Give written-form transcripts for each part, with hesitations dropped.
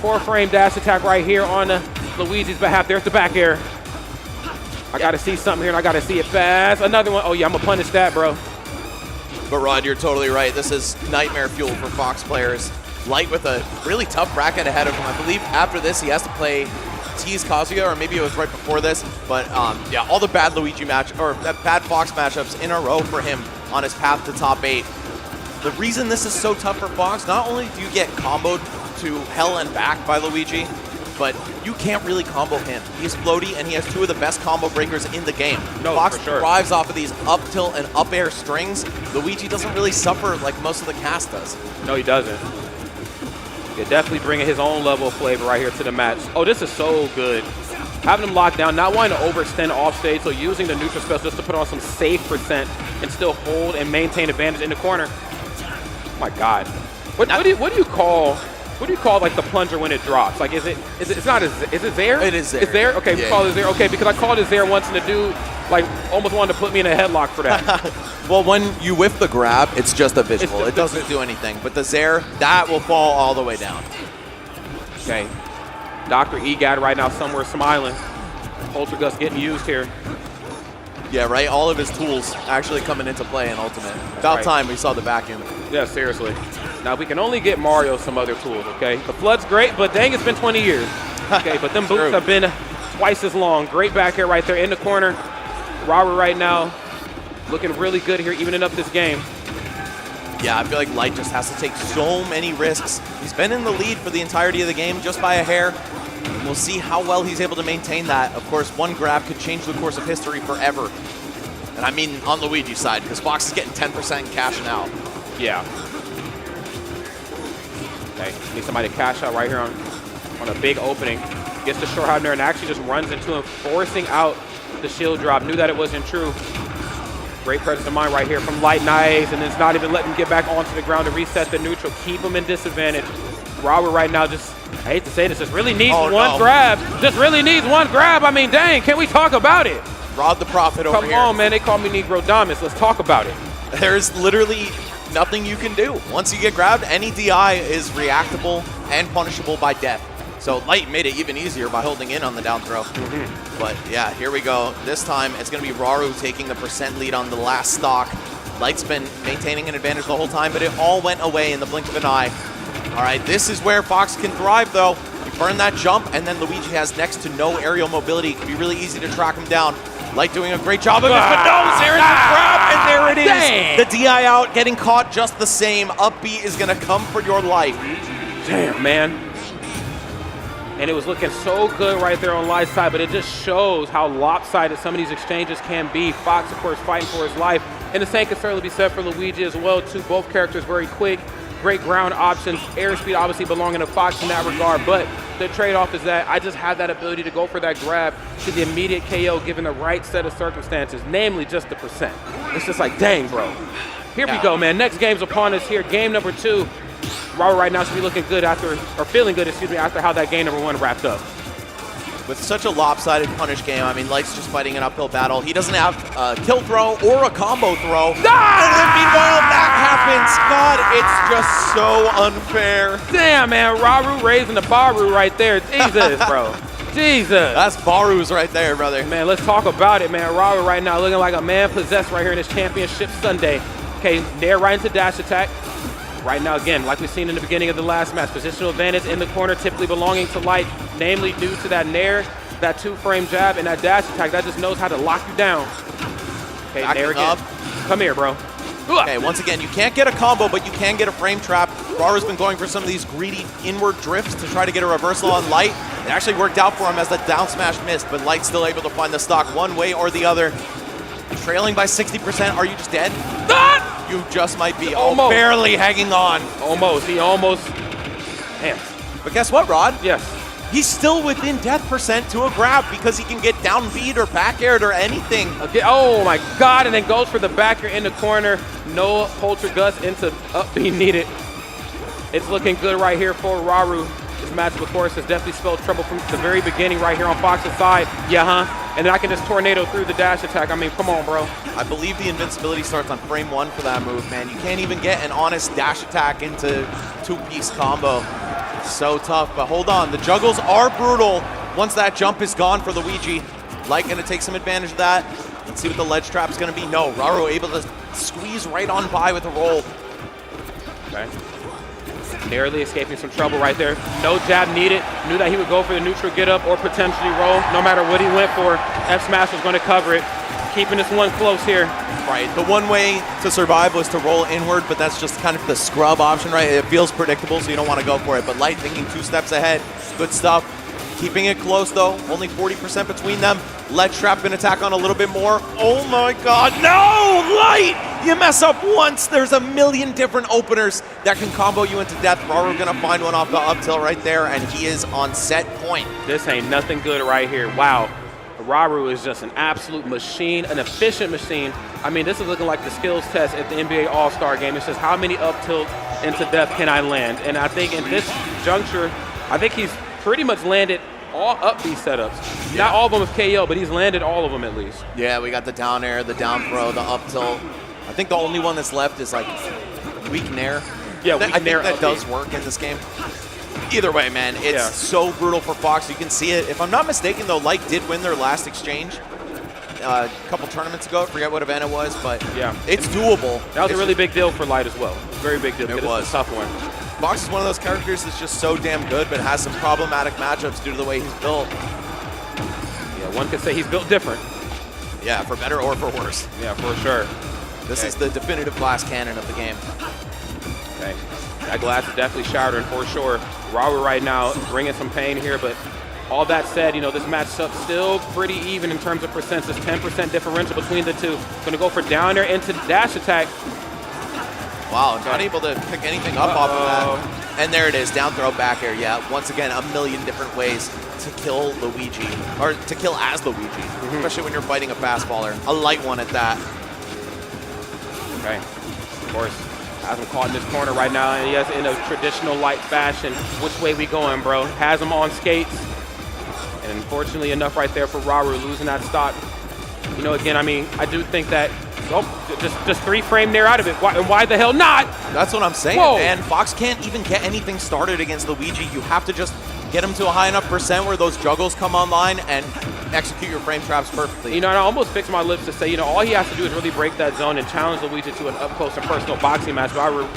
4-frame dash attack right here on Luigi's behalf. There's the back air. I got to see something here, and I got to see it fast. Another one. Oh, yeah, I'm going to punish that, bro. But, Rod, you're totally right. This is nightmare fuel for Fox players. Light with a really tough bracket ahead of him. I believe after this, he has to play Tease Kazuya, or maybe it was right before this. But, yeah, all the bad bad Fox matchups in a row for him on his path to top 8. The reason this is so tough for Fox, not only do you get comboed to hell and back by Luigi, but you can't really combo him. He's floaty, and he has 2 of the best combo breakers in the game. No, Fox for sure. thrives off of these up tilt and up air strings. Luigi doesn't really suffer like most of the cast does. No, he doesn't. Yeah, definitely bringing his own level of flavor right here to the match. Oh, this is so good. Having him locked down, not wanting to overextend off stage, so using the neutral spell just to put on some safe percent and still hold and maintain advantage in the corner. Oh my God. What do you call like the plunger when it drops? Like, is it there? It is there. It's there? Okay, we call it there. Okay, because I called it there once and the dude like almost wanted to put me in a headlock for that. Well, when you whiff the grab, it's just a visual. It doesn't do anything. But the Zair, that will fall all the way down. Okay. Dr. Egad right now somewhere smiling. Poltergust getting used here. Yeah, right? All of his tools actually coming into play in Ultimate. About time we saw the vacuum. Yeah, seriously. Now, we can only get Mario some other tools, okay? The Flood's great, but dang, it's been 20 years. Okay, but them boots have been twice as long. Great back air right there in the corner. Raru right now looking really good here, evening up this game. Yeah, I feel like Light just has to take so many risks. He's been in the lead for the entirety of the game, just by a hair. We'll see how well he's able to maintain that. Of course, one grab could change the course of history forever. And I mean on Luigi's side, because Fox is getting 10% and cashing out. Yeah. Okay, need somebody to cash out right here on a big opening. Gets the short hop there and actually just runs into him, forcing out the shield drop. Knew that it wasn't true. Great presence of mind right here from Light. Nice, and it's not even letting him get back onto the ground to reset the neutral, keep him in disadvantage. Raru right now just, I hate to say this, just really needs one grab. Just really needs one grab. I mean, dang, can we talk about it? Rod the Prophet over here. Come on, man, they call me Negro Damas. Let's talk about it. There's literally nothing you can do. Once you get grabbed, any DI is reactable and punishable by death. So Light made it even easier by holding in on the down throw. But yeah, here we go. This time it's going to be Raru taking the percent lead on the last stock. Light's been maintaining an advantage the whole time, but it all went away in the blink of an eye. All right, this is where Fox can thrive, though. You burn that jump, and then Luigi has next to no aerial mobility. It can be really easy to track him down. Light doing a great job of it, but no, there's the grab, and there it is. Dang. The DI out, getting caught just the same. Upbeat is going to come for your life. Damn, man. And it was looking so good right there on Light's side, but it just shows how lopsided some of these exchanges can be. Fox, of course, fighting for his life. And the same can certainly be said for Luigi as well, too. Both characters very quick, great ground options. Airspeed obviously belonging to Fox in that regard, but the trade-off is that I just have that ability to go for that grab to the immediate KO given the right set of circumstances, namely just the percent. It's just like, dang, bro. Here we go, man. Next game's upon us here. Game number 2. Raru right now should be looking good feeling good, after how that game number 1 wrapped up. With such a lopsided punish game, I mean, Light's just fighting an uphill battle. He doesn't have a kill throw or a combo throw. And then meanwhile, that happens. God, it's just so unfair. Damn, man. Raru raising the Baru right there. Jesus, bro. Jesus. That's Baru's right there, brother. Man, let's talk about it, man. Raru right now looking like a man possessed right here in this championship Sunday. Okay, nair right into dash attack. Right now, again, like we've seen in the beginning of the last match, positional advantage in the corner typically belonging to Light, namely due to that nair, that 2-frame jab, and that dash attack. That just knows how to lock you down. Okay, nair again. Come here, bro. Okay, once again, you can't get a combo, but you can get a frame trap. Raru's been going for some of these greedy inward drifts to try to get a reversal on Light. It actually worked out for him as the down smash missed, but Light's still able to find the stock one way or the other. Trailing by 60%. Are you just dead? You just might be. Almost. Oh, barely hanging on. Almost. He almost. Damn. But guess what, Rod? Yes. He's still within death percent to a grab because he can get down beat or back aired or anything. Okay. Oh my God! And then goes for the back air in the corner. No Poltergust into up B needed. It's looking good right here for Raru. This matchup, of course, has definitely spelled trouble from the very beginning right here on Fox's side. And then I can just tornado through the dash attack. I mean, come on, bro. I believe the invincibility starts on frame 1 for that move, man. You can't even get an honest dash attack into 2-piece combo. So tough, but hold on. The juggles are brutal once that jump is gone for Luigi. Light going to take some advantage of that. Let's see what the ledge trap is going to be. No, Raru able to squeeze right on by with a roll. Okay. Narrowly escaping some trouble right there. No jab needed. Knew that he would go for the neutral get up or potentially roll. No matter what he went for, F smash was going to cover it. Keeping this one close here. Right, the one way to survive was to roll inward, but that's just kind of the scrub option, right? It feels predictable, so you don't want to go for it. But Light thinking 2 steps ahead. Good stuff. Keeping it close, though. Only 40% between them. Ledge trap going to attack on a little bit more. Oh, my God. No! Light! You mess up once. There's a million different openers that can combo you into death. Raru going to find one off the up tilt right there, and he is on set point. This ain't nothing good right here. Wow. Raru is just an absolute machine, an efficient machine. I mean, this is looking like the skills test at the NBA All-Star game. It's just how many up tilt into death can I land? And I think in this juncture, I think he's pretty much landed all up B setups. Yeah. Not all of them with KO, but he's landed all of them at least. Yeah, we got the down air, the down throw, the up tilt. I think the only one that's left is like weak nair. Yeah, weak nair. I think that does work in this game. Either way, man, it's so brutal for Fox. You can see it. If I'm not mistaken, though, Light did win their last exchange a couple tournaments ago. I forget what event it was, but yeah, it's doable. That was a really big deal for Light as well. Very big deal. It was a tough one. Fox is one of those characters that's just so damn good, but has some problematic matchups due to the way he's built. Yeah, one could say he's built different. Yeah, for better or for worse. Yeah, for sure. This is the definitive glass cannon of the game. Okay. That glass is definitely shattering for sure. Raru right now bringing some pain here, but all that said, you know, this matchup's still pretty even in terms of percents. There's 10% differential between the two. Gonna go for down air into dash attack. Wow, not able to pick anything up off of that. And there it is, down throw, back air. Yeah, once again, a million different ways to kill Luigi, or to kill as Luigi, especially when you're fighting a fastballer. A light one at that. Okay, of course. Has him caught in this corner right now, and he has in a traditional Light fashion. Which way we going, bro? Has him on skates. And unfortunately enough right there for Raru losing that stock. You know, again, I mean, I do think that, just 3 frame there out of it. Why the hell not? That's what I'm saying, Whoa. man. Fox can't even get anything started against Luigi. You have to just get him to a high enough percent where those juggles come online and execute your frame traps perfectly. You know, and I almost fixed my lips to say, you know, all he has to do is really break that zone and challenge Luigi to an up-close and personal boxing match. But I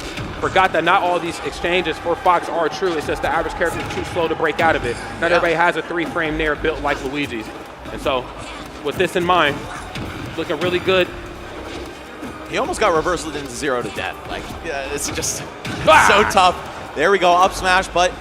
forgot that not all these exchanges for Fox are true. It's just the average character is too slow to break out of it. Not everybody has a 3-frame nair built like Luigi's. And so, with this in mind, looking really good. He almost got reversed into 0 to death. Like, yeah, it's just so tough. There we go, up smash, but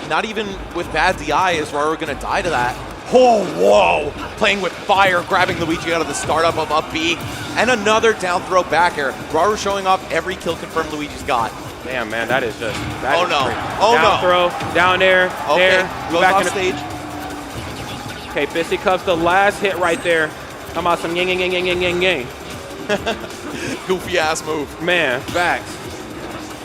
not even with bad DI is Raru going to die to that. Oh, whoa! Playing with fire, grabbing Luigi out of the startup of up B, and another down throw back air. Raru showing off every kill confirmed Luigi's got. Damn, man, that is just. Oh, no. Oh, down throw, down air, okay. Goes back off stage. Okay, Bissy cups the last hit right there. How about some yang, yang, yang, yang, yang, yang. Goofy ass move. Man, facts.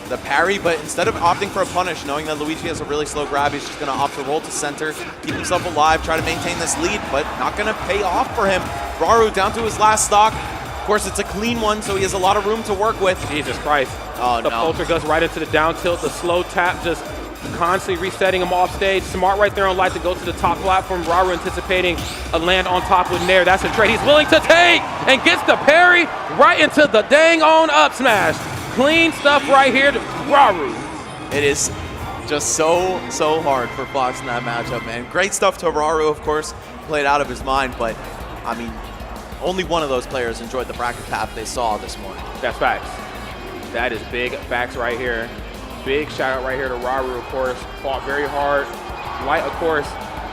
The parry, but instead of opting for a punish, knowing that Luigi has a really slow grab, he's just going to opt to roll to center, keep himself alive, try to maintain this lead, but not going to pay off for him. Raru down to his last stock. Of course, it's a clean one, so he has a lot of room to work with. Jesus Christ. Oh, the poltergust right into the down tilt, the slow tap, just constantly resetting him off stage. Smart right there on Light to go to the top platform. Raru anticipating a land on top with Nair. That's a trade he's willing to take and gets the parry right into the dang on up smash. Clean stuff right here to Raru. It is just so hard for Fox in that matchup, man. Great stuff to Raru, of course, played out of his mind, but I mean, only one of those players enjoyed the bracket path they saw this morning. That's facts. That is big facts right here. Big shout out right here to Raru, of course. Fought very hard. Light, of course,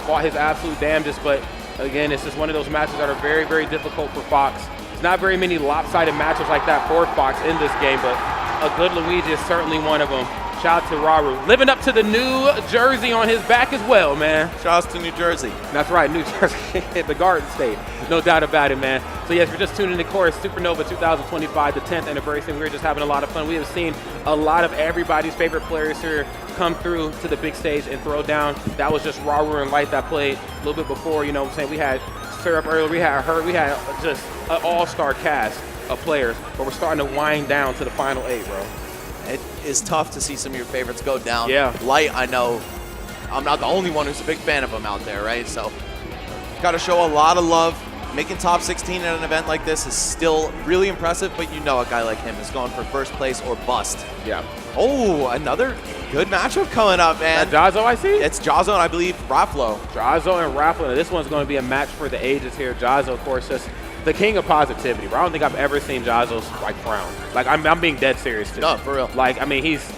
fought his absolute damnedest, but again, it's just one of those matches that are very, very difficult for Fox. There's not very many lopsided matches like that for Fox in this game, but a good Luigi is certainly one of them. Shout out to Raru. Living up to the New Jersey on his back as well, man. Shout out to New Jersey. That's right, New Jersey, the Garden State. No doubt about it, man. So yes, we're just tuning in, of course, Supernova 2025, the 10th anniversary. We're just having a lot of fun. We have seen a lot of everybody's favorite players here come through to the big stage and throw down. That was just Raru and Light that played a little bit before, you know what I'm saying? We had Syrup earlier, we had her, we had just an all-star cast of players, but we're starting to wind down to the final 8, bro. It is tough to see some of your favorites go down. Yeah. Light, I know, I'm not the only one who's a big fan of him out there, right? So, got to show a lot of love. Making top 16 at an event like this is still really impressive, but you know a guy like him is going for first place or bust. Yeah. Oh, another good matchup coming up, man. Jazzo, I see? It's Jazzo and I believe Raflo. Jazzo and Raflo. Now, this one's going to be a match for the ages here. Jazzo, of course, just the king of positivity. Bro, I don't think I've ever seen Jazzo's like frown. Like, I'm being dead serious, too. No, for real. Like, I mean, he's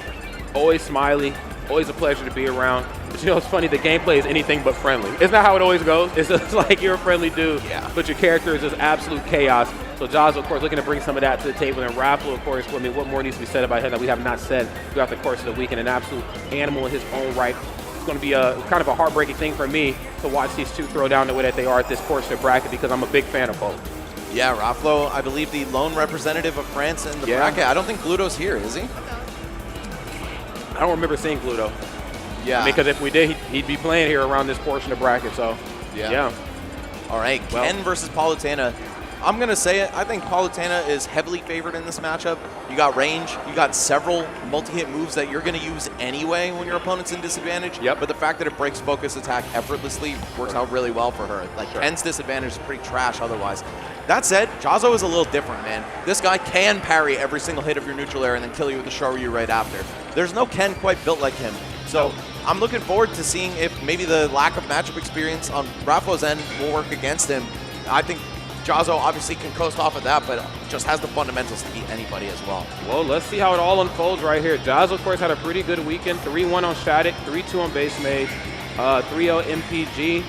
always smiley, always a pleasure to be around. But you know, it's funny, the gameplay is anything but friendly. It's not how it always goes. It's just like you're a friendly dude, but your character is just absolute chaos. So Jazzo, of course, looking to bring some of that to the table. And Raflo, of course, I mean, what more needs to be said about him that we have not said throughout the course of the weekend? An absolute animal in his own right. It's going to be a kind of a heartbreaking thing for me to watch these two throw down the way that they are at this portion of bracket because I'm a big fan of both. Yeah, Raflo, I believe the lone representative of France in the bracket. I don't think Gluto's here, is he? I don't remember seeing Gluto. Yeah. Because if we did, he'd be playing here around this portion of bracket, so yeah. All right, well, Ken versus Palutena. I'm going to say it. I think Palutena is heavily favored in this matchup. You got range. You got several multi-hit moves that you're going to use anyway when your opponent's in disadvantage. Yep. But the fact that it breaks focus attack effortlessly works out really well for her. Like, Ken's disadvantage is pretty trash otherwise. That said, Jazzo is a little different, man. This guy can parry every single hit of your neutral air and then kill you with the Shoryu right after. There's no Ken quite built like him. So I'm looking forward to seeing if maybe the lack of matchup experience on Raflo's end will work against him. I think Jazzo obviously can coast off of that, but just has the fundamentals to beat anybody as well. Well, let's see how it all unfolds right here. Jazzo, of course, had a pretty good weekend. 3-1 on Shattuck, 3-2 on Base Mage, 3-0 MPG,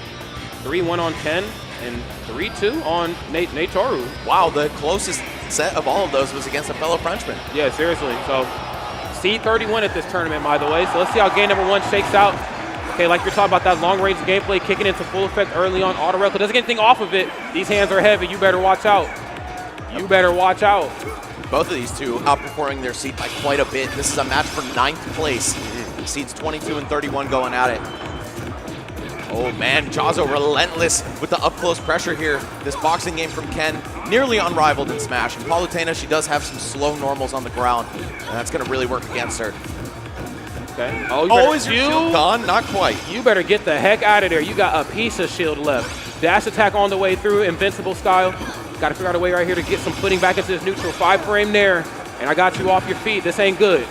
3-1 on Ken, and 3-2 on Natoru. Wow, the closest set of all of those was against a fellow Frenchman. Yeah, seriously. So, seed 31 at this tournament, by the way. So let's see how game number 1 shakes out. Okay, like you're talking about that long-range gameplay kicking into full effect early on. Auto Record doesn't get anything off of it. These hands are heavy. You better watch out. You better watch out. Both of these two outperforming their seed by quite a bit. This is a match for 9th place. Seeds 22 and 31 going at it. Oh man, Jazzo relentless with the up-close pressure here. This boxing game from Ken, nearly unrivaled in Smash. And Palutena, she does have some slow normals on the ground, and that's going to really work against her. Okay. Is your shield gone? Not quite. You better get the heck out of there. You got a piece of shield left. Dash attack on the way through, invincible style. Got to figure out a way right here to get some footing back into this neutral. 5 frame there, and I got you off your feet. This ain't good.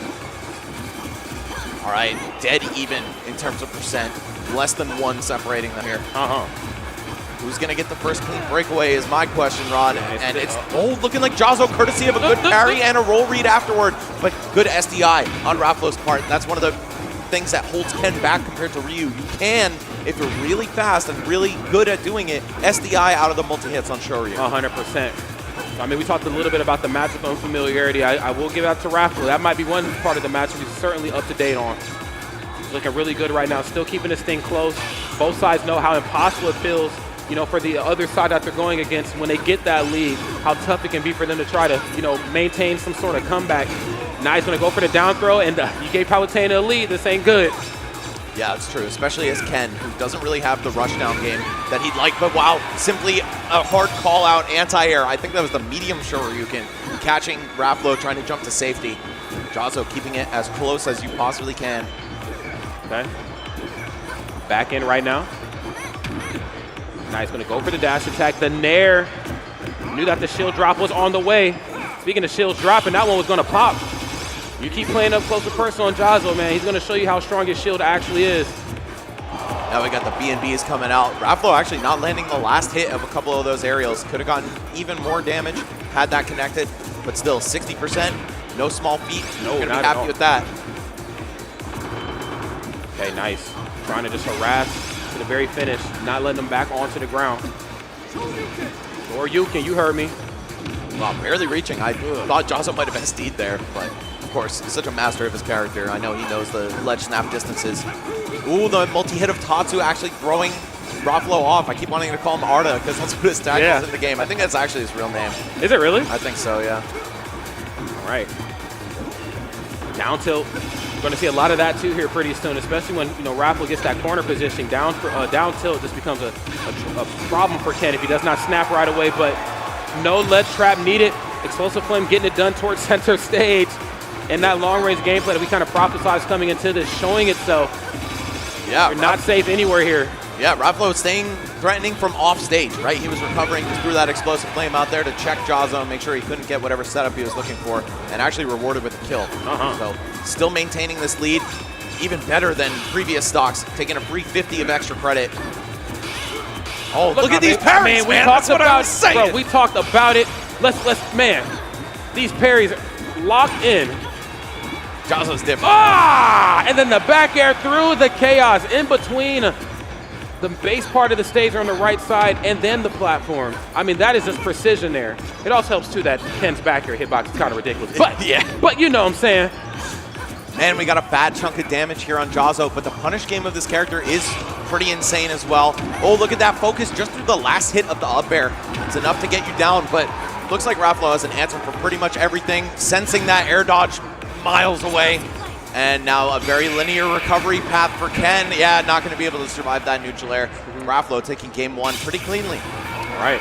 All right, dead even in terms of percent. Less than 1 separating them here. Who's going to get the first clean breakaway is my question, Rod. And it's looking like Jazzo, courtesy of a good parry and a roll read afterward. But good SDI on Raflo's part. That's one of the things that holds Ken back compared to Ryu. You can, if you're really fast and really good at doing it, SDI out of the multi-hits on Shoryu. 100%. I mean, we talked a little bit about the matchup unfamiliarity. I will give that to Raflo. That might be one part of the matchup he's certainly up to date on. He's looking really good right now, still keeping this thing close. Both sides know how impossible it feels, you know, for the other side that they're going against when they get that lead, how tough it can be for them to try to, you know, maintain some sort of comeback. Now he's going to go for the down throw, and you gave Palutena a lead. This ain't good. Yeah, it's true, especially as Ken, who doesn't really have the rushdown game that he'd like, but wow, simply a hard call-out anti-air. I think that was the medium Shoryuken, catching Raflo trying to jump to safety. Jazzo keeping it as close as you possibly can. Okay. Back in right now. Now he's going to go for the dash attack. The Nair. Knew that the shield drop was on the way. Speaking of shields dropping, that one was going to pop. You keep playing up close and personal on Jazzo, man. He's going to show you how strong his shield actually is. Now we got the B&Bs coming out. Raflo actually not landing the last hit of a couple of those aerials. Could have gotten even more damage had that connected, but still 60%. No small feat. No, gonna be happy with that. Okay, nice. Trying to just harass to the very finish, not letting them back onto the ground. Or you heard me. Wow, barely reaching. I thought Jazzo might have SD'd there, but of course, he's such a master of his character. I know he knows the ledge snap distances. Ooh, the multi-hit of Tatsu actually throwing Raflo off. I keep wanting to call him Arda because that's what his tag is in the game. I think that's actually his real name. Is it really? I think so, yeah. All right. Down tilt. We're going to see a lot of that too here pretty soon, especially when, you know, Raflo gets that corner positioning. Down tilt just becomes a problem for Ken if he does not snap right away, but no ledge trap needed. Explosive Flame getting it done towards center stage. And that long-range gameplay that we kind of prophesized coming into this, showing itself. Yeah, You're not safe anywhere here. Yeah, Raflo staying threatening from off stage, right? He was recovering, just threw that explosive flame out there to check Jazzo and make sure he couldn't get whatever setup he was looking for, and actually rewarded with a kill. So still maintaining this lead, even better than previous stocks, taking a free 50 of extra credit. Oh, look at these parries, man. That's what I was saying. Bro, we talked about it. Man, these parries locked in. Jazzo's different. And then the back air through the chaos in between the base part of the stage on the right side and then the platform. I mean, that is just precision there. It also helps, too, that Ken's back air hitbox is kind of ridiculous. But, but you know what I'm saying. Man, we got a bad chunk of damage here on Jazzo, but the punish game of this character is pretty insane as well. Oh, look at that focus just through the last hit of the up air. It's enough to get you down, but looks like Raflo has an answer for pretty much everything. Sensing that air dodge miles away. And now a very linear recovery path for Ken. Yeah, not going to be able to survive that neutral air. Raflo taking game one pretty cleanly. All right.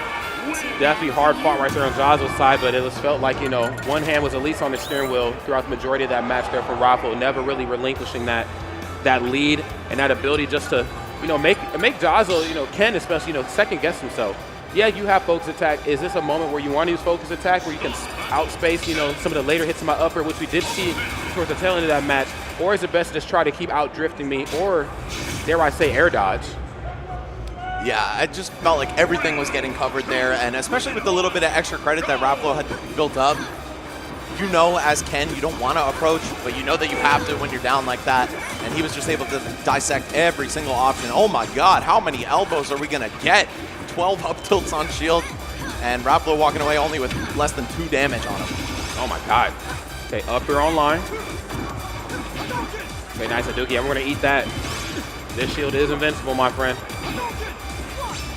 Definitely hard fought right there on Jazzo's side, but it was felt like, you know, one hand was at least on the steering wheel throughout the majority of that match there for Raflo, never really relinquishing that lead and that ability just to, you know, make Jazzo, you know, Ken especially, you know, second guess himself. Yeah, you have focus attack. Is this a moment where you want to use focus attack where you can outspace, you know, some of the later hits in my upper, which we did see towards the tail end of that match? Or is it best to just try to keep out-drifting me or, dare I say, air dodge? Yeah, I just felt like everything was getting covered there, and especially with the little bit of extra credit that Raflo had built up, you know as Ken, you don't want to approach, but you know that you have to when you're down like that, and he was just able to dissect every single option. Oh my god, how many elbows are we going to get? 12 up tilts on shield, and Raflo walking away only with less than 2 damage on him. Oh my god. Okay, up here online. Okay, nice Hadouken. Yeah, we're going to eat that. This shield is invincible, my friend.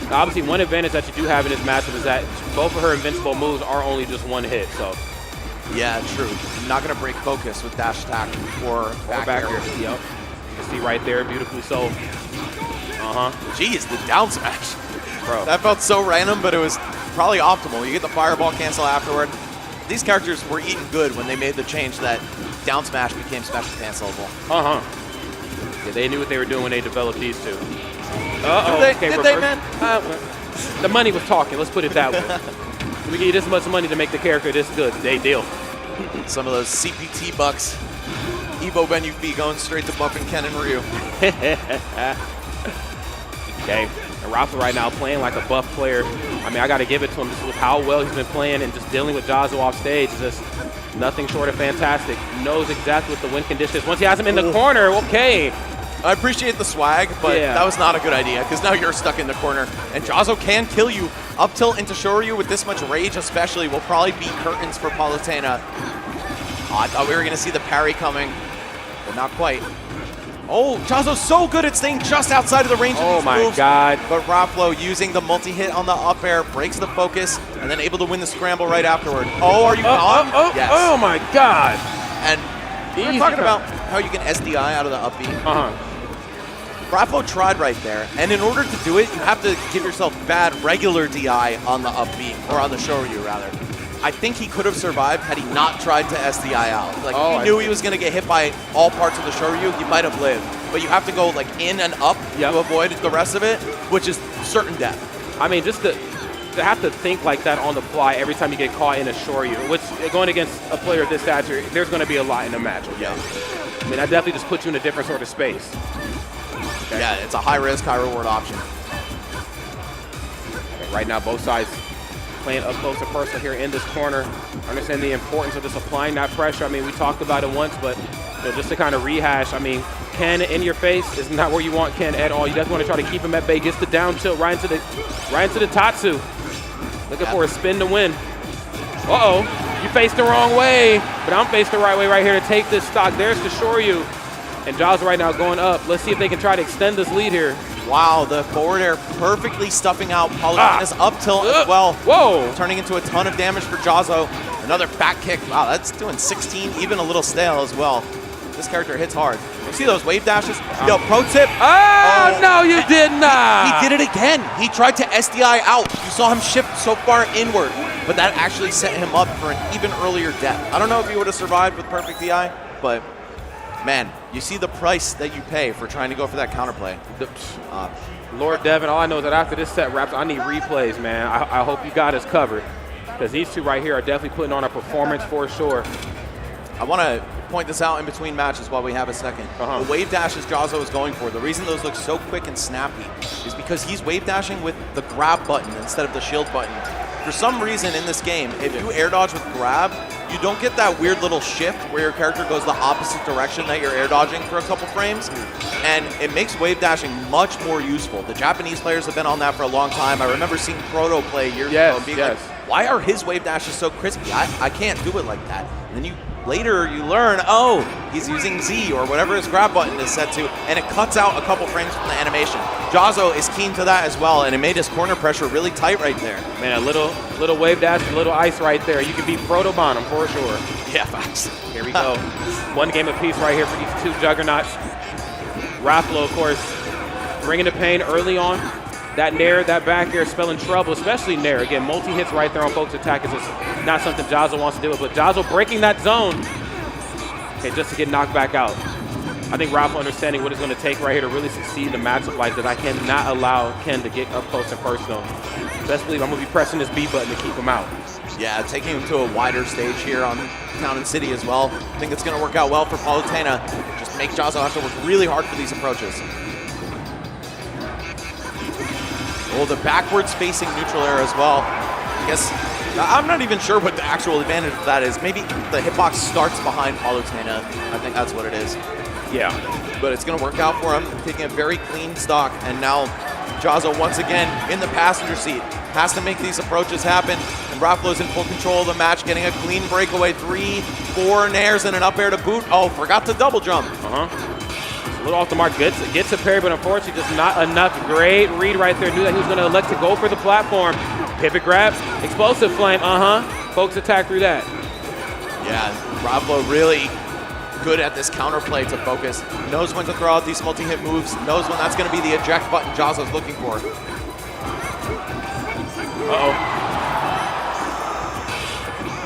Now, obviously, one advantage that you do have in this matchup is that both of her invincible moves are only just one hit, so. Yeah, true. I'm not going to break focus with dash attack or back air. Yep. You can see right there, beautifully so. Jeez, the down smash. Bro. That felt so random, but it was probably optimal. You get the fireball cancel afterward. These characters were eating good when they made the change that down smash became special cancelable. Yeah, they knew what they were doing when they developed these two. Did they, man? The money was talking, let's put it that way. We give you this much money to make the character this good. They deal. Some of those CPT bucks. Evo menu fee going straight to buffing Ken and Ryu. Okay. And Raflo right now playing like a buff player. I mean, I got to give it to him just with how well he's been playing and just dealing with Jazzo off stage. Just nothing short of fantastic. Knows exactly what the win condition is. Once he has him in the corner, okay. I appreciate the swag, but that was not a good idea because now you're stuck in the corner. And Jazzo can kill you. Up tilt into Shoryu with this much rage especially will probably beat curtains for Palutena. Oh, I thought we were going to see the parry coming, but not quite. Oh, Jazzo's so good at staying just outside of the range of these moves. Oh my god. But Raflo using the multi-hit on the up air, breaks the focus, and then able to win the scramble right afterward. Oh, are you gone? Yes. Oh my god. And we were talking about how you can SDI out of the up B. Raflo tried right there, and in order to do it, you have to give yourself bad regular DI on the up B, or on the Shoryu rather. I think he could have survived had he not tried to SDI out. Like, he knew he was going to get hit by all parts of the Shoryu, he might have lived. But you have to go like in and up to avoid the rest of it, which is certain death. I mean, just to have to think like that on the fly every time you get caught in a Shoryu, which going against a player of this stature, there's going to be a lot in the match. Okay? I mean, that definitely just puts you in a different sort of space. Okay. Yeah, it's a high risk, high reward option. Okay, right now, both sides playing up close and personal here in this corner. Understand the importance of just applying that pressure. I mean, we talked about it once, but you know, just to kind of rehash, I mean, Ken in your face is not where you want Ken at all. You just want to try to keep him at bay. Gets the down tilt right into the Tatsu. Looking for a spin to win. You faced the wrong way, but I'm faced the right way right here to take this stock. There's the Shoryu. And Jazzo right now going up. Let's see if they can try to extend this lead here. Wow, the forward air perfectly stuffing out Palutena's up tilt as well. Whoa! Turning into a ton of damage for Jazzo. Another back kick. Wow, that's doing 16, even a little stale as well. This character hits hard. You see those wave dashes? Yo, pro tip. No, you did not. He did it again. He tried to SDI out. You saw him shift so far inward, but that actually set him up for an even earlier death. I don't know if he would have survived with perfect DI, but man, you see the price that you pay for trying to go for that counterplay. Lord Devin, all I know is that after this set wraps, I need replays, man. I hope you got us covered, because these two right here are definitely putting on a performance for sure. I want to point this out in between matches while we have a second. The wave dashes Jazzo is going for, the reason those look so quick and snappy is because he's wave dashing with the grab button instead of the shield button. For some reason in this game, if you air dodge with grab, you don't get that weird little shift where your character goes the opposite direction that you're air dodging for a couple frames, and it makes wave dashing much more useful. The Japanese players have been on that for a long time. I remember seeing Proto play years ago and being like, why are his wave dashes so crispy? I can't do it like that. And then later you learn, oh, he's using Z or whatever his grab button is set to, and it cuts out a couple frames from the animation. Jazzo is keen to that as well, and it made his corner pressure really tight right there. Man, a little wave dash, a little ice right there. You can beat Protobon him for sure. Yeah, facts. Here we go. One game apiece right here for these two juggernauts. Raflo, of course, bringing the pain early on. That Nair, that back air spelling trouble, especially Nair. Again, multi-hits right there on folks' attack is just not something Jazzo wants to deal with. But Jazzo breaking that zone, okay, just to get knocked back out. I think Raflo understanding what it's going to take right here to really succeed in a matchup like that. I cannot allow Ken to get up close and personal. Best believe I'm going to be pressing this B button to keep him out. Yeah, taking him to a wider stage here on Town and City as well. I think it's going to work out well for Palutena. Just make Jazzo have to work really hard for these approaches. Oh, the backwards facing neutral air as well. I guess, I'm not even sure what the actual advantage of that is. Maybe the hitbox starts behind Palutena. I think that's what it is. Yeah. But it's going to work out for him, taking a very clean stock. And now Jazzo once again in the passenger seat. Has to make these approaches happen. And Raflo's in full control of the match, getting a clean breakaway. 3, 4 nairs and an up air to boot. Oh, forgot to double jump. A little off the mark, gets a parry, but unfortunately just not enough. Great read right there. Knew that he was going to elect to go for the platform. Pivot grab, explosive flame, Folks attack through that. Yeah, Raflo really good at this counterplay to focus. Knows when to throw out these multi-hit moves. Knows when that's going to be the eject button Jazzo's looking for.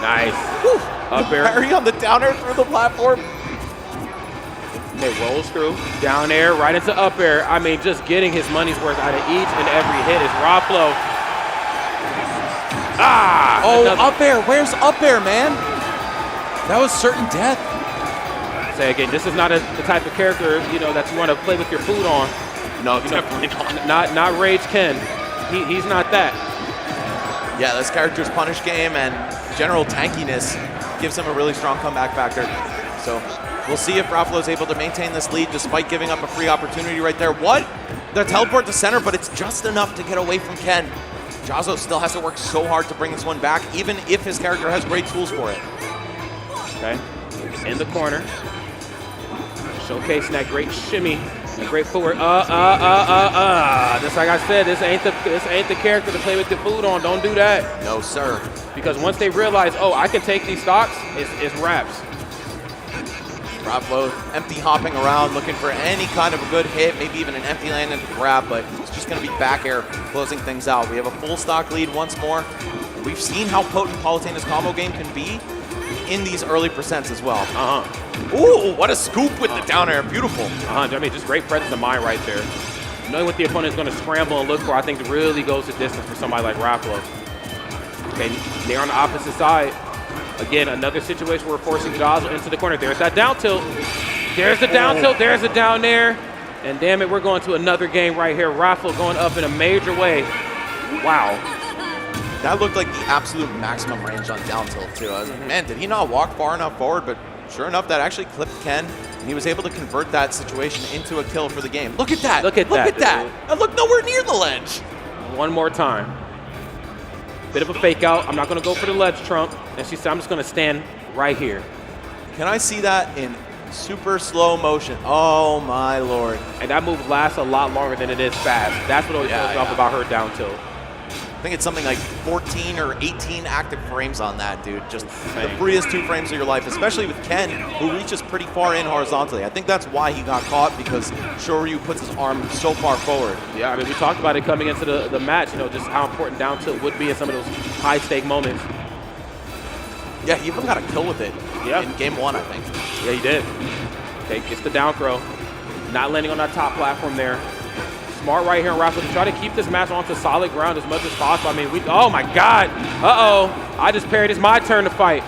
Nice. Whew. Up air. Parry on the down air through the platform. It rolls through, down air, right into up air. I mean, just getting his money's worth out of each and every hit is Raflo. Up air. Where's up air, man? That was certain death. Say again, this is not the type of character, that you want to play with your food on. No, definitely not. Not Rage Ken. He's not that. Yeah, this character's punish game and general tankiness gives him a really strong comeback factor. So we'll see if Raflo's able to maintain this lead despite giving up a free opportunity right there. What? The teleport to center, but it's just enough to get away from Ken. Jazzo still has to work so hard to bring this one back, even if his character has great tools for it. Okay, in the corner. Showcasing that great shimmy, and great footwork. Just like I said, this ain't the character to play with the food on. Don't do that. No, sir. Because once they realize, I can take these stocks, it's wraps. Raflo empty hopping around, looking for any kind of a good hit, maybe even an empty land into grab, but it's just going to be back air closing things out. We have a full stock lead once more. We've seen how potent Palutena's combo game can be in these early percents as well. Ooh, what a scoop with the down air. Beautiful. I mean, just great presence of mind right there. Knowing what the opponent is going to scramble and look for, I think really goes the distance for somebody like Raflo. Okay, they're on the opposite side. Again, another situation where we're forcing Jazzo into the corner. There's that down tilt. There's the down tilt. There's the down there. And damn it, we're going to another game right here. Raflo going up in a major way. Wow. That looked like the absolute maximum range on down tilt, too. I was like, man, did he not walk far enough forward? But sure enough, that actually clipped Ken. And he was able to convert that situation into a kill for the game. Look at that. Look at that. I look nowhere near the ledge. One more time. Bit of a fake out. I'm not going to go for the ledge trump. And she said, I'm just going to stand right here. Can I see that in super slow motion? Oh, my Lord. And that move lasts a lot longer than it is fast. That's what always throws me off about her down tilt. I think it's something like 14 or 18 active frames on that, dude. Just the freest 2 frames of your life, especially with Ken, who reaches pretty far in horizontally. I think that's why he got caught, because Shoryu puts his arm so far forward. Yeah, I mean, we talked about it coming into the match, just how important down tilt would be in some of those high-stake moments. Yeah, he even got a kill with it in game 1, I think. Yeah, he did. Okay, gets the down throw. Not landing on that top platform there. Smart right here on Raflo to try to keep this match onto solid ground as much as possible. I mean, oh my God. Uh-oh. I just parried. It's my turn to fight.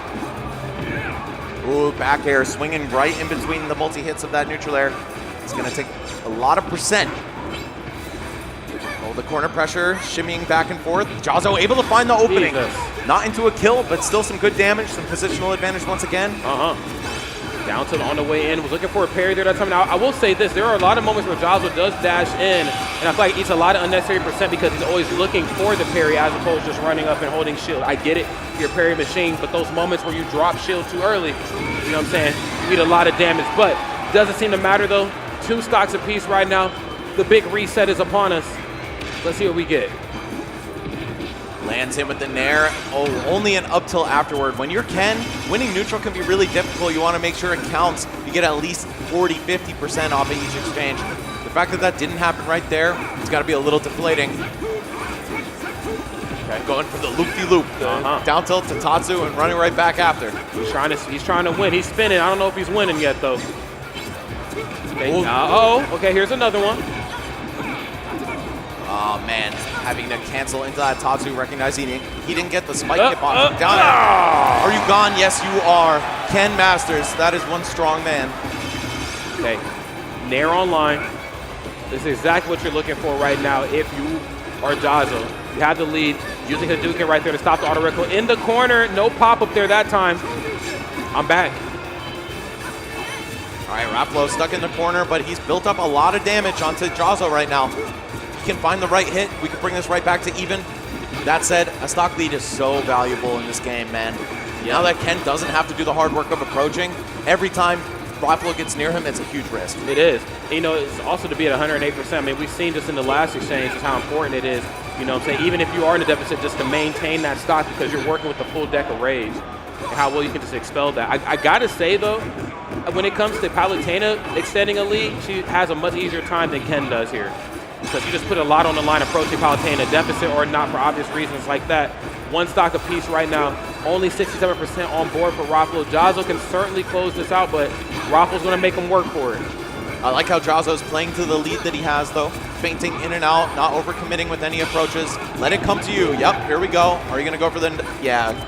Ooh, back air swinging right in between the multi-hits of that neutral air. It's going to take a lot of percent. Oh, the corner pressure, shimmying back and forth. Jazzo able to find the opening. Jesus. Not into a kill, but still some good damage, some positional advantage once again. Down to on the way in, was looking for a parry there that time. Now, I will say this, there are a lot of moments where Jazzo does dash in, and I feel like he eats a lot of unnecessary percent because he's always looking for the parry as opposed to just running up and holding shield. I get it, you're a parry machine, but those moments where you drop shield too early, you know what I'm saying, you eat a lot of damage. But doesn't seem to matter though. 2 stocks apiece right now. The big reset is upon us. Let's see what we get. Lands him with the nair. Oh, only an up till afterward. When you're Ken, winning neutral can be really difficult. You want to make sure it counts. You get at least 40-50% off of each exchange. The fact that that didn't happen right there, it's got to be a little deflating. Okay, going for the loop-de-loop. Down tilt to Tatsu and running right back after. He's trying to win. He's spinning. I don't know if he's winning yet, though. Okay, okay, here's another one. Oh, man. Having to cancel into that Tatsu, recognizing he didn't get the spike hit on him. Down. Are you gone? Yes, you are. Ken Masters, that is one strong man. Okay, nair online. This is exactly what you're looking for right now if you are Jazzo. You have the lead, using Hadouken right there to stop the auto recall. In the corner, no pop-up there that time. I'm back. All right, Raflo stuck in the corner, but he's built up a lot of damage onto Jazzo right now. Can find the right hit, we can bring this right back to even. That said, a stock lead is so valuable in this game, man. Now that Ken doesn't have to do the hard work of approaching, every time Raflo gets near him, it's a huge risk. It is. You know, it's also to be at 108%. I mean, we've seen just in the last exchange just how important it is. You know what I'm saying? Even if you are in a deficit, just to maintain that stock because you're working with the full deck of rage. And how well you can just expel that. I gotta say though, when it comes to Palutena extending a lead, she has a much easier time than Ken does here. Because you just put a lot on the line approaching Palutena, deficit or not for obvious reasons like that. 1 stock apiece right now, only 67% on board for Raflo. Jazzo can certainly close this out, but Raflo's gonna make him work for it. I like how Jazzo's playing to the lead that he has though. Feinting in and out, not overcommitting with any approaches. Let it come to you. Yep, here we go. Are you gonna go for the,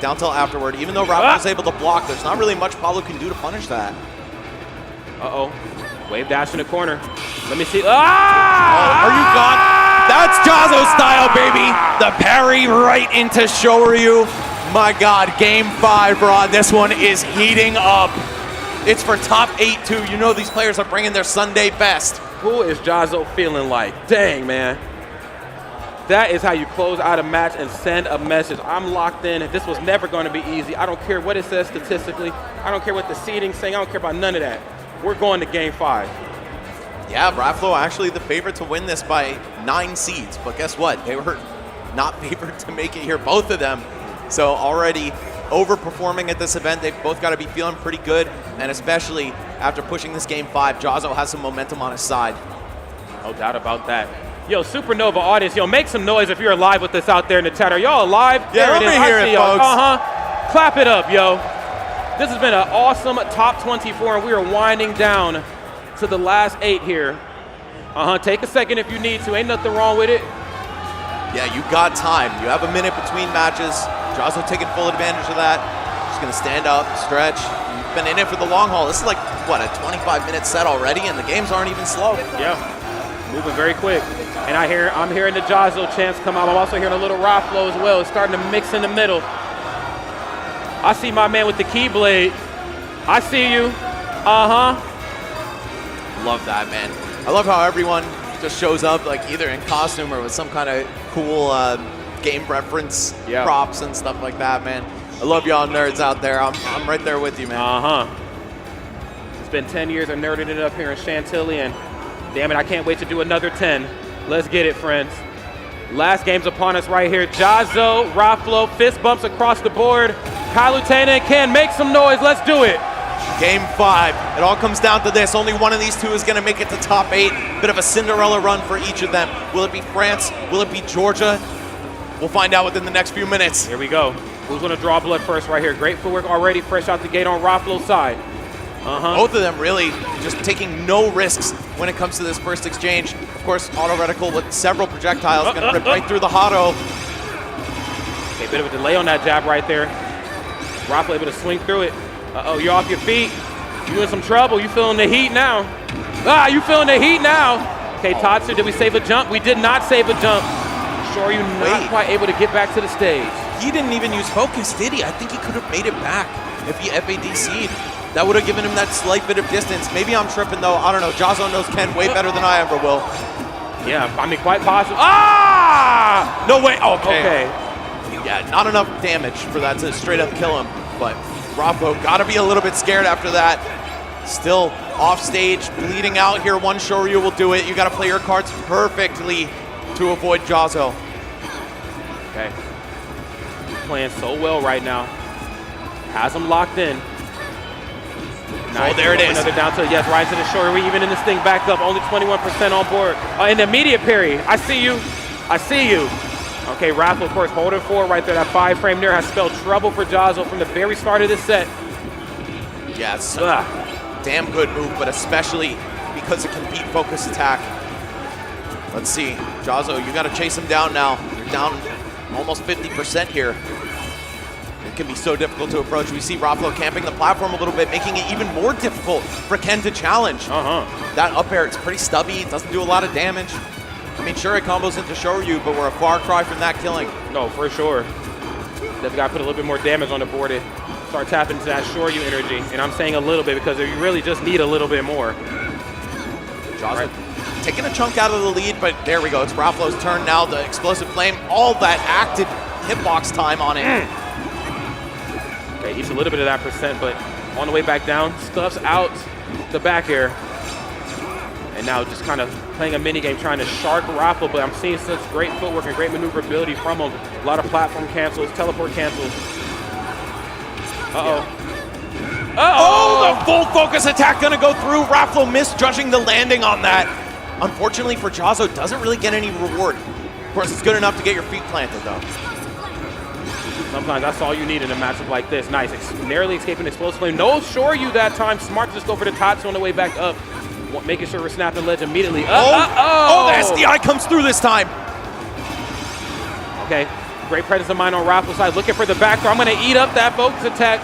down till afterward. Even though Raflo's able to block, there's not really much Palu can do to punish that. Uh-oh. Wave dash in the corner. Let me see. Oh, are you gone? That's Jazzo style, baby. The parry right into Shoryu. My God, game 5, Rod. This one is heating up. It's for top 8 too. You know these players are bringing their Sunday best. Who is Jazzo feeling like? Dang, man. That is how you close out a match and send a message. I'm locked in. This was never going to be easy. I don't care what it says statistically. I don't care what the seeding's saying. I don't care about none of that. We're going to game 5. Yeah, Raflo actually the favorite to win this by 9 seeds. But guess what? They were not favored to make it here, both of them. So already overperforming at this event. They've both got to be feeling pretty good. And especially after pushing this game 5, Jazzo has some momentum on his side. No doubt about that. Yo, Supernova audience, yo, make some noise if you're alive with us out there in the chat. Are y'all alive? Yeah, let me hear it, folks. Clap it up, yo. This has been an awesome top 24, and we are winding down to the last 8 here. Take a second if you need to. Ain't nothing wrong with it. Yeah, you got time. You have a minute between matches. Jazzo taking full advantage of that. Just going to stand up, stretch. You've been in it for the long haul. This is like, what, a 25-minute set already, and the games aren't even slow. Yeah, moving very quick. And I'm hearing the Jazzo chants come out. I'm also hearing a little Raflo as well. It's starting to mix in the middle. I see my man with the Keyblade. I see you. Love that, man. I love how everyone just shows up like either in costume or with some kind of cool game reference props and stuff like that, man. I love y'all nerds out there. I'm right there with you, man. It's been 10 years of nerding it up here in Chantilly, and damn it, I can't wait to do another 10. Let's get it, friends. Last game's upon us right here. Jazzo, Raflo, fist bumps across the board. Palutena and Ken, make some noise. Let's do it. Game 5. It all comes down to this. Only one of these two is going to make it to top 8. Bit of a Cinderella run for each of them. Will it be France? Will it be Georgia? We'll find out within the next few minutes. Here we go. Who's going to draw blood first right here? Great footwork already fresh out the gate on Raflo's side. Both of them really just taking no risks when it comes to this first exchange. Of course, auto reticle with several projectiles going to rip right through the Hado. Okay, bit of a delay on that jab right there. Raflo able to swing through it. Uh-oh, you're off your feet. You in some trouble. You feeling the heat now. You feeling the heat now. Okay, Tatsu, did we save a jump? We did not save a jump. Sure, you're not quite able to get back to the stage. He didn't even use focus, did he? I think he could have made it back if he FADC'd. That would have given him that slight bit of distance. Maybe I'm tripping though. I don't know. Jazzo knows Ken way better than I ever will. Yeah, I mean, quite possible. No way. Okay. Yeah, not enough damage for that to straight up kill him. But Raflo got to be a little bit scared after that. Still off stage, bleeding out here. One Shoryu will do it. You got to play your cards perfectly to avoid Jazzo. Okay. He's playing so well right now. Has him locked in. Nice. There it is. Another down tilt. Yes, right to the shoulder. We're even in this thing back up. Only 21% on board. In the immediate parry. I see you. I see you. Okay, Raflo, of course, holding forward right there. That 5-frame near has spelled trouble for Jazzo from the very start of this set. Yes. Damn good move, but especially because it can beat focus attack. Let's see. Jazzo, you got to chase him down now. You're down almost 50% here. It can be so difficult to approach. We see Raflo camping the platform a little bit, making it even more difficult for Ken to challenge. That up air, it's pretty stubby. It doesn't do a lot of damage. I mean, sure, it combos into Shoryu, but we're a far cry from that killing. No, for sure. They've got to put a little bit more damage on the board and start tapping into that Shoryu energy. And I'm saying a little bit because you really just need a little bit more. Jazzo taking a chunk out of the lead, but there we go. It's Raflo's turn now. The explosive flame, all that active hitbox time on it. Okay, eats a little bit of that percent, but on the way back down, stuffs out the back air. And now just kind of playing a mini game, trying to shark Raflo, but I'm seeing such great footwork and great maneuverability from him. A lot of platform cancels, teleport cancels. Oh, the full focus attack gonna go through. Raflo misjudging the landing on that. Unfortunately for Jazzo, doesn't really get any reward. Of course, it's good enough to get your feet planted though. Sometimes that's all you need in a matchup like this. Nice, narrowly escaping explosive flame. No Shoryu that time. Smart to just go for the Tatsu on the way back up. Making sure we're snapping ledge immediately. The SDI comes through this time. Okay, great presence of mind on Raflo's side. Looking for the back throw. I'm going to eat up that focus attack.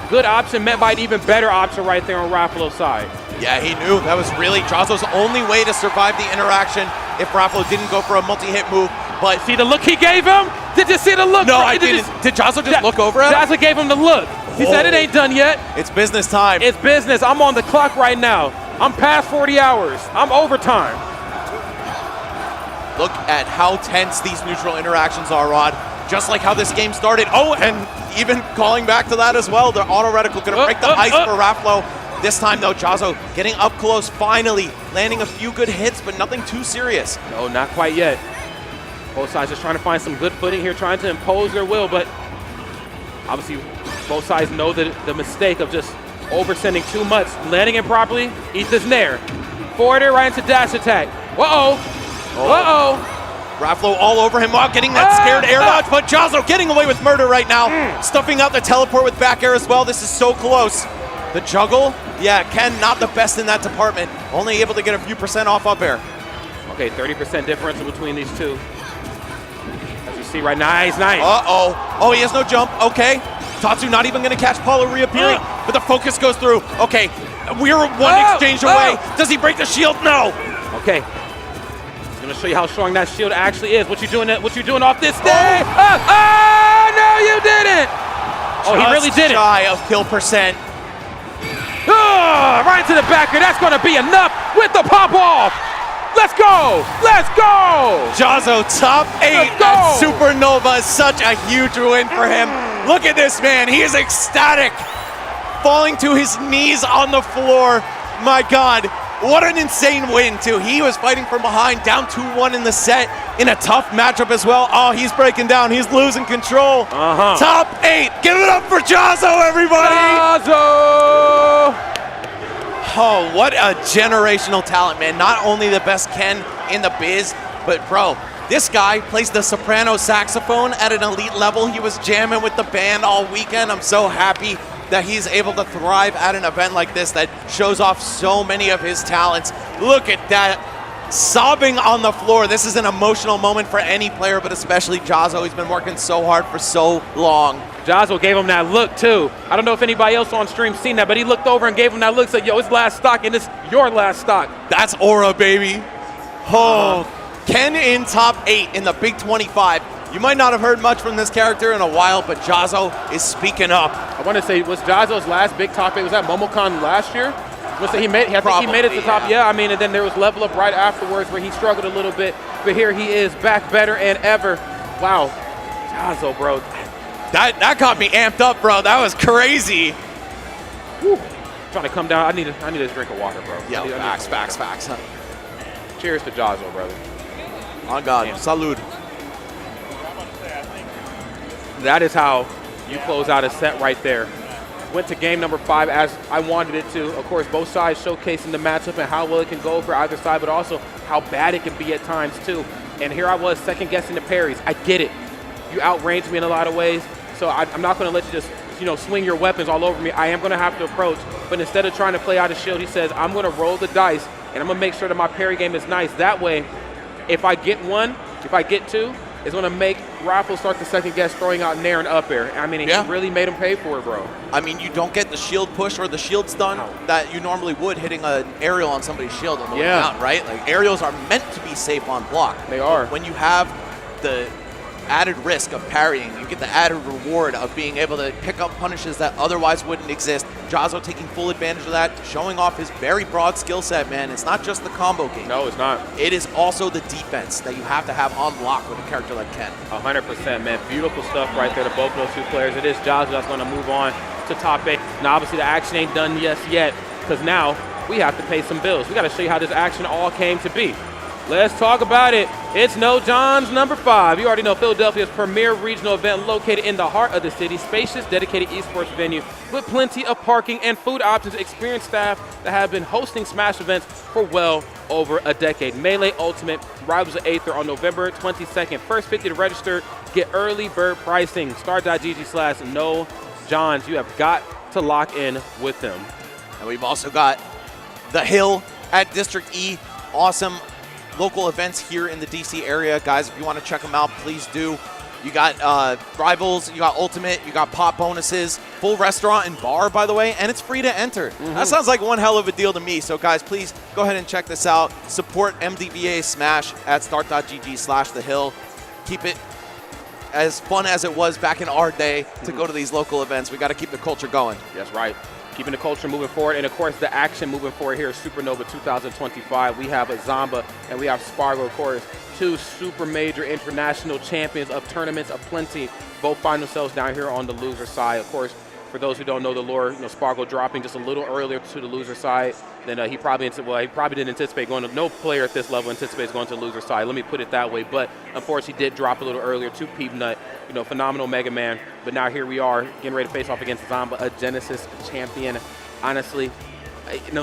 Good option met by an even better option right there on Raflo's side. Yeah, he knew that was really Jazzo's only way to survive the interaction if Raflo didn't go for a multi-hit move. But see the look he gave him? Did you see the look? No, I didn't. Did Jazzo just look over at him? Jazzo gave him the look. He said it ain't done yet. It's business time. It's business. I'm on the clock right now. I'm past 40 hours. I'm overtime. Look at how tense these neutral interactions are, Rod. Just like how this game started. Oh, and even calling back to that as well. The auto reticle gonna break the ice for Raflo. This time though, Jazzo getting up close, finally landing a few good hits, but nothing too serious. No, not quite yet. Both sides just trying to find some good footing here, trying to impose their will, but obviously both sides know the mistake of just oversending too much. Landing it properly, eat this nair. Forward air right into dash attack. Raflo all over him while getting that scared air dodge, but Jazzo getting away with murder right now. Stuffing out the teleport with back air as well. This is so close. The juggle, yeah, Ken not the best in that department. Only able to get a few percent off up air. Okay, 30% difference between these two. As you see right now, nice. Oh, he has no jump, okay. Tatsu not even gonna catch Paulo reappearing, but the focus goes through. Okay, we're one exchange away. Does he break the shield? No. Okay. I'm gonna show you how strong that shield actually is. What you doing off this stage? No, you didn't. He really did it. Shy of kill percent. Right into the backer. That's gonna be enough with the pop off. Let's go! Let's go! Jazzo top 8 at Supernova. Such a huge win for him. Look at this man. He is ecstatic. Falling to his knees on the floor. My God. What an insane win, too. He was fighting from behind, down 2-1 in the set, in a tough matchup as well. Oh, he's breaking down. He's losing control. Top 8. Give it up for Jazzo, everybody. Jazzo! Oh, what a generational talent, man. Not only the best Ken in the biz, but, bro, this guy plays the soprano saxophone at an elite level. He was jamming with the band all weekend. I'm so happy that he's able to thrive at an event like this that shows off so many of his talents. Look at that. Sobbing on the floor. This is an emotional moment for any player, but especially Jazzo. He's been working so hard for so long. Jazzo gave him that look, too. I don't know if anybody else on stream seen that, but he looked over and gave him that look, said, yo, it's last stock, and it's your last stock. That's aura, baby. Oh, Ken in top 8 in the Big 25. You might not have heard much from this character in a while, but Jazzo is speaking up. I want to say, was Jazzo's last big top 8, was that MomoCon last year? I think he made it to the top. Yeah, I mean, and then there was level up right afterwards where he struggled a little bit, but here he is back better and ever. Wow, Jazzo, bro. That got me amped up, bro. That was crazy. Whew. Trying to come down. I need a drink of water, bro. Yeah, facts. Cheers to Jazzo, brother. On God, Damn. salud. That is how you close out a set right there. Went to game number 5 as I wanted it to. Of course, both sides showcasing the matchup and how well it can go for either side, but also how bad it can be at times too. And here I was second guessing the parries. I get it. You outranged me in a lot of ways, so I'm not going to let you just swing your weapons all over me. I am going to have to approach, but instead of trying to play out a shield, he says, I'm going to roll the dice, and I'm going to make sure that my parry game is nice. That way, if I get 1, if I get 2, it's going to make Raflo start to second guess throwing out nair and up air. I mean, he really made him pay for it, bro. I mean, you don't get the shield push or the shield stun that you normally would hitting an aerial on somebody's shield on the way down, right? Like, aerials are meant to be safe on block. They are. When you have the added risk of parrying, you get the added reward of being able to pick up punishes that otherwise wouldn't exist. Jazzo taking full advantage of that, showing off his very broad skill set, man. It's not just the combo game. No, it's not. It is also the defense that you have to have on lock with a character like Ken. 100%, man. Beautiful stuff right there to both of those 2 players. It is Jazzo that's going to move on to top 8. Now, obviously, the action ain't done yet, because now we have to pay some bills. We got to show you how this action all came to be. Let's talk about it. It's No John's number 5. You already know Philadelphia's premier regional event located in the heart of the city. Spacious, dedicated esports venue with plenty of parking and food options. Experienced staff that have been hosting Smash events for well over a decade. Melee Ultimate Rivals of Aether on November 22nd. First 50 to register. Get early bird pricing. Star.gg/No Johns. You have got to lock in with them. And we've also got The Hill at District E. Awesome local events here in the DC area. Guys, if you want to check them out, please do. You got Rivals, you got Ultimate, you got pop bonuses, full restaurant and bar, by the way, and it's free to enter. That sounds like one hell of a deal to me. So guys, please go ahead and check this out. Support MDVA Smash at start.gg/thehill. Keep it as fun as it was back in our day to go to these local events. We got to keep the culture going. That's right. Keeping the culture moving forward, and of course the action moving forward here is Supernova 2025. We have a Zomba and we have Spargo, of course, 2 super major international champions of tournaments of plenty. Both find themselves down here on the loser side. Of course, for those who don't know the lore, Spargo dropping just a little earlier to the loser side than he probably didn't anticipate going to. No player at this level anticipates going to the loser side. Let me put it that way. But unfortunately, he did drop a little earlier to Peanut. Phenomenal Mega Man. But now here we are getting ready to face off against Zomba, a Genesis champion. Honestly,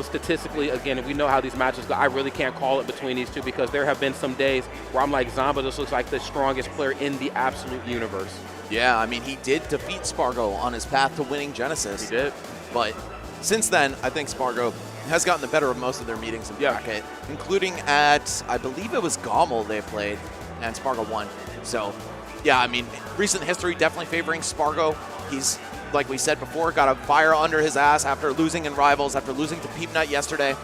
statistically, again, we know how these matches go. I really can't call it between these 2 because there have been some days where I'm like, Zomba just looks like the strongest player in the absolute universe. Yeah, I mean, he did defeat Spargo on his path to winning Genesis. He did. But since then, I think Spargo has gotten the better of most of their meetings in bracket, including at, I believe it was Gommel they played, and Spargo won. So, yeah, I mean, recent history definitely favoring Spargo. He's, like we said before, got a fire under his ass after losing in Rivals, after losing to Peanut yesterday.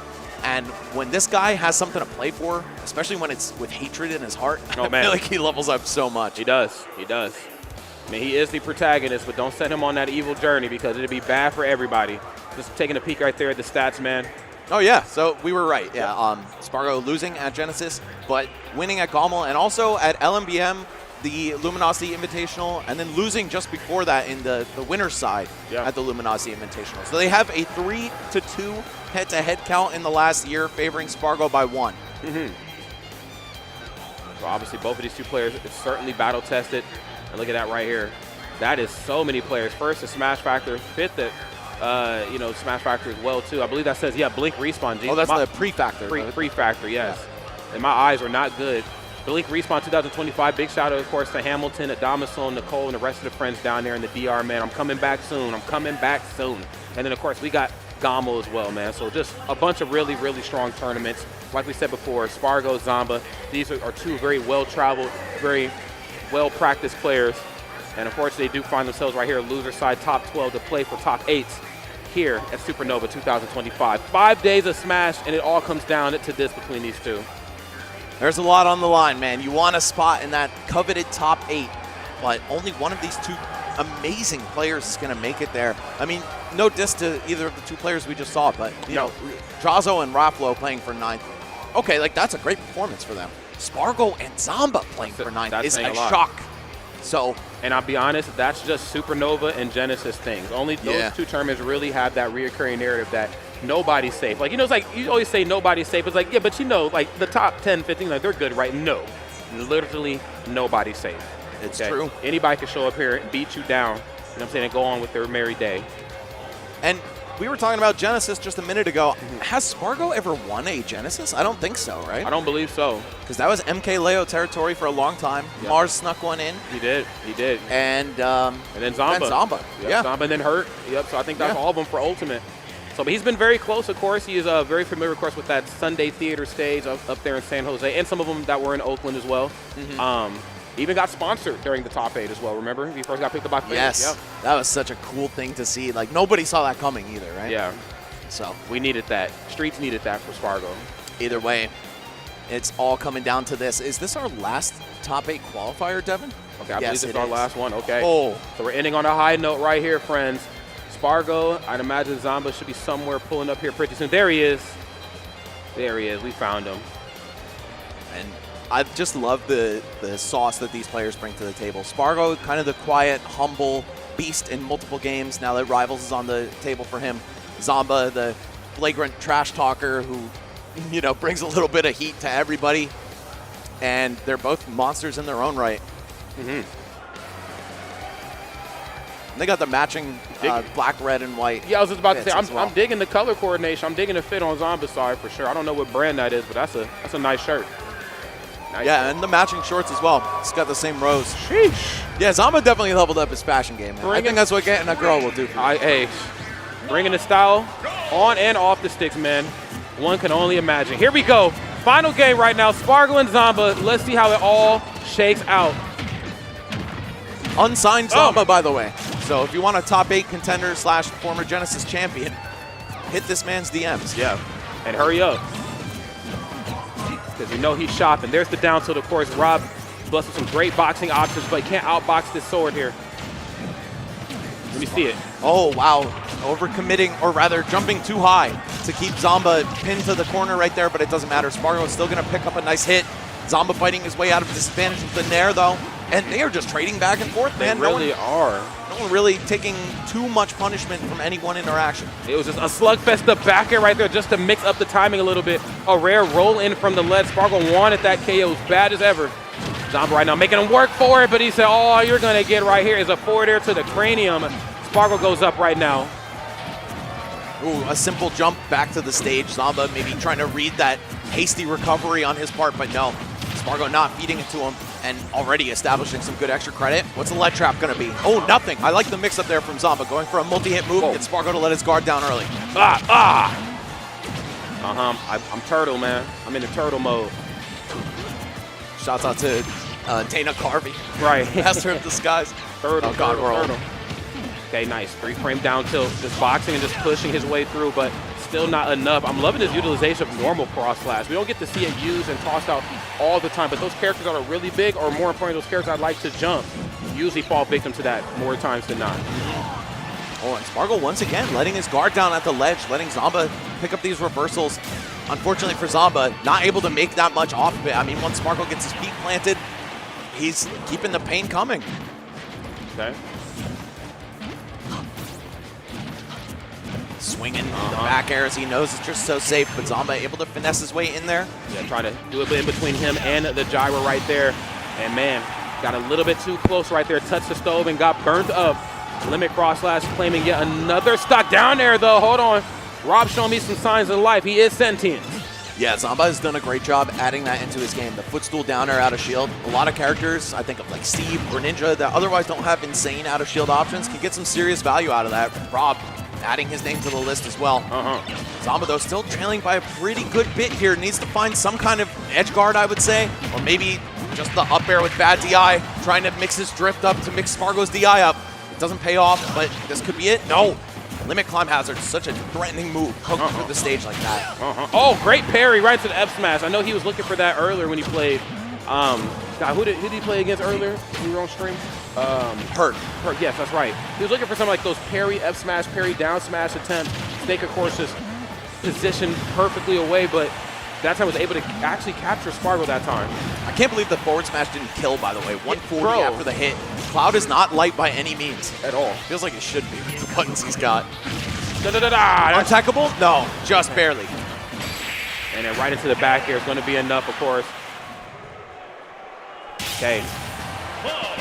And when this guy has something to play for, especially when it's with hatred in his heart, I feel like he levels up so much. He does. He does. I mean, he is the protagonist, but don't set him on that evil journey because it'll be bad for everybody. Just taking a peek right there at the stats, man. Oh, yeah. So we were right. Yeah. Spargo losing at Genesis, but winning at Gommel and also at LMBM, the Luminosity Invitational, and then losing just before that in the winner's side at the Luminosity Invitational. So they have a 3-2 head-to-head count in the last year, favoring Spargo by 1. So obviously both of these 2 players is certainly battle-tested. And look at that right here. That is so many players. First, the Smash Factor. 5th, Smash Factor as well, too. I believe that says, Blink Respawn. Oh, that's the pre-factor. Pre-factor, yes. And my eyes are not good. Blink Respawn 2025. Big shout out, of course, to Hamilton, Adamason, Nicole, and the rest of the friends down there in the DR, man. I'm coming back soon. I'm coming back soon. And then, of course, we got Gamo as well, man. So just a bunch of really, really strong tournaments. Like we said before, Spargo, Zomba, these are two very well-traveled, very well-practiced players. And, of course, they do find themselves right here, loser side top 12 to play for top 8s here at Supernova 2025. 5 days of Smash, and it all comes down to this between these two. There's a lot on the line, man. You want a spot in that coveted top 8, but only one of these two amazing players is going to make it there. I mean, no diss to either of the two players we just saw, but, you know, Jazzo and Raflo playing for 9th. Okay, like, that's a great performance for them. Spargo and Zomba playing for 9th is a shock. So, and I'll be honest, that's just Supernova and Genesis things. Only those two tournaments really have that reoccurring narrative that nobody's safe. Like, you know, it's like you always say nobody's safe. It's like, yeah, but you know, like the top 10, 15, like they're good, right? No, literally nobody's safe. It's true. Anybody can show up here and beat you down, you know what I'm saying, and go on with their merry day. And we were talking about Genesis just a minute ago. Has Spargo ever won a Genesis? I don't think so, right? I don't believe so. Because that was MK Leo territory for a long time. Yep. Mars snuck one in. He did. And then Zomba. Yep, Zomba and then Hurt. Yep, so I think that's all of them for Ultimate. So, but he's been very close, of course. He is very familiar, of course, with that Sunday theater stage up there in San Jose, and some of them that were in Oakland as well. Even got sponsored during the top 8 as well, remember? He first got picked up by Phillips. Yes, that was such a cool thing to see. Like, nobody saw that coming either, right? Yeah. So we needed that. Streets needed that for Spargo. Either way, it's all coming down to this. Is this our last top 8 qualifier, Devin? Okay, I believe this is our last one. Okay. Oh. So we're ending on a high note right here, friends. Spargo, I'd imagine Zomba should be somewhere pulling up here pretty soon. There he is. There he is. We found him. And I just love the sauce that these players bring to the table. Spargo, kind of the quiet, humble beast in multiple games now that Rivals is on the table for him. Zomba, the flagrant trash talker who, you know, brings a little bit of heat to everybody. And they're both monsters in their own right. They got the matching black, red, and white. Yeah, I was just about to say, I'm digging the color coordination. I'm digging the fit on Zomba's side for sure. I don't know what brand that is, but that's a nice shirt. Nice shirt. And the matching shorts as well. It's got the same rows. Sheesh. Yeah, Zomba definitely leveled up his fashion game. I think that's what getting a girl will do for you. Hey, bringing the style on and off the sticks, man. One can only imagine. Here we go. Final game right now. Spargo and Zomba. Let's see how it all shakes out. Unsigned Zomba, by the way. So if you want a top 8 contender / former Genesis champion, hit this man's DMs. Yeah, and hurry up. Because you know he's shopping. There's the down tilt, of course. Rob blessed with some great boxing options, but he can't outbox this sword here. Let me see it. Oh, wow. Overcommitting, or rather jumping too high to keep Zomba pinned to the corner right there, but it doesn't matter. Spargo is still going to pick up a nice hit. Zomba fighting his way out of disadvantage with the Nair, though. And they are just trading back and forth, man. They really are. No one really taking too much punishment from any one interaction. It was just a slugfest, the back air right there, just to mix up the timing a little bit. A rare roll in from the ledge. Spargo wanted that KO as bad as ever. Zomba right now making him work for it, but he said, all you're going to get right here is a forward air to the cranium. Spargo goes up right now. Ooh, a simple jump back to the stage. Zomba maybe trying to read that hasty recovery on his part, but no. Spargo not feeding it to him and already establishing some good extra credit. What's the lead trap going to be? Oh, nothing. I like the mix-up there from Zomba. Going for a multi-hit move. Get Spargo to let his guard down early. I'm turtle, man. I'm in the turtle mode. Shouts out to Dana Carvey. Right. Master of Disguise. Turtle, oh, God, turtle. Okay, nice. 3-frame down tilt. Just boxing and just pushing his way through, but still not enough. I'm loving his utilization of normal cross slash. We don't get to see it used and tossed out all the time, but those characters that are really big, or more importantly, those characters I'd like to jump, usually fall victim to that more times than not. Oh, and Spargo once again letting his guard down at the ledge, letting Zomba pick up these reversals. Unfortunately for Zomba, not able to make that much off of it. I mean, once Spargo gets his feet planted, he's keeping the pain coming. Okay. Swinging the back air as he knows it's just so safe, but Zomba able to finesse his way in there. Yeah, trying to do it in between him and the gyro right there. And man, got a little bit too close right there. Touched the stove and got burnt up. Limit cross slash claiming yet another stock down there though. Hold on. Rob showing me some signs of life. He is sentient. Yeah, Zomba has done a great job adding that into his game. The footstool down air out of shield. A lot of characters, I think of like Steve or Ninja, that otherwise don't have insane out of shield options, can get some serious value out of that. Rob adding his name to the list as well. Zomba, though, still trailing by a pretty good bit here. Needs to find some kind of edge guard, I would say, or maybe just the up air with bad DI, trying to mix his drift up to mix Spargo's DI up. It doesn't pay off, but this could be it. No. Limit climb hazard, such a threatening move, poking through the stage like that. Oh, great parry right to the F smash. I know he was looking for that earlier when he played. God, who did he play against earlier? We were on stream. Hurt. Yes, that's right. He was looking for something like those parry F smash, parry down smash attempts. Snake, of course, just positioned perfectly away, but that time was able to actually capture Spargo that time. I can't believe the forward smash didn't kill, by the way. 140 Bro. after the hit. Cloud is not light by any means. At all. Feels like it should be with the buttons he's got. Da-da-da-da. Unattackable? No, just barely. And then right into the back here is going to be enough, of course. Okay.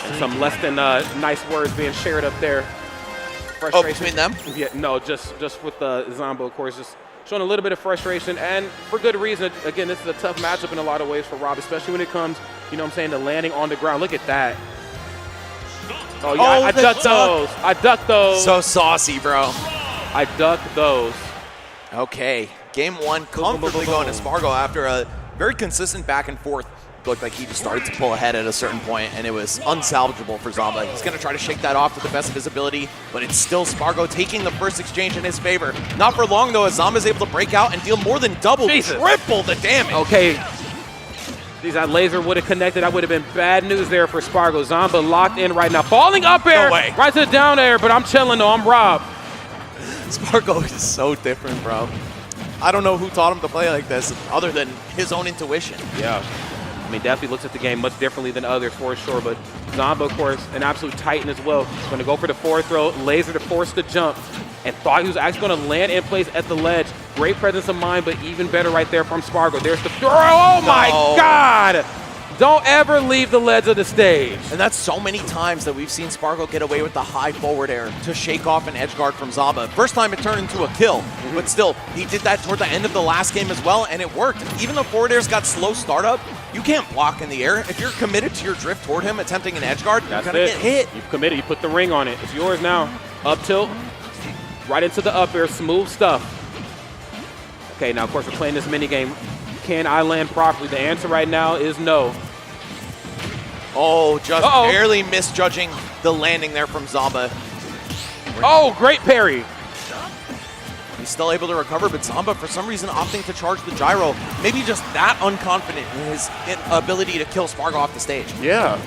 And some less than nice words being shared up there. Oh, between them? Yeah, no, just with Zomba, of course, just showing a little bit of frustration, and for good reason. Again, this is a tough matchup in a lot of ways for Rob, especially when it comes, you know what I'm saying, to landing on the ground. Look at that. Oh, yeah, I ducked those. I ducked those. So saucy, bro. I ducked those. Okay, game one comfortably going to Spargo after a very consistent back and forth. Looked like he just started to pull ahead at a certain point, and it was unsalvageable for Zomba. He's going to try to shake that off to the best of his ability, but it's still Spargo taking the first exchange in his favor. Not for long, though, as Zomba's able to break out and deal more than double, triple the damage. Okay. Geez, that laser would have connected. That would have been bad news there for Spargo. Zomba locked in right now. Falling up air. No way. Right to the down air, but I'm chilling, though. I'm Rob. Spargo is so different, bro. I don't know who taught him to play like this other than his own intuition. Yeah. I mean, definitely looks at the game much differently than others for sure, but Zomba, of course, an absolute titan as well. Going to go for the forward throw, laser to force the jump, and thought he was actually going to land in place at the ledge. Great presence of mind, but even better right there from Spargo. There's the throw. Oh, my God! Don't ever leave the ledge of the stage. And that's so many times that we've seen Spargo get away with the high forward air to shake off an edge guard from Zomba. First time it turned into a kill, but still, he did that toward the end of the last game as well, and it worked. Even though forward air's got slow startup, you can't block in the air. If you're committed to your drift toward him, attempting an edge guard, you're gonna get hit. You've committed, you put the ring on it. It's yours now. Up tilt, right into the up air, smooth stuff. Okay, now of course we're playing this mini game. Can I land properly? The answer right now is no. Oh, just barely misjudging the landing there from Zomba. Oh, great parry. He's still able to recover, but Zomba, for some reason, opting to charge the gyro. Maybe just that unconfident in his ability to kill Spargo off the stage. Yeah.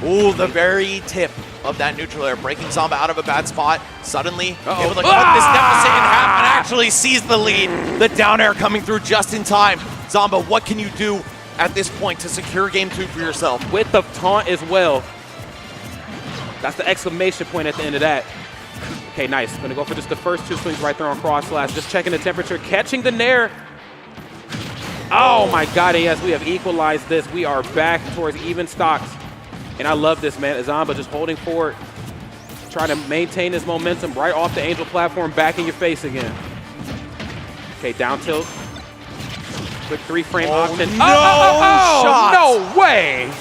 Ooh, the very tip of that neutral air, breaking Zomba out of a bad spot. Suddenly, able to cut this deficit in half and actually seize the lead. The down air coming through just in time. Zomba, what can you do at this point to secure game two for yourself? With the taunt as well. That's the exclamation point at the end of that. Okay, nice. Gonna go for just the first two swings right there on cross slash. Just checking the temperature, catching the nair. Oh my God, and yes, we have equalized this. We are back towards even stocks. And I love this, man. Zomba just holding forward, trying to maintain his momentum right off the Angel platform, back in your face again. Okay, down tilt. Quick 3-frame option. No way!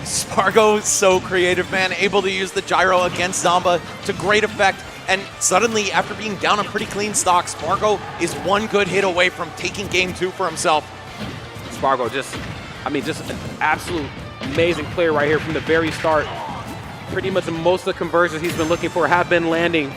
Spargo is so creative, man. Able to use the gyro against Zomba to great effect. And suddenly, after being down on pretty clean stock, Spargo is one good hit away from taking game two for himself. Spargo just an absolute amazing player right here from the very start. Pretty much most of the conversions he's been looking for have been landing.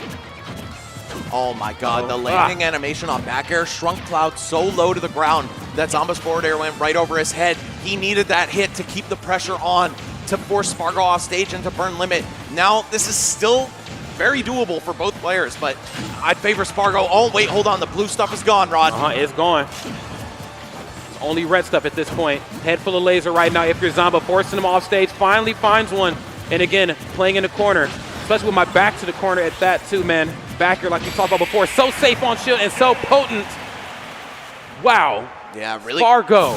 Oh my God, the landing animation on back air shrunk Cloud so low to the ground that Zomba's forward air went right over his head. He needed that hit to keep the pressure on, to force Spargo off stage and to burn limit. Now, this is still very doable for both players, but I'd favor Spargo. Oh, wait, hold on, the blue stuff is gone, Rod. It's gone. It's only red stuff at this point. Head full of laser right now. If you're Zomba, forcing him off stage, finally finds one. And again, playing in the corner, especially with my back to the corner at that too, man. Back here, like we talked about before, so safe on shield and so potent. Wow. Yeah, really. Spargo.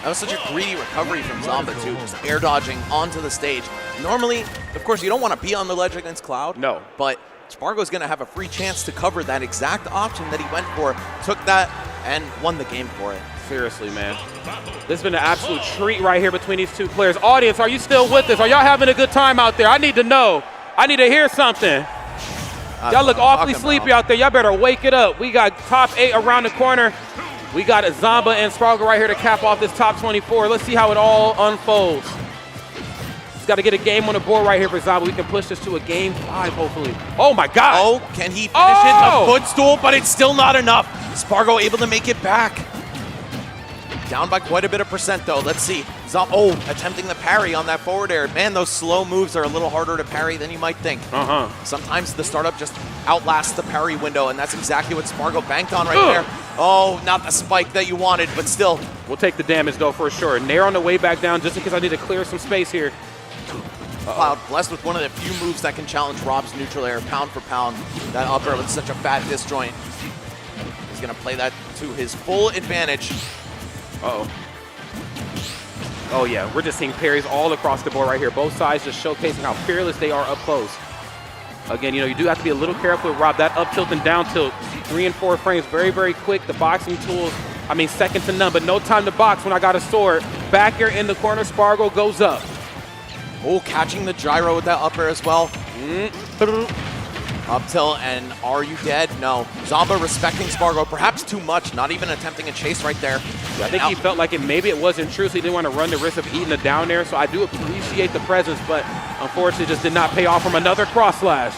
That was such a greedy recovery from Zomba too, just air dodging onto the stage. Normally, of course, you don't want to be on the ledge against Cloud. No. But Spargo's going to have a free chance to cover that exact option that he went for. Took that and won the game for it. Seriously, man. This has been an absolute treat right here between these two players. Audience, are you still with us? Are y'all having a good time out there? I need to know. I need to hear something. Y'all look awfully sleepy out there. Y'all better wake it up. We got top 8 around the corner. We got Zomba and Spargo right here to cap off this top 24. Let's see how it all unfolds. He's got to get a game on the board right here for Zomba. We can push this to a game 5, hopefully. Oh, my God. Oh, can he finish it? A footstool, but it's still not enough. Spargo able to make it back. Down by quite a bit of percent, though. Let's see. Attempting the parry on that forward air. Man, those slow moves are a little harder to parry than you might think. Sometimes the startup just outlasts the parry window, and that's exactly what Spargo banked on right there. Oh, not the spike that you wanted, but still. We'll take the damage, though, for sure. Nair on the way back down just in case I need to clear some space here. Cloud blessed with one of the few moves that can challenge Rob's neutral air pound for pound. That up air with such a fat disjoint. He's going to play that to his full advantage. Oh, yeah, we're just seeing parries all across the board right here. Both sides just showcasing how fearless they are up close. Again, you do have to be a little careful with Rob. That up tilt and down tilt, 3 and 4 frames, very, very quick. The boxing tools, I mean, second to none, but no time to box when I got a sword. Back here in the corner, Spargo goes up. Oh, catching the gyro with that up air as well. Up tilt, and are you dead? No. Zomba respecting Spargo, perhaps too much, not even attempting a chase right there. I think he felt like maybe it wasn't true, so he didn't want to run the risk of eating a down there, so I do appreciate the presence, but unfortunately just did not pay off from another cross slash.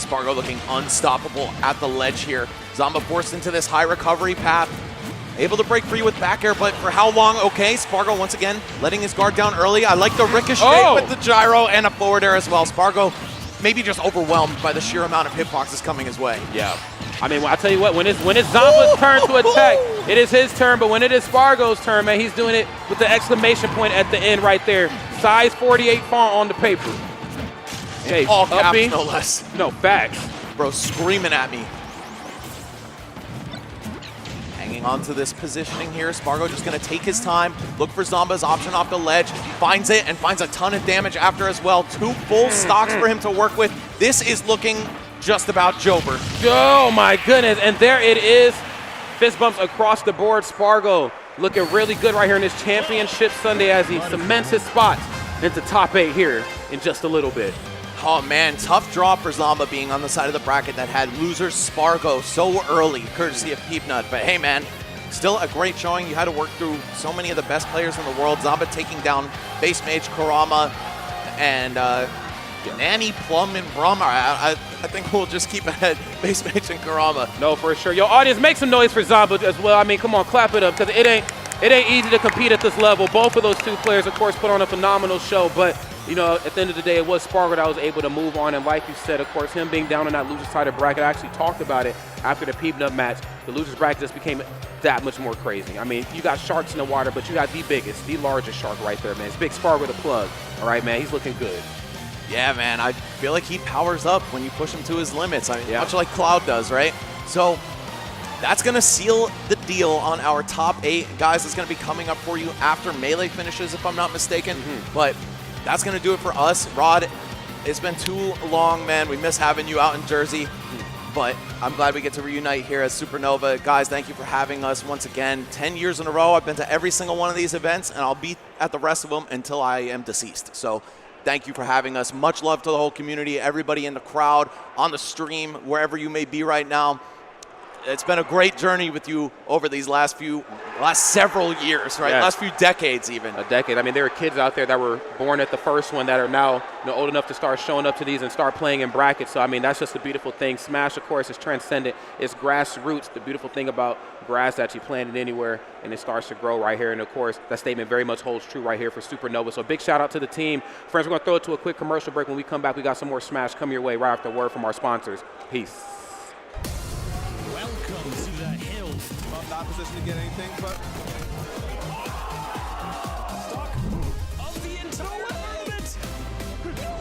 Spargo looking unstoppable at the ledge here. Zomba forced into this high recovery path. Able to break free with back air, but for how long? Okay, Spargo once again letting his guard down early. I like the ricochet with the gyro and a forward air as well. Spargo maybe just overwhelmed by the sheer amount of hitboxes coming his way. Yeah. I mean, I'll tell you what, when it's Zomba's turn to attack, it is his turn, but when it is Spargo's turn, man, he's doing it with the exclamation point at the end right there. Size 48 font on the paper. Hey, all caps, no less. No, facts. Bro, screaming at me. Hanging on to this positioning here. Spargo just going to take his time, look for Zomba's option off the ledge, finds it, and finds a ton of damage after as well. 2 full stocks for him to work with. This is looking just about Jober. Oh my goodness, and there it is. Fist bumps across the board. Spargo looking really good right here in this championship Sunday as he cements his spot into top 8 here in just a little bit. Oh man, tough draw for Zomba being on the side of the bracket that had loser Spargo so early, courtesy of Peepnut. But hey man, still a great showing. You had to work through so many of the best players in the world. Zomba taking down Base Mage, Kurama, and Nanny, Plum, and Brum. I think we'll just keep ahead Base Mage and Kurama. No, for sure. Yo, audience, make some noise for Zomba as well. I mean, come on, clap it up, because it ain't easy to compete at this level. Both of those two players, of course, put on a phenomenal show, but you know, at the end of the day, it was Spargo that was able to move on, and like you said, of course, him being down on that loser's side of bracket, I actually talked about it after the Peepnut match. The loser's bracket just became that much more crazy. I mean, you got sharks in the water, but you got the biggest, the largest shark right there, man. It's Big Spargo the plug. All right, man, he's looking good. Yeah, man, I feel like he powers up when you push him to his limits. I mean, much like Cloud does, right? So that's going to seal the deal on our top 8. Guys, it's going to be coming up for you after Melee finishes, if I'm not mistaken. But that's going to do it for us. Rod, it's been too long, man. We miss having you out in Jersey. But I'm glad we get to reunite here at Supernova. Guys, thank you for having us once again. 10 years in a row, I've been to every single one of these events, and I'll be at the rest of them until I am deceased. So thank you for having us. Much love to the whole community, everybody in the crowd, on the stream, wherever you may be right now. It's been a great journey with you over these last several years, right? Last few decades even. A decade. I mean, there are kids out there that were born at the first one that are now old enough to start showing up to these and start playing in brackets. So, I mean, that's just a beautiful thing. Smash, of course, is transcendent. It's grassroots. The beautiful thing about grass that you plant it anywhere and it starts to grow right here. And, of course, that statement very much holds true right here for Supernova. So, big shout out to the team. Friends, we're going to throw it to a quick commercial break. When we come back, we got some more Smash coming your way right after word from our sponsors. Peace. Welcome to the hill. Not that position to get anything, but Stock of the entitlement. No!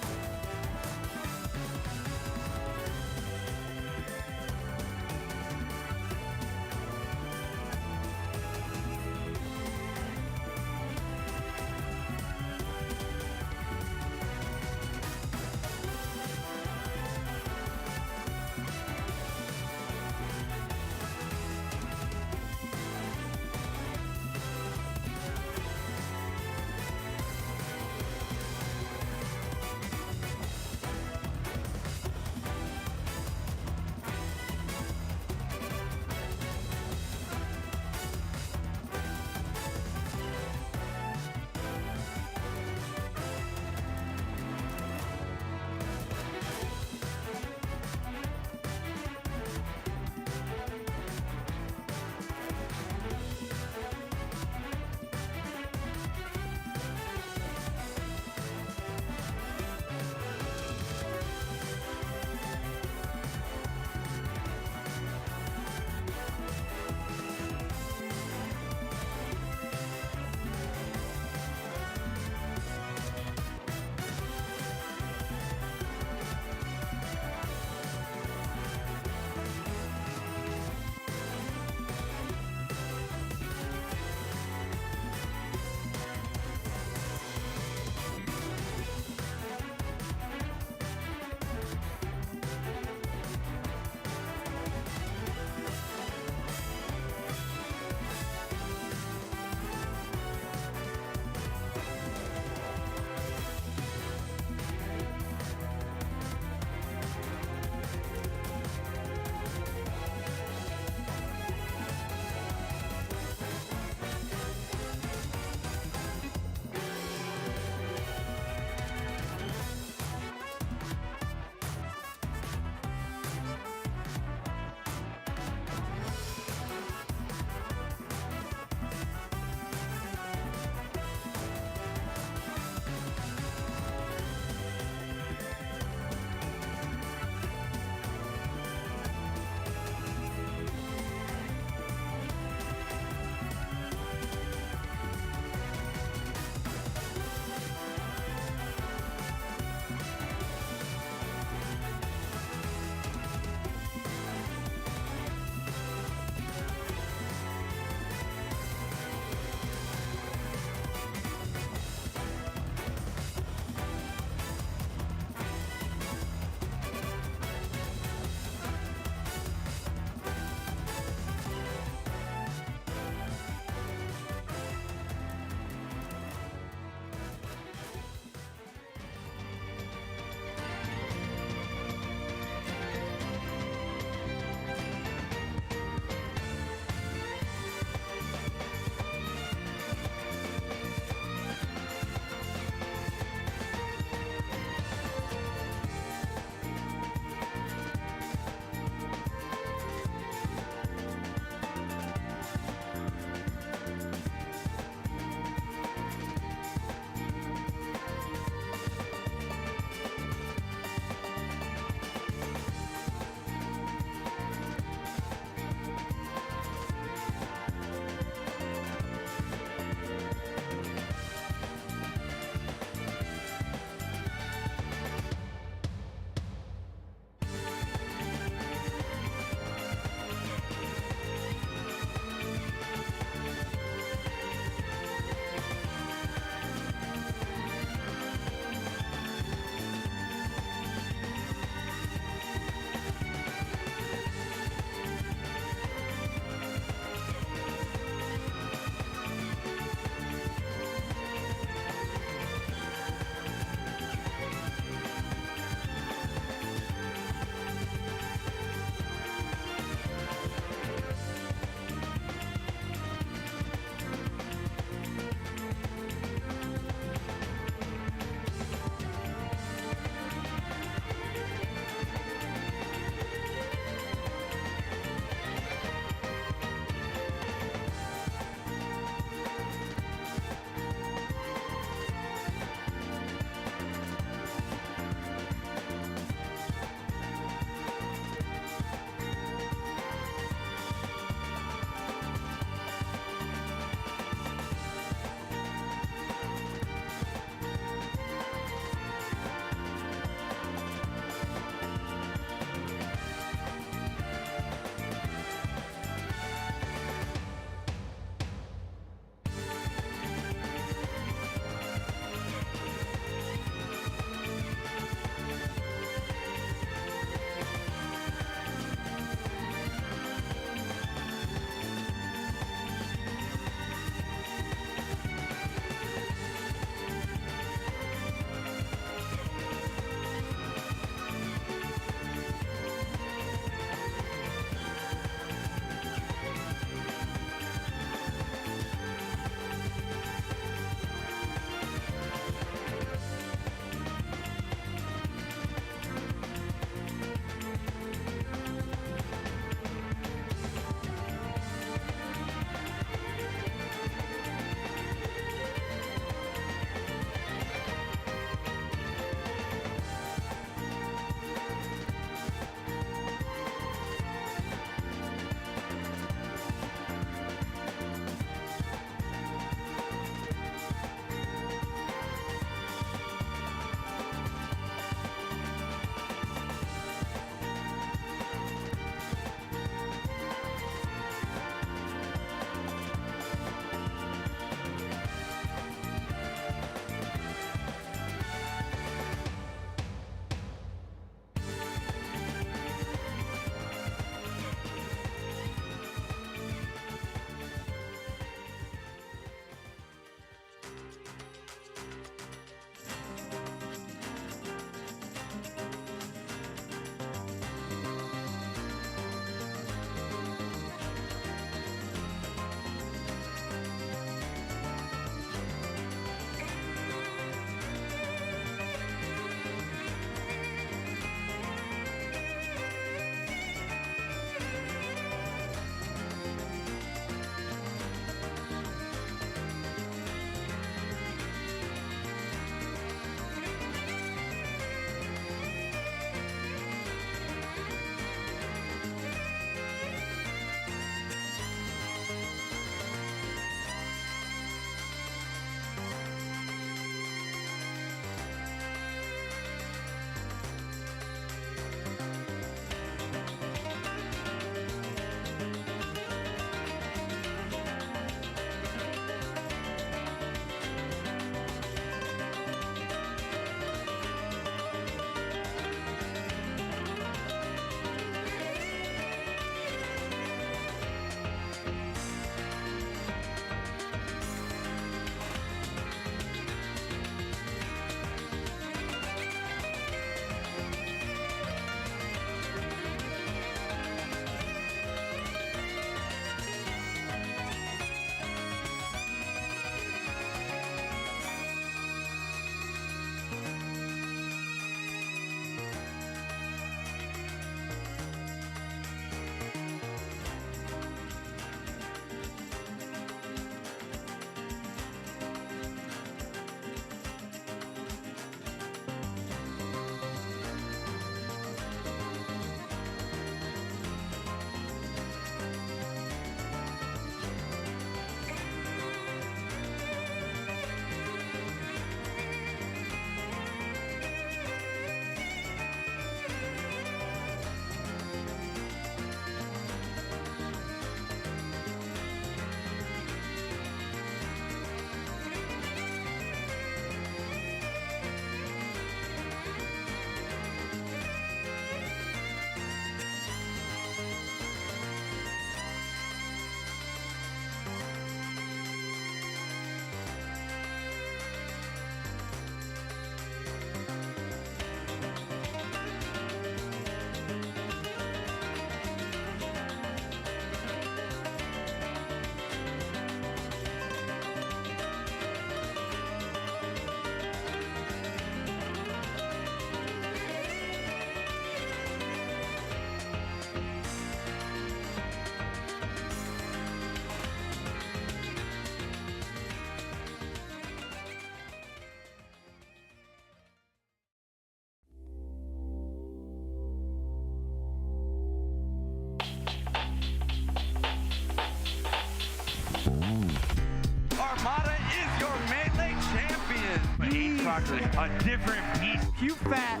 Hungrybox a different beast. Q-Fat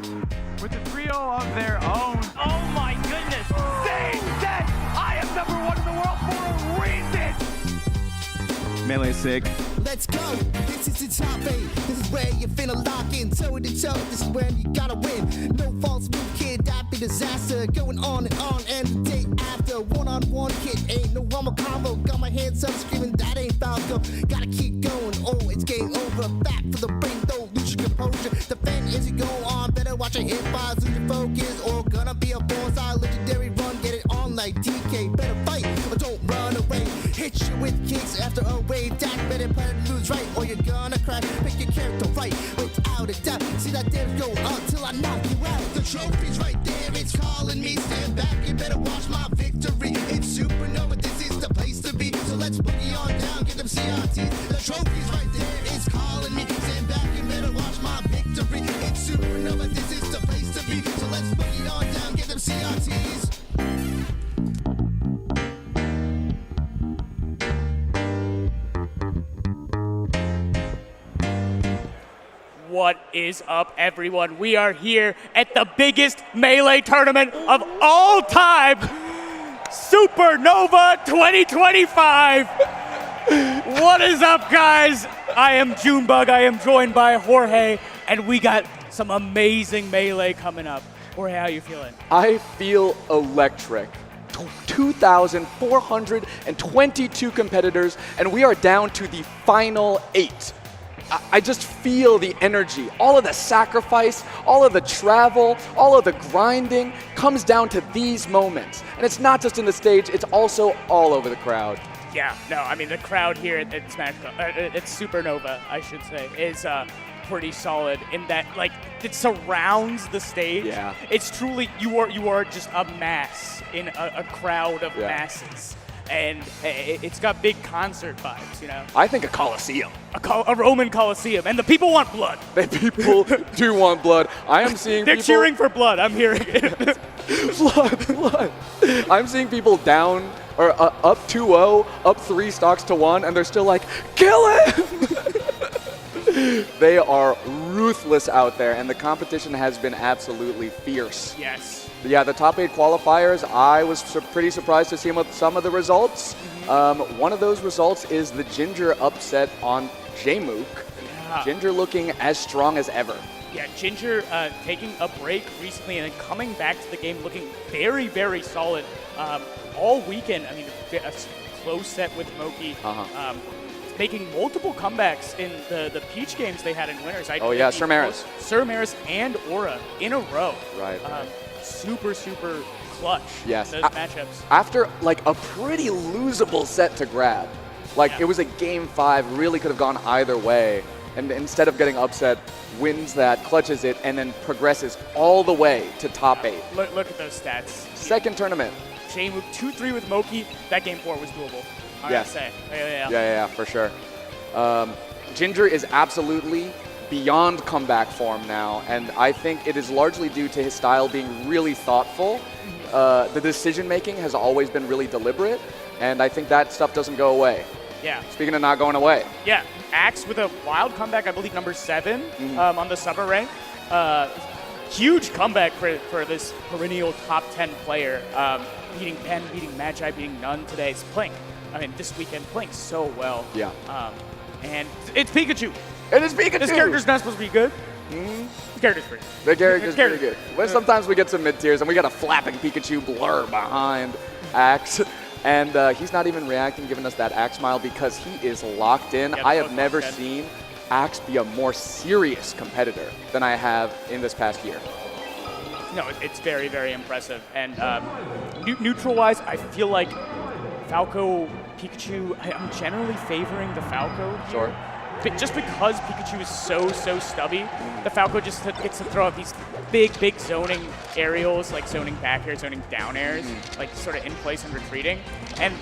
with a trio of their own. Oh my goodness! Zain said, I am #1 in the world for a reason! Melee sick. Let's go. This is the top 8. This is where you're finna lock in toe to toe. This is when you gotta win. No false move, kid. That be disaster. Going on, and the day after. One-on-one, kid. Ain't no one more combo. Got my hands up, screaming that ain't Falco. Gotta keep going. Oh, it's game over. Back for the ring, don't lose your composure. Defend as you go on. Better watch your hit bars, lose your focus, or gonna be a bullseye. Legendary run, get it on like DK. Better fight, but don't run away. Hit you with kicks after a wave. That better plan to lose right, or you're gonna crash. Pick your character right, without a doubt. See that damage go up till I knock you out. The trophy's right there, it's calling me. Stand back, you better watch my victory. It's Supernova, this is the place to be. So let's boogie on down, get them CRTs. The trophy's right there, it's calling me. Stand back, you better watch my victory. It's Supernova, this is the place to be. So let's boogie on down, get them CRTs. What is up, everyone? We are here at the biggest Melee tournament of all time, Supernova 2025. What is up, guys? I am Junebug. I am joined by Jorge, and we got some amazing Melee coming up. Jorge, how you feeling? I feel electric. 2,422 competitors, and we are down to the final 8. I just feel the energy. All of the sacrifice, all of the travel, all of the grinding comes down to these moments. And it's not just in the stage, it's also all over the crowd. Yeah, no, I mean, the crowd here at Smash, at Supernova, I should say, is pretty solid in that, like, it surrounds the stage. Yeah. It's truly, you are just a mass in a crowd of masses. And it's got big concert vibes, you know? I think a Colosseum. A Roman Colosseum, and the people want blood. The people do want blood. I am seeing They're people... cheering for blood, I'm hearing it. blood. I'm seeing people down, or up 2-0, up 3 stocks to 1, and they're still like, kill him! They are ruthless out there, and the competition has been absolutely fierce. Yes. Yeah, the top 8 qualifiers, I was pretty surprised to see some of the results. One of those results is the Ginger upset on Jmook. Yeah. Ginger looking as strong as ever. Yeah, Ginger taking a break recently and then coming back to the game looking very, very solid all weekend. I mean, a close set with Moki. Making multiple comebacks in the Peach games they had in winners. Sir Maris. Sir Maris and Aura in a row. Right. Super, super clutch. Yes. Those matchups. After like a pretty losable set to grab. Like it was a game 5, really could have gone either way. And instead of getting upset, wins that, clutches it, and then progresses all the way to top 8. Look at those stats. Second tournament. Jmook 2-3 with Moki. That game 4 was doable. I gotta say. Yeah, for sure. Ginger is absolutely beyond comeback form now, and I think it is largely due to his style being really thoughtful. The decision-making has always been really deliberate, and I think that stuff doesn't go away. Yeah. Speaking of not going away. Yeah, Axe with a wild comeback, I believe number 7 on the summer rank. Huge comeback for this perennial top 10 player. Beating Pen, beating Magi, beating None today. It's playing, I mean, this weekend playing so well. Yeah. And it's Pikachu. It is Pikachu! This character's not supposed to be good. The character's pretty good. The character's pretty good. Well, sometimes we get some mid-tiers, and we got a flapping Pikachu blur behind Axe. And he's not even reacting, giving us that Axe smile because he is locked in. Yeah, I have never seen Axe be a more serious competitor than I have in this past year. No, it's very, very impressive. And neutral-wise, I feel like Falco, Pikachu, I'm generally favoring the Falco here. Sure. But just because Pikachu is so stubby, the Falco just gets to throw out these big zoning aerials, like zoning back air, zoning down airs, like sort of in place and retreating. And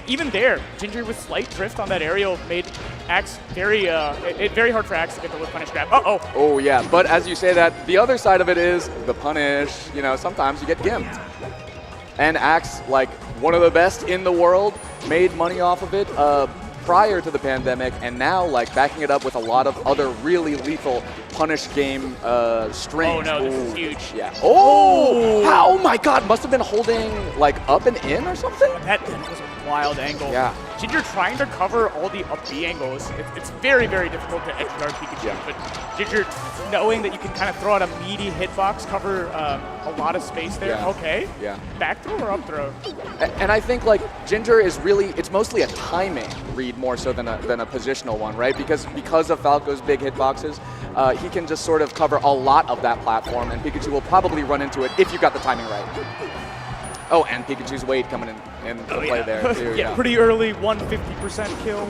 even there, Ginger with slight drift on that aerial made Axe very hard for Axe to get the whip punish grab. Oh yeah, but as you say that, the other side of it is the punish. You know, sometimes you get gimped. And Axe, like one of the best in the world, made money off of it. prior to the pandemic, and now like backing it up with a lot of other really lethal punish game strings. Oh no, this is huge. Yeah. Oh! Oh my God! Must have been holding like up and in or something. That was a wild angle. Yeah. Ginger trying to cover all the up B angles. It's very, very difficult to edge guard Pikachu, but Ginger knowing that you can kind of throw out a meaty hitbox, cover a lot of space there. Yeah. Okay. Yeah. Back throw or up throw? And I think like Ginger is really, it's mostly a timing read more so than a positional one, right? Because of Falco's big hitboxes, he can just sort of cover a lot of that platform, and Pikachu will probably run into it if you got the timing right. Oh, and Pikachu's weight coming in play there too. Yeah, pretty early 150% kill.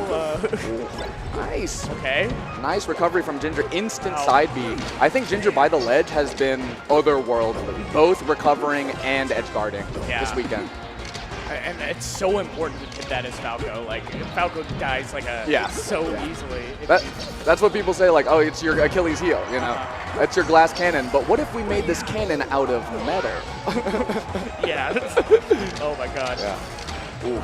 Nice. Okay. Nice recovery from Ginger. Instant side B. I think Ginger by the ledge has been otherworldly, both recovering and edge guarding this weekend. And it's so important to hit that as Falco. Like, Falco dies like so easily. That's what people say, like, oh, it's your Achilles heel, you know? That's your glass cannon. But what if we made this cannon out of metal? Yeah. Oh my God. Yeah. Ooh.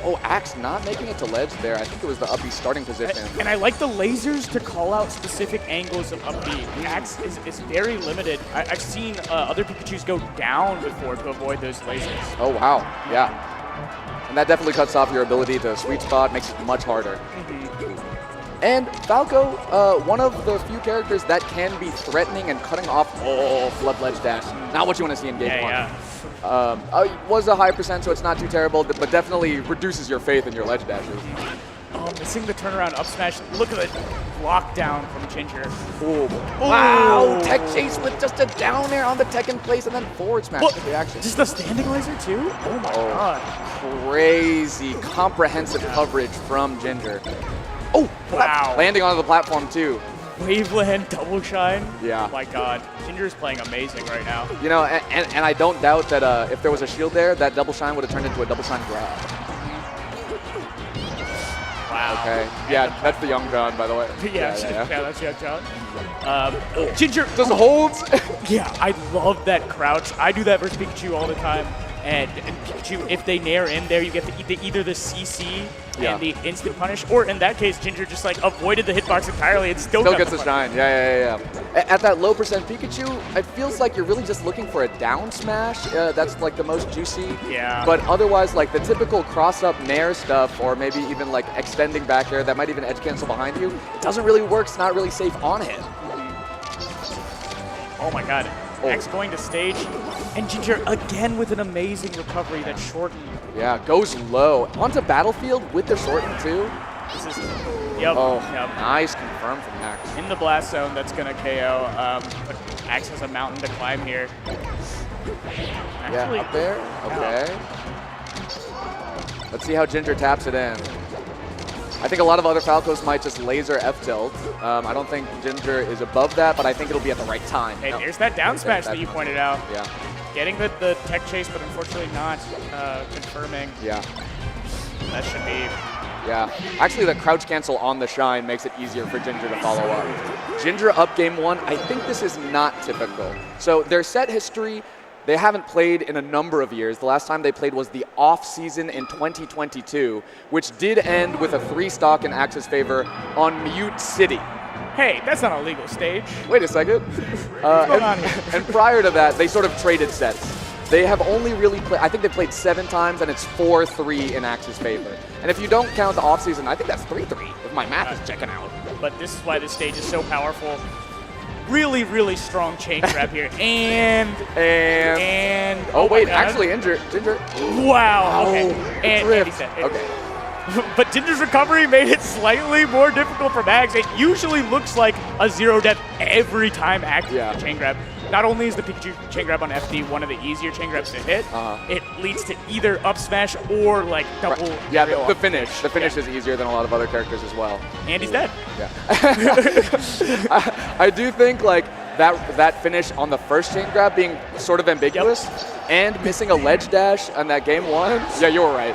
Oh, Axe not making it to ledge there. I think it was the up B starting position. And I like the lasers to call out specific angles of up B. Axe is very limited. I've seen other Pikachus go down before to avoid those lasers. Oh, wow. Yeah. And that definitely cuts off your ability to sweet spot, makes it much harder. And Falco, one of the few characters that can be threatening and cutting off flood ledge dash. Not what you want to see in game one. Yeah. Was a high percent, so it's not too terrible, but definitely reduces your faith in your ledge dashes. Oh, missing the turnaround up smash. Look at the lockdown from Ginger. Ooh. Wow! Tech chase with just a down air on the tech in place and then forward smash with the action. Just a standing laser too? Oh my God. Crazy comprehensive coverage from Ginger. Oh, wow. Landing onto the platform too. Waveland double shine. Yeah. Oh my God. Ginger's playing amazing right now. You know, and I don't doubt that if there was a shield there, that double shine would have turned into a double shine grab. Wow. Okay. Yeah, that's the Young John, by the way. Yeah, that's Young John. Ginger just holds. Yeah, I love that crouch. I do that versus Pikachu all the time. And Pikachu, if they nair in there, you get either the CC and the instant punish, or in that case, Ginger just like avoided the hitbox entirely and still gets the shine. Yeah. At that low percent Pikachu, it feels like you're really just looking for a down smash. That's like the most juicy. Yeah. But otherwise, like the typical cross-up nair stuff, or maybe even like extending back air that might even edge cancel behind you, it doesn't really work. It's not really safe on hit. Oh my God. X going to stage, and Ginger again with an amazing recovery that shortened. Yeah, goes low. Onto Battlefield with the shorten too. This is, yep. Nice confirm from Axe. In the blast zone, that's going to KO, but Axe has a mountain to climb here. Actually, up there? Okay. Let's see how Ginger taps it in. I think a lot of other Falcos might just laser F-tilt. I don't think Ginger is above that, but I think it'll be at the right time. Hey, there's that down smash that you pointed out. Yeah. Getting the tech chase, but unfortunately not confirming. Yeah. That should be. Yeah. Actually, the crouch cancel on the shine makes it easier for Ginger to follow up. Ginger up game one. I think this is not typical. So their set history, they haven't played in a number of years. The last time they played was the off season in 2022, which did end with a 3-stock in Axe's favor on Mute City. Hey, that's not a legal stage. Wait a second. What's going on here? And prior to that, they sort of traded sets. They have only really played, I think they played 7 times, and it's 4-3 in Axe's favor. And if you don't count the off season, I think that's 3-3, if my math is checking out. But this is why this stage is so powerful. Really, really strong chain grab here. And oh wait, actually Ginger. Wow. Oh, okay. And he said, okay. But Ginger's recovery made it slightly more difficult for Mags. It usually looks like a 0 death every time active the chain grab. Not only is the Pikachu chain grab on FD one of the easier chain grabs to hit, it leads to either up smash or like double. Right. Yeah, the finish. The finish is easier than a lot of other characters as well. And he's dead. Yeah. I do think like that finish on the first chain grab being sort of ambiguous and missing a ledge dash on that game one. Yeah, you were right.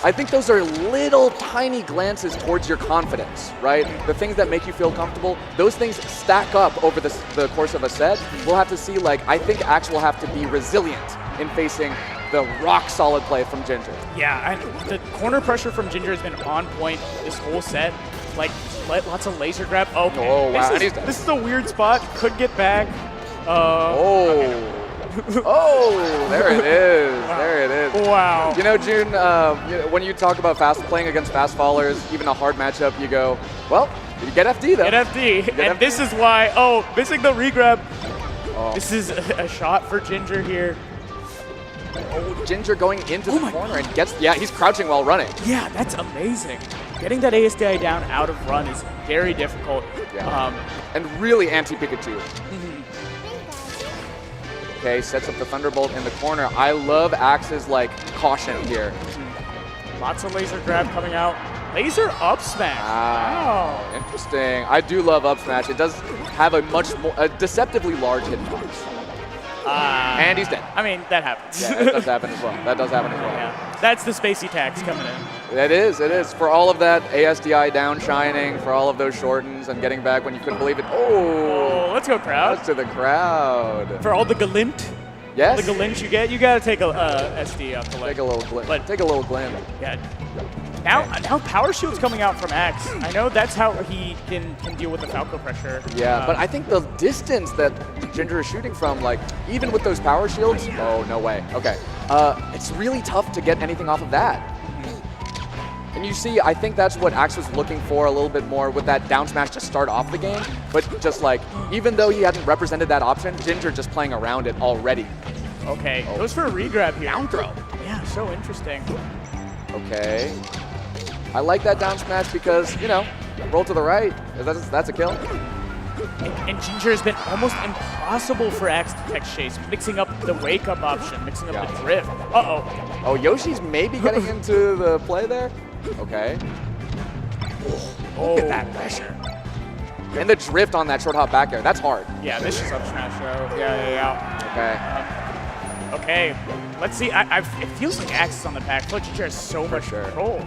I think those are little tiny glances towards your confidence, right? The things that make you feel comfortable, those things stack up over the course of a set. We'll have to see, like, I think Axe will have to be resilient in facing the rock-solid play from Ginger. Yeah, and the corner pressure from Ginger has been on point this whole set. Like, lots of laser grab. Okay. Oh, wow. This is a weird spot. Could get back. Oh. Oh, there it is. Wow. There it is. Wow. You know, June, when you talk about playing against fast fallers, even a hard matchup, you go, well, you get FD, though. Get FD. And FD. this is why, missing the regrab. Oh. This is a shot for Ginger here. Oh, Ginger going into the corner and gets, he's crouching while running. Yeah, that's amazing. Getting that ASDI down out of run is very difficult. Yeah. And really anti-Pikachu. Okay, sets up the Thunderbolt in the corner. I love Axe's caution here. Lots of laser grab coming out. Laser up smash. Wow. Interesting. I do love up smash. It does have a deceptively large hitbox. And he's dead. I mean, that happens. Yeah, that does happen as well. That does happen as well. Yeah. That's the spacey tax coming in. It is. For all of that ASDI down shining, for all of those shortens and getting back when you couldn't believe it. Oh, Let's go, crowd. that's to the crowd. For all the galint, Yes. the galint you get, you got to take a SD off the leg. Take a little glim. But- Take a little glim. Yeah. Now Power Shield's coming out from Axe. I know that's how he can deal with the Falco pressure. Yeah, but I think the distance that Ginger is shooting from, even with those power shields, oh, no way. Okay. It's really tough to get anything off of that. And you see, I think that's what Axe was looking for a little bit more with that down smash to start off the game. But just even though he hadn't represented that option, Ginger just playing around it already. Okay, goes for a regrab here. Down throw. Yeah, so interesting. Okay. I like that down smash because, roll to the right. That's a kill. And Ginger has been almost impossible for Axe to tech chase, mixing up the wake up option, mixing up the drift. Uh-oh. Oh, Yoshi's maybe getting into the play there. Okay. Look at that pressure. And the drift on that short hop back air. That's hard. Yeah, this is up smash though. Yeah. Okay. Okay, let's see. It feels like Axe is on the back foot. Ginger has so much control.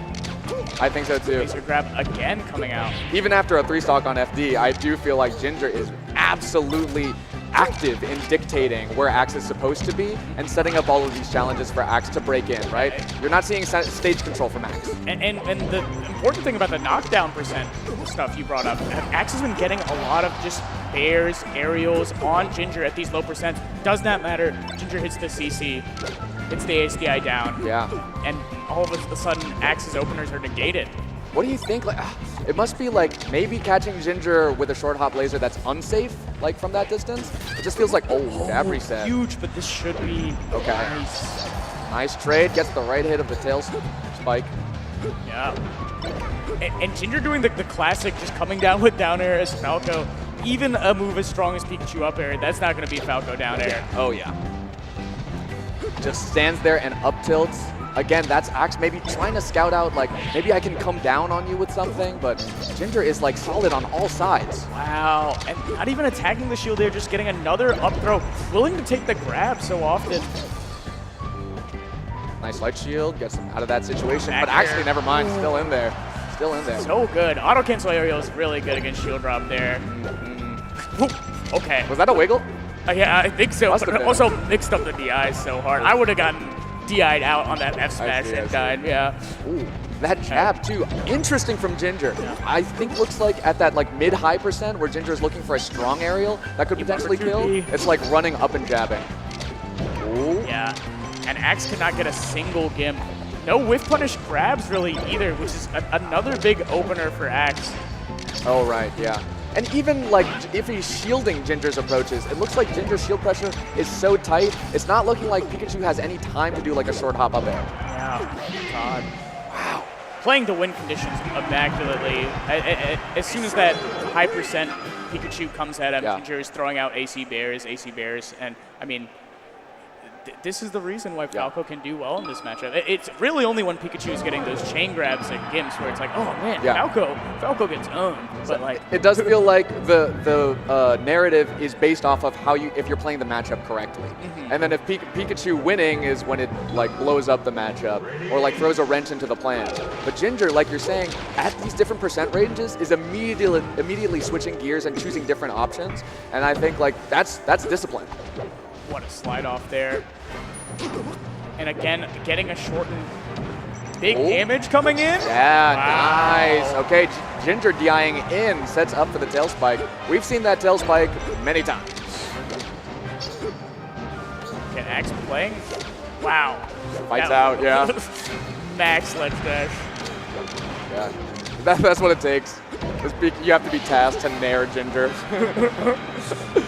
I think so too. Laser grab again coming out. Even after a 3-stock on FD, I do feel like Ginger is absolutely active in dictating where Axe is supposed to be and setting up all of these challenges for Axe to break in, right? You're not seeing stage control from Axe. And the important thing about the knockdown percent stuff you brought up, Axe has been getting a lot of just bears, aerials on Ginger at these low percents. Does not matter. Ginger hits the CC, hits the ASDI down. Yeah. And all of a sudden, Axe's openers are negated. What do you think? It must be maybe catching Ginger with a short hop laser that's unsafe, from that distance. It just feels jab reset. Huge, but this should be nice. Nice trade, gets the right hit of the tail spike. Yeah. And Ginger doing the classic, just coming down with down air as Falco. Even a move as strong as Pikachu up air, that's not going to be Falco down air. Oh, yeah. Just stands there and up tilts. Again, that's Axe maybe trying to scout out, maybe I can come down on you with something, but Ginger is, solid on all sides. Wow, and not even attacking the shield there, just getting another up throw. Willing to take the grab so often. Nice light shield, gets him out of that situation, Back but here. actually, never mind, still in there. Still in there. So good. Auto cancel aerial is really good against shield drop there. Okay. Was that a wiggle? Yeah, I think so, Must but have been. also mixed up the DIs so hard. I would have gotten DI'd out on that F smash and died, yeah. Ooh, that jab too, interesting from Ginger. I think looks like at that mid-high percent where Ginger is looking for a strong aerial that could potentially kill. It's running up and jabbing. Ooh. Yeah, and Axe could not get a single gimp. No whiff punish grabs really either, which is another big opener for Axe. Oh, right, yeah. And even if he's shielding Ginger's approaches, it looks like Ginger's shield pressure is so tight, it's not looking like Pikachu has any time to do a short hop up there. Yeah, God. Wow. Playing the win conditions immaculately. As soon as that high percent Pikachu comes at him, Ginger is throwing out AC bears, and I mean, this is the reason why Falco can do well in this matchup. It's really only when Pikachu is getting those chain grabs at Gimps where it's oh man, Falco gets owned. But it does feel like the narrative is based off of if you're playing the matchup correctly. And then if Pikachu winning is when it blows up the matchup or throws a wrench into the plan. But Ginger, like you're saying, at these different percent ranges is immediately switching gears and choosing different options. And I think that's discipline. What a slide off there. And again, getting a shortened big damage coming in. Yeah, Wow. nice. Okay, Ginger DIing in, sets up for the tail spike. We've seen that tail spike many times. Okay, Axe playing. Wow. Fights That- out, yeah. Max ledge dash. Yeah, that's what it takes. You have to be tasked to nair Ginger.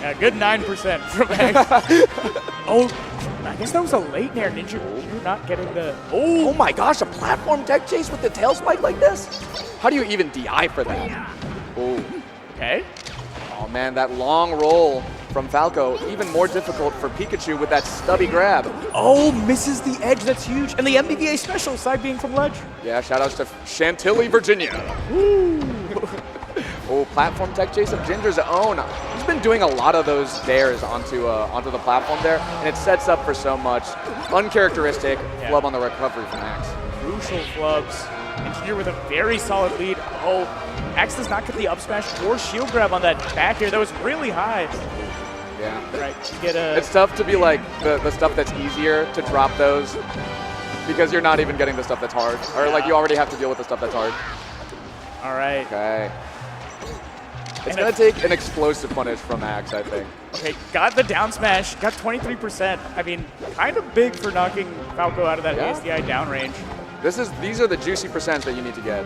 Yeah, good 9% from Axe. Oh, I guess that was a late nair. Ninja, you're not getting the. Oh my gosh, a platform tech chase with the tail spike like this? How do you even DI for that? Oh. Okay. Oh man, that long roll from Falco, even more difficult for Pikachu with that stubby grab. Oh, misses the edge. That's huge. And the MBVA special side being from ledge. Yeah, shoutouts to Chantilly, Virginia. Oh, platform tech chase of Ginger's own. He's been doing a lot of those dares onto the platform there, and it sets up for so much. Uncharacteristic flub on the recovery from Axe. Crucial flubs. Engineer with a very solid lead. Oh, Axe does not get the up smash or shield grab on that back here. That was really high. Yeah. Right, to get a. It's tough to be like the stuff that's easier to drop those because you're not even getting the stuff that's hard. Or like you already have to deal with the stuff that's hard. All right. Okay. It's And going to take an explosive punish from Axe, I think. Okay, got the down smash, got 23%. I mean, kind of big for knocking Falco out of that Yeah. ASDI down range. These are the juicy percents that you need to get.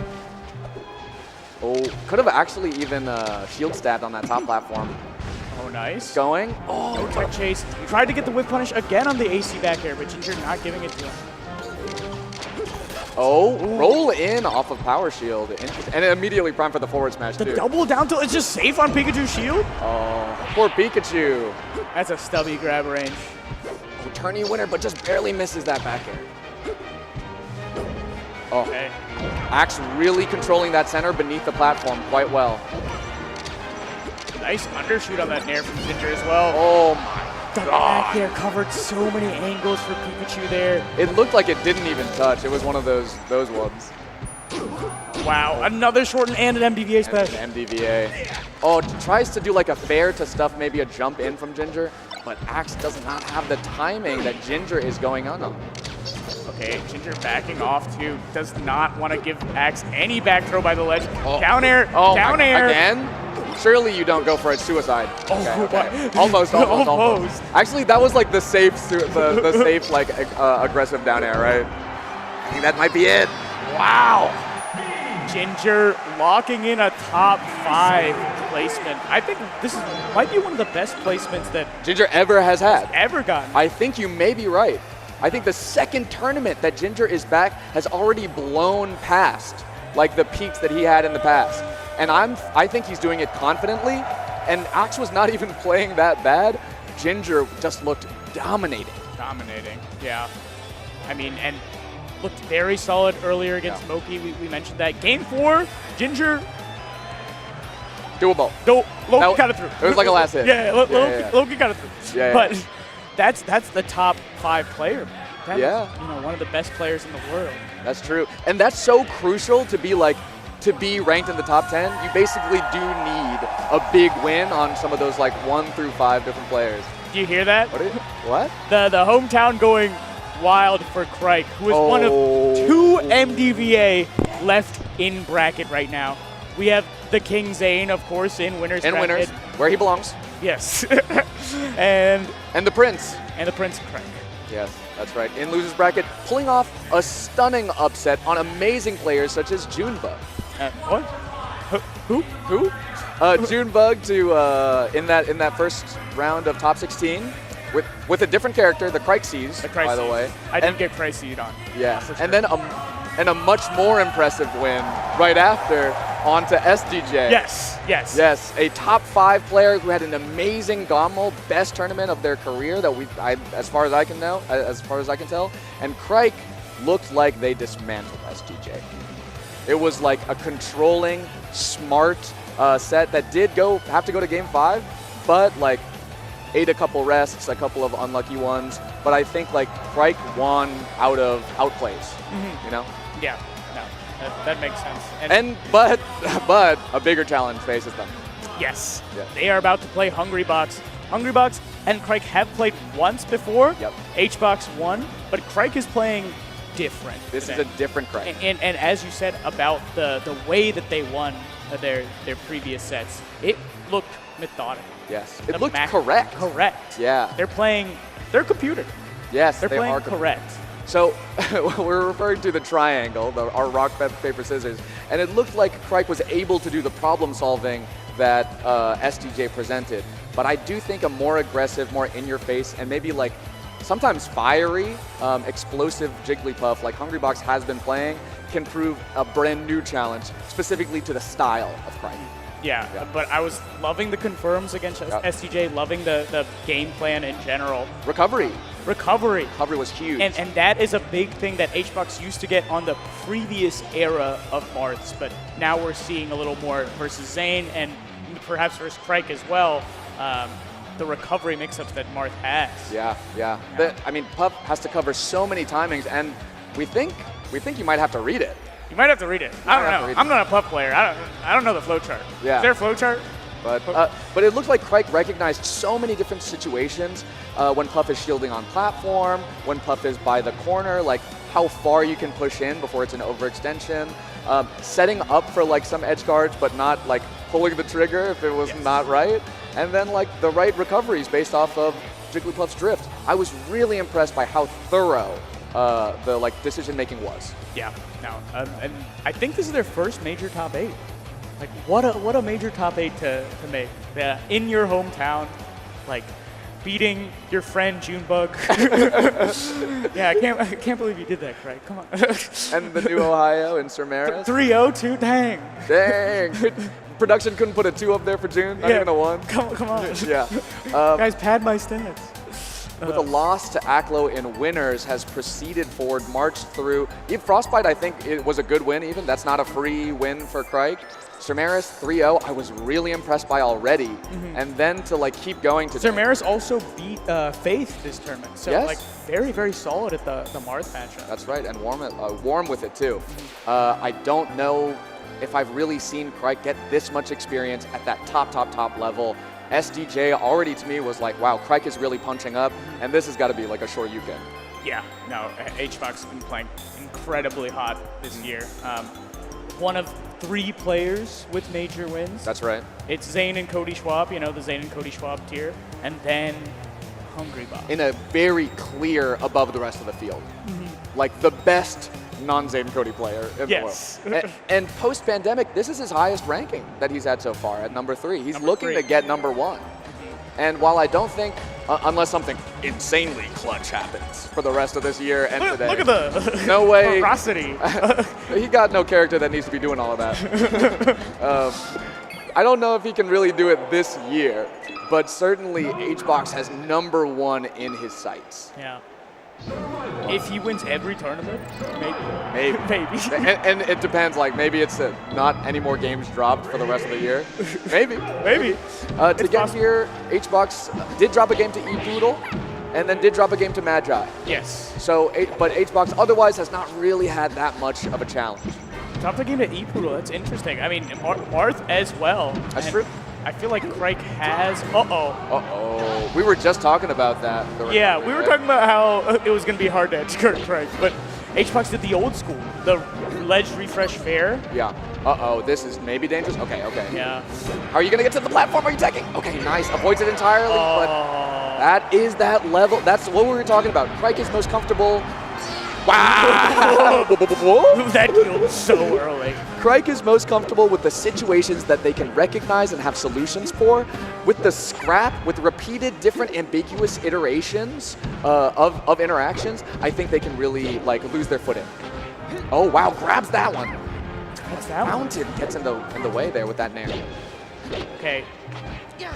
Oh, could have actually even shield stabbed on that top platform. Oh, nice. Going. Oh, tech chase. Tried to get the whip punish again on the AC back air, but Ginger not giving it to him. Oh, roll in off of power shield. And immediately prime for the forward smash, The too. double down tilt is just safe on Pikachu's shield? Oh, poor Pikachu. That's a stubby grab range. Oh, tourney winner, but just barely misses that back air. Oh, Okay. Axe really controlling that center beneath the platform quite well. Nice undershoot on that nair from Ginger as well. Oh my Got back there, covered so many angles for Pikachu there. It looked like it didn't even touch. It was one of those ones. Wow, another shorten and an MDVA special. An MDVA. Oh, tries to do like a fair to stuff, maybe a jump in from Ginger, but Axe does not have the timing that Ginger is going on. Okay, Ginger backing off too. Does not want to give Axe any back throw by the ledge. Oh. Down air, Oh, down air. Again? Surely you don't go for a suicide. Oh, Okay. Almost. Actually, that was like the safe, the safe like aggressive down air, right? I think that might be it. Wow. Ginger locking in a top 5 placement. I think this might be one of the best placements that Ginger ever has had. ever gotten. I think you may be right. I think the second tournament that Ginger is back has already blown past like the peaks that he had in the past. And I think he's doing it confidently, and Axe was not even playing that bad. Ginger just looked dominating. Dominating, yeah. I mean, and looked very solid earlier against Moki. We mentioned that. Game 4, Ginger, Doable. Loki got it through. It was like a last hit. Yeah, Loki got it through. Yeah, But that's the top 5 player. That Yeah. is, one of the best players in the world. That's true. And that's so crucial to be ranked in the top 10. You basically do need a big win on some of those like 1 through 5 different players. Do you hear that? What? The hometown going wild for Crike, who is one of 2 MDVA left in bracket right now. We have the King Zain, of course, in winners bracket. Winners, where he belongs. Yes. and the Prince. And the Prince Crike. Yes, that's right. In losers bracket, pulling off a stunning upset on amazing players such as Junebug. What? Who? Junebug to in that first round of top 16 with a different character, the Crises, by the way. I didn't get Crises on. Yeah, sure. and then a much more impressive win right after onto SDJ. Yes. A top 5 player who had an amazing Gommel, best tournament of their career as far as I can tell. And Crike looked like they dismantled SDJ. It was like a controlling, smart set that did have to go to game 5, but like ate a couple rests, a couple of unlucky ones. But I think like Crike won out of outplays, you know? Yeah, no, that makes sense. But a bigger challenge faces them. Yes, Yeah. they are about to play Hungrybox Hungrybox and Crike have played once before. Yep. HBox won, but Crike is playing different. This today. is a different Crike. And as you said about the way that they won their previous sets, it looked methodical. Yes. The It looked Mac- correct. Correct. Yeah. They're playing. They're computer. Yes, They're they playing are correct. So we're referring to the triangle, our rock, paper, scissors, and it looked like Crike was able to do the problem solving that SDJ presented. But I do think a more aggressive, more in-your-face, and maybe like sometimes fiery, explosive Jigglypuff like Hungrybox has been playing can prove a brand new challenge, specifically to the style of Crike. Yeah, but I was loving the confirms against SDJ, loving the game plan in general. Recovery Recovery. was huge. And that is a big thing that HBox used to get on the previous era of Marths, but now we're seeing a little more versus Zain and perhaps versus Crike as well. The recovery mix-ups that Marth has. Yeah. I mean, Puff has to cover so many timings, and we think you might have to read it. You might have to read it. I don't know. I'm not a Puff player. I don't know the flowchart. Yeah. Is there a flowchart? But it looks like Crike recognized so many different situations when Puff is shielding on platform, when Puff is by the corner, like how far you can push in before it's an overextension, setting up for like some edge guards, but not like pulling the trigger if it was not right, and then like the right recoveries based off of Jigglypuff's drift. I was really impressed by how thorough the like decision making was. Yeah. No. And I think this is their first major top 8. Like what a major top 8 to make. Yeah, in your hometown, like beating your friend Junebug. Yeah, I can't believe you did that, Craig. Come on. And the new Ohio and Sir Maris. 3-0 too. Dang. Production couldn't put a 2 up there for June, not even a 1. Come on. Yeah. Guys, pad my stats. With a loss to Aklo in winners, has proceeded forward, marched through. Even Frostbite, I think it was a good win even. That's not a free win for Crike. Sir Maris 3-0, I was really impressed by already. And then to like keep going to Sir Maris also beat Faith this tournament. So Yes. like very, very solid at the Marth matchup. That's right, and warm with it too. I don't know if I've really seen Crike get this much experience at that top level. SDJ already to me was like, wow, Crike is really punching up, and this has got to be like a Shoryuken. Yeah, no, HBox has been playing incredibly hot this year. One of 3 players with major wins. That's right. It's Zain and Cody Schwab, the Zain and Cody Schwab tier, and then Hungrybox. In a very clear above the rest of the field. Like the best non-Zain Cody player in the world. And post-pandemic, this is his highest ranking that he's had so far at number 3. He's looking to get number 1. And while I don't think, unless something insanely clutch happens for the rest of this year and today. Look at the no way. ferocity. He got no character that needs to be doing all of that. I don't know if he can really do it this year, but certainly HBox has number 1 in his sights. Yeah. If he wins every tournament, Maybe. And it depends, like maybe it's not any more games dropped for the rest of the year. Maybe. To get here, HBox did drop a game to ePoodle, and then did drop a game to Magi. Yes. So, but HBox otherwise has not really had that much of a challenge. Dropped a game to ePoodle, that's interesting. I mean, Marth as well. That's true. I feel like Crike has. We were just talking about that. Yeah, we were talking about how it was going to be hard to edge guard Crike, but HBox did the old school, the ledge refresh fair. Yeah. This is maybe dangerous. Okay. Yeah. How are you going to get to the platform? Are you taking? Okay, nice. Avoids it entirely, but that is that level. That's what we were talking about. Crike is most comfortable. Wow! That killed so early. Crike is most comfortable with the situations that they can recognize and have solutions for. With the scrap, with repeated different ambiguous iterations of interactions, I think they can really like lose their footing. Oh wow, grabs that one. What's that one? Mountain gets in the way there with that nair. Okay.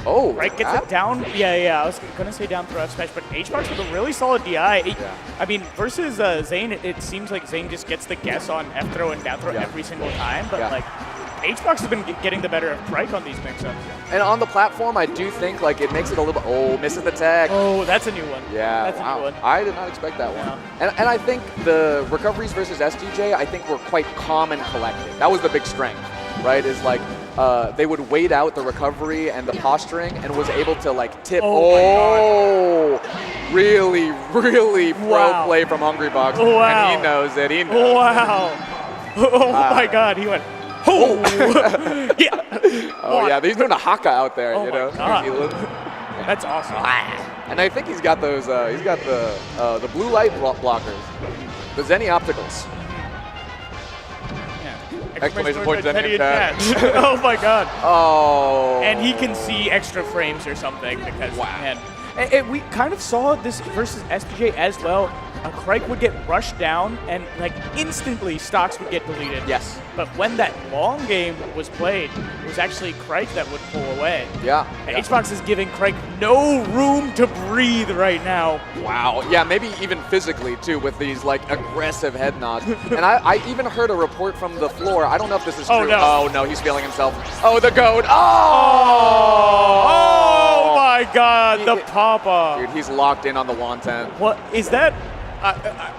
Oh, Crike gets it down. Yeah. I was going to say down throw F smash, but HBox with a really solid DI. I mean, versus Zain, it seems like Zain just gets the guess on F throw and down throw every single time, but like HBox has been getting the better of Crike on these mix-ups. And on the platform, I do think like it makes it a little bit. Oh, misses the tech. Oh, that's a new one. Yeah, that's a new one. I did not expect that one. And I think the recoveries versus SDJ, I think were quite calm and collected. That was the big strength. right, is like they would wait out the recovery and the posturing and was able to like tip. Oh, really, really pro Wow. play from Hungrybox. Wow. And he knows it. He knows. Wow. Oh my God, he went, oh. Yeah. Oh yeah, he's doing a haka out there, Oh you my know. God. He looked- That's awesome. And I think he's got those. He's got the blue light blockers, the Zenny opticals. Yeah. Exclamation point, Zenny Teddy in and chat. chat. Oh my God. Oh. And he can see extra frames or something because, man. And we kind of saw this versus SPJ as well. Crike would get rushed down and like instantly stocks would get deleted. Yes. But when that long game was played, it was actually Crike that would pull away. Yeah. And HBox is giving Crike no room to breathe right now. Wow. Yeah, maybe even physically too, with these like aggressive head nods. And I even heard a report from the floor. I don't know if this is Oh, true. no. Oh no, he's feeling himself. Oh, the goat. Oh my God, the Papa. Dude, he's locked in on the wonton. What is that?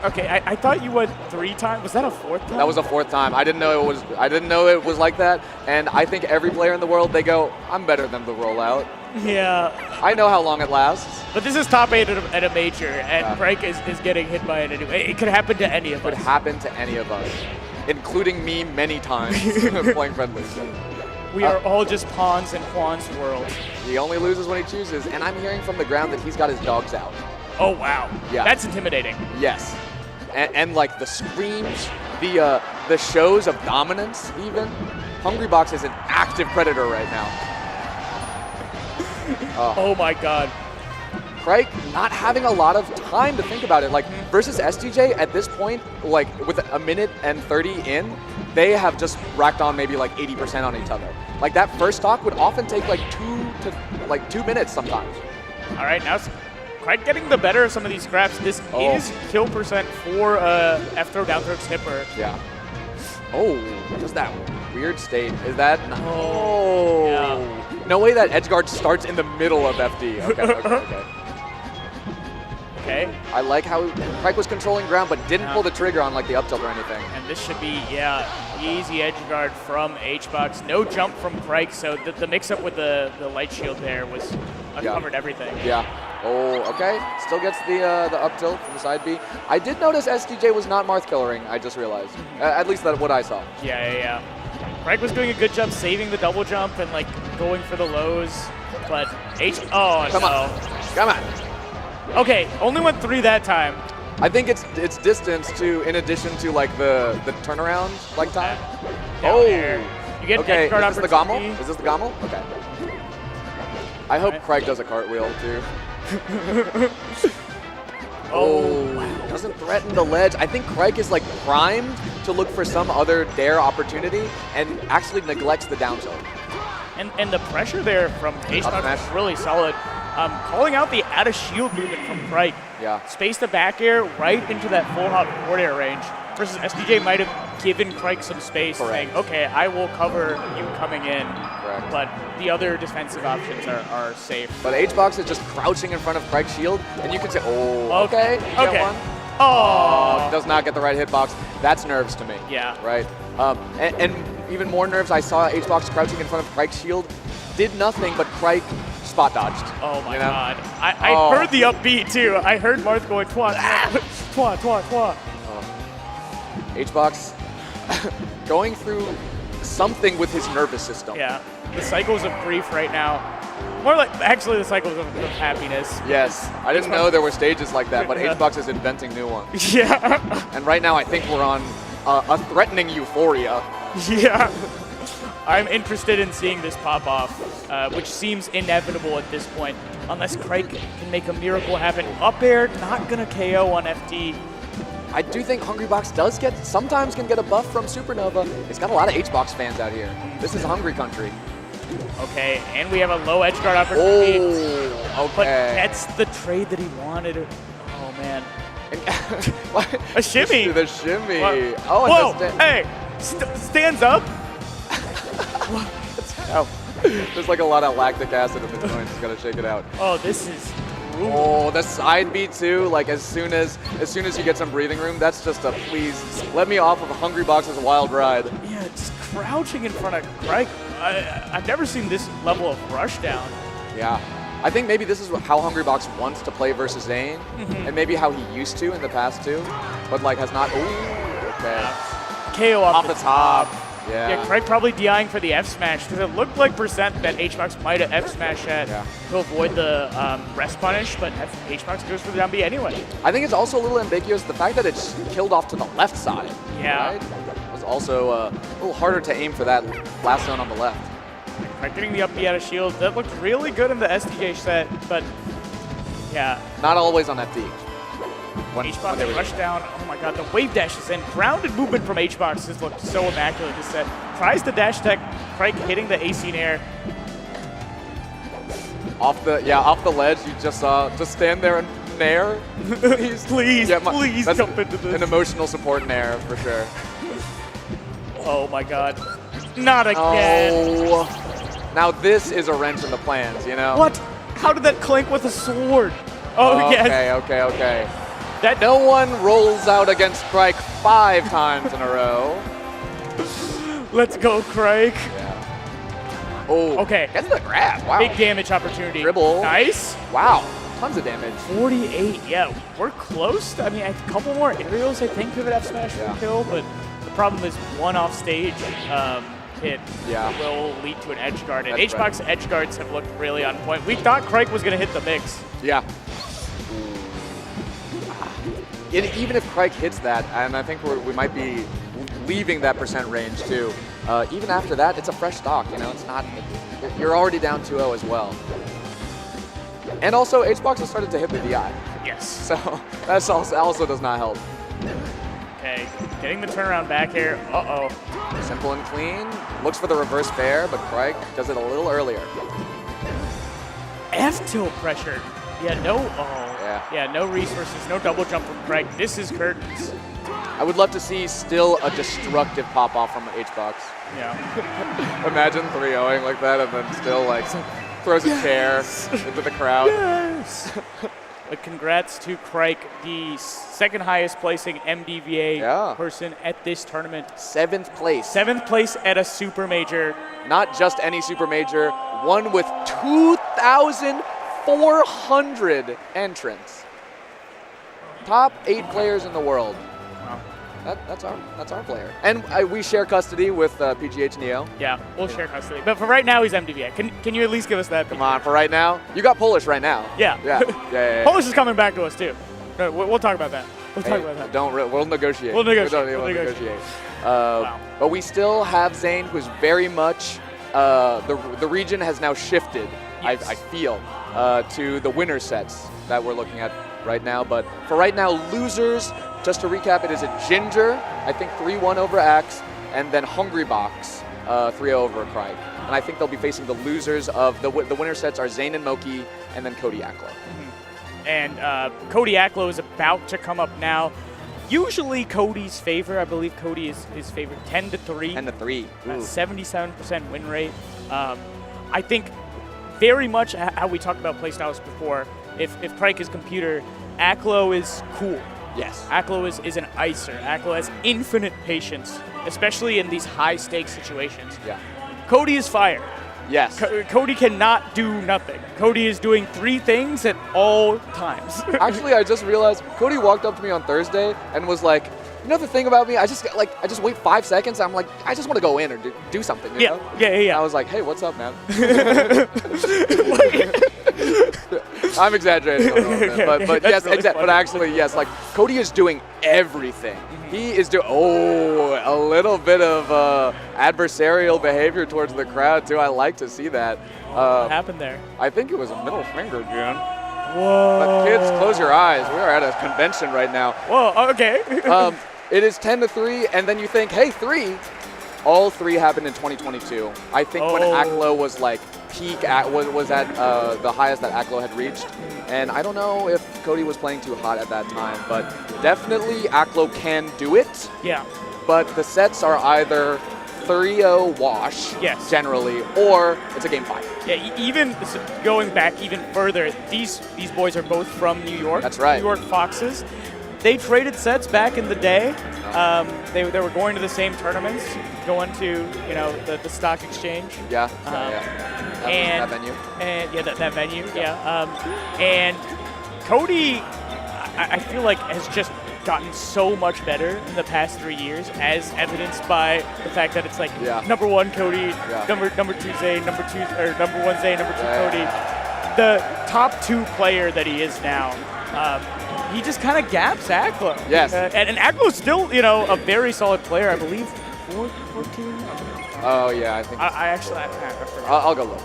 Okay, I thought you went 3 times. Was that a 4th time? That was a 4th time. I didn't know it was. I didn't know it was like that. And I think every player in the world, they go, "I'm better than the rollout." Yeah. I know how long it lasts. But this is top 8 at a major, and Crike is getting hit by it anyway. It could happen to any of Could us. happen to any of us, including me many times playing friendlies. We are all just pawns in Juan's world. He only loses when he chooses, and I'm hearing from the ground that he's got his dogs out. Oh, wow. Yeah. That's intimidating. Yes, and like the screams, the shows of dominance. Even Hungrybox is an active predator right now. Oh, my God. Crike not having a lot of time to think about it. Like versus SDJ at this point, like with a minute and 30 in, they have just racked on maybe like 80% on each other. Like that first stock would often take like 2 minutes sometimes. All right, now Crike getting the better of some of these scraps. This is kill percent for F throw, down throw, snipper. Yeah. Oh, just that weird state. Is that? Oh. Yeah. No way that edge guard starts in the middle of FD. Okay. Okay. I like how Crike was controlling ground, but didn't pull the trigger on like the up tilt or anything. And this should be, easy edge guard from HBox. No jump from Crike, so the mix-up with the light shield there was covered everything. Yeah. Oh, okay. Still gets the up tilt from the side B. I did notice SDJ was not Marth killering, I just realized. At least that's what I saw. Yeah. Crike was doing a good job saving the double jump and like going for the lows, but Come on. Okay, only went 3 that time. I think it's distance too, in addition to like the turnaround like time. Down air. You get Okay, edge guard is this the Gommel? opportunity. Is this the Gommel? Okay. I hope Crike does a cartwheel too. Doesn't threaten the ledge. I think Crike is like primed to look for some other dare opportunity and actually neglects the down tilt. And the pressure there from HBox is really solid. Calling out the out of shield movement from Crike. Yeah. Space the back air right into that full hop forward air range. Versus SDJ might have given Crike some space, saying, okay, I will cover you coming in. Correct. But the other defensive options are safe. But HBox is just crouching in front of Crike's shield, and you can say, okay. You get one. Oh. Does not get the right hitbox. That's nerves to me. Yeah. Right? And even more nerves, I saw HBox crouching in front of Crike's shield, did nothing, but Crike spot dodged. Oh my you know? God. I heard the upbeat too. I heard Marth going twa, twa, twa, twa. HBox going through something with his nervous system. Yeah. The cycles of grief right now. More like, actually, the cycles of happiness. Yes. I didn't know there were stages like that, but HBox is inventing new ones. Yeah. And right now, I think we're on a threatening euphoria. Yeah. I'm interested in seeing this pop off, which seems inevitable at this point, unless Crike can make a miracle happen. Up air, not gonna KO on FD. I do think Hungrybox sometimes can get a buff from Supernova. It's got a lot of HBox fans out here. This is hungry country. Okay, and we have a low edge guard opportunity. Oh, okay. But that's the trade that he wanted. Oh man. A shimmy. The shimmy. What? Oh, whoa! Hey, stands up. There's like a lot of lactic acid in the joints. Just gotta shake it out. Oh, this is brutal. Oh, the side B too. Like as soon as you get some breathing room, that's just a please let me off of Hungrybox's wild ride. Yeah, it's crouching in front of Craig. I've never seen this level of rush down. Yeah. I think maybe this is how Hungrybox wants to play versus Zain, and maybe how he used to in the past too, but like has not. Ooh, okay. KO off the top. Yeah. Yeah, Craig probably DIing for the F smash because it looked like percent that HBox might have F smash at to avoid the rest punish, but HBox goes for the down B anyway. I think it's also a little ambiguous the fact that it's killed off to the left side. Yeah. Right? It was also a little harder to aim for that last zone on the left. Craig getting the up B out of shield. That looked really good in the SDK set, but yeah. Not always on FD. HBox rush down. Oh my god, the wave dash is in. Grounded movement from HBox has looked so immaculate this set. Tries the dash tech. Craig hitting the AC nair. Off the ledge, you just stand there and nair. Please, please that's jump into this. An emotional support nair for sure. Oh my god. Not again. Oh. Now this is a wrench in the plans, you know? What? How did that clink with a sword? Oh, yes. Okay. That no one rolls out against Craig 5 times in a row. Let's go, Craig. Yeah. Oh. Okay. Gets the grab. Wow. Big damage opportunity. Dribble. Nice. Wow. Tons of damage. 48. Yeah, we're close. I mean, a couple more aerials, I think, could F smash for a kill, but the problem is one off stage hit will lead to an edge guard. And HBox edge guards have looked really on point. We thought Craig was going to hit the mix. Yeah. Even if Craig hits that, and I think we might be leaving that percent range too, even after that, it's a fresh stock, you know? It's not, you're already down 2-0 as well. And also, HBox has started to hit the DI. Yes. So that also does not help. Okay, getting the turnaround back here. Uh-oh. Simple and clean. Looks for the reverse fair, but Craig does it a little earlier. F-tilt pressure. Yeah, no resources, no double jump from Craig. This is curtains. I would love to see still a destructive pop-off from HBox. Yeah. Imagine 3-0ing like that and then still like throws a chair into the crowd. Yes. But congrats to Craig, the second highest placing MDVA person at this tournament. 7th place. 7th place at a super major. Not just any super major, one with 2,400 entrants. Top 8 players in the world. Wow. That's our player. And we share custody with PGH Neo. Yeah, we'll share custody. But for right now, he's MDVA. Can you at least give us that? Come on, for right now. You got Polish right now. Yeah. Yeah. Polish is coming back to us too. No, we'll talk about that. We'll negotiate. We'll negotiate. We'll negotiate. But we still have Zain, who's very much the region has now shifted. Yes. I feel to the winner sets that we're looking at right now. But for right now, losers. Just to recap, it is a Ginger, I think 3-1 over Axe, and then Hungrybox 3-0 over Craig. And I think they'll be facing the losers of the winner sets are Zain and Moki, and then Cody Aklo. And Cody Aklo is about to come up now. Usually Cody's favor, I believe Cody is his favorite, 10-3. 10-3. 77% win rate. I think very much how we talked about playstyles before. If Craig is computer, Aklo is cool. Yes. Aklo is an icer. Aklo has infinite patience, especially in these high-stakes situations. Yeah. Cody is fire. Yes. Cody cannot do nothing. Cody is doing 3 things at all times. Actually, I just realized Cody walked up to me on Thursday and was like, you know the thing about me? I just wait 5 seconds. I'm like, I just want to go in or do something. You know? Yeah. I was like, hey, what's up, man? I'm exaggerating a little bit, but yes, really exactly. But actually, yes, like Cody is doing everything. He is doing a little bit of adversarial behavior towards the crowd too. I like to see that. What happened there? I think it was a middle finger again. Whoa. But kids, close your eyes. We are at a convention right now. Whoa. Okay. It is 10-3, and then you think, hey, 3. All 3 happened in 2022. I think when Aklo was like peak, was at the highest that Aklo had reached. And I don't know if Cody was playing too hot at that time, but definitely Aklo can do it. Yeah. But the sets are either 3-0 wash, generally, or it's a game 5. Yeah, even going back even further, these boys are both from New York. That's right. New York Foxes. they traded sets back in the day. They were going to the same tournaments, going to the stock exchange. Yeah. And that venue. And that venue. And Cody, I feel like has just gotten so much better in the past 3 years, as evidenced by the fact that it's like number 1 Cody, number 2 Zain, number 1 Zain, number 2 Cody. The top 2 player that he is now. He just kind of gaps Aklo. Yes. And Aklo's still, a very solid player. I believe 14. Oh yeah, I think. I forgot. I'll go look.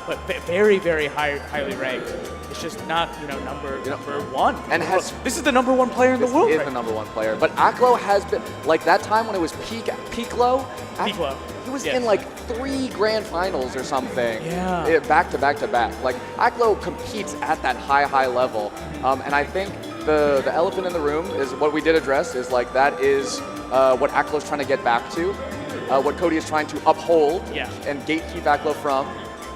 But very, very highly ranked. It's just not, number 1. And this is the number 1 player in the world. He is the number 1 player. But Aklo has been like that time when it was peak low. He was in like 3 grand finals or something. Yeah. Back to back to back. Like Aklo competes at that high level. And I think the elephant in the room is what we did address is like that is what Aklo's trying to get back to. What Cody is trying to uphold and gatekeep Aklo from.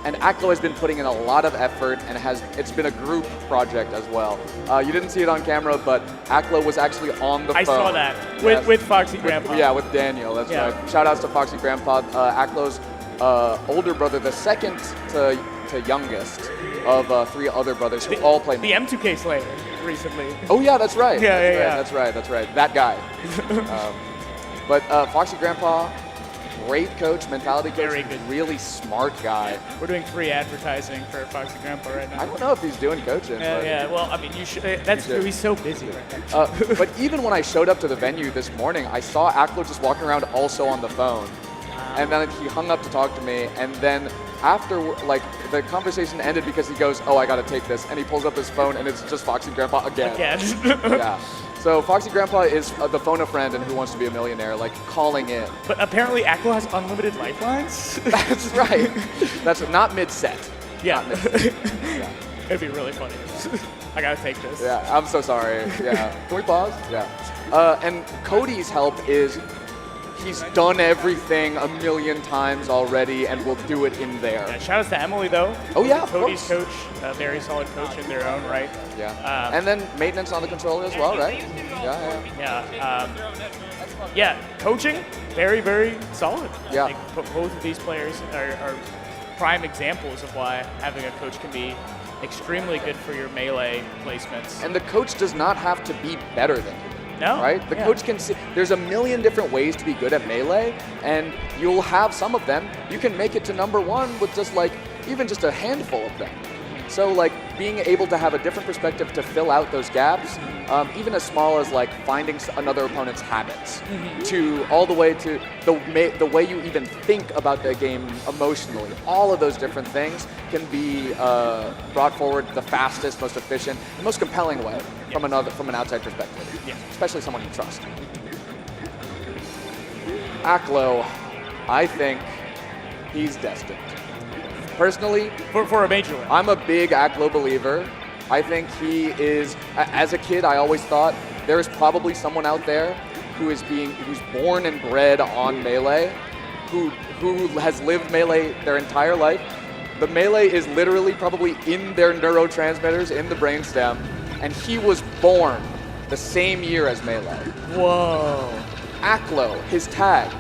And Aklo has been putting in a lot of effort, and it's been a group project as well. You didn't see it on camera, but Aklo was actually on the phone. I saw that with Foxy Grandpa. Yeah, with Daniel. That's right. Shout outs to Foxy Grandpa, Aklo's older brother, the second to youngest of 3 other brothers who all play. The M2K Slayer recently. Oh yeah, that's right. That's right. That guy. But Foxy Grandpa. Great coach, mentality coach, very good. Really smart guy. We're doing free advertising for Foxy Grandpa right now. I don't know if he's doing coaching. Well, I mean, you should. That's true. He's so busy right now. But even when I showed up to the venue this morning, I saw Aklo just walking around also on the phone. And then he hung up to talk to me, and then after, like, the conversation ended because he goes, "Oh, I gotta take this," and he pulls up his phone, and it's just Foxy Grandpa again. Yeah. So Foxy Grandpa is the phone a friend and Who Wants to Be a Millionaire, like calling in. But apparently Aklo has unlimited lifelines. That's right. That's not mid-set. Yeah. Not mid-set. Yeah. It'd be really funny. I gotta take this. Yeah, I'm so sorry. Yeah. Can we pause? Yeah. And Cody's help is he's done everything a million times already and will do it in there. Yeah, shout out to Emily, though. Oh, yeah, Cody's coach, a very solid coach in their own right. Yeah. And then maintenance on the controller as well, right? Yeah, coaching, very, very solid. Yeah. I think both of these players are prime examples of why having a coach can be extremely good for your melee placements. And the coach does not have to be better than you. No. Right? The coach can see, there's a million different ways to be good at melee, and you'll have some of them. You can make it to number 1 with just like, even just a handful of them. So like being able to have a different perspective to fill out those gaps, even as small as like finding another opponent's habits, to all the way to the way you even think about the game emotionally. All of those different things can be brought forward the fastest, most efficient, and most compelling way from an outside perspective. Yeah. Especially someone you trust. Aklo, I think he's destined. Personally, For a major win. I'm a big Aklo believer. I think he is, as a kid, I always thought there is probably someone out there who's born and bred on Melee, who has lived Melee their entire life. The Melee is literally probably in their neurotransmitters in the brainstem, and he was born the same year as Melee. Whoa. Aklo, his tag.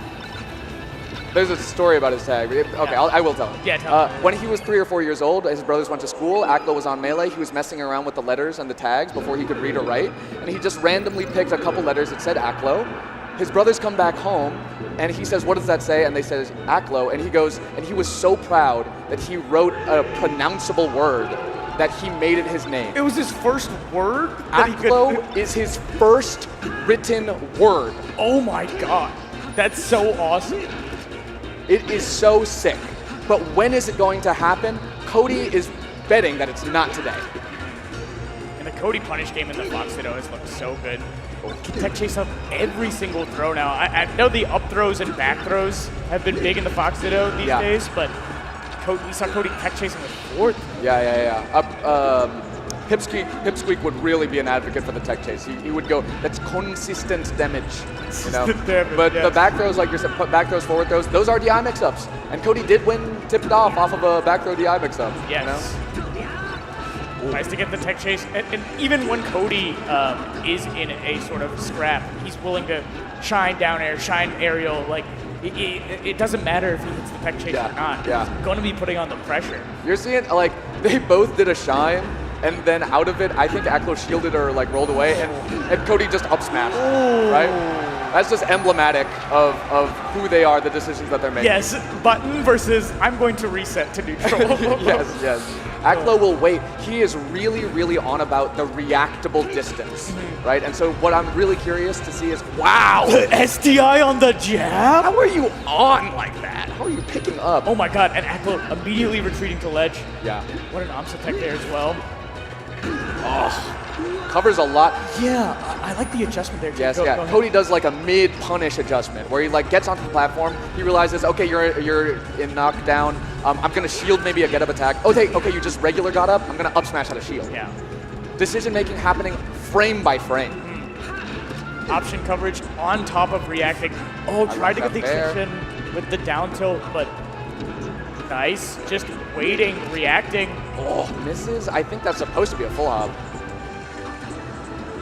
There's a story about his tag. Okay, I will tell it. Yeah, tell it. When he was 3 or 4 years old, his brothers went to school. Aklo was on Melee. He was messing around with the letters and the tags before he could read or write. And he just randomly picked a couple letters that said Aklo. His brothers come back home, and he says, "What does that say?" And they say, "Aklo." And he goes, and he was so proud that he wrote a pronounceable word that he made it his name. It was his first word? Aklo is his first written word. Oh my god. That's so awesome. It is so sick. But when is it going to happen? Cody is betting that it's not today. And the Cody punish game in the Fox Ditto has looked so good. Tech chase up every single throw now. I know the up throws and back throws have been big in the Fox Ditto these days, but we saw Cody tech chasing with fourth. Pipsqueak would really be an advocate for the tech chase. He would go, that's consistent damage. You know? But the back throws, like you said, back throws, forward throws, those are DI mix-ups. And Cody did win tipped off of a back throw DI mix-up. Yes. You know? Tries to get the tech chase, and even when Cody is in a sort of scrap, he's willing to shine down air, shine aerial. Like it doesn't matter if he hits the tech chase or not. Yeah. He's going to be putting on the pressure. You're seeing, like, they both did a shine, and then out of it, I think Aklo shielded or, like, rolled away, and Cody just up smashed, right? That's just emblematic of who they are, the decisions that they're making. Yes, button versus I'm going to reset to neutral. Yes. Aklo will wait. He is really, really on about the reactable distance, right? And so what I'm really curious to see is, wow! The SDI on the jab? How are you on like that? How are you picking up? Oh my god, and Aklo immediately retreating to ledge. Yeah. What an Amsa tech there as well. Covers a lot. Yeah, I like the adjustment there too. Yes, Go yeah. ahead. Cody does like a mid-punish adjustment where he like gets onto the platform. He realizes, okay, you're in knockdown. I'm gonna shield maybe a get-up attack. Okay, you just regular got up. I'm gonna up smash out of shield. Yeah. Decision making happening frame by frame. Option coverage on top of reacting. Oh, tried to get the there. extension with the down tilt, but nice. Just waiting, reacting. Oh, misses. I think that's supposed to be a full hop.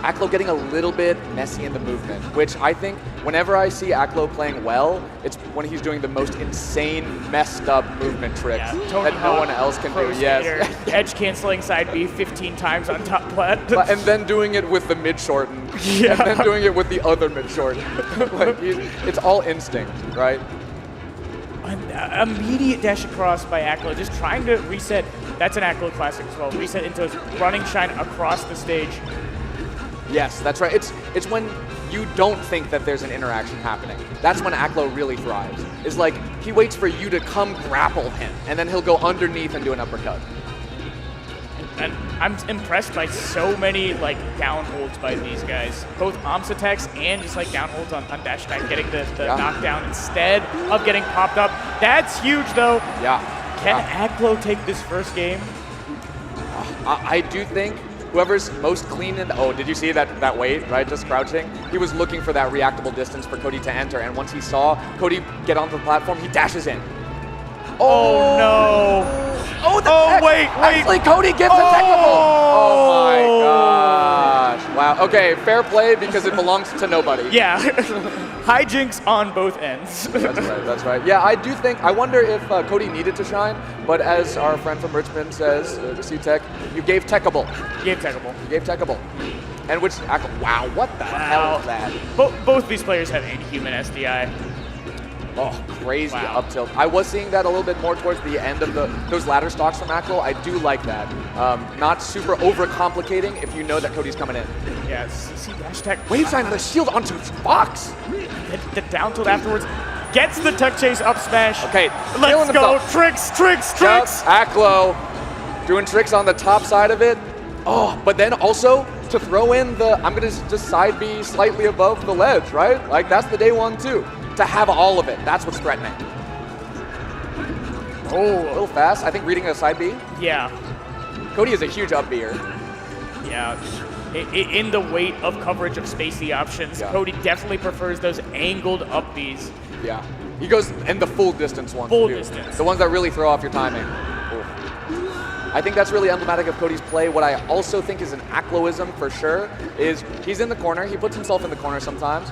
Aklo getting a little bit messy in the movement, which I think whenever I see Aklo playing well, it's when he's doing the most insane, messed up movement tricks that no one else can do. Yes. Edge canceling side B 15 times on top plat. And then doing it with the mid shorten. Yeah. And then doing it with the other mid shorten. Like, it's all instinct, right? An immediate dash across by Aklo, just trying to reset. That's an Aklo classic as well. Reset into his running shine across the stage. Yes, that's right. It's when you don't think that there's an interaction happening. That's when Aklo really thrives. It's like he waits for you to come grapple him, and then he'll go underneath and do an uppercut. And I'm impressed by so many like down holds by these guys. Both Amsa attacks and just like down holds on dash attack, getting the knockdown instead of getting popped up. That's huge though. Yeah. Can Aklo take this first game? I do think whoever's most clean in did you see that wait, right? Just crouching. He was looking for that reactable distance for Cody to enter, and once he saw Cody get onto the platform, he dashes in. Oh no. Wait. Actually, Cody gives a technical. Oh my gosh. Wow. Okay, fair play because it belongs to nobody. Yeah. Hijinks on both ends. That's right. Yeah, I wonder if Cody needed to shine, but as our friend from Richmond says, C-Tech, you gave techable. You gave techable. And which, wow, what the hell is that? Both these players have inhuman SDI. Oh, crazy up tilt. I was seeing that a little bit more towards the end of those ladder stocks from Aklo. I do like that. Not super overcomplicating if you know that Cody's coming in. Yeah, CC dash attack. Wave sign on the shield onto Fox. The down tilt afterwards. Gets the tuck chase up smash. Okay, let's go. Tricks. Yep, Aklo doing tricks on the top side of it. Oh, but then also to throw in I'm going to just side B slightly above the ledge, right? Like, that's the day one, too. To have all of it. That's what's threatening. Oh, a little fast. I think reading a side B. Yeah. Cody is a huge up B-er. Yeah. In the weight of coverage of spacey options, Cody definitely prefers those angled up Bs. Yeah. He goes in the full distance ones. Full distance. The ones that really throw off your timing. I think that's really emblematic of Cody's play. What I also think is an Akloism for sure is he's in the corner. He puts himself in the corner sometimes.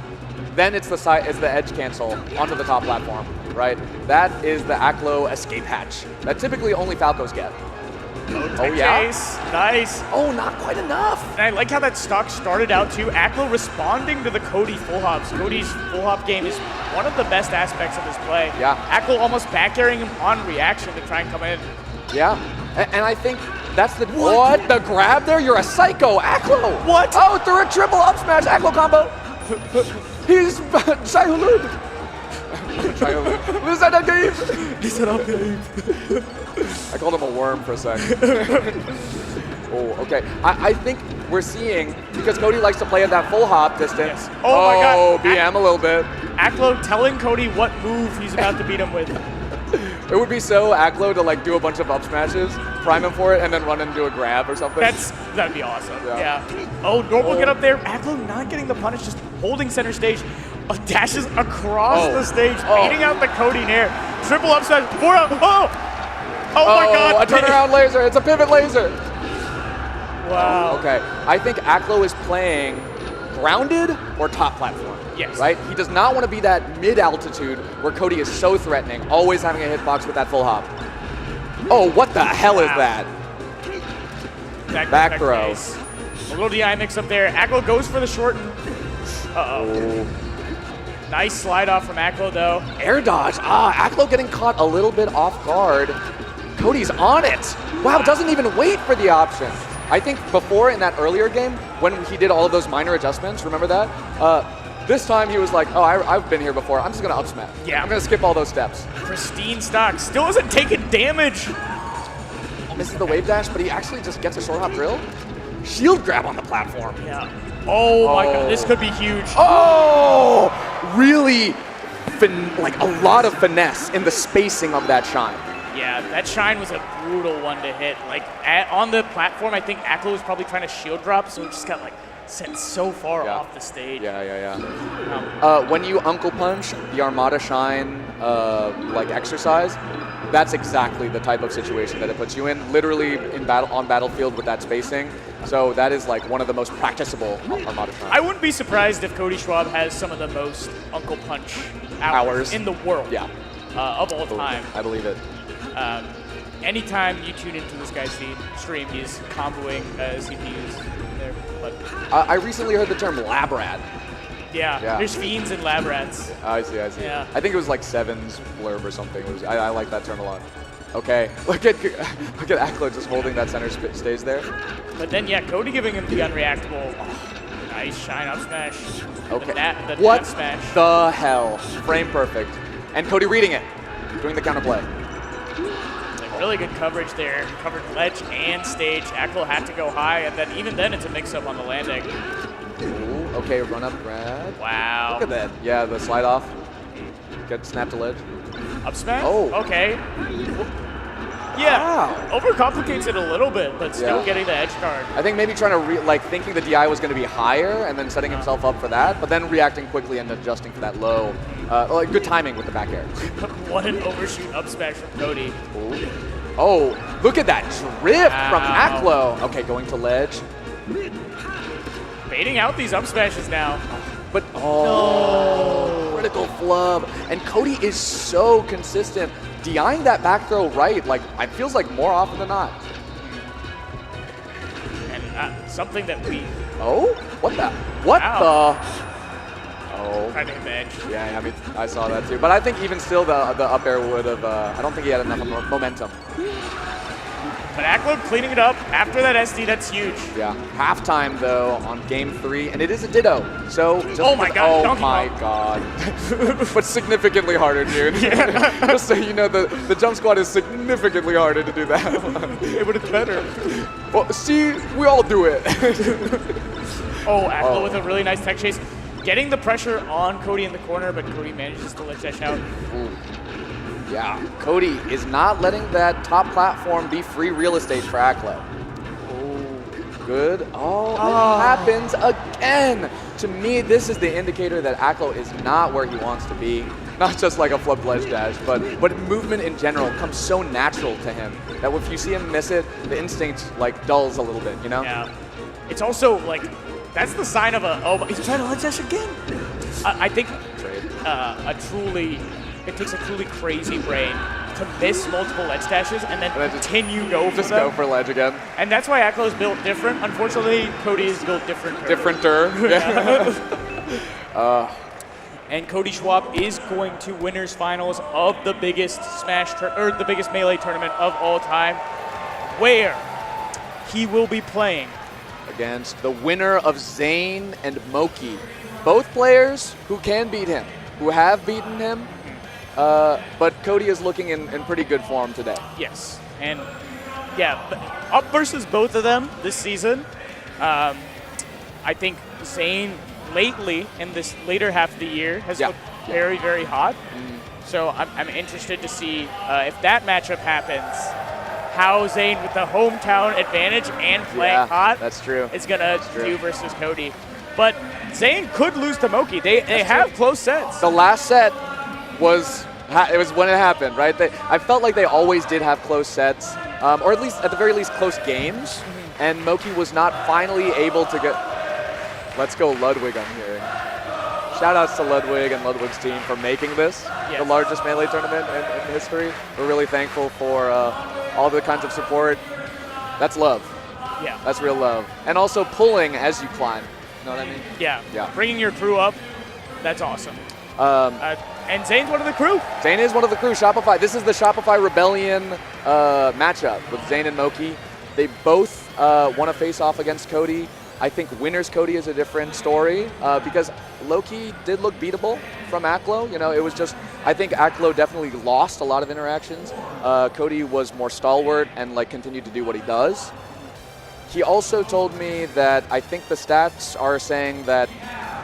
Then it's the edge cancel onto the top platform, right? That is the Aklo escape hatch that typically only Falcos get. Oh yeah. Nice. Oh, not quite enough. And I like how that stock started out too. Aklo responding to the Cody full hops. Cody's full hop game is one of the best aspects of his play. Yeah. Aklo almost back airing him on reaction to try and come in. Yeah. And I think that's the what? The grab there? You're a psycho, Aklo. What? Oh, through a triple up smash, Aklo combo. He's childhood. I called him a worm for a second. Oh, okay. I think we're seeing, because Cody likes to play at that full hop distance. Yes. Oh my god. Oh, BM a little bit. Aklo telling Cody what move he's about to beat him with. It would be so Aklo to like do a bunch of up smashes, prime him for it, and then run and do a grab or something. That'd be awesome. Yeah. Oh, normal get up there. Aklo not getting the punish, just holding center stage. Dashes across the stage, beating out the Cody Nair. Triple up smash. 4 out. Oh my god. A turnaround laser. It's a pivot laser. Wow. Okay, I think Aklo is playing grounded or top platform. Yes. Right? He does not want to be that mid-altitude where Cody is so threatening, always having a hitbox with that full hop. Oh, what the hell is that? Back throw. Case. A little DI mix up there. Aklo goes for the shorten. Uh-oh. Nice slide off from Aklo, though. Air dodge. Aklo getting caught a little bit off guard. Cody's on it. Wow, doesn't even wait for the option. I think before in that earlier game, when he did all of those minor adjustments, remember that? This time he was like, oh, I've been here before. I'm just going to up smash. Yeah. I'm going to skip all those steps. Pristine stock. Still isn't taking damage. Misses the wave dash, but he actually just gets a short hop drill. Shield grab on the platform. Yeah. Oh my god, this could be huge. Oh, really, like a lot of finesse in the spacing of that shine. Yeah, that shine was a brutal one to hit. Like on the platform, I think Aklo was probably trying to shield drop, so it just got like sent so far off the stage. Yeah. When you Uncle Punch the Armada Shine like exercise, that's exactly the type of situation that it puts you in, literally in on battlefield with that spacing. So that is like one of the most practicable Armada Shine. I wouldn't be surprised if Cody Schwab has some of the most Uncle Punch hours in the world. Yeah. Of all time. I believe it. Anytime you tune into this guy's stream, he's comboing CPUs there. But I recently heard the term lab rat. yeah, there's fiends and lab rats. I see. Yeah. I think it was like Seven's blurb or something. I like that term a lot. Okay, look at Aklo just holding that center stage there. But then, yeah, Cody giving him the unreactable. Nice shine up smash. Okay. The what smash. the hell? Frame perfect. And Cody reading it, doing the counterplay. Like really good coverage there. Covered ledge and stage. Aklo had to go high, and then even then it's a mix-up on the landing. Ooh, okay, run up grab. Wow. Look at that. Yeah, the slide off. Get snapped to ledge. Up smash? Oh. Okay. Yeah, Wow. overcomplicates it a little bit, but still getting the edge guard. I think maybe trying to, thinking the DI was going to be higher and then setting himself up for that, but then reacting quickly and adjusting for that low. Good timing with the back air. What an overshoot up smash from Cody. Ooh. Oh, look at that drift from Aklo. Okay, going to ledge. Baiting out these up smashes now. But, critical flub. And Cody is so consistent. DIing that back throw right, it feels like more often than not. And something that we... Oh? What the? What the? Oh. Trying to hit the edge. Yeah, I mean, I saw that too. But I think even still the up air would have, I don't think he had enough momentum. But Aklo cleaning it up after that SD, that's huge. Yeah. Halftime, though, on game 3, and it is a ditto. So, just oh my god, oh my god. But significantly harder, dude. Yeah. Just so you know, the jump squad is significantly harder to do that. It would have been better. Well, see, we all do it. Aklo with a really nice tech chase. Getting the pressure on Cody in the corner, but Cody manages to let that out. Ooh. Yeah, Cody is not letting that top platform be free real estate for Aklo. Oh, good. Oh, it happens again. To me, this is the indicator that Aklo is not where he wants to be. Not just like a flipped ledge dash, but movement in general comes so natural to him that if you see him miss it, the instinct dulls a little bit, you know? Yeah. It's also that's the sign of he's trying to ledge dash again. I think it takes a truly crazy brain to miss multiple ledge dashes and then continue go for them. Go for ledge again. And that's why Aklo is built different. Unfortunately, Cody is built different. Differenter. And Cody Schwab is going to winners finals of the biggest the biggest Melee tournament of all time, where he will be playing against the winner of Zain and Moki. Both players who can beat him, who have beaten him. But Cody is looking in pretty good form today. Yes, and up versus both of them this season. I think Zain lately in this later half of the year has looked very, very hot. So I'm interested to see if that matchup happens, how Zain with the hometown advantage and playing hot that's true. is gonna do versus Cody. But Zain could lose to Moki. They have close sets. The last set was when it happened, right? I felt like they always did have close sets, or at the very least close games. and Moki was not finally able to get... Let's go Ludwig, I'm hearing. Shout outs to Ludwig and Ludwig's team for making this the largest Melee tournament in history. We're really thankful for all the kinds of support. That's love. Yeah. That's real love. And also pulling as you climb. You know what I mean? Yeah. Yeah. Bringing your crew up, that's awesome. And Zane's one of the crew. Zain is one of the crew. Shopify. This is the Shopify Rebellion matchup with Zain and Moki. They both want to face off against Cody. I think winners Cody is a different story because Loki did look beatable from Aklo. You know, it was just, I think Aklo definitely lost a lot of interactions. Cody was more stalwart and like continued to do what he does. He also told me that I think the stats are saying that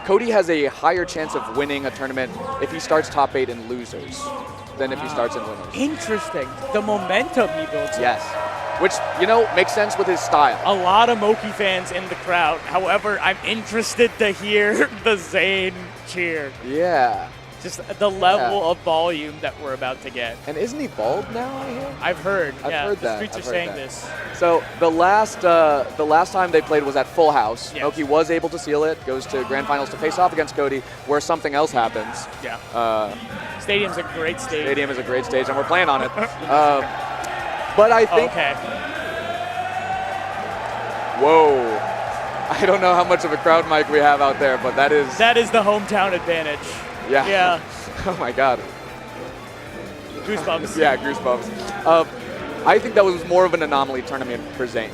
Cody has a higher chance of winning a tournament if he starts top 8 in losers than if he starts in winners. Interesting. The momentum he builds. Yes. Which, you know, makes sense with his style. A lot of Moki fans in the crowd. However, I'm interested to hear the Zain cheer. Yeah. Just the level of volume that we're about to get. And isn't he bald now, I hear? I've heard. I've heard the that. streets I've are heard saying that. this. So the last time they played was at Full House. Yes. Moki was able to seal it, goes to Grand Finals to face off against Cody, where something else happens. Yeah. Stadium's a great stage. Stadium is a great stage, and we're playing on it. But I think... Okay. Whoa. I don't know how much of a crowd mic we have out there, but that is... That is the hometown advantage. Yeah. Yeah. Oh my God. Goosebumps. Yeah, goosebumps. I think that was more of an anomaly tournament for Zain,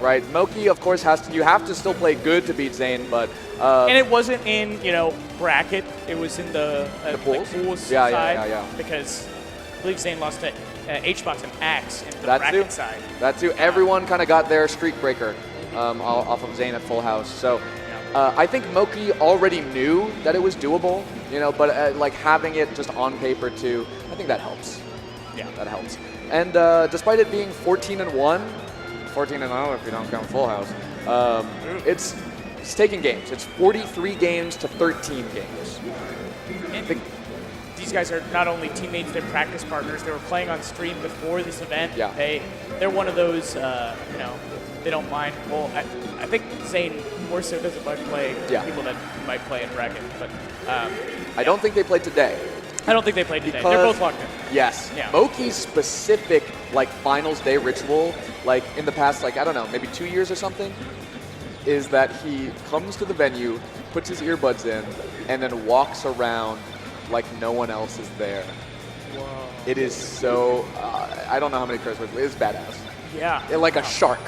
right? Moki, of course, you have to still play good to beat Zain, but... and it wasn't in, bracket. It was in the pools? pools Yeah, side. yeah. Because I believe Zain lost to HBox and Axe in the That bracket too. side. That too. Everyone kind of got their streak breaker off of Zain at Full House. So I think Moki already knew that it was doable, but like having it just on paper too, I think that helps. Yeah. That helps. And despite it being 14-1, 14-0 if you don't count Full House, it's taking games. It's 43 games to 13 games. And these guys are not only teammates, they're practice partners. They were playing on stream before this event. Yeah. They're one of those, they don't mind. Well, I think Zain more so doesn't mind playing people that might play in bracket. But I don't think they played today. I don't think they played today. Because- They're both locked in. Yes. Yeah. Moki's specific finals day ritual, in the past I don't know, maybe 2 years or something, is that he comes to the venue, puts his earbuds in, and then walks around like no one else is there. Whoa. It is so, I don't know how many curse words, it's badass. Yeah. Like a shark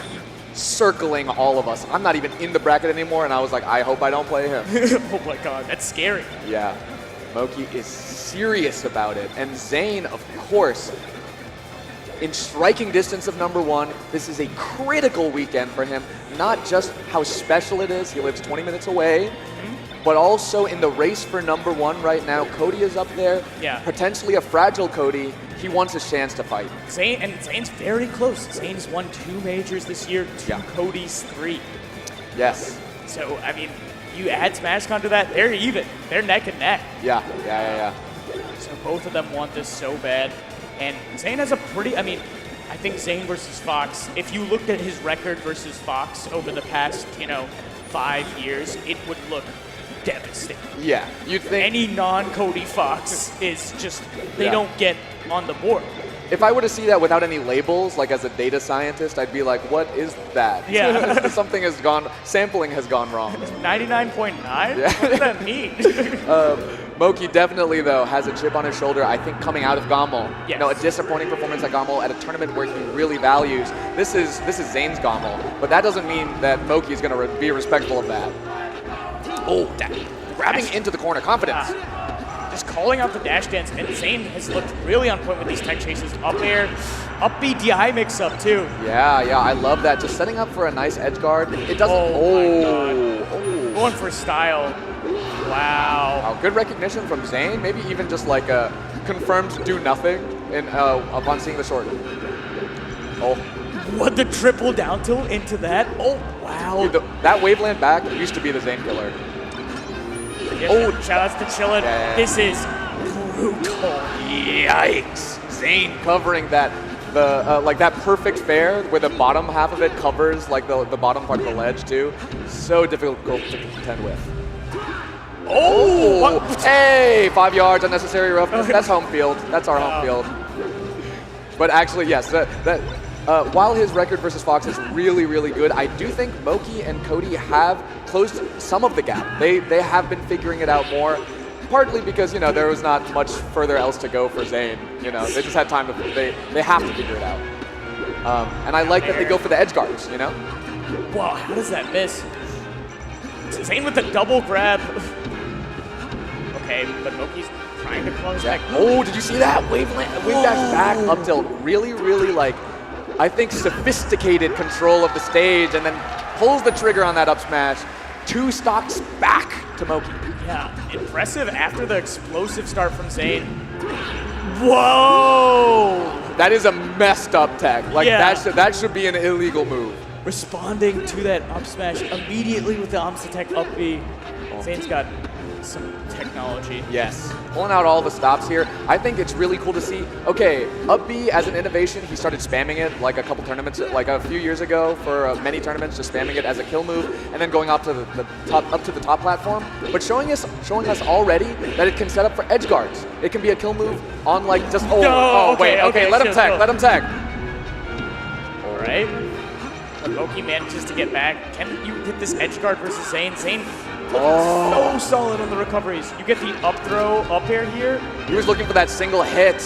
circling all of us. I'm not even in the bracket anymore, and I was like, I hope I don't play him. Oh my God, that's scary. Yeah. Moki is serious about it. And Zain, of course, in striking distance of #1, this is a critical weekend for him. Not just how special it is, he lives 20 minutes away, but also in the race for #1 right now. Cody is up there, potentially a fragile Cody. He wants his chance to fight. Zain's very close. Zain's won 2 majors this year, Cody's 3. Yes. So, I mean, you add SmashCon to that, they're even. They're neck and neck. Yeah. So both of them want this so bad. And Zain has a pretty, I think Zain versus Fox, if you looked at his record versus Fox over the past, 5 years, it would look devastating. Yeah, you'd think... Any non-Cody Fox is just, they don't get on the board. If I were to see that without any labels, like as a data scientist, I'd be like, what is that? Yeah. Something has gone, sampling has gone wrong. 99.9? Yeah. What does that mean? Moki definitely, though, has a chip on his shoulder, I think, coming out of Gommel. Yes. A disappointing performance at Gommel at a tournament where he really values. This is Zain's Gommel, but that doesn't mean that Moki is going to be respectful of that. Oh, grabbing into the corner, confidence. Just calling out the dash dance, and Zain has looked really on point with these tech chases. Up air, up B DI mix-up, too. Yeah, I love that. Just setting up for a nice edge guard. It doesn't... Oh, my God. Going for style. Wow. Good recognition from Zain. Maybe even just like a confirmed do nothing upon seeing the short. Oh. What, the triple down tilt into that? Oh, wow. Dude, that Waveland back used to be the Zain killer. Shout outs to Chillin. Yeah. This is brutal. Yikes. Zain covering that the like that perfect fair where the bottom half of it covers like the bottom part of the ledge too. So difficult to contend with. Oh! Hey, 5 yards, unnecessary roughness. That's home field. That's our home field. But actually, yes, while his record versus Fox is really, really good, I do think Moki and Cody have closed some of the gap. They have been figuring it out more, partly because, you know, there was not much further else to go for Zain. You know, they just had time to, they have to figure it out. And I like that they go for the edge guards, you know? Wow, how does that miss? Zain with the double grab. Okay, but Moki's trying to close back. Oh, did you see that? Wave dash back up tilt. Really, really like, I think sophisticated control of the stage, and then pulls the trigger on that up smash. 2 stocks back to Moki. Yeah, impressive after the explosive start from Zain. Whoa! That is a messed up tech. Like that should be an illegal move. Responding to that up smash immediately with the Amsa-Tech up B. Zain's got some technology. Yes, pulling out all the stops here. I think it's really cool to see. Okay, up B as an innovation, he started spamming it like a couple tournaments, like a few years ago for many tournaments, just spamming it as a kill move, and then going up to the top platform. But showing us already that it can set up for edge guards. It can be a kill move on like just okay, let him tag. All right. But Moki manages to get back. Can you hit this edge guard versus Zain? Zain so solid on the recoveries. You get the up throw up air here. He was looking for that single hit.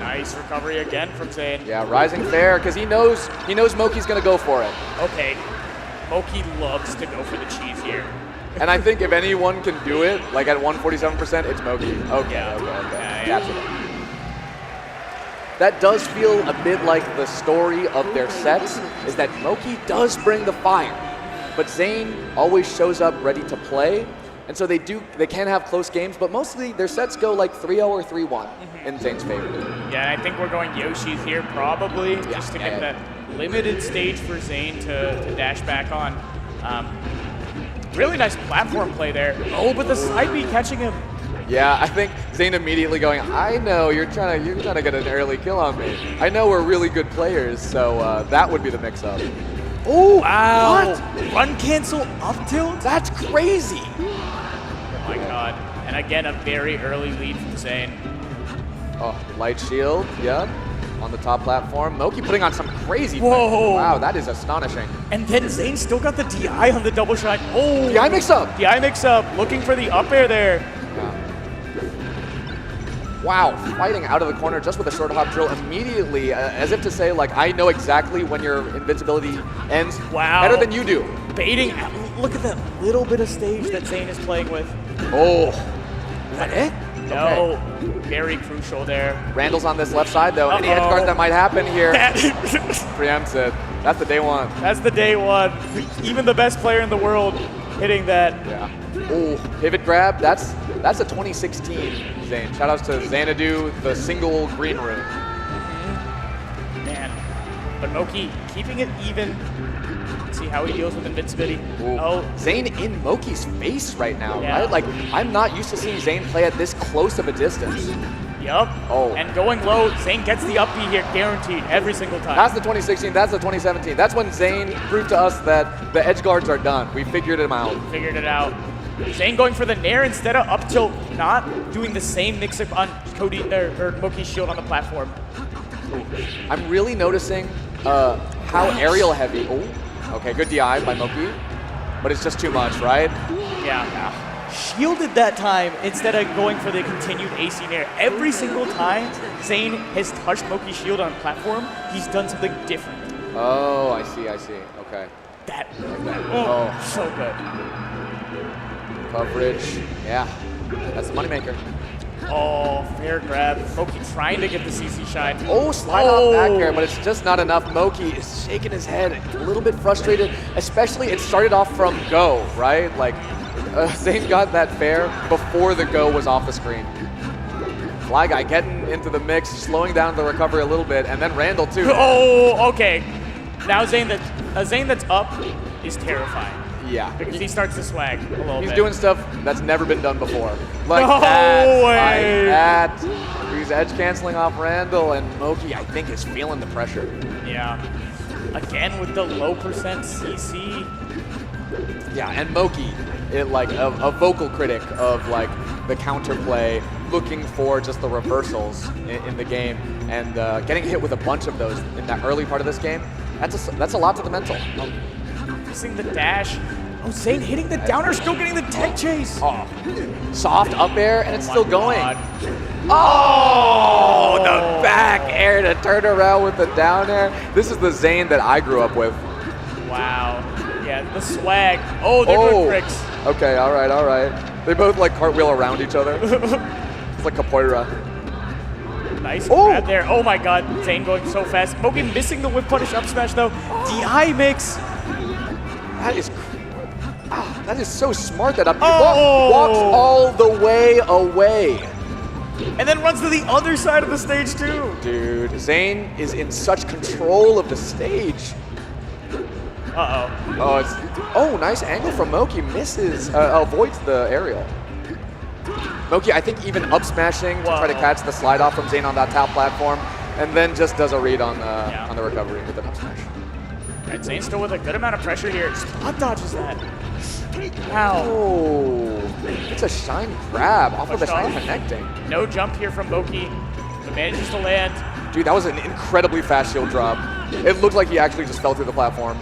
Nice recovery again from Zain. Yeah, rising fair because he knows Moki's gonna go for it. Okay, Moki loves to go for the cheese here. And I think if anyone can do it, like at 147%, it's Moki. Okay. Gotcha. That does feel a bit like the story of their sets, is that Moki does bring the fire. But Zain always shows up ready to play, and so they can have close games, but mostly their sets go like 3-0 or 3-1 in Zain's favor. Yeah, I think we're going Yoshi's here probably, just to get that limited stage for Zain to dash back on. Really nice platform play there. Oh, but the side B catching him. Yeah, I think Zain immediately going, I know you're trying to get an early kill on me. I know we're really good players, so that would be the mix-up. Oh, wow. What? Run cancel up tilt? That's crazy. Oh my god. And again, a very early lead from Zain. Oh, light shield, yep. On the top platform. Moki putting on some crazy Whoa. things. Wow, that is astonishing. And then Zain still got the DI on the double shot. Oh. DI mix-up. DI mix-up. Looking for the up air there. Wow, fighting out of the corner just with a short hop drill immediately, as if to say, like, I know exactly when your invincibility ends. Wow. Better than you do. Baiting. Look at that little bit of stage that Zain is playing with. Oh. Is that it? No. Okay. Very crucial there. Randall's on this left side, though. Any edge guards that might happen here. Preempts it. That's the day one. That's the day one. Even the best player in the world hitting that. Yeah. Oh, pivot grab. That's a 2016 Zain. Shout outs to Xanadu, the single green room. Man. But Moki keeping it even. See how he deals with invincibility. Ooh. Oh. Zain in Moki's face right now, Yeah. right? Like, I'm not used to seeing Zain play at this close of a distance. Yup. Oh. And going low, Zain gets the up B here, guaranteed, every single time. That's the 2016, that's the 2017. That's when Zain proved to us that the edge guards are done. We figured him out. Figured it out. Zain going for the nair instead of up tilt, not doing the same mix-up on Cody or Moki's shield on the platform. I'm really noticing how aerial heavy. Oh, okay, good DI by Moki, but it's just too much, right? Yeah. Shielded that time instead of going for the continued AC nair. Every single time Zain has touched Moki's shield on platform, he's done something different. Oh, I see. Okay. That. Oh. So good. Coverage. Yeah, that's the moneymaker. Oh, fair grab. Moki trying to get the CC shine. Oh, slide off back air, but it's just not enough. Moki is shaking his head, a little bit frustrated, especially it started off from go, right? Like, Zain got that fair before the go was off the screen. Fly Guy getting into the mix, slowing down the recovery a little bit, and then Randall too. Oh, okay. Now Zain that's up is terrifying. Yeah. Because he starts to swag a little He's bit. doing stuff that's never been done before. Like No that. way. Like that. He's edge canceling off Randall, and Moki, I think, is feeling the pressure. Yeah. Again with the low percent CC. Yeah, and Moki, like a vocal critic of like the counterplay, looking for just the reversals in the game, and getting hit with a bunch of those in that early part of this game. That's a lot to the mental. Missing the dash. Oh, Zain hitting the downer, still getting the tech chase. Oh, soft up air, and it's still going. God. Oh, the back air to turn around with the down air. This is the Zain that I grew up with. Wow. Yeah, the swag. Oh, they're doing tricks. Okay, all right. They both like cartwheel around each other. It's like capoeira. Nice grab there. Oh my god, Zain going so fast. Moki missing the whip punish up smash though. DI mix. That is so smart that up Oh! walks all the way away. And then runs to the other side of the stage too. Dude, Zain is in such control of the stage. Uh-oh. Oh, nice angle from Moki. Misses, avoids the aerial. Moki, I think, even up smashing to try to catch the slide off from Zain on that top platform, and then just does a read on the recovery with an up smash. And Zain still with a good amount of pressure here. Spot dodges that. Wow. Oh, it's a shine grab off of the Pushed shine off. connecting. No jump here from Moki, but manages to land. Dude, that was an incredibly fast shield drop. It looked like he actually just fell through the platform,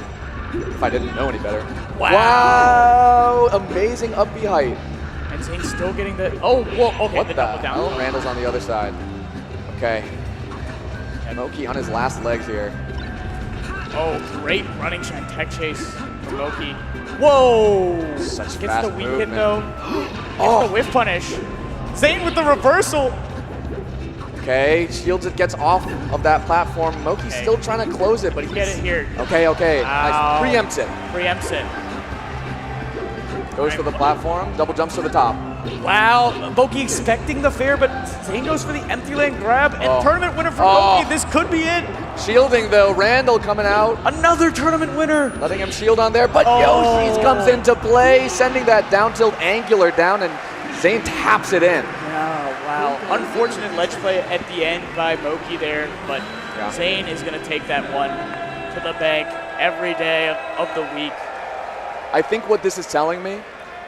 if I didn't know any better. Wow. Amazing up B height. And Zain's still getting the, oh, whoa, okay, What the the double down. hell? Randall's on the other side. Okay. Moki on his last legs here. Oh, great running shine tech chase from Moki. Whoa! Such Gets fast the weak hit movement. though. Gets the whiff punish. Zain with the reversal. Okay, shields it, gets off of that platform. Moki's still trying to close it, but he's... Get it here. Okay. Ow. Nice. Preempts it. Preempts it. Goes for the platform, double jumps to the top. Wow, Moki expecting the fair, but Zain goes for the empty land grab, and tournament winner for Oh. Moki. This could be it. Shielding though, Randall coming out, Another tournament winner. letting him shield on there, but Oh. Yoshi's comes into play, sending that down tilt angular down, and Zain taps it in. Oh, wow. Unfortunate ledge play at the end by Moki there, but Yeah. Zain is going to take that one to the bank every day of the week. I think what this is telling me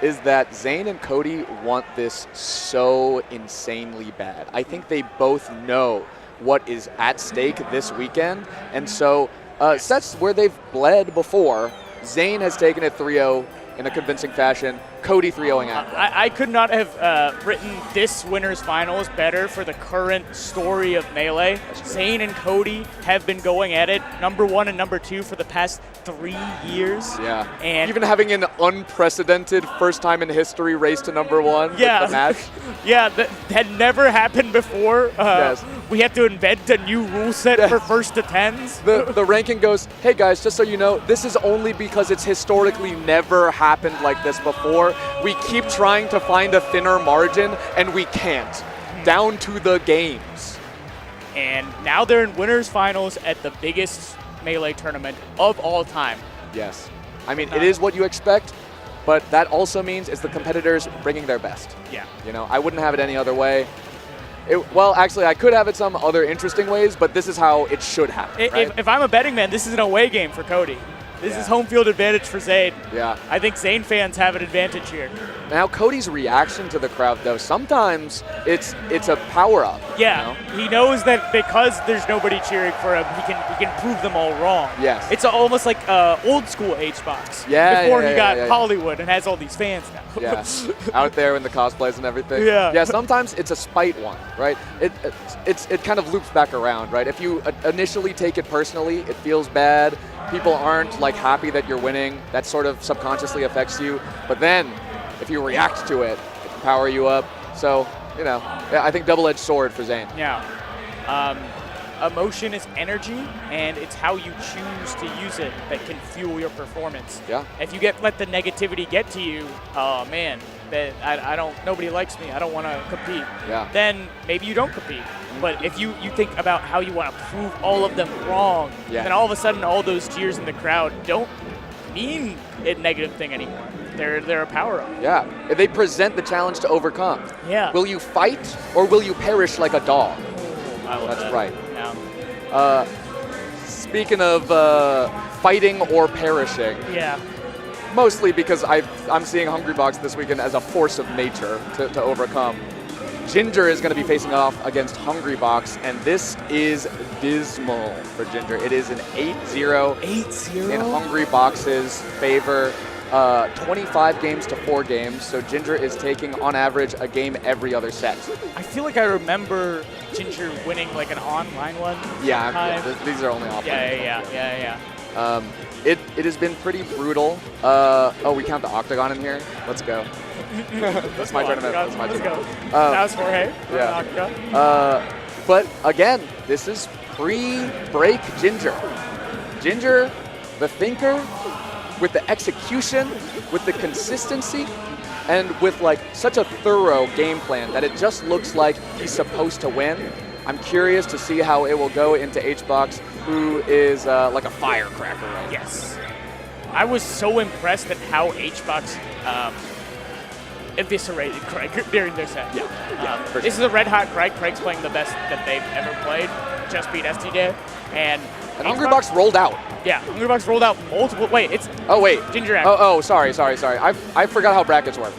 is that Zain and Cody want this so insanely bad. I think they both know what is at stake this weekend, and so sets where they've bled before, Zain has taken it 3-0 in a convincing fashion. Cody 3-0ing Aklo. I could not have written this winner's finals better for the current story of Melee. Zain and Cody have been going at it, #1 and #2 for the past 3 years. Yeah. And even having an unprecedented first time in history race to #1 yeah, with the match. yeah, that had never happened before. Yes. We had to invent a new rule set Yes. for first to tens. The ranking goes, hey guys, just so you know, this is only because it's historically never happened like this before. We keep trying to find a thinner margin, and we can't. Down to the games. And now they're in winners finals at the biggest Melee tournament of all time. Yes. I mean, it is what you expect, but that also means it's the competitors bringing their best. Yeah. You know, I wouldn't have it any other way. Well, actually, I could have it some other interesting ways, but this is how it should happen, right? If I'm a betting man, this is an away game for Cody. This is home field advantage for Zain. Yeah. I think Zain fans have an advantage here. Now, Cody's reaction to the crowd, though, sometimes it's a power-up. Yeah, you know? he knows that because there's nobody cheering for him, he can prove them all wrong. Yes. It's almost like old school H-Box. Yeah, Before yeah, he got yeah. Hollywood and has all these fans now. Yeah, out there in the cosplays and everything. Yeah. Yeah, sometimes it's a spite one, right? It kind of loops back around, right? If you initially take it personally, it feels bad. People aren't like happy that you're winning. That sort of subconsciously affects you. But then, if you react to it, it can power you up. So, you know, yeah, I think double-edged sword for Zain. Yeah. Emotion is energy, and it's how you choose to use it that can fuel your performance. Yeah. If you let the negativity get to you, oh man, that I don't. Nobody likes me. I don't want to compete. Yeah. Then maybe you don't compete. But if you think about how you want to prove all of them wrong, Yeah. then all of a sudden all those cheers in the crowd don't mean a negative thing anymore. They're a power-up. Yeah. They present the challenge to overcome. Yeah. Will you fight or will you perish like a dog? I love That's that. right. Yeah. Speaking of fighting or perishing, Yeah. mostly because I'm seeing Hungrybox this weekend as a force of nature to overcome. Ginger is going to be facing off against Hungrybox, and this is dismal for Ginger. It is an 8-0 8-0 in Hungrybox's favor. 25 games to 4 games, so Ginger is taking, on average, a game every other set. I feel like I remember Ginger winning like an online one. Yeah, sometime. these are only offline. Yeah. It has been pretty brutal. Oh, we count the octagon in here? Let's go. That's my tournament. That's my Let's tournament. go. That was Jorge. Yeah. But again, this is pre-break Ginger. Ginger, the thinker, with the execution, with the consistency, and with like such a thorough game plan that it just looks like he's supposed to win. I'm curious to see how it will go into HBox, who is like a firecracker right now. Yes. I was so impressed at how HBox eviscerated Craig during their set. Yeah, for This is a red hot Craig. Craig's playing the best that they've ever played. Just beat STJ. And Hungrybox rolled out. Yeah, Hungrybox rolled out multiple. Wait, it's Oh wait. Ginger Act. Oh, sorry. I forgot how brackets work.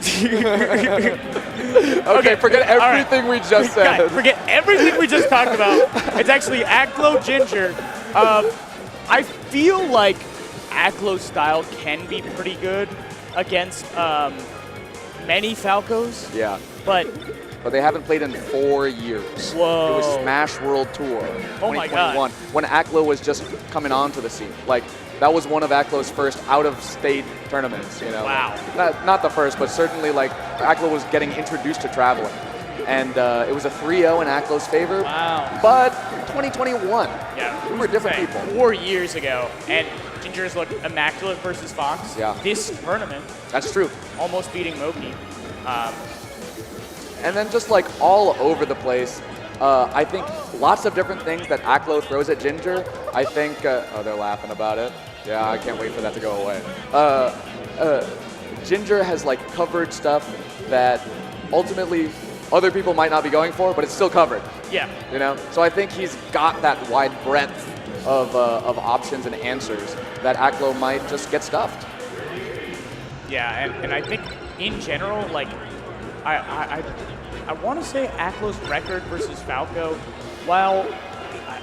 Okay, forget all right. everything we just said. Guys, forget everything we just talked about. It's actually Aklo Ginger. I feel like Aklo's style can be pretty good against many Falcos. Yeah. But But they haven't played in 4 years. Whoa. It was Smash World Tour Oh my God. 2021 when Aklo was just coming onto the scene. Like, that was one of Aklo's first out-of-state tournaments, you know. Wow. Not the first, but certainly, like, Aklo was getting introduced to traveling. And it was a 3-0 in Aklo's favor. Wow. But 2021, yeah, we were different people. 4 years ago, and Ginger's looked immaculate versus Fox. Yeah. This tournament, That's true. almost beating Moki. And then just like all over the place, I think lots of different things that Aklo throws at Ginger. I think, oh, they're laughing about it. Yeah, I can't wait for that to go away. Ginger has like covered stuff that ultimately other people might not be going for, but it's still covered. Yeah. You know, so I think he's got that wide breadth of options and answers that Aklo might just get stuffed. Yeah, and I think in general, like, I want to say Aklo's record versus Falco, while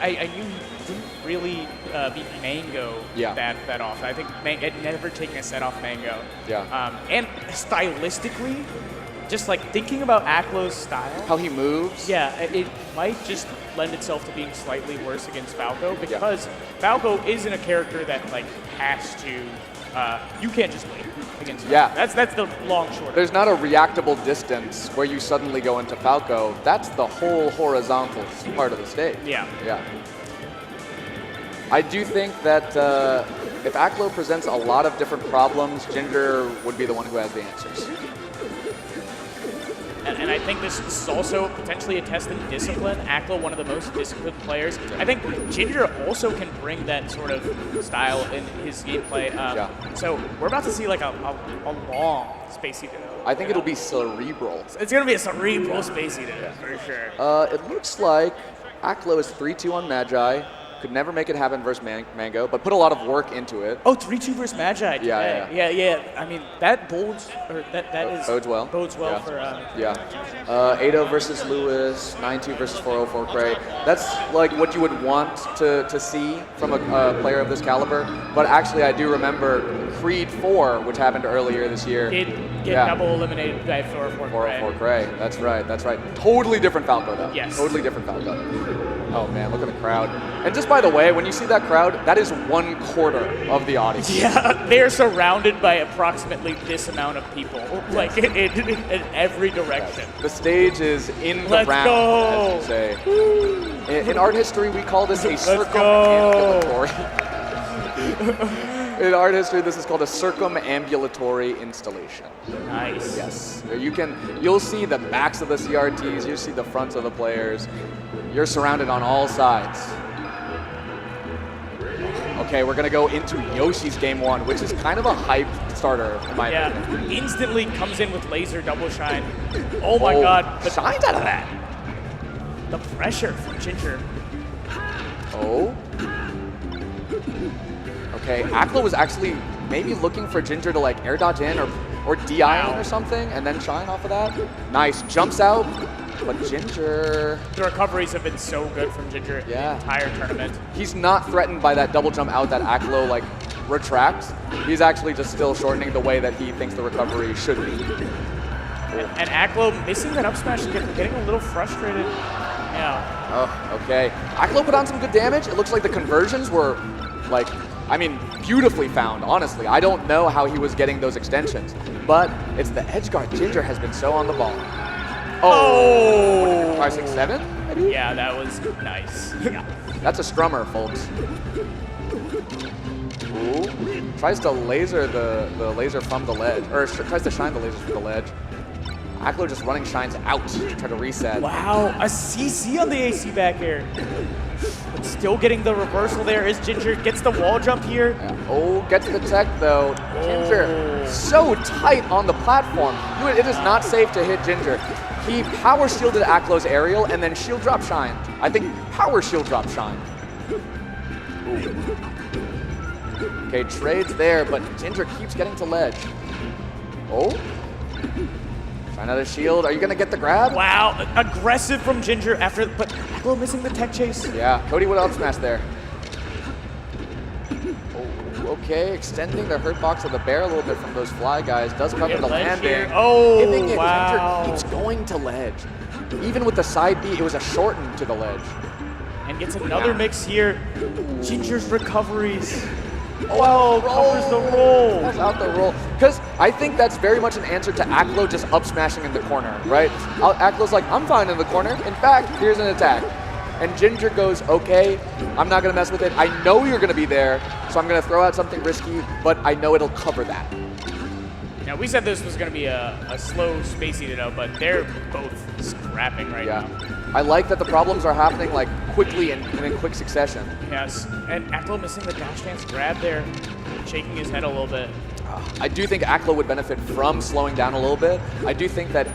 I knew he didn't really beat Mango Yeah. that often. I think had never taken a set off Mango. Yeah. And stylistically, just like thinking about Aklo's style, How he moves. yeah, it might just lend itself to being slightly worse against Falco because Falco isn't a character that like has to. You can't just wait against Falco. Yeah. That's the long short. There's not a reactable distance where you suddenly go into Falco. That's the whole horizontal part of the stage. Yeah. Yeah. I do think that if Aklo presents a lot of different problems, Ginger would be the one who has the answers. And I think this is also potentially a test in discipline. Aklo, one of the most disciplined players. I think Ginger also can bring that sort of style in his gameplay. So we're about to see like a long Space Eater. I think it'll be cerebral. It's going to be a cerebral Space Eater for sure. It looks like Aklo is 3-2 on Magi. Could never make it happen versus Mango, but put a lot of work into it. Oh, 3-2 versus Magi today. Yeah. I mean, that bodes, or that is... Bodes well. Bodes well Yeah. for... Yeah. 8-0 versus Lewis, 9-2 versus 404 Cray. That's like what you would want to see from a player of this caliber. But actually, I do remember Creed 4, which happened earlier this year. Did get double eliminated by 404 Cray. 404 Cray. That's right. Totally different Falco, though. Yes. Totally different Falco. Oh, man, look at the crowd. And just by the way, when you see that crowd, that is 1/4 of the audience. Yeah, they're surrounded by approximately this amount of people, like in every direction. The stage is in the Let's round, go. as you say. In art history, we call this a Let's circumambulatory. In art history, this is called a circumambulatory installation. Nice. Yes. You'll see the backs of the CRTs, you'll see the fronts of the players. You're surrounded on all sides. Okay, we're gonna go into Yoshi's game 1, which is kind of a hype starter in my opinion. Yeah, instantly comes in with laser double shine. Oh my god. The, Shine's out of that. the pressure from Ginger. Oh. Okay, Aklo was actually maybe looking for Ginger to like air dodge in or DI in or something, and then shine off of that. Nice, jumps out, but Ginger, The recoveries have been so good from Ginger Yeah. the entire tournament. he's not threatened by that double jump out that Aklo like retracts. He's actually just still shortening the way that he thinks the recovery should be. And Aklo missing that up smash, getting a little frustrated. Yeah. Oh, okay. Aklo put on some good damage. It looks like the conversions were, like, I mean, beautifully found, honestly. I don't know how he was getting those extensions, but it's the edge guard. Ginger has been so on the ball. Oh! 5, 6, 7, maybe? Yeah, that was nice. Yeah. That's a strummer, folks. Ooh. Tries to laser the laser from the ledge, or tries to shine the lasers from the ledge. Aklo just running shines out to try to reset. Wow, a CC on the AC back air. But still getting the reversal there is Ginger. Gets the wall jump here. Yeah. Oh, gets the tech though. Ginger, so tight on the platform. It is not safe to hit Ginger. He power shielded Aklo's aerial and then shield drop shine. I think power shield drop shine. Ooh. Okay, trades there, but Ginger keeps getting to ledge. Oh. Trying out a shield. Are you gonna get the grab? Wow, aggressive from Ginger after, but Aklo missing the tech chase. Yeah, Cody would up smash there. Oh, okay, extending the hurt box of the bear a little bit from those fly guys. Does cover Get the ledge landing. here. Oh, Giving it, wow. Ginger keeps going to ledge. Even with the side B, it was a shorten to the ledge. And gets another mix here. Ginger's recoveries. Oh, covers the roll. That's out the roll. Because I think that's very much an answer to Aklo just up smashing in the corner, right? Aklo's like, I'm fine in the corner. In fact, here's an attack. And Ginger goes, okay, I'm not going to mess with it. I know you're going to be there, so I'm going to throw out something risky, but I know it'll cover that. Now, we said this was going to be a slow, spacey to but they're both scrapping right now. I like that the problems are happening like quickly and in quick succession. Yes, and Aklo missing the dash dance grab there, shaking his head a little bit. I do think Aklo would benefit from slowing down a little bit. I do think that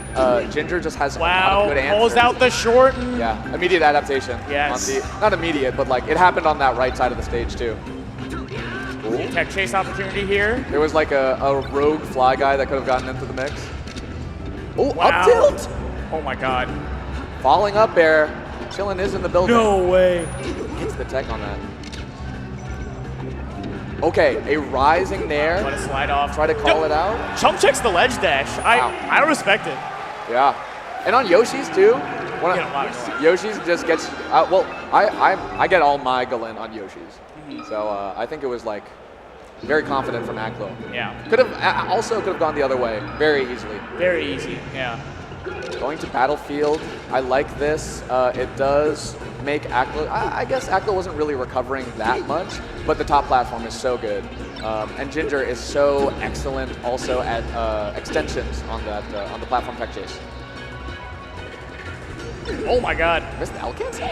Ginger just has a lot Wow, of good answers. pulls out the shorten. Yeah, immediate adaptation. Yes. Not immediate, but like it happened on that right side of the stage too. Ooh. Tech chase opportunity here. There was like a rogue fly guy that could have gotten into the mix. Oh, Wow. up tilt! Oh my god. Falling up air. Chillin' is in the building. No way. Hits the tech on that. Okay, a rising nair. Let it slide off. Try to call it out. Chump checks the ledge dash. Wow. I respect it. Yeah. And on Yoshi's too. When Get a lot of going. Yoshi's just gets, well, I get all my Galen on Yoshi's. So I think it was like very confident from Aklo. Yeah. Could have gone the other way very easily. Very easy. Yeah. Going to Battlefield, I like this. It does make Aklo, I guess Aklo wasn't really recovering that much, but the top platform is so good. And Ginger is so excellent also at extensions on the platform tech chase. Oh my god. Missed the L cancel?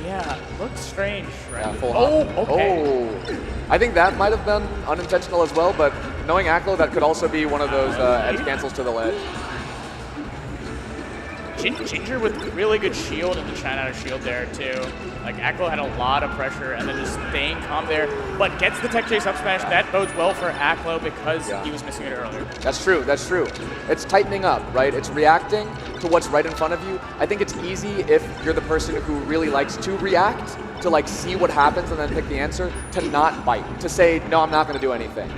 Yeah. Looks strange. Right? Yeah, full Oh, hop. okay. Oh. I think that might have been unintentional as well, but knowing Aklo, that could also be one of those edge cancels to the ledge. Ginger with really good shield and the shine out of shield there too. Like Aklo had a lot of pressure and then just staying calm there, but gets the tech chase up smash. That bodes well for Aklo because he was missing it earlier. That's true, that's true. It's tightening up, right? It's reacting to what's right in front of you. I think it's easy if you're the person who really likes to react, to like see what happens and then pick the answer, to not bite, to say, no, I'm not gonna do anything.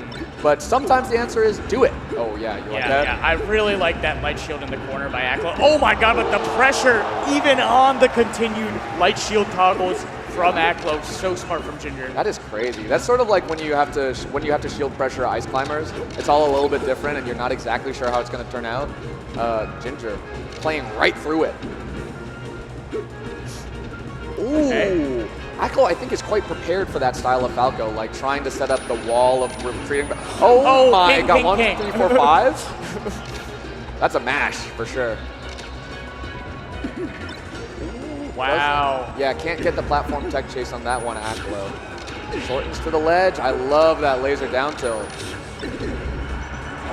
But sometimes the answer is do it. Oh yeah, you like that? Yeah, I really like that light shield in the corner by Aklo. Oh my god, but the pressure, even on the continued light shield toggles from Aklo, so smart from Ginger. That is crazy. That's sort of like when you have to shield pressure ice climbers. It's all a little bit different, and you're not exactly sure how it's going to turn out. Ginger playing right through it. Ooh. Okay. Aklo, I think, is quite prepared for that style of Falco, like trying to set up the wall of retreating. Oh my, ping, got ping, 1, ping. 2, 3, 4, 5. That's a mash for sure. Wow. Yeah, can't get the platform tech chase on that one, Aklo. Shortens to the ledge. I love that laser down tilt.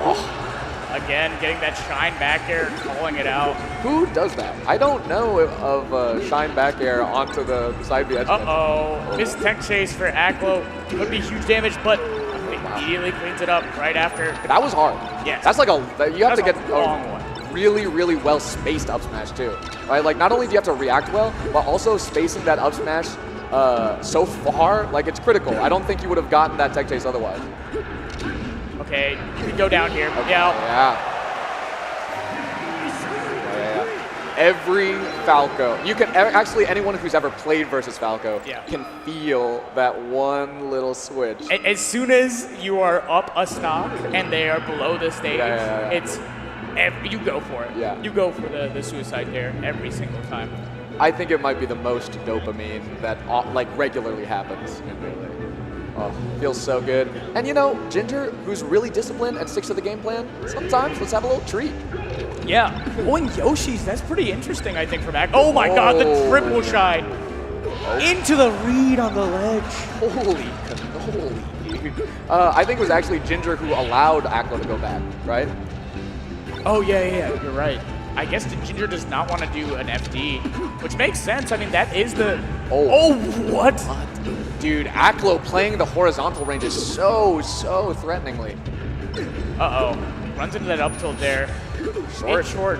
Oh, Again, getting that shine back air, calling it out. who does that? I don't know of shine back air onto the side B edge. Uh-oh. Missed tech chase for Aklo. Could be huge damage, but immediately cleans it up right after. That was hard. Yes. That's like you have to get a long one. really, really well spaced up smash too. Right? Like not only do you have to react well, but also spacing that up smash so far, like it's critical. I don't think you would have gotten that tech chase otherwise. Okay, you can go down here. Okay. Yeah. Yeah. Every Falco, you can actually anyone who's ever played versus Falco can feel that one little switch. As soon as you are up a stock and they are below the stage, it's you go for it. Yeah. You go for the suicide there every single time. I think it might be the most dopamine that like regularly happens in Melee. Oh, feels so good. And you know, Ginger, who's really disciplined and sticks to the game plan, sometimes let's have a little treat. Yeah. Going Yoshi's, that's pretty interesting, I think, for back. Oh my god, the triple shine. Into the read on the ledge. Holy cannoli, dude. I think it was actually Ginger who allowed Aklo to go back, right? Oh, yeah, you're right. I guess Ginger does not want to do an FD, which makes sense. I mean, that is the... Oh, what? Dude, Aklo playing the horizontal range is so threateningly. Uh-oh. Runs into that up tilt there. Short.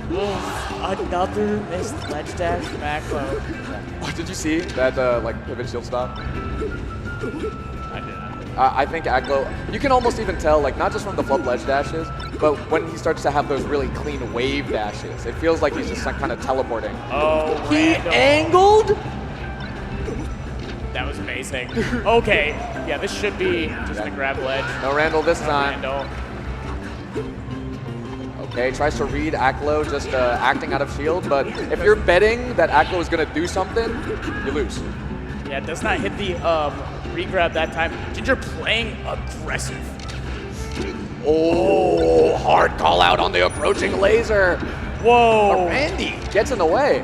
Another missed ledge dash from Aklo. Oh, did you see that, like, pivot shield stop? I did not. I think Aklo, you can almost even tell, like, not just from the flub ledge dashes, but when he starts to have those really clean wave dashes, it feels like he's just like, kind of teleporting. Oh, He Randall. angled? That was amazing. Okay, yeah, this should be just a grab ledge. No Randall this time. Randall. Okay, tries to read Aklo just acting out of shield, but if you're betting that Aklo is going to do something, you lose. Yeah, does not hit the re-grab that time. Ginger playing aggressive. Oh, hard call out on the approaching laser. Whoa. Randy gets in the way.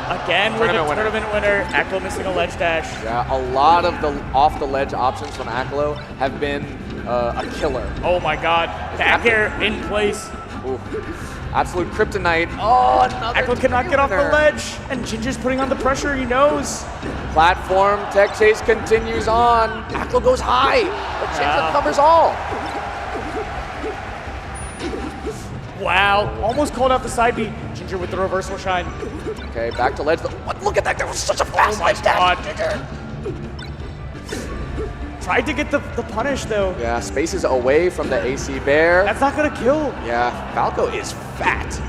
Again with a tournament winner. Aklo missing a ledge dash. Yeah, a lot of the off the ledge options from Aklo have been a killer. Oh my god. Back air in place. Ooh. Absolute kryptonite. Oh, another Aklo cannot get off the winner. ledge. And Ginger's putting on the pressure, he knows. Platform tech chase continues on. Aklo goes high, but Ginger covers all. Wow, almost called out the side B. Ginger with the reversal shine. Okay, back to ledge. What? Look at that, there was such a fast ledge dash. Ginger. Tried to get the punish though. Yeah, spaces away from the AC bear. That's not gonna kill. Yeah, Falco is fat.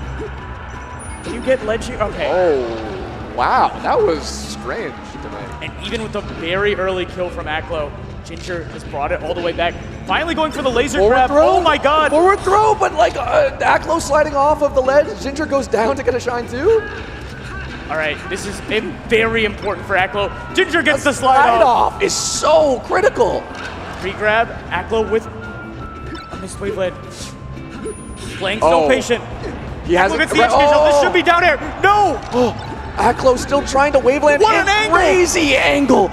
You get ledge here. Okay. Oh, wow, that was strange to me. And even with the very early kill from Aklo, Ginger has brought it all the way back. Finally going for the laser grab. Oh my god. Forward throw, but like Aklo sliding off of the ledge. Ginger goes down to get a shine too. All right, this is very important for Aklo. Ginger gets the slide off. Is so critical. Re-grab, Aklo with a missed wave lead. Playing so patient. He has Look at the edge. This should be down air. No! Aklo still trying to waveland. What an angle! Crazy angle.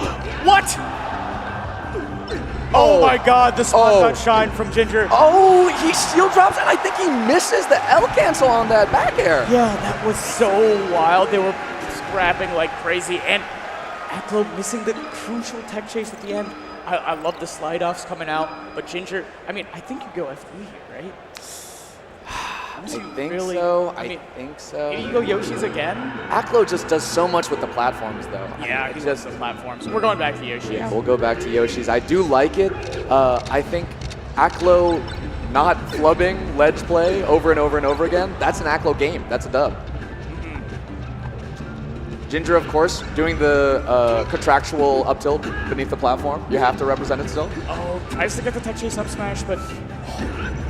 What? Oh my god, the spot cut shine from Ginger. Oh, he shield drops, and I think he misses the L cancel on that back air. Yeah, that was so wild. They were scrapping like crazy, and Aklo missing the crucial tech chase at the end. I love the slide offs coming out, but Ginger, I mean, I think you go FD here, right? I think so. I think so. Maybe you go Yoshi's again? Aklo just does so much with the platforms, though. Yeah, he does the platforms. We're going back to Yoshi's. Yeah, we'll go back to Yoshi's. I do like it. I think Aklo not flubbing ledge play over and over and over again, that's an Aklo game. That's a dub. Ginger, of course, doing the contractual up tilt beneath the platform. You have to represent it still. Oh, tries to get the tech chase up smash, but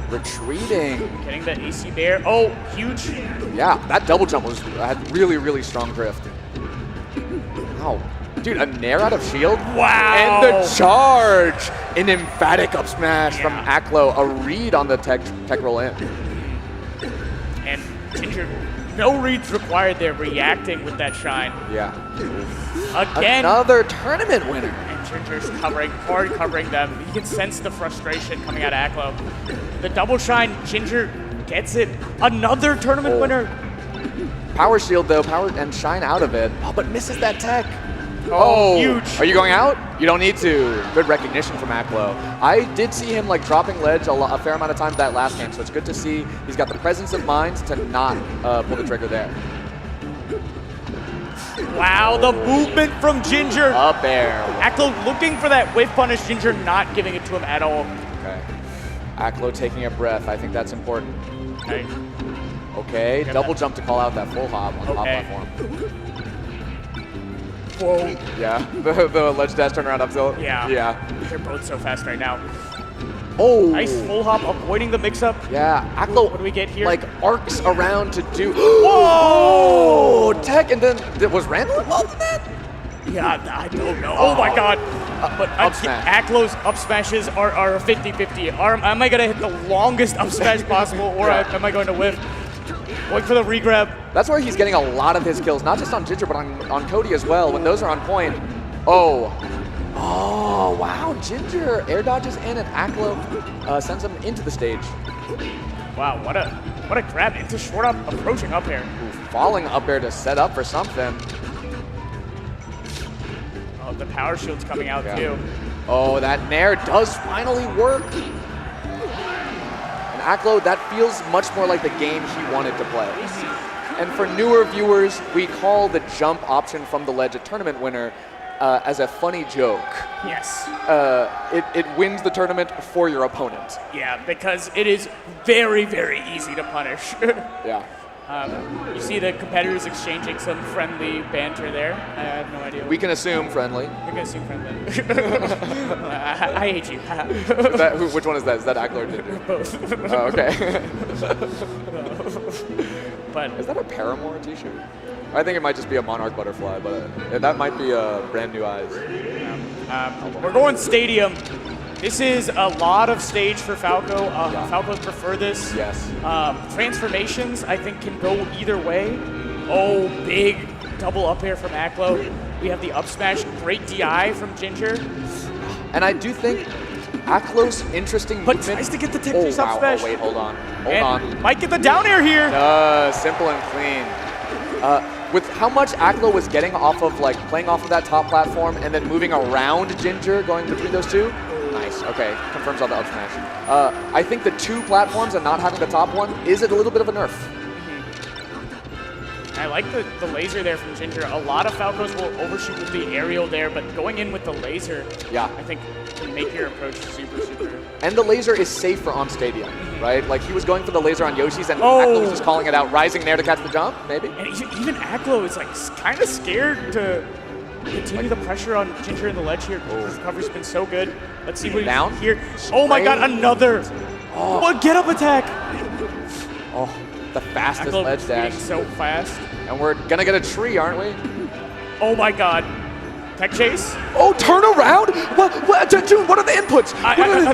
retreating. Getting the AC bear. Oh, huge. Yeah, that double jump had really, really strong drift. Wow. Dude, a nair out of shield. Wow. And the charge. An emphatic up smash from Aklo. A read on the tech roll in. And Ginger no reads required there, reacting with that shine. Yeah. Again, Another tournament winner. and Ginger's hard covering them. You can sense the frustration coming out of Aklo. The double shine, Ginger gets it. Another tournament winner. Power shield though, power and shine out of it. Oh, but misses that tech. Huge. Are you going out? You don't need to. Good recognition from Aklo. I did see him like dropping ledge a fair amount of times that last game, so it's good to see he's got the presence of mind to not pull the trigger there. Wow, the movement from Ginger. Up air. Aklo looking for that whiff punish, Ginger not giving it to him at all. Okay. Aklo taking a breath. I think that's important. Okay. Okay, double jump to call out that full hop on the top Okay. platform. Whoa. Yeah, the ledge dash turnaround up tilt. Yeah. Yeah. They're both so fast right now. Oh. Nice full hop, avoiding the mix-up. Yeah, Aklo. What do we get here? Like arcs around to do. Whoa! Tech, and then was Randall involved in that? Yeah, I don't know. Oh my god. But Up smash. Aklo's up smashes are 50-50. Am I going to hit the longest up smash possible, or am I going to whiff? Going for the regrab. That's where he's getting a lot of his kills, not just on Ginger, but on Cody as well. When those are on point. Oh. Oh, wow. Ginger air dodges in, and Aklo sends him into the stage. Wow, what a grab into short up, approaching up air. Ooh, falling up air to set up for something. Oh, the power shield's coming out too. Oh, that nair does finally work. And Aklo, that feels much more like the game he wanted to play. And for newer viewers, we call the jump option from the ledge a tournament winner as a funny joke. Yes. It wins the tournament for your opponent. Yeah, because it is very, very easy to punish. Yeah. You see the competitors exchanging some friendly banter there. I have no idea. We can assume friendly. You're gonna assume friendly. I hate you. Which one is that? Is that Aklo or Ginger? Both. Oh, okay. But Is that a Paramore t-shirt? I think it might just be a Monarch butterfly, but that might be brand new eyes. we're going stadium. This is a lot of stage for Falco. Falco prefer this. Yes. Transformations, I think, can go either way. Oh, big double up air from Aklo. We have the up smash, great DI from Ginger. And I do think Aklo's interesting But movement. tries to get the tip Oh, through sub wow. smash. Oh, wait, hold on. Hold And on. might get the down air here. Simple and clean. With how much Aklo was getting off of, like, playing off of that top platform and then moving around Ginger, going between those two. Nice. Okay. Confirms on the up smash. I think the two platforms and not having the top one is a little bit of a nerf. I like the laser there from Ginger. A lot of Falcos will overshoot with the aerial there, but going in with the laser, Yeah. I think can make your approach super, super. And the laser is safer on Stadium, right? Like, he was going for the laser on Yoshi's, and Oh. Aklo was just calling it out, rising there to catch the jump, maybe? And even Aklo is like kind of scared to continue the pressure on Ginger in the ledge here. His recovery's been so good. Let's see what Down? he's here. Oh my god, another! What get up attack! Oh, the fastest Aklo ledge dash. being so fast. And we're gonna get a tree, aren't we? Oh my god. Tech chase? Oh, turn around? Dude, what are the inputs?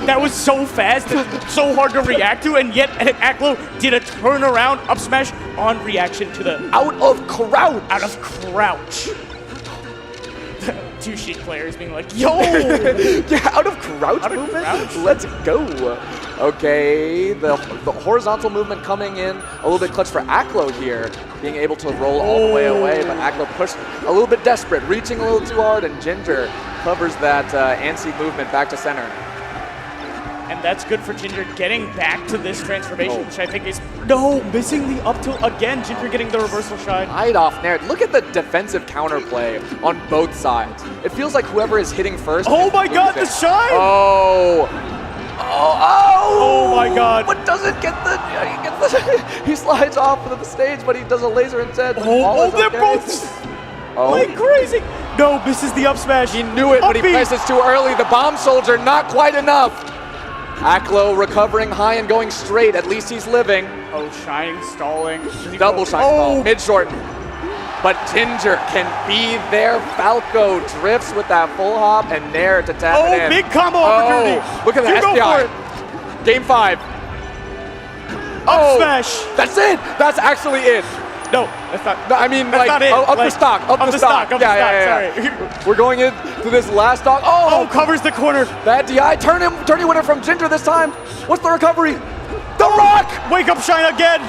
That was so fast and so hard to react to, and yet Aklo did a turnaround up smash on reaction to the Out of crouch. out of crouch. Two Sheik players being like, yo! Yeah, out of crouch Out of movement? crouch? Let's go. Okay, the horizontal movement coming in a little bit clutch for Aklo here, being able to roll all the way away, but Aklo pushed a little bit desperate, reaching a little too hard, and Ginger covers that anti movement back to center. And that's good for Ginger getting back to this transformation, Oh. which I think is missing the up tilt again. Ginger getting the reversal shine. Right off nair. Look at the defensive counterplay on both sides. It feels like whoever is hitting first. Oh is my god, the losing. shine! Oh. Oh my god. But doesn't get the, he slides off of the stage, but he does a laser instead. Oh, they're both like crazy. No, misses the up smash. He knew it, but he Up B. presses too early. The bomb soldier, not quite enough. Aklo recovering high and going straight. At least he's living. Oh, shine stalling. Double shine stall, mid-short. But Ginger can be there. Falco drifts with that full hop and nair to tap it in. Oh, big combo opportunity. Look at the You go SDI. for Game 5. Up smash. That's it. That's actually it. No, that's not. No, I mean, that's like, not it. up the Like, stock, up the stock. Up Yeah, the stock, yeah, yeah. sorry. We're going into this last stock. Oh, Oh, covers the corner. bad DI. Turning winner from Ginger this time. What's the recovery? The Rock! Wake up, shine again.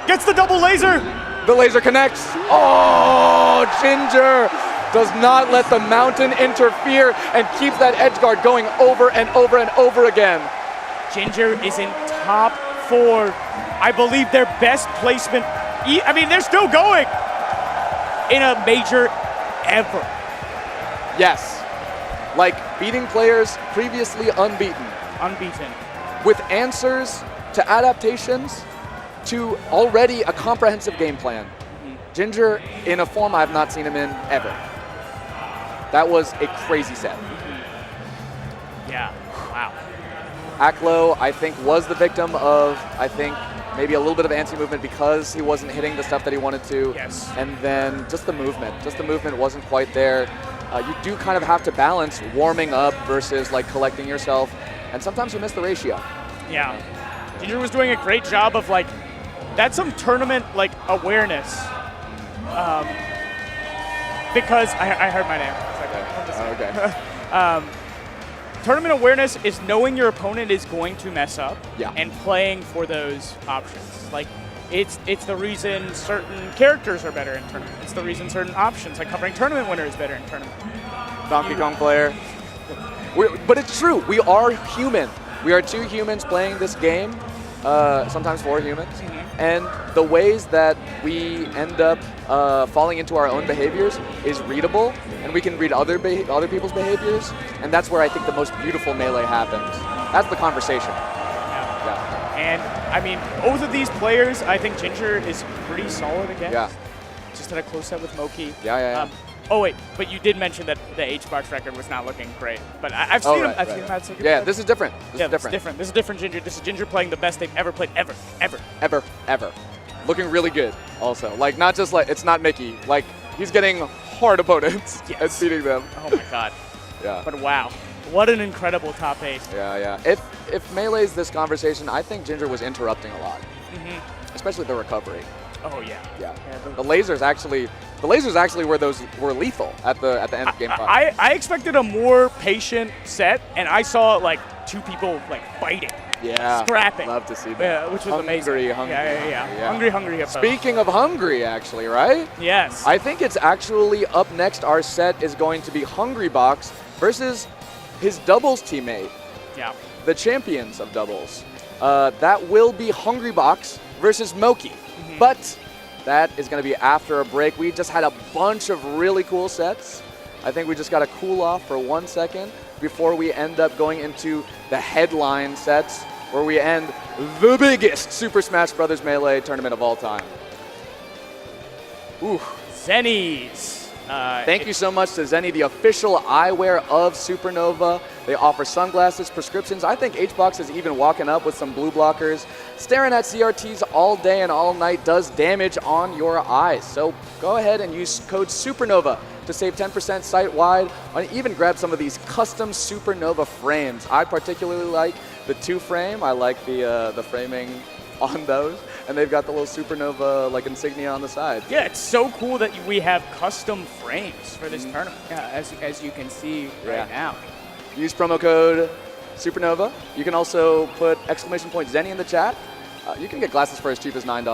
Gets the double laser. The laser connects. Oh, Ginger does not let the mountain interfere and keeps that edge guard going over and over and over again. Ginger is in top 4. I believe their best placement. I mean, they're still going in a major ever. Yes. Like beating players previously unbeaten. Unbeaten. With answers to adaptations to already a comprehensive game plan. Ginger in a form I've not seen him in ever. That was a crazy set. Yeah, wow. Aklo, I think, was the victim of, maybe a little bit of anti-movement because he wasn't hitting the stuff that he wanted to. Yes. And then just the movement. Just the movement wasn't quite there. You do kind of have to balance warming up versus like collecting yourself. And sometimes you miss the ratio. Yeah. Ginger was doing a great job of like, that's some tournament like awareness. Because I heard my name. Okay. Tournament awareness is knowing your opponent is going to mess up and playing for those options. Like, it's the reason certain characters are better in tournament. It's the reason certain options, like covering tournament winner, is better in tournament. Donkey Kong player. But it's true. We are human. We are 2 humans playing this game, sometimes 4 humans. And the ways that we end up falling into our own behaviors is readable, and we can read other people's behaviors, and that's where I think the most beautiful melee happens. That's the conversation. Yeah. And I mean, both of these players, I think Ginger is pretty solid against. Yeah. Just had a close set with Moki. Yeah. Oh wait, but you did mention that the H-Box record was not looking great. But I've seen him. I've seen him at Circuit. Yeah, this is different. This is different. This is different Ginger. This is Ginger playing the best they've ever played, ever. Ever. Looking really good, also. Like, not just like, it's not Mickey. Like, he's getting hard opponents and beating them. Oh my god. Yeah. But wow, what an incredible top 8. Yeah. If Melee's this conversation, I think Ginger was interrupting a lot. Especially the recovery. Oh yeah. Yeah. The lasers actually were lethal at the end of game 5. I expected a more patient set, and I saw like 2 people like fighting. Yeah. Scrapping. Love to see that. Yeah, which was amazing. Hungry. Yeah. Hungry. Hippo. Speaking of hungry, actually, right? Yes. I think it's actually up next. Our set is going to be Hungrybox versus his doubles teammate. Yeah. The champions of doubles. That will be Hungrybox versus Moki. But that is going to be after a break. We just had a bunch of really cool sets. I think we just got to cool off for 1 second before we end up going into the headline sets where we end the biggest Super Smash Bros. Melee tournament of all time. Ooh. Zennies. Thank you so much to Zenny, the official eyewear of Supernova. They offer sunglasses, prescriptions. I think HBox is even walking up with some blue blockers. Staring at CRTs all day and all night does damage on your eyes. So go ahead and use code Supernova to save 10% site-wide, and even grab some of these custom Supernova frames. I particularly like the 2-frame. I like the framing on those, and they've got the little Supernova like insignia on the side. Yeah, it's so cool that we have custom frames for this tournament. Yeah, as you can see right now. Use promo code Supernova. You can also put !Zenny in the chat. You can get glasses for as cheap as $9.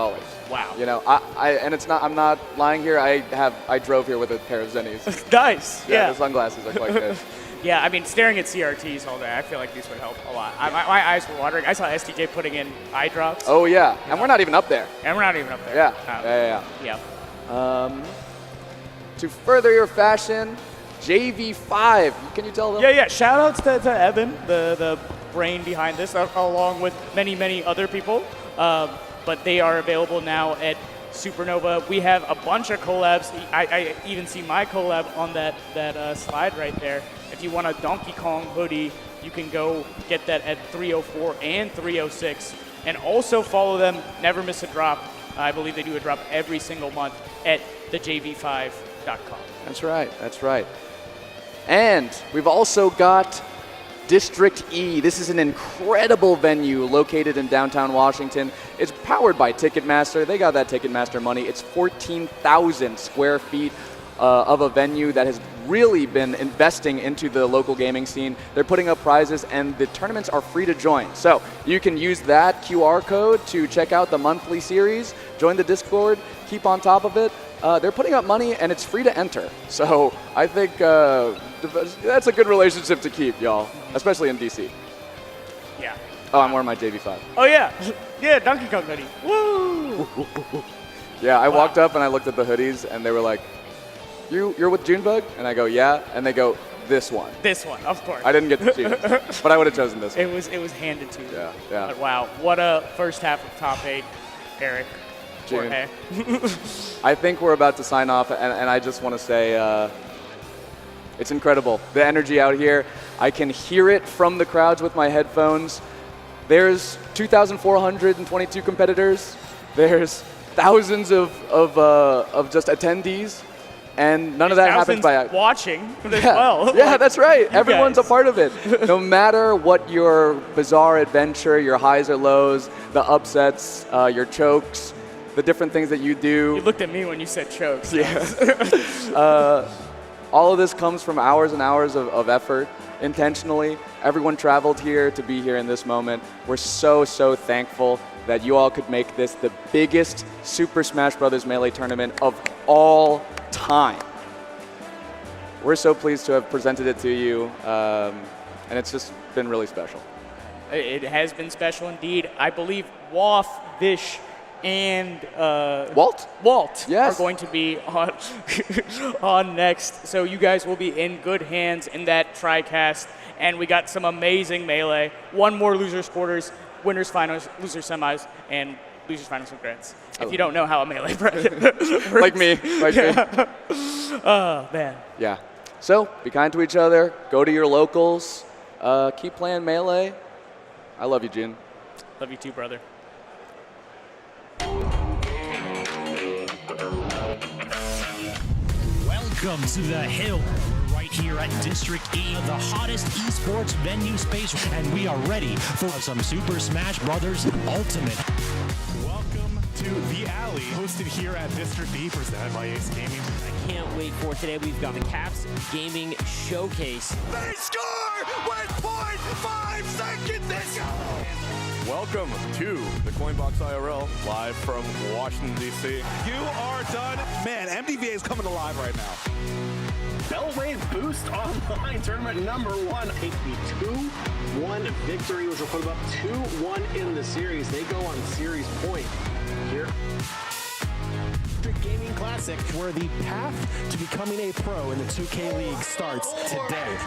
Wow. You know, and it's not. I'm not lying here. I drove here with a pair of Zennies. Nice. Yeah, the sunglasses are quite good. Yeah, I mean, staring at CRTs all day, I feel like these would help a lot. My eyes were watering. I saw STJ putting in eye drops. Oh yeah, and we're not even up there. And we're not even up there. Yeah. To further your fashion, JV5. Can you tell them? Yeah. Shout outs to Evan, the brain behind this, along with many other people. But they are available now at Supernova. We have a bunch of collabs. I even see my collab on that slide right there. If you want a Donkey Kong hoodie, you can go get that at 304 and 306. And also follow them, never miss a drop. I believe they do a drop every single month at thejv5.com. That's right. And we've also got District E. This is an incredible venue located in downtown Washington. It's powered by Ticketmaster. They got that Ticketmaster money. It's 14,000 square feet of a venue that has really been investing into the local gaming scene. They're putting up prizes, and the tournaments are free to join. So you can use that QR code to check out the monthly series, join the Discord, keep on top of it. They're putting up money, and it's free to enter. So I think that's a good relationship to keep, y'all, especially in DC. Yeah. Oh, I'm wearing my JV5. Oh, yeah. Yeah, Donkey Kong hoodie. Woo! Yeah, I walked up and I looked at the hoodies, and they were like, You're with Junebug? And I go, yeah. And they go, this one. This one, of course. I didn't get to choose, but I would have chosen this one. It was handed to you. Yeah, yeah. But wow, what a first half of top 8, Eric. June. Jorge. I think we're about to sign off, and I just want to say it's incredible. The energy out here. I can hear it from the crowds with my headphones. There's 2,422 competitors. There's thousands of just attendees. And none of that happens by watching as well. Yeah, that's right. Everyone's a guys. part of it. No matter what your bizarre adventure, your highs or lows, the upsets, your chokes, the different things that you do. You looked at me when you said chokes. Yeah. All of this comes from hours and hours of effort, intentionally. Everyone traveled here to be here in this moment. We're so, so thankful that you all could make this the biggest Super Smash Bros. Melee tournament of all time. We're so pleased to have presented it to you, and it's just been really special. It has been special indeed. I believe Waff, Vish, and Walt Yes. are going to be on on next. So you guys will be in good hands in that TriCast. And we got some amazing Melee. One more losers quarters, winners finals, losers semis, and losers finals and grands. If you don't know how a Melee bracket works. Like me. Oh, man. Yeah. So be kind to each other. Go to your locals. Keep playing Melee. I love you, Jin. Love you too, brother. Welcome to the Hill. We're right here at District E, the hottest esports venue space, and we are ready for some Super Smash Bros. Ultimate. Welcome to The Alley, hosted here at District E, presented by Ace Gaming. I can't wait for today. We've got the Caps Gaming Showcase. They score with 0.5 seconds. Let's go. Welcome to the Coinbox IRL, live from Washington, D.C. You are done. Man, MDVA is coming alive right now. Bellwave Boost Online Tournament number 1. Take the 2-1 victory, which will put them up 2-1 in the series. They go on series point here. District Gaming Classic, where the path to becoming a pro in the 2K League starts today.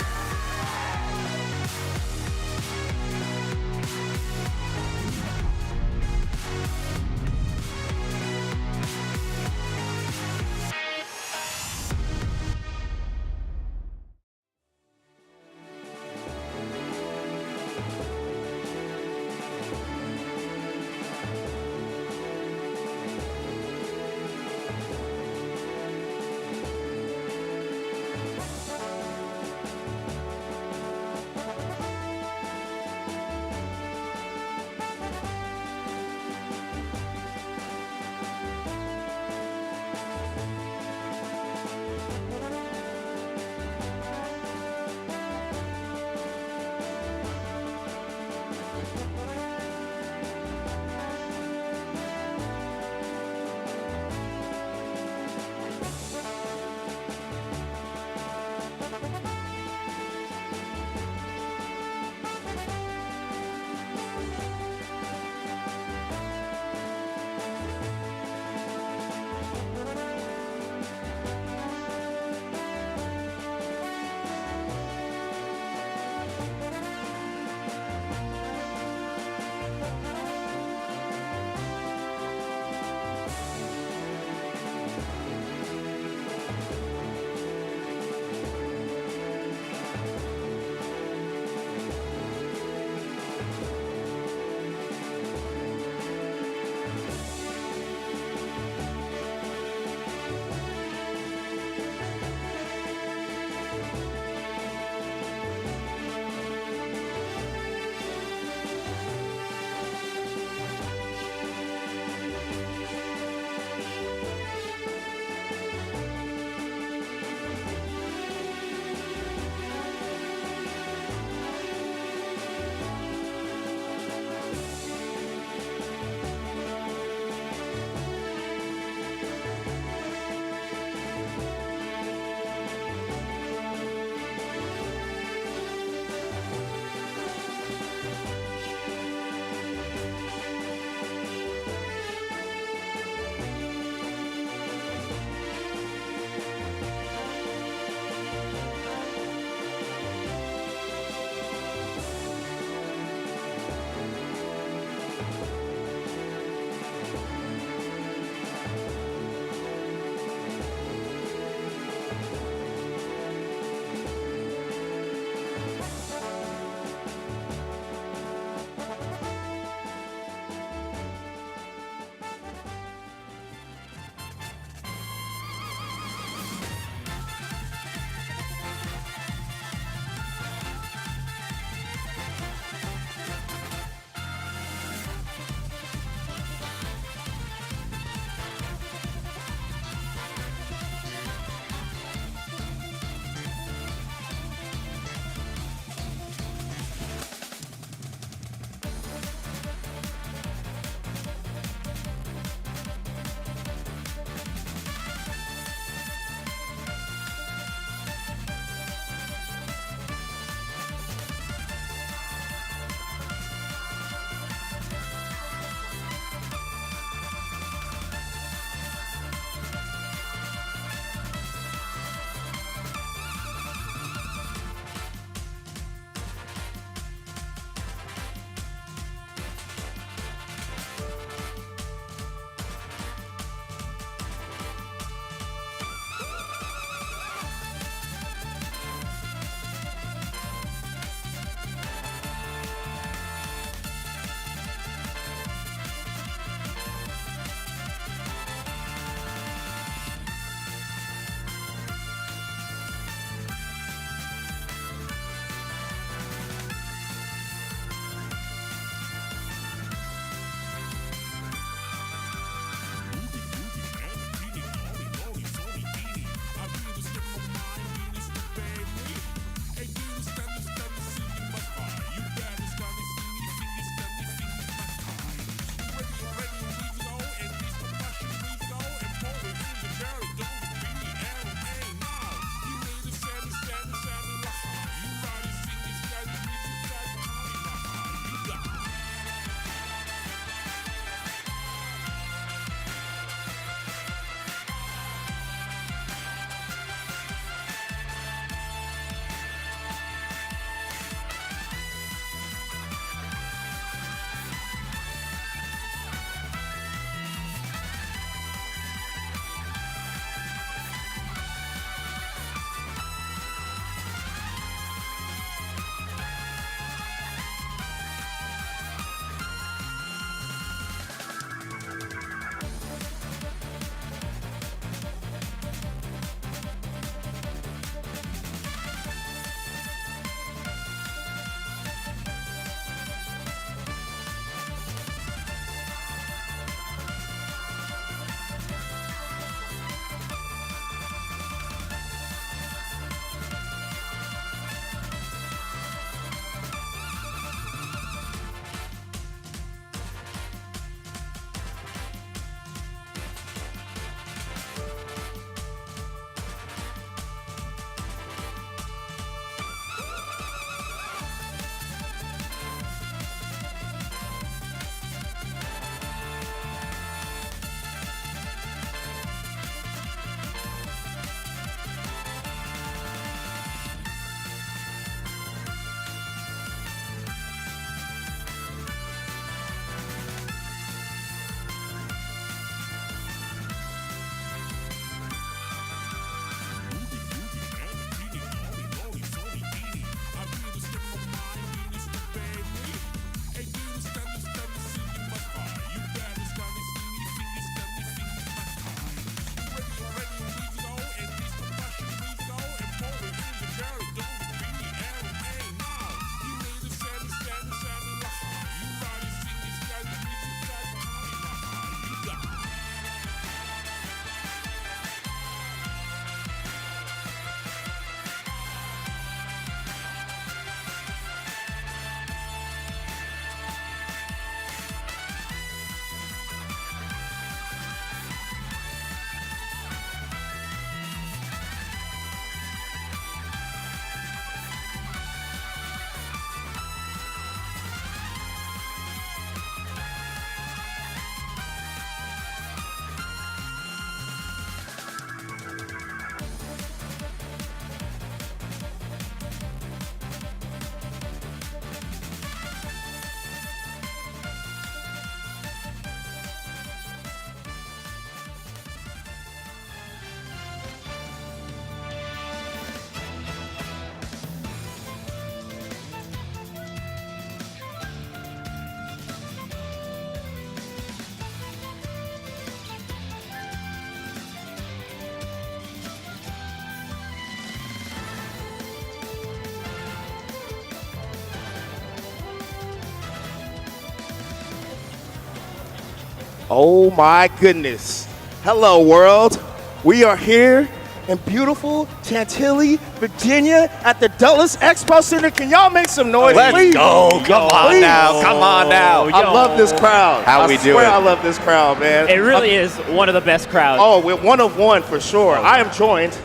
Oh my goodness. Hello world. We are here in beautiful Chantilly, Virginia at the Dulles Expo Center. Can y'all make some noise, please? Come on now. Come on now. I love this crowd. How we do it. I love this crowd, man. It really is one of the best crowds. Oh, we're one of one for sure. I am joined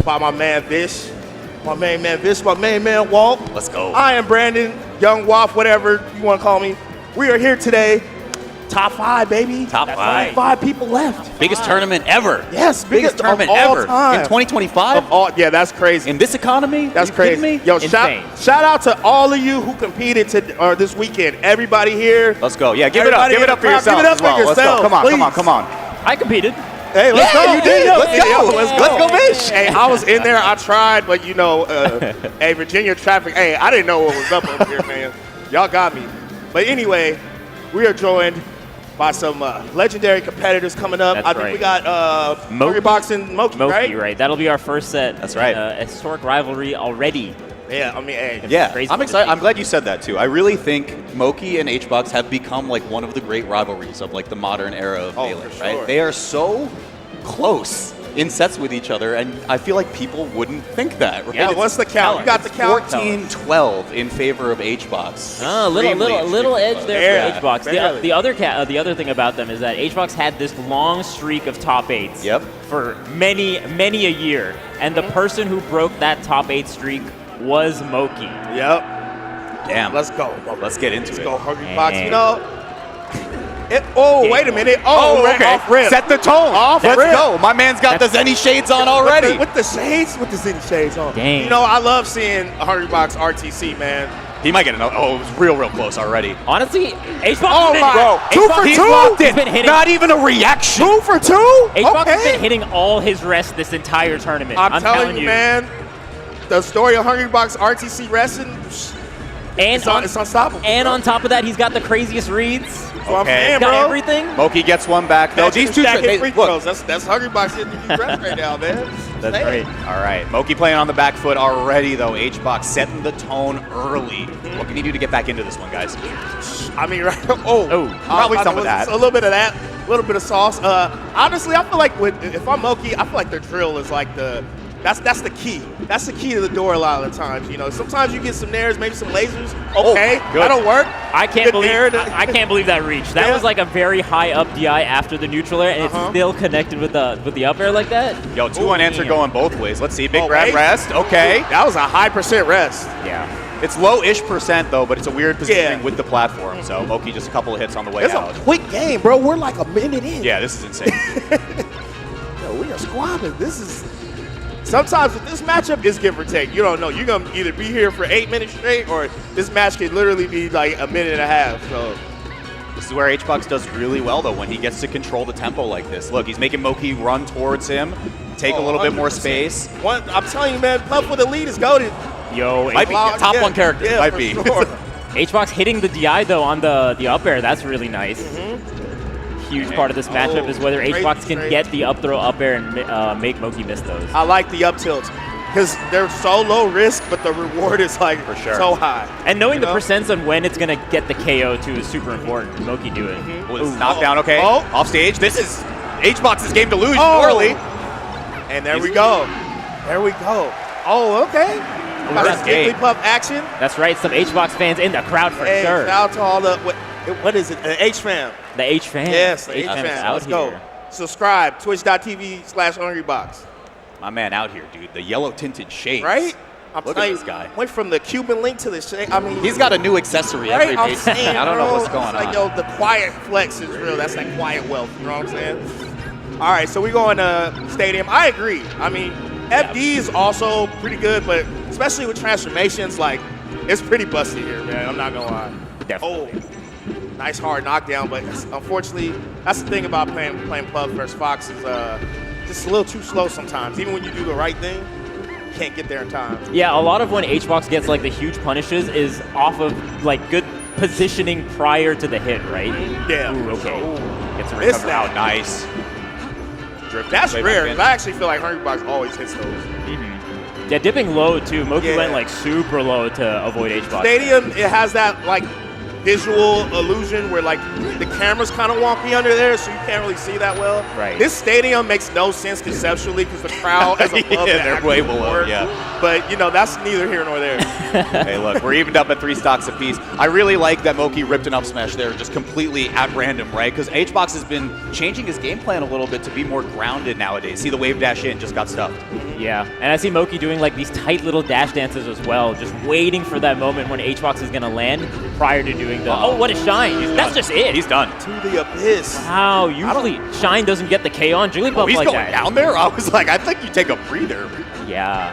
by my man Vish, my main man Vish, my main man Walt. Let's go. I am Brandon, Young Waff, whatever you want to call me. We are here today. Top 5, baby. Top 5. 5 people left. Biggest tournament ever. Yes, biggest tournament of all ever time. in 2025. Yeah, that's crazy. In this economy, That's Are you crazy. kidding me? Yo, Insane. shout out to all of you who competed this weekend. Everybody here. Let's go. Yeah, give it up. Everybody Give in it the up for crowd, yourself. give it up for Let's go. yourself, Come on, come on, please. come on. I competed. Hey, let's go. you did. Let's go. Let's go. Let's go, Vish. Hey, I was in there. I tried, but you know, hey, Virginia traffic. Hey, I didn't know what was up over here, man. Y'all got me. But anyway, we are joined by some legendary competitors coming up. That's I think right. we got Moki. Hungrybox and Moki, Moki, right? That'll be our first set. That's right. A historic rivalry already. Yeah, I mean, hey. Yeah, Crazy I'm one to excited. see. I'm glad you said that too. I really think Moki and HBox have become like one of the great rivalries of like the modern era of Melee, for right? sure. They are so close in sets with each other, and I feel like people wouldn't think that, right? Yeah, what's the count? You got the count? 14-12 in favor of HBox. A little edge there Yeah, for HBox. barely. The other thing about them is that HBox had this long streak of top 8s Yep. for many a year, and the person who broke that top 8 streak was Moki. Yep. Damn. Let's go. Let's get into Let's it. go, Hungrybox. And- You know. Wait a minute. Okay. Off rip. Set the tone. Off Let's rip. go. My man's got the Zenny shades on already. With the shades? With the Zenny shades on. Dang. You know, I love seeing Hungrybox RTC, man. He might get another. Oh, it was real close already. Honestly, HBox Oh has been, my. Bro, Two for he's two? locked He's in. been hitting- Not even a reaction. 2 for 2? HBox has been Okay. hitting all his rests this entire tournament. I'm telling you, man. The story of Hungrybox RTC wrestling, And it's unstoppable. And bro. on top of that, he's got the craziest reads. That's what I'm saying, He's got bro. everything. Moki gets one back. No, these two. Stack They, hit free look, throws. That's Hungrybox hitting the rest right now, man. That's Hey. great. all right, Moki playing on the back foot already, though. HBox setting the tone early. What can you do to get back into this one, guys? I mean, right? Probably some of that. A little bit of that, a little bit of sauce. Honestly, I feel like if I'm Moki, I feel like their drill is like that's the key. That's the key to the door a lot of the times. You know, sometimes you get some nairs, maybe some lasers. Okay, good. that'll work. I can't Good believe nair to- I can't believe that reach. That Yeah. was like a very high up DI after the neutral air, and it's still connected with the up air like that. Yo, 2 unanswered damn. going both ways. Let's see. Big Oh, grab wait. rest. Okay. That was a high percent rest. Yeah. It's low-ish percent, though, but it's a weird positioning Yeah. with the platform. So Moki just a couple of hits on the way It's out. a quick game, bro. We're like a minute in. Yeah, this is insane. Yo, we are squabbling. This is. Sometimes with this matchup, it's give or take. You don't know. You're going to either be here for 8 minutes straight, or this match could literally be like a minute and a half. So, This is where HBox does really well, though, when he gets to control the tempo like this. Look, he's making Moki run towards him, take a little bit more 100%. space. I'm telling you, man, Puff with the lead is goaded. Yo, Might be top one character. Yeah, Might for be. sure. HBox hitting the DI though on the up air. That's really nice. Huge part of this matchup is whether crazy HBox can straight. get the up throw up air and make Moki miss those. I like the up tilts because they're so low risk, but the reward is like For sure. so high. And knowing You the know? percents on when it's gonna get the KO too is super important. Moki do it. Was knockdown okay? Oh. Off stage. This is HBox's game to lose Oh. early. And there we go. There we go. Oh, okay. Got that's some game. Jigglypuff action. That's right. Some HBox fans in the crowd for Hey, sure. shout out to all the what is it? The H fam. The H fans. Yes, the H fans fam. out Let's here. go. Subscribe. Twitch.tv/Hungrybox. My man out here, dude. The yellow tinted shades. Right? I'm Look at telling this you, guy. went from the Cuban link to the shake. I mean, He's got a new accessory right? every I'm page. saying, I don't know bro, what's going it's like, on. yo, the quiet flex is real. That's like quiet wealth. You know what I'm saying? All right, so we going to Stadium. I agree. I mean, FD is also pretty good, but especially with transformations, like, it's pretty busted here, man. I'm not going to lie. Definitely. Oh, nice hard knockdown, but unfortunately, that's the thing about playing Puff versus Fox is just a little too slow sometimes. Even when you do the right thing, you can't get there in time. Yeah, a lot of when HBox gets like the huge punishes is off of like good positioning prior to the hit, right? Yeah. Ooh, okay. Gets a Missed recover that. out. Nice. Drift That's way rare, back in. 'cause I actually feel like Hungrybox always hits those. Yeah, dipping low too. Moki Yeah. went like super low to avoid HBox. Stadium, it has that, like, visual illusion where like the camera's kind of wonky under there, so you can't really see that well. Right. This stadium makes no sense conceptually because the crowd is above the they're way below. court. Yeah. But you know that's neither here nor there. Hey, look, we're evened up at 3 stocks apiece. I really like that Moki ripped an up smash there just completely at random, right? Because HBox has been changing his game plan a little bit to be more grounded nowadays. See the wave dash in, just got stuffed. Yeah, and I see Moki doing like these tight little dash dances as well, just waiting for that moment when HBox is going to land prior to doing the, oh, what a shine. That's just it. He's done. To the abyss. Wow, usually Shine doesn't get the K on Jigglypuff He's like going that. down there? I was like, I think you take a breather. Yeah.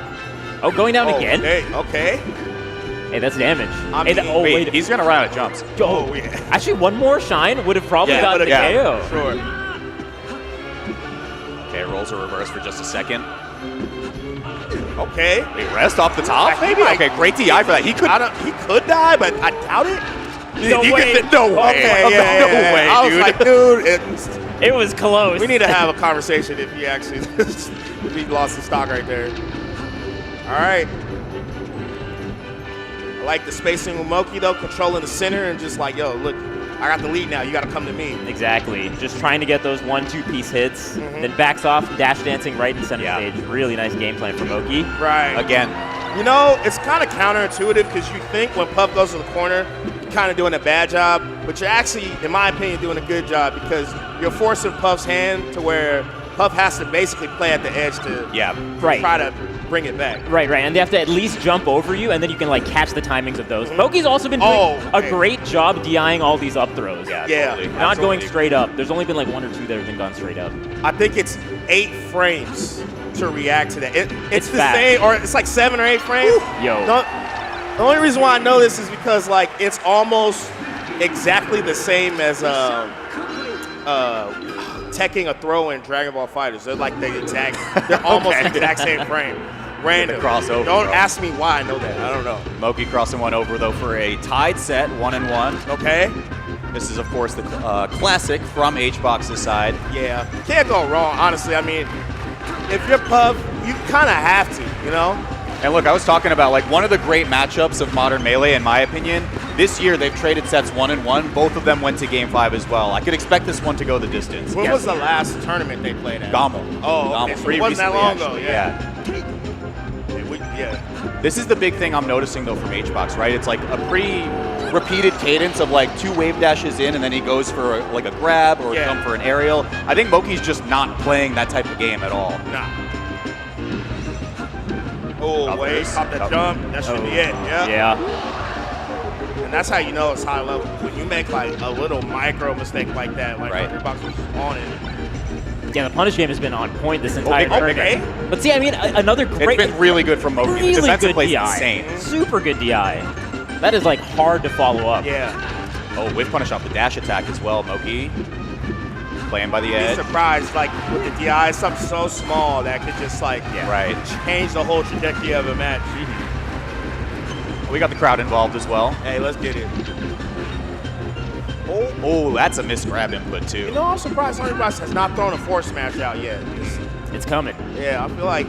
Oh, going down again? Okay. Hey, that's damage. Wait, he's going to run out of jumps. Oh, yeah. Actually, one more Shine would have probably gotten the KO. Sure. Okay, rolls are reversed for just a second. Okay. Wait, rest off the top, maybe? Okay, great DI for that. He could die, but I doubt it. No way. No way. Okay, no yeah. way, I was dude. like, dude, it was close. we need to have a conversation if he actually if he lost the stock right there. All right. I like the spacing with Moki, though, controlling the center and just like, yo, look, I got the lead now. You got to come to me. Exactly. Just trying to get those 1-2 piece hits, then backs off, dash dancing right in center stage. Really nice game plan for Moki. Right. Again. You know, it's kind of counterintuitive because you think when Puff goes to the corner, you're kind of doing a bad job, but you're actually, in my opinion, doing a good job because you're forcing Puff's hand to where Puff has to basically play at the edge to try to bring it back. Right, and they have to at least jump over you, and then you can like catch the timings of those. Moki's also been doing a great job DIing all these up throws. Yeah, totally. Not going straight up. There's only been like 1 or 2 that have been gone straight up. I think it's 8 frames to react to that. It's the fast. same, or it's like 7 or 8 frames. Yo. The only reason why I know this is because like it's almost exactly the same as teching a throw in Dragon Ball FighterZ. They're like they're almost the exact same frame. Random. Crossover. Don't ask me why I know that. I don't know. Moki crossing one over, though, for a tied set, 1-1. Okay. This is, of course, the classic from HBox's side. Yeah. Can't go wrong, honestly. I mean, if you're Puff, you kind of have to, you know? And look, I was talking about like one of the great matchups of Modern Melee, in my opinion. This year, they've traded sets 1-1. Both of them went to Game 5 as well. I could expect this one to go the distance. When was the last tournament they played at? Gamo. Oh, okay. So it wasn't that long ago, yeah. Yeah. This is the big thing I'm noticing, though, from HBox, right? It's like a pretty repeated cadence of like 2 wave dashes in, and then he goes for like a grab or a jump for an aerial. I think Moki's just not playing that type of game at all. Nah. Oh, wait, caught that jump. That should be it. Yeah. And that's how you know it's high level. When you make like a little micro mistake like that, like Hungrybox was on it. Yeah, the punish game has been on point this entire tournament. But see, I mean, another great... It's been really good from Moki. Really the defensive good play is DI. insane. Super good DI. That is like hard to follow up. Yeah. Oh, whiff punish off the dash attack as well, Moki. Playing by the edge. Be surprised, like with the DI, something so small that could just like change the whole trajectory of a match. We got the crowd involved as well. Hey, let's get it. Oh, that's a missed grab input too. You know, I'm surprised Hungrybox has not thrown a force smash out yet. It's coming. Yeah, I feel like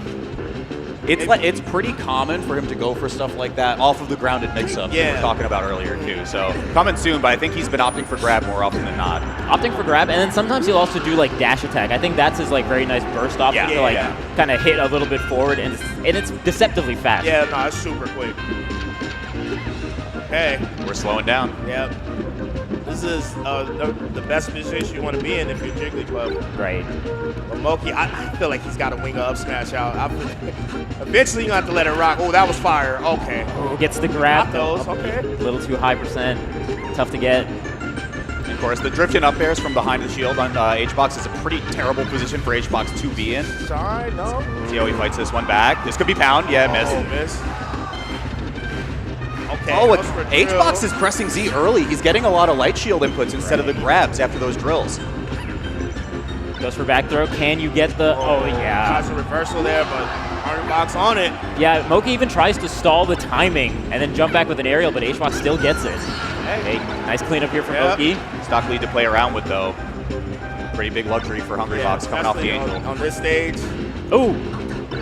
it's pretty common for him to go for stuff like that off of the grounded mix-up that we were talking about earlier too. So coming soon, but I think he's been opting for grab more often than not. Opting for grab, and then sometimes he'll also do like dash attack. I think that's his like very nice burst option to like kind of hit a little bit forward, and it's deceptively fast. Yeah, no, it's super quick. Okay. We're slowing down. Yep. This is the best position you want to be in if you're Jigglypuff. Right. But Moki, I feel like he's got to wing a up smash out. Eventually, you're going to have to let it rock. Oh, that was fire. Okay. Oh, gets the grab. Those. Okay. A little too high percent. Tough to get. And of course, the drifting up airs from behind the shield on HBox is a pretty terrible position for HBox to be in. Sorry, no. See how he fights this one back. This could be pound. Yeah, miss. Okay, oh, HBox is pressing Z early. He's getting a lot of light shield inputs instead of the grabs after those drills. Goes for back throw. Can you get the... Oh, yeah. Tries a reversal there, but Hungrybox on it. Yeah, Moki even tries to stall the timing and then jump back with an aerial, but HBox still gets it. Hey, nice cleanup here from Moki. Stock lead to play around with, though. Pretty big luxury for Hungrybox coming off the angel. On this stage. Ooh.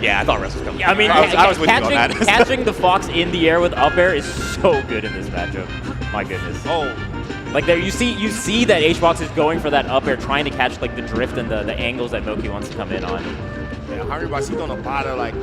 Yeah, I thought Rest was coming. Yeah, I mean, I was with you on that. Catching the Fox in the air with up air is so good in this matchup. My goodness. Oh. Like there, you see that Hbox is going for that up air, trying to catch like the drift and the angles that Moki wants to come in on. Yeah, Hungrybox, he's doing a lot of like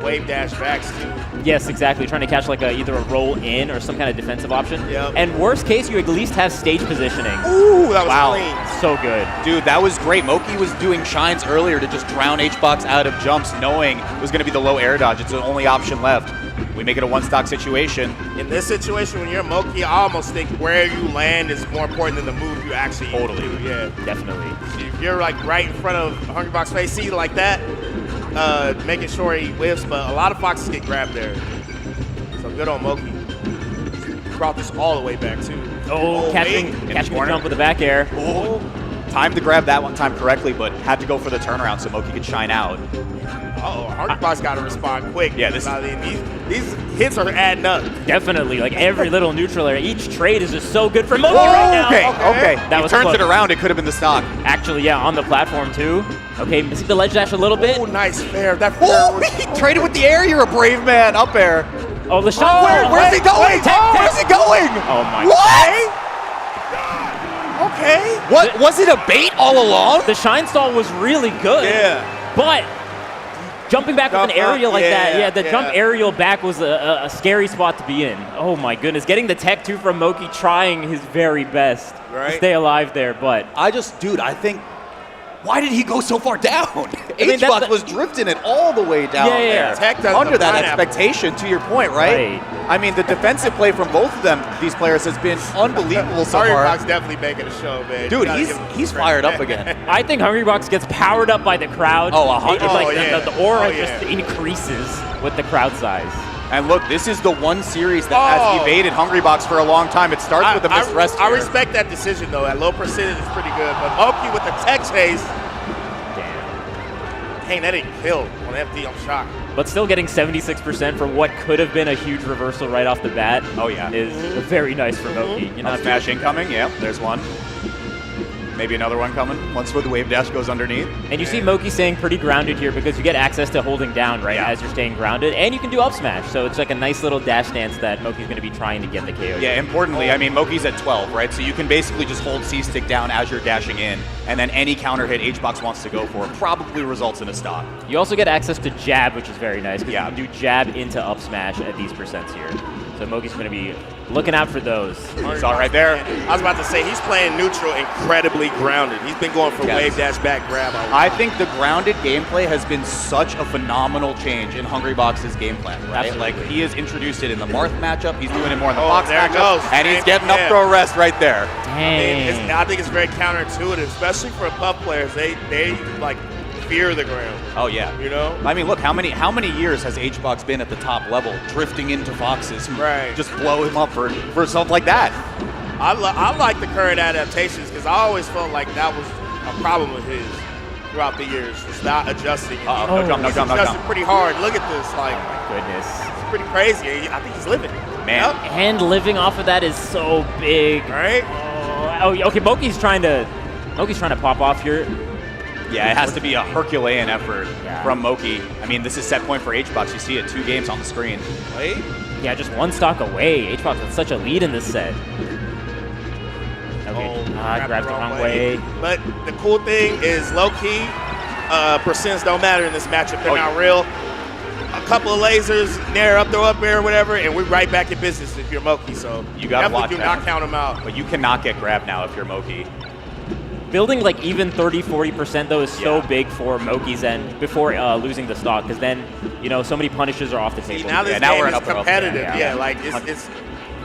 wave dash backs too. Yes, exactly. Trying to catch like either a roll in or some kind of defensive option. Yep. And worst case, you at least have stage positioning. Ooh, that was clean. So good. Dude, that was great. Moki was doing shines earlier to just drown Hbox out of jumps, knowing it was going to be the low air dodge. It's the only option left. We make it a one-stock situation. In this situation, when you're Moki, I almost think where you land is more important than the move you actually do. Yeah. Definitely. So if you're like right in front of Hungrybox face, see like that, making sure he whiffs, but a lot of foxes get grabbed there. So good on Moki. Brought this all the way back too. Catching the jump with the back air. Oh. Time to grab that one time correctly, but had to go for the turnaround so Moki could shine out. Hungrybox got to respond quick. Yeah, these hits are adding up. Definitely, like every little neutral area, each trade is just so good for Moki right now. Okay. That was turns it around, it could have been the stock. Actually, yeah, on the platform too. Okay, missing the ledge dash a little bit. Oh, nice fair. That fair was... He traded with the air. You're a brave man. Up air. Oh, the shot. Where's he going? Where's he going? Oh my. What? Okay. What was it, a bait all along? The shine stall was really good. Yeah. But jumping back with an aerial like that, the jump aerial back was a scary spot to be in. Oh my goodness. Getting the tech too from Moki, trying his very best to stay alive there, but I think, why did he go so far down? Hbox was drifting it all the way down there. Under that expectation, to your point, right? I mean, the defensive play from both of them, these players, has been unbelievable so far. Hungrybox definitely making a show, man. Dude, he's fired up again. I think Hungrybox gets powered up by the crowd. Oh, 100%. The aura just increases with the crowd size. And look, this is the one series that has evaded Hungrybox for a long time. It starts with a missed rest I here. respect that decision, though. At low percentage is pretty good. But Moki with the tech chase. Dang, that didn't kill on FD. I'm shocked. But still getting 76% for what could have been a huge reversal right off the bat. Oh, yeah. Is very nice for Moki. You're not smash incoming. Yeah, there's one. Maybe another one coming once the wave dash goes underneath. And you see Moki staying pretty grounded here because you get access to holding down as you're staying grounded, and you can do up smash. So it's like a nice little dash dance that Moki's going to be trying to get the KO. Yeah, importantly, I mean, Moki's at 12, right? So you can basically just hold C-stick down as you're dashing in, and then any counter hit Hbox wants to go for probably results in a stock. You also get access to jab, which is very nice, because you can do jab into up smash at these percents here. So Moki's going to be looking out for those. He's all right there. I was about to say, he's playing neutral incredibly grounded. He's been going for wave dash back grab. I think the grounded gameplay has been such a phenomenal change in Hungrybox's game plan, right? Absolutely. Like, he has introduced it in the Marth matchup. He's doing it more in the Fox there it matchup. goes. And he's getting up throw rest right there. Dang. I think it's very counterintuitive, especially for puff players. They like fear the ground. Oh yeah. You know? I mean, look, how many years has Hbox been at the top level, drifting into Foxes who just blow him up for something like that? I like the current adaptations because I always felt like that was a problem with his throughout the years. It's not adjusting. No jump. Adjusting pretty hard. Look at this. Like, oh my goodness. It's pretty crazy. I think he's living. Man. And living off of that is so big. Right? Oh, okay, Moki's trying to pop off here. Yeah, it has to be a Herculean effort from Moki. I mean, this is set point for Hbox. You see it, 2 games on the screen. Wait. Yeah, just 1 stock away. Hbox with such a lead in this set. Okay, grabbed the wrong way. But the cool thing is, low-key, percents don't matter in this matchup. They're not real. A couple of lasers, nair up, throw up air, whatever, and we're right back in business if you're Moki. So you gotta watch do not count them out. But you cannot get grabbed now if you're Moki. Building like even 30-40% though is so big for Moki's end before losing the stock, because then so many punishes are off the table. Now this game is competitive. Like it's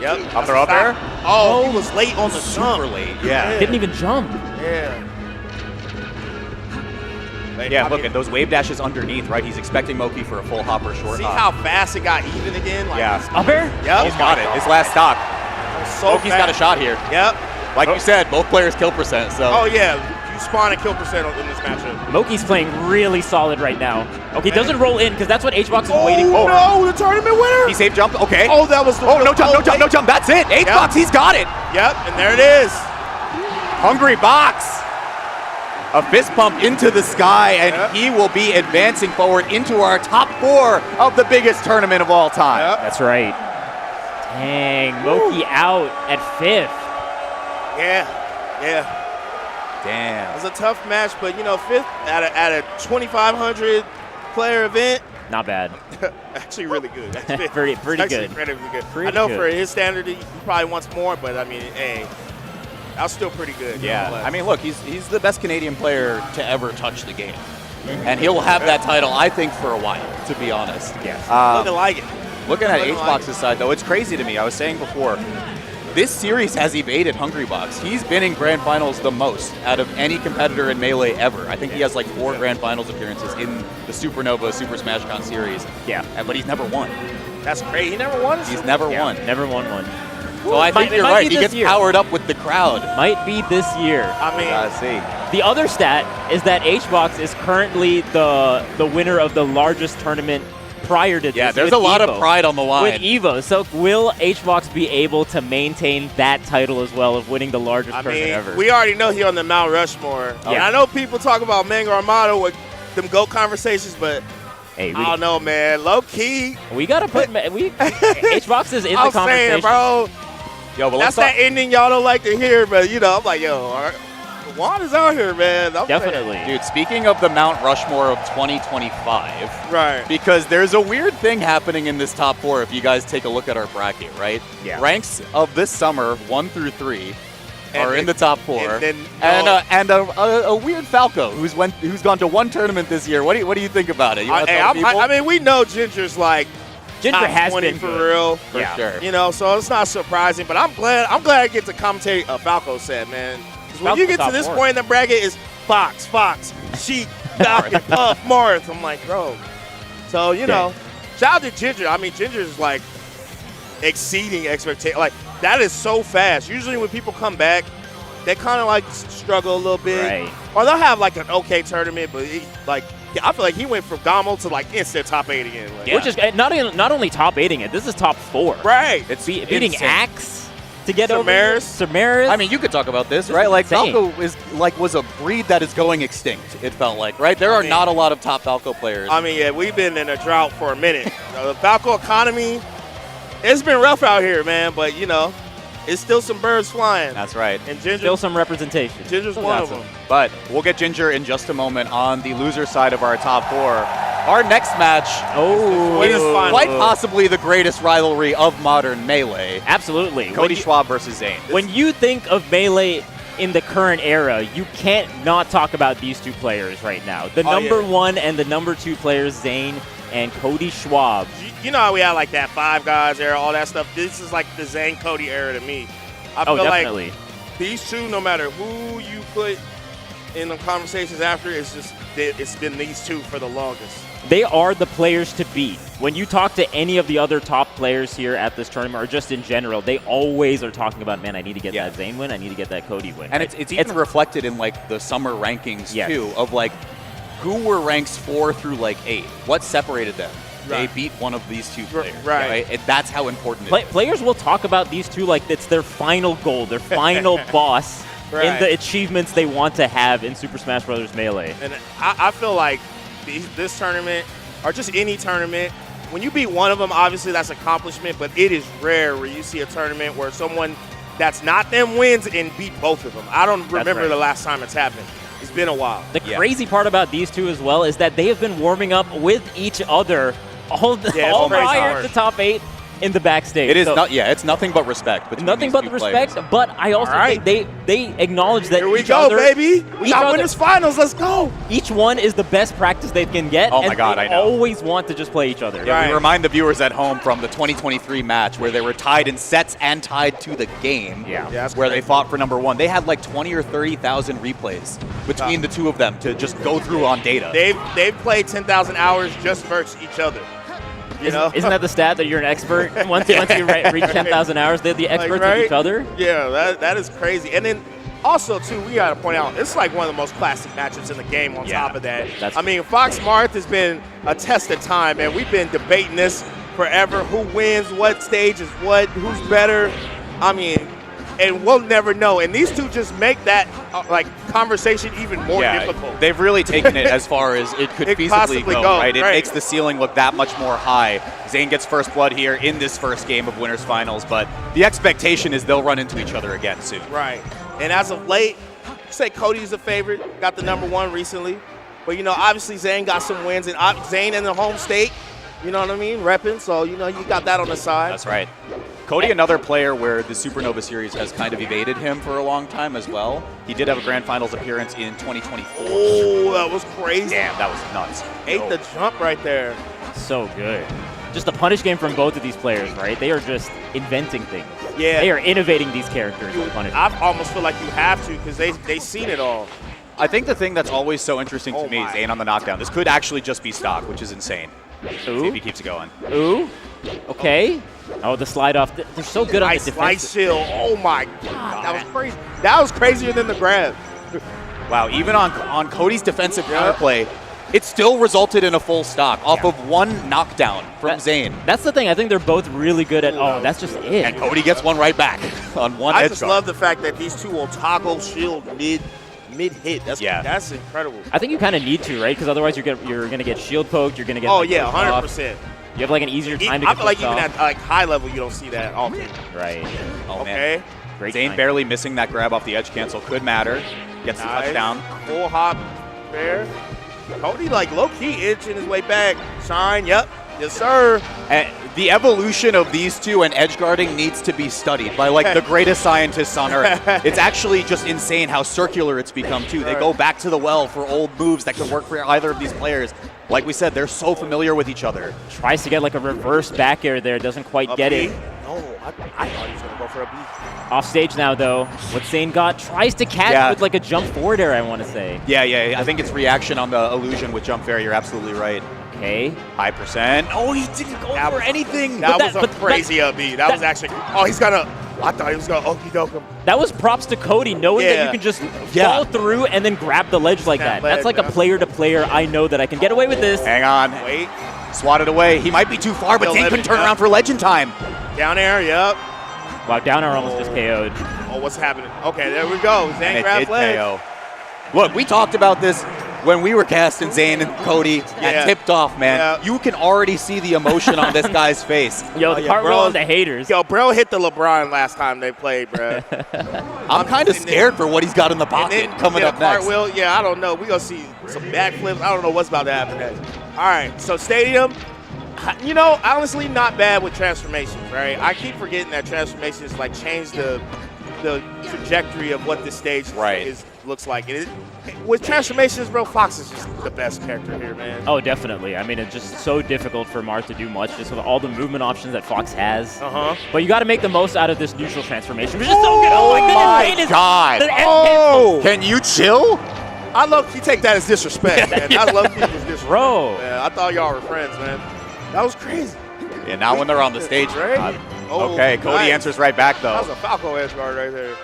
up throw up there. Oh, he was late on the jump. Super late. Yeah. Didn't even jump. Yeah. Yeah, look at those wave dashes underneath, right? He's expecting Moki for a full hop or short hop. See how fast it got even again? Like, up air? Yep. He's got it. His last stock. Moki's got a shot here. Yep. Like you said, both players kill percent, so. Oh, yeah. You spawn and kill percent in this matchup. Moki's playing really solid right now. Okay, doesn't roll in, because that's what Hbox is waiting for. Oh, no, the tournament winner. He saved jump. Okay. Oh, that was the no jump. That's it. Hbox, he's got it. Yep, and there it is. Hungrybox. A fist pump into the sky, and he will be advancing forward into our top 4 of the biggest tournament of all time. That's right. Dang, Moki out at 5th. Yeah. Damn. It was a tough match, but, you know, 5th at a 2,500 player event. Not bad. Actually really good. pretty actually good. Incredibly good. Pretty I know good. for his standard, he probably wants more, but, I mean, hey, that was still pretty good. Yeah, nonetheless. I mean, look, he's the best Canadian player to ever touch the game. And he'll have that title, I think, for a while, to be honest. Looking like it. Looking at Looking HBox's like side, though, it's crazy to me. I was saying before, this series has evaded Hungrybox. He's been in Grand Finals the most out of any competitor in Melee ever. I think he has like 4 Grand Finals appearances in the Supernova Super Smash Con series. Yeah. But he's never won. That's great. He never won. He's never won. Never won one. So I think you're right. He gets powered up with the crowd. Might be this year. I mean, Gotta see. The other stat is that HBox is currently the winner of the largest tournament prior to this. Yeah, there's with a lot Evo. of pride on the line. With Evo. So will HBox be able to maintain that title as well of winning the largest tournament ever? We already know he on the Mount Rushmore. And I know people talk about Mango Armado with them GOAT conversations, but hey, I don't know, man. Low key. We got to put HBox is in the I'm conversation. saying, bro. Yo, but that's that ending y'all don't like to hear, but, you know, I'm like, yo, Juan is out here, man. Definitely. Dude, speaking of the Mount Rushmore of 2025, right? Because there's a weird thing happening in this top 4 if you guys take a look at our bracket, right? Yeah. Ranks of this summer, 1 through 3, are in the top 4. And a weird Falco who's gone to 1 tournament this year. What do you think about it? You wanna tell people? I mean, we know Ginger's like Ginger top has 20 been for good. real. For sure. You know, so it's not surprising, but I'm glad I get to commentate a Falco set, man. Because when you get to this point in the bracket, it's Fox, Sheik, Doc, and Puff, Marth. I'm like, bro. So, you know, shout out to Ginger. I mean, Ginger's like exceeding expectations. Like, that is so fast. Usually when people come back, they kind of like struggle a little bit. Right. Or they'll have like an okay tournament, but I feel like he went from Gamo to like instant top 8 again. Like, Which is not only top 8ing it, this is top 4. right. It's beating insane. Axe to get Samaras. over Samaras. I mean, you could talk about this, right? Like, insane. Falco was a breed that is going extinct, it felt like, right? There are not a lot of top Falco players. I mean, yeah, we've been in a drought for a minute. The Falco economy, it's been rough out here, man, but, you know, it's still some birds flying. That's right. And Ginger, Still some representation. Ginger's one of them. But we'll get Ginger in just a moment on the loser side of our top 4. Our next match is quite possibly the greatest rivalry of modern Melee. Absolutely. Cody Schwab versus Zain. When you think of Melee in the current era, you can't not talk about these 2 players right now. The number 1 and the number 2 players, Zain and Cody Schwab. You know how we had like that Five Guys era, all that stuff? This is like the Zain Cody era to me. I feel definitely. like these 2, no matter who you put in the conversations after, it's been these 2 for the longest. They are the players to beat. When you talk to any of the other top players here at this tournament, or just in general, they always are talking about, man, I need to get that Zain win, I need to get that Cody win. And it's even reflected in like the summer rankings too, of like who were ranks 4 through like 8. What separated them? They beat one of these 2 players. Right. And that's how important it is. Players will talk about these 2 like it's their final goal, their final boss in the achievements they want to have in Super Smash Bros. Melee. And I feel like this tournament, or just any tournament, when you beat one of them, obviously that's accomplishment, but it is rare where you see a tournament where someone that's not them wins and beat both of them. I don't remember the last time it's happened. It's been a while. The crazy part about these 2 as well is that they have been warming up with each other all prior to top 8 in the backstage. It is it's nothing but respect. Nothing but the respect, but I also think they acknowledge that here we go, baby. We got winners finals. Let's go. Each one is the best practice they can get. Oh my God, they I know. always want to just play each other. Yeah, we remind the viewers at home from the 2023 match where they were tied in sets and tied to the game. Where they fought for number 1. They had like 20 or 30,000 replays between the 2 of them to just go through on data. They've played 10,000 hours just versus each other. You know? Isn't that the stat that you're an expert? Once you reach 10,000 hours, they're the experts of each other? Yeah, that is crazy. And then also, too, we got to point out, it's like one of the most classic matchups in the game on top of that. I mean, Fox Marth has been a test of time, man. We've been debating this forever. Who wins, what stage is what, who's better. I mean, and we'll never know. And these two just make that like conversation even more difficult. They've really taken it as far as it could feasibly go, right? It makes the ceiling look that much more high. Zain gets first blood here in this first game of Winners Finals, but the expectation is they'll run into each other again soon. Right. And as of late, say Cody's a favorite, got the #1 recently. But, you know, obviously Zain got some wins, and Zain in the home state, you know what I mean, repping. So, you know, you got that on the side. That's right. Cody, another player where the Supernova series has kind of evaded him for a long time as well. He did have a Grand Finals appearance in 2024. Oh, that was crazy. Damn, that was nuts. Ate the jump right there. So good. Just the punish game from both of these players, right? They are just inventing things. Yeah. They are innovating these characters with punish. I almost feel like you have to because they've seen it all. I think the thing that's always so interesting to me is Zain on the knockdown. This could actually just be stock, which is insane. Ooh. See if he keeps it going. Ooh. Okay. Oh, the slide off. They're so good on the defense. Nice shield. Oh, my God. That was crazy. That was crazier than the grab. Wow, even on Cody's defensive counterplay, it still resulted in a full stock off of one knockdown from Zain. That's the thing. I think they're both really good at, that's just it. And Cody gets one right back on one edge I just love the fact that these two will toggle shield mid-hit. That's incredible. I think you kind of need to, right? Because otherwise you're going to get shield poked. You're going to get 100%. You have like an easier time to get I feel like even off. at like high level, you don't see that often. Right. Oh, okay. Man. Great Zain time. barely missing that grab off the edge cancel could matter. Gets the touchdown. Full hop there. Cody like low-key itching his way back. Shine, yep. Yes, sir. And the evolution of these two and edge guarding needs to be studied by like the greatest scientists on earth. It's actually just insane how circular it's become too. They go back to the well for old moves that could work for either of these players. Like we said, they're so familiar with each other. Tries to get like a reverse back air there, doesn't quite get it. No, I thought he was going to go for a B. Off stage now though, what Zain got, tries to catch with like a jump forward air, I want to say. Yeah, I think it's reaction on the illusion with jump fair. You're absolutely right. Okay. High percent. Oh, he didn't go for anything. That was a crazy up B. That was actually, he's going to, I thought he was going to okey doke him. That was props to Cody, knowing that you can just fall through and then grab the ledge like that. That's like a player-to-player, I know that I can get away with this. Hang on. Wait. Swatted away. He might be too far, but Zain can turn around for legend time. Down air, yep. Wow, down air almost just KO'd. Oh, what's happening? Okay, there we go. Zain grabbed leg. KO. Look, we talked about this when we were casting Zain and Cody at tipped off, man. Yeah. You can already see the emotion on this guy's face. Yo, the cartwheel on the haters. Yo, bro hit the LeBron last time they played, bro. I'm kind of scared for what he's got in the pocket coming up next. Cartwheel, yeah, I don't know. We're going to see some backflips. I don't know what's about to happen next. All right, so Stadium, you know, honestly, not bad with transformations, right? I keep forgetting that transformations like change the trajectory of what this stage looks like. And with transformations, bro, Fox is just the best character here, man. Oh, definitely. I mean, it's just so difficult for Marth to do much, just with all the movement options that Fox has. But you got to make the most out of this neutral transformation, which is so good. Oh my God. Can you chill? I low-key take that as disrespect, man. I low-key was disrespect. Bro. Man, I thought y'all were friends, man. That was crazy. Yeah, now when they're on the stage, okay, Cody answers right back, though. That was a Falco edge guard right there.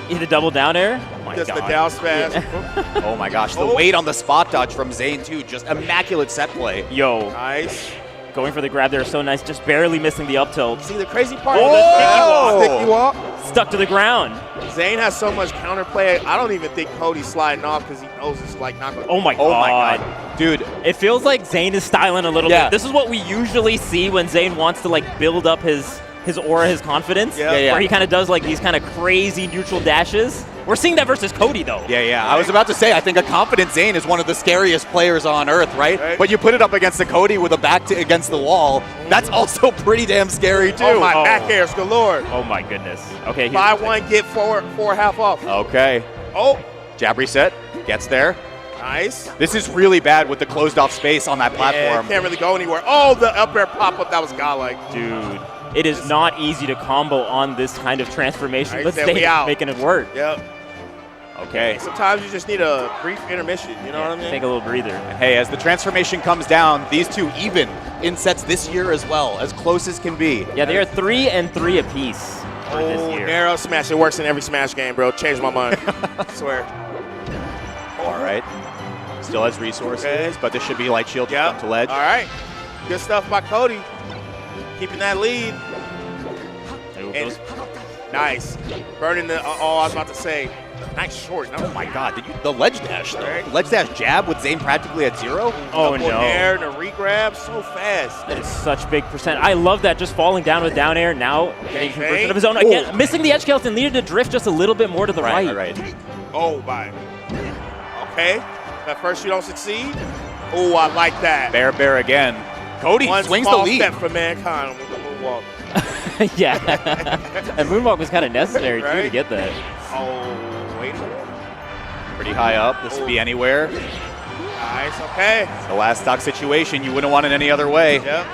Hit a double down air? Oh my just God. the down smash. Yeah. Oh my gosh, the weight on the spot dodge from Zain, too. Just immaculate set play. Yo. Nice. Going for the grab there, so nice. Just barely missing the up tilt. See, the crazy part is sticky walk. Stuck to the ground. Zain has so much counterplay. I don't even think Cody's sliding off because he knows it's like not going to. Oh my God. Dude. It feels like Zain is styling a little bit. This is what we usually see when Zain wants to like build up his aura, his confidence. Where he kind of does like these kind of crazy neutral dashes. We're seeing that versus Cody, though. Yeah. I was about to say, I think a confident Zain is one of the scariest players on earth, right? But you put it up against the Cody with a back against the wall. That's also pretty damn scary, too. Oh, my back airs galore. Oh, my goodness. Okay. Buy one, get four half off. Okay. Oh. Jab reset. Gets there. Nice. This is really bad with the closed off space on that platform. Can't really go anywhere. Oh, the up air pop-up. That was godlike. Dude. It is not easy to combo on this kind of transformation, but Zain is making it work. Yep. Okay. Sometimes you just need a brief intermission, you know what I mean? Take a little breather. And hey, as the transformation comes down, these two even in sets this year as well, as close as can be. Yeah, they are 3 and 3 apiece for this year. Narrow smash. It works in every Smash game, bro. Changed my mind. I swear. All right. Still has resources, but this should be like shield to ledge. All right. Good stuff by Cody. Keeping that lead. Nice. Burning the, I was about to say, nice short. Oh my God, the ledge dash though. Right. Ledge dash jab with Zain practically at 0. Oh no. Air, the re-grab, so fast. That is such big percent. I love that, just falling down with down air, now getting conversion of his own. Again, missing the edge skeleton, needed to drift just a little bit more to the right. Right. Oh my. Okay, that first you don't succeed. Oh, I like that. Bear again. Cody swings the lead. One small step for Mankind with the moonwalk. Yeah. And moonwalk was kind of necessary too to get that. Oh, wait. Pretty high up. This would be anywhere. Nice, okay. The last stock situation. You wouldn't want it any other way. Yep.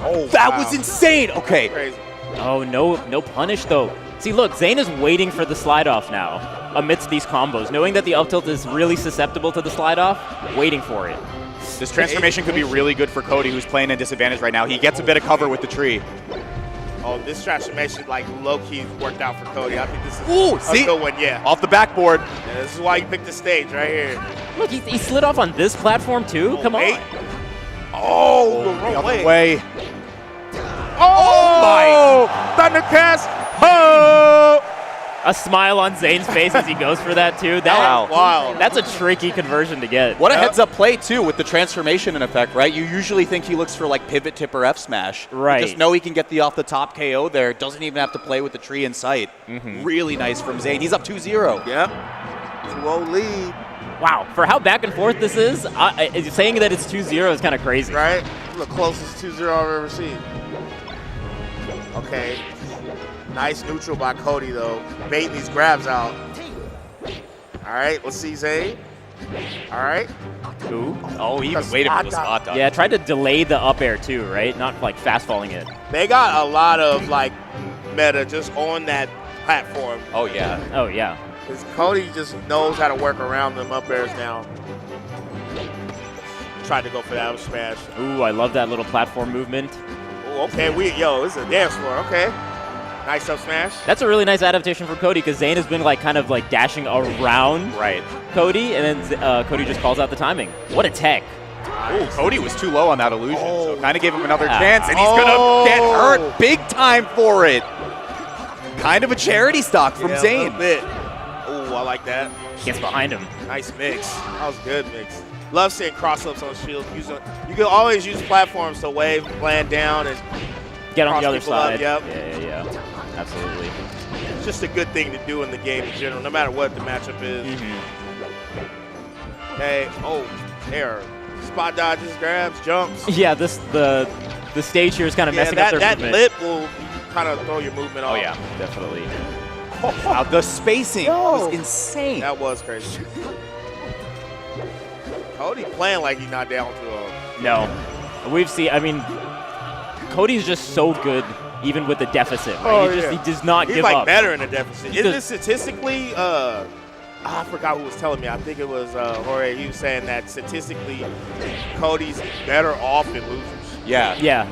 Oh, that was insane. Okay. Crazy. Oh, no punish though. See, look, Zain is waiting for the slide off now amidst these combos, knowing that the up tilt is really susceptible to the slide off, waiting for it. This transformation could be really good for Cody, who's playing in disadvantage right now. He gets a bit of cover with the tree. Oh, this transformation, like, low-key worked out for Cody. I think this is a good one, yeah. Off the backboard. Yeah, this is why you picked the stage right here. Look, he slid off on this platform, too? Come on. Oh, the wrong way. Oh, my. Thundercast. Oh! A smile on Zain's face as he goes for that, too. Wow. That's a tricky conversion to get. What a heads-up play, too, with the transformation in effect, right? You usually think he looks for, like, pivot, tip, or F smash. Right. You just know he can get the off-the-top KO there. Doesn't even have to play with the tree in sight. Really nice from Zain. He's up 2-0. Yep. 2-0 lead. Wow. For how back and forth this is, saying that it's 2-0 is kind of crazy. Right? The closest 2-0 I've ever seen. Okay. Nice neutral by Cody, though. Baiting these grabs out. All right, let's see Zain. All right. Ooh. Oh, he even waited for the spot dodge. Yeah, tried to delay the up air, too, right? Not, like, fast-falling it. They got a lot of, like, meta just on that platform. Oh, yeah. Oh, yeah. Because Cody just knows how to work around them up airs now. Tried to go for that smash. Ooh, I love that little platform movement. Ooh, okay, this is a dance floor, okay. Nice up smash. That's a really nice adaptation for Cody because Zain has been like kind of like dashing around Cody, and then Cody just calls out the timing. What a tech. Ooh, Cody was too low on that illusion, so kind of gave him another chance, and he's going to get hurt big time for it. Kind of a charity stock from Zain. A bit. Ooh, I like that. Gets behind him. Nice mix. That was good mix. Love seeing cross-ups on shields. You can always use platforms to wave, land down, and get on the other side. Up, Yeah. Absolutely. It's just a good thing to do in the game in general, no matter what the matchup is. Okay. Oh, there. Spot dodges, grabs, jumps. Yeah, the stage here is kind of messing up their movement. That lip will kind of throw your movement off. Oh, yeah, definitely. Wow, the spacing was insane. That was crazy. Cody playing like he's not down to No. We've seen, I mean, Cody's just so good even with the deficit. Right? He does not give up. He's like better in the deficit. Isn't it statistically, I forgot who was telling me. I think it was Jorge. He was saying that statistically, Cody's better off than losers. Yeah.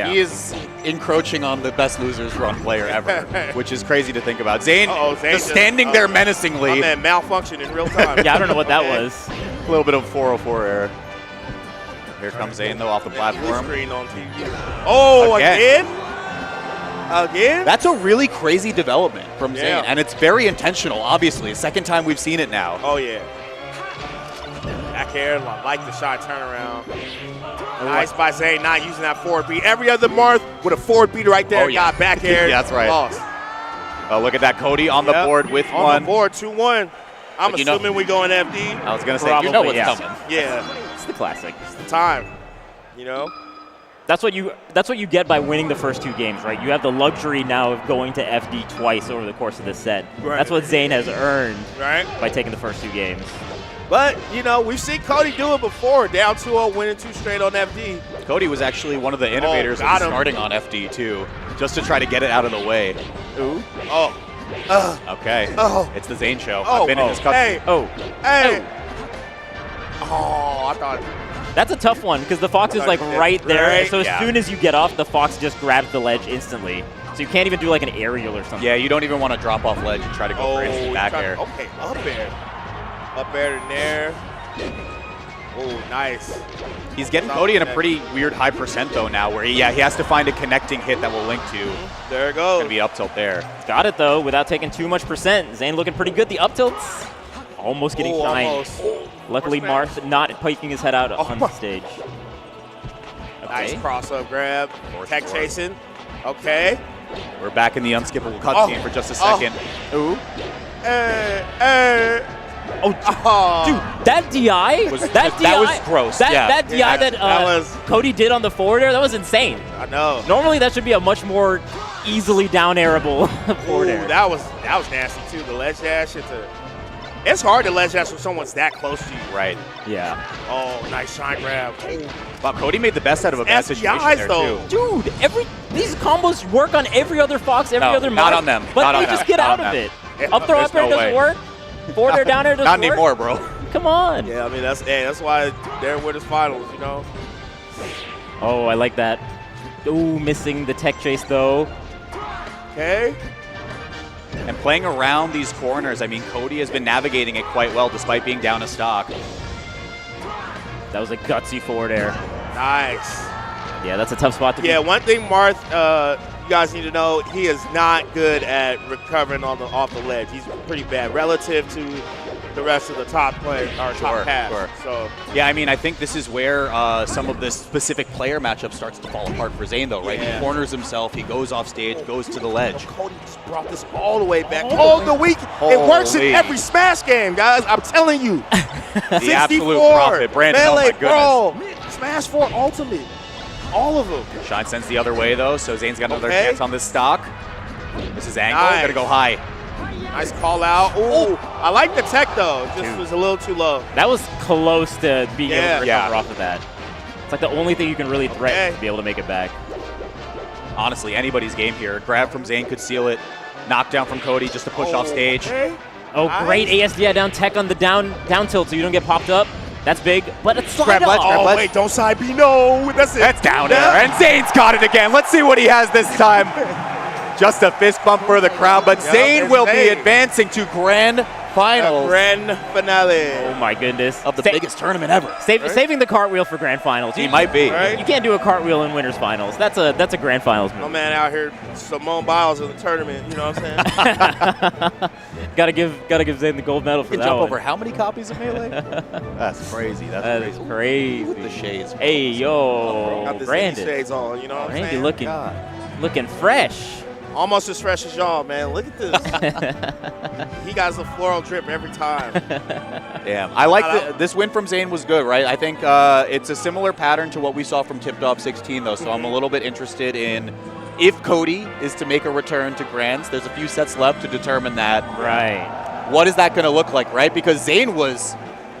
He is encroaching on the best losers run player ever, which is crazy to think about. Zain just standing there menacingly. Man, malfunction in real time. Yeah, I don't know what that was. A little bit of 404 error. Here comes Zain, though, off the platform. Screen on TV. Oh, again? That's a really crazy development from Zain, and it's very intentional, obviously. Second time we've seen it now. Oh, yeah. Back air, like the shot turnaround. Nice by Zain, not using that forward beat. Every other Marth with a forward beat right there. Got back air. Yeah, that's right. Lost. Oh, look at that. Cody on the board with on one. On the board, 2-1. I'm assuming we go in FD. I was going to say, you know what's coming. Yeah. It's the classic. It's the time, you know? That's what you get by winning the first 2 games, right? You have the luxury now of going to FD twice over the course of the set. Right. That's what Zain has earned by taking the first 2 games. But, you know, we've seen Cody do it before. Down 2-0, winning 2 straight on FD. Cody was actually one of the innovators of starting on FD, too, just to try to get it out of the way. Ooh. Oh. Okay. It's the Zain show. I've been in this cup. Hey. Hey. Oh, I thought. That's a tough one because the Fox is like right there. Right. So as soon as you get off, the Fox just grabs the ledge instantly. So you can't even do like an aerial or something. Yeah, you don't even want to drop off ledge and try to go for instant back air. Okay, up air. Up air in there. Oh, nice. He's getting Cody in a pretty weird high percent though now, where he has to find a connecting hit that will link to. There it goes. Gonna be up tilt there. Got it though, without taking too much percent. Zain looking pretty good. The up tilts almost getting shined. Almost. Luckily, Marth not poking his head out on the stage. Nice cross-up grab. Tech chasing. Okay. We're back in the unskippable cutscene for just a second. Ooh. Dude, that DI that was gross. That DI that Cody did on the forward air, that was insane. I know. Normally, that should be a much more easily down airable forward air. That was nasty too. The ledge dash it's hard to ledge dash when someone's that close to you. Right. Yeah. Oh, nice shine grab. Wow, Cody made the best out of a bad situation there too. Dude, these combos work on every other Fox, every other not mod, on them. But Not they on just them. get Not out on of them. it. Up throw up air doesn't work. Forward air down air doesn't Not work. anymore, bro. Come on. Yeah, I mean that's why they're winners finals, you know. Oh, I like that. Ooh, missing the tech chase though. Okay. And playing around these corners, I mean, Cody has been navigating it quite well despite being down a stock. That was a gutsy forward air. Nice. Yeah, that's a tough spot to be. Yeah, one thing, Marth, you guys need to know, he is not good at recovering off the ledge. He's pretty bad relative to the rest of the top players, or top pass. So yeah, I mean, I think this is where some of the specific player matchup starts to fall apart for Zain, though, right? Yeah. He corners himself, he goes off stage, goes to the ledge. Cody just brought this all the way back. All the week. It works in every Smash game, guys. I'm telling you. The absolute profit. Brandon, Melee, oh my goodness. Brawl, Smash 4 Ultimate. All of them. Shine sends the other way, though, so Zain's got another chance on this stock. This is angle. Nice. Gotta go high. Nice call out. Ooh, I like the tech, though. Just was a little too low. That was close to being able to recover Yeah. off of that. It's like the only thing you can really threaten to be able to make it back. Honestly, anybody's game here. Grab from Zain could seal it. Knockdown from Cody just to push off stage. Okay. Oh, great ASDI down tech on the down tilt so you don't get popped up. That's big, but it's slide Grab ledge, off. grab Oh, ledge. wait, don't side B. No, that's it. That's down there, and Zain's got it again. Let's see what he has this time. Just a fist bump for the crowd, but Zain will be advancing to grand finals. Grand finale. Oh my goodness. Of the biggest tournament ever. Saving the cartwheel for grand finals. He might be. Right? You can't do a cartwheel in winners finals. That's a grand finals My move. man out here, Simone Biles in the tournament. You know what I'm saying? Gotta give Zain the gold medal for He can that jump one. over how many copies of Melee? That's crazy. That is crazy. With the shades. Hey yo, Got the Brandon. shades on. You know what I'm Randy saying? looking fresh. Almost as fresh as y'all, man. Look at this. He got the floral drip every time. Damn. I like this win from Zain was good, right? I think it's a similar pattern to what we saw from Tipped Off 16, though, so I'm a little bit interested in if Cody is to make a return to Grands. There's a few sets left to determine that. Right. What is that going to look like, right? Because Zain was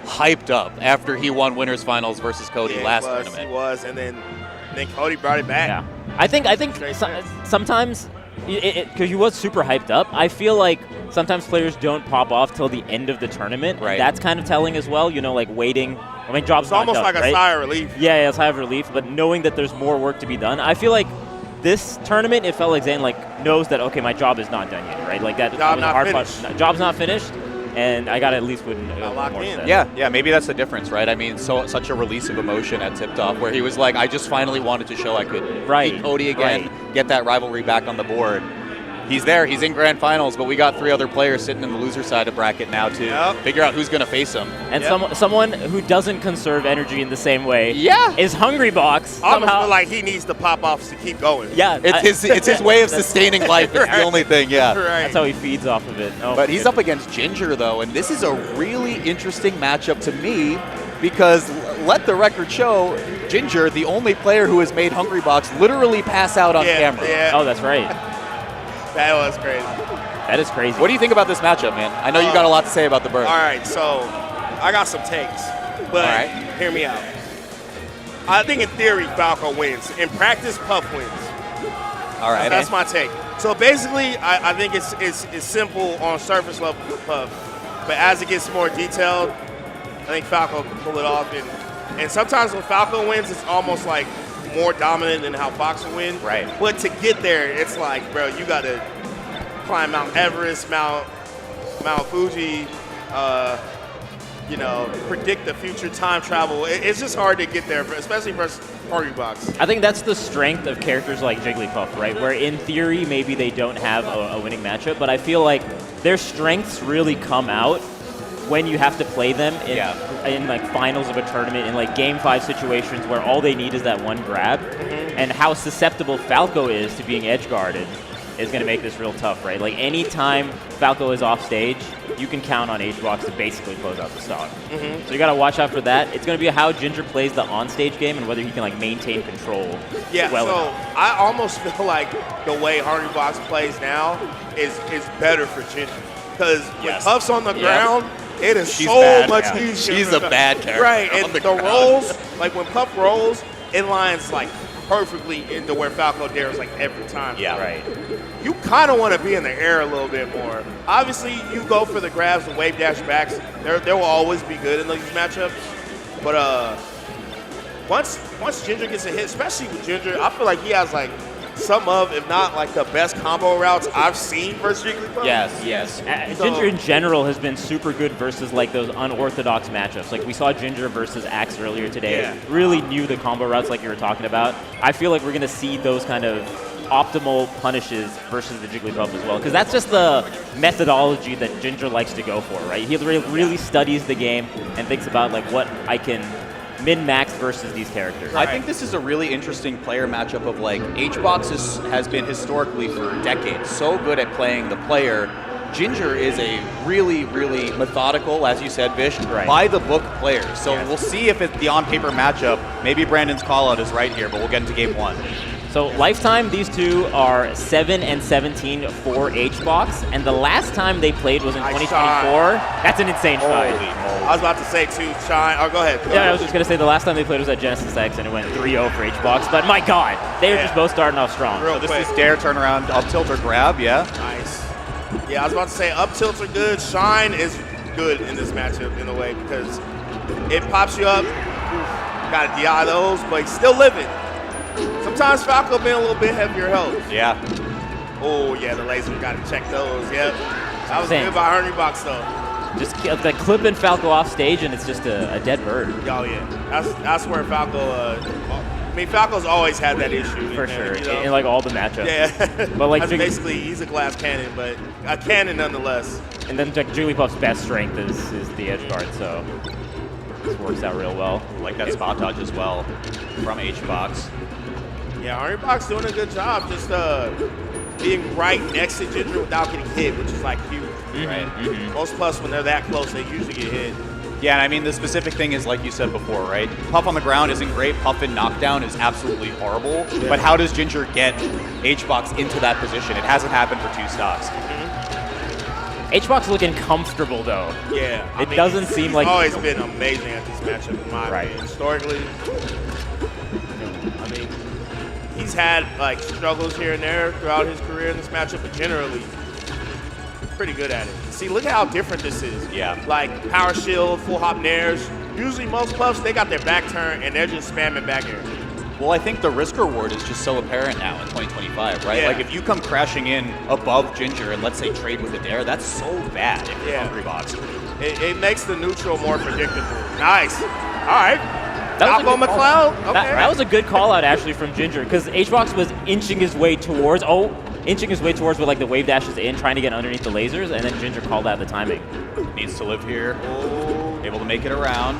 hyped up after he won Winners Finals versus Cody last tournament. He was, and then Cody brought it back. Yeah. I think sometimes, because he was super hyped up, I feel like sometimes players don't pop off till the end of the tournament. Right. That's kind of telling as well, like waiting. I mean, job's It's almost not done, like a right? sigh of relief. Yeah, it's a sigh of relief, but knowing that there's more work to be done, I feel like this tournament, it felt like Zain knows that, okay, my job is not done yet, right? Like that Job was not a hard finished. part. Job's not finished, and I got to at least win locked more in. sets. Yeah, maybe that's the difference, right? I mean, such a release of emotion at Tipped Off where he was like, I just finally wanted to show I could beat Cody again, get that rivalry back on the board. He's there. He's in grand finals, but we got 3 other players sitting in the loser side of bracket now to figure out who's going to face him. And someone who doesn't conserve energy in the same way Yeah. is Hungrybox. I almost feel like he needs to pop off to keep going. Yeah. It's his way of sustaining life. It's the only thing, yeah. Right. That's how he feeds off of it. Oh, But he's up against Ginger, though, and this is a really interesting matchup to me because let the record show, Ginger, the only player who has made Hungrybox literally pass out on camera. Yeah. Oh, that's right. That was crazy. That is crazy. What do you think about this matchup, man? I know you got a lot to say about the bird. All right, so I got some takes, but hear me out. I think in theory, Falco wins. In practice, Puff wins. All right. That's my take. So basically, I think it's simple on surface level for Puff, but as it gets more detailed, I think Falco can pull it off. And sometimes when Falco wins, it's almost like more dominant than how Fox will win. Right. But to get there, it's like, bro, you got to climb Mount Everest, Mount Fuji, you know, predict the future time travel. It's just hard to get there, especially versus Hungrybox. I think that's the strength of characters like Jigglypuff, right? Where in theory, maybe they don't have a winning matchup, but I feel like their strengths really come out when you have to play them in like finals of a tournament, in like game 5 situations where all they need is that one grab, and how susceptible Falco is to being edge guarded is going to make this real tough, right? Like anytime Falco is off stage, you can count on HBox to basically close out the stock. So you got to watch out for that. It's going to be how Ginger plays the on-stage game and whether he can like maintain control. Well so enough. I almost feel like the way Hungrybox plays now is better for Ginger, because when Puff's on the ground, it is much easier. She's a bad character. Right, and the rolls, like when Puff rolls, it lines like perfectly into where Falco dares like every time. Yeah, right. You kind of want to be in the air a little bit more. Obviously, you go for the grabs and wave dash backs. They will always be good in these matchups. But once Ginger gets a hit, especially with Ginger, I feel like he has like some of, if not like the best combo routes I've seen versus Jigglypuff. Yes. Ginger in general has been super good versus like those unorthodox matchups. Like we saw Ginger versus Axe earlier today. Really knew the combo routes like you were talking about. I feel like we're going to see those kind of optimal punishes versus the Jigglypuff as well, because that's just the methodology that Ginger likes to go for, right? He really studies the game and thinks about like what I can min-max versus these characters. I think this is a really interesting player matchup of like HBox has been historically for decades so good at playing the player. Ginger is a really, really methodical, as you said, Vish, by-the-book player. So we'll see if it's the on-paper matchup. Maybe Brandon's call-out is right here, but we'll get into game 1. So lifetime, these two are 7 and 17 for HBox, and the last time they played was in 2024. That's an insane fight. I was about to say too, Shine. Oh, go ahead. I was just gonna say the last time they played was at Genesis X, and it went 3-0 for HBox. But my God, they were just both starting off strong. Real this quick. is dare turnaround, up tilt or grab, Nice. Yeah, I was about to say up tilts are good. Shine is good in this matchup in a way because it pops you up. Got to DI those, but he's still living. Sometimes Falco being a little bit heavier health. Yeah. Oh, yeah, the laser got to check those. Yep. That was good by Hungrybox, though. Just like clipping Falco off stage, and it's just a dead bird. Oh, yeah. That's where Falco, Falco's always had that issue. For sure, you know? in like all the matchups. Yeah. But like that's basically, he's a glass cannon, but a cannon nonetheless. And then like, Jigglypuff's best strength is the edge guard, so this works out real well. Like that spot dodge as well from HBox. Yeah, Hungrybox doing a good job just being right next to Ginger without getting hit, which is like huge, right? Most Puffs, when they're that close, they usually get hit. Yeah, and I mean, the specific thing is, like you said before, right? Puff on the ground isn't great. Puff in knockdown is absolutely horrible. Yeah. But how does Ginger get HBox into that position? It hasn't happened for 2 stocks. HBox looking comfortable, though. Yeah. It doesn't seem like... He's always been amazing at this matchup, in my opinion. Historically, I mean, he's had, like, struggles here and there throughout his career in this matchup, but generally, pretty good at it. See, look at how different this is. Yeah. Like, power shield, full hop nairs. Usually most Puffs, they got their back turn, and they're just spamming back air. Well, I think the risk reward is just so apparent now in 2025, right? Yeah. Like, if you come crashing in above Ginger and, let's say, trade with a dare, that's so bad if you're Hungrybox. It makes the neutral more predictable. Nice. All right. Alpha McLeod? Okay. That was a good call out actually from Ginger, because HBox was inching his way towards with like the wave dashes in, trying to get underneath the lasers, and then Ginger called out the timing. Needs to live here. Able to make it around.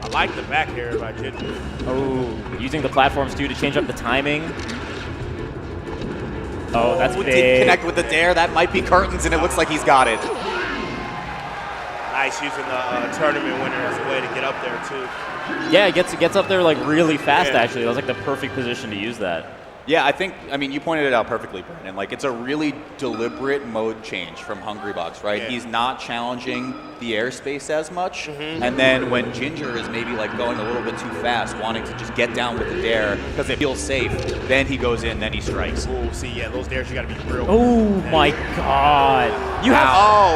I like the back air by Ginger. Oh, using the platforms too to change up the timing. Oh, that's big. Didn't connect with the dare. That might be curtains, and it looks like he's got it. Nice using the tournament winner as a way to get up there too. Yeah, it gets up there like really fast actually. That was like the perfect position to use that. Yeah, I mean, you pointed it out perfectly, Brandon. Like, it's a really deliberate mode change from Hungrybox, right? Yeah. He's not challenging the airspace as much. And then when Ginger is maybe like going a little bit too fast, wanting to just get down with the dare because it feels safe, then he goes in, then he strikes. Oh, see, yeah, those dares you got to be real. Oh my God!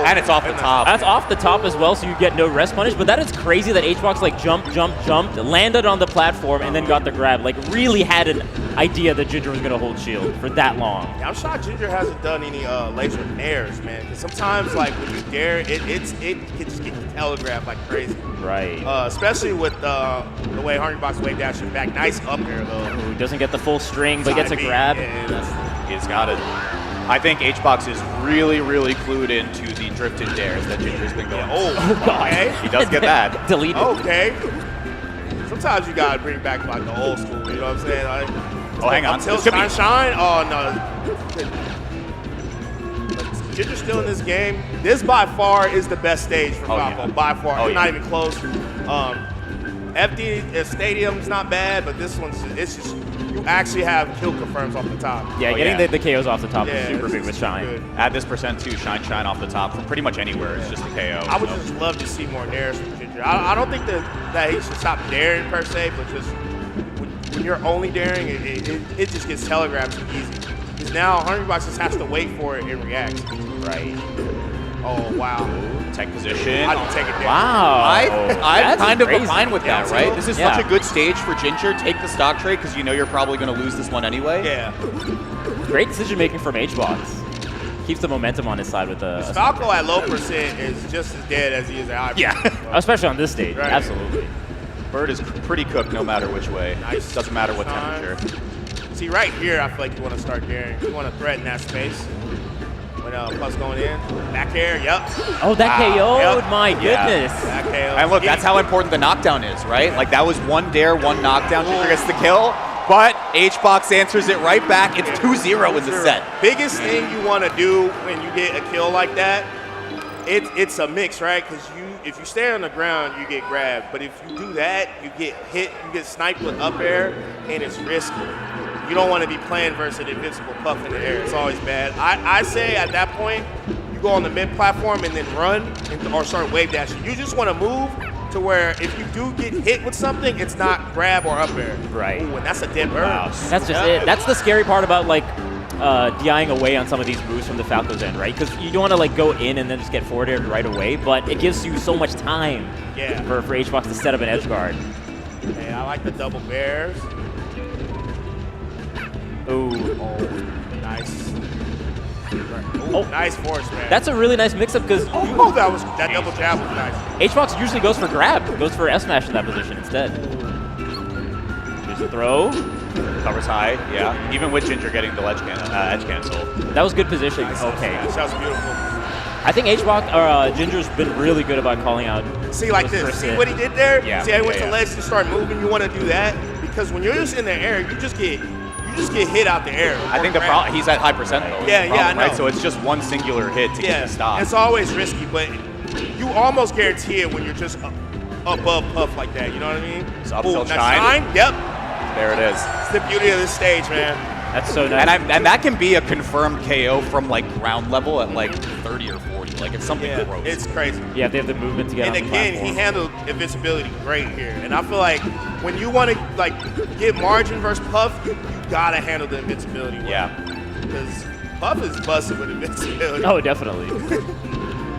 And it's off the top. That's off the top as well, so you get no rest punish. But that is crazy that HBox like jumped, landed on the platform, and then got the grab. Like really had an idea that Ginger was going to hold shield for that long. Yeah, I'm shocked Ginger hasn't done any laser nairs, man. Because sometimes, like, when you dare, it can just get telegraphed like crazy. Right. Especially with the way Hungrybox wave dashing back. Nice up air, though. Ooh, doesn't get the full string, but gets a grab. Yeah, He's got it. I think HBox is really, really clued into the drifted dares that Ginger's been going. Oh, God. okay. He does get that. Deleted. Okay. Sometimes you gotta bring back like the old school. You know what I'm saying? Like, Oh, hang on. Until This could be- shine. Oh no. But Ginger's still in this game. This by far is the best stage for Falco. Yeah. By far. Oh, Not yeah. even close. FD Stadium's not bad, but this one's it's just you actually have kill confirms off the top. Yeah, Oh, getting yeah. the KOs off the top Yeah, is super this big is with Shine. good. Add this percent too, shine off the top from pretty much anywhere. It's just a KO. I would so. just love to see more dares from Ginger. I don't think that he should stop daring per se, but just when you're only daring, it just gets telegraphed too easy. Because now Hungrybox just has to wait for it and react. Right. Oh, wow. Tech position. I don't take it there. Wow. I'm That's kind of crazy. fine with that, Yeah, right? so- This is Yeah. such a good stage for Ginger. Take the stock trade because you know you're probably going to lose this one anyway. Yeah. Great decision making from HBox. Keeps the momentum on his side with the. Falco at low percent is just as dead as he is at high Yeah. percent. Especially on this stage. Right. Absolutely. Bird is pretty cooked no matter which way. Nice. Doesn't matter what Time. temperature. See, right here, I feel like you want to start daring. You want to threaten that space. When Puff's going in. Back air, yep. Oh, that Wow. KO'd. Yep. My Yeah. goodness. Back KO. And look, that's how important the knockdown is, right? Like that was one dare, one knockdown. Ginger gets the kill, but HBox answers it right back. It's 2-0 in the set. Biggest thing you want to do when you get a kill like that, it's a mix, right? Because if you stay on the ground, you get grabbed. But if you do that, you get hit, you get sniped with up air, and it's risky. You don't want to be playing versus an invincible puff in the air. It's always bad. I say at that point, you go on the mid platform and then run or start wave dashing. You just want to move to where if you do get hit with something, it's not grab or up air. Right. Ooh, and that's a dead bird. Wow. That's just it. That's the scary part about like DIing away on some of these moves from the Falco's end, right? Because you don't want to like go in and then just get forward aired right away, but it gives you so much time for HBox to set up an edge guard. Hey, I like the double bears. Ooh. Oh, nice. Ooh, Oh. nice force, man. That's a really nice mix-up because Oh, that double jab was nice. HBox usually goes for grab, goes for S-smash in that position instead. There's a throw. Covers high, yeah. Even with Ginger getting the edge cancel. That was good positioning. Okay. That was beautiful. I think Ginger's been really good about calling out. See, like those this. first See hit. what he did there? Yeah, See how he went yeah, to yeah. ledge to start moving? You want to do that? Because when you're just in the air, you just get hit out the air. I think the problem, he's at high percent though. Yeah, Is the problem, I know. Right? So it's just one singular hit to get the stop. It's always risky, but you almost guarantee it when you're just above puff like that. You know what I mean? So up Ooh, tilt nice shine. Yep. There it is. It's the beauty of this stage, man. That's so nice. And that can be a confirmed KO from like ground level at like 30 or 40. Like it's something gross. It's crazy. Yeah, they have the movement to get And on the again, platform. he handled invincibility great here. And I feel like when you want to like get margin versus Puff, you gotta handle the invincibility well. Yeah. Because Puff is busted with invincibility. Oh, definitely.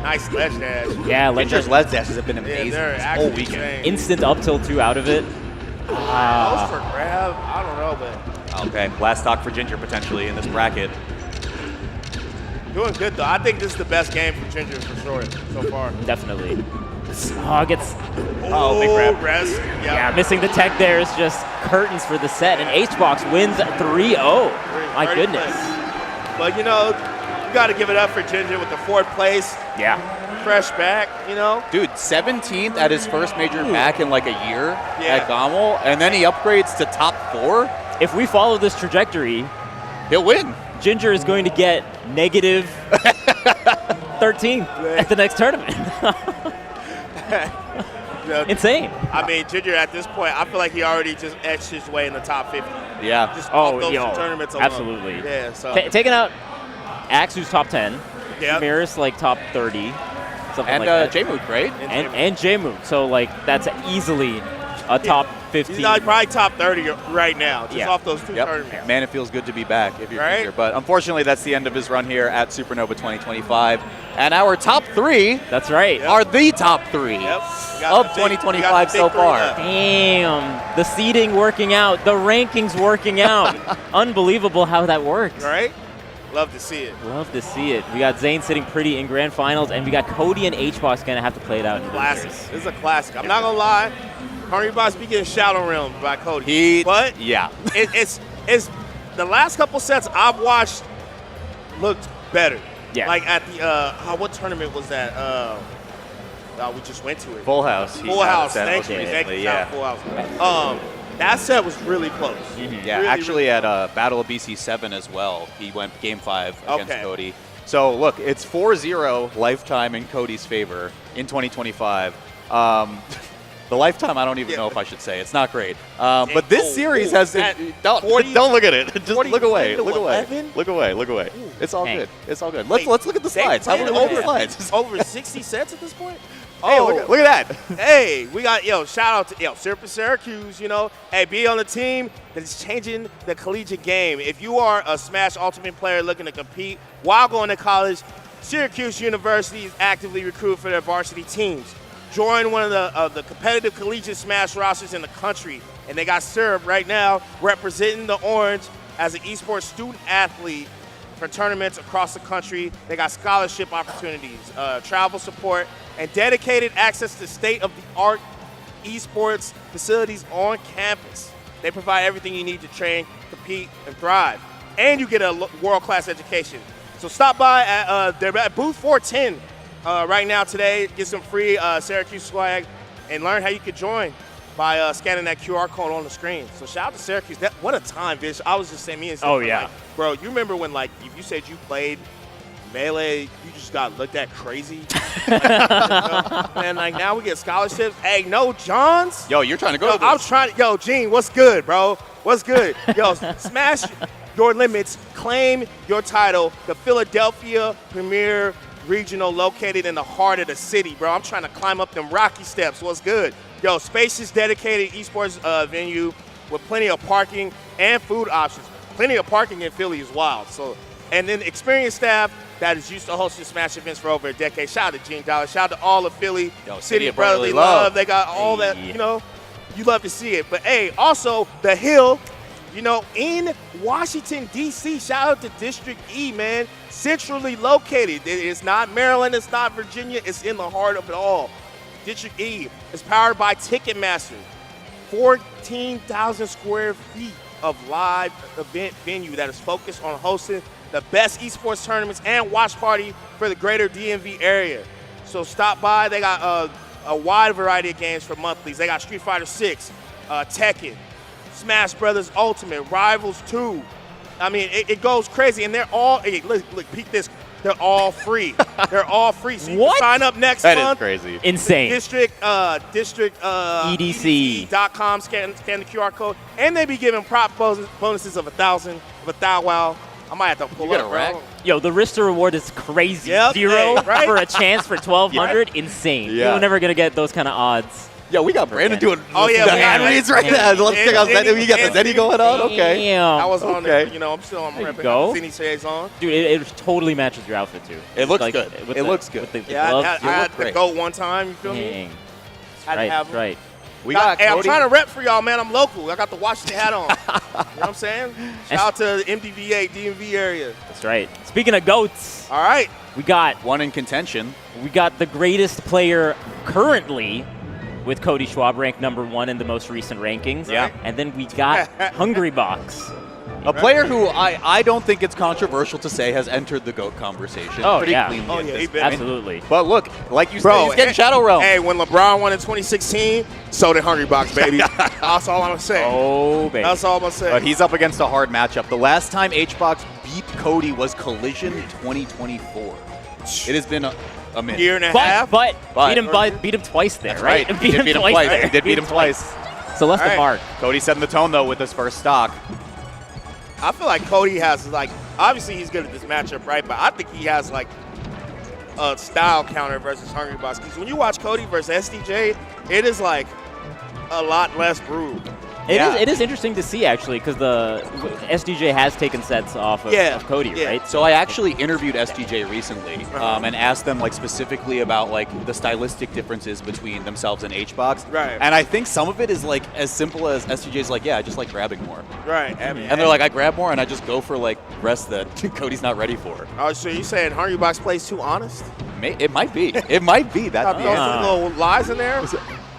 Nice ledge dash. Yeah, Ginger's ledge dashes have been Yeah, amazing they're this actually whole weekend. insane. Instant up tilt 2 out of it. Those for grab, I don't know, but Okay, last stock for Ginger potentially in this bracket. doing good though. I think this is the best game for Ginger for sure so far. Definitely. Oh, gets. Oh, big grab. Rest. Yeah, missing the tech there is just curtains for the set, and HBox wins 3-0. My Third goodness. place. But you know, you got to give it up for Ginger with the 4th place. Yeah. Fresh back, you know. Dude, 17th at his first major back in like a year Yeah. at Gommel, and then he upgrades to top 4. If we follow this trajectory, he'll win. Ginger is going to get negative 13 at the next tournament. You know, Insane. I mean, Ginger at this point, I feel like he already just etched his way in the top 50. Yeah. Just Oh, off those yo, tournaments alone. absolutely. Yeah, so. Taking out Axe, who's top 10. Yep. Maris, like, top 30. Something And like that. J-Mood, right? And J-Mood. So, like, that's easily a top 15. He's not probably top 30 right now, just off those two Yep. tournaments. Man, it feels good to be back if you're Right? here. But unfortunately, that's the end of his run here at Supernova 2025. And our top 3 That's right. are the top 3 Yep. of 2025 so far. Damn. The seeding working out. The rankings working out. Unbelievable how that works. Right? Love to see it. Love to see it. We got Zain sitting pretty in grand finals, and we got Cody and Hbox going to have to play it out. Classic. This is a classic. I'm not going to lie. Hungrybox be getting Shadow Realm by Cody. But it's the last couple sets I've watched looked better. Yeah. Like at the, what tournament was that? We just went to it. Full House. Full House. Thank you. Yeah. Full House. That set was really close. Yeah, really, actually really at Battle of BC 7 as well. He went Game 5 against Okay. Cody. So look, it's 4-0 lifetime in Cody's favor in 2025. The lifetime, I don't even know if I should say. It's not great. But this series has... Don't look at it. Just look away. Look away. 11? Look away. Look away. It's all Hey. good. It's all good. Wait, Let's look at the slides. Have a look at the slides. Over 60 sets at this point? Hey, look at that. Hey, we got, shout out to, Super Syracuse, Hey, be on the team that's changing the collegiate game. If you are a Smash Ultimate player looking to compete while going to college, Syracuse University is actively recruiting for their varsity teams. Join one of the competitive collegiate Smash rosters in the country. And they got Syrup right now representing the Orange as an esports student athlete for tournaments across the country. They got scholarship opportunities, travel support, and dedicated access to state-of-the-art esports facilities on campus. They provide everything you need to train, compete, and thrive. And you get a world-class education. So stop by they're at booth 410 right now today. Get some free Syracuse swag and learn how you can join by scanning that QR code on the screen. So shout out to Syracuse. What a time, bitch. I was just saying, me and Zach were like, bro, you remember when, if you said you played Melee, you just got looked at crazy? And, now we get scholarships. Hey, no Johns? Yo, you're trying to go to I'm trying to, Gene, what's good, bro? What's good? Smash your limits. Claim your title. The Philadelphia Premier Regional located in the heart of the city, bro. I'm trying to climb up them rocky steps. What's good? Spacious, dedicated esports venue with plenty of parking and food options. Plenty of parking in Philly is wild. So, and then experienced staff that is used to hosting Smash events for over a decade. Shout out to Gene Dollar. Shout out to all of Philly. City of Brotherly Love. They got all that, you love to see it. But, hey, also the Hill, in Washington, D.C. Shout out to District E, man. Centrally located. It's not Maryland. It's not Virginia. It's in the heart of it all. District E is powered by Ticketmaster. 14,000 square feet of live event venue that is focused on hosting the best esports tournaments and watch party for the greater DMV area. So stop by. They got a wide variety of games for monthlies. They got Street Fighter 6, Tekken, Smash Brothers Ultimate, Rivals 2. I mean, it goes crazy, and they're all, look, peek this, they're all free. They're all free. So you can sign up next month. That is crazy. Insane. EDC.com, scan the QR code, and they be giving prop bonuses of 1,000, of $1,000. Wow. I might have to pull up, bro. Yo, the risk to reward is crazy. Yep, 0 right? for a chance for 1,200. Insane. Yeah. You're never going to get those kind of odds. Yo, we got Brandon doing ad reads right now. Let's check out Zenny. We got the Zenny going on. Okay. Damn. I was on there, I'm still on There you repping. go. Zenny shades on. Dude, it totally matches your outfit, too. It looks Like, good. with It the- looks good. with the Yeah, gloves. I had to great. go one time, you feel me? Dang. Had to have them. Right. We got Hey, I'm Cody. trying to rep for y'all, man. I'm local. I got the Washington hat on. You know what I'm saying? Shout out to the MDVA, DMV area. That's right. Speaking of GOATs, All right. we got One in contention. the greatest player currently with Cody Schwab ranked #1 in the most recent rankings. Yeah. And then we got Hungrybox. A player who I don't think it's controversial to say has entered the GOAT conversation. Oh, pretty yeah. cleanly Oh, at yeah, this he been- point. Absolutely. But look, like you said, Bro, he's getting Shadow Realm. Hey, when LeBron won in 2016, so did Hungrybox, baby. That's all I'm going to say. Oh, baby. That's all I'm going to say. But he's up against a hard matchup. The last time Hbox beat Cody was Collision 2024. It has been a minute. Year and a half. But But- beat him twice there, That's right? right. He did beat him twice. there. He did beat him twice. So left All the right. mark. Cody setting the tone, though, with his first stock. I feel like Cody has, obviously he's good at this matchup, right? But I think he has, a style counter versus Hungrybox. Because when you watch Cody versus SDJ, it is a lot less brutal. It is interesting to see, actually, because the SDJ has taken sets off of Cody, right? So I actually interviewed SDJ recently and asked them like specifically about like the stylistic differences between themselves and HBox. Right. And I think some of it is like as simple as SDJ's like, yeah, I just like grabbing more. Right. And they're like, I grab more and I just go for like rests that Cody's not ready for. Oh, so you saying Hungrybox plays too honest? It might be. It might be. That's little lies in there.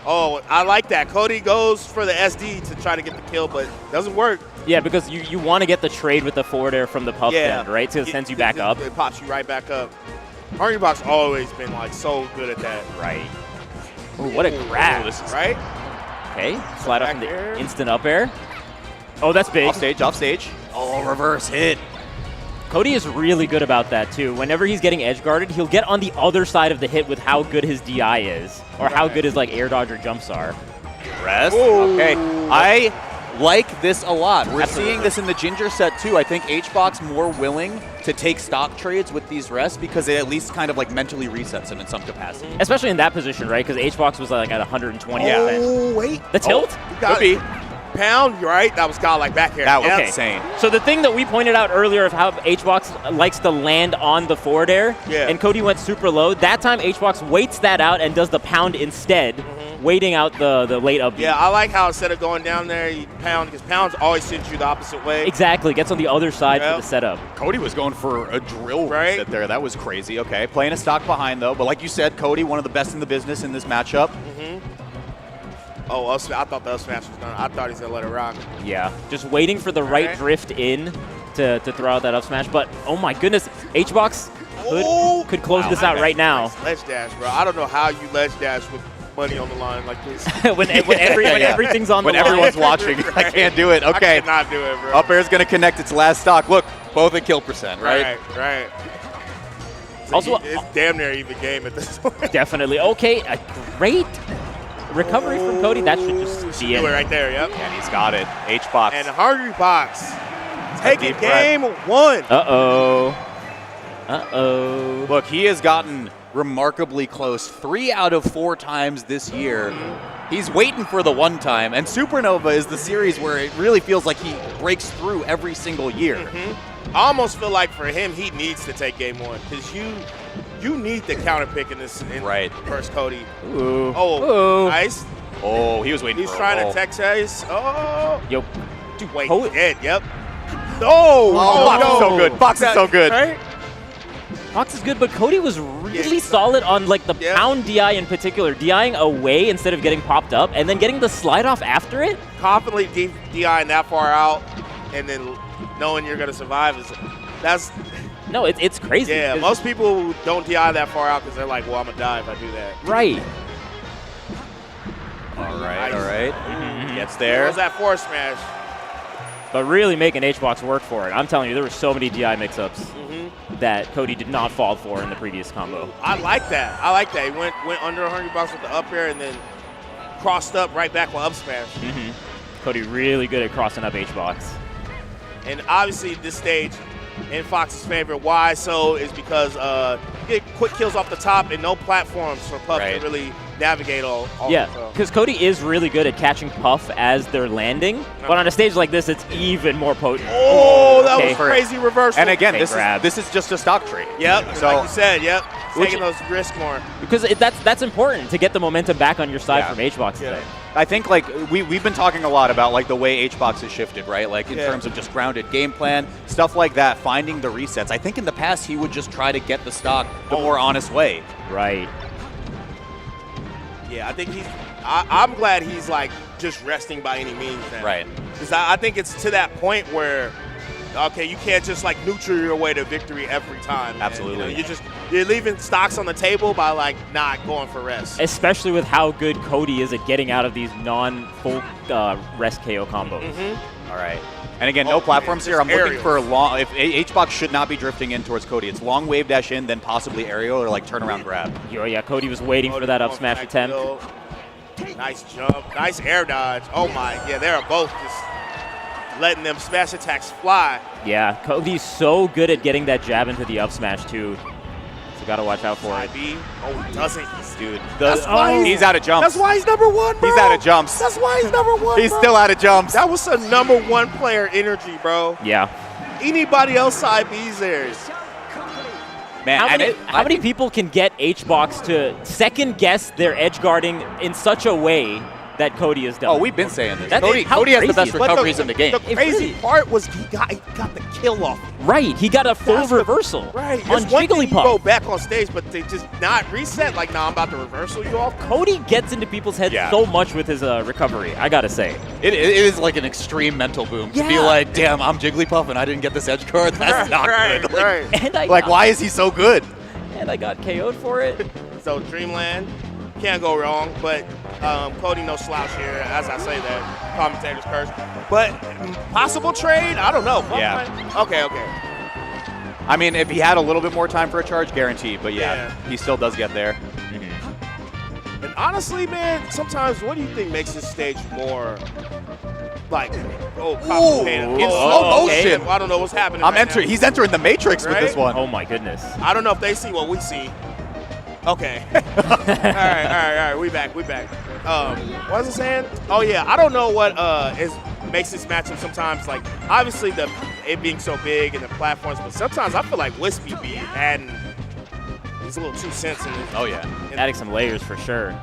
Oh, I like that. Cody goes for the SD to try to get the kill, but doesn't work. Yeah, because you want to get the trade with the forward air from the puff bend, right? So it sends you back up. It pops you right back up. Hungrybox always been like so good at that. Right. Ooh, what a grab. Right? Okay, slide off into instant up air. Oh, that's big. Off stage. Oh, reverse hit. Cody is really good about that, too. Whenever he's getting edge guarded, he'll get on the other side of the hit with how good his DI is, or how good his like air dodge or jumps are. Rest. Okay. I like this a lot. We're seeing this in the Ginger set, too. I think HBox more willing to take stock trades with these rests because it at least kind of like mentally resets him in some capacity. Especially in that position, right? Because HBox was like at 120%. Oh, wait. The tilt? Could be. Pound, you're right. That was godlike back here. That was insane. So the thing that we pointed out earlier of how HBox likes to land on the forward air, and Cody went super low, that time HBox waits that out and does the pound instead, waiting out the late up. Yeah, I like how instead of going down there, you pound, because pounds always sends you the opposite way. Exactly, gets on the other side for the setup. Cody was going for a drill reset there. That was crazy. Okay, playing a stock behind though, but like you said, Cody, one of the best in the business in this matchup. Oh, I thought the up smash was done. I thought he's going to let it rock. Yeah, just waiting for the right drift in to throw out that up smash. But, oh my goodness, HBox could close this out right now. Ledge dash, bro. I don't know how you ledge dash with money on the line like this. when everything's on the line. When everyone's watching. I can't do it. Okay. I cannot do it, bro. Up air's going to connect its last stock. Look, both at kill percent, right? Right. So also, it's damn near even game at this point. Definitely. Okay, a great recovery from Cody. That should just be it. Right there, yep. And he's got it. HBox. And Hungrybox taking game one. Uh-oh. Look, he has gotten remarkably close 3 out of 4 times this year. He's waiting for the one time, and Supernova is the series where it really feels like he breaks through every single year. I almost feel like for him, he needs to take game one because you need the counter pick in this first Cody. Ooh. Oh, nice. Oh, he was waiting He's for trying a to tech chase. Oh. Yo. Dude, wait, dead, yep. Fox is so good. Fox is so good. Right? Fox is good, but Cody was really solid on like the pound DI in particular, DIing away instead of getting popped up, and then getting the slide off after it. Confidently DIing that far out, and then knowing you're gonna survive that's it's crazy. Yeah, most people don't DI that far out because they're like, well, I'm gonna die if I do that. Right. All right. Gets there. There's that force smash. But really making HBox work for it. I'm telling you, there were so many DI mix-ups that Cody did not fall for in the previous combo. I like that. He went under Hungrybox with the up air and then crossed up right back with up smash. Cody really good at crossing up HBox. And obviously this stage in Fox's favor. Why so is because you get quick kills off the top and no platforms for Puff to really navigate all because Cody is really good at catching Puff as they're landing, but on a stage like this, it's even more potent. Oh, that was crazy reversal. And again, this is just a stock trade. Yep, so like you said, taking those risks more. Because that's important to get the momentum back on your side from HBox today. I think like we've been talking a lot about like the way HBox has shifted, right? Like in terms of just grounded game plan, stuff like that, finding the resets. I think in the past he would just try to get the stock the more honest way. Right. Yeah, I think I'm glad he's like just resting by any means now. Right. Because I think it's to that point where, okay, you can't just like neutral your way to victory every time. Absolutely. And, you're leaving stocks on the table by like not going for rest. Especially with how good Cody is at getting out of these non-full rest KO combos. All right. And again, no platforms here. I'm looking for a long. If HBox should not be drifting in towards Cody, it's long wave dash in, then possibly aerial or like turnaround grab. Yeah, Cody was waiting for that up smash attempt. Nice jump, nice air dodge. Oh my, yeah, they're both just letting them smash attacks fly. Yeah, Cody's so good at getting that jab into the up smash too. so got to watch out for it. IB. Oh, he doesn't. Dude, That's why he's out of jumps. That's why he's number one, bro. He's out of jumps. That's why he's number one, He's bro. still out of jumps. That was a number one player energy, bro. Yeah. Anybody else IB's there? Man, How many people can get HBox to second guess their edge guarding in such a way that Cody has done? Oh, we've been saying this. How Cody has the crazy best is that? recoveries in the game. The crazy part was he got the kill off. Right, he got a full That's the- reversal Right. on It's one thing you go Jigglypuff. back on stage, but they just not reset. Like, nah, I'm about to reversal you off. Cody gets into people's heads Yeah. so much with his recovery, I gotta say. It is like an extreme mental boom to be Yeah. like, damn, I'm Jigglypuff and I didn't get this edge guard. That's not good. Like, Right. And like, why is he so good? And I got KO'd for it. So Dreamland can't go wrong, but Cody no slouch here. As I say that, commentators curse. But possible trade? I don't know. Yeah. Okay. I mean, if he had a little bit more time for a charge, guaranteed. But yeah, he still does get there. And honestly, man, sometimes what do you think makes this stage more like complicated? In slow motion. I don't know what's happening. He's entering the Matrix with this one. Oh my goodness. I don't know if they see what we see. Okay. all right. We back. What was I saying? Oh yeah, I don't know what makes this matchup sometimes like obviously it being so big and the platforms, but sometimes I feel like Wispy be adding these little 2 cents in this. Oh yeah. Adding some layers for sure.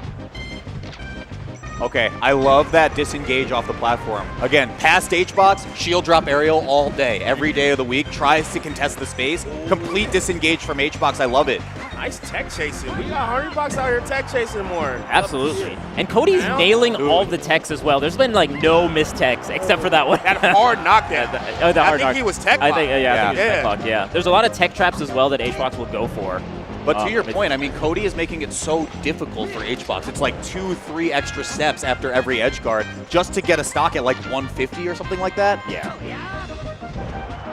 Okay, I love that disengage off the platform. Again, past HBox, shield drop aerial all day, every day of the week, tries to contest the space. Complete disengage from HBox, I love it. Nice tech chasing. We got Hungrybox out here tech chasing more. Absolutely. And Cody's nailing all the techs as well. There's been like no missed techs except for that one. That hard knockdown. I think he was tech I think, locked. I think he was tech locked, yeah. There's a lot of tech traps as well that HBox will go for. But to your point, I mean, Cody is making it so difficult for HBox. It's like 2-3 extra steps after every edge guard just to get a stock at like 150 or something like that. Yeah.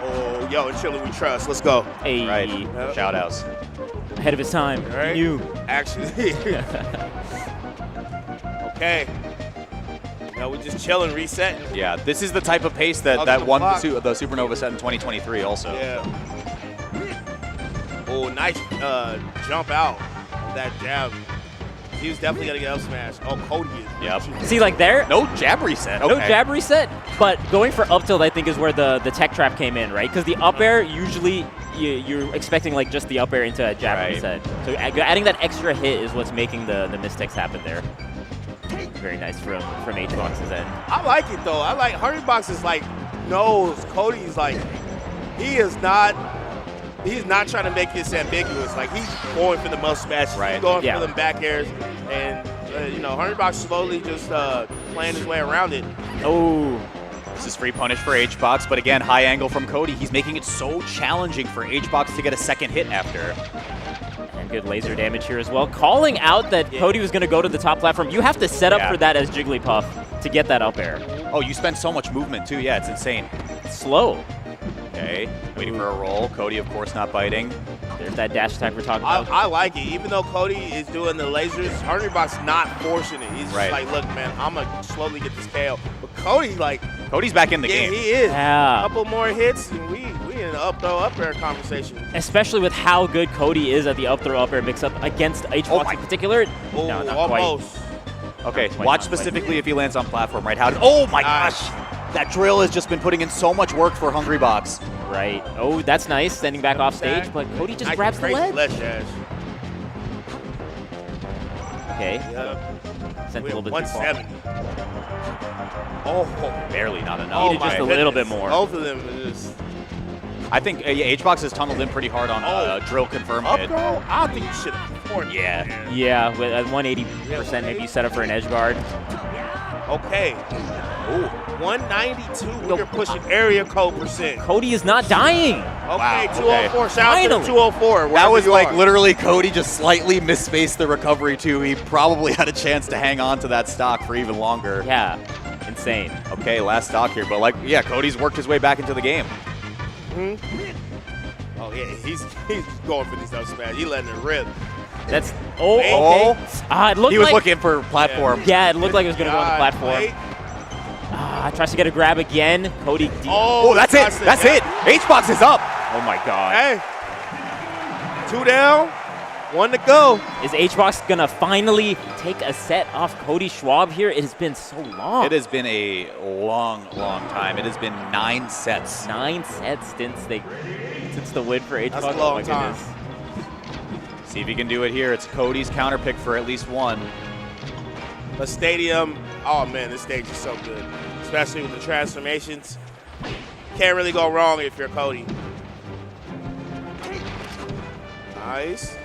Oh, yo, in Chile we trust. Let's go. Hey. Right. Shout outs. Ahead of his time. Right. You. Actually. Okay. No, we're just chilling, resetting. Yeah, this is the type of pace that won the Supernova set in 2023 also. Yeah. Oh, nice jump out of that jab. He was definitely going to get up smash. Oh, Cody is. Yep. See, like there? No jab reset. No jab reset, but going for up tilt I think is where the tech trap came in, right? Because the up air, usually you're expecting like just the up air into a jab reset. So adding that extra hit is what's making the mistakes happen there. Very nice from HBox's end. I like it, though. I like Hungrybox is like, knows Cody's like, he's not trying to make this ambiguous. Like, he's going for the must smash. Right. He's going for them back airs. And, Hungrybox slowly just playing his way around it. Oh. This is free punish for HBox, but again, high angle from Cody. He's making it so challenging for HBox to get a second hit after. And good laser damage here as well. Calling out that Cody was going to go to the top platform. You have to set up for that as Jigglypuff to get that up air. Oh, you spend so much movement too. Yeah, it's insane. Slow. Okay, waiting for a roll. Cody, of course, not biting. There's that dash attack we're talking about. I like it. Even though Cody is doing the lasers, Hungrybox not forcing it. He's just like, look, man, I'm going to slowly get this KO. But Cody's back in the game. He is. Yeah. A couple more hits, and we in an up throw up air conversation. Especially with how good Cody is at the up throw up air mix up against HBox in particular. Oh, no, not almost. quite. Okay, watch specifically if he lands on platform, right? Oh my gosh! That drill has just been putting in so much work for Hungrybox. Right. Oh, that's nice, standing back off stage, but Cody just grabs the ledge. Okay. Sent a little bit too far. 170. Oh, barely, not enough. Needed just a little bit more. Both of them is. I think HBox has tunneled in pretty hard on drill confirm Up hit. throw? I think you should have performed. Yeah, with at 180%, maybe you set up for an edge guard. Okay. Ooh, 192. We're pushing area code percent. Cody is not dying. Okay, 204. Shout out to the 204. That was like literally Cody just slightly misspaced the recovery too. He probably had a chance to hang on to that stock for even longer. Yeah, insane. Okay, last stock here, but Cody's worked his way back into the game. Oh yeah, he's going for these up smash. He letting it rip. That's okay. It looked he was looking for platform. Yeah, it looked like it was going to go on the platform. Tries to get a grab again. Cody. Oh, that's it. That's it. HBox is up. Oh my God. Hey, 2 down. One to go. Is HBox going to finally take a set off Cody Schwab here? It has been so long. It has been a long, long time. It has been 9 sets. 9 sets since the win for HBox. That's a long time. See if he can do it here. It's Cody's counter pick for at least one. The stadium, oh man, this stage is so good. Especially with the transformations. Can't really go wrong if you're Cody. Nice.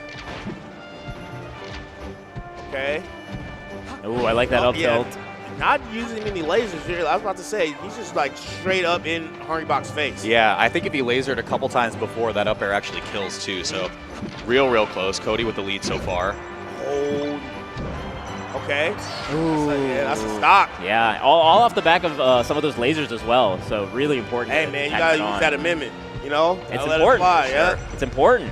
Okay. Ooh, I like that up tilt. Not using any lasers here. I was about to say, he's just like straight up in Hungrybox face. Yeah, I think if he lasered a couple times before, that up air actually kills too. So real close. Cody with the lead so far. Oh. Okay. Ooh. That's a stock. Yeah, all off the back of some of those lasers as well. So really important. Hey man, you gotta use that amendment. You know, it's let important. It fly, Sure. yeah. It's important.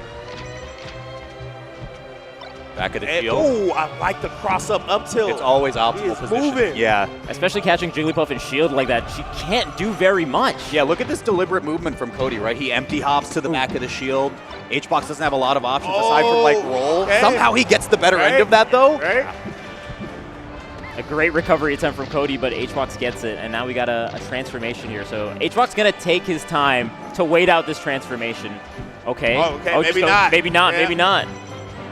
Back of the field. Oh, I like the cross-up tilt. It's always optimal position. Moving. Yeah. Especially catching Jigglypuff and shield like that. She can't do very much. Yeah, look at this deliberate movement from Cody, right? He empty hops to the back of the shield. HBox doesn't have a lot of options aside from like roll. Okay. Somehow he gets the better end of that though. Right. A great recovery attempt from Cody, but HBox gets it, and now we got a transformation here. So HBox gonna take his time to wait out this transformation. Okay. Oh, okay. Maybe not. Maybe not. Yeah. Maybe not.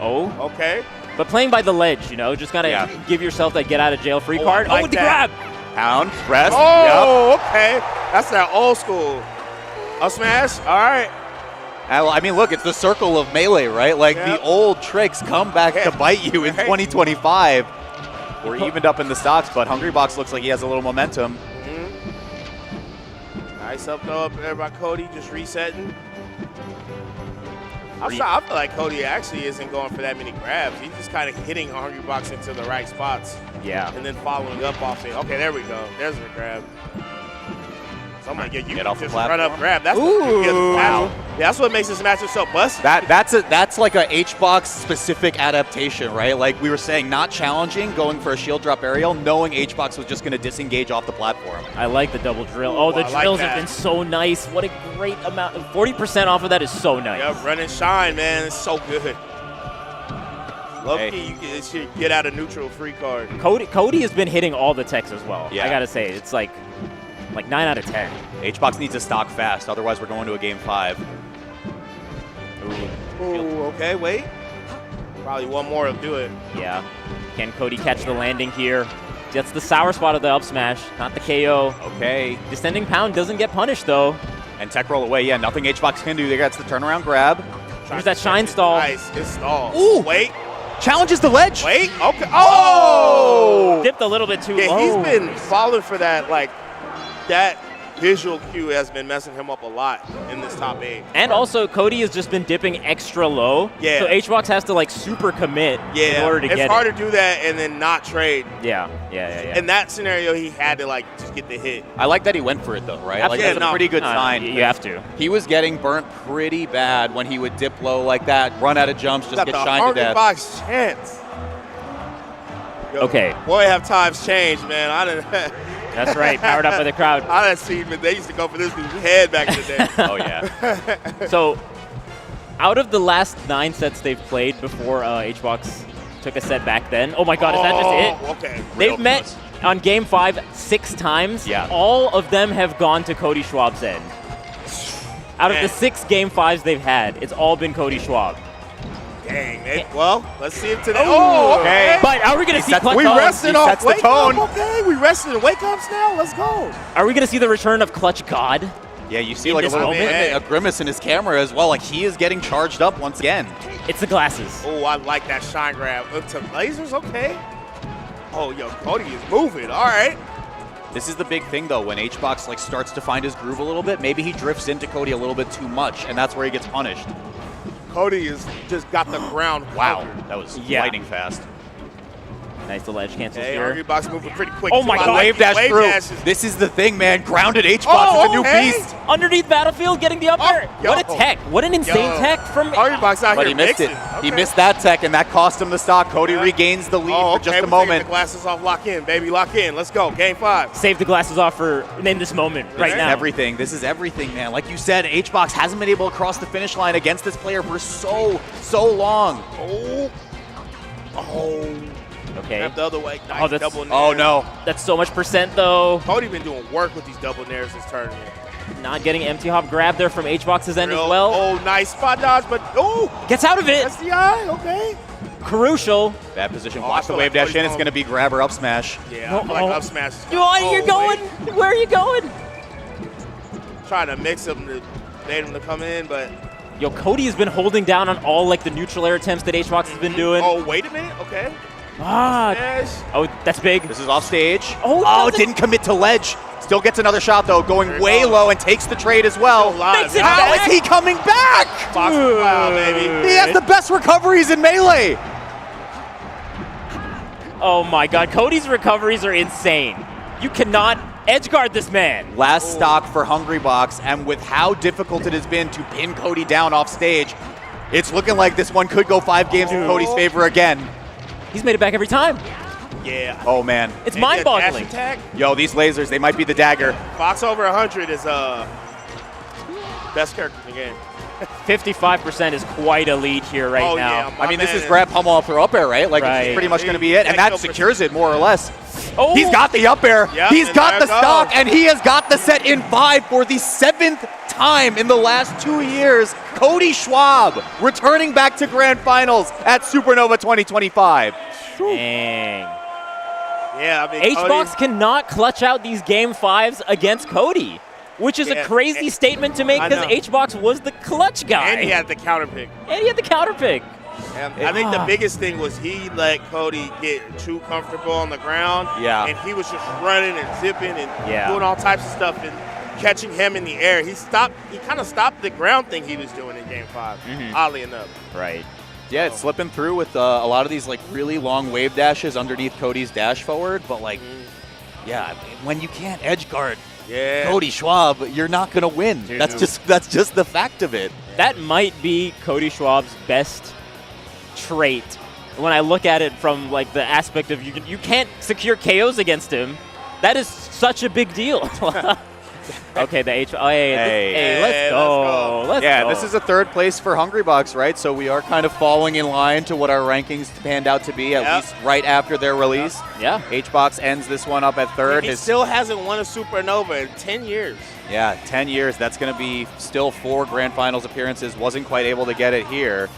Oh. Okay. But playing by the ledge, you know, just gotta give yourself that get out of jail free card. I like with the that. grab. Pound, press. Oh, okay. That's that old school. Up smash. All right. I mean, look, it's the circle of melee, right? Like the old tricks come back to bite you in 2025. We're evened up in the stocks, but Hungrybox looks like he has a little momentum. Nice up throw up there by Cody, just resetting. I feel like Cody actually isn't going for that many grabs. He's just kind of hitting Hungrybox into the right spots. Yeah. And then following up off it. Okay, there we go. There's the grab. So I'm like, yeah, you Get can off the just platform. run up grab. That's wow. That's what makes this matchup so busted. That's like a HBox specific adaptation, right? Like we were saying, not challenging, going for a shield drop aerial, knowing HBox was just going to disengage off the platform. I like the double drill. Oh, the drills have been so nice. What a great amount. 40% off of that is so nice. Yep, run and shine, man. It's so good. Low-key, you should get out a neutral free card. Cody has been hitting all the techs as well. Yeah. I gotta say, it's like 9 out of 10. HBox needs to stock fast, otherwise we're going to a game 5. Ooh, okay, wait. Probably one more will do it. Yeah. Can Cody catch the landing here? That's the sour spot of the up smash, not the KO. Okay. Descending pound doesn't get punished though. And tech roll away. Yeah, nothing HBox can do. That's the turnaround grab. Here's that shine stall. Nice, it's stalled. Ooh. Wait. Challenges the ledge. Wait, okay. Oh! Dipped a little bit too low. Yeah, he's been falling for that, that visual cue has been messing him up a lot in this top 8. And also, Cody has just been dipping extra low. Yeah. So HBox has to super commit in order to get it. It's hard to do that and then not trade. Yeah. In that scenario, he had to just get the hit. I like that he went for it though, right? Like Absolutely. that's a pretty good sign. You have to. He was getting burnt pretty bad when he would dip low like that, run out of jumps, just get shined to death. Hungrybox chance. Yo, Okay. Boy, have times changed, man. I didn't. That's right. Powered up by the crowd. I done seen when they used to go for this dude's head back in the day. Oh yeah. So, out of the last 9 sets they've played before HBox took a set back then. Oh my God, is that just it? Okay. They've met on Game 5 6 times. Yeah. All of them have gone to Cody Schwab's end. Out of the 6 Game 5s they've had, it's all been Cody Schwab. Dang. Well, let's see him today. Oh, okay. But are we going to see Clutch We Ups? rested off sets the wake tone. up. Okay, we rested in wake ups now. Let's go. Are we going to see the return of Clutch God? Yeah, you see In like a this little moment? bit, a grimace in his camera as well. Like he is getting charged up once again. It's the glasses. Oh, I like that shine grab. To lasers, okay. Oh, yo, Cody is moving. All right. This is the big thing though, when HBox starts to find his groove a little bit, maybe he drifts into Cody a little bit too much, and that's where he gets punished. Cody is just got the ground. Wow, that was lightning fast. Nice little edge cancels Hey, here. Hungrybox moving pretty quick. Oh my God. Wave dash through. dashes. This is the thing, man. Grounded HBox Oh, is a new okay. beast. Underneath Battlefield, getting the up air. yo. What a tech. What an insane tech from... Hungrybox out But here he missed it. mixing. He Okay. missed that tech, and that cost him the stock. Cody regains the lead Oh, for just okay, a we're taking moment. the glasses off, lock in, baby, lock in. Let's go, game 5. Save the glasses off for in this moment right now. Everything. This is everything, man. Like you said, HBox hasn't been able to cross the finish line against this player for so long. Oh. Okay. Grab the other way. Nice Oh, that's- double nair. Oh, no. That's so much percent, though. Cody been doing work with these double nairs this tournament. Not getting empty hop grab there from HBox's end Real- as well. Oh, nice spot dodge, but Gets out of it. that's the eye. Okay. Crucial. Bad position. Oh, I Watch the feel wave like dash in. Cody's It's going to be grabber up smash. Yeah, I feel like up smash. is You're oh, going. wait. Where are you going? Trying to mix them to bait him to come in, but Yo, Cody has been holding down on all like the neutral air attempts that HBox has been doing. oh, wait a minute. Okay. Ah. Smash. Oh, that's big. This is off stage. Oh, doesn't- didn't commit to ledge. Still gets another shot, though, going way low and takes the trade as well. Live. it How back. is he coming back? Box wow, baby. He has the best recoveries in Melee. Oh my God, Cody's recoveries are insane. You cannot edge guard this man. Last stock for Hungrybox, and with how difficult it has been to pin Cody down off stage, it's looking like this one could go 5 games in Cody's favor again. He's made it back every time. Yeah. Oh, man. It's And mind-boggling. dash attack. Yo, these lasers, they might be the dagger. Fox over 100 is best character in the game. 55% is quite a lead here right Oh, now. yeah. I mean, this man is grab pummel up throw up air, right? Like, Right. it's pretty much going to be it, and that secures it more or less. Oh, He's got the up air. Yep, He's and got there the it goes. stock, and he has got the set in 5 for the 7th time in the last 2 years. Cody Schwab returning back to Grand Finals at Supernova 2025. Dang. Yeah, I mean, HBox cannot clutch out these game 5s against Cody, which is a Yeah, crazy and- statement to make I because know. HBox was the clutch guy. and he had the counter pick. And he had the counter pick. And I think the biggest thing was he let Cody get too comfortable on the ground. Yeah. And he was just running and zipping and Yeah. doing all types of stuff and catching him in the air. He kind of stopped the ground thing he was doing in game 5, oddly enough. Right. Yeah, it's slipping through with a lot of these like really long wave dashes underneath Cody's dash forward, but like, yeah, I mean, when you can't edge guard Yeah. Cody Schwab, you're not gonna win. Dude. That's just the fact of it. That might be Cody Schwab's best trait when I look at it from like the aspect of you can't secure KOs against him. That is such a big deal. Okay, the hey, let's go. Let's Yeah, go. this is a 3rd place for Hungrybox, right? So we are kind of falling in line to what our rankings panned out to be, at least right after their release. Yeah. HBox ends this one up at 3rd. He still hasn't won a Supernova in 10 years. Yeah, 10 years. That's going to be still 4 Grand Finals appearances. Wasn't quite able to get it here.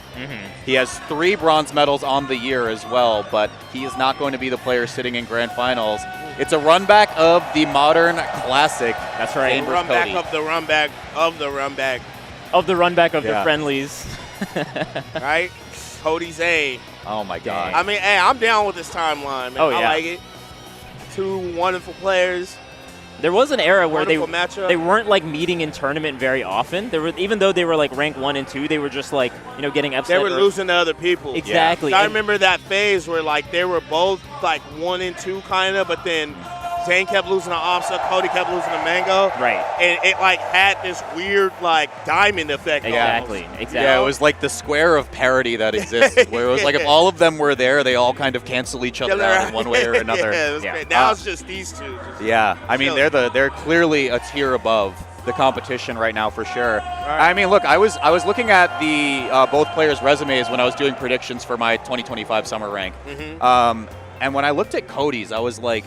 He has 3 bronze medals on the year as well, but he is not going to be the player sitting in Grand Finals. It's a run back of the modern classic. That's right. Zain versus Run back Cody. of the run back of the run back, Of the run back of the Yeah. friendlies. right? Cody Zain. Oh my God. I mean, hey, I'm down with this timeline, man. Oh, I yeah. like it. 2 wonderful players. There was an era where they Wonderful matchup. they weren't like meeting in tournament very often. There were, even though they were like ranked 1 and 2, they were just like getting upset. They were or- losing to other people. Exactly. I And- remember that phase where like they were both like 1 and 2 kind of, but then Zain kept losing to Amsa, Cody kept losing to Mango. Right. And it like had this weird like diamond effect. Exactly. almost. Exactly. Yeah, it was like the square of parity that exists, where it was like if all of them were there, they all kind of cancel each other out in one way or another. Yeah, it was Yeah. great. Now it's just these two. Just Yeah, I mean chilling. they're clearly a tier above the competition right now for sure. I mean, look, I was looking at the both players' resumes when I was doing predictions for my 2025 summer rank, and when I looked at Cody's, I was like,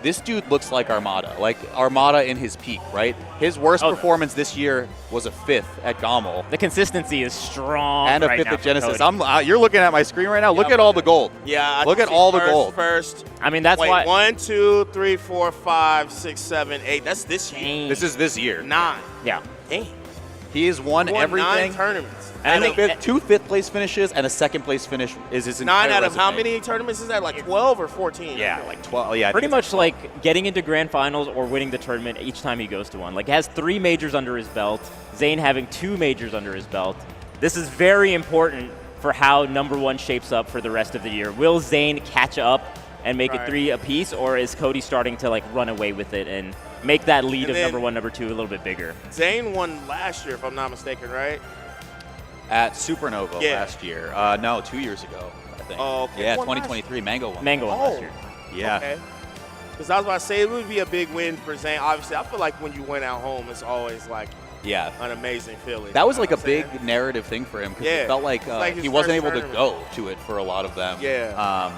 this dude looks like Armada in his peak, right? His worst performance this year was a 5th at Gommel. The consistency is strong. And a right 5th now at for Genesis. Cody. You're looking at my screen right now. Look at all the gold. Yeah. I Look can at see all the first, gold. First. I mean, that's Wait, why. 1, 2, 3, 4, 5, 6, 7, 8. That's this year. Dang. This is this year. 9. Yeah. Dang. He has won Won everything. 9 tournaments. And I think- 2 5th place finishes and a 2nd place finish is his entire 9 out of how resume. many tournaments is that? Like 12 or 14? Yeah, like 12. Yeah, I Pretty think it's much like getting into grand finals or winning the tournament each time he goes to one. Like, he has 3 majors under his belt. Zain having 2 majors under his belt. This is very important for how #1 shapes up for the rest of the year. Will Zain catch up and make it 3 apiece, or is Cody starting to like run away with it and make that lead of #1, #2 a little bit bigger? Zain won last year, if I'm not mistaken, right? At Supernova last year. No, 2 years ago, I think. Oh, okay. Yeah, 2023, Mango won. Mango won last year. Yeah. Okay. Because I was about to say, it would be a big win for Zain. Obviously, I feel like when you win at home, it's always like an amazing feeling. That was like a big narrative thing for him because it felt like, he wasn't able to go to it for a lot of them. Yeah.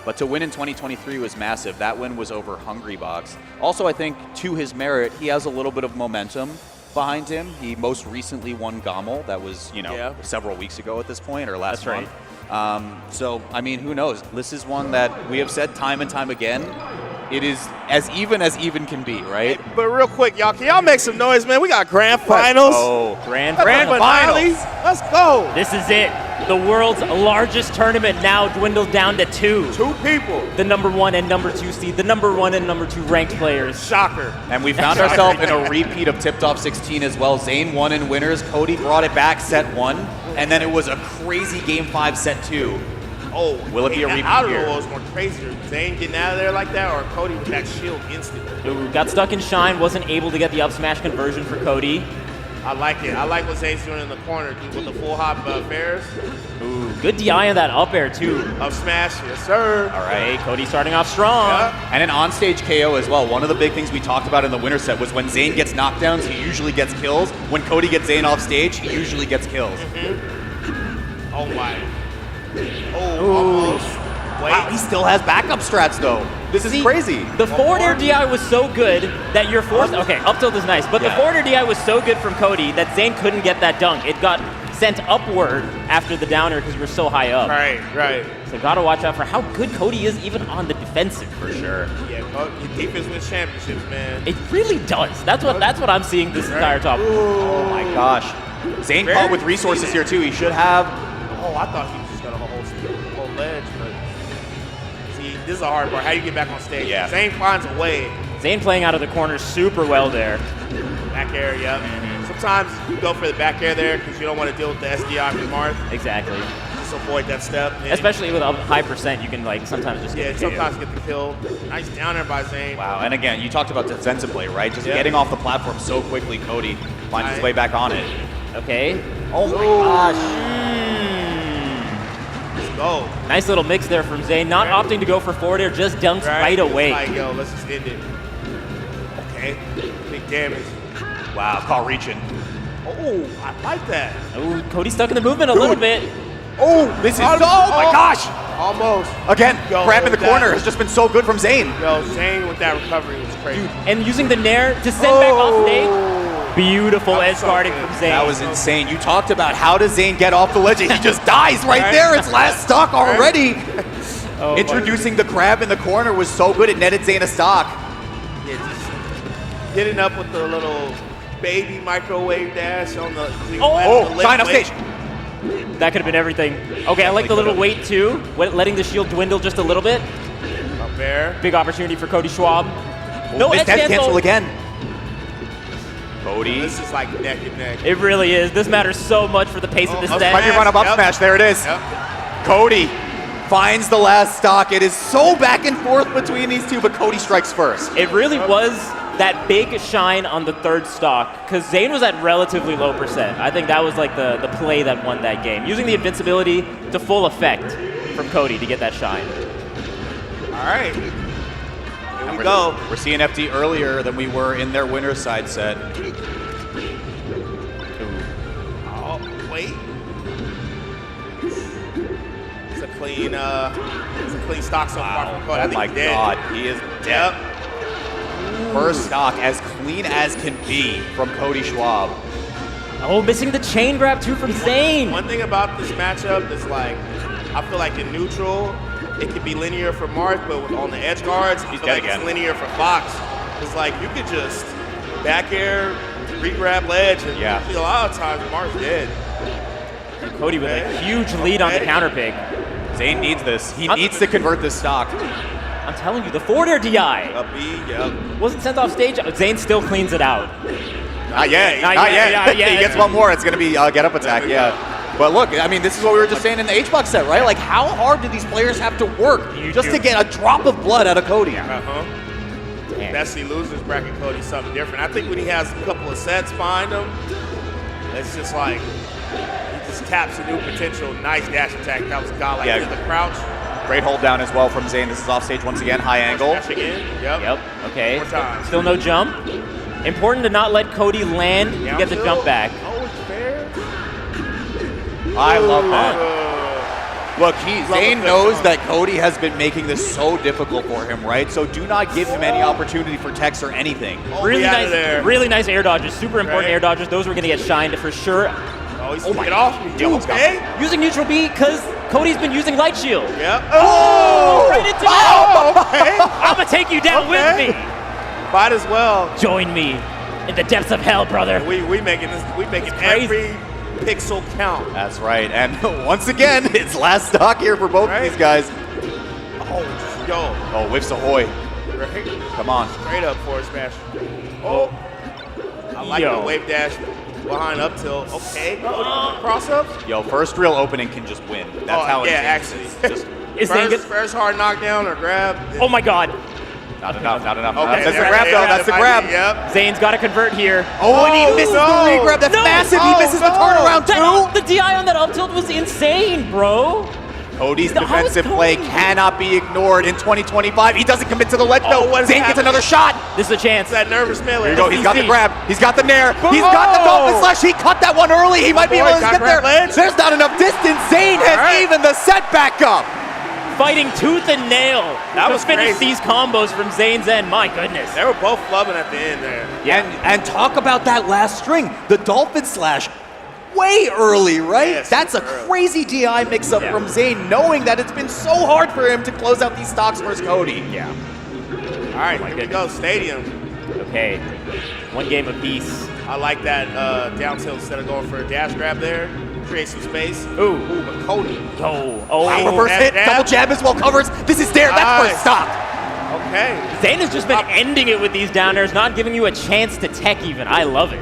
But to win in 2023 was massive. That win was over Hungrybox. Also, I think to his merit, he has a little bit of momentum behind him. He most recently won Gommel. That was, several weeks ago at this point, or last month. So, I mean, who knows? This is one that we have said time and time again. It is as even can be, right? Hey, but real quick, y'all, can y'all make some noise, man? We got grand finals. Oh, grand finals. Let's go. This is it. The world's largest tournament now dwindled down to 2. 2 people. The #1 and #2 seed, the #1 and #2 ranked players. Shocker. And we found ourselves in a repeat of Tip-Top 16 as well. Zain won in winners. Cody brought it back set 1. And then it was a crazy game 5 set 2. Oh, will it be a repeat I don't know here? what was more crazier, Zain getting out of there like that, or Cody with that shield instantly? Ooh, got stuck in Shine, wasn't able to get the up smash conversion for Cody. I like it. I like what Zain's doing in the corner with the full hop bears. Ooh, good DI on that up air too. Up smash, yes sir. All right, Cody starting off strong. Yeah. And an onstage KO as well. One of the big things we talked about in the winner set was when Zain gets knockdowns, he usually gets kills. When Cody gets Zain off stage, he usually gets kills. Oh my. Oh, Ooh. almost. Wait. Wow, he still has backup strats though. This is crazy. The forward air DI was so good that you're forced. Okay, up tilt is nice, but the forward air DI was so good from Cody that Zain couldn't get that dunk. It got sent upward after the downer because we were so high up. Right. So gotta watch out for how good Cody is even on the defensive for sure. Yeah, your defense wins championships, man. It really does. That's what I'm seeing this entire top. Oh my gosh. Zain caught with resources here too. He should have. Oh, I thought he was just gonna hold ledge, but see, this is a hard part. How do you get back on stage? Yeah. Zain finds a way. Zain playing out of the corner super well there. Back air, yep. Sometimes you go for the back air there because you don't want to deal with the SDI from Marth. Exactly. Just avoid that step. Especially with a high percent, you can like sometimes just get the sometimes get the kill. Nice downer by Zain. Wow, and again, you talked about defensive play, right? Just getting off the platform so quickly, Cody finds his way back on it. Okay. Oh my gosh. Let's go. Nice little mix there from Zain. Not opting to go for forward air, just dunks right away. Like, yo, let's just end it. Okay. Big damage. Wow, caught reaching. Oh, I like that. Oh, Cody stuck in the movement a little bit. Oh, this is oh my gosh. Almost. Again, grab in the corner has just been so good from Zain. Yo, Zain with that recovery was crazy. Dude, and using the nair to send back off stage. Beautiful edge guarding from Zain. That was insane. You talked about how does Zain get off the ledge, and he just dies right there. It's last stock already. Introducing the grab in the corner was so good. It netted Zain a stock. Yeah, just getting up with the little baby microwave dash on the Shine off stage. That could have been everything. Okay, I like the little wait too, letting the shield dwindle just a little bit. Up there. Big opportunity for Cody Schwab. No edge cancel again. Cody. This is like neck and neck. It really is. This matters so much for the pace of this set. Might be run up smash. There it is. Yep. Cody finds the last stock. It is so back and forth between these two, but Cody strikes first. It really was that big shine on the third stock because Zain was at relatively low percent. I think that was like the play that won that game. Using the invincibility to full effect from Cody to get that shine. All right. Here we go. We're seeing FD earlier than we were in their winner's side set. Oh, wait. It's a clean stock so far from Cody. Oh my God, he is dead. First stock as clean as can be from Cody Schwab. Oh, missing the chain grab too from Zain. One thing about this matchup is like, I feel like in neutral, it can be linear for Marth, but on the edge guards, I feel like it's linear for Fox. It's like you could just back air, re-grab ledge, and a lot of times Marth's dead. And Cody with a huge lead on the counter pick. Zain needs this. He needs to convert this stock. I'm telling you, the forward air DI wasn't sent off stage. Zain still cleans it out. Not yet. Not yet. He gets one more. It's going to be get up attack. Yeah. But look, I mean, this is what we were just saying in the H-Box set, right? Like, how hard do these players have to work just to get a drop of blood out of Cody? Especially losers bracket Cody, something different. I think when he has a couple of sets behind him, it's just like he just taps a new potential. Nice dash attack. That was godlike in the crouch. Great hold down as well from Zain. This is off stage once again, high angle. Dash again. Yep. Okay. More time. Still no jump. Important to not let Cody land to get the jump back. Oh, it's fair. I love that. Look, Zain knows that Cody has been making this so difficult for him, right? So do not give him any opportunity for techs or anything. Really nice air dodges. Super important air dodges. Those were going to get shined for sure. Oh, he's get off. Using neutral B because Cody's been using light shield. Yep. Oh! Right into okay. I'm going to take you down with me. Might as well. Join me in the depths of hell, brother. We making this. We making every pixel count. That's right. And once again, it's last stock here for both of these guys. Oh, yo. Oh, whiffs ahoy. Right. Come on. Straight up forward smash. Oh. I like the wave dash behind up tilt. Okay. Cross ups. Yo, first real opening can just win. That's how it is. Actually. First hard knockdown or grab. Oh my god. Not enough. Okay, that's the grab, though. That's the grab. Yep. Zane's got to convert here. Oh, and he misses the regrab. That's massive. He misses the turnaround, too. The DI on that up tilt was insane, bro. Cody's defensive play cannot be ignored in 2025. He doesn't commit to the ledge, though. Zain gets another shot. This is a chance. That nervous melee. Here you go. He's got the grab. He's got the nair. He's got the dolphin slash. He cut that one early. He might be able to get there. There's not enough distance. Zain has even the set back up. Fighting tooth and nail. That was finish crazy. these combos from Zain's end. My goodness. They were both flubbing at the end there. Yeah. And talk about that last string. The dolphin slash way early, right? Yeah, that's a crazy DI mix-up from Zain, knowing that it's been so hard for him to close out these stocks versus Cody. Yeah. All right, here we go. Stadium. Okay. One game apiece. I like that down tilt instead of going for a dash grab there. Create some space. Ooh, but Cody. Reverse hit, double jab as well covers. This is there. That's where it stopped. Okay. Zain has just been ending it with these down airs, not giving you a chance to tech even. I love it.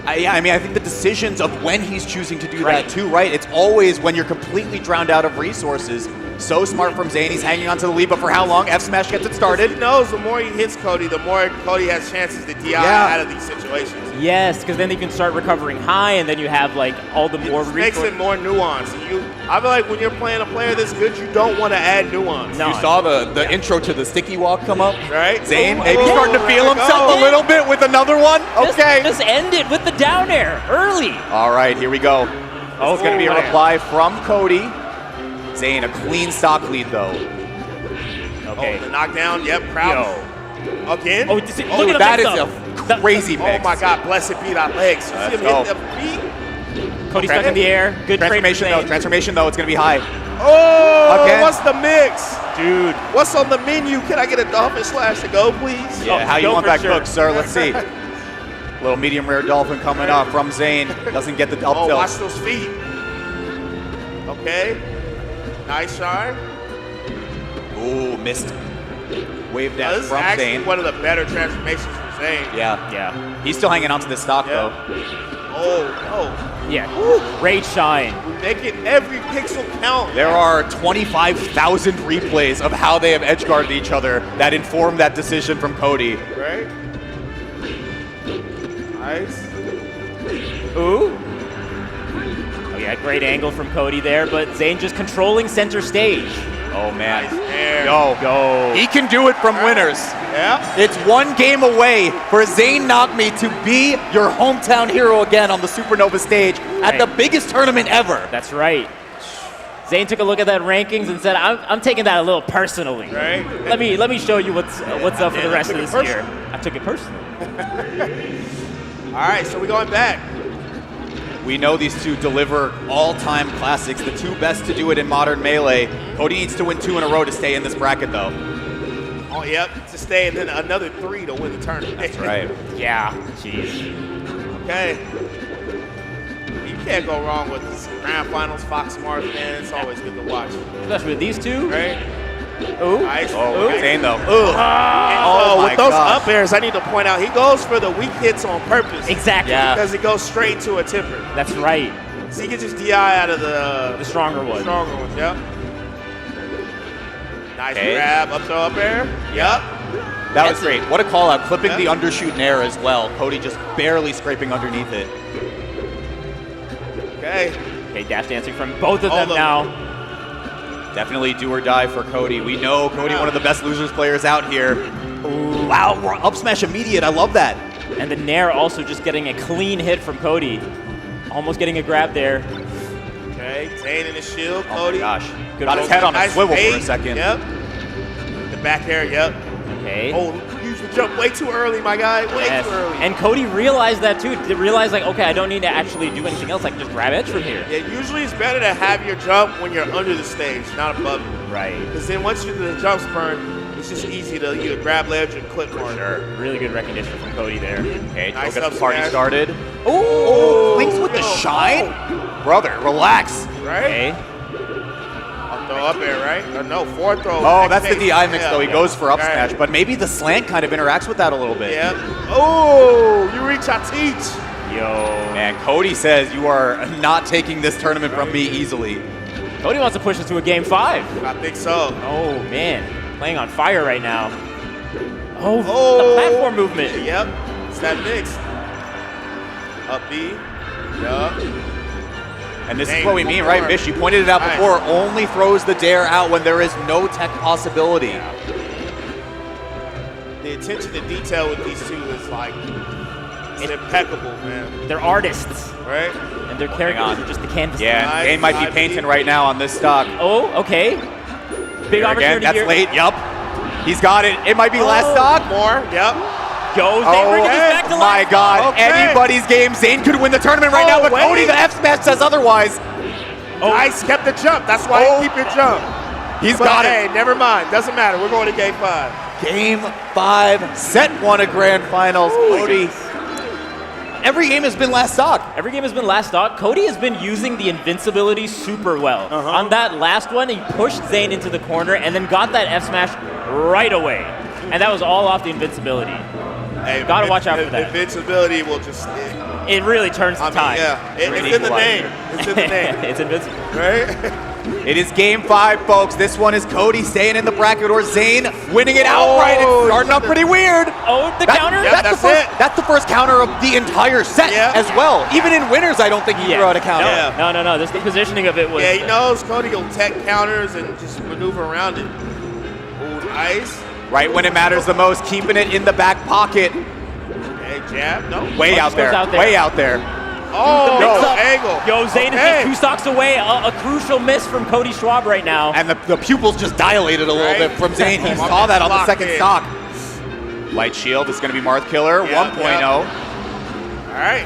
I mean, I think the decisions of when he's choosing to do that too, right? It's always when you're completely drowned out of resources. So smart from Zain. He's hanging on to the lead, but for how long? F smash gets it started. He knows the more he hits Cody, the more Cody has chances to DI out of these situations. Yes, because then you can start recovering high, and then you have like all the more resources. Makes it more nuanced. I feel like when you're playing a player this good, you don't want to add nuance. You saw the intro to the sticky walk come up, right? Zain maybe starting to feel himself a little bit with another one. Okay, just end it with the down air early. All right, here we go. It's going to be a reply from Cody. Zain, a clean stock lead, though. Okay. The knockdown, yep, crouch. Again? Look at that is a crazy mix. Oh my God, blessed be thy legs. You see him hit the feet? Cody stuck in the air. Good transformation, though. Transformation, though, it's going to be high. Oh, again. What's the mix? Dude. What's on the menu? Can I get a dolphin slash to go, please? Yeah, how you want that cooked, sir? Let's see. Little medium rare dolphin coming up from Zain. Doesn't get the up tilt. Watch those feet. Okay. Nice shine. Ooh, missed. Wave dash this from is actually Zain. One of the better transformations from Zain. Yeah. He's still hanging on to this stock, though. Oh. Yeah. Great shine. We make it every pixel count. There are 25,000 replays of how they have edge guarded each other that inform that decision from Cody. Right? Nice. Ooh. Oh yeah, great angle from Cody there, but Zain just controlling center stage. Oh man. Nice Go. He can do it from winners. Yeah. It's one game away for Zain Nakmi to be your hometown hero again on the Supernova stage at the biggest tournament ever. That's right. Zain took a look at that rankings and said, "I'm taking that a little personally. Right. Let me show you what's up for the rest of this year." I took it personally. All right, so we're going back. We know these two deliver all-time classics, the two best to do it in modern Melee. Cody needs to win 2 in a row to stay in this bracket, though. Oh, yep, to stay, and then another 3 to win the tournament. That's right. Yeah, jeez. Okay. You can't go wrong with this grand finals, Fox Mars, man. It's always good to watch. Especially with these two. Right? Ooh. Nice. Oh, Zain, though. With those up airs, I need to point out, he goes for the weak hits on purpose. Exactly. Yeah. Because it goes straight to a tipper. That's right. So he gets his DI out of The stronger one. Stronger ones, yep. Nice grab, up throw, up air. Yep. That was great. What a call out. Clipping the undershoot and air as well. Cody just barely scraping underneath it. Okay. Okay, dash dancing from both of them now. Definitely do or die for Cody. We know Cody, one of the best losers players out here. Ooh, wow, up smash immediate. I love that. And the Nair also just getting a clean hit from Cody. Almost getting a grab there. Okay, Zain in the shield, Oh Cody. my gosh. Good Got his roll. head on a Nice swivel bait. for a second. Yep. The back air, yep. Okay. Oh, use the jump way too early, my guy. Way Yes. too early. And Cody realized that too. He realized like, okay, I don't need to actually do anything else. I can just grab edge from here. Yeah, usually it's better to have your jump when you're under the stage, not above it. Right. Because then once the jumps burn, it's just easy to either grab ledge or clip corner. Really good recognition from Cody there. Okay, Nice gets up the party smash. started. Oh, links with the shine? Brother, relax. Right? Okay. Up throw, up air, right? Or no, forward throw. Oh, that's the DI mix Yeah. though. He goes for up Right. smash, but maybe the slant kind of interacts with that a little bit. Yeah. Oh, you reach, I teach. Yo. Man, Cody says you are not taking this tournament from me easily. Cody wants to push us to a game 5. I think so. Oh man, playing on fire right now. Oh, Oh. the platform movement. Yep. It's that mix. Up B. Yup. And this Dang, is what we one mean, right, more. Bish? You pointed it out Nice. before. Only throws the dare out when there is no tech possibility. The attention to detail with these two is like, it's impeccable, man. They're artists, Right? and their characters are just the canvas. Yeah, Nice. Zain might be painting right now on this stock. Oh, okay. Big Here opportunity again, that's here. late. Yup. He's got it. It might be last stock. More. Yep. Goes. They bring this Okay. back to My life. God. Okay. Anybody's game. Zain could win the tournament right now, but wait. Cody, the F smash, says otherwise. Nice. Kept the jump. That's why you keep your jump. He's But got hey, it. never mind. Doesn't matter. We're going to game 5. Game 5, set 1 of Grand Finals. Cody. Every game has been last stock. Every game has been last stock. Cody has been using the invincibility super well. On that last one, he pushed Zain into the corner and then got that F smash right away. And that was all off the invincibility. Hey, Gotta watch out for that. Invincibility will just, It really turns the tide. yeah. It's in the name. It's in the name. It's invincible. Right? It is game 5, folks. This one is Cody staying in the bracket or Zain winning it outright. It's starting up pretty weird. Oh, the counter? Yeah, that's it. That's the first counter of the entire set as well. Even in winners, I don't think he threw out a counter. No. This the positioning of it was. Yeah, he knows Cody will tech counters and just maneuver around it. Ooh, nice. Right when it matters the most, keeping it in the back pocket. Okay, jab. No. Way out there. out there. Way out there. Oh, mix no, up. angle. Yo, Zain is just 2 stocks away. A crucial miss from Cody Schwab right now. And the pupils just dilated a little Right. bit from Zain. He On saw that on the block second in. stock. Light shield is going to be Marth Killer, Yeah, 1.0. All right.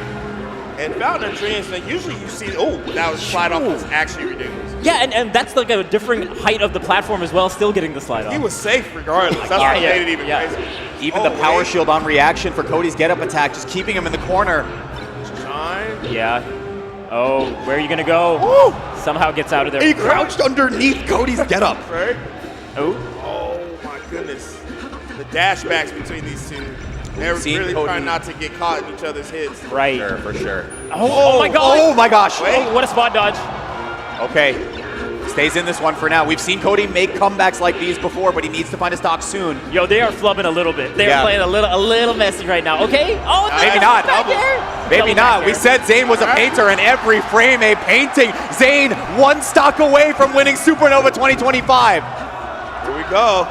And Fountain of Dreams, like, usually you see, that was slide off was actually ridiculous. Yeah, and that's like a different height of the platform as well, still getting the slide off. He was safe regardless. That's what made it even crazy. Even the power shield on reaction for Cody's get-up attack, just keeping him in the corner. Shine. Yeah. Oh, where are you gonna go? Woo! Somehow gets out of there. He crouched underneath Cody's get-up. Right? Oh. Oh, my goodness. The dash backs between these two. They're Seen really Cody. trying not to get caught in each other's hits. Right. For sure. Oh my God. Oh my gosh. Oh, what a spot dodge. Okay. Stays in this one for now. We've seen Cody make comebacks like these before, but he needs to find a stock soon. Yo, they are flubbing a little bit. They're playing a little messy right now. Okay. Oh, Maybe not. Maybe Double not. back We air. said Zain was a painter, and every frame a painting. Zain 1 stock away from winning Supernova 2025. Here we go.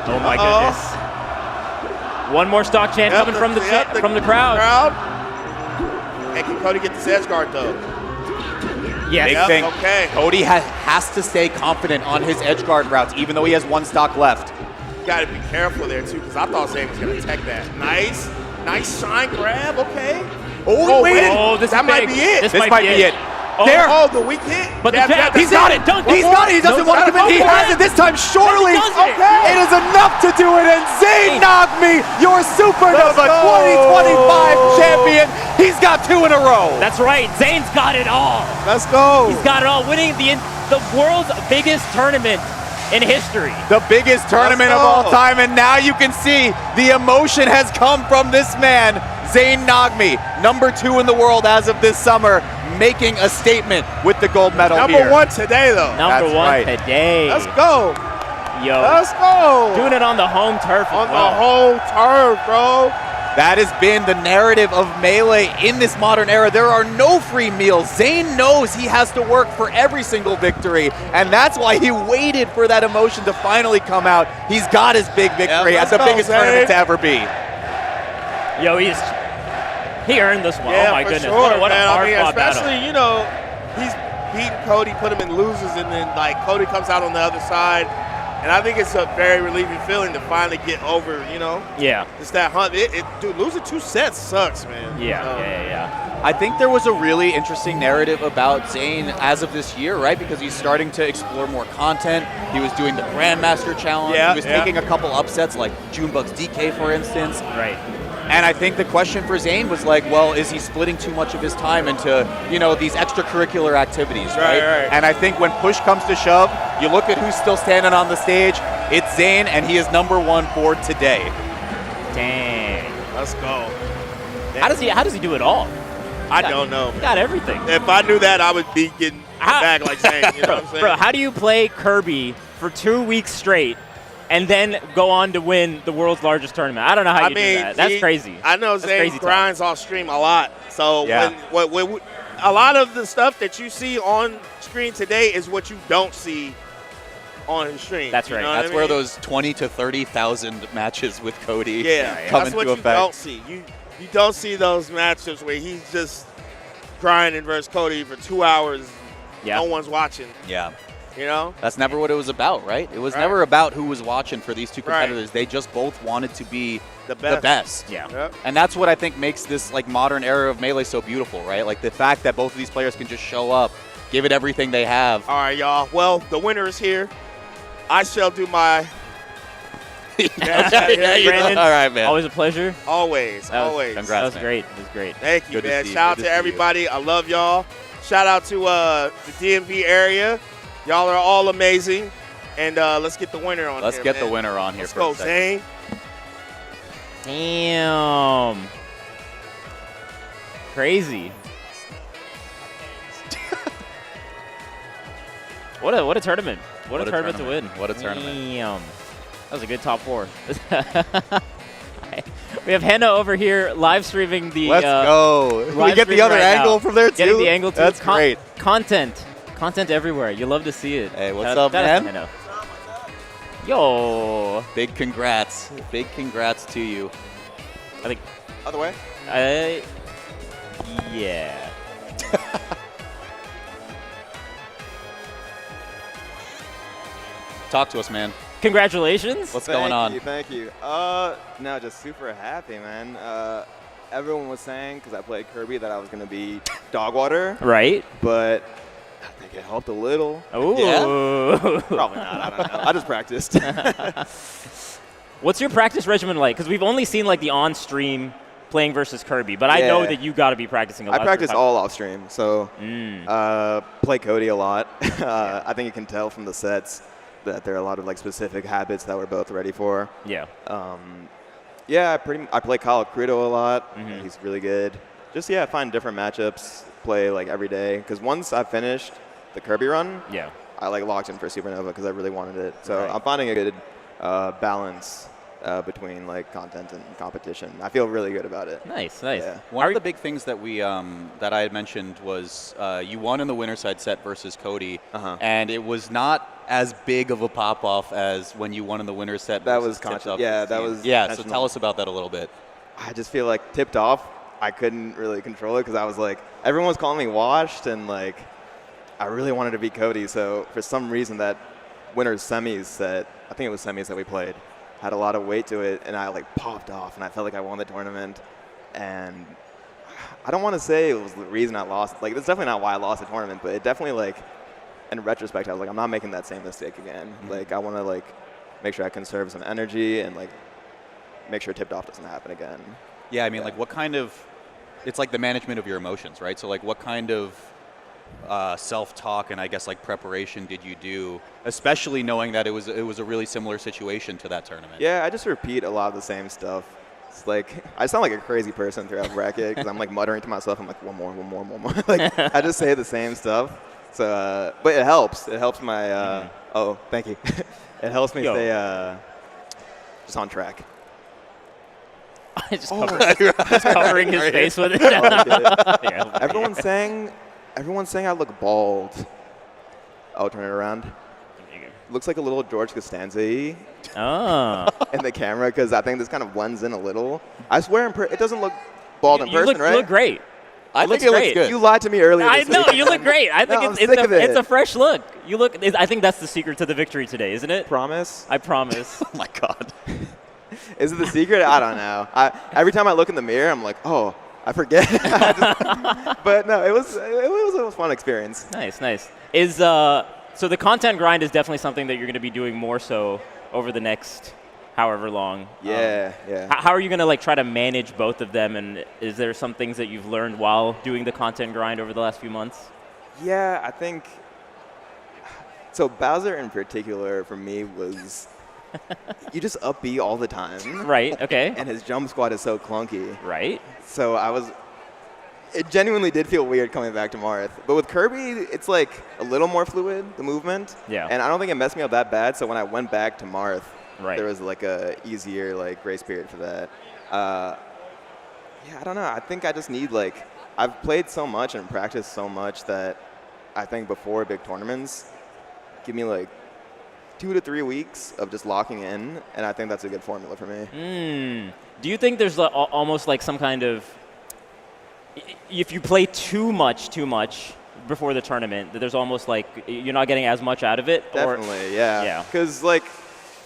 Oh my goodness. One more stock chant coming from the crowd. Hey, can Cody get this edge guard though? Yes. Big thing. Okay. Cody has to stay confident on his edge guard routes, even though he has 1 stock left. You gotta be careful there too, because I thought Zain was gonna tech that. Nice shine grab. Okay. Oh, wait. Oh, this that is might big. be it. This might be it. Oh, There. Oh, the weak hit. But the jab, He's got it. He's got it. He doesn't want to commit. He has it this time. Surely. He does it. Okay. It is enough to do it. And Zain Nagmi, your Supernova 2025 champion. He's got 2 in a row. That's right. Zain's got it all. Let's go. He's got it all. Winning the world's biggest tournament in history. The biggest tournament of all time, and now you can see the emotion has come from this man, Zain Nagmi, #2 in the world as of this summer, making a statement with the gold medal here. Number 1 today, though. Number That's 1 right. today. Let's go. Yo. Let's go. Doing it on the home turf On as well. the home turf, bro. That has been the narrative of Melee in this modern era. There are no free meals. Zain knows he has to work for every single victory, and that's why he waited for that emotion to finally come out. He's got his big victory at the biggest tournament to ever be. Yo, he earned this one. Yeah, oh my for goodness. Sure, what a man. hard fought battle. Especially, you know, he's beaten Cody, put him in losers, and then like Cody comes out on the other side. And I think it's a very relieving feeling to finally get over, you know? Yeah. It's that hunt. Dude, losing 2 sets sucks, man. Yeah, yeah. I think there was a really interesting narrative about Zain as of this year, right? Because he's starting to explore more content. He was doing the Grandmaster Challenge. Yeah, he was taking a couple upsets like Junebug's DK, for instance. Right. And I think the question for Zain was like, well, is he splitting too much of his time into, you know, these extracurricular activities, right? And I think when push comes to shove, you look at who's still standing on the stage, it's Zain, and he is #1 for today. Dang. Let's go. How does he do it all? I don't know. He got everything. If I knew that, I would be getting back like Zain, you know what I'm saying? Bro, how do you play Kirby for 2 weeks straight and then go on to win the world's largest tournament? I don't know how you do that. That's crazy. I know That's Zain crazy grinds off stream a lot. So Yeah. when a lot of the stuff that you see on screen today is what you don't see on his stream. That's you right. know what That's I where mean? those 20 to 30,000 matches with Cody come that's into what you effect. don't see. You don't see those matchups where he's just grinding versus Cody for 2 hours. Yeah. No one's watching. Yeah. You know? That's never what it was about, right? It was never about who was watching for these two competitors. They just both wanted to be The best. Yeah. Yep. And that's what I think makes this like modern era of Melee so beautiful, right? Like the fact that both of these players can just show up, give it everything they have. All right, y'all. Well, the winner is here. I shall do my. Brandon, all right, man. Always a pleasure. Always. Congrats, That was man. great. It was great. Thank you, Good to man. see you. Shout out Good to to see you. everybody. I love y'all. Shout out to the DMV area. Y'all are all amazing. And let's get the winner on Let's here, get man. the winner on here Let's for go, a second. Zain. Damn. Crazy. What a tournament. What a tournament to win. What a tournament. Damn. That was a good top 4. We have Henna over here live streaming the Let's go. We live get the stream other right angle now. from there, too? Getting the angle too. That's great. Content everywhere. You love to see it. Hey, what's Shout up, out to man? Henna. Yo. Big congrats. Big congrats to you. I think. Other way. Yeah. Talk to us, man. Congratulations. What's going on? Thank you. No, just super happy, man. Everyone was saying, because I played Kirby, that I was going to be dog water. Right. But I think it helped a little. Ooh. Yeah? Probably not. I don't know. I just practiced. What's your practice regimen like? Because we've only seen like the on-stream playing versus Kirby, but I know that you got to be practicing a lot. I practice all off stream, so play Cody a lot. I think you can tell from the sets that there are a lot of like specific habits that we're both ready for. Yeah. Yeah, I play Kyle Crudo a lot. He's really good. Just find different matchups, play like every day. Because once I finished the Kirby run, I like locked in for Supernova because I really wanted it. So I'm finding a good balance between like content and competition. I feel really good about it. Nice. Yeah. One of the big things that we that I had mentioned was you won in the winner's side set versus Cody, and it was not as big of a pop-off as when you won in the winner's set. That was Tipped conscious. Off Yeah, this that team. was Yeah, so intentional. tell us about that a little bit. I just feel like Tipped Off, I couldn't really control it because I was like, everyone was calling me washed, and like, I really wanted to beat Cody. So for some reason, that winner's semis set, I think it was semis that we played, had a lot of weight to it, and I like popped off, and I felt like I won the tournament. And I don't want to say it was the reason I lost. Like, that's definitely not why I lost the tournament, but it definitely like, in retrospect, I was like, I'm not making that same mistake again. Like, I want to like make sure I conserve some energy and like make sure Tipped Off doesn't happen again. Yeah, I mean, like what kind of, it's like the management of your emotions, right? So like what kind of self-talk and I guess like preparation did you do, especially knowing that it was a really similar situation to that tournament? Yeah, I just repeat a lot of the same stuff. It's like I sound like a crazy person throughout bracket because I'm like muttering to myself. I'm like one more. Like I just say the same stuff. So, but it helps. It helps my. Oh, thank you. It helps me stay just on track. just covering his face with it. Yeah, everyone's saying I look bald. I'll turn it around. Looks like a little George Costanza in the camera because I think this kind of blends in a little. I swear it doesn't look bald in person, right? You look great. I think it looks good. You lied to me earlier. I know, you look great. I think it's a fresh look. You look. I think that's the secret to the victory today, isn't it? Promise? I promise. Oh my God. Is it the secret? I don't know. Every time I look in the mirror, I'm like, oh, I forget. But no, it was a fun experience. Nice. So the content grind is definitely something that you're going to be doing more so over the next however long. Yeah. How are you going to like try to manage both of them? And is there some things that you've learned while doing the content grind over the last few months? Yeah, I think so. Bowser in particular for me was you just up B all the time. Right. Okay. And his jump squad is so clunky. Right. So it genuinely did feel weird coming back to Marth. But with Kirby, it's like a little more fluid, the movement. Yeah. And I don't think it messed me up that bad. So when I went back to Marth, right, there was like a easier like grace period for that. Yeah, I don't know. I think I just need like, I've played so much and practiced so much that I think before big tournaments, give me like 2 to 3 weeks of just locking in. And I think that's a good formula for me. Do you think there's almost like some kind of, if you play too much before the tournament, that there's almost like you're not getting as much out of it? Definitely, yeah. Because like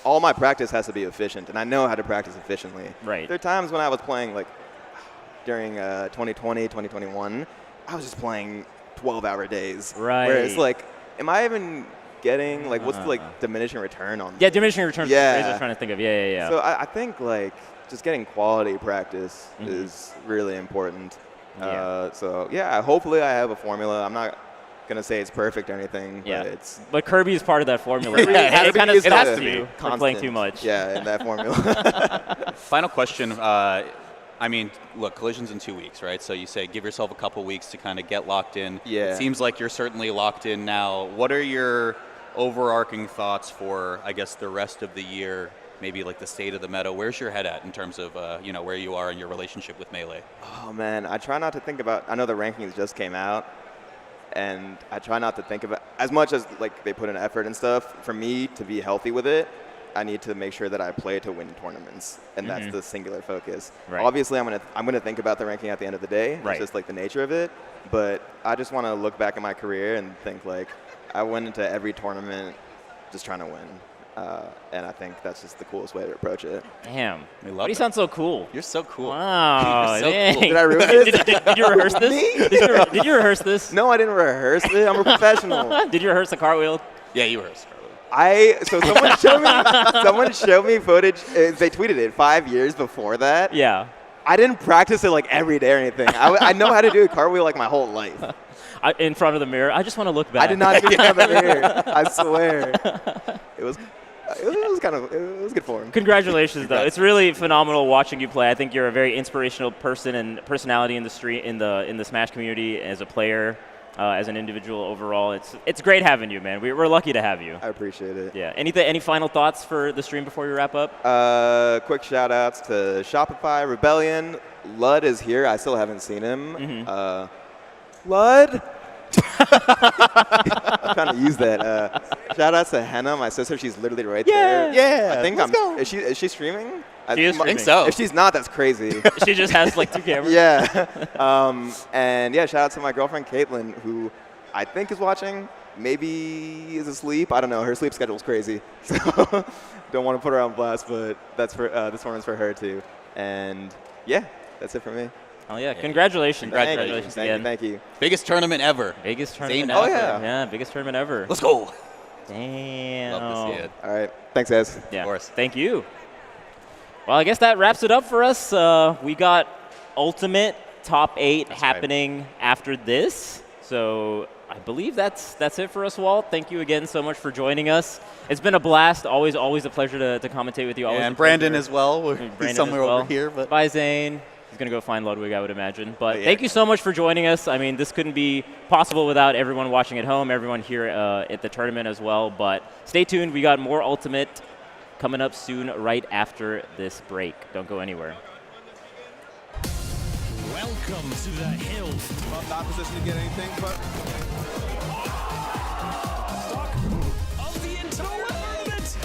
all my practice has to be efficient, and I know how to practice efficiently. Right. There are times when I was playing like during 2020, 2021, I was just playing 12-hour days. Right. Where it's like, am I even getting like what's the like diminishing return on? Yeah, diminishing return. Yeah. I was trying to think of. Yeah. So I think like just getting quality practice is really important. So yeah, hopefully I have a formula. I'm not gonna say it's perfect or anything, but Kirby is part of that formula. Kirby it kind of has stops to you be from playing too much. Yeah, in that formula. Final question. I mean, look, Collision's in 2 weeks, right? So you say give yourself a couple weeks to kind of get locked in. Yeah. It seems like you're certainly locked in now. What are your overarching thoughts for, I guess, the rest of the year? Maybe like the state of the meta. Where's your head at in terms of where you are in your relationship with Melee? Oh man, I try not to think about. I know the rankings just came out, and I try not to think about as much as like they put in effort and stuff. For me to be healthy with it, I need to make sure that I play to win tournaments, and that's the singular focus. Right. Obviously, I'm gonna think about the ranking at the end of the day. Right. It's just like the nature of it. But I just want to look back at my career and think like I went into every tournament just trying to win. And I think that's just the coolest way to approach it. Damn. Why do you sound so cool? You're so cool. Wow. You're so dang. cool. Did I ruin this? Did you rehearse this? Did you rehearse this? No, I didn't rehearse it. I'm a professional. Did you rehearse the cartwheel? Yeah, you rehearsed. Someone showed me footage. They tweeted it 5 years before that. Yeah. I didn't practice it like every day or anything. I know how to do a cartwheel like my whole life. In front of the mirror. I just want to look back. I did not do it in front of the mirror. I swear. It was good for him. Congratulations, though. It's really phenomenal watching you play. I think you're a very inspirational person and personality in the Smash community as a player, as an individual overall. It's great having you, man. We're lucky to have you. I appreciate it. Yeah. Any final thoughts for the stream before we wrap up? Quick shout outs to Shopify, Rebellion. Lud is here. I still haven't seen him. Lud? I'm trying to use that. Shout out to Hannah, my sister. She's literally right there. Yeah. I think Is she streaming? She is streaming. I think so. If she's not, that's crazy. She just has like 2 cameras. Yeah. And yeah, shout out to my girlfriend Caitlin, who I think is watching. Maybe is asleep. I don't know. Her sleep schedule's crazy, so don't want to put her on blast. But that's for this one's for her too. And yeah, that's it for me. Oh yeah! Congratulations! Congratulations again. Thank you. Biggest tournament ever. Biggest tournament Zain. ever. Oh yeah. Yeah, biggest tournament ever. Let's go. Damn. Love to see it. All right. Thanks, guys. Yeah. Of course. Thank you. Well, I guess that wraps it up for us. We got Ultimate Top 8 happening after this. So I believe that's it for us, Walt. Thank you again so much for joining us. It's been a blast. Always a pleasure to commentate with you. Always and Brandon as well. He's somewhere over here. But bye, Zain. He's going to go find Ludwig, I would imagine. But thank you so much for joining us. I mean, this couldn't be possible without everyone watching at home, everyone here at the tournament as well. But stay tuned. We got more Ultimate coming up soon right after this break. Don't go anywhere. Welcome to the hill. Well, not positioned to get anything, but Stock of the entire element.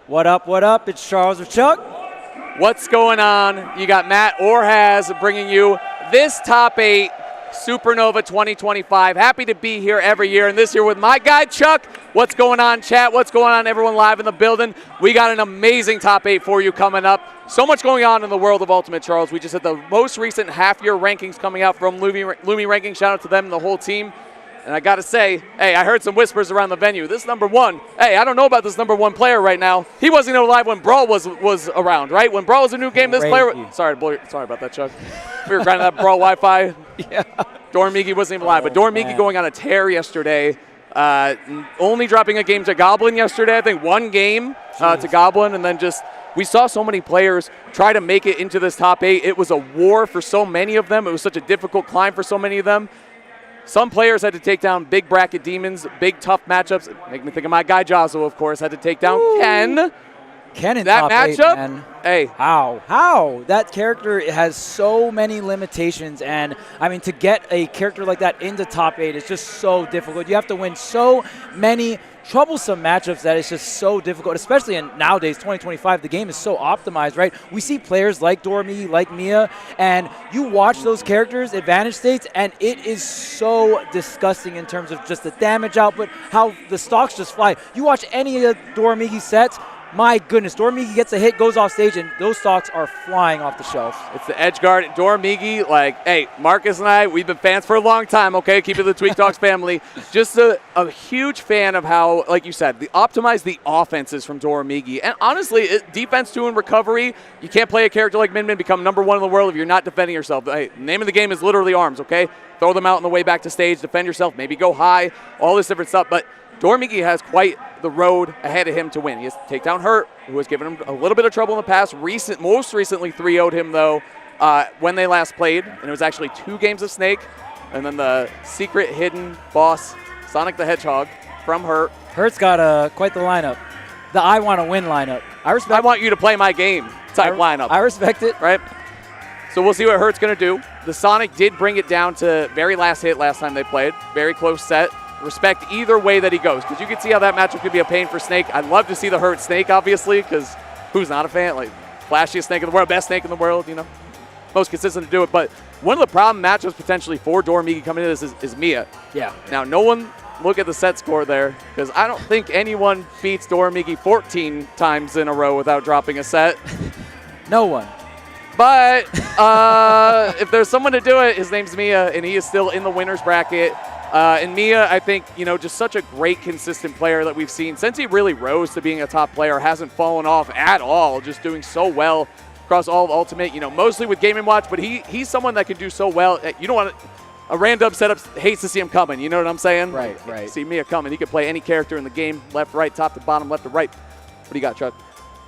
What up, what up? It's Charles or Chuck. What's going on? You got Matt Orhaz bringing you this top 8 Supernova 2025. Happy to be here every year, and this year with my guy Chuck. What's going on, chat? What's going on, everyone live in the building? We got an amazing top 8 for you coming up. So much going on in the world of Ultimate, Charles. We just had the most recent half-year rankings coming out from Lumi Ranking. Shout out to them and the whole team. And I got to say, hey, I heard some whispers around the venue. This number 1, hey, I don't know about this number 1 player right now. He wasn't even alive when Brawl was around, right? When Brawl was a new game, this player. Sorry about that, Chuck. We were grinding that Brawl Wi-Fi. Yeah. Dormigi wasn't even alive, but Dormigi going on a tear yesterday. Only dropping a game to Goblin yesterday. I think 1 game to Goblin, and then just we saw so many players try to make it into this top 8. It was a war for so many of them. It was such a difficult climb for so many of them. Some players had to take down big bracket demons, big tough matchups. Make me think of my guy Jazzo, of course, had to take down Ken. Ken in that top matchup. 8, man. Hey, how that character has so many limitations, and I mean to get a character like that into top 8 is just so difficult. You have to win so many troublesome matchups that it's just so difficult, especially in nowadays 2025. The game is so optimized, right? We see players like Dormi, like Mia, and you watch those characters advantage states, and it is so disgusting in terms of just the damage output, how the stocks just fly. You watch any of Dormigi sets, my goodness, Dormigi gets a hit, goes off stage, and those stocks are flying off the shelf. It's the edge guard, Dormigi. Like, hey, Marcus and I, we've been fans for a long time, okay? Keep it the Tweak Talks family. Just a huge fan of how, like you said, optimize the offenses from Dormigi. And honestly, defense 2 and recovery, you can't play a character like Min Min, become number 1 in the world if you're not defending yourself. Hey, the name of the game is literally arms, okay? Throw them out on the way back to stage, defend yourself, maybe go high, all this different stuff. But Dormigi has quite the road ahead of him to win. He has to take down Hurt, who has given him a little bit of trouble in the past. Most recently 3-0'd him, though, when they last played, and it was actually 2 games of Snake, and then the secret hidden boss, Sonic the Hedgehog, from Hurt. Hurt's got quite the lineup. The I want to win lineup. I want you to play my game type lineup. I respect it. Right? So we'll see what Hurt's going to do. The Sonic did bring it down to very last hit last time they played. Very close set. Respect either way that he goes, because you can see how that matchup could be a pain for Snake. I'd love to see the Hurt Snake, obviously, because who's not a fan? Like, flashiest Snake in the world, best Snake in the world, you know, most consistent to do it. But one of the problem matchups potentially for Dormigi coming into this is Mia. Yeah. Now, no one look at the set score there, because I don't think anyone beats Dormigi 14 times in a row without dropping a set. No one. But if there's someone to do it, his name's Mia, and he is still in the winner's bracket. And Mia, I think, just such a great, consistent player that we've seen since he really rose to being a top player, hasn't fallen off at all, just doing so well across all of Ultimate, mostly with Game & Watch, but he's someone that can do so well. You don't want a random setup, hates to see him coming, you know what I'm saying? Right. See Mia coming. He can play any character in the game, left, right, top to bottom, left to right. What do you got, Chuck?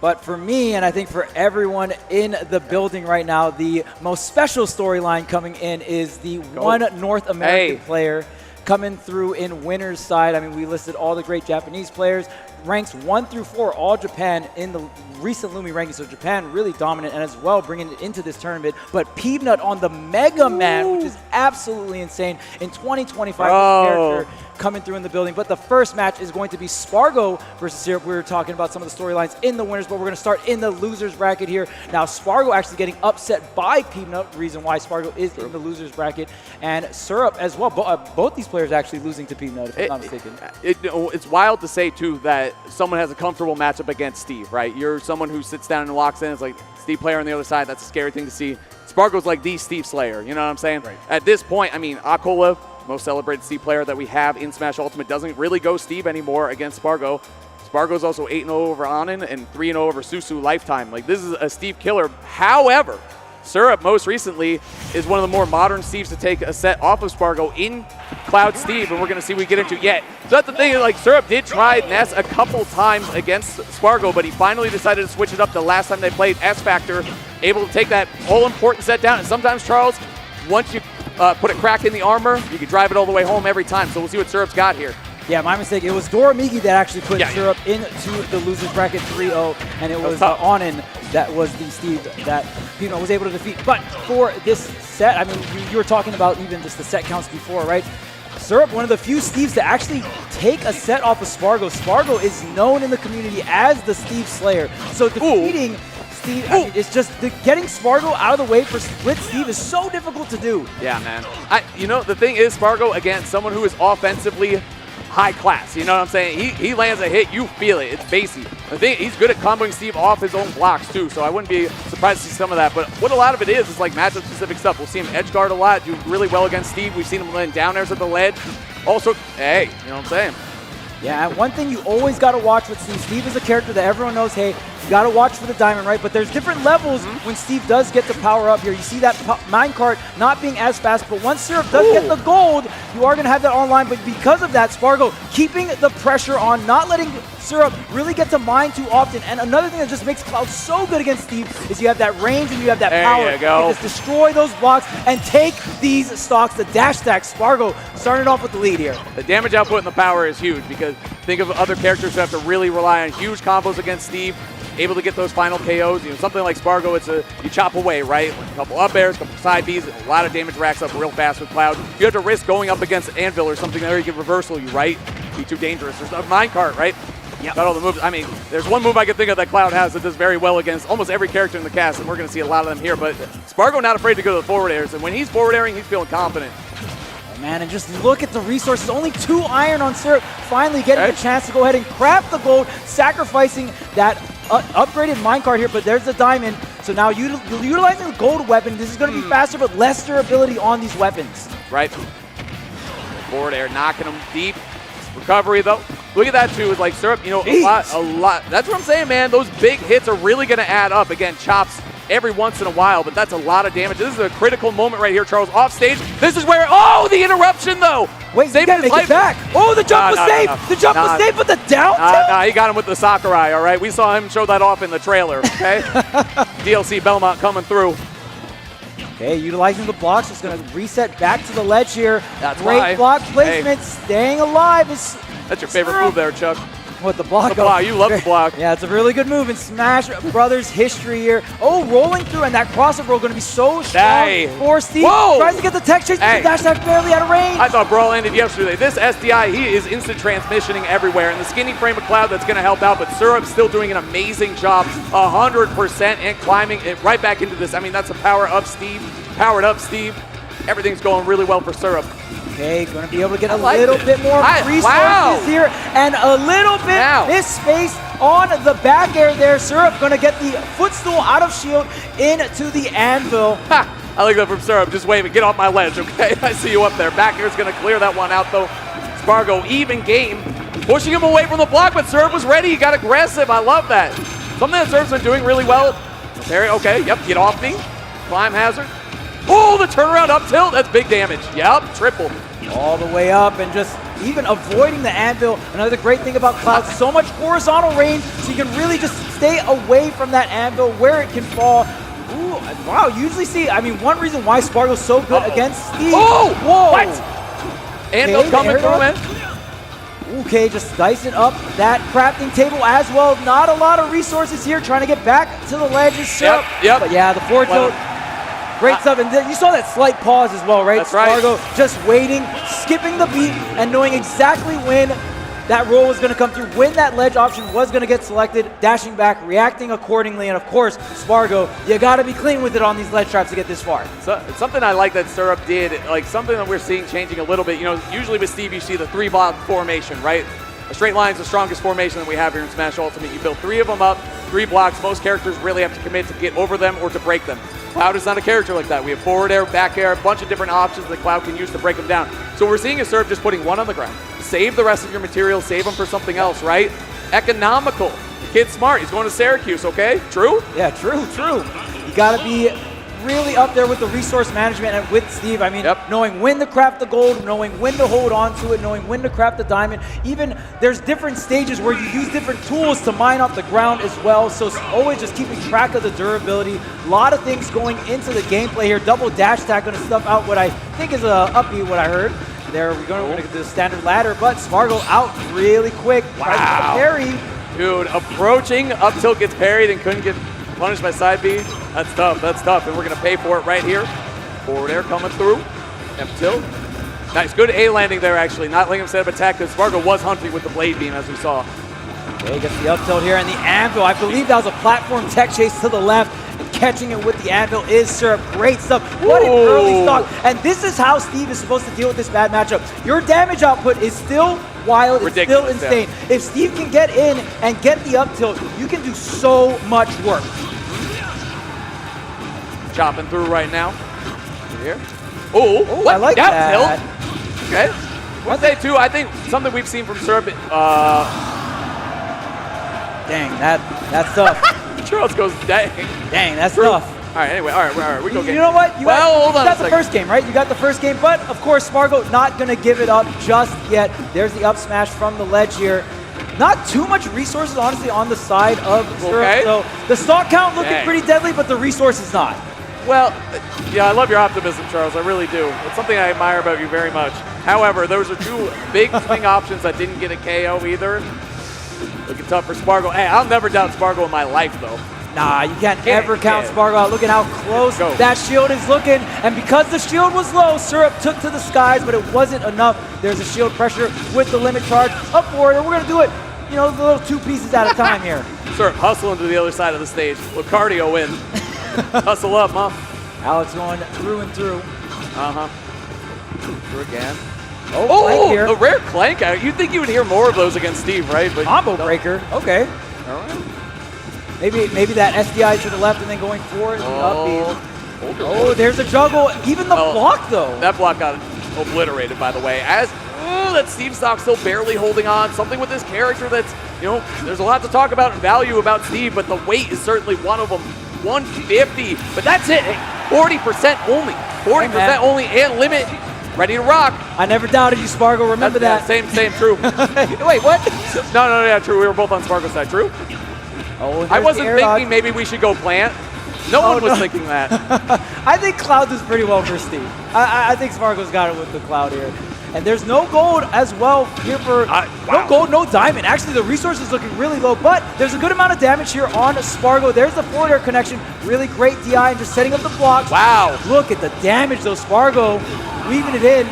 But for me, and I think for everyone in the building right now, the most special storyline coming in is the one North American player coming through in winner's side. I mean, we listed all the great Japanese players. Ranks 1 through 4, all Japan in the recent Lumi rankings. So Japan really dominant and as well bringing it into this tournament. But Peanut on the Mega Man, which is absolutely insane. In 2025, this character coming through in the building. But the first match is going to be Spargo versus Syrup. We were talking about some of the storylines in the winners, but we're going to start in the losers bracket here. Now, Spargo actually getting upset by Peanut, reason why Spargo is in the losers bracket. And Syrup as well. Both these players actually losing to Peanut, if I'm not mistaken. It's wild to say, too, that someone has a comfortable matchup against Steve, right? You're someone who sits down and locks in. It's like Steve player on the other side. That's a scary thing to see. Spargo's like the Steve Slayer. You know what I'm saying? Right. At this point, I mean, Aklo, most celebrated Steve player that we have in Smash Ultimate, doesn't really go Steve anymore against Spargo. Spargo's also 8-0 over Anin and 3-0 over Susu Lifetime. Like, this is a Steve killer. However, Syrup most recently is one of the more modern Steves to take a set off of Spargo in Cloud Steve, and we're going to see what we get into yet. So that's the thing, like, Syrup did try Ness a couple times against Spargo, but he finally decided to switch it up the last time they played S Factor, able to take that all-important set down. And sometimes, Charles, once you put a crack in the armor, you can drive it all the way home every time. So we'll see what Syrup's got here. Yeah, my mistake. It was Dormigi that actually put Syrup into the losers bracket 3-0, and it was Onin that was the Steve that was able to defeat. But for this set, I mean, you were talking about even just the set counts before, right? Syrup, one of the few Steves to actually take a set off of Spargo. Spargo is known in the community as the Steve Slayer. So defeating Steve, I mean, it's just getting Spargo out of the way with Steve is so difficult to do. Yeah, man. You know, the thing is, Spargo, again, someone who is offensively high class. You know what I'm saying? He lands a hit, you feel it. It's basey. The thing, he's good at comboing Steve off his own blocks too, so I wouldn't be surprised to see some of that. But what a lot of it is like matchup specific stuff. We'll see him edge guard a lot, do really well against Steve. We've seen him land down airs at the ledge. Also, hey, you know what I'm saying? Yeah, one thing you always got to watch with Steve. Steve is a character that everyone knows, hey, you got to watch for the diamond, right? But there's different levels when Steve does get to power up here. You see that minecart not being as fast, but once Syrup does get the gold, you are going to have that online. But because of that, Spargo keeping the pressure on, not letting Syrup really get to mine too often. And another thing that just makes Cloud so good against Steve is you have that range and you have that power. There you go. You just destroy those blocks and take these stocks. The dash stack, Spargo starting off with the lead here. The damage output and the power is huge because think of other characters who have to really rely on huge combos against Steve, able to get those final KOs. You know, something like Spargo, it's you chop away, right? Like a couple up airs, a couple side Bs, a lot of damage racks up real fast with Cloud. You have to risk going up against Anvil or something there, you can reversal you, right? Be too dangerous. There's a minecart, right? Yep. Got all the moves. I mean, there's one move I can think of that Cloud has that does very well against almost every character in the cast, and we're going to see a lot of them here. But Spargo not afraid to go to the forward airs, and when he's forward airing, he's feeling confident. Man, and just look at the resources. Only 2 iron on Syrup, finally getting a chance to go ahead and craft the gold, sacrificing that upgraded minecart here, but there's the diamond. So now utilizing the gold weapon, this is going to be faster, but less durability on these weapons. Right. Forward air, knocking him deep. Recovery, though. Look at that, too. It's like Syrup, you know, a lot. That's what I'm saying, man. Those big hits are really going to add up. Again, chops every once in a while, but that's a lot of damage. This is a critical moment right here, Charles. Off stage. This is where, oh, the interruption, though. Wait, you gotta make it back. Oh, the jump was safe. The jump was safe, but the down tilt? Nah, he got him with the Sakurai, all right? We saw him show that off in the trailer, okay? DLC Belmont coming through. Okay, utilizing the blocks, just going to reset back to the ledge here. That's Great block placement, staying alive. That's your favorite move there, Chuck. What, the block? The block, you love the block. Yeah, it's a really good move in Smash Brothers history here. Oh, rolling through, and that crossover roll going to be so strong for Steve. Whoa. Tries to get the tech chase, but the dash attack barely out of range. I thought Brawl ended yesterday. This SDI, he is instant transmissioning everywhere, and the skinny frame of Cloud, that's going to help out, but Syrup's still doing an amazing job, 100%, and climbing it right back into this. I mean, that's the power of Steve. Powered up Steve. Everything's going really well for Syrup. Okay, going to be able to get a little bit more resources here, and a little bit this space on the back air there. Syrup going to get the footstool out of shield into the anvil. Ha! I like that from Syrup. Just waving. Get off my ledge, okay? I see you up there. Back air's going to clear that one out, though. Spargo, even game. Pushing him away from the block, but Syrup was ready. He got aggressive. I love that. Something that Syrup's been doing really well. Okay, yep, get off me. Climb hazard. Oh, the turnaround up tilt. That's big damage. Yep, triple. All the way up and just even avoiding the anvil. Another great thing about Cloud, so much horizontal range, so you can really just stay away from that anvil where it can fall. Ooh, wow, you usually see, I mean, one reason why Spargo's so good against Steve. Oh, whoa. What? Anvil coming through, man. Okay, just dicing up that crafting table as well. Not a lot of resources here, trying to get back to the ledge. Yep. But yeah, the forward tilt. Great stuff, and you saw that slight pause as well, right? That's right. Spargo just waiting, skipping the beat, and knowing exactly when that roll was going to come through, when that ledge option was going to get selected, dashing back, reacting accordingly, and of course, Spargo, you got to be clean with it on these ledge traps to get this far. So, it's something I like that Syrup did, like something that we're seeing changing a little bit. You know, usually with Steve, you see the 3-block formation, right? A straight line is the strongest formation that we have here in Smash Ultimate. You build 3 of them up, 3 blocks. Most characters really have to commit to get over them or to break them. Cloud is not a character like that. We have forward air, back air, a bunch of different options that Cloud can use to break them down. So we're seeing a Syrup just putting 1 on the ground. Save the rest of your materials, save them for something else, right? Economical. The kid's smart. He's going to Syracuse, okay? True? Yeah, true. You got to be really up there with the resource management and with Steve. I mean, knowing when to craft the gold, knowing when to hold on to it, knowing when to craft the diamond. Even there's different stages where you use different tools to mine up the ground as well. So always just keeping track of the durability. A lot of things going into the gameplay here. Double dash attack going to stuff out what I think is a up B, what I heard. There we're going to get the standard ladder, but Spargo out really quick. Wow. Parry. Dude, approaching, up tilt gets parried and couldn't get punished by side B. That's tough, and we're going to pay for it right here. Forward air coming through. F tilt. Nice, good A landing there actually, not letting him set up attack because Spargo was hunting with the blade beam as we saw. Okay, gets the up tilt here and the anvil. I believe that was a platform tech chase to the left. And catching it with the anvil is Syrup. Great stuff. What an early stock. And this is how Steve is supposed to deal with this bad matchup. Your damage output is still wild. Ridiculous, it's still insane. If Steve can get in and get the up tilt, you can do so much work. Chopping through right now. Here. Oh, what? I like that. Tilt? Okay. One day too, I think something we've seen from Syrup. Dang, that's tough. Charles goes, dang. Dang, that's tough. All right, anyway, all right, we go game. You know what? You hold on got the first game, right? You got the first game, but of course, Spargo not going to give it up just yet. There's the up smash from the ledge here. Not too much resources, honestly, on the side of Syrup. Okay. So the stock count looking pretty deadly, but the resource is not. Well, yeah, I love your optimism, Charles. I really do. It's something I admire about you very much. However, those are two big swing options that didn't get a KO either. Looking tough for Spargo. Hey, I'll never doubt Spargo in my life, though. Nah, you can't ever count Spargo out. Look at how close that shield is looking. And because the shield was low, Syrup took to the skies, but it wasn't enough. There's a shield pressure with the limit charge. Up forward, and we're going to do it, you know, the little 2 pieces at a time here. Syrup hustling to the other side of the stage. With cardio in. Hustle up, huh? Alex going through and through. Uh-huh. Through again. Oh, the rare clank. You'd think you would hear more of those against Steve, right? But combo breaker. Okay. All right. Maybe that SDI to the left and then going forward. Oh, there's a juggle. Even the block, though. That block got obliterated, by the way. That Steve stock still barely holding on. Something with this character that's, you know, there's a lot to talk about and value about Steve, but the weight is certainly one of them. 150, but that's it. 40% only. 40% only and limit. Ready to rock. I never doubted you, Spargo. Remember that. Same, true. Wait, what? No, yeah, true. We were both on Spargo's side. True. Oh, I wasn't thinking maybe we should go plant. No one was thinking that. I think Cloud does pretty well for Steve. I think Spargo's got it with the Cloud here. And there's no gold as well here for no gold, no diamond. Actually, the resource is looking really low, but there's a good amount of damage here on Spargo. There's the forward air connection. Really great DI and just setting up the blocks. Wow. Look at the damage, though. Spargo weaving it in.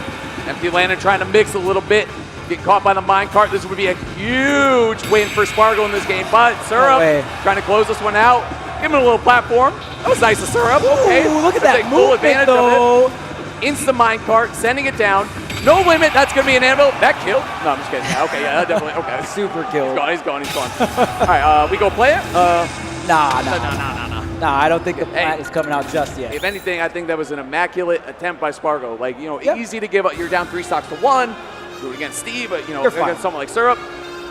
Empty landing, trying to mix a little bit. Get caught by the minecart. This would be a huge win for Spargo in this game, but Syrup trying to close this one out. Give him a little platform. That was nice of Syrup. Okay. Ooh, look at that full movement, advantage though. of it. Insta minecart, sending it down. No limit. That's going to be an anvil. That killed. No, I'm just kidding. Okay, yeah, that definitely. Okay. Super kill. He's gone. All right, we go play it? Nah. Nah, I don't think the plant is coming out just yet. If anything, I think that was an immaculate attempt by Spargo. Like, you know, easy to give up. You're down 3 stocks to 1. Do it against Steve, but, you know, against someone like Syrup.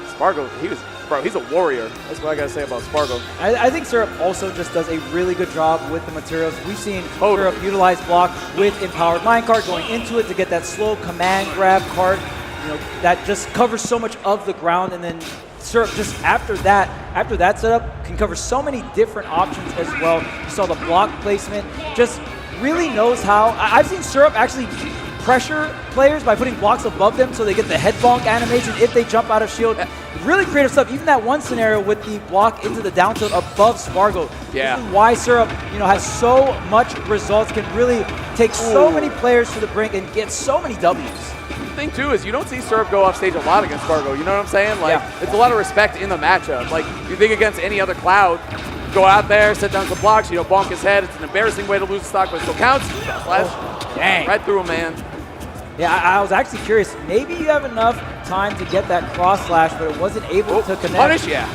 Spargo, he's a warrior. That's what I got to say about Spargo. I think Syrup also just does a really good job with the materials. We've seen Syrup utilize block with Empowered Minecart, going into it to get that slow command grab cart, you know, that just covers so much of the ground, and then Syrup just after that setup can cover so many different options as well. You saw the block placement, just really knows how. I've seen Syrup actually pressure players by putting blocks above them so they get the head bonk animation if they jump out of shield. Really creative stuff. Even that one scenario with the block into the down tilt above Spargo. Yeah. This is why Syrup, you know, has so much results, can really take so many players to the brink and get so many W's. The thing too is you don't see Syrup go off stage a lot against Spargo. You know what I'm saying? Like, it's a lot of respect in the matchup. Like, you think against any other Cloud, go out there, set down some blocks, you know, bonk his head. It's an embarrassing way to lose the stock, but it still counts. Flash. Dang. Right through him, man. Yeah, I was actually curious. Maybe you have enough time to get that cross slash, but it wasn't able to connect. Punish, yeah.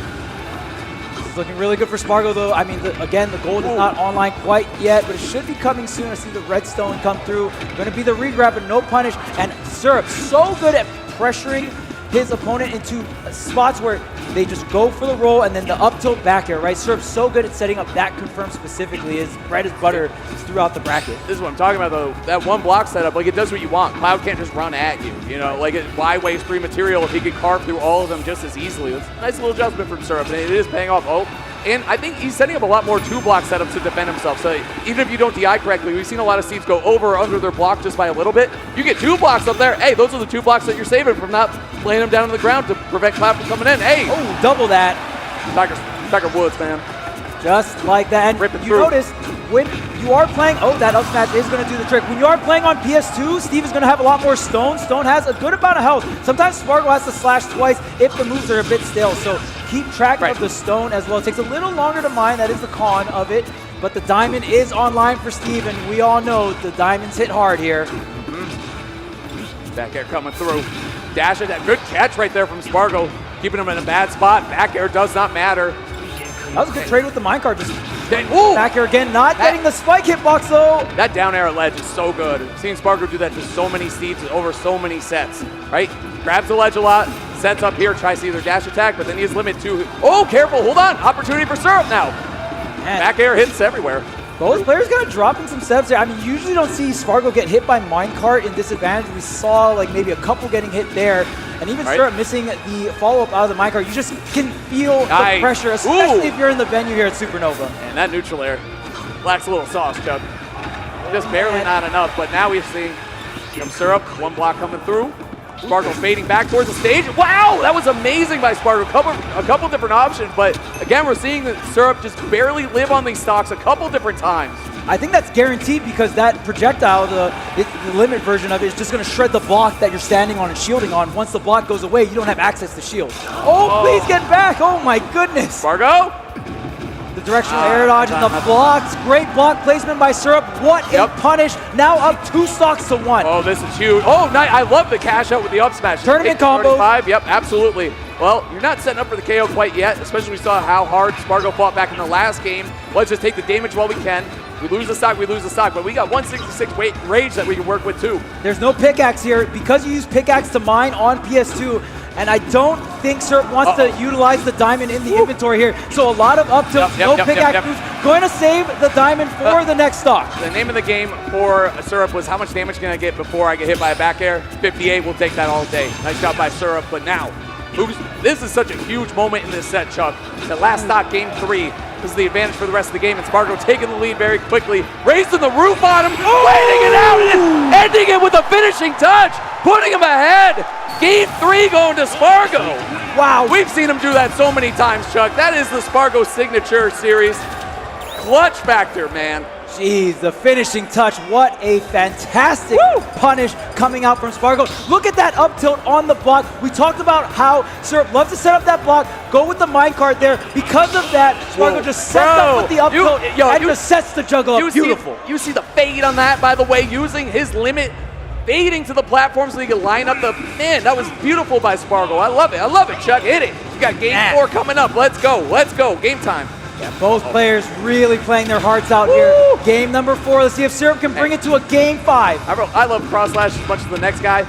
It's looking really good for Spargo, though. I mean, again, the gold is not online quite yet, but it should be coming soon. I see the redstone come through. Going to be the regrab, but no punish. And Syrup, so good at pressuring his opponent into spots where they just go for the roll and then the up tilt back air, right? Syrup's so good at setting up that confirm specifically. His bread is butter throughout the bracket. This is what I'm talking about, though. That one block setup, like, it does what you want. Cloud can't just run at you, you know? Like, why waste free material if he could carve through all of them just as easily? It's a nice little adjustment from Syrup, and it is paying off. And I think he's setting up a lot more 2-block setups to defend himself. So even if you don't DI correctly, we've seen a lot of Steves go over or under their block just by a little bit. You get 2 blocks up there. Hey, those are the 2 blocks that you're saving from not laying them down on the ground to prevent Cloud from coming in. Hey! Oh, double that. Tiger Woods, man. Just like that. And you notice when you are playing, that up smash is going to do the trick. When you are playing on PS2, Steve is going to have a lot more stone. Stone has a good amount of health. Sometimes Spargo has to slash twice if the moves are a bit stale. So keep track of the stone as well. It takes a little longer to mine. That is the con of it. But the diamond is online for Steve, and we all know the diamonds hit hard here. Back air coming through. Dash attack. Good catch right there from Spargo. Keeping him in a bad spot. Back air does not matter. That was a good trade with the minecart. Just back air again, not getting the spike hitbox though. That down air ledge is so good. Seeing Spargo do that to so many Steves over so many sets, right? Grabs the ledge a lot, sets up here, tries to either dash attack, but then he has limit 2. Oh, careful, hold on. Opportunity for Syrup now. Man. Back air hits everywhere. Both players got to drop in some setups there. I mean, you usually don't see Spargo get hit by minecart in disadvantage. We saw like maybe a couple getting hit there. And even Syrup missing the follow-up out of the minecart. You just can feel the pressure, especially if you're in the venue here at Supernova. And that neutral air lacks a little sauce, Chuck. Just barely not enough, but now we've seen from Syrup, one block coming through. Spargo fading back towards the stage. Wow, that was amazing by Spargo. A couple different options, but again, we're seeing that Syrup just barely live on these stocks a couple different times. I think that's guaranteed because that projectile, the limit version of it, is just going to shred the block that you're standing on and shielding on. Once the block goes away, you don't have access to shield. Oh, please get back. Oh, my goodness. Spargo? The directional air dodge and the blocks. Great block placement by Syrup. What a punish. Now up 2 stocks to 1. Oh, this is huge. Oh, nice. I love the cash out with the up smash. Tournament combo. 35. Yep, absolutely. Well, you're not setting up for the KO quite yet, especially we saw how hard Spargo fought back in the last game. Let's just take the damage while we can. We lose the stock, but we got 166 rage that we can work with too. There's no pickaxe here. Because you use pickaxe to mine on PS2, and I don't think Syrup wants to utilize the diamond in the inventory here. So a lot of up tilt, no pickaxe boost. Going to save the diamond for the next stock. The name of the game for Syrup was how much damage can I get before I get hit by a back air? 58, we'll take that all day. Nice job by Syrup, but now, this is such a huge moment in this set, Chuck. The last stock, game 3. This is the advantage for the rest of the game, and Spargo taking the lead very quickly, raising the roof on him, waiting it out, and ending it with a finishing touch, putting him ahead. Game 3 going to Spargo. Wow. We've seen him do that so many times, Chuck. That is the Spargo signature series. Clutch factor, man. Jeez, the finishing touch. What a fantastic punish coming out from Spargo. Look at that up tilt on the block. We talked about how Syrup loves to set up that block, go with the minecart there. Because of that, Spargo just sets up with the up tilt and just sets the juggle up. Beautiful. You see the fade on that, by the way, using his limit, fading to the platform so he can line up the... Man, that was beautiful by Spargo. I love it. I love it, Chuck. Hit it. You got game 4 coming up. Let's go. Let's go. Game time. Yeah, both players really playing their hearts out here. Game number 4. Let's see if Syrup can bring it to a game 5. I love cross slash as much as the next guy.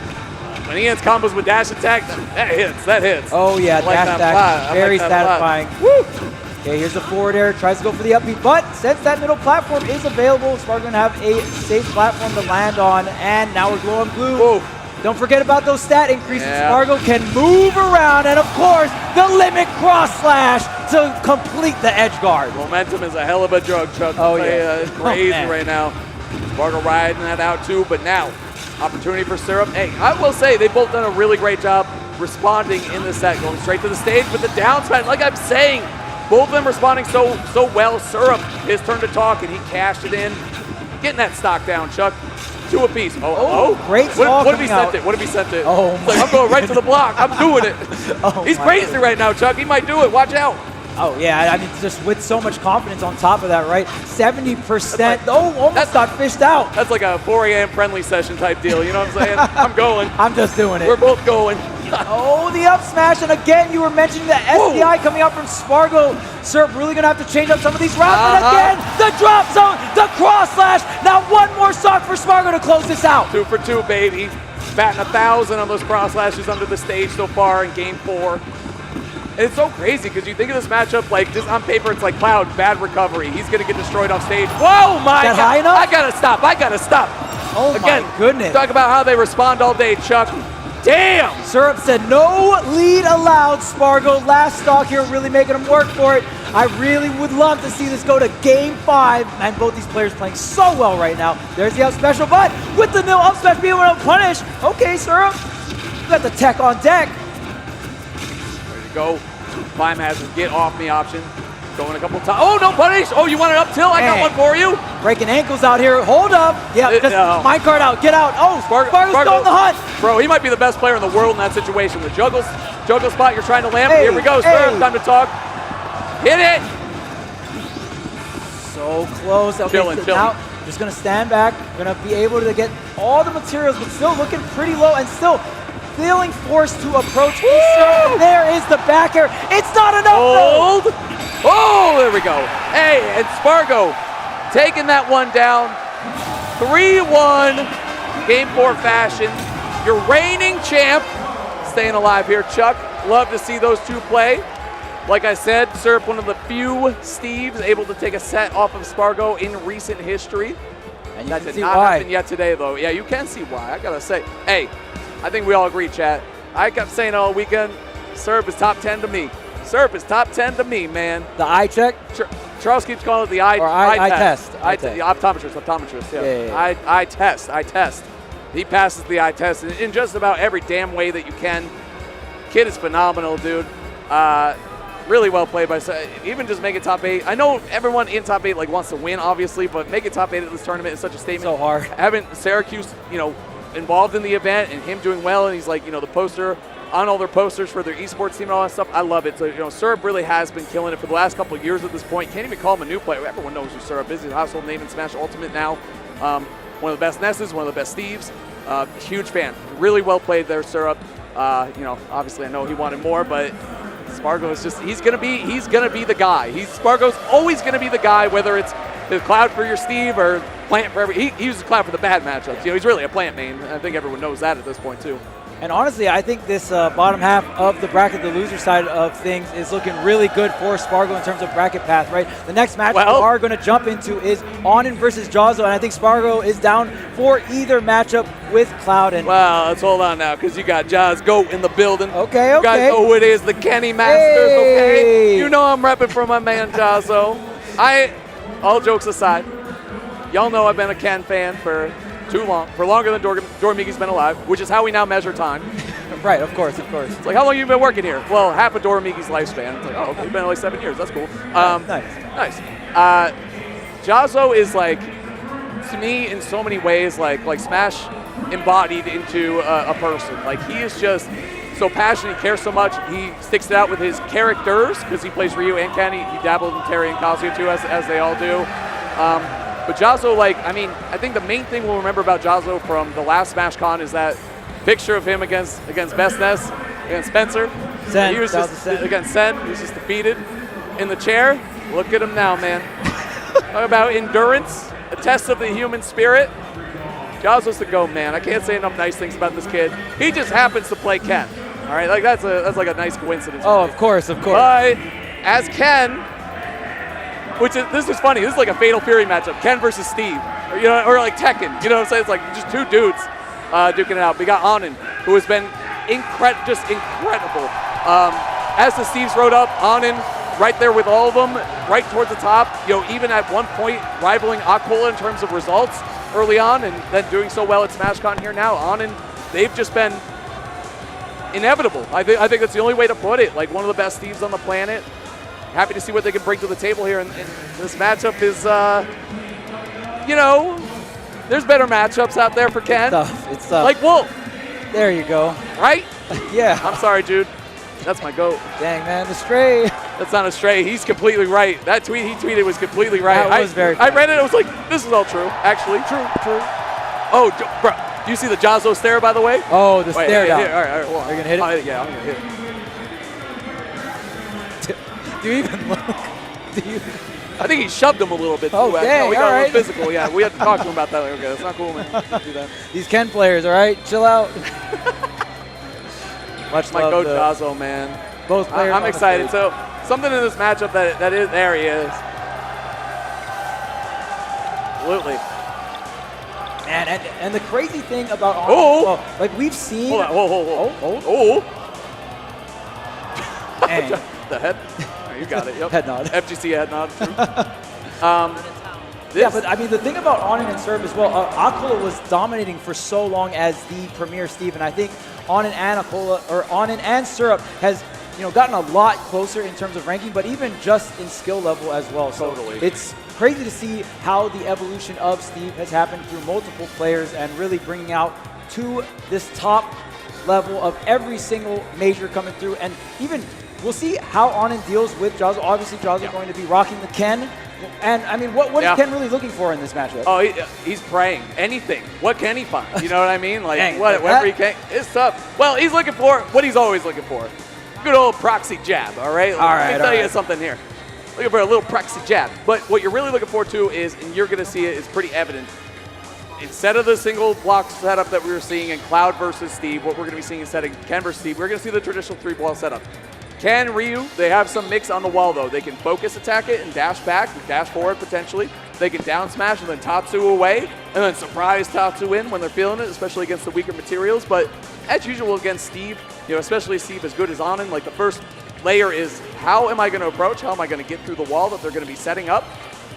When he hits combos with dash attack, that hits. That hits. Oh yeah, like dash attack, very satisfying. Okay, here's the forward air. Tries to go for the upbeat, but since that middle platform is available, Spargo gonna have a safe platform to land on, and now we're glowing blue. Don't forget about those stat increases. Spargo can move around, and of course, the limit cross slash to complete the edge guard. Momentum is a hell of a drug, Chuck. Oh, yeah. It's crazy right now. Spargo riding that out too, but now, opportunity for Syrup. Hey, I will say they've both done a really great job responding in the set, going straight to the stage with the down smash. Like I'm saying, both of them responding so well. Syrup, his turn to talk, and he cashed it in. Getting that stock down, Chuck. 2 apiece. Great what have he sent it? What have he sent it? Oh, it's like, I'm going right to the block. I'm doing it. He's crazy right now, Chuck. He might do it. Watch out. Oh, yeah. I mean, just with so much confidence on top of that, right? 70%. Almost got fished out. That's like a 4 a.m. friendly session type deal. You know what I'm saying? I'm going. I'm just doing it. We're both going. The up smash. And again, you were mentioning the SDI coming out from Spargo. Syrup really going to have to change up some of these routes. And again, the drop zone, the cross slash. Now one more stock for Spargo to close this out. 2 for 2, baby. Batting 1,000 on those cross slashes under the stage so far in game 4. And it's so crazy because you think of this matchup like just on paper, it's like Cloud, bad recovery. He's going to get destroyed off stage. Whoa, my God. High enough? I got to stop. I got to stop. Oh, again, my goodness. Talk about how they respond all day, Chuck. Damn! Syrup said no lead allowed. Spargo last stock here, really making him work for it. I really would love to see this go to game 5. And both these players playing so well right now. There's the up special, but with the nil up smash being able to punish. Okay, Syrup, you got the tech on deck. Ready to go. Climb hazard, get off me option. Going a couple times. Oh, no punish. Oh, you want it up tilt? I got one for you. Breaking ankles out here. Hold up. Yeah, just minecart out. Get out. Oh, Spargo's still in the hunt. Bro, he might be the best player in the world in that situation. The juggle spot you're trying to land. Here we go. Time to talk. Hit it. So close. Okay, chilling. Now just going to stand back. Going to be able to get all the materials, but still looking pretty low and still feeling forced to approach. There is the back air. It's not enough. Hold. Oh, there we go. Hey, and Spargo taking that one down. 3-1, Game 4 fashion. Your reigning champ staying alive here, Chuck. Love to see those two play. Like I said, Syrup, one of the few Steves able to take a set off of Spargo in recent history. And that did not happen yet today, though. Yeah, you can see why. I got to say, hey, I think we all agree, chat. I kept saying all weekend, Syrup is top 10 to me. Syrup is top 10 to me, man. The eye check? Charles keeps calling it the eye test. The optometrist, yeah. Eye test. He passes the eye test in just about every damn way that you can. Kid is phenomenal, dude. Really well played by, even just make it top 8. I know everyone in top 8 like wants to win, obviously, but make it top 8 at this tournament is such a statement. So hard. Having Syracuse, involved in the event and him doing well, and he's like, the poster on all their posters for their esports team and all that stuff. I love it. So, Syrup really has been killing it for the last couple of years at this point. Can't even call him a new player. Everyone knows who Syrup is. He's a household name in Smash Ultimate now. One of the best Nesses, one of the best Steves. Huge fan. Really well played there, Syrup. Obviously I know he wanted more, but Spargo is just, he's gonna be the guy. Spargo's always gonna be the guy, whether it's the Cloud for your Steve or Plant for every, he uses Cloud for the bad matchups. He's really a Plant main. I think everyone knows that at this point too. And honestly, I think this bottom half of the bracket, the loser side of things, is looking really good for Spargo in terms of bracket path, right? The next match we are going to jump into is Onin versus Jazzo, and I think Spargo is down for either matchup with Cloud. And well, let's hold on now, because you got Jazzo in the building. Okay. You guys know who it is, the Kenny Masters, okay? You know I'm repping for my man Jazzo. All jokes aside, y'all know I've been a Ken fan for too long, for longer than Dormigi's been alive, which is how we now measure time. Right, of course. It's like, how long have you been working here? Well, half of Dormigi's lifespan. It's like, oh, okay, you've been like 7 years. That's cool. Nice. Jazzo is like, to me, in so many ways, like Smash embodied into a person. Like, he is just so passionate. He cares so much. He sticks it out with his characters because he plays Ryu and Ken. He dabbled in Terry and Kazuya too, as they all do. But Jazzo, I think the main thing we'll remember about Jazzo from the last Smash Con is that picture of him against Best Ness, against Spencer. Sen, he was just against Sen. He was just defeated in the chair. Look at him now, man. Talk about endurance, a test of the human spirit. Jazzo's the GOAT, man. I can't say enough nice things about this kid. He just happens to play Ken. All right, that's like a nice coincidence. Oh, of course. But as Ken. This is funny. This is like a Fatal Fury matchup. Ken versus Steve. Or like Tekken. You know what I'm saying? It's like just two dudes duking it out. We got Onin, who has been just incredible. As the Steves rode up, Onin right there with all of them, right towards the top. Even at one point rivaling Aklo in terms of results early on, and then doing so well at SmashCon here now. Onin, they've just been inevitable. I think that's the only way to put it. Like one of the best Steves on the planet. Happy to see what they can bring to the table here. And this matchup is, there's better matchups out there for Ken. It's tough. Like Wolf. There you go. Right? Yeah. I'm sorry, Jude. That's my GOAT. Dang, man, the stray. That's not a stray. He's completely right. That tweet he tweeted was completely right. That was very I read it. I was like, this is all true, actually. True. Oh, bro. Do you see the Jazzo stare, by the way? Oh, the stare down. All right, hold on. Are you going to hit it? Yeah, I'm going to hit it. Do you even look? I think he shoved him a little bit. Oh, dang, we got all right. a little physical. Yeah, we had to talk to him about that. Okay, that's not cool, man. Don't do that. These Ken players, all right? Chill out. Much my love coach Jazzo, man. Both players. I'm excited. So something in this matchup that is there. He is. Absolutely. And the crazy thing about like we've seen. Hold on. Oh. The head. You got it. Yep. Head nod. FGC head nod. Yeah, but I mean, the thing about Onin and Syrup as well, Aklo was dominating for so long as the premier Steve, and I think Onin and Syrup has gotten a lot closer in terms of ranking, but even just in skill level as well. So it's crazy to see how the evolution of Steve has happened through multiple players and really bringing out to this top level of every single major coming through. And even we'll see how Anand deals with Jazzo. Obviously, Jazzo going to be rocking the Ken. And I mean, what is Ken really looking for in this matchup? Oh, he's praying. Anything. What can he find? You know what I mean? Like, whatever he can. It's tough. Well, he's looking for what he's always looking for. Good old proxy jab, all right? Let me tell you something here. Looking for a little proxy jab. But what you're really looking for, too, is, and you're going to see it, it's pretty evident. Instead of the single block setup that we were seeing in Cloud versus Steve, what we're going to be seeing instead of Ken versus Steve, we're going to see the traditional 3-ball setup. Ken, Ryu, they have some mix on the wall, though. They can focus attack it and dash back, and dash forward potentially. They can down smash and then Tatsu away, and then surprise Tatsu in when they're feeling it, especially against the weaker materials. But as usual against Steve, especially Steve as good as Anand, like the first layer is how am I going to approach? How am I going to get through the wall that they're going to be setting up?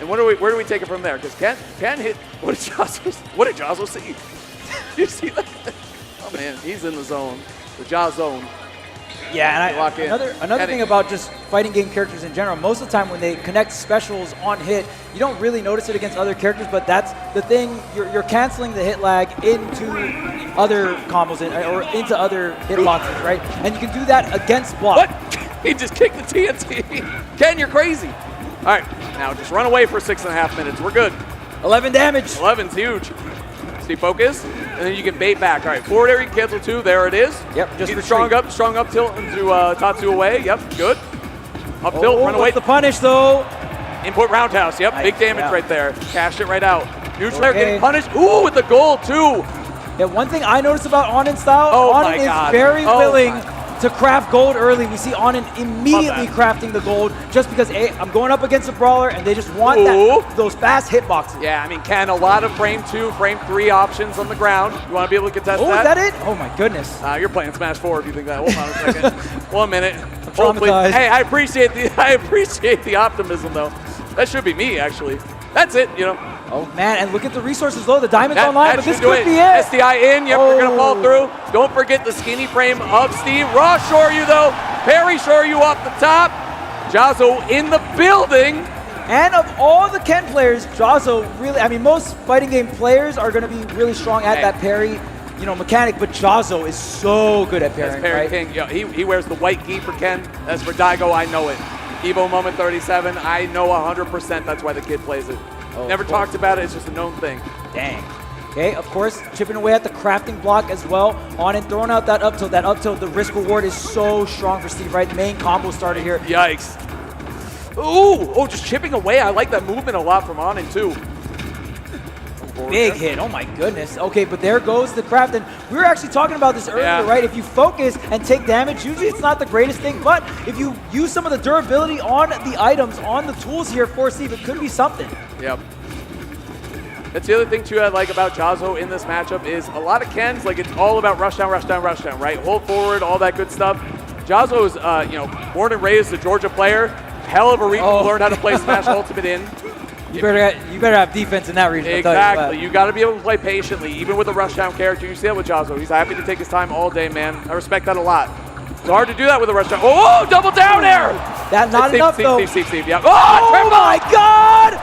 And where do we take it from there? Because Ken hit, what did Jazzo see? You see that? Oh man, he's in the zone, the Jazz zone. Yeah, and another thing about just fighting game characters in general, most of the time when they connect specials on hit, you don't really notice it against other characters, but that's the thing, you're canceling the hit lag into other combos or into other hitboxes, right? And you can do that against block. What? He just kicked the TNT. Ken, you're crazy. All right, now just run away for 6.5 minutes. We're good. 11 damage. 11's huge. Stay focused, and then you can bait back. All right, forward air, you can cancel 2. There it is. Yep, just strong up tilt into Tatsu away. Yep, good. Up tilt, run away. The punish, though. Input roundhouse. Yep, Nice, big damage right there. Cash it right out. Neutral air getting punished. Ooh, with the goal, too. Yeah, one thing I noticed about Anand style, Anand is very willing to craft gold early. We see Anand immediately crafting the gold just because I'm going up against a brawler and they just want those fast hitboxes. Yeah, I mean, Ken, a lot of frame 2, frame 3 options on the ground. You want to be able to contest that? Oh, is that it? Oh my goodness. You're playing Smash 4 if you think that. Hold on a second. 1 minute. Traumatized. Hey, I appreciate the optimism though. That should be me actually. That's it, Oh man, and look at the resources though. The diamond's online, but this could be it. SDI in, yep, you're gonna fall through. Don't forget the skinny frame of Steve. Raw shore you though. Parry shore you off the top. Jazzo in the building. And of all the Ken players, Jazzo really, I mean, most fighting game players are gonna be really strong at that parry, mechanic, but Jazzo is so good at parrying, parry right? king. Yeah, he wears the white gi for Ken. As for Daigo, I know it. Evo Moment 37, I know 100% that's why the kid plays it. Never talked about it, it's just a known thing. Dang. Okay, of course, chipping away at the crafting block as well. On and throwing out that up tilt. That up tilt, the risk reward is so strong for Steve, right? Main combo starter here. Yikes. Ooh, just chipping away. I like that movement a lot from Anand too. Big hit, oh my goodness. Okay, but there goes the craft. And we were actually talking about this earlier, right? If you focus and take damage, usually it's not the greatest thing, but if you use some of the durability on the items, on the tools here for Steve, it could be something. Yep. That's the other thing too I like about Jazzo in this matchup is a lot of Kens, like it's all about rush down, right? Hold forward, all that good stuff. Jazzo is, born and raised a Georgia player. Hell of a reason to learn how to play Smash Ultimate in. You better have defense in that region. Exactly. You got to be able to play patiently, even with a rush down character. You see that with Jazzo. He's happy to take his time all day, man. I respect that a lot. It's hard to do that with a rush down. Oh, double down air! That's not enough, though. Steve, yeah. Oh my God!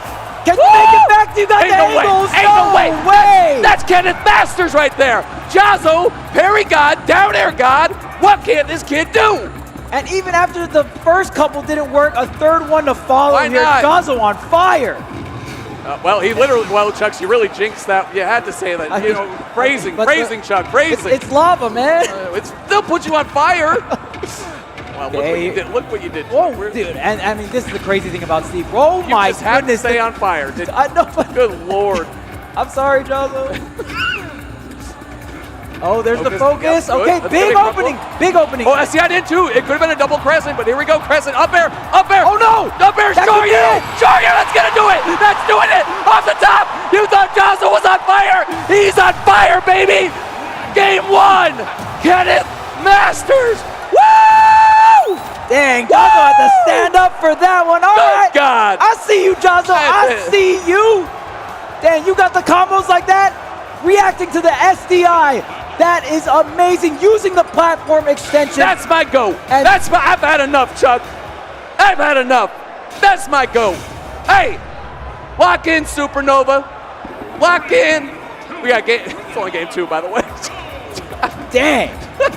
Can you make it back? You got the angles. Ain't no way. That's Kenneth Masters right there. Jazzo, parry god, down air god. What can this kid do? And even after the first couple didn't work, a third one to follow here. Jazzo on fire. Chucks, you really jinxed that. You had to say that. Phrasing, Chuck, phrasing. It's lava, man. It still puts you on fire. Well, look what you did. Whoa, dude. And I mean, this is the crazy thing about Steve. Oh my goodness. You just had to stay on fire. I know. Good Lord. I'm sorry, Jazzo. Oh, there's the focus. Okay, big opening. Oh, I see I did too. It could have been a double crescent, but here we go. Crescent, up air. Oh no, up air, Shoryu, that's gonna do it. That's doing it. Off the top. You thought Jazzo was on fire. He's on fire, baby. Game 1, Kenneth Masters. Woo! Dang, Jazzo had to stand up for that one. All right. God. I see you, Jazzo. I see you. Dang, you got the combos like that. reacting to the SDI. That is amazing, using the platform extension. That's my go. I've had enough, Chuck. I've had enough. That's my go. Hey, lock in, Supernova. Lock in. We got game. It's only game 2, by the way. Dang.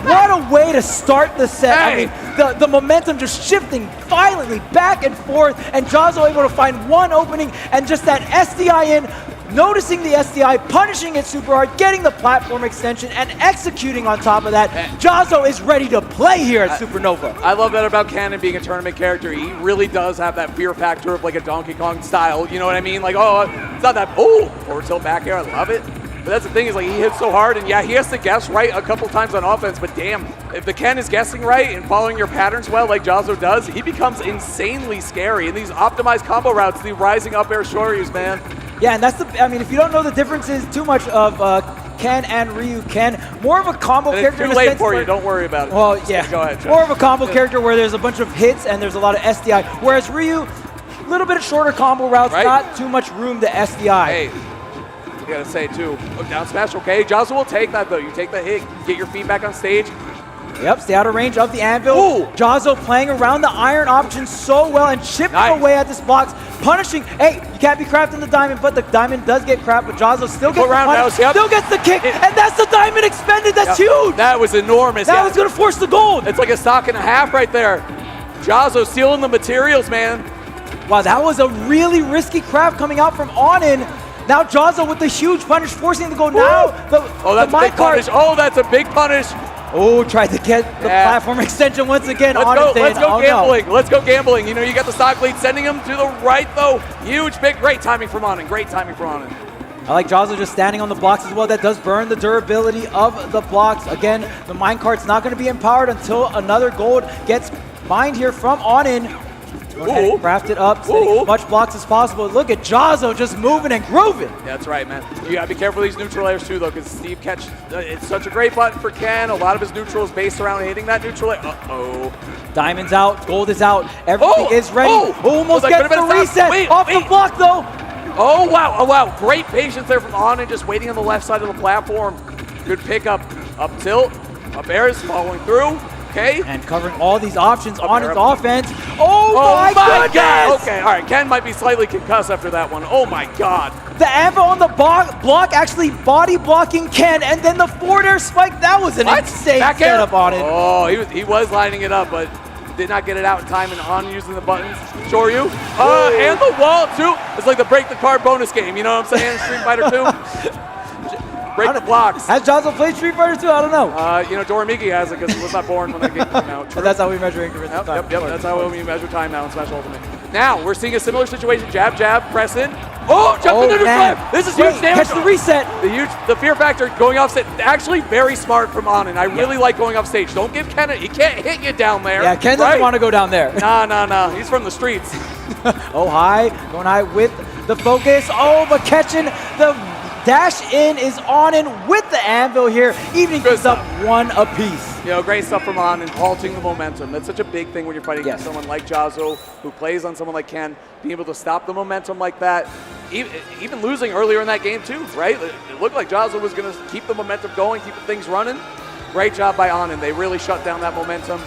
What a way to start the set. Hey. I mean, the momentum just shifting violently back and forth, and Jazzo able to find one opening, and just that SDI in, noticing the SDI, punishing it super hard, getting the platform extension, and executing on top of that. Jazzo is ready to play here at Supernova. I love that about Cannon being a tournament character. He really does have that fear factor of like a Donkey Kong style, you know what I mean? Like, oh, it's not that, oh, forward tilt back air, I love it. But that's the thing, is like he hits so hard, and yeah, he has to guess right a couple times on offense, but damn, if the Ken is guessing right and following your patterns well like Jazzo does, he becomes insanely scary. And these optimized combo routes, the rising up air shoryus, man. Yeah, and that's the, I mean, if you don't know the differences too much of Ken and Ryu, Ken, more of a combo character. It's too late for you, don't worry about it. Well, yeah, go ahead, Chuck. More of a combo character where there's a bunch of hits and there's a lot of SDI, whereas Ryu, a little bit of shorter combo routes, right? Not too much room to SDI. Hey. We gotta say too, down smash, okay. Jazzo will take that though. You take the hit, get your feet back on stage. Yep, stay out of range of the anvil. Ooh. Jazzo playing around the iron option so well and chipping away at this box, punishing. Hey, you can't be crafting the diamond, but the diamond does get crapped, but Jazzo still gets the punish, still gets the kick, and that's the diamond expended. That's huge. That was enormous. That was gonna force the gold. It's like a stock and a half right there. Jazzo stealing the materials, man. Wow, that was a really risky craft coming out from Onin. Now Jazzo with the huge punish, forcing him to go now. That's a big punish. Oh, that's a big punish. Oh, tried to get the platform extension once again. Let's go gambling. Let's go gambling. You know, you got the stock lead, sending him to the right, though. Huge, big, great timing from Onin. Great timing from Onin. I like Jazzo just standing on the blocks as well. That does burn the durability of the blocks. Again, the minecart's not going to be empowered until another gold gets mined here from Onin. Craft it up, setting as much blocks as possible. Look at Jazzo just moving and grooving. Yeah, that's right, man. You gotta be careful of these neutral airs too, though, because Steve catch. It's such a great button for Ken. A lot of his neutral is based around hitting that neutral air. Uh-oh. Diamond's out, gold is out, everything is ready. Almost gets the reset. Off the block, though. Oh, wow. Oh, wow. Great patience there from Onin, just waiting on the left side of the platform. Good pickup. Up tilt. Up airs, following through. Okay. And covering all these options on his offense. Oh my goodness! God. Okay, all right. Ken might be slightly concussed after that one. Oh my God. The anvil on the block actually body blocking Ken, and then the forward air spike. That was an insane setup on it. Oh, he was lining it up, but did not get it out in time and on using the buttons. Shoryu. And the wall too. It's like the break the card bonus game. You know what I'm saying? Street Fighter 2. Break the blocks. Has Jazzo played Street Fighter 2? I don't know. You know, Doramiki has it because he was not born when that game came out. That's how we measure increments. Yep, that's how we measure time now in Smash Ultimate. Now, we're seeing a similar situation. Jab, jab, press in. Oh, jump into the flip. This is huge damage. Catch the reset. The fear factor going off stage. Actually, very smart from Onin. I really like going off stage. Don't give Ken he can't hit you down there. Yeah, Ken doesn't want to go down there. Nah. He's from the streets. Oh, high. Going high with the focus. Oh, but catching the dash in is Onin with the anvil here, evening things up one apiece. You know, great stuff from Onin, halting the momentum. That's such a big thing when you're fighting against someone like Jazzo, who plays on someone like Ken, being able to stop the momentum like that. Even losing earlier in that game too, right? It looked like Jazzo was going to keep the momentum going, keep things running. Great job by Onin. They really shut down that momentum.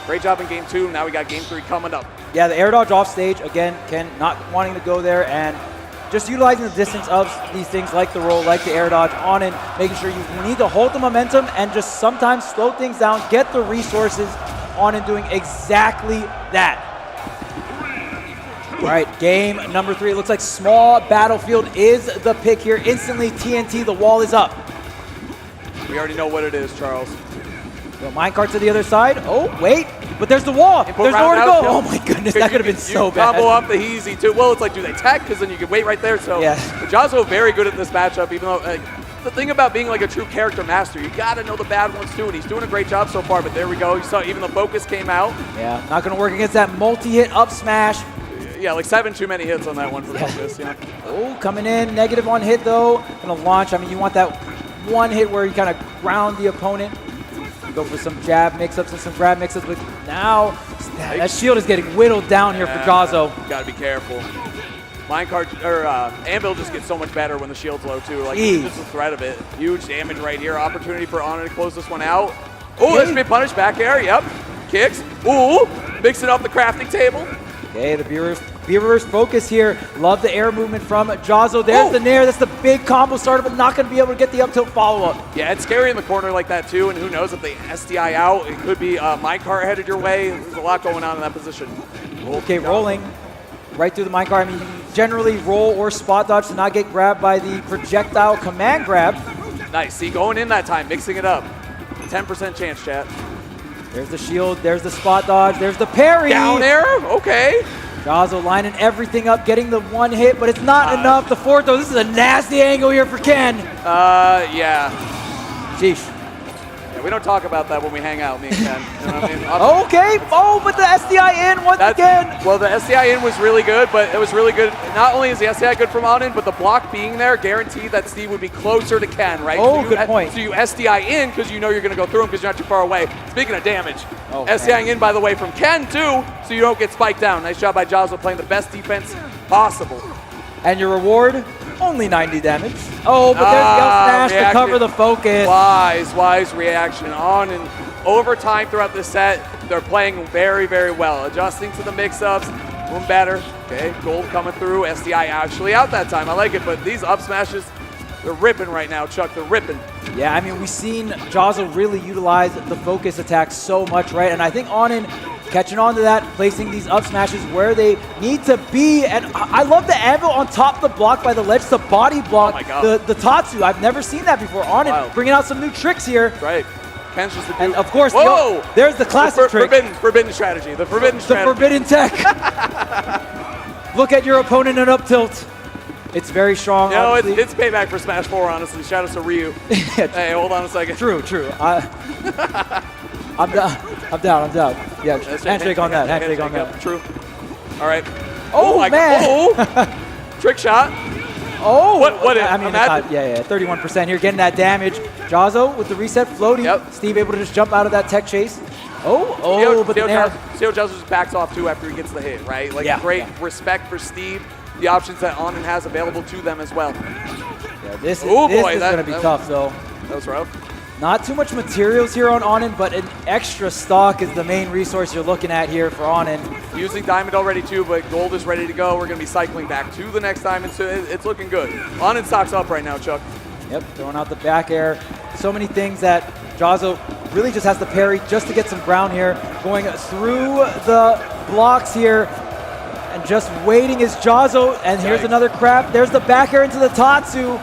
Great job in game 2. Now we got game 3 coming up. Yeah, the air dodge off stage. Again, Ken not wanting to go there and just utilizing the distance of these things like the roll, like the air dodge on and making sure you need to hold the momentum and just sometimes slow things down, get the resources on and doing exactly that. All right, game number 3. It looks like small battlefield is the pick here. Instantly TNT, the wall is up. We already know what it is, Charles. The minecart to the other side. Oh, wait. But there's the wall. There's nowhere to go. Oh, my goodness. That could have been so bad. Combo up the easy, too. Well, it's like, do they tech? Because then you can wait right there. So, Jazzo very good at this matchup, even though the thing about being like a true character master, you got to know the bad ones, too. And he's doing a great job so far. But there we go. You saw even the focus came out. Yeah, not going to work against that multi-hit up smash. Yeah, like 7 too many hits on that one for focus. Yeah. Oh, coming in. Negative on hit, though. Going to launch. I mean, you want that one hit where you kind of ground the opponent. Go for some jab mix-ups and some grab mix-ups, but now that shield is getting whittled down here for Jazzo. Got to be careful. Minecart or Anvil just gets so much better when the shield's low too. Like just the threat of it. Huge damage right here. Opportunity for Anna to close this one out. Oh, this should be punished back air. Yep. Kicks. Ooh, mixing up the crafting table. Okay, the Beaver's focus here. Love the air movement from Jazzo. There's the Nair. That's the big combo starter, but not going to be able to get the up tilt follow-up. Yeah, it's scary in the corner like that too, and who knows if they SDI out, it could be minecart headed your way. There's a lot going on in that position. Okay, rolling right through the minecart. I mean, you can generally roll or spot dodge to not get grabbed by the projectile command grab. Nice. See, going in that time, mixing it up. 10% chance, chat. There's the shield. There's the spot dodge. There's the parry. Down air. Okay. Jazzo lining everything up, getting the one hit, but it's not enough. The fourth, though, this is a nasty angle here for Ken. Yeah. Sheesh. Yeah, we don't talk about that when we hang out, me and Ken. You know what I mean? Okay. Oh, but the SDI in once again. Well, the SDI in was really good, but it was really good. Not only is the SDI good from on-in, but the block being there guaranteed that Steve would be closer to Ken, right? Oh, so good point. So you SDI in because you know you're going to go through him because you're not too far away. Speaking of damage, SDI in, by the way, from Ken, too, so you don't get spiked down. Nice job by Jazzo playing the best defense possible. And your reward? Only 90 damage. Oh, but there's the up smash to cover the focus. Wise reaction on and over time throughout the set. They're playing very, very well. Adjusting to the mix-ups, doing better. Okay, gold coming through. SDI actually out that time. I like it, but these up smashes, they're ripping right now, Chuck. They're ripping. Yeah, I mean, we've seen Jazzo really utilize the focus attack so much, right? And I think on-in catching on to that, placing these up smashes where they need to be. And I love the anvil on top of the block by the ledge to body block the Tatsu. I've never seen that before. On-in bringing out some new tricks here. Right. Ken's just and of course, there's the classic trick. Forbidden strategy. The forbidden strategy. The forbidden tech. Look at your opponent in up tilt. It's very strong. You know, it's payback for Smash 4, honestly. Shout out to Ryu. Hey, hold on a second. True. I'm down. Yeah, handshake on that. Handshake on that. True. All right. Oh my man. Oh. Trick shot. Oh. What? I mean, yeah. 31% here, getting that damage. Jazzo with the reset floating. Yep. Steve able to just jump out of that tech chase. But Jazzo just backs off too after he gets the hit, right? Like great respect for Steve. The options that on-in has available to them as well. Yeah, this is going to be tough, though. That was rough. Not too much materials here on on-in, but an extra stock is the main resource you're looking at here for on-in. Using diamond already too, but gold is ready to go. We're going to be cycling back to the next diamond, so it's looking good. On-in stock's up right now, Chuck. Yep, throwing out the back air. So many things that Jazzo really just has to parry just to get some ground here. Going through the blocks here. And just waiting is Jazzo, and here's another crap. There's the back air into the Tatsu.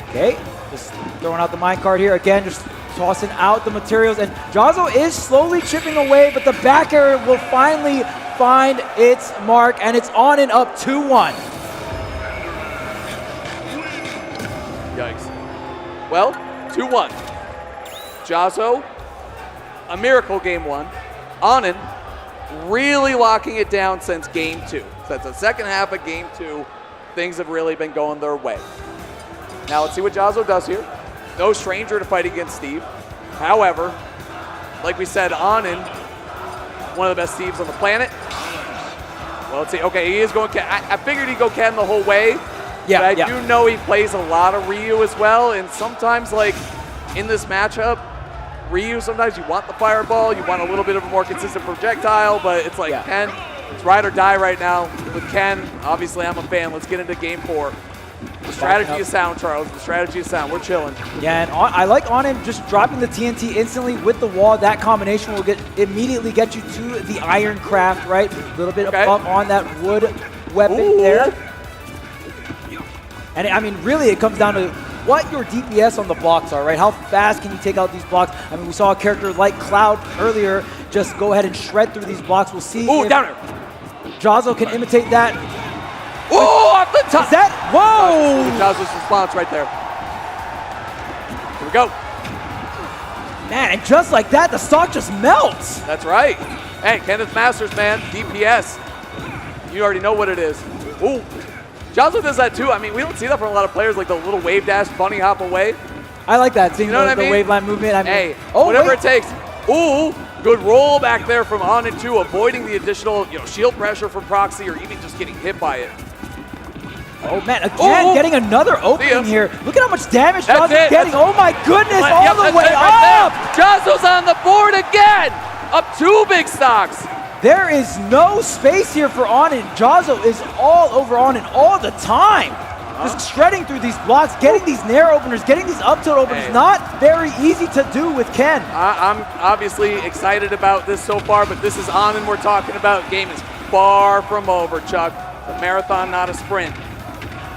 Okay, just throwing out the minecart here. Again, just tossing out the materials. And Jazzo is slowly chipping away, but the back air will finally find its mark, and it's on and up 2-1. Yikes. Well, 2-1. Jazzo, a miracle game one. On-in, really locking it down since game 2. So that's the second half of game 2. Things have really been going their way. Now let's see what Jazzo does here. No stranger to fight against Steve. However, like we said, on-in, one of the best Steves on the planet. Well, let's see. Okay, he is going Ken. I figured he'd go Ken the whole way. But I do know he plays a lot of Ryu as well. And sometimes, like, in this matchup, Ryu, sometimes you want the fireball, you want a little bit of a more consistent projectile, but it's like Ken, it's ride or die right now with Ken. Obviously, I'm a fan. Let's get into game 4. The strategy is sound, Charles. The strategy is sound. We're chilling. Yeah, and I like on-in just dropping the TNT instantly with the wall. That combination will immediately get you to the iron craft, right? A little bit above on that wood weapon there. And I mean, really, it comes down to what your DPS on the blocks are, right? How fast can you take out these blocks? I mean, we saw a character like Cloud earlier just go ahead and shred through these blocks. We'll see if downer. Jazzo can imitate that. Oh, off the top. Is that? Whoa! Jazzo's response right there. Here we go. Man, and just like that, the stock just melts. That's right. Hey, Kenneth Masters, man. DPS. You already know what it is. Ooh. Jazzo does that too. I mean, we don't see that from a lot of players, like the little wave dash, bunny hop away. I like that. Seeing you know the waveland movement. I mean, hey, whatever it takes. Ooh, Good roll back there from Anin too, avoiding the additional shield pressure from Proxy or even just getting hit by it. Oh man, again getting another opening here. Look at how much damage That's Jazzo's getting. Oh my goodness, all Yep, the that's way it right up! there. Jazzo's on the board again! Up 2 big stocks. There is no space here for Anin. Jazzo is all over Anin all the time. Just shredding through these blocks, getting these nair openers, getting these up tilt openers. Not very easy to do with Ken. I'm obviously excited about this so far, but this is Anin we're talking about. Game is far from over, Chuck. A marathon, not a sprint.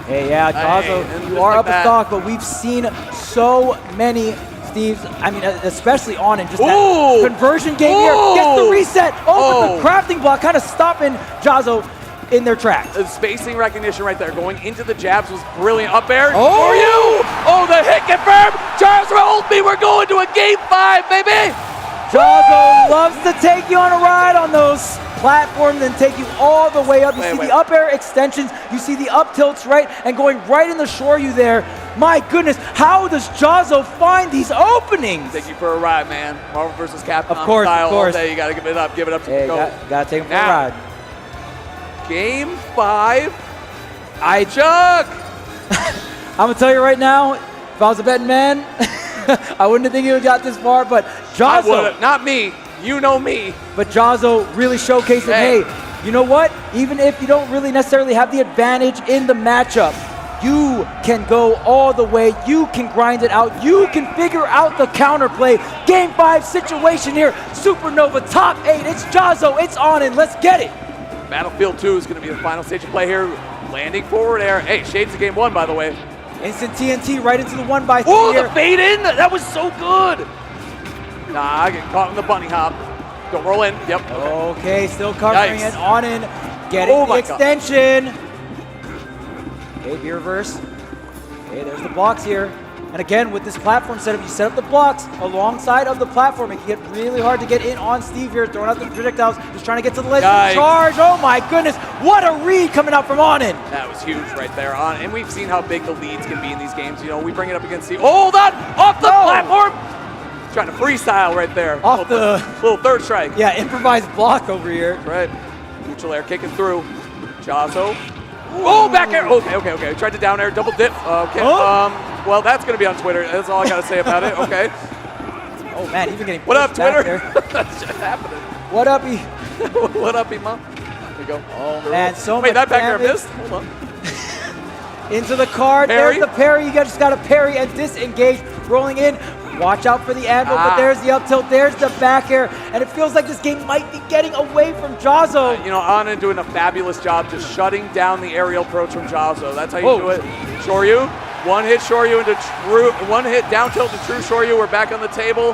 Hey, yeah, Jazzo, you are up a stock, but we've seen so many Steves, I mean, especially Anin, just that conversion game here. Gets the reset. But the crafting block kind of stopping Jazzo in their tracks. The spacing recognition right there, going into the jabs was brilliant. Up air for you! Oh, the hit confirmed! Charles hold me, we're going to a game 5, baby! Jazzo loves to take you on a ride on those platforms and take you all the way up. You see the up air extensions, you see the up tilts, right? And going right in the Shoryu there. My goodness, how does Jazzo find these openings? Take you for a ride, man. Marvel vs. Capcom of course, style of course. all day. You gotta give it up to hey, go. Gotta take him for a ride. Game 5. Chuck! I'm gonna tell you right now, if I was a betting man, I wouldn't think he would have got this far, but Jazzo. Not me. You know me. But Jazzo really showcasing, hey, you know what? Even if you don't really necessarily have the advantage in the matchup, you can go all the way. You can grind it out. You can figure out the counterplay. Game 5 situation here. Supernova top 8. It's Jazzo. It's Anin. Let's get it. Battlefield 2 is going to be the final stage of play here. Landing forward air. Hey, shades of game 1, by the way. Instant TNT right into the 1x3 Oh, here. the fade in. That was so good. Nah, getting caught in the bunny hop. Don't roll in. Yep. Okay, still covering it. Anin getting the extension. Okay, B reverse. Okay, there's the blocks here. And again, with this platform setup, you set up the blocks alongside of the platform. It can get really hard to get in on Steve here, throwing out the projectiles, just trying to get to the ledge. Charge. Oh my goodness. What a read coming out from Anin. That was huge right there. And we've seen how big the leads can be in these games. You know, we bring it up against Steve. Hold on! Off the platform! Trying to freestyle right there. Off the little third strike. Yeah, improvised block over here. Right. Neutral air kicking through. Jazzo. Oh, back air. Okay. Tried to down air, double dip. Okay. Well, that's going to be on Twitter. That's all I got to say about it. Okay. Oh, man, even getting what up, Twitter? That's just happening. What up, E? What up, E, Mom? There you go. Oh, man, so Wait, much that back air damage. missed? Hold on. Into the card. Parry. There's the parry. You just got to parry and disengage. Rolling in. Watch out for the anvil, but there's the up tilt, there's the back air, and it feels like this game might be getting away from Jazzo. You know, Anin doing a fabulous job just shutting down the aerial approach from Jazzo. That's how you do it. Shoryu, one hit Shoryu into true, one hit down tilt to true Shoryu. We're back on the table.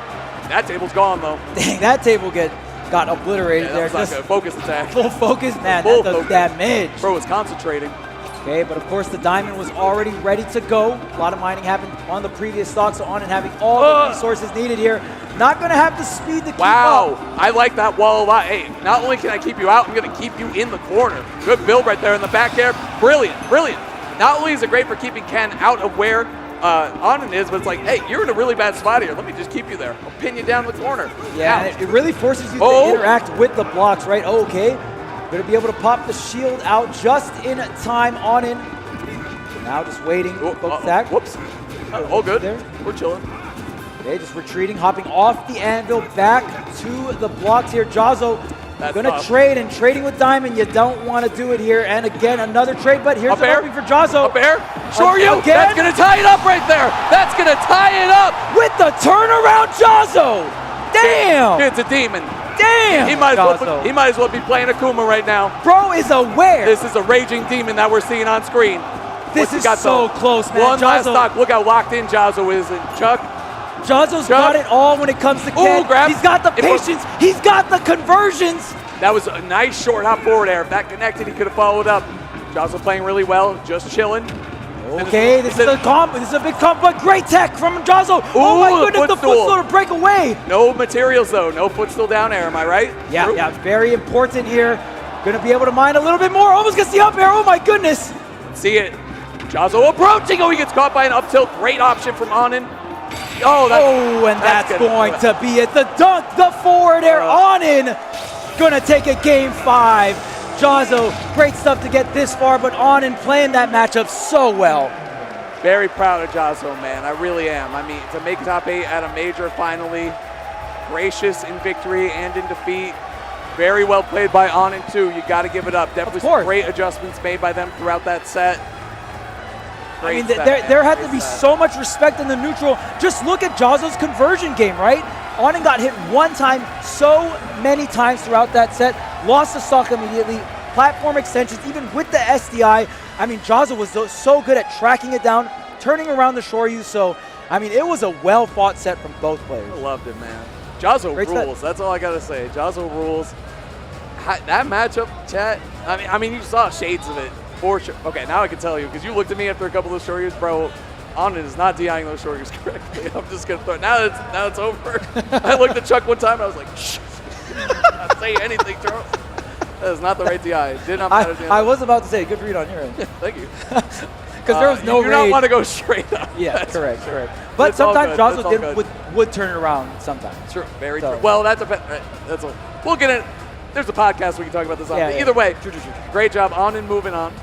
That table's gone though. Dang, that table got obliterated there. That was like a focus attack. Full focus, man. Full that does damage. Bro was concentrating. Okay, but of course the diamond was already ready to go. A lot of mining happened on the previous stock, so Anin having all the resources needed here. Not going to have the speed to keep up. I like that wall a lot. Hey, not only can I keep you out, I'm going to keep you in the corner. Good build right there in the back air. Brilliant. Not only is it great for keeping Ken out of where Anin is, but it's like, hey, you're in a really bad spot here. Let me just keep you there. I'll pin you down in the corner. Yeah, and it really forces you to interact with the blocks, right? Okay. Going to be able to pop the shield out just in time. Anin. Now just waiting. Whoops. All good. There. We're chilling. Okay, just retreating, hopping off the anvil, back to the blocks here. Jazzo going to trade, and trading with Diamond, you don't want to do it here. And again, another trade, but here's the opening for Jazzo. Up air. Shoryu. That's going to tie it up right there. That's going to tie it up. With the turnaround, Jazzo. Damn. It's a demon. Damn! He might as well be playing Akuma right now. Bro is aware. This is a raging demon that we're seeing on screen. This is so close, man. One last stock. Look how locked in Jazzo is. And Chuck. Jazzo's got it all when it comes to Ken. He's got the patience. He's got the conversions. That was a nice short hop forward air. If that connected, he could have followed up. Jazzo playing really well, just chilling. Okay, this is a comp. This is a big comp, but great tech from Jazzo. Oh my goodness, the footstool to break away. No materials though, no footstool down air, am I right? Yeah, very important here. Gonna be able to mine a little bit more. Almost gets the up air, oh my goodness. See it. Jazzo approaching, he gets caught by an up tilt. Great option from Anin. And that's going to be it. The dunk, the forward air on in. Gonna take a game 5. Jazzo, great stuff to get this far, but on and playing that matchup so well. Very proud of Jazzo, man. I really am. I mean, to make top 8 at a major finally, gracious in victory and in defeat. Very well played by On and 2. You got to give it up. Definitely some great adjustments made by them throughout that set. I mean, there had to be so much respect in the neutral. Just look at Jazzo's conversion game, right? Onin got hit one time so many times throughout that set, lost the stock immediately, platform extensions, even with the SDI. I mean, Jazzo was so good at tracking it down, turning around the Shoryu. So, I mean, it was a well-fought set from both players. I loved it, man. Jazzo rules. That's all I got to say. Jazzo rules. That matchup, chat, I mean, you saw shades of it. For sure. Okay, now I can tell you, because you looked at me after a couple of those Shoryus, bro. Onin is not DIing those Shoryus correctly. I'm just gonna throw it. Now it's over. I looked at Chuck one time and I was like, shh, not say anything, Charles. That is not the right DI. It did not matter. I was about to say, good read on your end. Thank you. Because there was no You do not want to go straight up. Yeah, correct. But sometimes Jazzo would turn it around sometimes. True, very true. Well, that's a. We'll get in. There's a podcast we can talk about this on. Either way, great job on and moving on.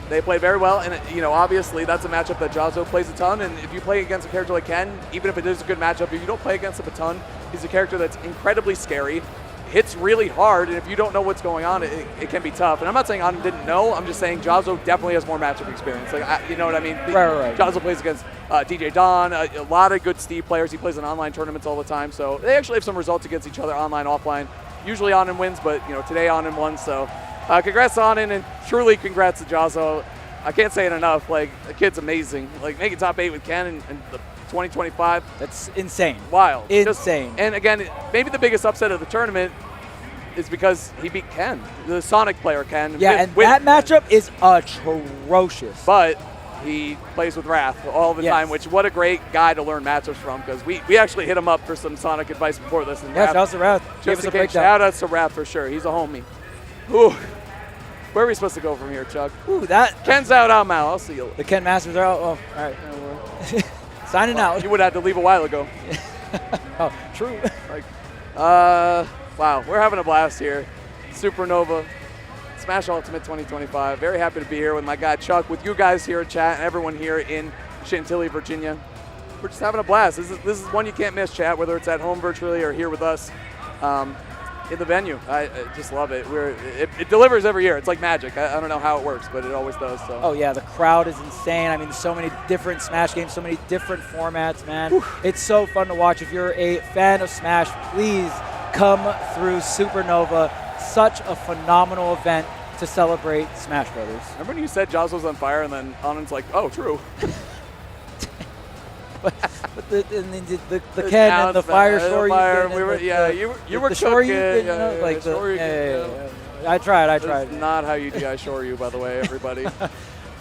They play very well, and obviously that's a matchup that Jazzo plays a ton. And if you play against a character like Ken, even if it is a good matchup, if you don't play against him a ton, he's a character that's incredibly scary, hits really hard, and if you don't know what's going on, it can be tough. And I'm not saying Onin didn't know. I'm just saying Jazzo definitely has more matchup experience. Like, you know what I mean? Right. Jazzo plays against DJ Don, a lot of good Steve players. He plays in online tournaments all the time, so they actually have some results against each other, online, offline. Usually Onin wins, but today Onin won. So congrats to Onin, and truly congrats to Jazzo. I can't say it enough. Like, the kid's amazing. Like, making top 8 with Ken in the 2025. That's insane. Wild. Insane. And again, maybe the biggest upset of the tournament is because he beat Ken, the Sonic player Ken. Yeah, that matchup is atrocious. But he plays with Wrath all the time, which what a great guy to learn matchups from, because we actually hit him up for some Sonic advice before this. And shout out to Wrath. Shout out to Wrath for sure. He's a homie. Ooh. Where are we supposed to go from here, Chuck? Ooh, that. Ken's out, I'm out. I'll see you. The Ken Masters are out. Oh, all right. Signing out. You would have to leave a while ago. Oh, true. Wow, we're having a blast here. Supernova, Smash Ultimate 2025. Very happy to be here with my guy Chuck, with you guys here in chat, and everyone here in Chantilly, Virginia. We're just having a blast. This is one you can't miss, chat, whether it's at home virtually or here with us in the venue. I just love it. It delivers every year. It's like magic. I don't know how it works, but it always does. So. Oh, yeah, the crowd is insane. I mean, so many different Smash games, so many different formats, man. Whew. It's so fun to watch. If you're a fan of Smash, please come through Supernova. Such a phenomenal event to celebrate Smash Brothers. Remember when you said Jazz was on fire and then Onin's like, oh, true. but the Ken and the fire Shoryu. You were cooking. I tried. That's not how you DI Shoryu, by the way, everybody.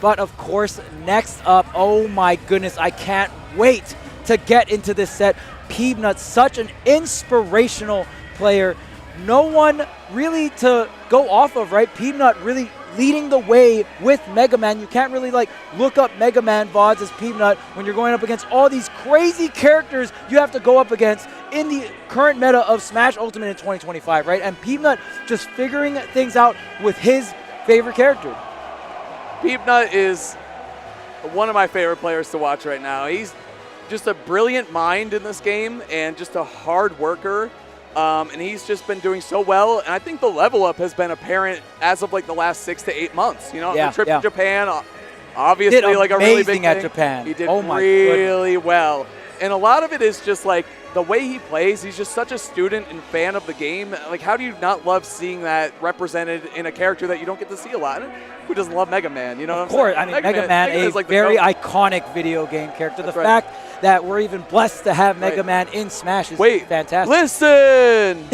But of course, next up, oh my goodness, I can't wait to get into this set. Peanut, such an inspirational player. No one really to go off of, right? Peanut really leading the way with Mega Man. You can't really look up Mega Man VODs as Peanut when you're going up against all these crazy characters you have to go up against in the current meta of Smash Ultimate in 2025, right? And Peanut just figuring things out with his favorite character. Peanut is one of my favorite players to watch right now. He's just a brilliant mind in this game and just a hard worker. And he's just been doing so well, and I think the level up has been apparent as of the last 6 to 8 months. The trip to Japan, obviously a really big thing. At Japan. He did really well, and a lot of it is just the way he plays. He's just such a student and fan of the game. How do you not love seeing that represented in a character that you don't get to see a lot? Who doesn't love Mega Man? You know what I'm saying? Of course, I mean Mega Man is a very iconic video game character. The fact that we're even blessed to have Mega Man in Smash is fantastic. Listen!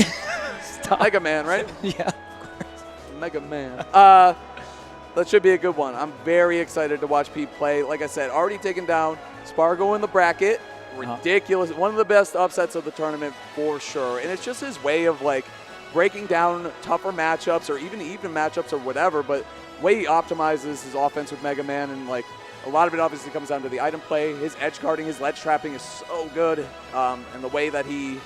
Mega Man, right? Yeah, of course. Mega Man. That should be a good one. I'm very excited to watch Pete play. Like I said, already taken down Spargo in the bracket. Ridiculous. One of the best upsets of the tournament for sure. And it's just his way of breaking down tougher matchups or even matchups or whatever, but way he optimizes his offense with Mega Man and A lot of it obviously comes down to the item play. His edge guarding, his ledge trapping is so good, and the way that he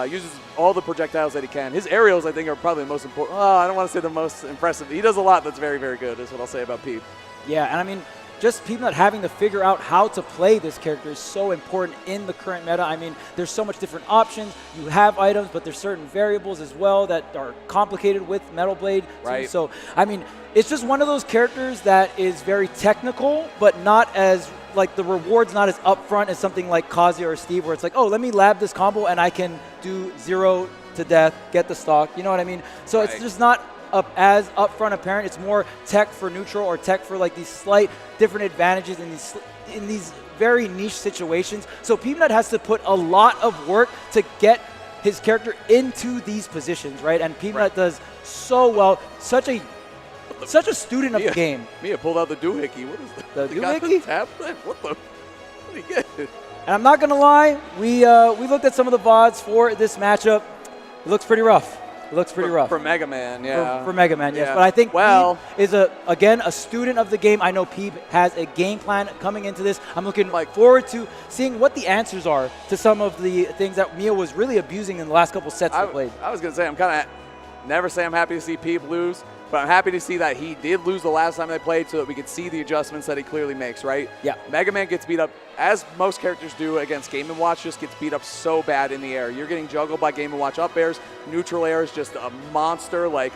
uses all the projectiles that he can. His aerials, I think, are probably the most important. Oh, I don't want to say the most impressive. He does a lot that's very, very good, is what I'll say about Peep. Yeah, and I mean, just people not having to figure out how to play this character is so important in the current meta. I mean, there's so much different options. You have items, but there's certain variables as well that are complicated with Metal Blade. Right. So, I mean, it's just one of those characters that is very technical, but not as, like, the reward's not as upfront as something like Kazuya or Steve, where it's like, oh, let me lab this combo and I can do 0 to death, get the stock. You know what I mean? So it's just not as upfront apparent. It's more tech for neutral or tech for like these slight different advantages in these very niche situations. So Peanut has to put a lot of work to get his character into these positions, right? And Peanut does so well. Such a student of the game. Mia pulled out the doohickey. What is that? The doohickey? What did he get? And I'm not gonna lie, we looked at some of the VODs for this matchup. It looks pretty rough. It looks pretty rough. For Mega Man, yeah. For Mega Man, yes. Yeah. But I think Peep is, again, a student of the game. I know Peep has a game plan coming into this. I'm looking forward to seeing what the answers are to some of the things that Mia was really abusing in the last couple sets we played. I was going to say, I'm kind of never say I'm happy to see Peep lose, but I'm happy to see that he did lose the last time they played so that we could see the adjustments that he clearly makes, right? Yeah. Mega Man gets beat up, as most characters do against Game & Watch, just gets beat up so bad in the air. You're getting juggled by Game & Watch up airs. Neutral air is just a monster. Like,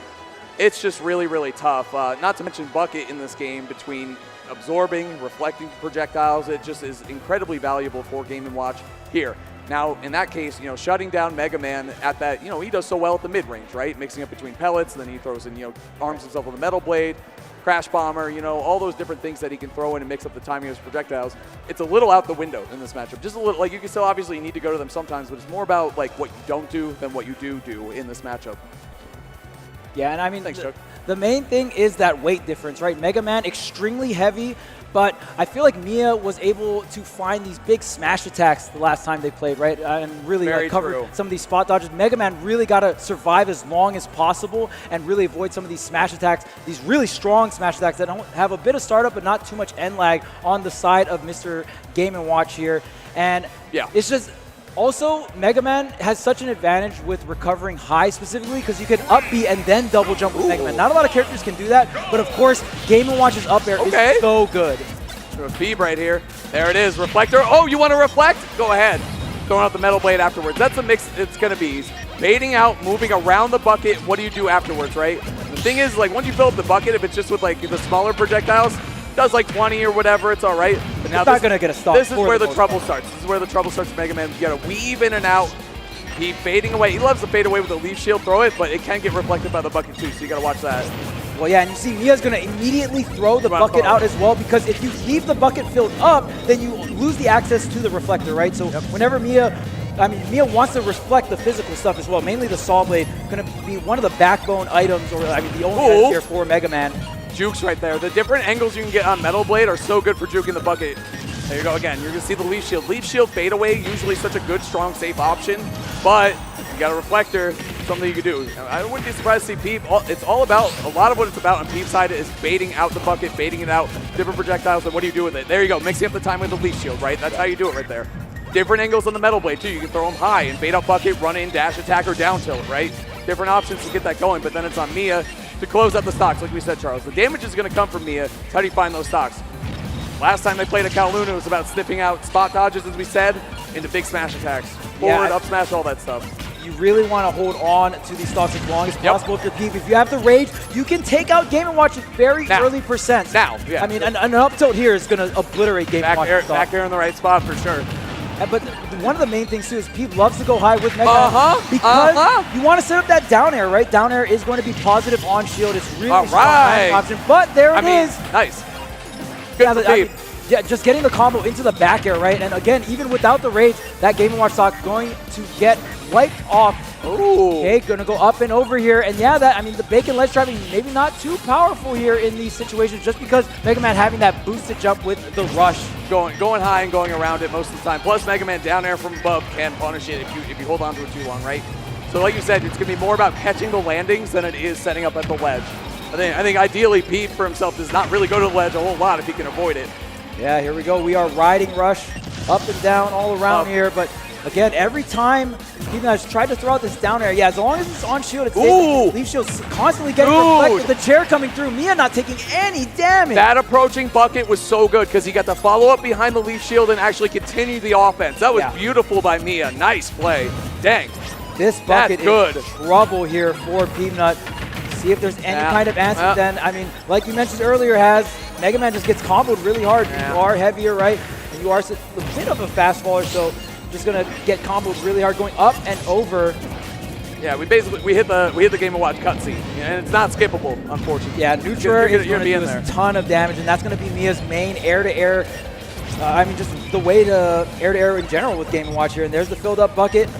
it's just really, really tough. Not to mention Bucket in this game between absorbing, reflecting projectiles. It just is incredibly valuable for Game & Watch here. Now, in that case, you know, shutting down Mega Man at that, you know, he does so well at the mid-range, right? Mixing up between pellets, and then he throws in, you know, arms himself with a Metal Blade, Crash Bomber, you know, all those different things that he can throw in and mix up the timing of his projectiles. It's a little out the window in this matchup. Just a little, like, you can still obviously need to go to them sometimes, but it's more about, like, what you don't do than what you do in this matchup. Yeah, and I mean, Thanks, Chuck. The main thing is that weight difference, right? Mega Man, extremely heavy, but I feel like Mia was able to find these big smash attacks the last time they played, right? And really cover some of these spot dodges. Mega Man really got to survive as long as possible and really avoid some of these smash attacks, these really strong smash attacks that don't have a bit of startup but not too much end lag on the side of Mr. Game & Watch here. And it's just... Also, Mega Man has such an advantage with recovering high specifically because you can up B and then double jump with Mega Man. Not a lot of characters can do that, but of course, Game & Watch's up air is so good. Phoebe right here. There it is. Reflector. Oh, you want to reflect? Go ahead. Throwing out the Metal Blade afterwards. That's a mix it's going to be. He's baiting out, moving around the bucket. What do you do afterwards, right? The thing is, like, once you fill up the bucket, if it's just with, like, the smaller projectiles, does like 20 or whatever, it's all right. But now it's not going to get a stop. This is where the trouble starts. This is where the trouble starts for Mega Man. You got to weave in and out. He fading away. He loves to fade away with the leaf shield, throw it, but it can get reflected by the bucket too, so you got to watch that. Well, yeah, and you see Mia's going to immediately throw the bucket out as well because if you leave the bucket filled up, then you lose the access to the reflector, right? So whenever Mia wants to reflect the physical stuff as well, mainly the Saw Blade, going to be one of the backbone items, or I mean the only item here for Mega Man. Jukes right there. The different angles you can get on Metal Blade are so good for juking the bucket. There you go again. You're going to see the Leaf Shield. Leaf Shield fade away, usually such a good, strong, safe option, but you got a reflector, something you can do. I wouldn't be surprised to see Peep. It's all about, a lot of what it's about on Peep's side is baiting out the bucket, baiting it out, different projectiles, and what do you do with it? There you go, mixing up the time with the Leaf Shield, right? That's how you do it right there. Different angles on the Metal Blade, too. You can throw them high and bait out bucket, run in, dash attack, or down tilt, right? Different options to get that going, but then it's on Mia to close out the stocks, like we said, Charles. The damage is going to come from Mia. How do you find those stocks? Last time they played a Kowloon, it was about sniffing out spot dodges, as we said, into big smash attacks. Forward, up smash, all that stuff. You really want to hold on to these stocks as long as possible. If you're Peep, if you have the rage, you can take out Game & Watch at very early percents. I mean, an up tilt here is going to obliterate Game & Watch. Back air in the right spot for sure. But one of the main things, too, is Peep loves to go high with Mega Man because you want to set up that down air, right? Down air is going to be positive on shield. It's really strong option. But there it is. Nice. Good for Peep. Yeah, just getting the combo into the back air, right? And again, even without the rage, that Game & Watch stock going to get wiped off. Ooh. Okay, going to go up and over here. And yeah, the bacon ledge trapping maybe not too powerful here in these situations just because Mega Man having that boosted jump with the rush. Going high and going around it most of the time. Plus, Mega Man down air from above can punish it if you hold on to it too long, right? So like you said, it's going to be more about catching the landings than it is setting up at the ledge. I think ideally Pete for himself does not really go to the ledge a whole lot if he can avoid it. Yeah, here we go. We are riding Rush up and down all around here, but again, every time Even has tried to throw out this down air. Yeah, as long as it's on shield, it's safe. Leaf shield's constantly getting reflected. The chair coming through. Mia not taking any damage. That approaching bucket was so good because he got the follow-up behind the leaf shield and actually continued the offense. That was beautiful by Mia. Nice play. Dang. This bucket is trouble here for Peanut. See if there's any kind of answer then. I mean, like you mentioned earlier, Mega Man just gets comboed really hard. You are heavier, right? And you are a bit of a fast faller, so just gonna get comboed really hard, going up and over. Yeah, we hit the Game & Watch cutscene, and it's not skippable, unfortunately. Yeah, neutral is going to do a ton of damage, and that's going to be Mia's main air-to-air. I mean, just the way to air-to-air in general with Game & Watch here. And there's the filled-up bucket.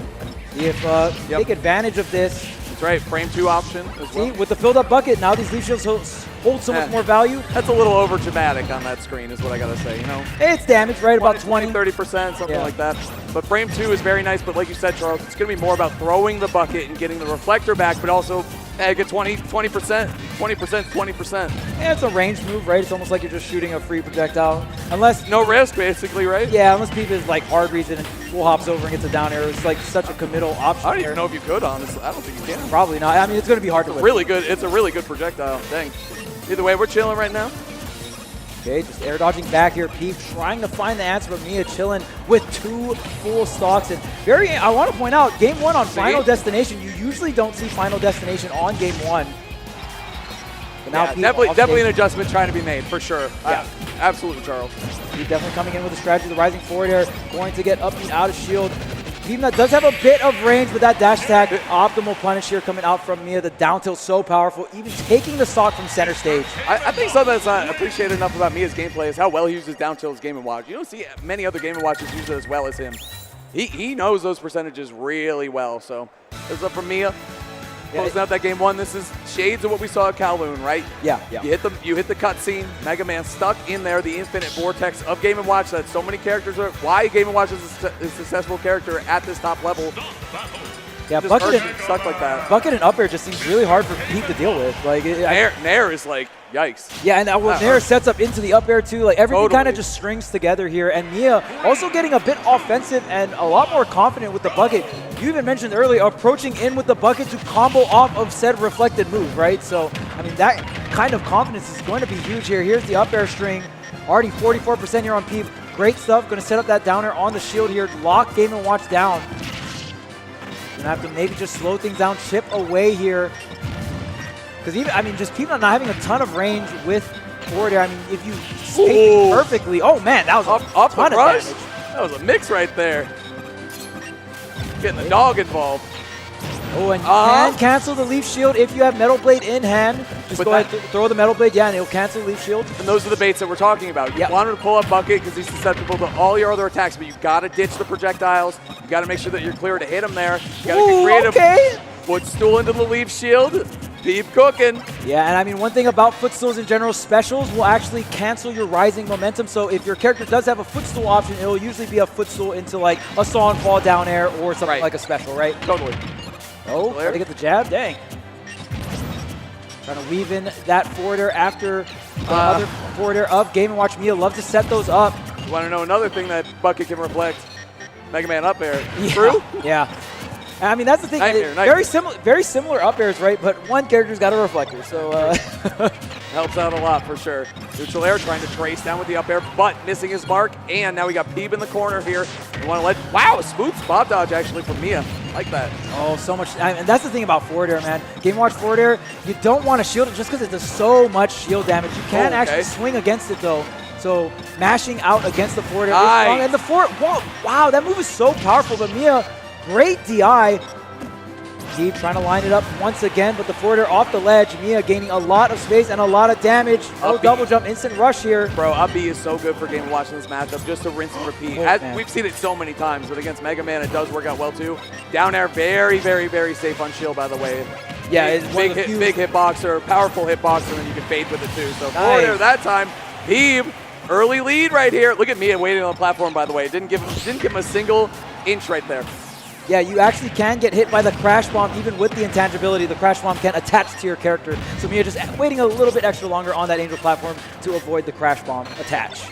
See if take advantage of this. That's right, frame 2 option as well. See, with the filled-up bucket, now these leaf shields hold so much more value. That's a little over-dramatic on that screen is what I got to say, you know? It's damage, right? About 20. 30%, something like that. But frame 2 is very nice, but like you said, Charles, it's going to be more about throwing the bucket and getting the reflector back, but also get 20%, 20%. Yeah, it's a ranged move, right? It's almost like you're just shooting a free projectile. Unless... No risk, basically, right? Yeah, unless Peep is like hard reads it and full hops over and gets a down arrow. It's like such a committal option. I don't even know if you could, honestly. I don't think you can. Probably not. I mean, it's going to be hard to win. It's a really good projectile. Dang. Either way, we're chilling right now. Okay, just air dodging back here. Peep trying to find the answer, but Mia chilling with 2 full stocks. And I want to point out, Game 1 on Final Destination, you usually don't see Final Destination on Game 1. But now definitely an adjustment trying to be made, for sure. Yeah. Absolutely, Charles. Peep definitely coming in with the strategy, the rising forward air, going to get up and out of shield. Peanut does have a bit of range with that dash attack. Optimal punish here coming out from Mia. The down tilt so powerful, even taking the stock from center stage. I think something that's not appreciated enough about Mia's gameplay is how well he uses down tilt as Game & Watch. You don't see many other Game & Watchers use it as well as him. He knows those percentages really well. So this is up from Mia. Closing out that Game 1. This is shades of what we saw at Kowloon, right? Yeah. You hit the cutscene. Mega Man stuck in there, the infinite vortex of Game & Watch that so many characters are. Why Game & Watch is a successful character at this top level. Yeah, Bucket stuck like that. Bucket and up air just seems really hard for Pete to deal with. Like Nair is like, yikes. Yeah, and Nair sets up into the up air too. Like everything kind of just strings together here. And Mia also getting a bit offensive and a lot more confident with the bucket. You even mentioned earlier approaching in with the bucket to combo off of said reflected move, right? So, I mean, that kind of confidence is going to be huge here. Here's the up air string. Already 44% here on Peep. Great stuff. Going to set up that down air on the shield here. Lock Game & Watch down. Gonna have to maybe just slow things down, chip away here. Because even, I mean, just Peep not having a ton of range with forward air. I mean, if you space it perfectly, oh man, that was a ton of damage. That was a mix right there. Getting the dog involved. Oh, and you can cancel the Leaf Shield if you have Metal Blade in hand. Just go ahead, throw the Metal Blade, and it'll cancel Leaf Shield. And those are the baits that we're talking about. You want him to pull up Bucket because he's susceptible to all your other attacks, but you've got to ditch the projectiles. You got to make sure that you're clear to hit him there. You got to get creative. Okay. Footstool into the Leaf Shield. Keep cooking. Yeah, and I mean, one thing about footstools in general, specials will actually cancel your rising momentum. So if your character does have a footstool option, it'll usually be a footstool into like a saw and fall down air or something like a special, right? Totally. Oh, trying to get the jab? Dang. Trying to weave in that forward air after other forward air of Game & Watch. Mia love to set those up. You want to know another thing that Bucket can reflect? Mega Man up air. True? Yeah. And I mean, that's the thing. Very similar up airs, right? But one character's got a reflector, so helps out a lot for sure. Neutral air trying to trace down with the up air, but missing his mark. And now we got Peeb in the corner here. You want to wow, a smooth spot dodge actually from Mia. Like that. Oh, so much. And that's the thing about forward air, man. Game & Watch forward air, you don't want to shield it just because it does so much shield damage. You can actually swing against it though. So mashing out against the forward air is strong. And the forward, wow, that move is so powerful. But Mia, great DI. Keep trying to line it up once again, but the forward air off the ledge. Mia gaining a lot of space and a lot of damage. No double jump, instant rush here. Bro, up B is so good for Game & Watch in this matchup, just to rinse and repeat. We've seen it so many times, but against Mega Man, it does work out well too. Down air, very, very, very safe on shield, by the way. Yeah, it's big hitboxer, powerful hitboxer, and then you can fade with it too. So forward air that time. Peeb, early lead right here. Look at Mia waiting on the platform, by the way. Didn't give him a single inch right there. Yeah, you actually can get hit by the Crash Bomb even with the intangibility. The Crash Bomb can attach to your character. So Mia just waiting a little bit extra longer on that Angel platform to avoid the Crash Bomb attach.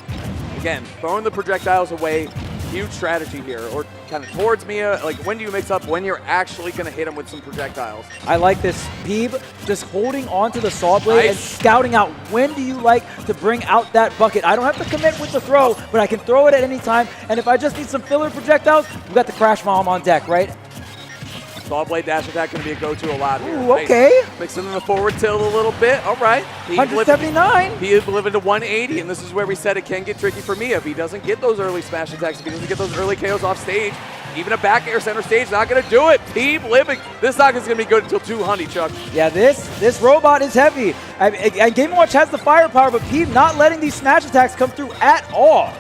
again, throwing the projectiles away, huge strategy here. Or kind of towards Mia, like when do you mix up when you're actually going to hit him with some projectiles? I like this. Peeb just holding on to the saw blade and scouting out when do you like to bring out that bucket. I don't have to commit with the throw, but I can throw it at any time. And if I just need some filler projectiles, we've got the Crash Bomb on deck, right? Saw blade dash attack going to be a go-to a lot here. Ooh, okay. Nice. Mixing in the forward tilt a little bit. All right. 179. He is living to 180, and this is where we said it can get tricky for Mia. If he doesn't get those early smash attacks, if he doesn't get those early KOs off stage, even a back air center stage, not going to do it. Peeb living. This stock is going to be good until 200, Chuck. Yeah, this robot is heavy. And Game & Watch has the firepower, but Peeb not letting these smash attacks come through at all.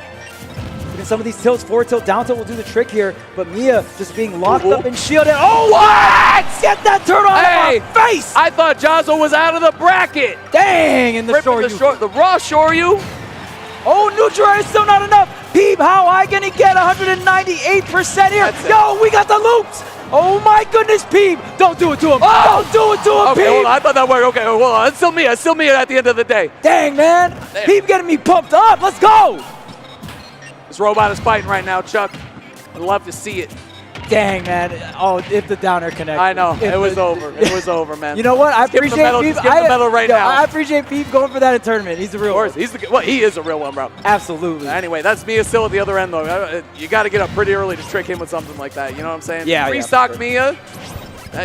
And some of these tilts, forward tilt, down tilt will do the trick here, but Mia just being locked up and shielded. Oh, what? Get that turtle out of my face! I thought Jazzo was out of the bracket. Dang, and the Shoryu. The raw Shoryu. Oh, neutral is still not enough. Peeb, how I gonna get 198% here? Yo, we got the loops. Oh my goodness, Peeb. Don't do it to him. Oh. Don't do it to him, Okay, Peeb. hold on. I thought that worked. Okay, hold on. It's still Mia. It's still Mia at the end of the day. Dang, man. Peeb getting me pumped up. Let's go. This robot is fighting right now, Chuck. I'd love to see it. Dang, man. Oh, if the down air connected. I know. It was over. It was over, man. You know what? I appreciate Peeb. Skip the medal right now. I appreciate Peeb going for that in tournament. He's the real one. He is a real one, bro. Absolutely. Anyway, that's Mia still at the other end, though. You got to get up pretty early to trick him with something like that. You know what I'm saying? Yeah. Restock Mia.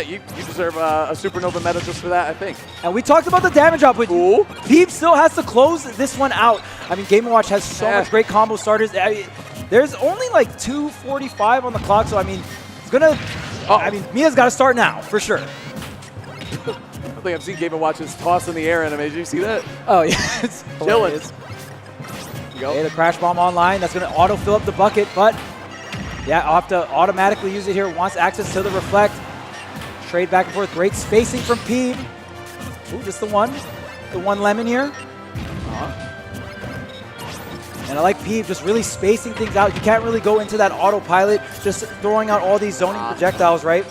You deserve a Supernova meta just for that, I think. And we talked about the damage output. Peeb still has to close this one out. I mean, Game & Watch has so much great combo starters. There's only like 2:45 on the clock, so I mean, it's gonna. I mean, Mia's got to start now for sure. I think I've seen Game & Watch's toss in the air anime. Did you see that? Oh yeah, it's chilling. Okay, the Crash Bomb online. That's gonna auto fill up the bucket, but yeah, I'll have to automatically use it here. Wants access to the reflect. Trade back and forth. Great spacing from Peeb. Ooh, just the one lemon here. And I like Peeb just really spacing things out. You can't really go into that autopilot, just throwing out all these zoning projectiles, right?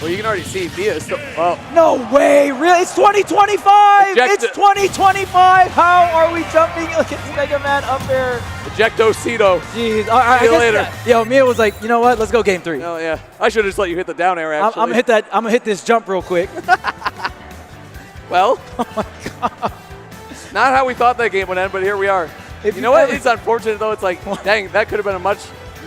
Well, you can already see Mia is still. Oh. No way! Really? It's 2025! It's 2025! How are we jumping? Look at Mega Man up there. Ejecto-cito. Jeez. See you later. Yo, Mia was like, you know what? Let's go game 3. Oh, yeah. I should have just let you hit the down air, actually. I'm gonna hit this jump real quick. Well. Oh, my God. Not how we thought that game would end, but here we are. You know what? It's unfortunate, though. It's like, dang, that could have been a much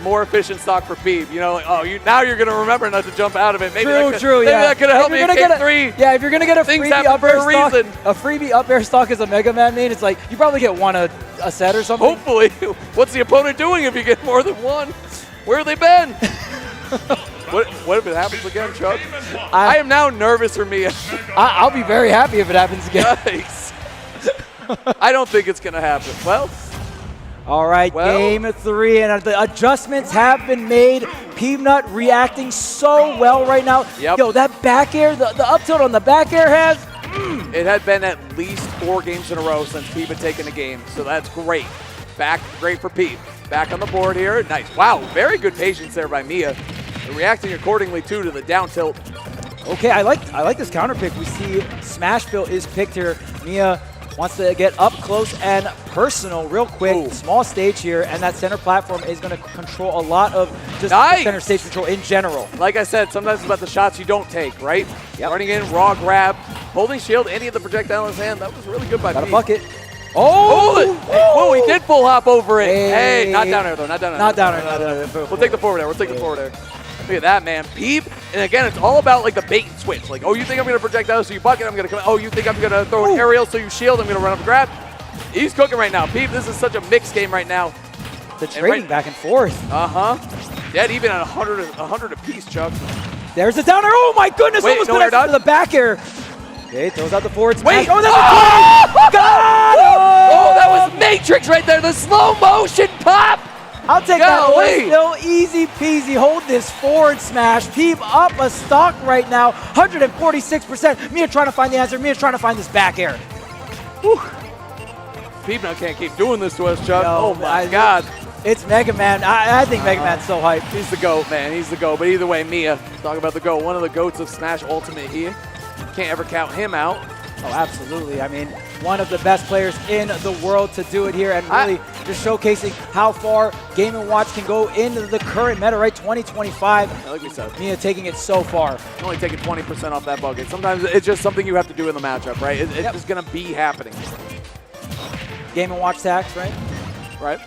more efficient stock for Peeb. You know, like, now you're going to remember not to jump out of it. Maybe True, maybe that could have helped me in game 3. Yeah, if you're going to get a freebie up air stock, a freebie up air stock as a Mega Man main, it's like you probably get one a set or something. Hopefully. What's the opponent doing if you get more than one? Where have they been? What if it happens again, Chuck? I am now nervous for Mia. I'll be very happy if it happens again. Nice. I don't think it's going to happen. Well. All right, game 3, and the adjustments have been made. Peebnut reacting so well right now. Yep. Yo, that back air, the up tilt on the back air has. It had been at least 4 games in a row since Peeb had taken a game, so that's great. Great for Peeb. Back on the board here. Nice. Wow, very good patience there by Mia. Reacting accordingly, too, to the down tilt. Okay, I like this counter pick. We see Smash Bill is picked here. Mia wants to get up close and personal real quick. Ooh. Small stage here, and that center platform is going to control a lot of just center stage control in general. Like I said, sometimes it's about the shots you don't take, right? Yep. Running in, raw grab, holding shield, any of the projectile in his hand. That was really good by Peeb. Got a bucket. Oh! Whoa, he did full hop over it. Hey, not down there, though. Not down there. Not down there. We'll take the forward there. We'll take the forward there. Look at that, man. Peeb, and again, it's all about like the bait and switch. Like, oh, you think I'm going to projectile, so you bucket, I'm going to come. Oh, you think I'm going to throw an aerial, so you shield, I'm going to run up and grab. He's cooking right now. Peeb, this is such a mixed game right now. The trading back and forth. Dead even at 100 apiece, Chuck. There's the downer. Oh my goodness, almost connected to the back air. Okay, throws out the forward smash. Wait! Oh, that's a God! Oh, that was Matrix right there. The slow motion pop. I'll take that one. Still easy peasy. Hold this forward smash. Peeb up a stock right now. 146%. Mia trying to find the answer. Mia trying to find this back air. Whew. Peeb now can't keep doing this to us, Chuck. Oh my God. It's Mega Man. I think Mega Man's so hyped. He's the GOAT, man. He's the GOAT. But either way, Mia, talk about the GOAT. One of the GOATs of Smash Ultimate here. Can't ever count him out. Oh, absolutely. I mean, one of the best players in the world to do it here, and really just showcasing how far Game & Watch can go into the current meta, right? 2025. Like we said. Mia taking it so far. Only taking 20% off that bucket. Sometimes it's just something you have to do in the matchup, right? It's just going to be happening. Game & Watch tax, right? Right.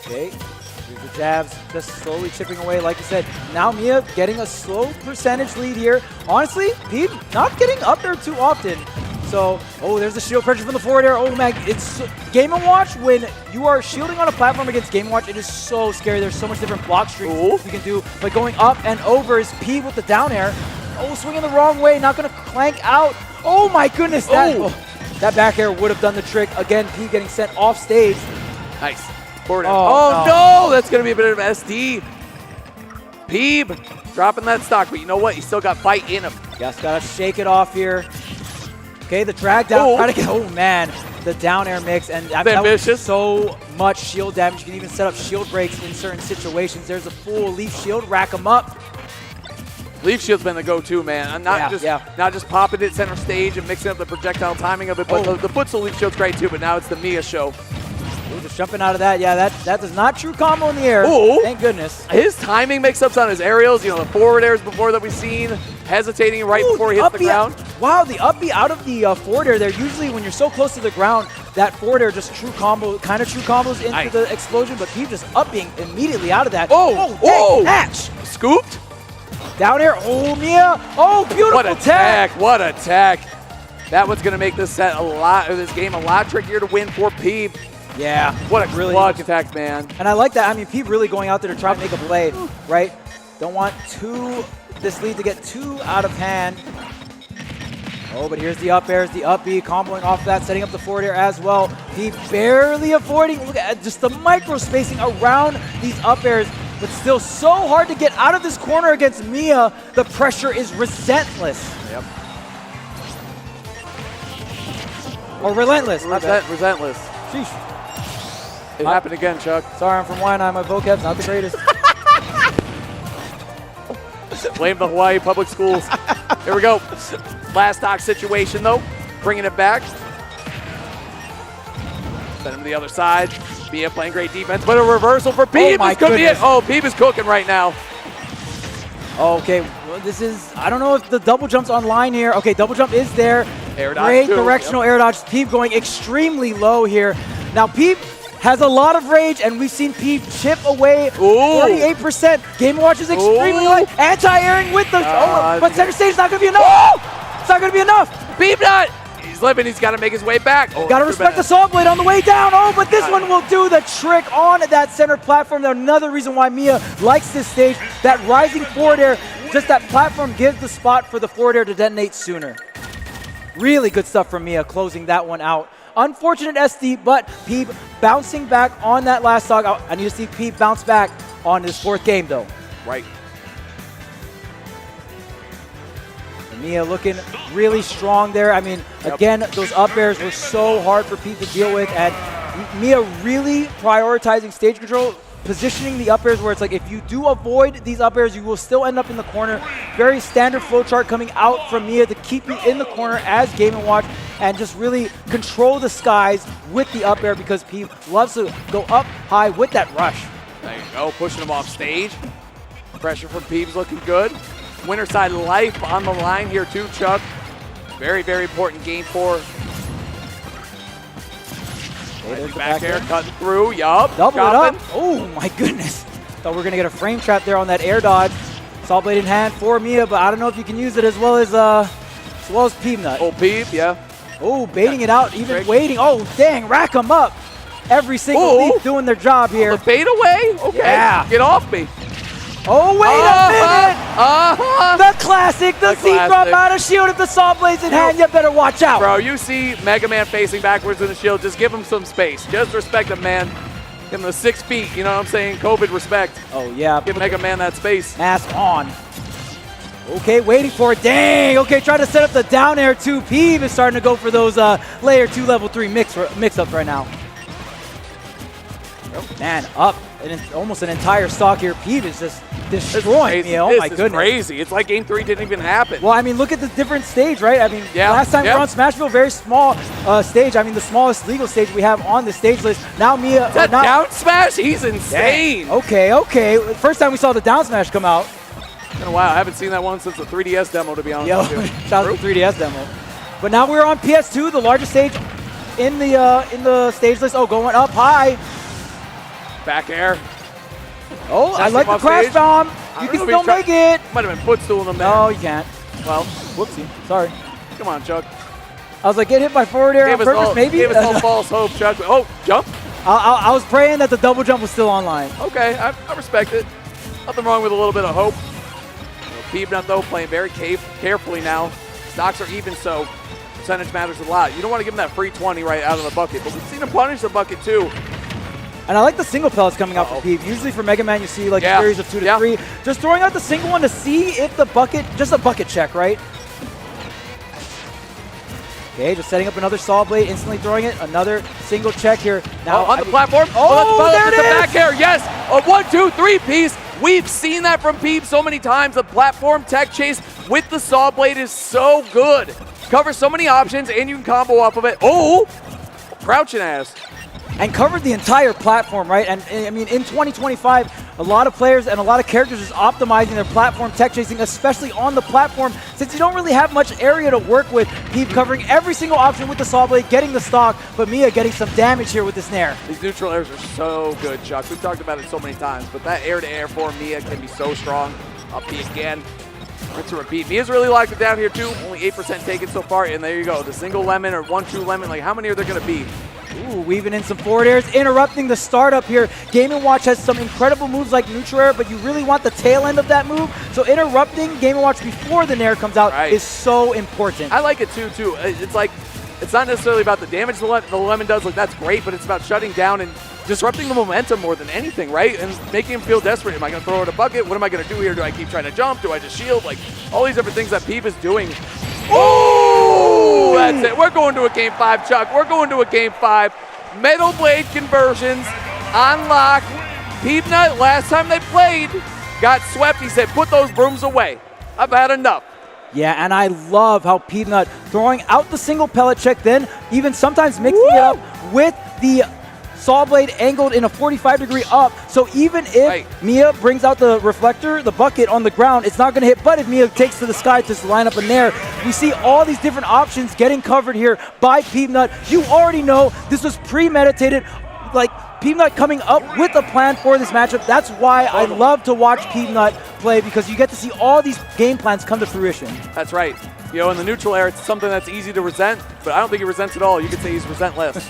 Okay. Here's the jabs, just slowly chipping away. Like you said, now Mia getting a slow percentage lead here. Honestly, Peep not getting up there too often. So, there's the shield pressure from the forward air. Oh man, it's Game & Watch. When you are shielding on a platform against Game & Watch, it is so scary. There's so much different block streaks you can do. But going up and over is Peep with the down air. Oh, swinging the wrong way, not gonna clank out. Oh my goodness, that back air would have done the trick. Again, Peep getting sent off stage. Nice. Oh, no, that's going to be a bit of SD. Peeb dropping that stock, but you know what? He still got fight in him. Just got to shake it off here. Okay, the drag down. Try to get, oh, man, the down air mix. And that was so much shield damage. You can even set up shield breaks in certain situations. There's a full leaf shield. Rack him up. Leaf shield's been the go-to, man. Not just popping it center stage and mixing up the projectile timing of it, but the footstool leaf shield's great too, but now it's the Mia show. Just jumping out of that. Yeah, that does not true combo in the air. Thank goodness. His timing mix-ups on his aerials, the forward airs before that we've seen, hesitating right before he hits the ground. Wow, the up B out of the forward air there. Usually when you're so close to the ground, that forward air just true combos into the explosion, but he just up being immediately out of that. Catch! Scooped? Down air, Mia. Oh, beautiful tech. What a tech. That one's going to make this game a lot trickier to win for Peeb. Yeah. What a clutch attack, man. And I like that. I mean, Peeb really going out there to try to make a play, right? Don't want this lead to get too out of hand. Oh, but here's the up airs, the up B, comboing off that, setting up the forward air as well. Peeb barely avoiding. Look at just the micro spacing around these up airs, but still so hard to get out of this corner against Mia. The pressure is relentless. Yep. Or relentless. Relentless. Sheesh. It happened again, Chuck. Sorry, I'm from Waianae. My vocab's not the greatest. Blame the Hawaii Public Schools. Here we go. Last stock situation, though. Bringing it back. Send him to the other side. Mia playing great defense, but a reversal for Peeb. Oh, my goodness. Peeb is cooking right now. Okay, well, this is, I don't know if the double jump's online here. Okay, double jump is there. Air dodge Great too. directional air dodge. Peeb going extremely low here. Now, Peeb has a lot of rage, and we've seen Peeb chip away 48%. Game Watch is extremely light. Anti-airing with the, but center stage is not going to be enough. It's not going to be enough. Peeb not. He's living. He's got to make his way back. Got to respect the saw blade on the way down. But this one will do the trick on that center platform. Another reason why Mia likes this stage. That rising forward air, just that platform gives the spot for the forward air to detonate sooner. Really good stuff from Mia, closing that one out. Unfortunate SD, but Peeb bouncing back on that last stock. I need to see Peeb bounce back on this fourth game, though. Right. And Mia looking really strong there. I mean, again, those up airs were so hard for Peeb to deal with, and Mia really prioritizing stage control, positioning the up airs where it's like if you do avoid these up airs, you will still end up in the corner. Very standard flow chart coming out from Mia to keep you in the corner as Game & Watch and just really control the skies with the up air because Peeb loves to go up high with that rush. There you go, pushing him off stage. Pressure from Peeb's looking good. Winner side life on the line here too, Chuck. Very, very important game for back air, cutting through, yup. Double it up. Oh my goodness. Thought we were gonna get a frame trap there on that air dodge. Saw blade in hand for Mia, but I don't know if you can use it as well as Peeb Nut. Peeb, yeah. Baiting it out, even waiting. Dang, rack him up. Every single leaf doing their job here. The bait away? Okay, get off me. Oh, wait a minute! The classic, the Z-drop out of shield if the saw blades in hand. You better watch out. Bro, you see Mega Man facing backwards in the shield. Just give him some space. Just respect him, man. Give him the 6 feet, you know what I'm saying? COVID respect. Oh, yeah. Give Mega Man that space. Mask on. Okay, waiting for it. Dang. Okay, trying to set up the down air too. Peeb is starting to go for those layer 2, level 3 mix-ups right now. Man, up. And it's almost an entire stock here. Peeb is just destroying Mia. Oh my This goodness. is crazy. It's like game 3 didn't even happen. Well, I mean, look at the different stage, right? I mean, Yeah, last time we yeah. were on Smashville, very small stage. I mean, the smallest legal stage we have on the stage list. Now Mia... That down smash? He's insane. Okay. First time we saw the down smash come out. It's been a while. I haven't seen that one since the 3DS demo, to be honest with you. Shout out to the 3DS demo. But now we're on PS2, the largest stage in the stage list. Oh, going up high. Back air. Oh, I Testing like the off crash stage. bomb. I You don't can know if still he's try- make it. Might have been footstooling him there. No, you can't. Well, Whoopsie. Sorry. come on, Chuck. I was like, get hit by forward air on purpose, maybe? Gave us all false hope, Chuck. Oh, jump. I was praying that the double jump was still online. Okay, I respect it. Nothing wrong with a little bit of hope. Peanut, though, playing very carefully now. Stocks are even, so percentage matters a lot. You don't want to give him that free 20 right out of the bucket, but we've seen him punish the bucket, too. And I like the single pellets coming out from Peep. Usually for Mega Man, you see like Yeah. a series of 2 to 3. Just throwing out the single one to see if the bucket, just a bucket check, right? Okay, just setting up another saw blade, instantly throwing it. Another single check here. Now on the platform. Oh, there it the is! back air. Yes, a 1, 2, 3 piece. We've seen that from Peep so many times. The platform tech chase with the saw blade is so good. Covers so many options, and you can combo off of it. Oh, crouching ass. And covered the entire platform, right? And I mean, in 2025, a lot of players and a lot of characters is optimizing their platform tech chasing, especially on the platform, since you don't really have much area to work with. Peep covering every single option with the saw blade, getting the stock, but Mia getting some damage here with this nair. These neutral airs are so good, Chuck. We've talked about it so many times, but that air-to-air for Mia can be so strong. Up P again. Rinse and repeat. Mia's really locked it down here, too. Only 8% taken so far, and there you go. The single lemon or 1-2 lemon, like how many are there going to be? Ooh, weaving in some forward airs, interrupting the startup here. Game & Watch has some incredible moves like neutral air, but you really want the tail end of that move. So interrupting Game & Watch before the nair comes out is so important. I like it too. It's like, it's not necessarily about the damage the lemon does, like that's great, but it's about shutting down and disrupting the momentum more than anything, right? And making him feel desperate. Am I going to throw it a bucket? What am I going to do here? Do I keep trying to jump? Do I just shield? Like, all these different things that Peep is doing. Oh, that's it. We're going to a game 5, Chuck. We're going to a game 5. Metal Blade conversions on lock. Peepnut, last time they played, got swept. He said, put those brooms away. I've had enough. Yeah, and I love how Peepnut throwing out the single pellet check, then even sometimes mixing it up with the saw blade angled in a 45-degree up. So even if Mia brings out the reflector, the bucket on the ground, it's not going to hit. But if Mia takes to the sky to line up in there, we see all these different options getting covered here by Peepnut. You already know this was premeditated. Like, Peepnut coming up with a plan for this matchup. That's why I love to watch Peepnut play, because you get to see all these game plans come to fruition. That's right. You know, in the neutral air, it's something that's easy to resent, but I don't think he resents at all. You could say he's resentless.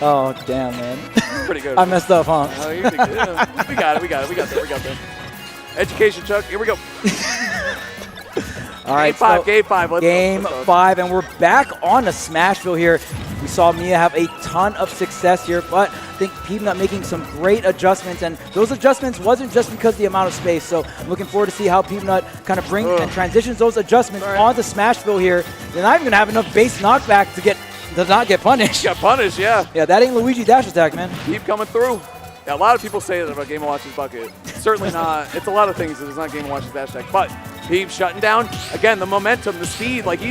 Oh, damn, man. Pretty good. I messed up, huh? You did good. Yeah, we got there. Education, Chuck. Here we go. All right, game 5. Game 5, and we're back on to Smashville here. We saw Mia have a ton of success here, but I think Peepnut making some great adjustments, and those adjustments wasn't just because of the amount of space. So I'm looking forward to see how Peepnut kind of brings and transitions those adjustments onto Smashville here. They're not even going to have enough base knockback to not get punished. Got punished, yeah. Yeah, that ain't Luigi dash attack, man. Keep coming through. Yeah, a lot of people say that about Game & Watch's bucket. Certainly not. It's a lot of things that it's not Game & Watch's dash attack, but Peep shutting down. Again, the momentum, the speed. Like,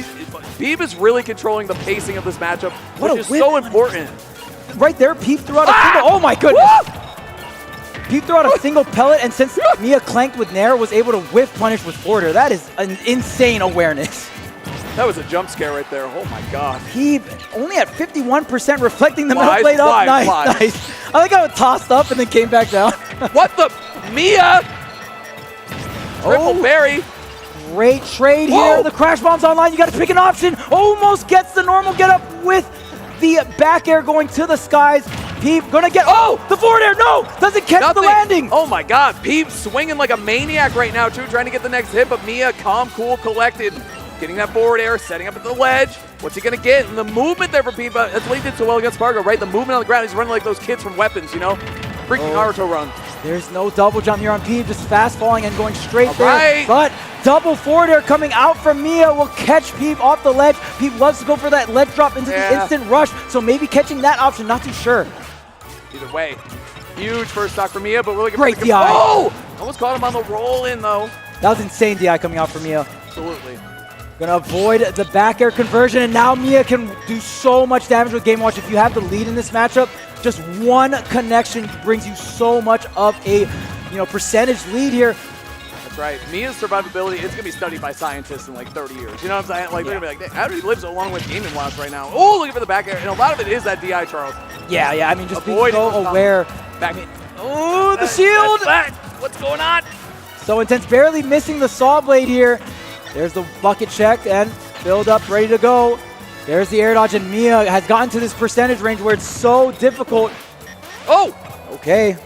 Peep is really controlling the pacing of this matchup, which is so important. Right there, Peep threw out a single. Oh my goodness! Peep threw out a single pellet, and since Mia clanked with Nair, was able to whiff punish with forward air. That is an insane awareness. That was a jump scare right there. Oh my god. Peep only at 51%, reflecting the Flies, metal blade up. flies, Nice, flies. nice. I like how it tossed up and then came back down. What the? Mia! Triple berry. Great trade here. The crash bomb's online. You got to pick an option. Almost gets the normal get up with the back air going to the skies. Peep gonna get, the forward air, no! Doesn't catch the landing. Oh my god, Peep swinging like a maniac right now too, trying to get the next hit, but Mia, calm, cool, collected. Getting that forward air, setting up at the ledge. What's he gonna get? And the movement there for Peep, that's what he did so well against Spargo, right? The movement on the ground, he's running like those kids from Weapons, you know? Freaking Naruto run. There's no double jump here on Peep, just fast falling and going straight there. Right. But double forward air coming out from Mia will catch Peep off the ledge. Peep loves to go for that ledge drop into the instant rush, so maybe catching that option, not too sure. Either way, Huge first stock for Mia, but we're looking Great for the DI. Oh! Almost caught him on the roll in, though. That was insane DI coming out for Mia. Absolutely. Gonna avoid the back air conversion, and now Mia can do so much damage with Game Watch. If you have the lead in this matchup, just one connection brings you so much of a percentage lead here. That's right. Mia's survivability is going to be studied by scientists in like 30 years. You know what I'm saying? Like, they're going to be like, how do he live so long with Game & Watch right now? Oh, looking for the back air. And a lot of it is that DI, Charles. Yeah, I mean, just Avoid being so aware. Back. Oh, the shield! What's going on? So intense, barely missing the saw blade here. There's the bucket check and build up, ready to go. There's the air dodge, and Mia has gotten to this percentage range where it's so difficult. Oh! Okay,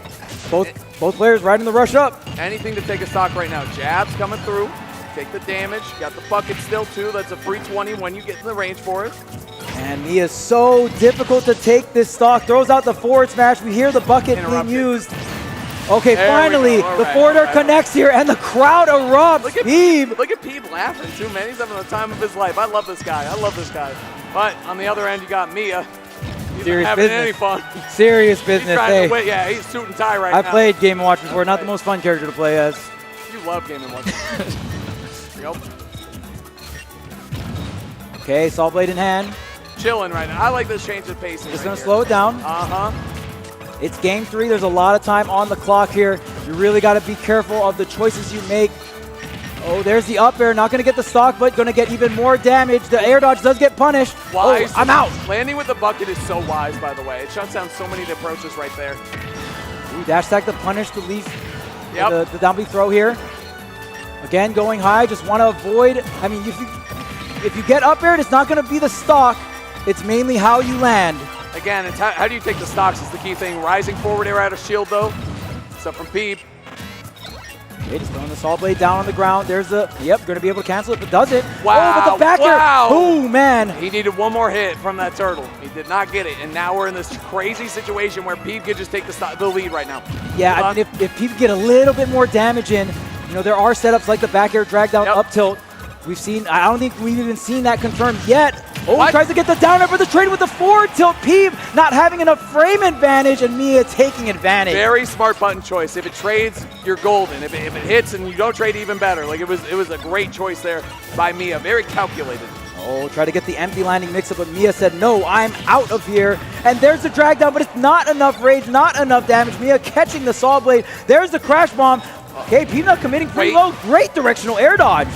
both players riding the rush up. Anything to take a stock right now. Jabs coming through. Take the damage. Got the bucket still, too. That's a free 20 when you get in the range for it. And Mia is so difficult to take this stock. Throws out the forward smash. We hear the bucket being used. Okay, there finally, the forward air connects here, and the crowd erupts. Look at Peeb laughing, too, man. He's having the time of his life. I love this guy. But on the other end, you got Mia. He's not having any fun. Serious business. He's trying to win. Yeah, he's suit and tie right now. I played Game & Watch before. Not the most fun character to play as. You love Game & Watch. Yep. Okay, Saw Blade in hand. Chilling right now. I like this change of pacing. Just going to slow it down. Uh-huh. It's game 3. There's a lot of time on the clock here. You really got to be careful of the choices you make. Oh, there's the up air. Not going to get the stock, but going to get even more damage. The air dodge does get punished. Wise. Oh, I'm out. Landing with the bucket is so wise, by the way. It shuts down so many approaches right there. Ooh, dash tag to punish the leaf. Yep. The down B throw here. Again, going high. Just want to avoid. I mean, if you get up air, it's not going to be the stock. It's mainly how you land. Again, it's how do you take the stocks is the key thing. Rising forward air out of shield, though. Except from Peeb. Okay, just throwing the Saw Blade down on the ground. There's the, going to be able to cancel it, but does it. Wow, oh, but the back air. Oh, man. He needed one more hit from that turtle. He did not get it, and now we're in this crazy situation where Peeb could just take the lead right now. Yeah, I mean, if Peeb get a little bit more damage in, there are setups like the back air drag down up tilt. We've seen, I don't think we've even seen that confirmed yet. Oh, he tries to get the down air for the trade with the forward tilt. Peeb not having enough frame advantage, and Mia taking advantage. Very smart button choice. If it trades, you're golden. If it hits and you don't trade, even better. Like it was a great choice there by Mia. Very calculated. Oh, try to get the empty landing mix-up, but Mia said, no, I'm out of here. And there's the drag down, but it's not enough rage, not enough damage. Mia catching the Saw Blade. There's the crash bomb. Okay, Peeb not committing pretty low. Great directional air dodge.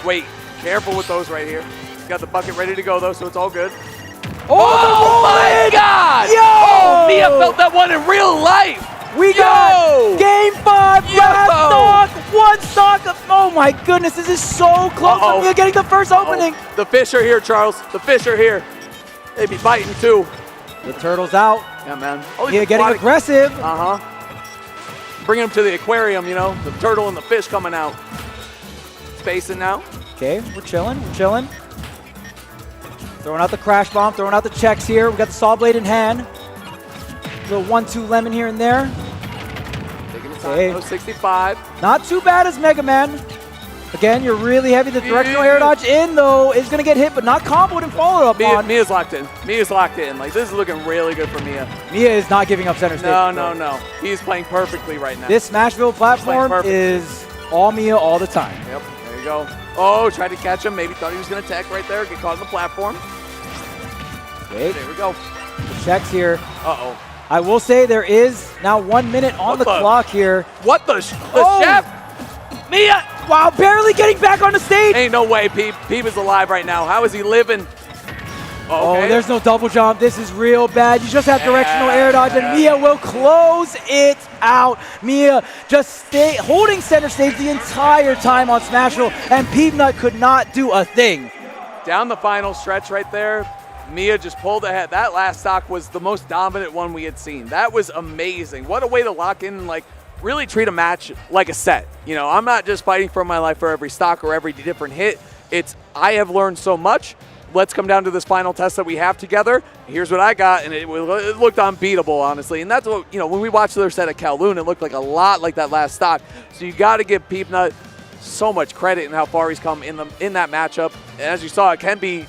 Wait, careful with those right here. Got the bucket ready to go, though, so it's all good. Oh my God! Yo! Oh, Mia felt that one in real life. We got Game 5, last stock, one stock. Oh my goodness, this is so close to Mia getting the first opening. The fish are here, Charles. The fish are here. They be biting too. The turtle's out. Yeah, man. Mia getting aggressive. Bringing them to the aquarium, the turtle and the fish coming out. Spacing now. Okay, we're chilling. Throwing out the crash bomb, throwing out the checks here. We got the Saw Blade in hand. Little 1-2 lemon here and there. Taking the time, 65. Not too bad as Mega Man. Again, you're really heavy. The directional air dodge in, though, is going to get hit, but not comboed and followed up on. Mia's locked in. Like, this is looking really good for Mia. Mia is not giving up center stage. No. He's playing perfectly right now. This Smashville platform is all Mia all the time. Yep, there you go. Oh, tried to catch him. Maybe thought he was going to attack right there. Get caught on the platform. Okay. There we go. The checks here. Uh-oh. I will say there is now 1 minute on the clock here. What the chef? Mia! Wow, barely getting back on the stage. Ain't no way Peeb is alive right now. How is he living? Oh, there's no double jump. This is real bad. You just have directional air dodge, and Mia will close it out. Mia just holding center stage the entire time on Smashville, and Peebnut could not do a thing. Down the final stretch right there, Mia just pulled ahead. That last stock was the most dominant one we had seen. That was amazing. What a way to lock in, like, really treat a match like a set. I'm not just fighting for my life for every stock or every different hit. It's, I have learned so much. Let's come down to this final test that we have together. Here's what I got, and it looked unbeatable, honestly. And that's what, when we watched their set at Kowloon, it looked like a lot like that last stock. So you got to give Peebnut so much credit in how far he's come in that matchup. And as you saw, it can be,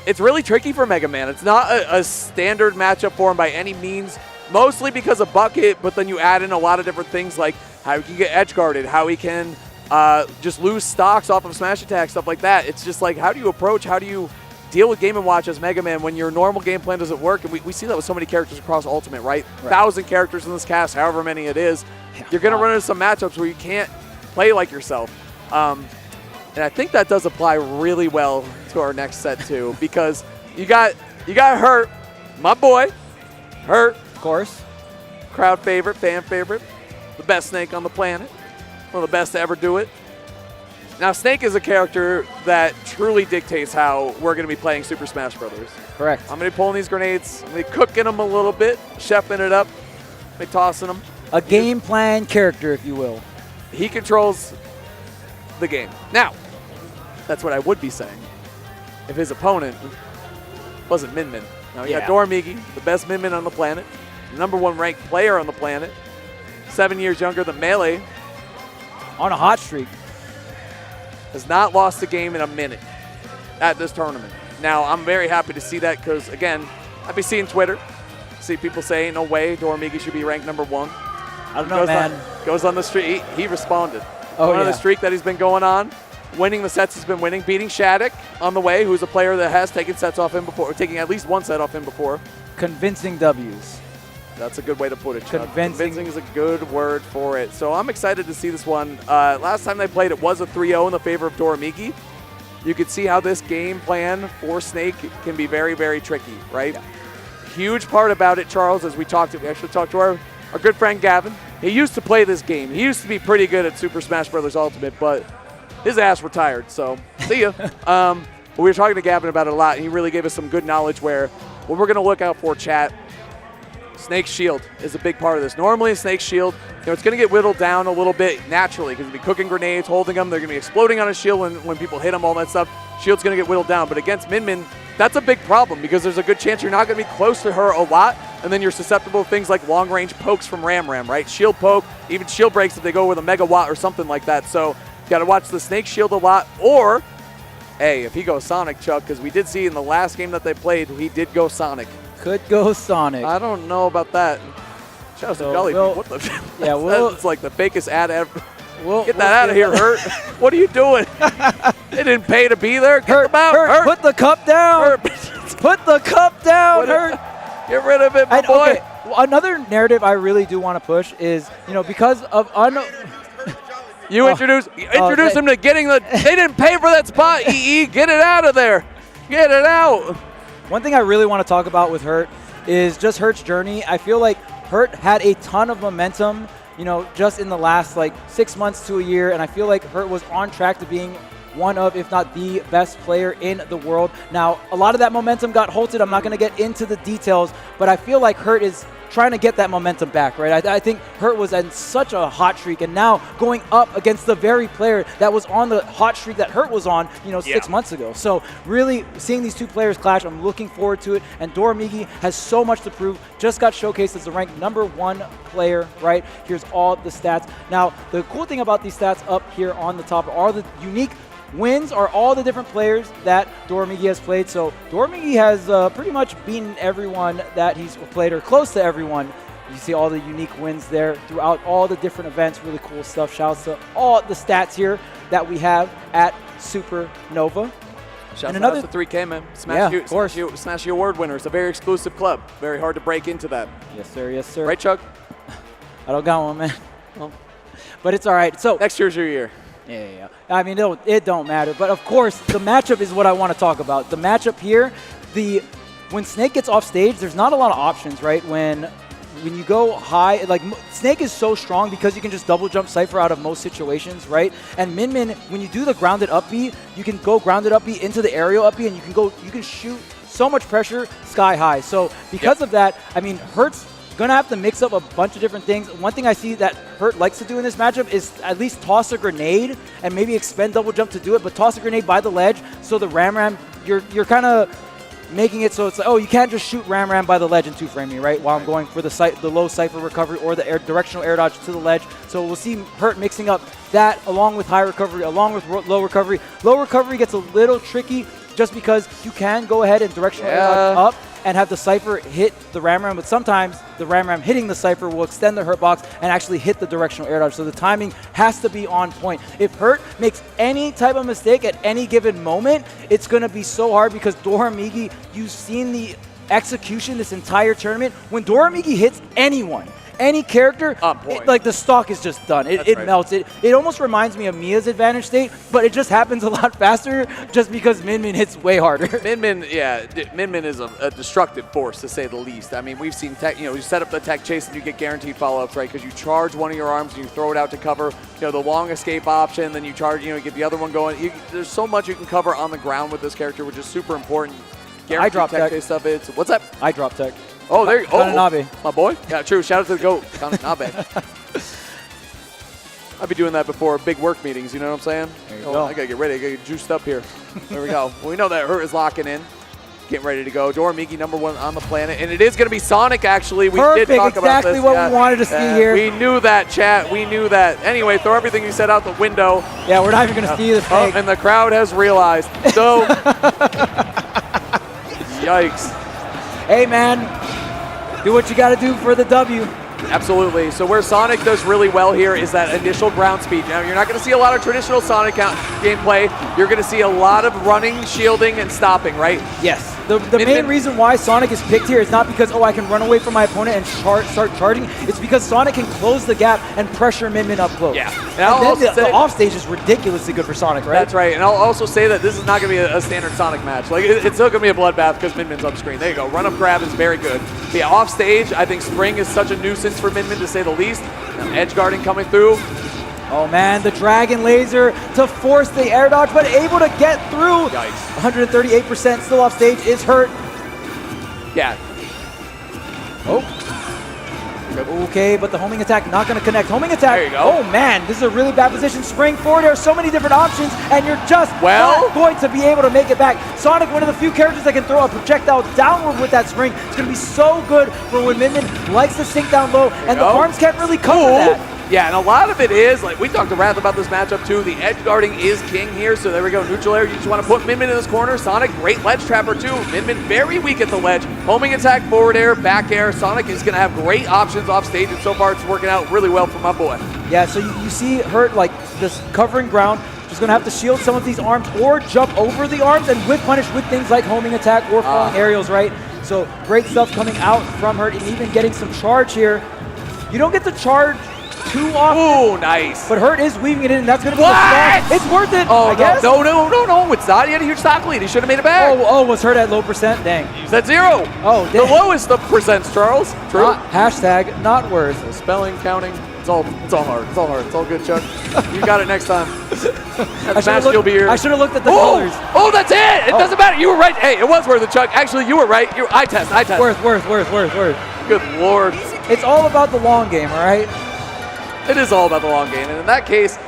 it's really tricky for Mega Man. It's not a standard matchup for him by any means, mostly because of bucket, but then you add in a lot of different things like how he can get edge guarded, how he can just lose stocks off of smash attack, stuff like that. It's just like, how do you approach, how do you deal with Game & Watch as Mega Man when your normal game plan doesn't work? And we see that with so many characters across Ultimate, right? 1,000 characters in this cast, however many it is. You're going to run into some matchups where you can't play like yourself. And I think that does apply really well to our next set too, because you got Hurt, my boy, Hurt, of course, crowd favorite, fan favorite, the best Snake on the planet, one of the best to ever do it. Now, Snake is a character that truly dictates how we're going to be playing Super Smash Brothers. Correct. I'm going to be pulling these grenades, I'm going to be cooking them a little bit, chefing it up, I'm tossing them. A game plan character, if you will. He controls the game. Now, that's what I would be saying if his opponent wasn't Min Min. Now, you got Dormigi, the best Min Min on the planet, the #1 ranked player on the planet, 7 years younger than Melee. On a hot streak. Has not lost a game in a minute at this tournament. Now, I'm very happy to see that because, again, I've been seeing Twitter, see people saying, no way, Dormigi should be ranked #1. I don't know, man. Goes on the streak. He responded. Oh, on the streak that he's been going on, winning the sets he's been winning, beating Shattuck on the way, who's a player that has taken sets off him before, or taking at least one set off him before. Convincing W's. That's a good way to put it, Chuck. Convincing is a good word for it. So I'm excited to see this one. Last time they played, it was a 3-0 in the favor of Dormigi. You could see how this game plan for Snake can be very, very tricky, right? Yeah. Huge part about it, Charles, as we actually talked to our good friend Gavin. He used to play this game. He used to be pretty good at Super Smash Bros. Ultimate, but his ass retired, so see ya. We were talking to Gavin about it a lot, and he really gave us some good knowledge where what we're going to look out for, chat, Snake's shield is a big part of this. Normally, Snake's shield, it's going to get whittled down a little bit naturally because he'll be cooking grenades, holding them. They're going to be exploding on his shield when people hit him, all that stuff. Shield's going to get whittled down. But against Min Min, that's a big problem because there's a good chance you're not going to be close to her a lot, and then you're susceptible to things like long-range pokes from Ram, right? Shield poke, even shield breaks if they go with a Megawatt or something like that. So you got to watch the Snake shield a lot. Or, hey, if he goes Sonic, Chuck, because we did see in the last game that they played, he did go Sonic. Could go Sonic. I don't know about that. Shout out to Gully. What the? Yeah, it's like the fakest ad ever. Get that out of here, Hurt. What are you doing? They didn't pay to be there. Get them out. Hurt. Put the cup down. Put the cup down, Hurt. Get rid of it, my boy. Okay, another narrative I really do want to push is, because of You introduce them to getting the. They didn't pay for that spot. EE, get it out of there. Get it out. One thing I really want to talk about with Hurt is just Hurt's journey. I feel like Hurt had a ton of momentum, just in the last 6 months to a year, and I feel like Hurt was on track to being one of, if not the best player in the world. Now, a lot of that momentum got halted. I'm not going to get into the details, but I feel like Hurt is trying to get that momentum back, right? I think Hurt was in such a hot streak, and now going up against the very player that was on the hot streak that Hurt was on, 6 months ago. So really seeing these two players clash, I'm looking forward to it. And Dormigi has so much to prove. Just got showcased as the ranked #1 player, right? Here's all the stats. Now, the cool thing about these stats up here on the top are the unique wins are all the different players that Dormigi has played. So Dormigi has pretty much beaten everyone that he's played, or close to everyone. You see all the unique wins there throughout all the different events. Really cool stuff. Shouts to all the stats here that we have at Supernova. Shout out to 3K, man. Smash You award winner. It's a very exclusive club. Very hard to break into that. Yes, sir. Yes, sir. Right, Chuck? I don't got one, man. Well, but it's all right. So next year's your year. Yeah. I mean, it don't matter. But, of course, the matchup is what I want to talk about. The matchup here, when Snake gets off stage, there's not a lot of options, right? When you go high, Snake is so strong because you can just double jump Cypher out of most situations, right? And Min Min, when you do the grounded up B, you can go grounded up B into the aerial up B, and you can shoot so much pressure sky high. So because of that, I mean, Hurt's gonna have to mix up a bunch of different things. One thing I see that Hurt likes to do in this matchup is at least toss a grenade and maybe expend double jump to do it, but toss a grenade by the ledge. So the Ram, you're kind of making it so it's like, oh, you can't just shoot Ram by the ledge and two-frame me, right? While I'm going for the low Cypher recovery or the directional air dodge to the ledge. So we'll see Hurt mixing up that along with high recovery, along with low recovery. Low recovery gets a little tricky just because you can go ahead and directional air dodge up, and have the Cypher hit the Ram, but sometimes the Ram hitting the Cypher will extend the Hurt box and actually hit the directional air dodge. So the timing has to be on point. If Hurt makes any type of mistake at any given moment, it's going to be so hard because Doramigi, you've seen the execution this entire tournament. When Doramigi hits anyone, any character, like the stock is just done. It melts. It almost reminds me of Mia's advantage state, but it just happens a lot faster just because Min Min hits way harder. Min Min is a destructive force to say the least. I mean, we've seen tech, you set up the tech chase and you get guaranteed follow-ups, right? Because you charge one of your arms and you throw it out to cover, the long escape option, then you charge, you get the other one going. There's so much you can cover on the ground with this character, which is super important. I drop tech. Stuff. What's that? I drop tech. Oh, there you go. Kananabe. My boy. Yeah, true. Shout out to the GOAT. Kananabe. I'd be doing that before big work meetings, you know what I'm saying? There you go. I got to get ready. I got to get juiced up here. There we go. Well, we know that Hurt is locking in. Getting ready to go. Doramigi #1 on the planet. And it is going to be Sonic, actually. We did talk about this. Exactly what we wanted to see here. We knew that, chat. We knew that. Anyway, throw everything you said out the window. Yeah, we're not even going to see the fake. And the crowd has realized. So, yikes. Hey, man. Do what you got to do for the W. Absolutely. So where Sonic does really well here is that initial ground speed. Now, you're not going to see a lot of traditional Sonic gameplay. You're going to see a lot of running, shielding, and stopping, right? Yes. The main reason why Sonic is picked here is not because, I can run away from my opponent and start charging. It's because Sonic can close the gap and pressure Min Min up close. Yeah. And then the offstage is ridiculously good for Sonic, right? That's right. And I'll also say that this is not going to be a standard Sonic match. Like, it's still going to be a bloodbath because Min Min's up screen. There you go. Run up grab is very good. But yeah, offstage, I think Spring is such a nuisance for Min Min, to say the least. Now, edge guarding coming through. Oh man, the Dragon Laser to force the air dodge, but able to get through. Yikes. 138% still off stage, is hurt. Yeah. Oh. Okay, but the homing attack not going to connect. Homing attack. There you go. Oh man, this is a really bad position. Spring forward. There are so many different options, and you're just not going to be able to make it back. Sonic, one of the few characters that can throw a projectile downward with that spring. It's going to be so good for when Min Min likes to sink down low, and the arms can't really cover that. Yeah, and a lot of it is, like we talked to Wrath about this matchup too, the edge guarding is king here, so there we go, neutral air, you just want to put Min Min in this corner. Sonic, great ledge trapper too. Min Min very weak at the ledge. Homing attack, forward air, back air. Sonic is going to have great options off stage, and so far it's working out really well for my boy. Yeah, so you see Hurt like this covering ground, just going to have to shield some of these arms or jump over the arms and whip punish with things like homing attack or falling aerials, right? So great stuff coming out from Hurt, and even getting some charge here. You don't get to charge too often. Ooh, nice. But Hurt is weaving it in. That's going to be the strong. It's worth it. Oh, I guess. No. It's not. He had a huge stock lead. He should have made it back. Oh, was Hurt at low percent? Dang. He's at 0. Oh, dang. The lowest of percents, Charles. True. Hashtag not worth. So spelling, counting. It's all hard. It's all good, Chuck. You got it next time. I should have looked at the colors. Oh, that's it. It doesn't matter. You were right. Hey, it was worth it, Chuck. Actually, you were right. I test. Worth. Good Lord. It's all about the long game, all right? It is all about the long game, and in that case,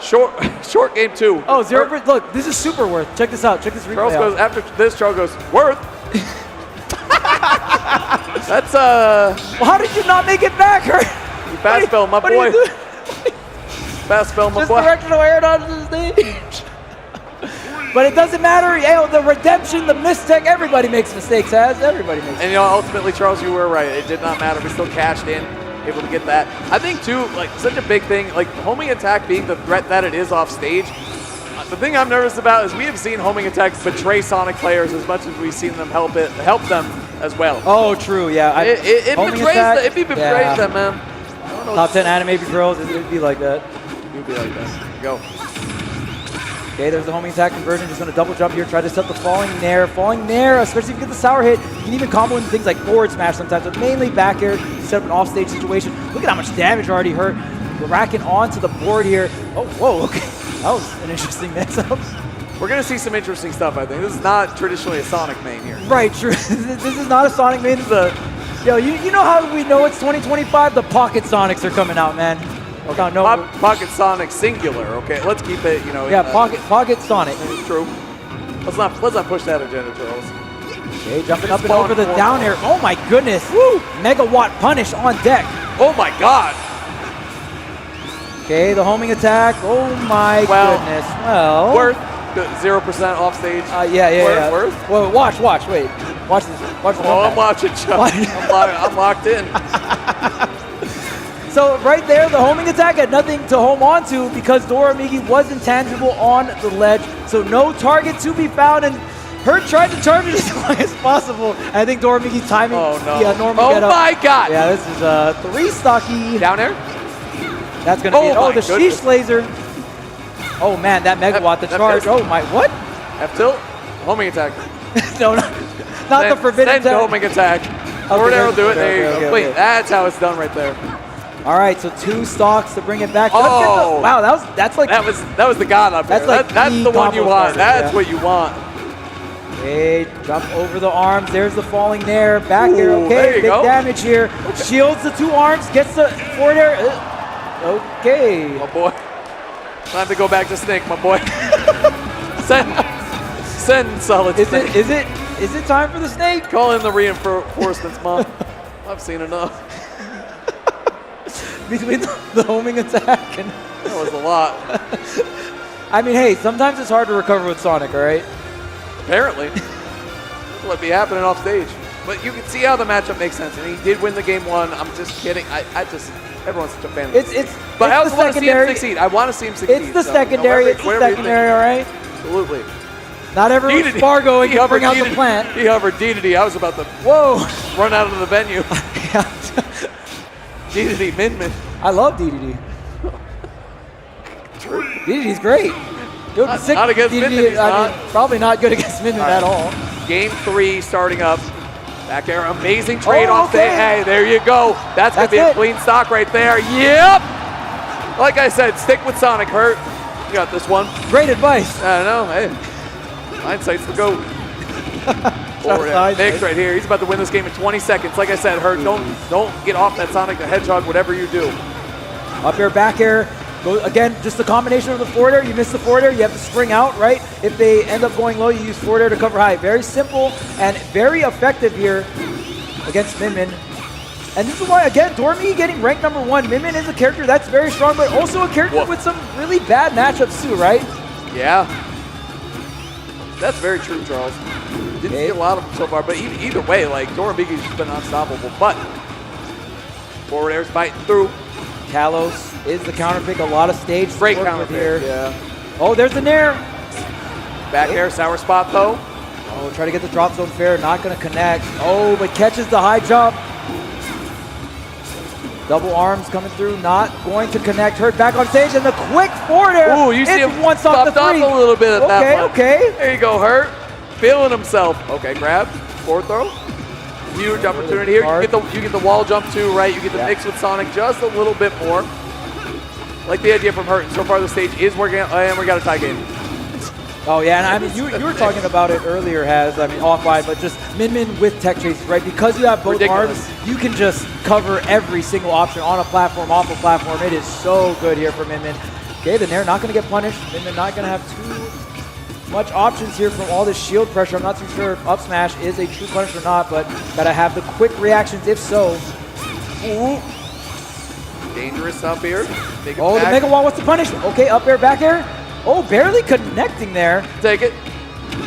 short game 2. Oh, 0. Look, this is super worth. Check this out. Check this replay Charles out. goes after this. Charles goes worth. That's Well, how did you not make it back, Hurt? Fast spell, my boy. Fast spell, my boy. Just directional air dodge to the stage. But it doesn't matter. The redemption, the mistake, everybody makes mistakes, everybody makes mistakes. And ultimately, Charles, you were right. It did not matter. We still cashed in, able to get that. I think, too, like, such a big thing, like, homing attack being the threat that it is off stage. The thing I'm nervous about is we have seen homing attack betray Sonic players as much as we've seen them help them as well. Oh, true, yeah. It betrays them, man. Top 10 anime girls, it would be like that. It would be like that. Go. Okay, there's the homing attack conversion. Just going to double jump here, try to set the falling nair. Falling nair, especially if you get the sour hit, you can even combo in things like forward smash sometimes, but mainly back air to set up an offstage situation. Look at how much damage already Hurt. We're racking onto the board here. Oh, whoa, okay. That was an interesting mix-up. We're going to see some interesting stuff, I think. This is not traditionally a Sonic main here. Right, true. This is not a Sonic main. This is a... Yo, you know how we know it's 2025? The Pocket Sonics are coming out, man. Okay, no. Pocket Sonic singular. Okay, let's keep it. Yeah, Pocket Sonic. True. Let's not push that agenda, Charles. Okay, jumping up and over the down air. Oh my goodness. Woo! Megawatt punish on deck. Oh my God. Okay, the homing attack. Oh my goodness. Well, worth 0% off stage. Yeah. Worth. Well, watch. Wait. Watch this. Watch this. Oh, I'm watching, Chuck. I'm locked in. So right there, the homing attack had nothing to home on to because Doramigi was intangible on the ledge. So no target to be found, and Hurt tried to charge it as long as possible. And I think Doramigi timing the normal Oh get up. my God! Yeah, this is a 3-stocky. Down there? That's going to be it. Oh, the goodness. Sheesh Laser. Oh man, that Megawatt, the charge. Oh my, what? F-tilt? Homing attack. No, not the forbidden attack. Homing attack. Forward arrow, do it. There you go. Wait, that's how it's done right there. All right, so 2 stocks to bring it back. Oh, wow, that's like that was the god up there. That's the one you want. That's what you want. Okay, jump over the arms. There's the falling nair. Back air. Okay, big damage here. Shields the 2 arms. Gets the forward air. Okay. My boy. Time to go back to Snake, my boy. Send solid Snake. Is it time for the Snake? Call in the reinforcements, Mom. I've seen enough. Between the homing attack and... That was a lot. I mean, hey, sometimes it's hard to recover with Sonic, all right? Apparently. That's what be happening off stage. But you can see how the matchup makes sense. And he did win the game 1. I'm just kidding. Everyone's such a fan of this. But I also want to see him succeed. I want to see him succeed. It's the secondary. It's the secondary, all right? Absolutely. Not everyone's Spargo and can bring out the plant. He hovered D-to-D. I was about to run out of the venue. D-to-D, Min-Min. I love D-to-D. D-to-D's great. Dude, not against Min-Min. Probably not good against Min-Min at all. Game 3 starting up. Back air, amazing trade off stage. Hey, there you go. That's going to be a clean stock right there. Yep. Like I said, stick with Sonic, Hurt. You got this one. Great advice. I don't know. Hey, hindsight's the GOAT. Nick's right here. He's about to win this game in 20 seconds. Like I said, Hurt, don't get off that Sonic the Hedgehog, whatever you do. Up air, back air. Go, again, just the combination of the forward air. You miss the forward air, you have to spring out, right? If they end up going low, you use forward air to cover high. Very simple and very effective here against Min-Min. And this is why, again, Dormy getting ranked number 1. Min-Min is a character that's very strong, but also a character with some really bad matchups too, right? Yeah. That's very true, Charles. Didn't see a lot of them so far, but either way, like, Doramigi's just been unstoppable. But forward air's fighting through. Kalos is the counter pick. A lot of stage great counter pick, yeah. Oh, there's the nair. Back air, sour spot though. Oh, try to get the drop zone fair. Not going to connect. Oh, but catches the high jump. Double arms coming through. Not going to connect. Hurt back on stage and the quick forward air. Ooh, you see him one stop up a little bit at that one. Okay. There you go, Hurt. Feeling himself. Okay, grab. Forward throw. Huge opportunity here. You get the wall jump too, right? You get the mix with Sonic just a little bit more. Like the idea from Hurt. So far the stage is working out, and we got a tie game. Oh yeah, and I mean you were talking about it earlier, off by, but just Min-Min with tech chases, right? Because you have both arms, you can just cover every single option on a platform, off a platform. It is so good here for Min-Min. Okay, the Nair not going to get punished. Min-Min not going to have too much options here from all this shield pressure. I'm not too sure if up smash is a true punish or not, but gotta have the quick reactions if so. Ooh. Dangerous up here. Oh, the Mega Wall wants to punish. Okay, up air, back air. Oh, barely connecting there. Take it.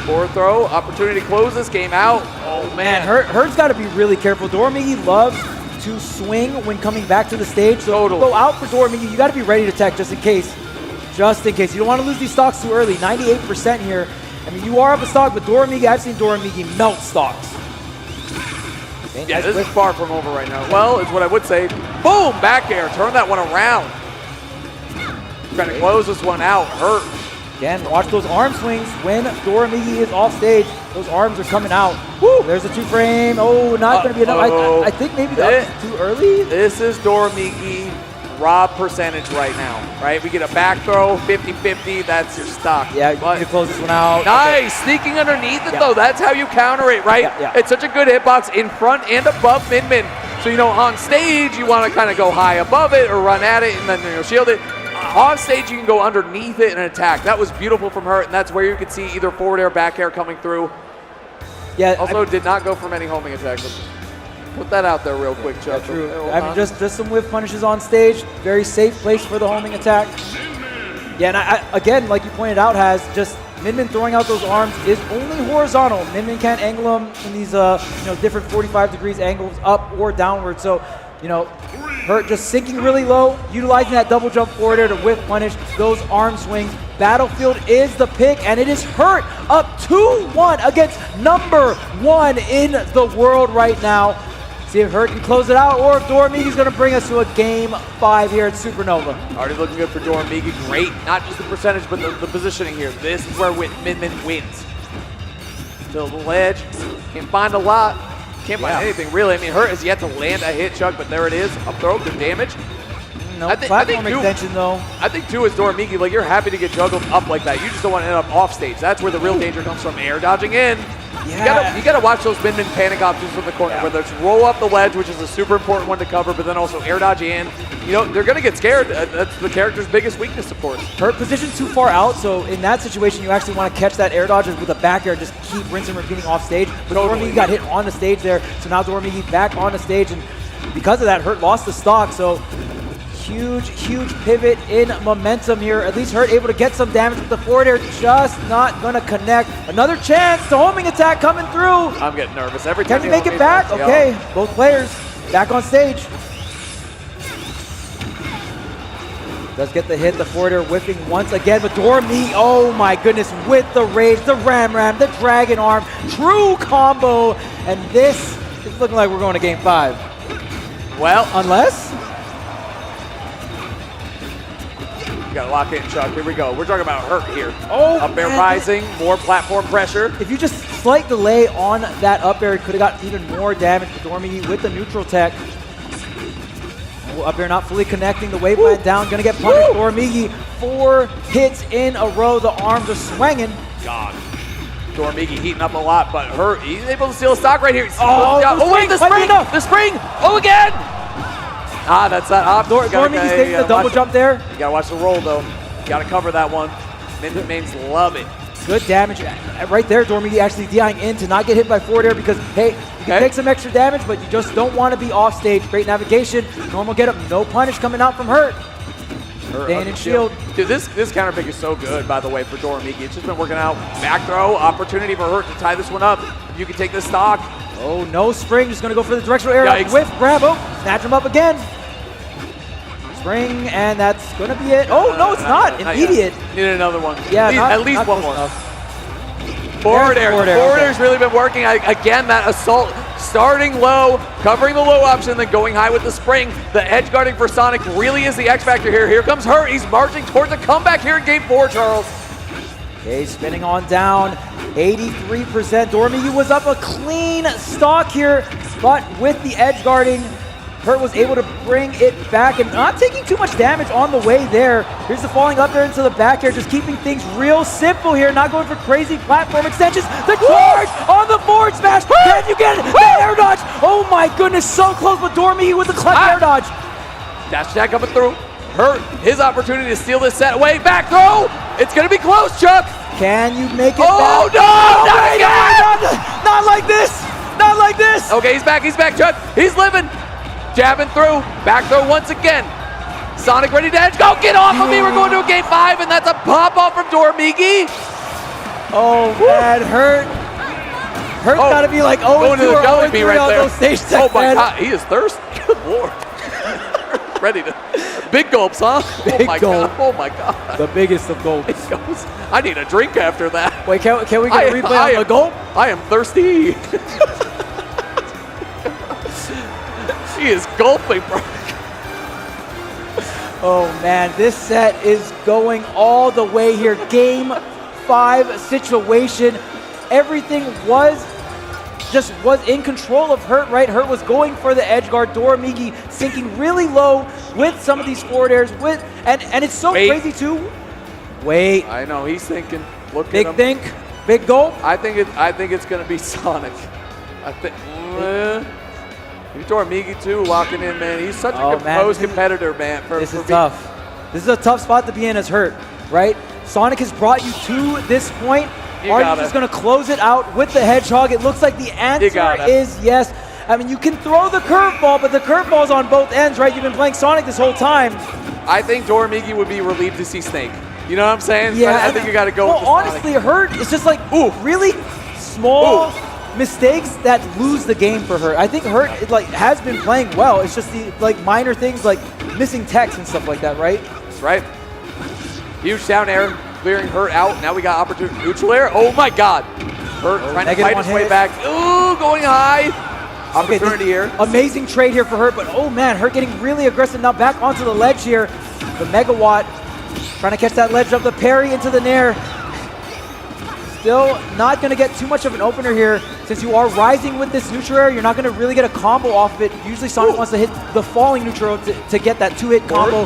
Forward throw. Opportunity to close this game out. Oh, man. Hurt's got to be really careful. Dormigi loves to swing when coming back to the stage. So go out for Dormigi. You got to be ready to tech just in case. Just in case. You don't want to lose these stocks too early. 98% here. I mean, you are up a stock, but Dormigi, I've seen Dormigi melt stocks. Okay, yeah, this is far from over right now. Well, is what I would say. Boom! Back air. Turn that one around. Trying to close this one out. Hurt. Again, watch those arm swings when Dormigi is off stage. Those arms are coming out. Woo! There's a 2-frame. Oh, not going to be enough. I think maybe that's too early. This is Dormigi raw percentage right now, right? We get a back throw, 50-50. That's your stock. Yeah, you need to close this one out. Nice. Okay. Sneaking underneath it, though. That's how you counter it, right? Yeah. It's such a good hitbox in front and above Min-Min. So, you know, on stage, you want to kind of go high above it or run at it and then shield it. On stage, you can go underneath it and attack. That was beautiful from her, and that's where you could see either forward air, back air coming through. Yeah. Also, did not go for many homing attacks. Put that out there real quick, Chuck. Yeah, true. I mean, just some whiff punishes on stage. Very safe place for the homing attack. Yeah, and again, like you pointed out, has just Min Min throwing out those arms is only horizontal. Min Min can't angle them in these different 45 degrees angles up or downward. So, Hurt just sinking really low, utilizing that double jump forward air to whip punish those arm swings. Battlefield is the pick, and it is Hurt up 2-1 against #1 in the world right now. See if Hurt can close it out, or if Dormigi's going to bring us to a Game 5 here at Supernova. Already looking good for Dormigi. Great, not just the percentage, but the positioning here. This is where Min Min wins. Still the ledge. Can't find a lot. Can't find anything, really. I mean, Hurt has yet to land a hit, Chuck, but there it is. Up throw, good damage. No platform extension, though. I think, too, as Dormigi, like, you're happy to get juggled up like that. You just don't want to end up off stage. That's where the real danger comes from. Air dodging in. Yeah. You gotta watch those Min Min panic options from the corner, whether it's roll up the ledge, which is a super important one to cover, but then also air dodge in. They're gonna get scared. That's the character's biggest weakness, of course. Hurt positioned too far out, so in that situation, you actually want to catch that air dodge with a back air, just keep rinsing and repeating off stage. But Dormigi got hit on the stage there, so now Dormigi back on the stage, and because of that, Hurt lost the stock. So huge pivot in momentum here. At least Hurt able to get some damage with the forward air, just not gonna connect. Another chance, the homing attack coming through. I'm getting nervous every time. Can he make it back? Okay, both players back on stage. Does get the hit, the forward air whipping once again, but Dormigi, oh my goodness, with the rage, the ram, the dragon arm, true combo, and this is looking like we're going to Game 5. Well, unless? You gotta lock in, Chuck. Here we go. We're talking about Hurt here. Oh, up air rising, more platform pressure. If you just slight delay on that up air, it could have got even more damage to Dormigi with the neutral tech. Up air not fully connecting, the wave went down, gonna get punished. Dormigi, 4 hits in a row, the arms are swinging. God. Dormigi heating up a lot, but Hurt, he's able to steal a stock right here. Wait, the spring! The spring! Oh, again! That's that op. Dormigi's taking the double jump there. You gotta watch the roll, though. You gotta cover that one. Min Mins love it. Good damage right there. Dormigi actually DIing in to not get hit by forward air because, hey, you can take some extra damage, but you just don't want to be off stage. Great navigation. Normal get up. No punish coming out from Hurt. Staying in shield. Dude, this counter pick is so good, by the way, for Dormigi. It's just been working out. Back throw, opportunity for Hurt to tie this one up. You can take this stock. Oh, no spring. Just going to go for the directional air whiff, grab. Oh, snatch him up again. Spring, and that's going to be it. Oh, no, it's not. Immediate. Need another one. Yeah, at least one more. Forward air. Forward air's really been working. Again, that assault starting low, covering the low option, then going high with the spring. The edge guarding for Sonic really is the X factor here. Here comes Hurt. He's marching towards a comeback here in Game 4, Charles. Okay, spinning on down, 83%. Dormigi was up a clean stock here, but with the edge guarding, Hurt was able to bring it back and not taking too much damage on the way there. Here's the falling up there into the back air, just keeping things real simple here, not going for crazy platform extensions. The charge on the forward smash. Can you get it? The air dodge. Oh my goodness, so close, but Dormigi with the clutch air dodge. Dash attack coming through. Hurt, his opportunity to steal this set away. Back throw. It's going to be close, Chuck. Can you make it back? No, not again. Not like this. Not like this. Okay, he's back, Chuck. He's living. Jabbing through, back throw once again. Sonic ready to edge. Go, get off of me. We're going to a Game 5, and that's a pop off from Dormigi. Oh, man, Hurt gotta be like 0-2 or 0-3 right on there. those stage Oh my man. God, he is thirsty. Good Lord. Ready to big gulps, huh? Big gulp. God. Oh my God. The biggest of gulps. I need a drink after that. Wait, can we get a replay on the gulp? I am thirsty. She is gulping, bro. Oh man, this set is going all the way here. Game 5 situation. Everything was in control of Hurt, right? Hurt was going for the edge guard. Dormigi sinking really low with some of these forward airs. And it's so crazy too. Wait. I know, he's thinking. Look big at him. Big gulp. I think it's gonna be Sonic. I think. Dormigi too, locking in, man. He's such a composed competitor, man. This is tough. This is a tough spot to be in as Hurt, right? Sonic has brought you to this point. Are you just going to close it out with the Hedgehog? It looks like the answer is yes. I mean, you can throw the curveball, but the curveball's on both ends, right? You've been playing Sonic this whole time. I think Dormigi would be relieved to see Snake. You know what I'm saying? Yeah, I think you got to go well, with the Sonic. honestly, Hurt is just like really small mistakes that lose the game for Hurt. I think Hurt has been playing well. It's just the minor things like missing text and stuff like that, right? That's right. Huge down air, clearing Hurt out. Now we got opportunity neutral air. Oh my God. Hurt trying to fight his way back. Ooh, going high. Opportunity here. Amazing trade here for Hurt, but oh man, Hurt getting really aggressive now back onto the ledge here. The Megawatt trying to catch that ledge up, the parry into the nair. Still not going to get too much of an opener here. Since you are rising with this neutral air, you're not going to really get a combo off of it. Usually Sonic wants to hit the falling neutral to get that 2-hit combo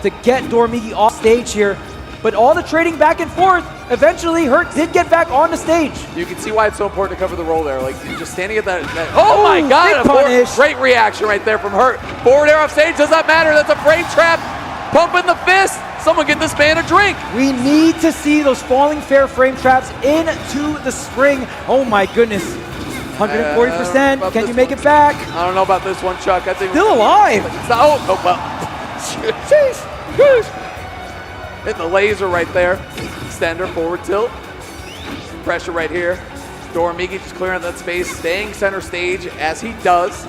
to get Dormigi off stage here. But all the trading back and forth, eventually Hurt did get back on the stage. You can see why it's so important to cover the roll there. Like, just standing at that oh my God, big punish. Great reaction right there from Hurt. Forward air off stage, does not matter. That's a frame trap. Pumping the fist. Someone get this man a drink. We need to see those falling fair frame traps into the spring. Oh my goodness. 140%. Can you make it back? I don't know about this one, Chuck. I think still alive. Oh well. Jeez. Hit the laser right there. Extender, forward tilt. Pressure right here. Dormigi just clearing that space, staying center stage as he does.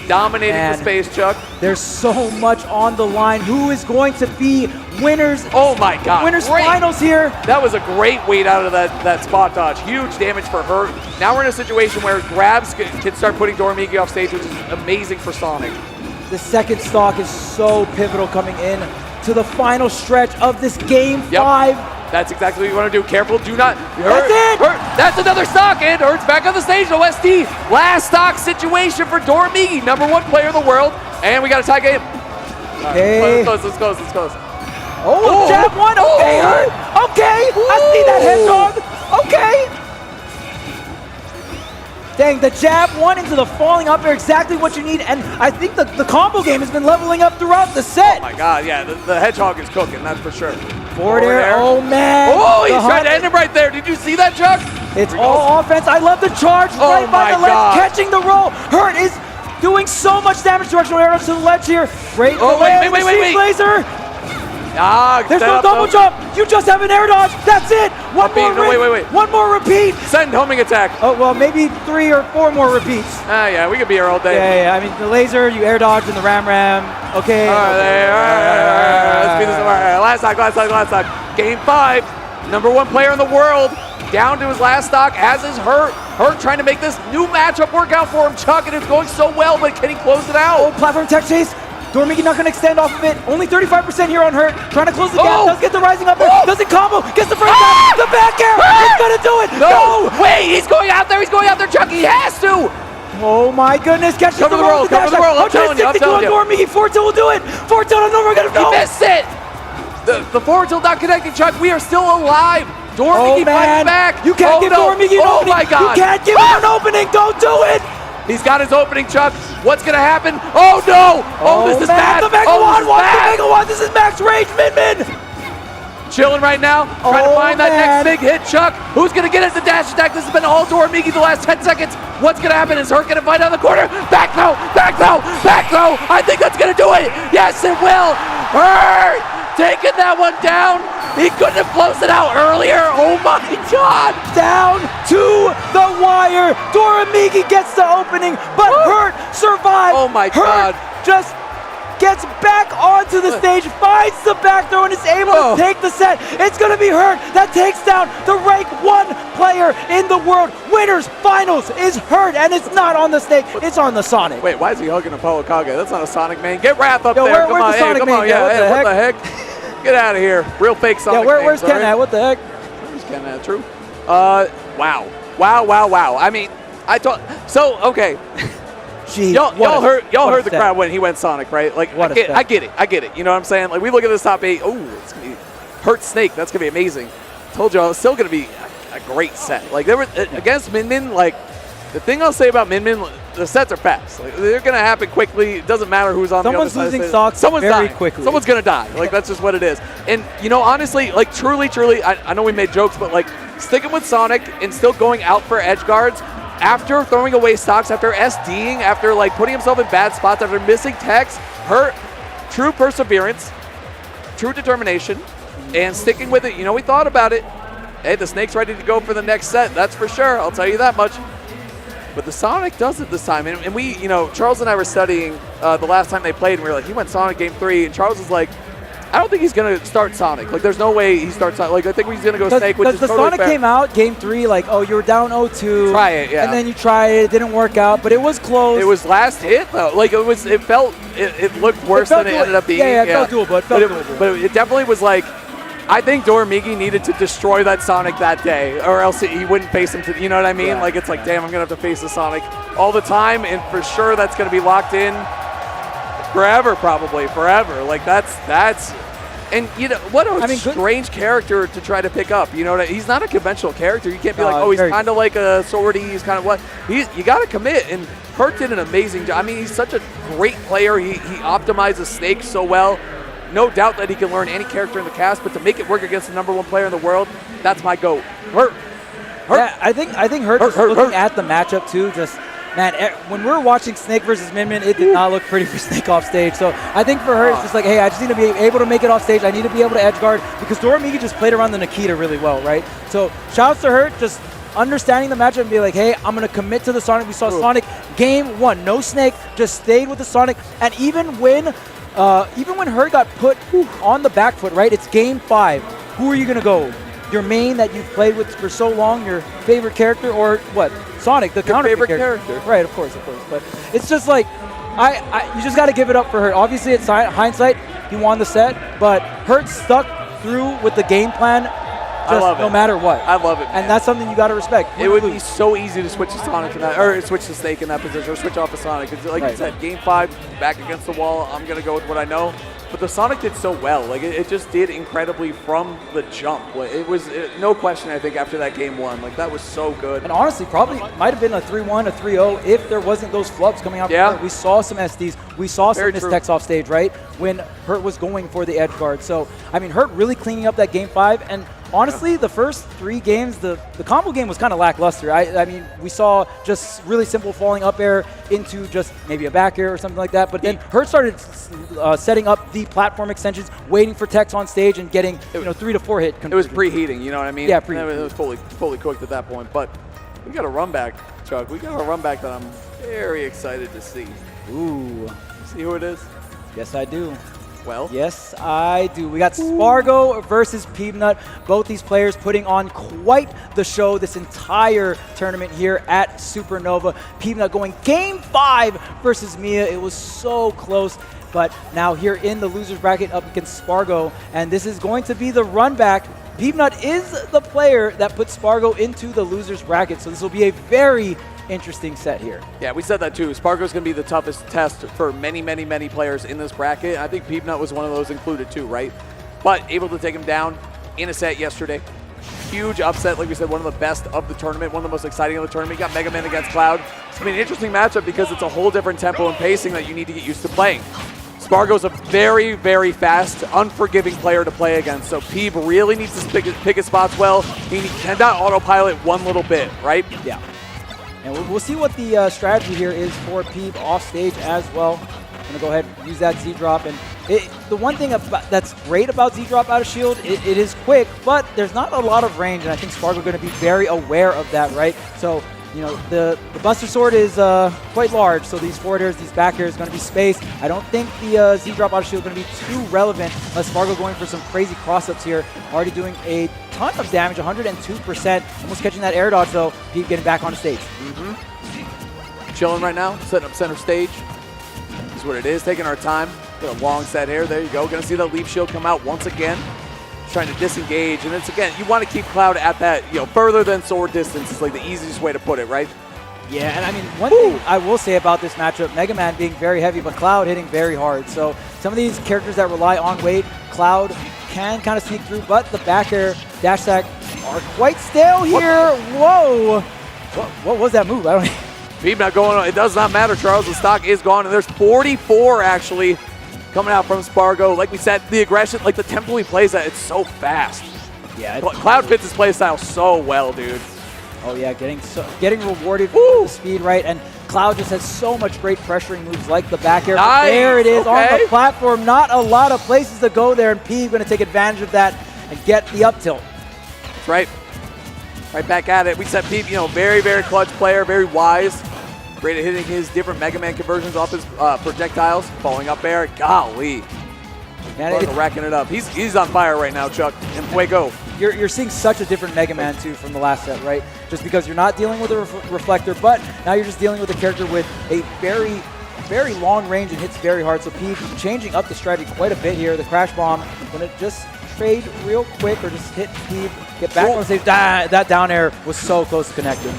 Dominating the space, Chuck. There's so much on the line. Who is going to be winners? Oh my God. Winners finals here. That was a great weight out of that spot dodge. Huge damage for Hurt. Now we're in a situation where grabs can start putting Dormigi off stage, which is amazing for Sonic. The second stock is so pivotal coming in to the final stretch of this game 5. That's exactly what you want to do. Careful, do not hurt. That's it. That's another stock, and Hurt's back on the stage. OST, last stock situation for Dormigi, #1 player in the world, and we got a tie game. Okay. Let's close. Oh, jab one. Okay, Hurt. Okay, I see that hedgehog. Okay. Dang, the jab one into the falling up air, exactly what you need, and I think the combo game has been leveling up throughout the set. Oh my God, yeah, the hedgehog is cooking, that's for sure. Forward air, oh man. Oh, he's trying to end him right there. Did you see that, Chuck? It's all offense. I love the charge right by the ledge, catching the roll. Hurt is doing so much damage, directional arrows to the ledge here. Great. Oh, wait. Laser. There's no double jump. You just have an air dodge. That's it. One more repeat. Send homing attack. Oh, well, maybe 3 or 4 more repeats. Yeah, we could be here all day. Yeah. I mean, the laser, you air dodge, and the ram. Okay. All right. Let's do this. All right. Last stock. Game 5. #1 player in the world. Down to his last stock, as is Hurt. Hurt trying to make this new matchup work out for him, Chuck, and it's going so well, but can he close it out? Oh, platform tech chase. Dormigi not going to extend off of it. Only 35% here on Hurt. Trying to close the gap. Does get the rising up there. Doesn't combo. Gets the frame back. The back air. It's going to do it. No. Wait, he's going out there, Chuck. He has to. Oh my goodness. Catches cover the roll. I'm telling you. Dormigi. Forward tilt will do it. Forward tilt, I know we're going to go. He missed it. The forward tilt not connecting, Chuck. We are still alive. Dormigi fighting back. You can't give Dormigi an opening. Oh my God. You can't give him an opening. Don't do it. He's got his opening, Chuck. What's going to happen? Oh, no. This is bad. The Megawatt. This is max range. Min. Chilling right now. Trying to find that next big hit, Chuck. Who's going to get it? The dash attack. This has been all Dormigi the last 10 seconds. What's going to happen? Is Hurt going to fight down the corner? Back throw. I think that's going to do it. Yes, it will. Hurt taking that one down. He couldn't have closed it out earlier. Oh my God. Down to the wire. Dormigi gets the opening, but Hurt survives. Oh my God. Just gets back onto the stage, finds the back throw, and is able to take the set. It's going to be Hurt that takes down the rank 1 player in the world. Winners finals is Hurt, and it's not on the snake. It's on the Sonic. Wait, why is he hugging Apollo Kage? That's not a Sonic, man. Get Wrath up there. Where's the Sonic man? What the heck? Get out of here. Real fake Sonic. Yeah, where's Ken at? What the heck? Where's Ken at? True. Wow. I mean, okay. Gee, y'all heard the crowd when he went Sonic, right? Like, I get it. You know what I'm saying? Like, we look at this top 8. Oh, it's going to be Hurt Snake. That's going to be amazing. Told y'all, it's still going to be a great set. Like, they were against Min. Like, the thing I'll say about Min, the sets are fast. Like, they're going to happen quickly. It doesn't matter who's on the other side. Someone's losing stocks very quickly. Someone's going to die. Like, that's just what it is. And, you know, honestly, like, truly, I know we made jokes, but, like, sticking with Sonic and still going out for edge guards after throwing away stocks, after SDing, after, like, putting himself in bad spots, after missing techs, Hurt, true perseverance, true determination, and sticking with it. You know, we thought about it. Hey, the Snake's ready to go for the next set. That's for sure. I'll tell you that much. But the Sonic does it this time. And we, you know, Charles and I were studying the last time they played, and we were like, he went Sonic game 3, and Charles was like, I don't think he's going to start Sonic. Like, there's no way he starts Sonic. Like, I think he's going to go Snake, which is the totally Sonic fair. came out game 3, like, oh, you were down 0-2. Try it, yeah. And then you tried it. It didn't work out, but it was close. It was last hit, though. Like, it looked worse than it ended up being. Yeah, it felt doable. But it definitely was like, I think Dormigi needed to destroy that Sonic that day, or else he wouldn't face him to, you know what I mean? Yeah, like, it's like, damn, I'm going to have to face the Sonic all the time, and for sure that's going to be locked in forever, probably, forever. Like, that's, and, you know, what a strange character to try to pick up. You know, he's not a conventional character. You can't be like, oh, he's kind of like a Swordy, he's kind of what. You got to commit, and Hurt did an amazing job. I mean, he's such a great player. He optimizes Snake so well. No doubt that he can learn any character in the cast, but to make it work against the #1 player in the world, that's my GOAT. Hurt. Yeah, I think Hurt just looking at the matchup too, just, man, when we're watching Snake versus Min Min, it did not look pretty for Snake off stage. So I think for her, it's just like, hey, I just need to be able to make it off stage. I need to be able to edge guard, because Dormigi just played around the Nikita really well, right? So shouts to her, just understanding the matchup and be like, hey, I'm going to commit to the Sonic. We saw Sonic game 1, no Snake, just stayed with the Sonic. And even when Hurt got put on the back foot, right, it's game 5. Who are you going to go? Your main that you've played with for so long, your favorite character, or what? Sonic, the counter favorite character. Right, of course. But it's just like, you just got to give it up for Hurt. Obviously, it's hindsight, he won the set, but Hurt stuck through with the game plan. I love it. No matter what. I love it, man. And that's something you got to respect. It would be so easy to switch to Sonic in that, or switch to Snake in that position, or switch off of Sonic. It's like you said, game 5, back against the wall. I'm gonna go with what I know. But the Sonic did so well. Like it just did incredibly from the jump. It was no question. I think after that game 1, like that was so good. And honestly, probably might have been a 3-1, a 3-0 if there wasn't those flubs coming out. Yeah. From Hurt. We saw some SDs. We saw some Very mistakes off stage, right? When Hurt was going for the edge guard. So I mean, Hurt really cleaning up that game 5. And honestly, the first 3 games, the combo game was kind of lackluster. I mean, we saw just really simple falling up air into just maybe a back air or something like that. But then Hurt started setting up the platform extensions, waiting for techs on stage and getting 3 to 4 hit. It was preheating, you know what I mean? Yeah, preheating. It was fully cooked at that point. But we got a run back, Chuck. We got a run back that I'm very excited to see. Ooh. See who it is? Yes, I do. Well? Yes, I do. We got Spargo versus Peanut. Both these players putting on quite the show this entire tournament here at Supernova. Peanut going game 5 versus Mia. It was so close. But now here in the loser's bracket up against Spargo, and this is going to be the run back. Peanut is the player that put Spargo into the loser's bracket, so this will be a very interesting set here. Yeah, we said that too. Spargo's going to be the toughest test for many, many, many players in this bracket. I think Peanut was one of those included too, right? But able to take him down in a set yesterday. Huge upset, like we said, one of the best of the tournament, one of the most exciting of the tournament. You got Mega Man against Cloud. It's going to be an interesting matchup because it's a whole different tempo and pacing that you need to get used to playing. Spargo's a very, very fast, unforgiving player to play against, so Peeb really needs to pick his spots well. He cannot autopilot one little bit, right? Yeah. And we'll see what the strategy here is for Peeb off stage as well. I'm going to go ahead and use that Z-drop. And the one thing that's great about Z-drop out of shield, it is quick, but there's not a lot of range, and I think Spargo going to be very aware of that, right? So, the Buster Sword is quite large, so these forward airs, these back airs, going to be spaced. I don't think the Z-drop out of shield is going to be too relevant unless Spargo going for some crazy cross-ups here. Already doing a ton of damage, 102%. Almost catching that air dodge, though. Pete getting back on the stage. Chilling right now, setting up center stage. This is what it is, taking our time. Got a long set here. There you go. Going to see that leaf shield come out once again. Trying to disengage, and it's again, you want to keep Cloud at that, further than sword distance is like the easiest way to put it, right? Yeah, and I mean, one thing I will say about this matchup, Mega Man being very heavy, but Cloud hitting very hard. So some of these characters that rely on weight, Cloud can kind of sneak through, but the back air, dash attack are quite stale here. Whoa! What was that move? I don't. Peeb not going on. It does not matter, Charles. The stock is gone, and there's 44 actually coming out from Spargo. Like we said, the aggression, like the tempo he plays at, it's so fast. Yeah. Cloud fits his playstyle so well, dude. Oh yeah, getting rewarded for the speed, right? And Cloud just has so much great pressuring moves like the back air. Nice. There it is on the platform. Not a lot of places to go there, and Peeb going to take advantage of that. and get the up tilt. That's right. Right back at it. We set Pete, very, very clutch player, very wise. Great at hitting his different Mega Man conversions off his projectiles. Falling up air. Golly. Man, racking it up. He's on fire right now, Chuck. And Fuego. You're seeing such a different Mega Man, too, from the last set, right? Just because you're not dealing with a reflector, but now you're just dealing with a character with a very, very long range and hits very hard. So Pete changing up the strategy quite a bit here. The Crash Bomb, going to just trade real quick or just hit Pete, get back on stage. That down air was so close to connecting.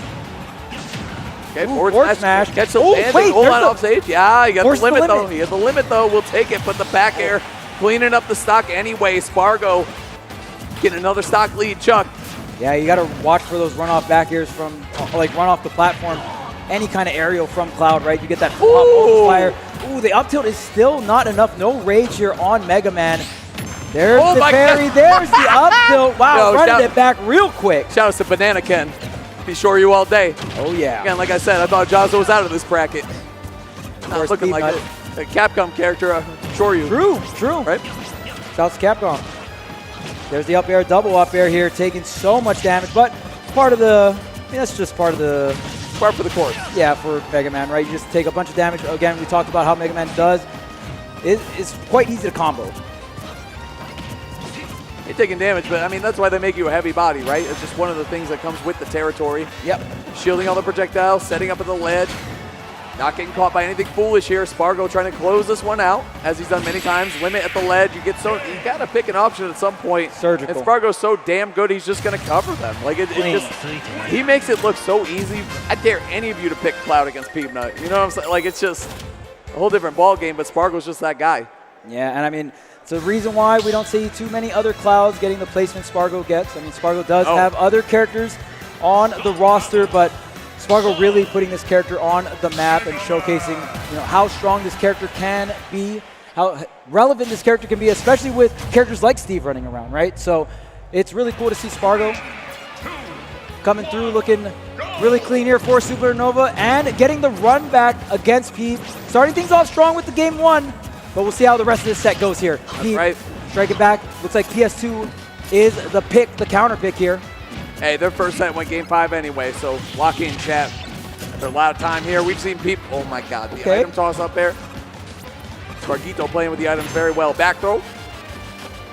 Okay, forward smash. Catch the wait, hold on off stage. Yeah, you got the limit, though. He had the limit, though. We'll take it. Put the back air, cleaning up the stock anyway. Spargo getting another stock lead, Chuck. Yeah, you got to watch for those runoff back airs from, like, run off the platform. Any kind of aerial from Cloud, right? You get that fire. Ooh, the up tilt is still not enough. No rage here on Mega Man. There's the parry. There's the up tilt. Wow, running it back real quick. Shout out to Banana Ken. Be sure you all day. Oh, yeah. Again, like I said, I thought Jazzo was out of this bracket. Not looking like a Capcom character, sure you. True. Right? Shout out to Capcom. There's the up air, double up air here, taking so much damage, but part of the, that's just part of the... Part for the course. Yeah, for Mega Man, right? You just take a bunch of damage. Again, we talked about how Mega Man does. It's quite easy to combo. You're taking damage, but I mean, that's why they make you a heavy body, right? It's just one of the things that comes with the territory. Yep. Shielding all the projectiles, setting up at the ledge. Not getting caught by anything foolish here. Spargo trying to close this one out, as he's done many times. Limit at the ledge. You got to pick an option at some point. Surgical. And Spargo's so damn good, he's just going to cover them. Like, he makes it look so easy. I dare any of you to pick Cloud against Peanut. You know what I'm saying? Like, it's just a whole different ball game, but Spargo's just that guy. Yeah, and I mean, it's a reason why we don't see too many other Clouds getting the placement Spargo gets. I mean, Spargo does have other characters on the roster, but Spargo really putting this character on the map and showcasing, how strong this character can be, how relevant this character can be, especially with characters like Steve running around, right? So it's really cool to see Spargo coming through, looking really clean here for Supernova and getting the run back against Pete. Starting things off strong with the game one, but we'll see how the rest of this set goes here. Pete, strike it back. Looks like PS2 is the pick, the counter pick here. Hey, their first set went game 5 anyway, so lock in, chat. After a lot of time here, we've seen people. Oh my God, the item toss up there. Spargito playing with the items very well. Back throw.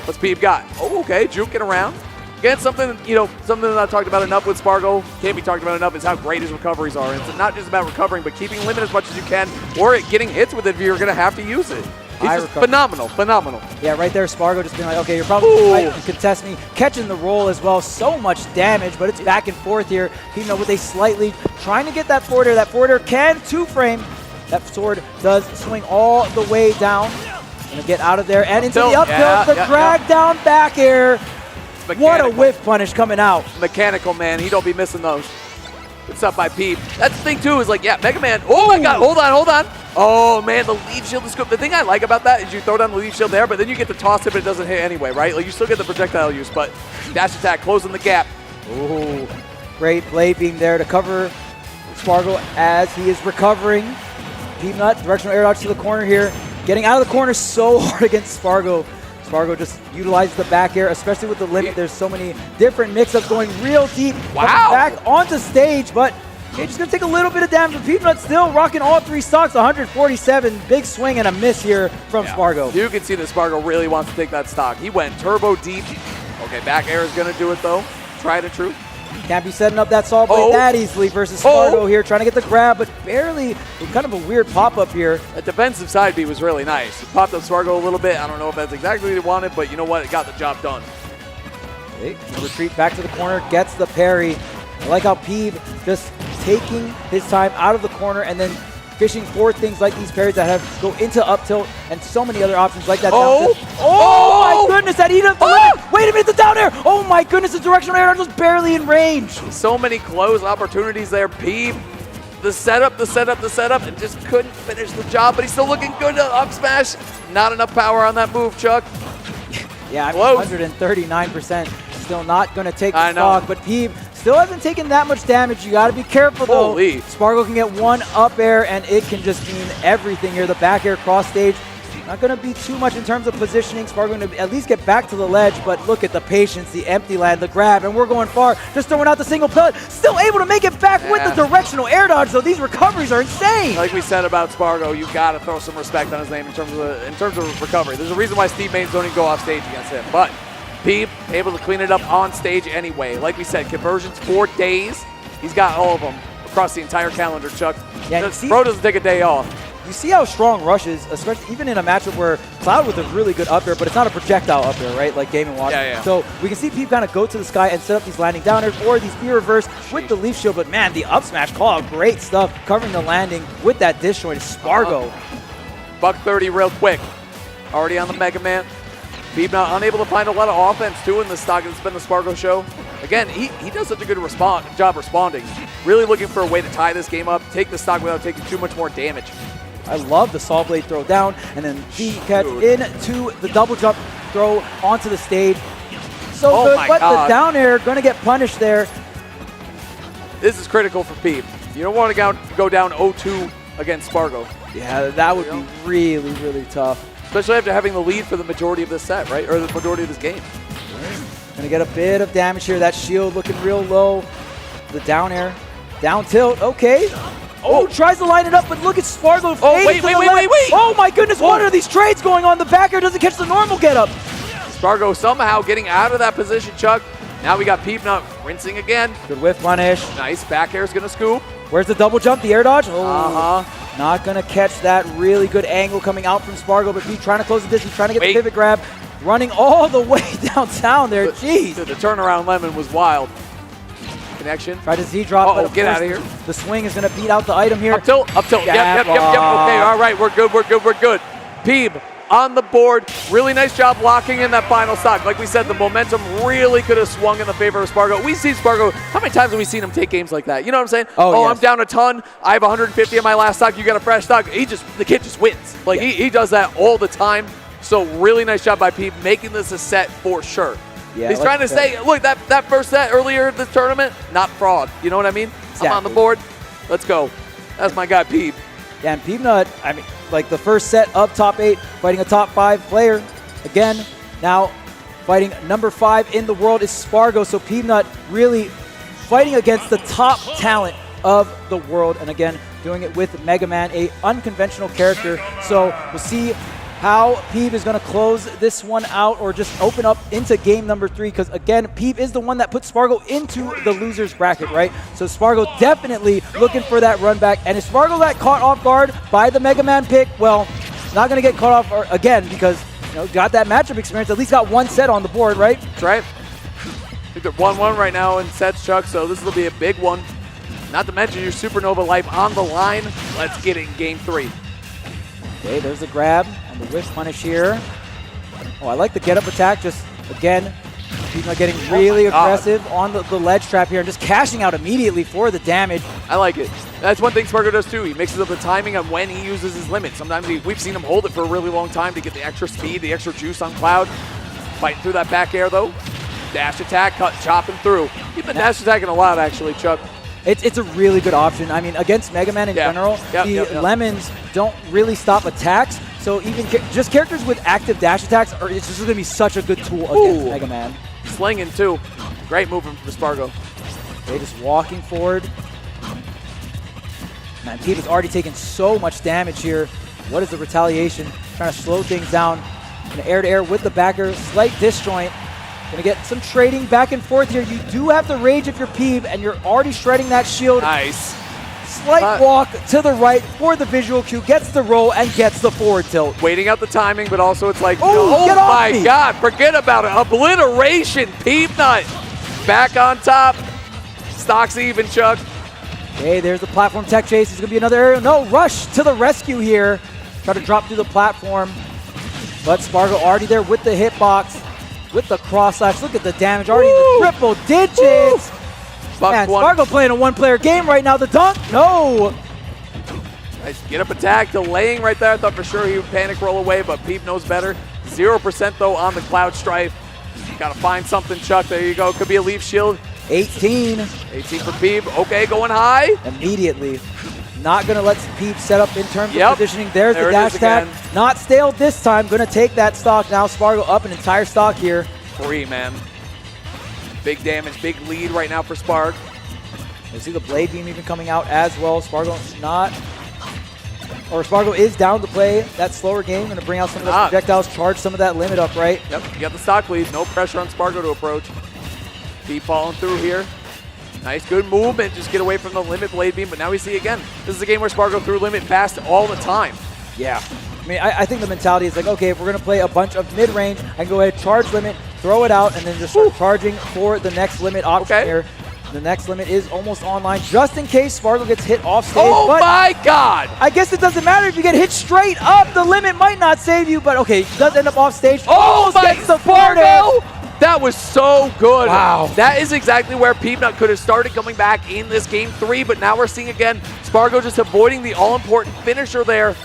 What's Peep got? Oh, okay, juking around. Again, something that I talked about enough with Spargo, can't be talked about enough, is how great his recoveries are. And it's not just about recovering, but keeping limit as much as you can, or getting hits with it if you're going to have to use it. He's just phenomenal. Yeah, right there, Spargo just being like, okay, you're probably right to contest me. Catching the roll as well, so much damage, but it's back and forth here. With a slightly trying to get that forward air. That forward air can two-frame. That sword does swing all the way down. Gonna get out of there and into the up tilt, the drag down back air. What a whiff punish coming out. Mechanical, man. He don't be missing those. It's up by Peep. That's the thing, too, is like, Mega Man. Oh, my God. Hold on. Oh, man, the leaf shield is good. The thing I like about that is you throw down the leaf shield there, but then you get to toss it, but it doesn't hit anyway, right? Like, you still get the projectile use, but dash attack, closing the gap. Ooh, great blade being there to cover Spargo as he is recovering. Peanut, directional air dodge to the corner here. Getting out of the corner so hard against Spargo. Spargo just utilizes the back air, especially with the limit. There's so many different mix-ups going real deep. Wow. Back onto stage, but it's just going to take a little bit of damage. Peanut still rocking all three stocks, 147. Big swing and a miss here from Spargo. You can see that Spargo really wants to take that stock. He went turbo deep. Okay, back air is going to do it, though. Tried and true. Can't be setting up that saw blade that easily versus Spargo here, trying to get the grab, but barely. Kind of a weird pop-up here. The defensive side B was really nice. It popped up Spargo a little bit. I don't know if that's exactly what he wanted, but you know what? It got the job done. Okay, retreat back to the corner, gets the parry. I like how Peeb just taking his time out of the corner and then fishing for things like these parries that have go into up tilt and so many other options like that. Oh my goodness, that eat up the limit. Wait a minute, the down air. Oh my goodness, the directional air was barely in range. So many close opportunities there. Peeb, the setup, and just couldn't finish the job, but he's still looking good to up smash. Not enough power on that move, Chuck. Yeah, I mean, 139%. Still not going to take the stock, but Peeb still hasn't taken that much damage. You got to be careful, though. Holy. Spargo can get one up air, and it can just mean everything here. The back air cross stage Not going to be too much in terms of positioning. Spargo going to at least get back to the ledge, but look at the patience, the empty land, the grab, and we're going far. Just throwing out the single pellet. Still able to make it back with the directional air dodge, though. These recoveries are insane. Like we said about Spargo, you got to throw some respect on his name in terms of recovery. There's a reason why Steve Mains don't even go off stage against him. But Peep able to clean it up on stage anyway. Like we said, conversions 4 days. He's got all of them across the entire calendar, Chuck. Yeah, Bro doesn't take a day off. You see how strong Rush is, especially even in a matchup where Cloud with a really good up air, but it's not a projectile up air, right? Like Game & Watch. Yeah. So we can see Peep kind of go to the sky and set up these landing downers or these fear reverse with the leaf shield. But man, the up smash call out, great stuff, covering the landing with that disjoint. Spargo. Buck 30 real quick. Already on the Mega Man. Peep not unable to find a lot of offense too in the stock. It's been the Spargo show. Again, he does such a good job responding. Really looking for a way to tie this game up, take the stock without taking too much more damage. I love the Saw Blade throw down, and then the catch into the double jump throw onto the stage. So good, but the down air going to get punished there. This is critical for Peep. You don't want to go down 0-2 against Spargo. Yeah, that would be really, really tough. Especially after having the lead for the majority of this set, right? Or the majority of this game. Going to get a bit of damage here. That shield looking real low. The down air. Down tilt. Okay. Oh, tries to line it up, but look at Spargo. Oh, wait. Oh, my goodness. What are these trades going on? The back air doesn't catch the normal get up. Spargo somehow getting out of that position, Chuck. Now we got Peepnut rinsing again. Good whiff punish. Nice. Back air is going to scoop. Where's the double jump? The air dodge? Oh, not going to catch that really good angle coming out from Spargo, but Pete trying to close the distance, trying to get the pivot grab. Running all the way downtown there. Jeez. The turnaround lemon was wild. Connection. Try to Z-drop. Oh, get out of here. The swing is going to beat out the item here. Up tilt. Yep. Okay, all right, we're good. Peeb on the board. Really nice job locking in that final stock. Like we said, the momentum really could have swung in the favor of Spargo. We see Spargo, how many times have we seen him take games like that? You know what I'm saying? Oh, yes. I'm down a ton. I have 150 in my last stock. You got a fresh stock. The kid just wins. Like he does that all the time. So really nice job by Peep making this a set for sure. Yeah, he's trying to say, look, that first set earlier this tournament, not fraud. You know what I mean? Exactly. I'm on the board. Let's go. That's my guy, Peep. Yeah, and Peepnut, I mean, like the first set up top 8, fighting a top 5 player. Again, now fighting number 5 in the world is Spargo. So Peepnut really fighting against the top talent of the world. And again, doing it with Mega Man, a unconventional character. So we'll see how Peep is going to close this one out or just open up into game number 3, because again, Peep is the one that puts Spargo into the loser's bracket, right? So Spargo definitely looking for that run back, and if Spargo got caught off guard by the Mega Man pick, well, not going to get caught off again because, you know, got that matchup experience, at least got one set on the board, right? That's right. I think they're 1-1 right now in sets, Chuck, so this will be a big one. Not to mention your Supernova life on the line. Let's get it in game 3. Okay, there's the grab and the whiff punish here. Oh, I like the get-up attack. Just, again, he's not getting really aggressive on the ledge trap here and just cashing out immediately for the damage. I like it. That's one thing Spargo does too. He mixes up the timing on when he uses his limit. Sometimes we've seen him hold it for a really long time to get the extra speed, the extra juice on Cloud. Fighting through that back air, though. Dash attack, chopping through. He's been dash attacking a lot, actually, Chuck. It's a really good option. I mean, against Mega Man in general, the lemons don't really stop attacks. So even just characters with active dash attacks, it's just going to be such a good tool against Mega Man. Slinging, too. Great movement from Spargo. Okay, just walking forward. Man, Pete has already taken so much damage here. What is the retaliation? Trying to slow things down. An air-to-air with the backer. Slight disjoint. Gonna get some trading back and forth here. You do have to rage if you're Peeb, and you're already shredding that shield. Nice. Slight walk to the right for the visual cue, gets the roll, and gets the forward tilt. Waiting out the timing, but also it's like, oh my God, forget about it. Obliteration, Peepnut. Back on top. Stock's even, Chuck. Okay, there's the platform tech chase. It's gonna be another aerial. No, Rush to the rescue here. Try to drop through the platform. But Spargo already there with the hitbox. With the cross slash, look at the damage already in the triple digits. Man, Spargo playing a one-player game right now. The dunk, no. Nice get up attack, delaying right there. I thought for sure he would panic roll away, but Peep knows better. 0% though on the Cloud Strife. Got to find something, Chuck. There you go. Could be a leaf shield. 18. 18 for Peep. Okay, going high. Immediately. Not going to let Peep set up in terms Yep. of positioning. There's There the it dash is tag. again. Not stale this time. Going to take that stock now. Spargo up an entire stock here. 3, man. Big damage, big lead right now for Sparg. You see the blade beam even coming out as well. Spargo Spargo is down to play that slower game. Going to bring out some of those projectiles, charge some of that limit up, right? Yep, you got the stock lead. No pressure on Spargo to approach. Keep falling through here. Nice, good movement. Just get away from the limit blade beam. But now we see again, this is a game where Spargo threw limit fast all the time. Yeah. I mean, I think the mentality is like, okay, if we're going to play a bunch of mid-range, I can go ahead, charge limit, throw it out, and then just start charging for the next limit option here. The next limit is almost online, just in case Spargo gets hit off stage. Oh my God! I guess it doesn't matter if you get hit straight up. The limit might not save you, but okay, he does end up off stage. Oh my gets the Spargo! That was so good. Wow. That is exactly where Peanut could have started coming back in this game 3, but now we're seeing again Spargo just avoiding the all-important finisher there.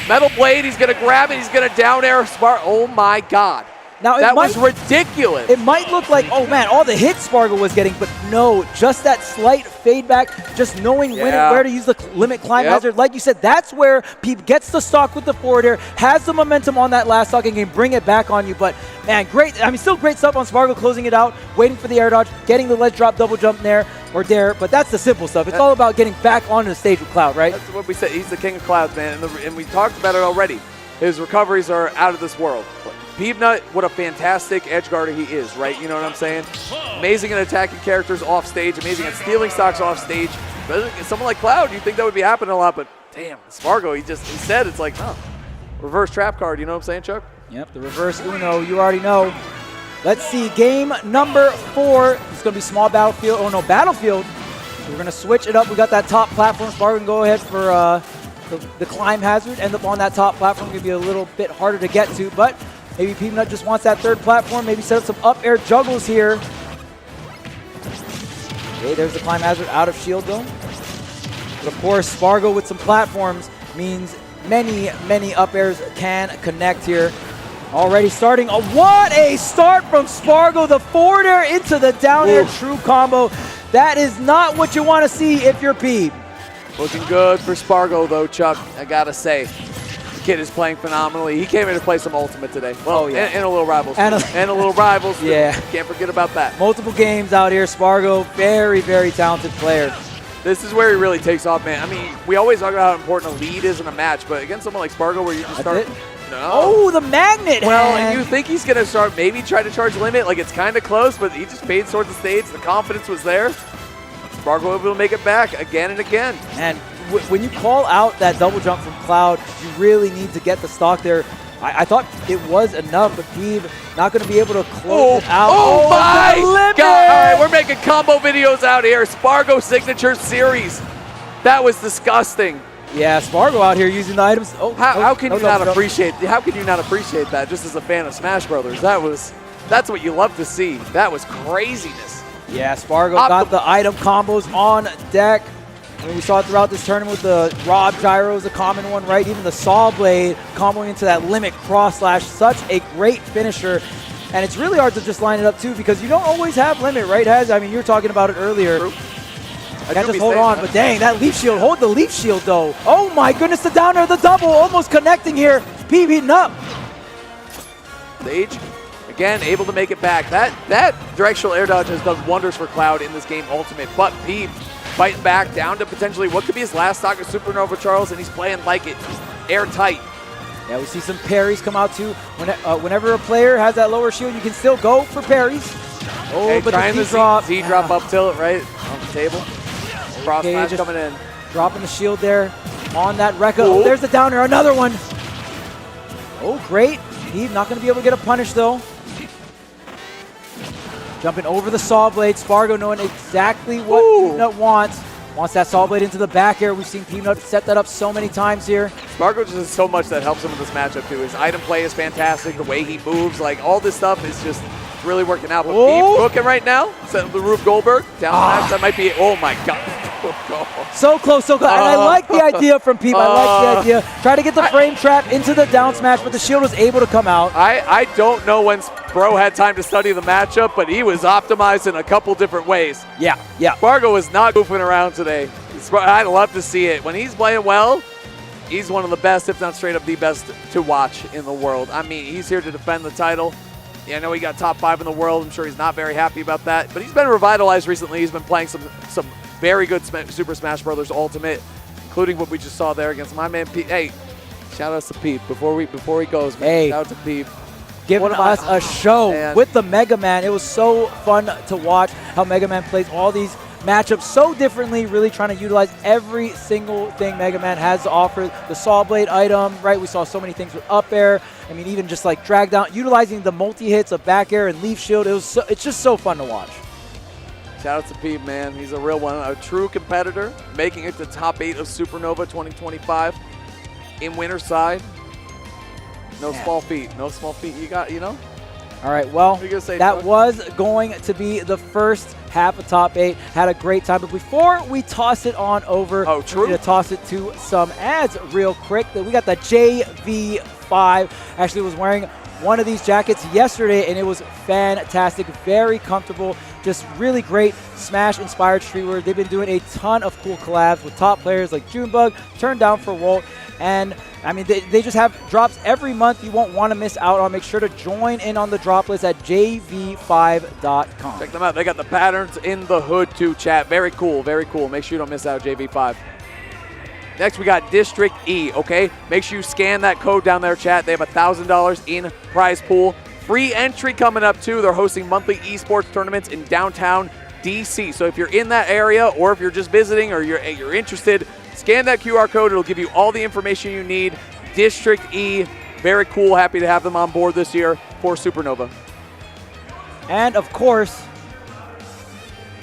Metal blade, he's gonna grab it, he's gonna down air oh my God. Now that was ridiculous. It might look like, oh man, all the hits Spargo was getting, but no, just that slight fade back, just knowing when and where to use the limit climb hazard. Like you said, that's where Peep gets the stock with the forward air, has the momentum on that last stock and can bring it back on you. But man, great, I mean, still great stuff on Spargo, closing it out, waiting for the air dodge, getting the ledge drop, double jump there, or dare, but that's the simple stuff. It's all about getting back onto the stage with Cloud, right? That's what we said, he's the king of clouds, man, and we talked about it already. His recoveries are out of this world. Peanut, what a fantastic edge guarder he is, right? You know what I'm saying? Amazing at attacking characters off stage, amazing at stealing stocks off stage. But someone like Cloud, you'd think that would be happening a lot, but damn, Spargo, he said it's like, huh, reverse trap card, you know what I'm saying, Chuck? Yep, the reverse Uno, you already know. Let's see, game number 4. It's going to be small battlefield. Oh no, battlefield. We're going to switch it up. We got that top platform. Spargo can go ahead for the climb hazard. End up on that top platform. Going to be a little bit harder to get to, but maybe Peanut just wants that third platform. Maybe set up some up air juggles here. Okay, there's the climb hazard out of shield though. But of course, Spargo with some platforms means many up airs can connect here. Already starting. What a start from Spargo. The forward air into the down air true combo. That is not what you want to see if you're Peep. Looking good for Spargo though, Chuck, I gotta say. The kid is playing phenomenally. He came in to play some Ultimate today. Well, and a little Rivals. And a little Rivals. Yeah. Can't forget about that. Multiple games out here. Spargo, very talented player. This is where he really takes off, man. I mean, we always talk about how important a lead is in a match, but against someone like Spargo where you just start... No. Oh, the magnet Well, hand. and you think he's going to start maybe try to charge limit, like it's kind of close, but he just fades towards the stage. The confidence was there. Spargo able to make it back again and again. And when you call out that double jump from Cloud, you really need to get the stock there. I thought it was enough, but Peeb not going to be able to close it out. Oh my God! All right, we're making combo videos out here. Spargo Signature Series. That was disgusting. Yeah, Spargo out here using the items. Oh, how can you not appreciate? How can you not appreciate that? Just as a fan of Smash Brothers, that's what you love to see. That was craziness. Yeah, Spargo got the item combos on deck. I mean, we saw it throughout this tournament with the Rob Gyros, a common one, right? Even the Saw Blade comboing into that limit cross slash. Such a great finisher. And it's really hard to just line it up, too, because you don't always have limit, right, Haz? I mean, you were talking about it earlier. True. Can't just hold on, but dang, that leaf shield. Hold the leaf shield, though. Oh, my goodness, the down air, the double, almost connecting here. Peeb heating up. Stage, again, able to make it back. That directional air dodge has done wonders for Cloud in this game Ultimate, but Peeb fighting back down to potentially what could be his last stock of Supernova Charles, and he's playing like it, airtight. Yeah, we see some parries come out, too. Whenever a player has that lower shield, you can still go for parries. Oh, hey, but trying the Z-drop. Z-drop up tilt, right, on the table. Cross Okay, smash coming in. Dropping the shield there on that Rekka. Oh, there's the down air, another one. Oh, great. He's not going to be able to get a punish, though. Jumping over the Saw Blade. Spargo knowing exactly what Peanut wants. Wants that Saw Blade into the back air. We've seen Peanut set that up so many times here. Spargo just has so much that helps him in this matchup, too. His item play is fantastic. The way he moves, like, all this stuff is just really working out. But Peep cooking right now. Set the Roof Goldberg. Down smash. That might be it. Oh, my God. So close, so close. And I like the idea from Peep. I like the idea. Try to get the frame trap into the down smash, but the shield was able to come out. I don't know when Bro had time to study the matchup, but he was optimized in a couple different ways. Yeah. Spargo was not goofing around today. I'd love to see it. When he's playing well, he's one of the best, if not straight up the best, to watch in the world. I mean, he's here to defend the title. Yeah, I know he got top 5 in the world. I'm sure he's not very happy about that. But he's been revitalized recently. He's been playing some very good Super Smash Bros. Ultimate, including what we just saw there against my man Pete. Hey, shout out to Pete before he goes. Man, hey, shout out to Pete. Giving us a show with the Mega Man. It was so fun to watch how Mega Man plays all these matchups so differently, really trying to utilize every single thing Mega Man has to offer. The Saw Blade item, right? We saw so many things with up air. I mean, even just like drag down, utilizing the multi-hits of back air and leaf shield. It's just so fun to watch. Shout out to Pete, man. He's a real one, a true competitor, making it to top 8 of Supernova 2025 in winner's side. No small feet. No small feet. You know? All right, well, say, that was going to be the first half of top 8. Had a great time. But before we toss it on over, we need to toss it to some ads real quick. We got the JV5. Actually was wearing one of these jackets yesterday, and it was fantastic. Very comfortable. Just really great Smash-inspired streetwear. They've been doing a ton of cool collabs with top players like Junebug, Turn Down for Walt, and I mean, they just have drops every month you won't want to miss out on. Make sure to join in on the drop list at jv5.com. Check them out. They got the patterns in the hood too, chat. Very cool, very cool. Make sure you don't miss out, JV5. Next, we got District E, okay? Make sure you scan that code down there, chat. They have $1,000 in prize pool. Free entry coming up, too. They're hosting monthly esports tournaments in downtown DC. So if you're in that area or if you're just visiting or you're interested, scan that QR code. It'll give you all the information you need. District E, very cool. Happy to have them on board this year for Supernova. And, of course,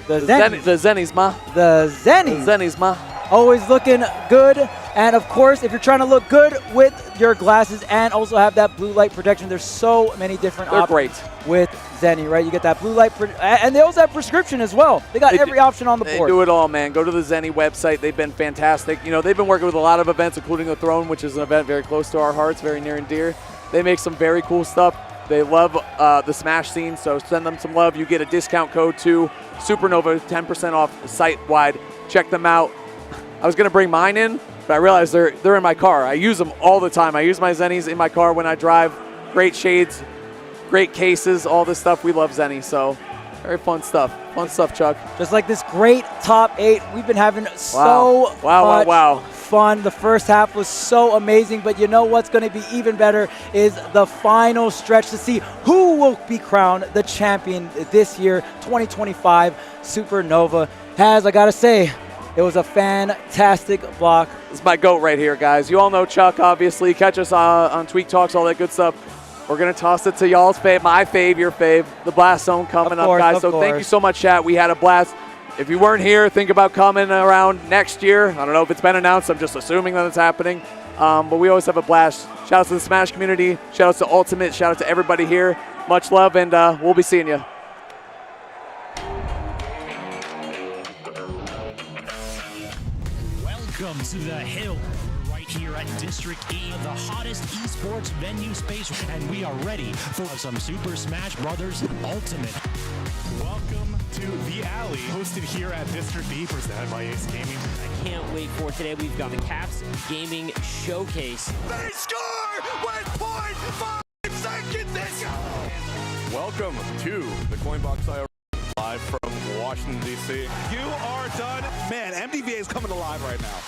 the Zennies. The Zennies, ma. The Zennies. The Zennies, ma. Always looking good. And, of course, if you're trying to look good with your glasses and also have that blue light protection, there's so many different options with Zenny, right? You get that blue light, and they also have prescription as well. They got every option on the board. They do it all, man. Go to the Zenny website. They've been fantastic. You know, they've been working with a lot of events, including the Throne, which is an event very close to our hearts, very near and dear. They make some very cool stuff. They love the Smash scene, so send them some love. You get a discount code to Supernova, 10% off site-wide. Check them out. I was going to bring mine in, but I realized they're in my car. I use them all the time. I use my Zennies in my car when I drive. Great shades, great cases, all this stuff. We love Zenny, so very fun stuff. Fun stuff, Chuck. Just like this great top 8. We've been having so much fun. The first half was so amazing, but you know what's going to be even better is the final stretch to see who will be crowned the champion this year, 2025 Supernova. Has, I got to say, it was a fantastic block. This is my GOAT right here, guys. You all know Chuck, obviously. Catch us on Tweak Talks, all that good stuff. We're going to toss it to y'all's fave, my fave, your fave, the Blast Zone coming up, guys. So thank you so much, chat. We had a blast. If you weren't here, think about coming around next year. I don't know if it's been announced. I'm just assuming that it's happening. But we always have a blast. Shout out to the Smash community. Shout out to Ultimate. Shout out to everybody here. Much love, and we'll be seeing you. Welcome to the Hill. We're right here at District E, the hottest esports venue space, and we are ready for some Super Smash Bros. Ultimate. Welcome to the Alley, hosted here at District E, presented by Ace Gaming. I can't wait for today. We've got the Caps Gaming Showcase. They score with 0.5 seconds. Welcome to the Coinbox IR live from Washington, D.C. You are done. Man, MDVA is coming alive right now.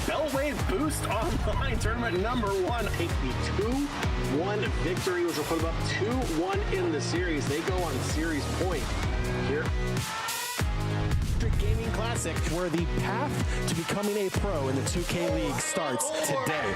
Bellwave Boost Online Tournament number 1. Take the 2-1 victory, which will put them up 2-1 in the series. They go on series point here. Gaming Classic, where the path to becoming a pro in the 2K League starts today.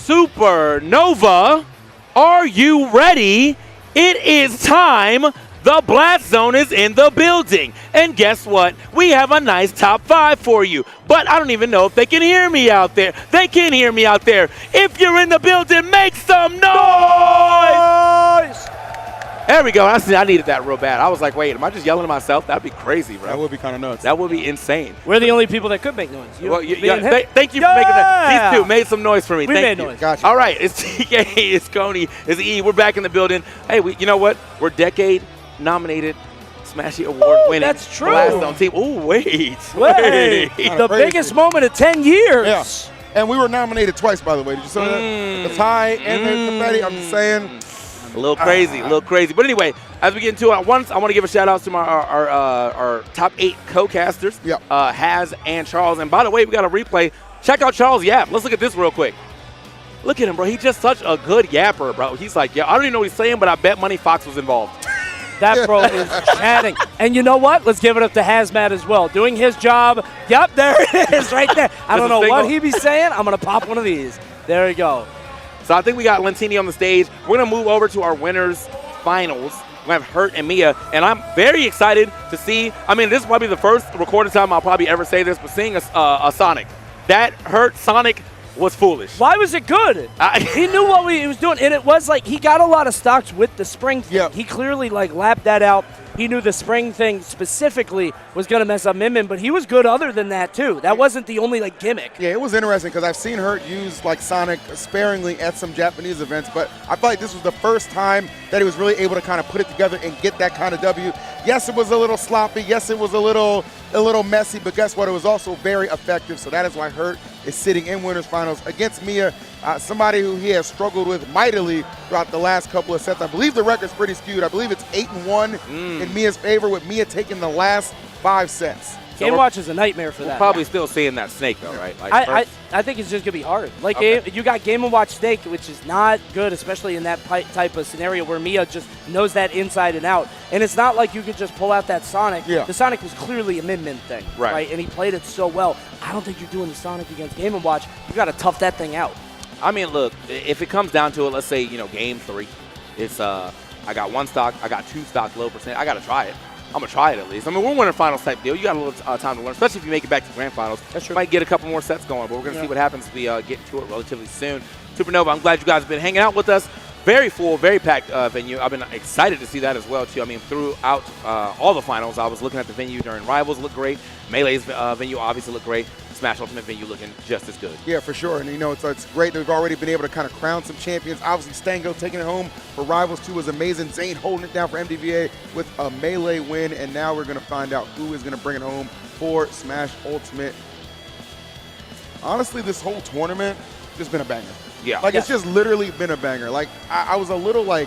Supernova, are you ready? It is time. The Blast Zone is in the building. And guess what? We have a nice top 5 for you. But I don't even know if they can hear me out there. They can hear me out there. If you're in the building, make some noise! There we go. I needed that real bad. I was like, wait, am I just yelling to myself? That'd be crazy, bro. That would be kind of nuts. That would be insane. We're the only people that could make noise. Thank you for making that. These two made some noise for me. We Thank made you. noise. Gotcha. All right, it's TK, it's Coney, it's E. We're back in the building. Hey, you know what? We're decade-nominated Smashy Award-winning that's true. Blast Zone team. Ooh, wait. The biggest moment of 10 years. Yeah. And we were nominated twice, by the way. Did you see that? The tie and the confetti. I'm just saying. A little crazy, a little crazy. But anyway, as we get into it, once I want to give a shout out to our top 8 co-casters, Haz and Charles. And by the way, we got a replay. Check out Charles Yap. Let's look at this real quick. Look at him, bro. He's just such a good yapper, bro. He's like, yeah, I don't even know what he's saying, but I bet Money Fox was involved. That bro is chatting. And you know what? Let's give it up to Hazmat as well. Doing his job. Yep, there it is right there. I don't know what he be saying. I'm going to pop one of these. There you go. So I think we got Lentini on the stage. We're going to move over to our winners finals. We have Hurt and Mia, and I'm very excited to see. I mean, this is probably the first recorded time I'll probably ever say this, but seeing a Sonic, that Hurt Sonic was foolish. Why was it good? He knew what he was doing, and it was like he got a lot of stocks with the spring thing. Yep. He clearly like lapped that out. He knew the spring thing specifically was going to mess up Min, but he was good other than that too. That wasn't the only like gimmick. Yeah, it was interesting because I've seen Hurt use like Sonic sparingly at some Japanese events, but I felt like this was the first time that he was really able to kind of put it together and get that kind of W. Yes, it was a little sloppy. Yes, it was a little messy, but guess what? It was also very effective. So that is why Hurt is sitting in winners finals against Mia, somebody who he has struggled with mightily throughout the last couple of sets. I believe the record's pretty skewed. I believe it's 8-1 in Mia's favor, with Mia taking the last 5 sets. Game Watch is a nightmare for that. Probably still seeing that Snake though, right? Like I think it's just gonna be hard. Like you got Game & Watch Snake, which is not good, especially in that type of scenario where Mia just knows that inside and out. And it's not like you could just pull out that Sonic. Yeah. The Sonic was clearly a Min thing, right? And he played it so well. I don't think you're doing the Sonic against Game & Watch. You got to tough that thing out. I mean, look, if it comes down to it, let's say game 3, it's I got 1 stock, I got 2 stock, low percent. I got to try it. I'm going to try it at least. I mean, we're winning finals type deal. You got a little time to learn, especially if you make it back to grand finals. That's true. You might get a couple more sets going, but we're going to see what happens as we get to it relatively soon. Supernova, I'm glad you guys have been hanging out with us. Very full, very packed venue. I've been excited to see that as well, too. I mean, throughout all the finals, I was looking at the venue during Rivals, looked great. Melee's venue obviously looked great. Smash Ultimate venue looking just as good. Yeah, for sure. And, it's great that we've already been able to kind of crown some champions. Obviously, Stango taking it home for Rivals 2 was amazing. Zain holding it down for MDVA with a Melee win. And now we're going to find out who is going to bring it home for Smash Ultimate. Honestly, this whole tournament has just been a banger. Yeah. It's just literally been a banger. Like, I was a little I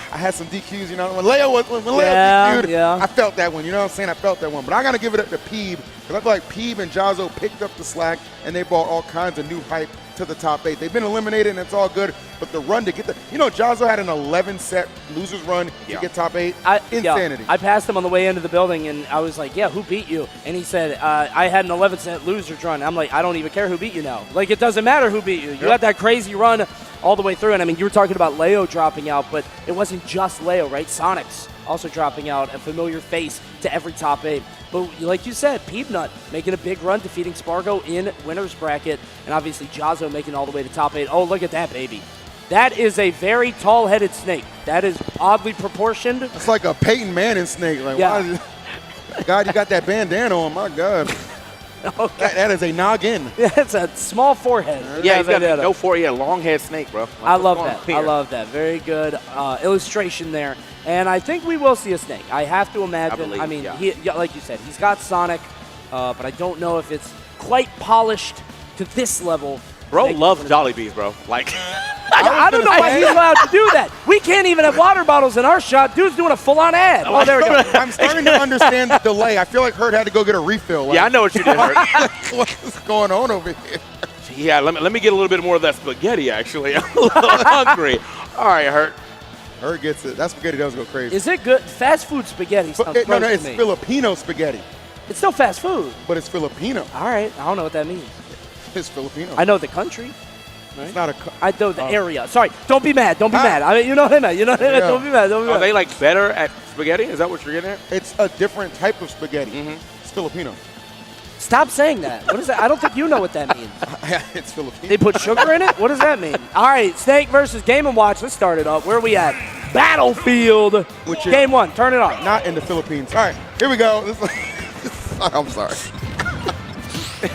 had some DQs, when Leo DQ'd, I felt that one, you know what I'm saying? I felt that one. But I got to give it up to Peeb, because I feel like Peeb and Jazzo picked up the slack, and they brought all kinds of new hype to the top 8. They've been eliminated, and it's all good, but the run to get Jazzo had an 11-set loser's run to get top 8. Insanity. I passed him on the way into the building, and I was like, who beat you? And he said, I had an 11-set loser's run. I'm like, I don't even care who beat you now. Like, it doesn't matter who beat you. You had that crazy run all the way through. And I mean, you were talking about Leo dropping out, but it wasn't just Leo, right? Sonic's also dropping out, a familiar face to every top 8. But like you said, Peebnut making a big run, defeating Spargo in winner's bracket, and obviously Jazzo making all the way to top 8. Oh, look at that, baby. That is a very tall-headed snake. That is oddly proportioned. It's like a Peyton Manning snake. Like, God, you got that bandana on, my God. Okay. That is a noggin. That's a small forehead. Yeah, he's got no forehead, long head snake, bro. I love that. I love that. Very good illustration there. And I think we will see a snake. I have to imagine. I mean, he, like you said, he's got Sonic, but I don't know if it's quite polished to this level. Bro loves Jollibees, bro. Like, I don't know why he's allowed to do that. We can't even have water bottles in our shot. Dude's doing a full-on ad. Oh, there we go. I'm starting to understand the delay. I feel like Hurt had to go get a refill. Like, yeah, I know what you did, Hurt. What's going on over here? Yeah, let me get a little bit more of that spaghetti, actually. I'm a little hungry. All right, Hurt. Hurt gets it. That spaghetti does go crazy. Is it good? Fast food spaghetti sounds No, it's Filipino spaghetti. It's still fast food. But it's Filipino. All right. I don't know what that means. It's Filipino. I know the country. It's not a. I know the area. Sorry, don't be mad. Don't be mad. I mean, you know what I meant. You know what I meant. Don't be mad. Don't be mad. Are they like better at spaghetti? Is that what you're getting at? It's a different type of spaghetti. It's Filipino. Stop saying that. What is that? I don't think you know what that means. It's Filipino. They put sugar in it? What does that mean? All right, Snake versus Game & Watch. Let's start it up. Where are we at? Battlefield. Which is Game 1. Turn it on. Not in the Philippines. All right, here we go. I'm sorry.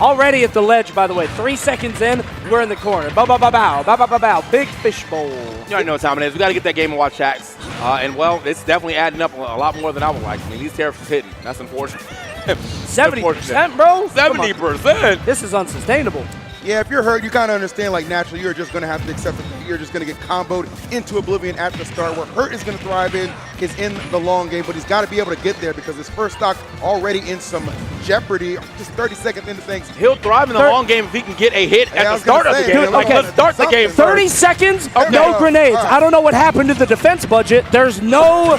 Already at the ledge, by the way. 3 seconds in, we're in the corner. Bow. Big fishbowl. You already know what time it is. We got to get that Game & Watch tax. And, well, it's definitely adding up a lot more than I would like. I mean, these tariffs is hitting. That's unfortunate. 70%, bro? 70%. This is unsustainable. Yeah, if you're hurt, you kind of understand, like, naturally, you're just going to have to accept that you're just going to get comboed into oblivion at the start. Where Hurt is going to thrive is in the long game, but he's got to be able to get there because his first stock already in some jeopardy, just 30 seconds into things. He'll thrive in the long game if he can get a hit at the start of the game. Let's start the game 30 seconds, no grenades. I don't know what happened to the defense budget. There's no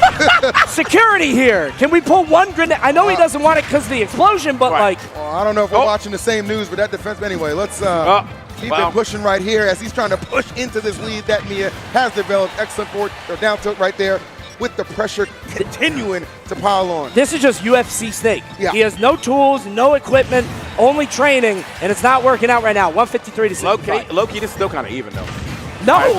security here. Can we pull one grenade? I know he doesn't want it because of the explosion, but like... Well, I don't know if we're watching the same news, but that defense... Anyway, let's keep it pushing right here as he's trying to push into this lead that Mia has developed. Excellent forward or down tilt right there with the pressure continuing to pile on. This is just UFC Snake. Yeah. He has no tools, no equipment, only training, and it's not working out right now. 153 to 65. Low-key, this is still kind of even, though. No.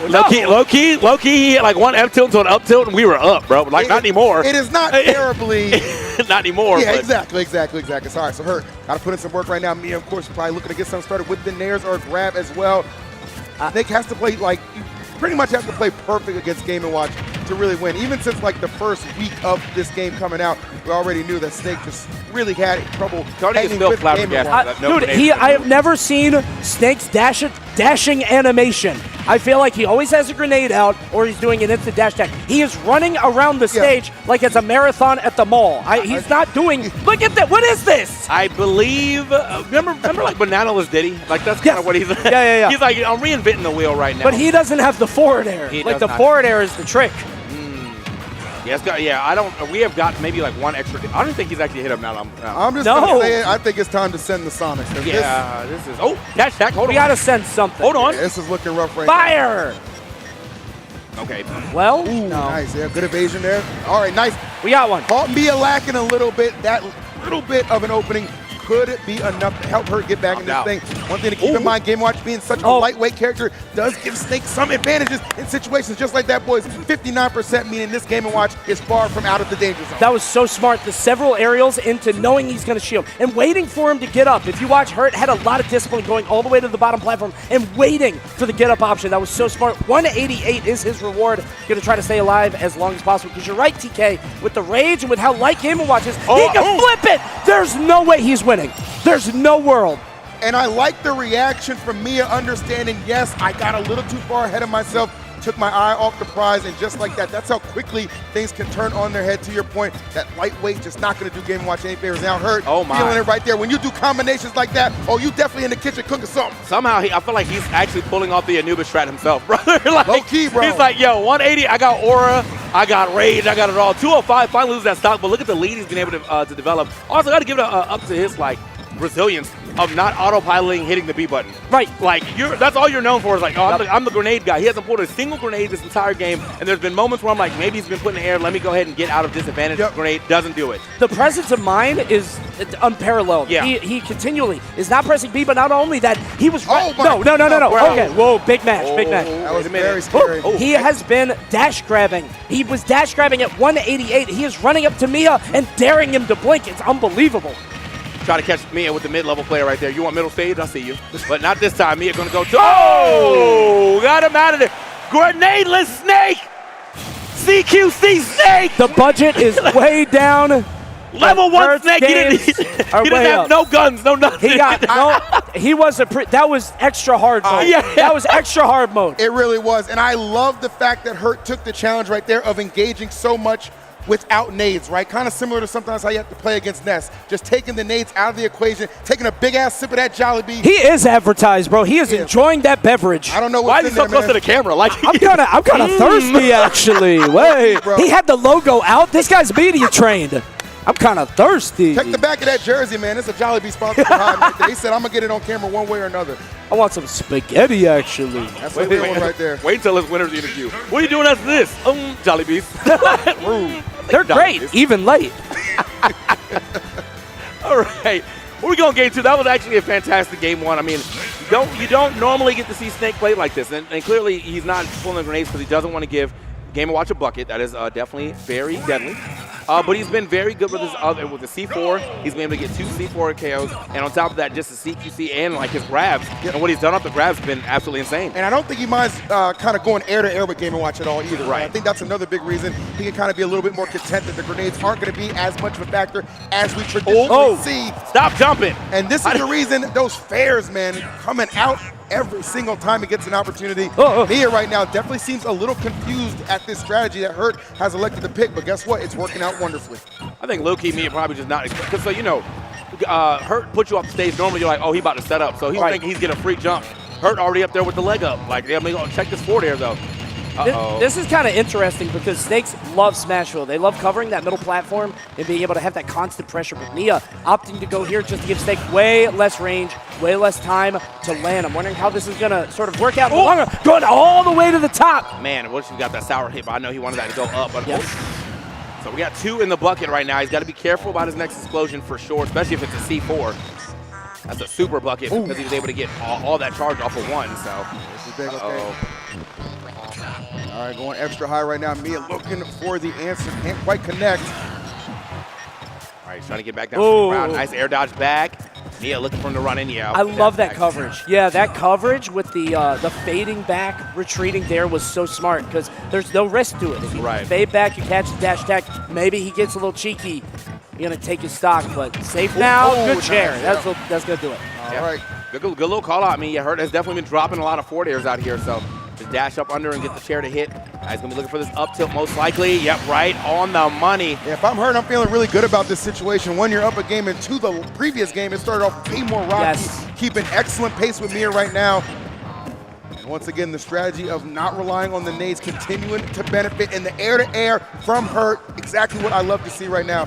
Low-key, he hit like one F tilt to an up tilt, and we were up, bro. Like, not anymore. It is not terribly... Not anymore. Yeah, but. exactly. Sorry, so Hurt got to put in some work right now. Mia, of course, probably looking to get something started with the nairs or a grab as well. Nick has to play, like, you pretty much have to play perfect against Game & Watch to really win. Even since, like, the first week of this game coming out, we already knew that Snake just really had trouble hanging with Game & Watch. Dude, I have never seen Snake's dashing animation. I feel like he always has a grenade out or he's doing an instant dash attack. He is running around the stage like it's a marathon at the mall. He's not doing... Look at that. What is this? I believe... remember like Bananaless Diddy? Like, that's kind of what he's... Yeah. He's like, I'm reinventing the wheel right now. But he doesn't have the forward air. Like, the forward air is the trick. We have got maybe like one extra... I don't think he's actually hit him now. I'm just going to say it. I think it's time to send the Sonics. This is... Oh, dash attack. Hold on. We got to send something. Hold on. Yeah, this is looking rough right Fire! now. Okay. Well, Ooh, nice. Yeah, good evasion there. All right, nice. We got one. Caught Mia lacking a little bit. That little bit of an opening could be enough to help her get back in this thing. One thing to keep in mind, Game & Watch being such a lightweight character does give Snake some advantages in situations just like that, boys. 59%, meaning this Game & Watch is far from out of the danger zone. That was so smart. The several aerials into knowing he's going to shield and waiting for him to get up. If you watch, Hurt had a lot of discipline going all the way to the bottom platform and waiting for the get up option. That was so smart. 188 is his reward. Going to try to stay alive as long as possible because you're right, TK, with the rage and with how light Game & Watch is, he can flip it. There's no way he's winning. There's no world. And I like the reaction from Mia, understanding, yes, I got a little too far ahead of myself, took my eye off the prize, and just like that, that's how quickly things can turn on their head. To your point, that lightweight just not going to do Game & Watch any favors. Now Hurt, feeling it right there. When you do combinations like that, you definitely in the kitchen cooking something. Somehow, I feel like he's actually pulling off the Anubis strat himself, brother. Like, low key, bro. He's like, yo, 180, I got Aura, I got Rage, I got it all. 205, finally loses that stock, but look at the lead he's been able to develop. Also, got to give it up to his, like, resilience of not autopiloting hitting the B button. Right. Like, that's all you're known for is like, I'm the grenade guy. He hasn't pulled a single grenade this entire game, and there's been moments where I'm like, maybe he's been put in the air, let me go ahead and get out of disadvantage. Grenade doesn't do it. The presence of mind is unparalleled. Yeah. He continually is not pressing B, but not only that, he was... No. Wow. Okay, whoa, big match. That was very scary. He has been dash grabbing. He was dash grabbing at 188. He is running up to Mia and daring him to blink. It's unbelievable. Try to catch Mia with the mid-level player right there. You want middle stage? I see you. But not this time. Mia gonna go to... Oh! Got him out of there. Grenadeless Snake! CQC Snake! The budget is way down. Level 1 Snake. He didn't have no guns, no nothing. He got he was that was extra hard mode. That was extra hard mode. It really was. And I love the fact that Hurt took the challenge right there of engaging so much without nades, right? Kind of similar to sometimes how you have to play against Ness. Just taking the nades out of the equation, taking a big-ass sip of that Jollibee. He is advertised, bro. He is enjoying that beverage. I don't know why what's is he so close to the camera. Like I'm kind of thirsty, actually. Wait, he had the logo out. This guy's media trained. I'm kind of thirsty. Check the back of that jersey, man. It's a Jollibee sponsored behind right there. He said, I'm going to get it on camera one way or another. I want some spaghetti, actually. That's the real one right there. Wait till his winner's interview. What are you doing after this? Jollibees. Rude. They're great, even late. All right. We're going to game 2. That was actually a fantastic game 1. I mean, you don't normally get to see Snake play like this. And clearly he's not pulling grenades because he doesn't want to give Game & Watch a bucket. That is definitely very deadly. But he's been very good with with the C4. He's been able to get 2 C4 KOs. And on top of that, just the CQC and like his grabs. Yep. And what he's done off the grabs has been absolutely insane. And I don't think he minds kind of going air to air with Game & Watch at all either. Right. I think that's another big reason he can kind of be a little bit more content that the grenades aren't going to be as much of a factor as we traditionally see. Stop jumping. And this is the reason those fares, man, coming out every single time he gets an opportunity. Mia right now definitely seems a little confused at this strategy that Hurt has elected to pick, but guess what? It's working out wonderfully. I think low-key Mia probably just not, because so you know, Hurt put you off the stage. Normally you're like, oh, he about to set up, so he think he's getting a free jump. Hurt already up there with the leg up. Like, I mean, check this forward air though. This is kind of interesting because Snakes love Smashville. They love covering that middle platform and being able to have that constant pressure. But Mia opting to go here just to give Snake way less range, way less time to land. I'm wondering how this is going to sort of work out in the long run. Going all the way to the top. Man, what if you got that sour hit? But I know he wanted that to go up. But so we got 2 in the bucket right now. He's got to be careful about his next explosion for sure, especially if it's a C4. That's a super bucket because he was able to get all that charge off of 1. So this is big. Okay. All right, going extra high right now. Mia looking for the answer. Can't quite connect. All right, he's trying to get back down to the ground. Nice air dodge back. Mia looking for him to run in. Yeah, I love that coverage. Yeah, that coverage with the fading back, retreating there was so smart because there's no risk to it. If you fade back, you catch the dash attack. Maybe he gets a little cheeky. You're going to take his stock, but safe now. Good chair. That's going to do it. All right. Good little call out. I mean, Hurt has definitely been dropping a lot of forward airs out here, so just dash up under and get the chair to hit. He's going to be looking for this up tilt most likely. Yep, right on the money. Yeah, if I'm Hurt, I'm feeling really good about this situation. 1, you're up a game, and 2, the previous game, it started off way more rocky. Keeping excellent pace with Mia right now. And once again, the strategy of not relying on the nades, continuing to benefit in the air-to-air from Hurt. Exactly what I love to see right now.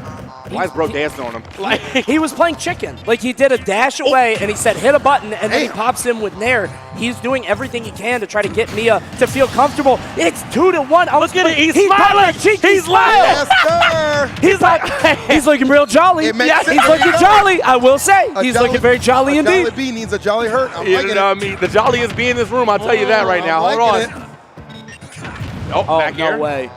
Why is bro dancing on him? Like he was playing chicken. Like he did a dash away and he said hit a button and then he pops in with Nair. He's doing everything he can to try to get Mia to feel comfortable. It's 2-1. Look at it. He's smiling. He's laughing. Yes, he's looking real jolly. Yes, he's looking jolly. I will say he's looking very jolly indeed. Jolly B needs a jolly Hurt. I'm liking it. I mean, the jolliest B in this room. I'll tell you that right now. Hold on. Oh, back no here. way.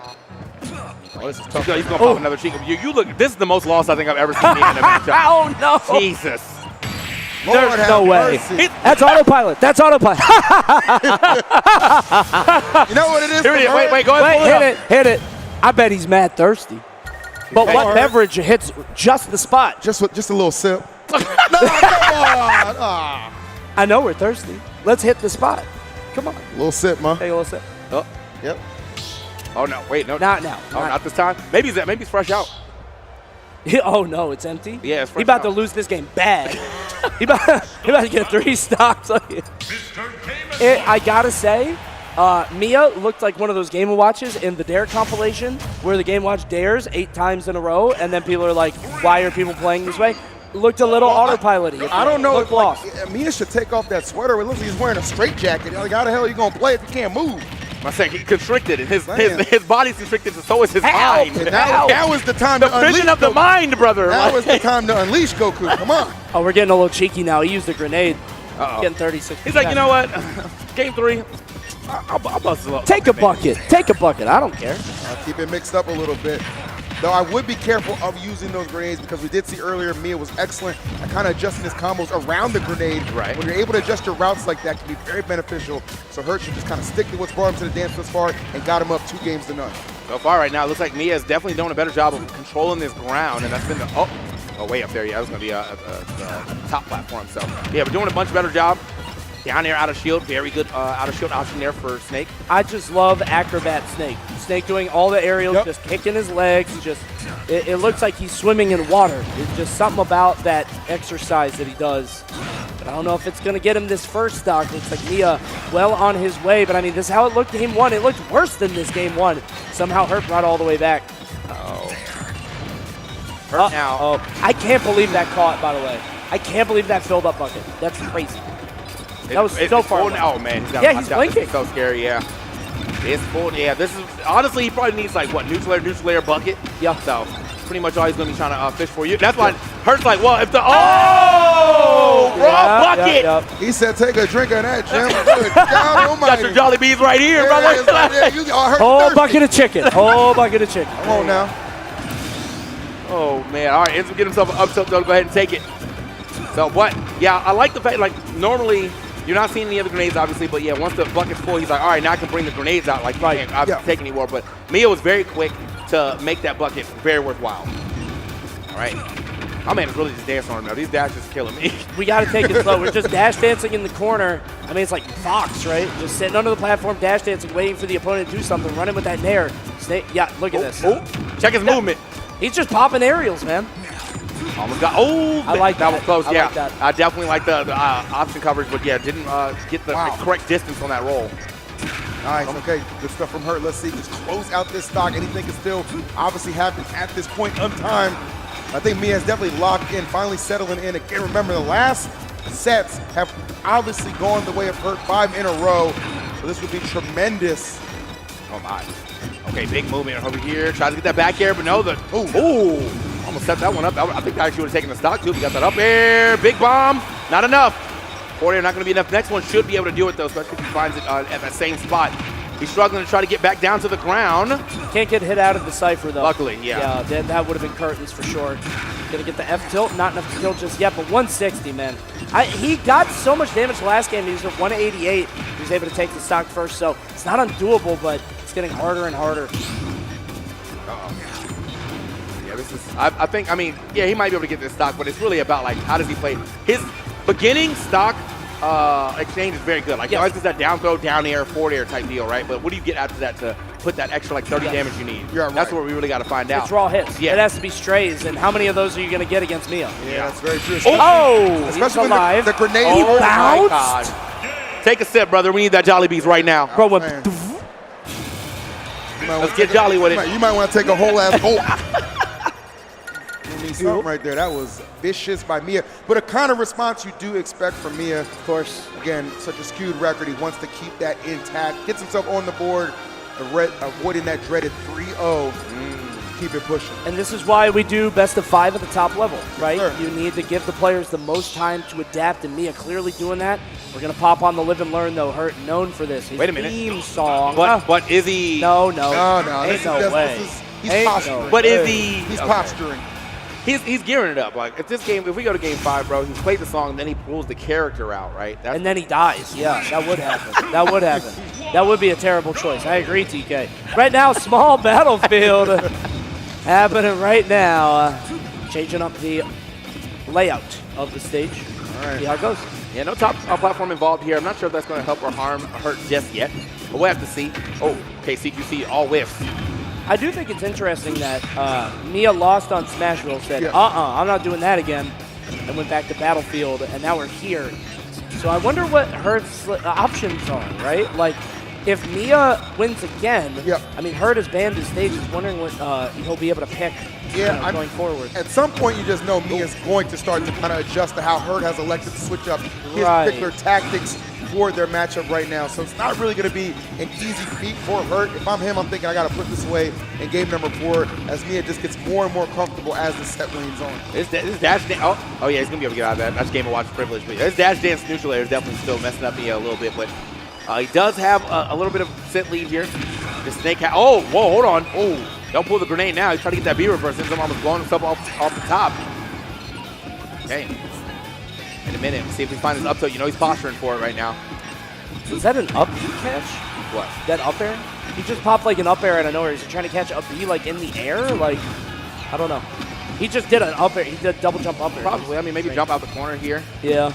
Oh, this is tough. He's going to pop another cheek. You look. This is the most loss I think I've ever seen in a matchup. Oh no! Jesus. There's no way. That's autopilot. That's autopilot. You know what it is? Here it is. Wait, go ahead. Hit it. I bet he's mad thirsty. But what beverage hits just the spot? Just a little sip. No, come on. I know we're thirsty. Let's hit the spot. Come on. A little sip, man. Take a little sip. Oh. Yep. Oh no! Wait, no. Not now. Oh, not this time. Maybe he's fresh out. Oh no, it's empty. Yeah, it's fresh he about out. to lose this game bad. he about to get 3 stocks. I gotta say, Mia looked like one of those Game & Watches in the Dare compilation where the Game & Watch dares 8 times in a row, and then people are like, "Why are people playing this way?" Looked a little autopilot-y. I don't know if Mia should take off that sweater. It looks like he's wearing a straight jacket. Like, how the hell are you gonna play if you can't move? I'm saying he's constricted, and his body's constricted, and so is his mind. Now is the time to unleash vision of the mind, brother. Now is the time to unleash Goku. Come on. Oh, we're getting a little cheeky now. He used a grenade. Getting 36. He's like, you know what? Game 3, I'll bust it up. Take a bucket. Take a bucket. I don't care. I'll keep it mixed up a little bit. Though I would be careful of using those grenades because we did see earlier Mia was excellent at kind of adjusting his combos around the grenade. Right. When you're able to adjust your routes like that, can be very beneficial. So Hurt should just kind of stick to what's brought him to the dance thus far and got him up 2 games to none. So far right now, it looks like Mia is definitely doing a better job of controlling this ground, and that's been the way up there. Yeah, that's going to be a top platform. So yeah, we're doing a much better job. Down air, out of shield, very good out of shield option there for Snake. I just love Acrobat Snake. Snake doing all the aerials, just kicking his legs. It looks like he's swimming in water. It's just something about that exercise that he does. But I don't know if it's going to get him this first stock. Looks like Mia well on his way. But I mean, this is how it looked game 1. It looked worse than this game 1. Somehow Hurt brought all the way back. Hurt now. Oh, I can't believe that caught, by the way. I can't believe that filled up bucket. That's crazy. That was so far away. Oh, man. He's blinking. It's so scary, yeah. It's full. Yeah, this is, honestly, he probably needs, like, what, neutral air bucket? Yeah. So, pretty much all he's going to be trying to fish for you. That's why Hurt's like, well, if the, raw bucket. He said, take a drink of that, Jim. Good God almighty. Got your Jolly Bees right here, brother. Whole bucket of chicken. Whole bucket of chicken. Come on now. Oh, man. All right, ends up getting himself an up tilt, though. Go ahead and take it. So, what? Yeah, I like the fact, like, normally, you're not seeing any other grenades, obviously, but, yeah, once the bucket's full, he's like, all right, now I can bring the grenades out. Like, I can't take any more. But Mia was very quick to make that bucket very worthwhile. All right. My man is really just dancing on him now. These dashes are killing me. We got to take it slow. We're just dash dancing in the corner. I mean, it's like Fox, right? Just sitting under the platform, dash dancing, waiting for the opponent to do something, running with that nair. Yeah, look at this. Check his movement. He's just popping aerials, man. Almost got, I like that. That was close, yeah. Like that. I definitely like the option coverage, but yeah, didn't get the correct distance on that roll. Nice, okay, good stuff from Hurt. Let's see, just close out this stock. Anything can still obviously happen at this point of time. I think Mia's definitely locked in, finally settling in. Again, remember, the last sets have obviously gone the way of Hurt 5 in a row, so this would be tremendous. Oh my. Okay, big movement over here. Tries to get that back air, but no, ooh. Almost set that one up. I think I actually would have taken the stock too. We got that up air, big bomb, not enough. Forward air not going to be enough. Next one should be able to do it though, especially if he finds it at that same spot. He's struggling to try to get back down to the ground. Can't get hit out of the cipher though. Luckily, yeah. Yeah, that would have been curtains for sure. Gonna get the F tilt, not enough to kill just yet, but 160, man. He got so much damage last game. He was at 188. He was able to take the stock first, so it's not undoable, but it's getting harder and harder. This is, I think, I mean, yeah, he might be able to get this stock, but it's really about, like, how does he play? His beginning stock exchange is very good. Like, he always does that down throw, down air, forward air type deal, right? But what do you get after that to put that extra, like, 30 damage you need? That's what we really got to find out. It's raw hits. Yeah. It has to be strays, and how many of those are you going to get against Mia? Yeah, that's very true. Especially when alive. The grenade. Oh, my God. Take a sip, brother. We need that Jolly Bees right now. Bro, let's get jolly with it. You might want to take a whole ass gulp. Something right there. That was vicious by Mia. But a kind of response you do expect from Mia. Of course. Again, such a skewed record. He wants to keep that intact. Gets himself on the board, avoiding that dreaded 3-0. Keep it pushing. And this is why we do best of 5 at the top level, right? Sure. You need to give the players the most time to adapt, and Mia clearly doing that. We're going to pop on the live and learn, though. Hurt, known for this. His Wait a minute. theme song. But is he? No. No. Ain't no way. He's posturing. But is he? He's posturing. He's gearing it up. Like, if we go to game 5, bro, he's played the song, and then he pulls the character out, right? And then he dies. Yeah, that would happen. That would happen. That would be a terrible choice. I agree, TK. Right now, small battlefield happening right now. Changing up the layout of the stage. All right. See how it goes. Yeah, no top platform involved here. I'm not sure if that's going to help or harm Hurt just yet, but we'll have to see. Oh, okay, CQC all whiffs. I do think it's interesting that Mia lost on Smashville, said, I'm not doing that again, and went back to Battlefield, and now we're here. So I wonder what Hurt's options are, right? Like, if Mia wins again, I mean, Hurt has banned his stage. He's wondering what he'll be able to pick going forward. At some point, you just know Mia's going to start to kind of adjust to how Hurt has elected to switch up his particular tactics for their matchup right now. So it's not really going to be an easy feat for Hurt. If I'm him, I'm thinking I got to put this away in game number 4 as Mia just gets more and more comfortable as the set wanes on. This dash dance, oh yeah, he's going to be able to get out of that. That's game of watch privilege. But this dash dance neutral air is definitely still messing up Mia a little bit, but he does have a little bit of set lead here. The snake whoa, hold on. Oh, don't pull the grenade now. He's trying to get that B reverse. Ends up almost blowing himself off the top. Okay. In a minute, see if we find his up tilt. You know he's posturing for it right now. Was that an up B catch? What? That up air? He just popped like an up air out of nowhere. Is he trying to catch up B like in the air? Like, I don't know. He just did an up air. He did a double jump up air. Probably. I mean, maybe jump out the corner here. Yeah.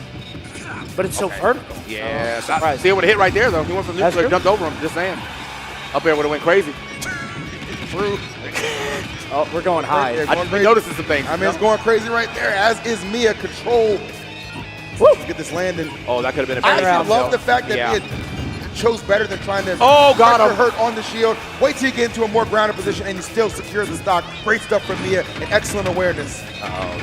But it's so vertical. Yeah. See, it would have hit right there, though. He went from neutral, jumped over him. Just saying. Up air would have went crazy. True. Oh, we're going high. I just noticed some things. I mean, it's going crazy right there, as is Mia. Control. Let's get this landing. Oh, that could have been a I better love the fact that Mia chose better than trying to got him. Hurt on the shield. Wait till you get into a more grounded position and you still secure the stock. Great stuff from Mia and excellent awareness.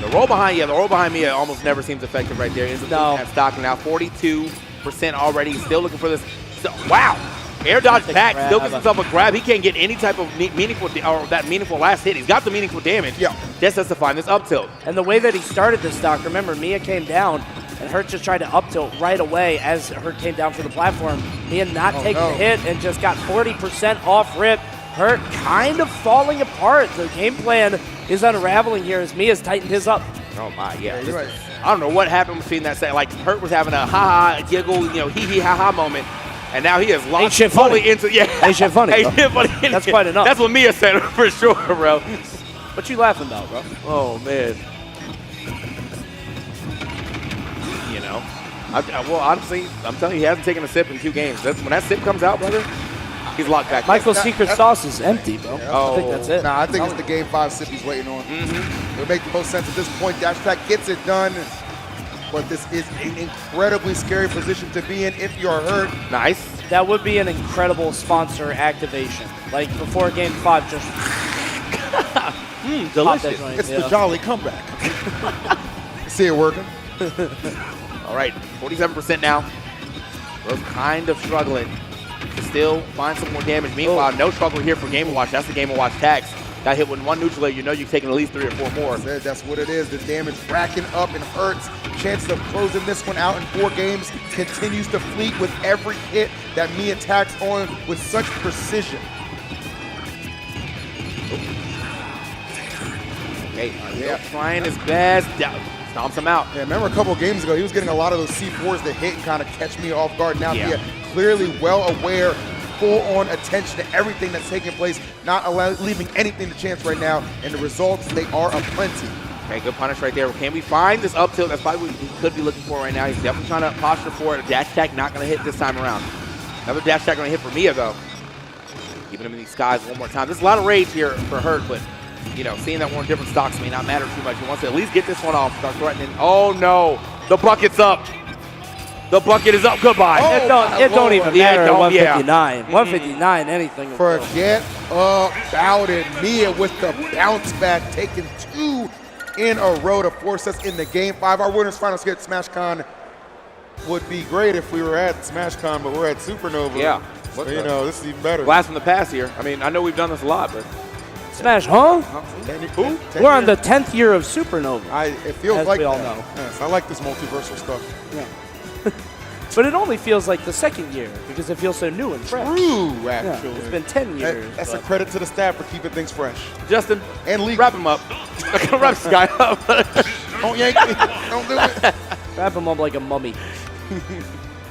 The roll behind, the roll behind Mia almost never seems effective right there. Ends up losing that stock now, 42% already. Still looking for this. Wow. Air dodge back, still gets himself a grab. He can't get any type of meaningful last hit. He's got the meaningful damage. Yeah. Just has to find this up tilt. And the way that he started this stock, remember, Mia came down, and Hurt just tried to up tilt right away as Hurt came down for the platform. Mia not taking the hit and just got 40% off rip. Hurt kind of falling apart. The game plan is unraveling here as Mia's tightened his up. Oh my, yeah. Right. I don't know what happened between that set. Like Hurt was having a ha-ha, giggle, hee-hee, ha-ha moment. And now he has lost fully into Ain't shit funny. Ain't shit funny. That's quite enough. That's what Mia said for sure, bro. What you laughing about, bro? Oh man. Well, honestly, I'm telling you, he hasn't taken a sip in 2 games. When that sip comes out, brother, he's locked back. Michael's secret sauce is empty, bro. I think that's it. Nah, I think it's the game 5 sip he's waiting on. It would make the most sense at this point. Dash attack gets it done. But this is an incredibly scary position to be in if you're hurt. Nice. That would be an incredible sponsor activation. Like before game 5, just delicious. It's the jolly comeback. See it working. All right, 47% now. Bro's kind of struggling to still find some more damage. Meanwhile, no struggle here for Game & Watch. That's the Game & Watch tax. Got hit with 1 neutral layer, you're taking at least 3 or 4 more. That's what it is. The damage racking up and Hurts. Chances of closing this one out in 4 games continues to fleet with every hit that Mia attacks on with such precision. Okay, trying his best. Stomps him out. Yeah, remember a couple of games ago, he was getting a lot of those C4s that hit and kind of catch me off guard. Now Mia clearly well aware, full-on attention to everything that's taking place, not leaving anything to chance right now, and the results, they are aplenty. Okay, good punish right there. Can we find this up tilt? That's probably what he could be looking for right now. He's definitely trying to posture for it. A dash attack not going to hit this time around. Another dash attack going to hit for Mia, though. Keeping him in these skies one more time. There's a lot of rage here for Hurt, but, seeing that we're in different stocks may not matter too much. He wants to at least get this one off, start threatening. Oh, no. The bucket's up. The bucket is up. Goodbye. It don't even matter at 159. 159, anything. Forget about it. Mia with the bounce back, taking 2 in a row to force us into Game 5. Our winners finals here at SmashCon would be great if we were at SmashCon, but we're at Supernova. Yeah. So, this is even better. Blast from the past here. I mean, I know we've done this a lot, but. Smash, huh? Who? We're on the 10th year of Supernova. It feels as like we all that. know. Yes, I like this multiversal stuff. Yeah. But it only feels like the 2nd year because it feels so new and fresh. True, actually. It's been 10 years. That's a credit to the staff for keeping things fresh. Justin, and Lee, wrap him up. Wrap this guy up. Don't yank me. Don't do it. Wrap him up like a mummy.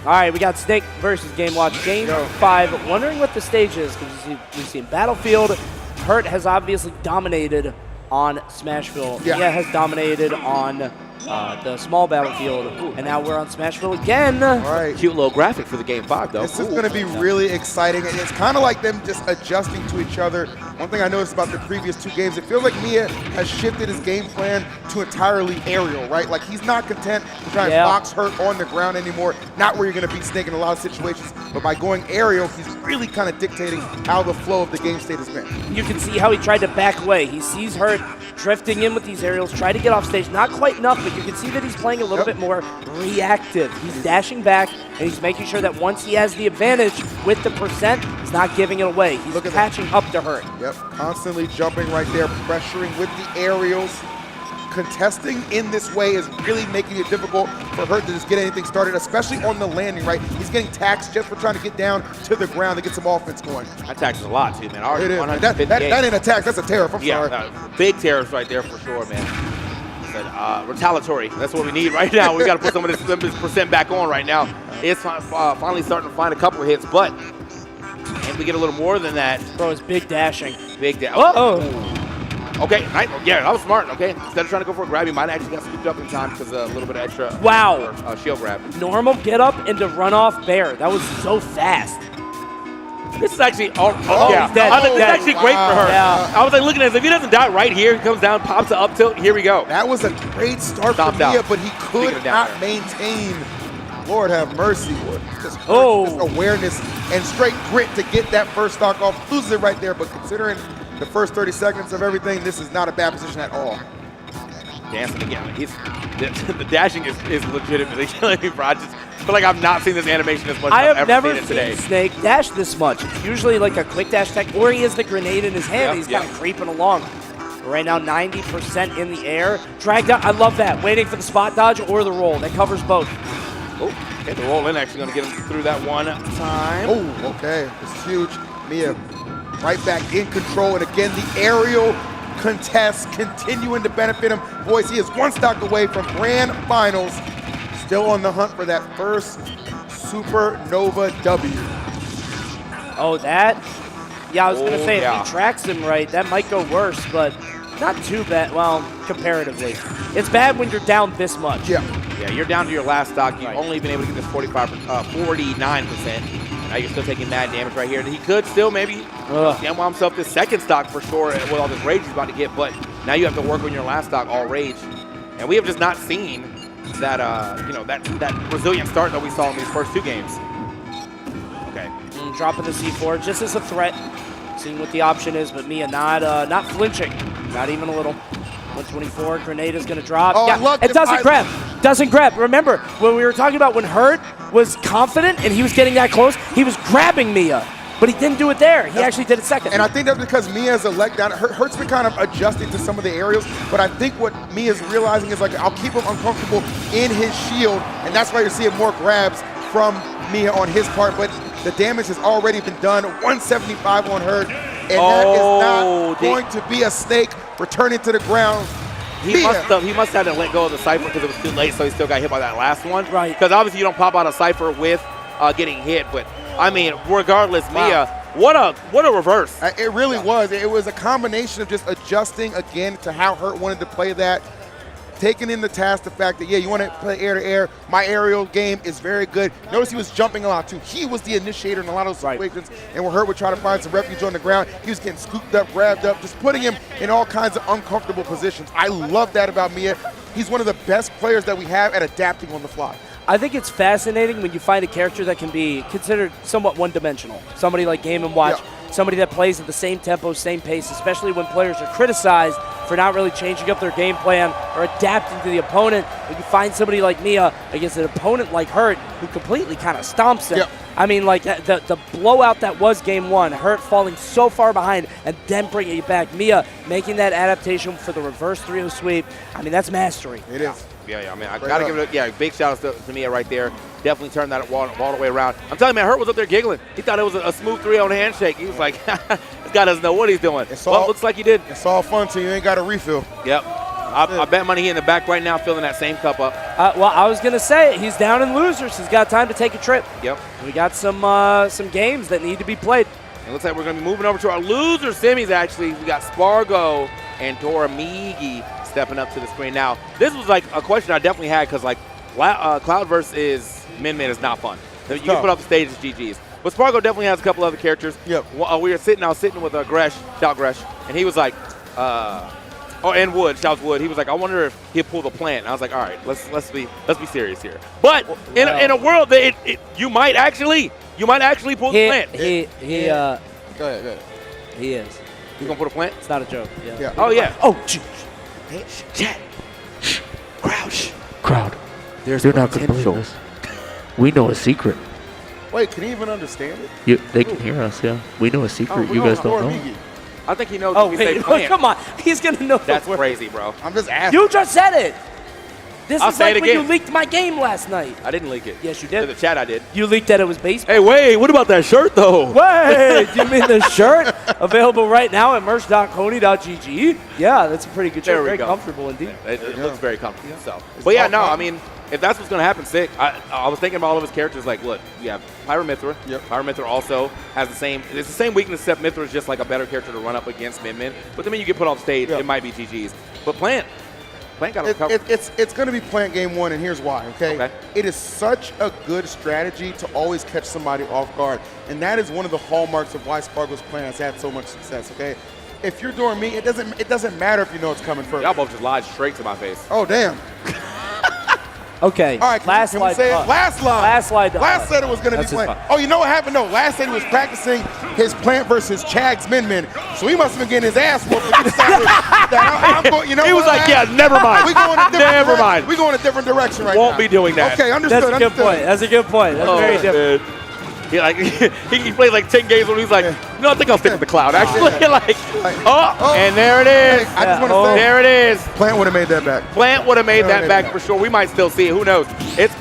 All right, we got Snake versus Game Watch. Game 5. Wondering what the stage is because we've seen Battlefield. Hurt has obviously dominated on Smashville. Mia has dominated on the small Battlefield, and now we're on Smashville again. All right. Cute little graphic for the Game 5, though. This is going to be really exciting, and it's kind of like them just adjusting to each other. One thing I noticed about the previous 2 games, it feels like Mia has shifted his game plan to entirely aerial, right? Like he's not content to try and box Hurt on the ground anymore, not where you're going to beat Snake in a lot of situations, but by going aerial, he's really kind of dictating how the flow of the game state has been. You can see how he tried to back away. He sees Hurt drifting in with these aerials, try to get off stage. Not quite enough, but you can see that he's playing a little bit more reactive. He's dashing back, and he's making sure that once he has the advantage with the percent, he's not giving it away. He's catching up to Hurt. Yep, constantly jumping right there, pressuring with the aerials. Contesting in this way is really making it difficult for Hurt to just get anything started, especially on the landing, right? He's getting taxed just for trying to get down to the ground to get some offense going. That taxes a lot, too, man. It is. That ain't a tax, that's a tariff. I'm sorry. Big tariffs right there for sure, man. Retaliatory. That's what we need right now. We got to put some of this percent back on right now. It's finally starting to find a couple of hits, but and we get a little more than that. Bro, it's big dashing. Big dash. Oh. Okay, yeah, that was smart. Okay, instead of trying to go for a grab, he might actually got scooped up in time because a little bit of extra. Wow. Shield grab. Normal get up into run off bear. That was so fast. This is actually, yeah. This is actually great for her. Yeah. I was like looking at this. If he doesn't die right here, he comes down, pops it up tilt. Here we go. That was a great start for Mia, but he could not maintain Lord have mercy. Just awareness and straight grit to get that first stock off. Loses it right there, but considering the first 30 seconds of everything, this is not a bad position at all. Dancing again. The dashing is legitimately killing me, bro. I just feel like I've not seen this animation as much as I've ever seen it today. Seen Snake dash this much. It's usually like a quick dash tech, or he has the grenade in his hand. He's kind of creeping along. Right now, 90% in the air. Dragged out. I love that. Waiting for the spot dodge or the roll. That covers both. Oh, okay, the roll in actually going to get him through that one time. Oh, okay. This is huge. Mia right back in control. And again, the aerial contest continuing to benefit him. Boys, he is one stock away from grand finals. Still on the hunt for that first Supernova W. Oh, that? Yeah, I was going to say, if he tracks him right, that might go worse, but not too Bad. Well, comparatively. It's bad when you're down this much. Yeah, you're down to your last stock. You've only been able to get this 49%. Now you're still taking mad damage right here. And he could still maybe gamble himself this second stock for sure with all this rage he's about to get. But now you have to work on your last stock, all rage. And we have just not seen that, that resilient start that we saw in these first two games. Okay. Dropping the C4 just as a threat. Seeing what the option is, but Mia not flinching. Not even a little. 124, grenade is going to drop. Oh, it doesn't grab. Doesn't grab. Remember, when we were talking about when Hurt was confident and he was getting that close, he was grabbing Mia, but he didn't do it there. He actually did it second. And I think that's because Mia is a letdown. Hurt's been kind of adjusting to some of the aerials, but I think what Mia's realizing is, like, I'll keep him uncomfortable in his shield, and that's why you're seeing more grabs from Mia on his part, but the damage has already been done. 175 on Hurt, and that is not going to be a Snake returning to the ground. He must have to let go of the Cypher because it was too late, so he still got hit by that last one. Right. Because obviously you don't pop out a Cypher with getting hit, but I mean, regardless, Mia, what a reverse. It really was. It was a combination of just adjusting again to how Hurt wanted to play that. Taking in the task the fact that, you want to play air-to-air. My aerial game is very good. Notice he was jumping a lot, too. He was the initiator in a lot of those situations, and when Hurt would try to find some refuge on the ground, he was getting scooped up, grabbed up, just putting him in all kinds of uncomfortable positions. I love that about Mia. He's one of the best players that we have at adapting on the fly. I think it's fascinating when you find a character that can be considered somewhat one-dimensional. Somebody like Game & Watch, somebody that plays at the same tempo, same pace, especially when players are criticized for not really changing up their game plan or adapting to the opponent. When you find somebody like Mia against an opponent like Hurt who completely kind of stomps them. I mean, like the blowout that was game one, Hurt falling so far behind and then bringing it back. Mia making that adaptation for the reverse 3-0 sweep. I mean, that's mastery. It is. Yeah, I mean, I got to give it a big shout out to Mia right there. Definitely turned that all the way around. I'm telling you, man, Hurt was up there giggling. He thought it was a smooth 3-0 handshake. He was like, this guy doesn't know what he's doing. Well, looks like he did. It's all fun till you ain't got a refill. Yep. I bet money he in the back right now filling that same cup up. Well, I was going to say, he's down in losers. He's got time to take a trip. Yep. We got some games that need to be played. It looks like we're going to be moving over to our loser semis, actually. We got Spargo and Doramigi stepping up to the screen. Now, this was like a question I definitely had because, like, Cloud versus Min is not fun. You can put up the stage as GGs. But Spargo definitely has a couple other characters. Yep. I was sitting with Gresh, shout Gresh, and he was like, and Wood, shouts Wood. He was like, I wonder if he'll pull the plant. And I was like, all right, let's be serious here. But in a world that you might actually pull the plant. Go ahead. He is. You gonna put a plant? It's not a joke. Yeah. Oh yeah. Oh, Chat. Crowd. There's They're not going to believe us. We know a secret. Wait, can he even understand it? They can hear us, yeah. We know a secret you guys don't know. I think he knows. Oh, wait, come on. He's going to know. That's crazy, bro. I'm just asking. You just said it. This I'll is say like it when again. you leaked my game last night. I didn't leak it. Yes, you did. To the chat, I did. You leaked that it was baseball. Hey, wait, what about that shirt, though? Wait, you mean the shirt? Available right now at merch.coney.gg. Yeah, that's a pretty good shirt. Very comfortable indeed. It looks very comfortable. So. But yeah, no, I mean, if that's what's going to happen, sick. I was thinking about all of his characters. Like, look, you have Pyramithra. Yep. Pyramithra also has it's the same weakness, except Mithra is just like a better character to run up against Min. But the minute you get put off stage, it might be GG's. But Plant got to recover. It's going to be Plant game one, and here's why, okay? It is such a good strategy to always catch somebody off guard, and that is one of the hallmarks of why Spargo's plan has had so much success, okay? If you're doing me, it doesn't matter if you know it's coming first. Y'all both just lied straight to my face. Oh, damn. Okay. All right, last can we slide. say it? Last line. Last slide. Last said it was going to be That's his plant. fault. Oh, you know what happened? No, last said he was practicing his plant versus Chag's Min. So he must have been getting his ass whooped. He decided that I'm going, you know He was what, like, man? yeah, never mind. We going a different Never direction. mind. We going a different direction right now. Won't be doing that. Okay, understood. That's a good point. That's a good point. That's very different. He like he played like 10 games when he's like, no, I think I'll stick with the cloud. Actually, and there it is. I just want to say, there it is. Plant would have made that back. Plant would have made that back for sure. We might still see it. Who knows?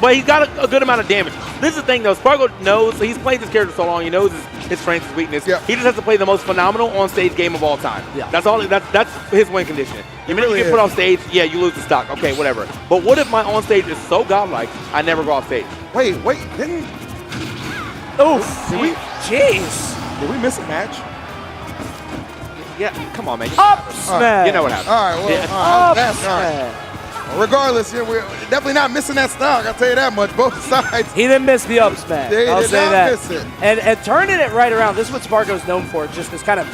But he's got a good amount of damage. This is the thing, though. Spargo knows. He's played this character so long. He knows his strength, his weakness. Yep. He just has to play the most phenomenal on-stage game of all time. Yeah. That's all. That's his win condition. The minute you get put off stage, yeah, you lose the stock. Okay, whatever. But what if my on-stage is so godlike, I never go off stage? Wait, didn't? Oof. Did we? Jeez. Did we miss a match? Yeah, come on, man. Up smash. You know what happened. All right, well, Yeah. Up smash. Well, regardless, we're definitely not missing that stock. I'll tell you that much. Both sides. He didn't miss the up smash. I'll did say not that. miss it. And turning it right around. This is what Spargo's known for. Just this kind of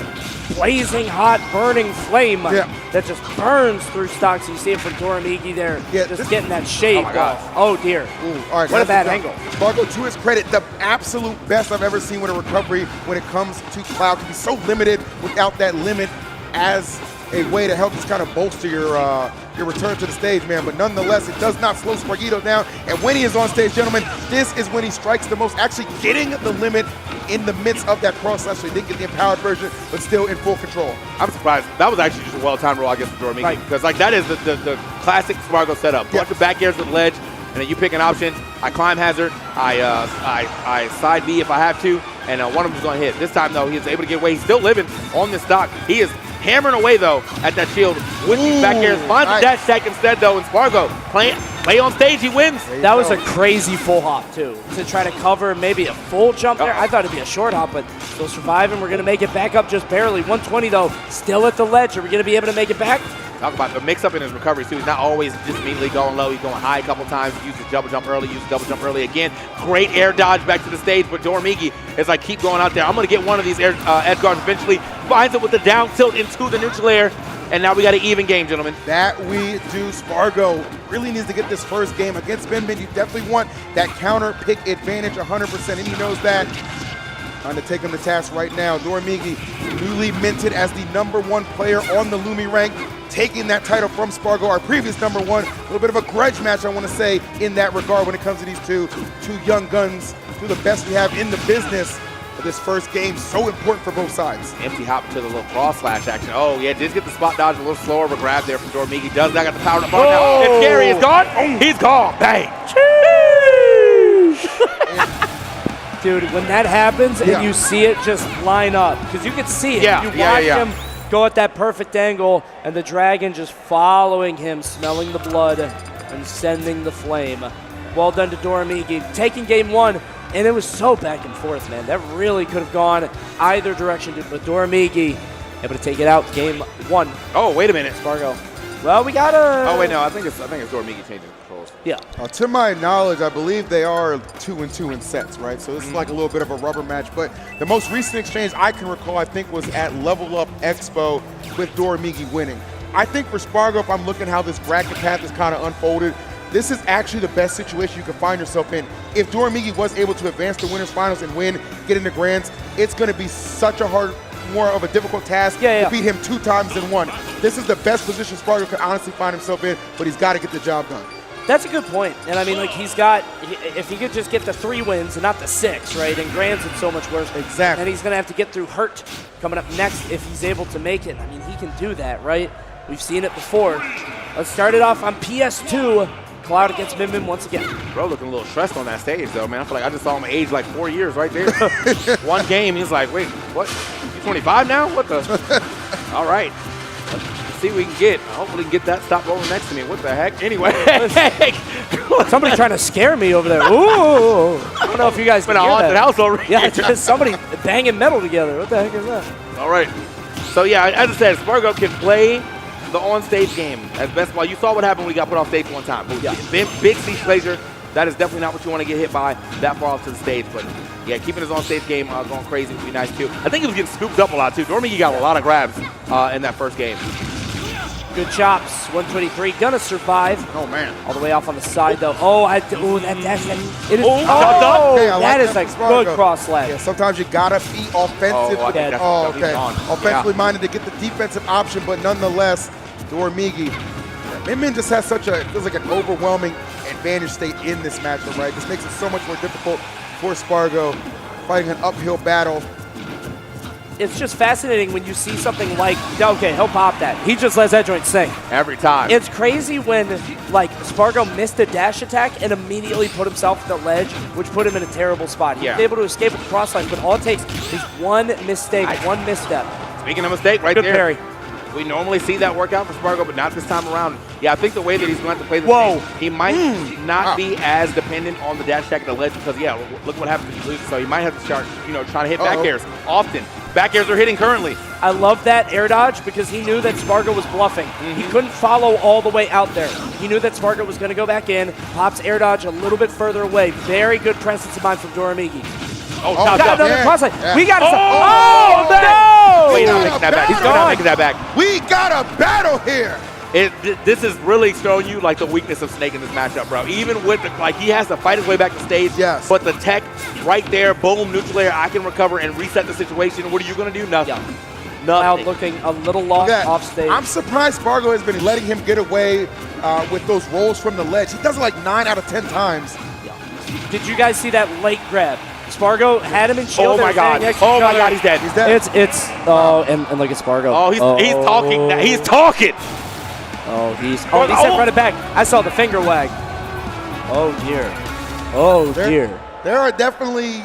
blazing hot, burning flame that just burns through stocks. You see it from Doramigi there. Yeah, just getting that shape. Oh my God. Oh dear. Ooh, all right, what a bad that's angle. Spargo, to his credit, the absolute best I've ever seen with a recovery when it comes to Cloud. Can be so limited without that limit as a way to help just kind of bolster your return to the stage, man. But nonetheless, it does not slow Spargito down. And when he is on stage, gentlemen, this is when he strikes the most, actually getting the limit in the midst of that cross slash. So he didn't get the empowered version, but still in full control. I'm surprised. That was actually just a well-timed roll, I guess, for Doramigi. Because like that is the classic Spargo setup. Bunch of back airs with ledge, and then you pick an option. I climb hazard. I side B if I have to, and one of them is going to hit. This time, though, he is able to get away. He's still living on this stock. He is hammering away, though, at that shield with these back airs. Finds the dash attack instead, though, and Spargo play on stage. He wins. That was a crazy full hop, too, to try to cover maybe a full jump there. I thought it'd be a short hop, but still surviving. We're going to make it back up just barely. 120, though, still at the ledge. Are we going to be able to make it back? Talk about the mix-up in his recovery, too. He's not always just immediately going low. He's going high a couple times. He uses double jump early, uses double jump early again. Great air dodge back to the stage, but Doramigi is like, keep going out there. I'm going to get one of these edge guards eventually. Finds it with the down tilt into the neutral air, and now we got an even game, gentlemen. That we do. Spargo really needs to get this first game against Min. You definitely want that counter pick advantage 100%, and he knows that. Trying to take him to task right now. Doramigi, newly minted as the #1 player on the Lumi rank, taking that title from Spargo, our previous #1. A little bit of a grudge match, I want to say, in that regard when it comes to these two young guns, two of the best we have in the business. For this first game, so important for both sides. Empty hop to the little cross slash action. Oh, yeah, did get the spot dodge a little slower, but grab there from Doramigi. Does not got the power to bar now. If Gary is gone, he's gone. Bang. Dude, when that happens and you see it just line up, because you can see it. You watch him go at that perfect angle, and the dragon just following him, smelling the blood and sending the flame. Well done to Doramigi, taking game one, and it was so back and forth, man. That really could have gone either direction, but Doramigi able to take it out game one. Oh, wait a minute. Spargo. Well, we got a... Oh, wait, no, I think it's Doramigi changing the controls. Yeah. To my knowledge, I believe they are 2-2 in sets, right? So this is like a little bit of a rubber match. But the most recent exchange I can recall, I think, was at Level Up Expo with Doramigi winning. I think for Spargo, if I'm looking how this bracket path is kind of unfolded, this is actually the best situation you can find yourself in. If Doramigi was able to advance to winners finals and win, get into grands, it's going to be such a more of a difficult task to beat him 2 times in 1. This is the best position Spargo could honestly find himself in, but he's got to get the job done. That's a good point. And I mean, like, he's got, if he could just get the 3 wins and not the 6, right? And grands, it's so much worse. Exactly. And he's going to have to get through Hurt coming up next if he's able to make it. I mean, he can do that, right? We've seen it before. Let's start it off on PS2. Cloud against Min once again. Bro looking a little stressed on that stage, though, man. I feel like I just saw him age like 4 years right there. One game, he's like, wait, what? You 25 now? What the? All right. Let's see what we can get. Hopefully we can get that stop rolling next to me. What the heck? Anyway. Somebody trying to scare me over there. Ooh. I don't know if you guys can hear hear that. House already. Yeah, it's just somebody banging metal together. What the heck is that? All right. So, yeah, as I said, Spargo can play the on-stage game as best ball. You saw what happened when he got put off stage one time. Big siege pleasure. That is definitely not what you want to get hit by that far off to the stage. But yeah, keeping his on-stage game going crazy would be nice too. I think he was getting scooped up a lot too. Doramigi got a lot of grabs in that first game. Good chops. 123. Gonna survive. Oh, man. All the way off on the side, though. Oh, that dash. It is. Okay, I that like is a Spargo. good cross slag. Yeah, sometimes you gotta be offensive. Oh, I think that's- okay. he's on. Offensively minded to get the defensive option, but nonetheless, Dormigi. Min just has such a, feels like an overwhelming advantage state in this matchup, right? This makes it so much more difficult for Spargo fighting an uphill battle. It's just fascinating when you see something like, okay, he'll pop that. He just lets that joint sink. Every time. It's crazy when, like, Spargo missed a dash attack and immediately put himself at the ledge, which put him in a terrible spot. He was able to escape with the cross line, but all it takes is one mistake, one misstep. Speaking of mistake, right Good there. parry. We normally see that work out for Spargo, but not this time around. Yeah, I think the way that he's going to have to play this game, he might not be as dependent on the dash attack at the ledge because, yeah, look what happens if you lose. So he might have to start, trying to hit back airs often. Back airs are hitting currently. I love that air dodge because he knew that Spargo was bluffing. He couldn't follow all the way out there. He knew that Spargo was going to go back in, pops air dodge a little bit further away. Very good presence of mind from Dormigi. Got another cross line. Yeah. We got Oh, no! He's not making that back. He's not making that back. We got a battle here. This is really showing you like the weakness of Snake in this matchup, bro. Even with he has to fight his way back to stage. Yes. But the tech right there, boom, neutral air, I can recover and reset the situation. What are you gonna do? Nothing. Nothing. Nothing. Looking a little lost off stage. I'm surprised Spargo has been letting him get away with those rolls from the ledge. He does it like 9 out of 10 times. Did you guys see that late grab? Spargo had him in shield. Oh my God! Oh my God! He's dead. He's dead. It's and look at Spargo. Oh, he's talking. He's talking. He set front and back. I saw the finger wag. Oh dear. Oh dear. There are definitely,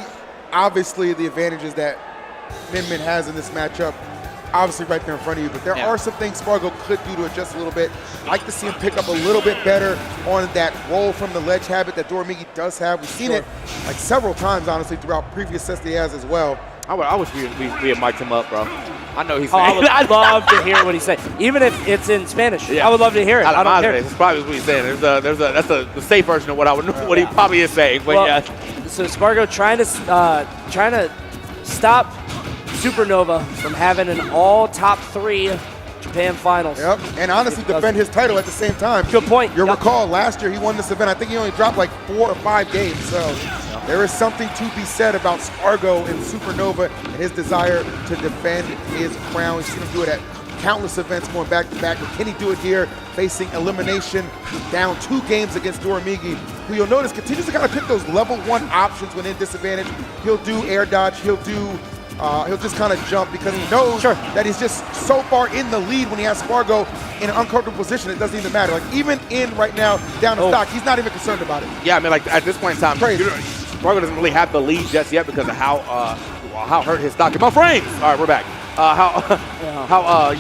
obviously, the advantages that Min has in this matchup. Obviously right there in front of you, but there are some things Spargo could do to adjust a little bit. I'd like to see him pick up a little bit better on that roll from the ledge habit that Dormigi does have. We've seen it like several times, honestly, throughout previous sets that he has as well. I wish we had mic'd him up, bro. I know he's. I would love to hear what he's saying, even if it's in Spanish. I would love to hear it. I don't care. That's probably what he's saying. That's the safe version of what he probably is saying. But So Spargo trying to stop Supernova from having an all top 3 Japan finals. Yep, and honestly defend his title at the same time. Good point. You'll recall last year he won this event. I think he only dropped like 4 or 5 games. So there is something to be said about Spargo and Supernova and his desire to defend his crown. We've seen him do it at countless events going back to back. But can he do it here, facing elimination, down 2 games against Dormigi, who you'll notice continues to kind of pick those level 1 options when in disadvantage. He'll do air dodge. He'll just kind of jump because he knows that he's just so far in the lead when he has Spargo in an uncomfortable position. It doesn't even matter. Like even in right now down the stock, he's not even concerned about it. Yeah, I mean, like at this point in time, Spargo doesn't really have the lead just yet because of how hurt his stock. My frames. All right, we're back. How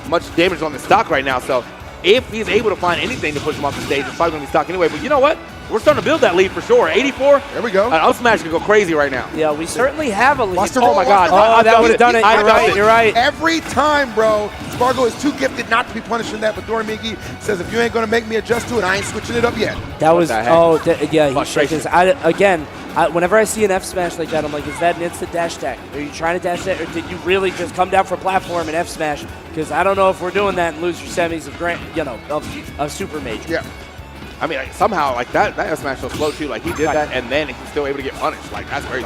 much damage on the stock right now. So if he's able to find anything to push him off the stage, it's probably going to be stock anyway. But you know what? We're starting to build that lead for sure. 84. There we go. Up smash can go crazy right now. Yeah, we certainly have a lead. Oh my God. Oh, that would have done it. You're right. Every time, bro. Spargo is too gifted not to be punishing that, but Dormigi says, if you ain't going to make me adjust to it, I ain't switching it up yet. That was, he shook his, whenever I see an F smash like that, I'm like, is that an instant dash attack? Are you trying to dash that, or did you really just come down for platform and F smash? Because I don't know if we're doing that and lose your semis of Super Major. Yeah. I mean, like, somehow, like that F smash was slow too. Like he did that, and then he's still able to get punished. Like that's crazy.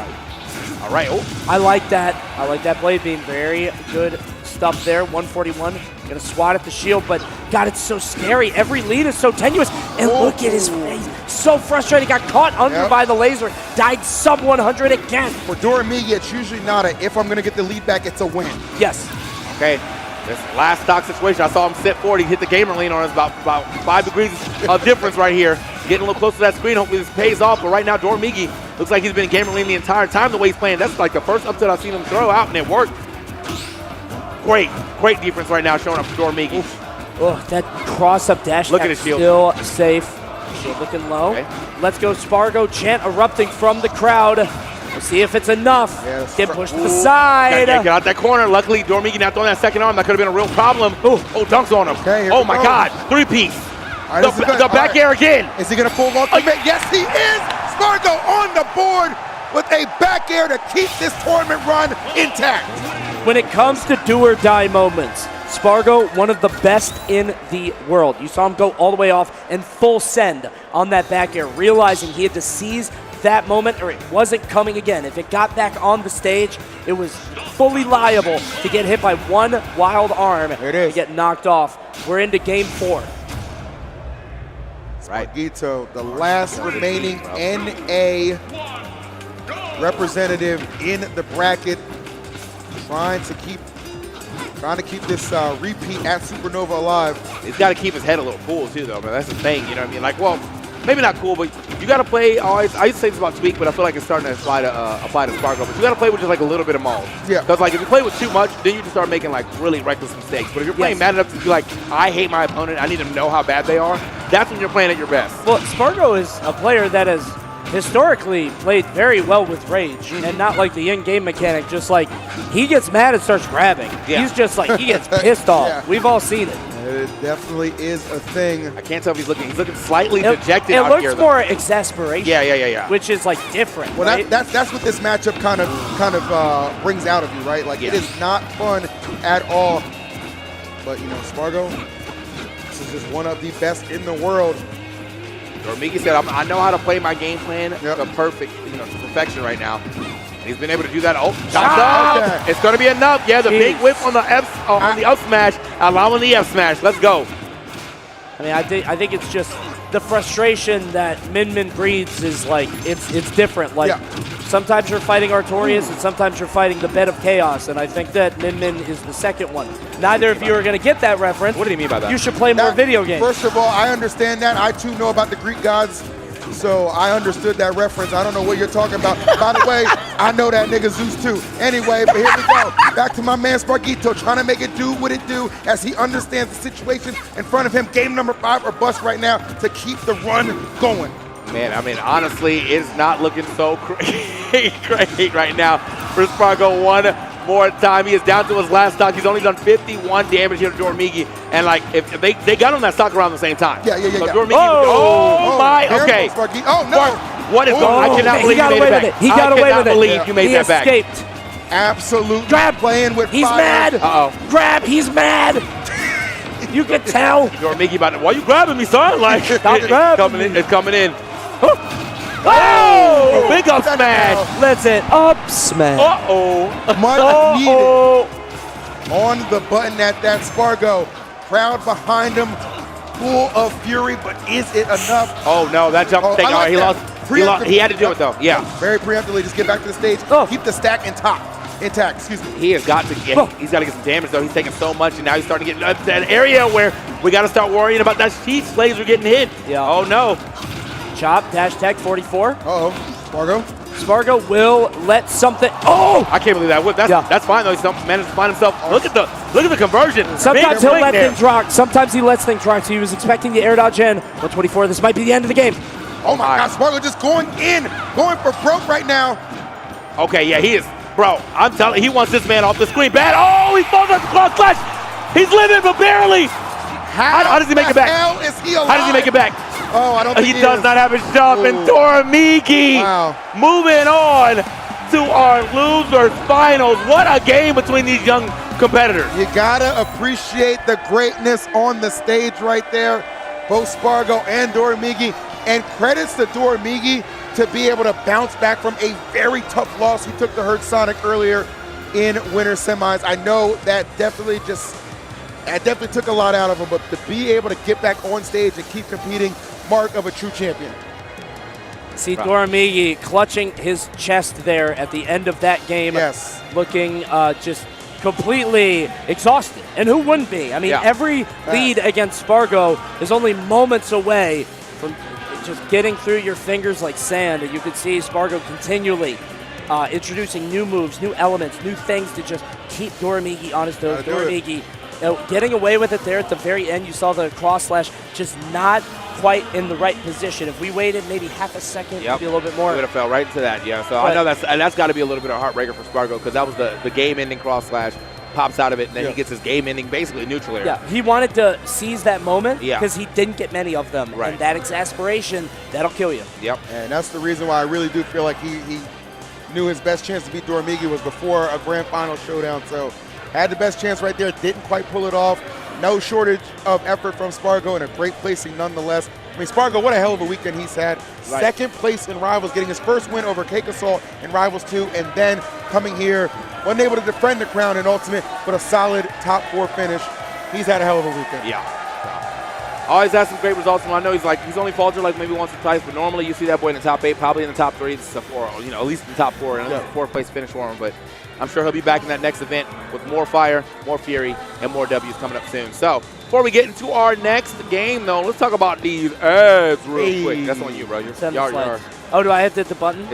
All right. Oh, I like that. I like that blade beam. Very good stuff there. 141. Gonna swat at the shield, but God, it's so scary. Every lead is so tenuous. And look at his face. So frustrated. Got caught under by the laser. Died sub 100 again. For Dormigi, it's usually not a if I'm gonna get the lead back, it's a win. Yes. Okay. This last stock situation, I saw him sit forward. He hit the gamer lean on us about 5 degrees of difference right here. Getting a little closer to that screen. Hopefully this pays off. But right now, Dormigi looks like he's been gamer lean the entire time the way he's playing. That's like the first upset I've seen him throw out, and it worked. Great defense right now showing up for Dormigi. Oh, that cross-up dash Look at his shield. Still safe. Shield looking low. Okay. Let's go Spargo. Chant erupting from the crowd. We'll see if it's enough. Get pushed to the side. Get out that corner. Luckily, Dormigi not throwing that second arm. That could have been a real problem. Oh, dunks on him. Okay, oh my God. 3-piece. Right, the back air again. Is he going to pull ultimate? Yes, he is. Spargo on the board with a back air to keep this tournament run intact. When it comes to do or die moments, Spargo, one of the best in the world. You saw him go all the way off and full send on that back air, realizing he had to seize that moment or it wasn't coming again. If it got back on the stage, it was fully liable to get hit by one wild arm and get knocked off. We're into game 4. Spargito, the last remaining NA representative in the bracket, trying to keep this repeat at Supernova alive. He's got to keep his head a little cool too, though, man. That's the thing, you know what I mean? Like, well, maybe not cool, but you got to play. I used to say this about Tweak, but I feel like it's starting to apply to Spargo. But you got to play with just like a little bit of mold. Yeah. Because like if you play with too much, then you just start making like really reckless mistakes. But if you're playing mad enough to be like, I hate my opponent, I need to know how bad they are, that's when you're playing at your best. Well, Spargo is a player that has historically played very well with rage, and not like the in-game mechanic, just like he gets mad and starts grabbing. Yeah. He's just like, he gets pissed off. Yeah. We've all seen it. It definitely is a thing. I can't tell if he's looking slightly dejected out here. It looks more exasperation. Yeah. Which is like different. Well, right? that's what this matchup kind of brings out of you, right? Like it is not fun at all. But you know, Spargo, this is just one of the best in the world. Or Miki said, I know how to play my game plan to perfection right now. And he's been able to do that. Oh, shot up! It's going to be enough. Yeah, the big whip on the on the up smash, allowing the F smash. Let's go. I mean, I think it's just the frustration that Min breeds is like it's different. Like sometimes you're fighting Artorias and sometimes you're fighting the bed of chaos, and I think that Min is the second one. Neither of you are going to get that reference. What do you mean by that? You should play more video games. First of all, I understand that. I too know about the Greek gods, so I understood that reference. I don't know what you're talking about. By the way, I know that nigga Zeus too. Anyway, but here we go. Back to my man Spargito, trying to make it do what it do as he understands the situation in front of him. Game number 5 or bust right now to keep the run going. Man, I mean, honestly, it's not looking so great right now for Spargo. One more time. He is down to his last stock. He's only done 51 damage here to Dormigi. And, like, if they got him that stock around the same time. Yeah. So Dormigi, okay. Oh, no. What is going on? I cannot believe you made it back. He got away with it. I cannot believe you made that back. He escaped. Absolute grab. Playing with He's fire. mad. Uh-oh. Grab. He's mad. You can tell. Dormigi about it. Why you grabbing me, son? Like, it's coming in. Oh! Big up smash. Let's it up smash. Much needed on the button at that Spargo. Crowd behind him, full of fury, but is it enough? Oh no, that jump thing. Like he lost. He had to do it though. Yeah. Very preemptively, just get back to the stage. Keep the stack intact. Excuse me. He has got to get. He's got to get some damage though. He's taking so much, and now he's starting to get that area where we got to start worrying about that Sheets laser getting hit. Yeah. Oh no. Chop, dash tech, 44. Spargo will let something. Oh! I can't believe that. That's fine though. He's managed to find himself. Look at the conversion. Sometimes he'll let things rock. Sometimes he lets things rock. So he was expecting the air dodge in. 124. This might be the end of the game. Oh my God! Spargo just going for broke right now. Okay, yeah, he is. Bro, I'm telling you, he wants this man off the screen bad. Oh, he falls off the cross slash. He's living, but barely. How does he make it back? How is he alive? How does he make it back? Oh, I don't think he does not have his jump. And Dormigi moving on to our losers finals. What a game between these young competitors. You gotta appreciate the greatness on the stage right there. Both Spargo and Dormigi. And credits to Dormigi to be able to bounce back from a very tough loss he took to Hurt Sonic earlier in winter semis. I know that definitely took a lot out of him, but to be able to get back on stage and keep competing, mark of a true champion. See Dormigi clutching his chest there at the end of that game. Yes. Looking just completely exhausted. And who wouldn't be? I mean, every lead against Spargo is only moments away from just getting through your fingers like sand. And you could see Spargo continually introducing new moves, new elements, new things to just keep Dormigi on his toes. Dormigi getting away with it there at the very end. You saw the cross slash just not quite in the right position. If we waited maybe half a second, maybe a little bit more. He would have fell right into that, yeah. So I know that's got to be a little bit of a heartbreaker for Spargo because that was the game-ending cross slash. Pops out of it, and then he gets his game-ending basically neutral area. Yeah, he wanted to seize that moment because he didn't get many of them. Right. And that exasperation, that'll kill you. Yep. And that's the reason why I really do feel like he knew his best chance to beat Dormigi was before a grand final showdown. So had the best chance right there, didn't quite pull it off. No shortage of effort from Spargo and a great placing nonetheless. I mean, Spargo, what a hell of a weekend he's had. Right. Second place in Rivals, getting his first win over Cake Assault in Rivals 2, and then coming here, wasn't able to defend the crown in Ultimate, but a solid top 4 finish. He's had a hell of a weekend. Yeah. Always has some great results. And I know he's only faltered like maybe once or twice, but normally you see that boy in the top 8, probably in the top 3. It's a 4, at least in the top 4, and a 4th place finish for him. But I'm sure he'll be back in that next event with more fire, more fury, and more W's coming up soon. So before we get into our next game, though, let's talk about these ads real quick. That's on you, bro. Oh, do I have to hit the button?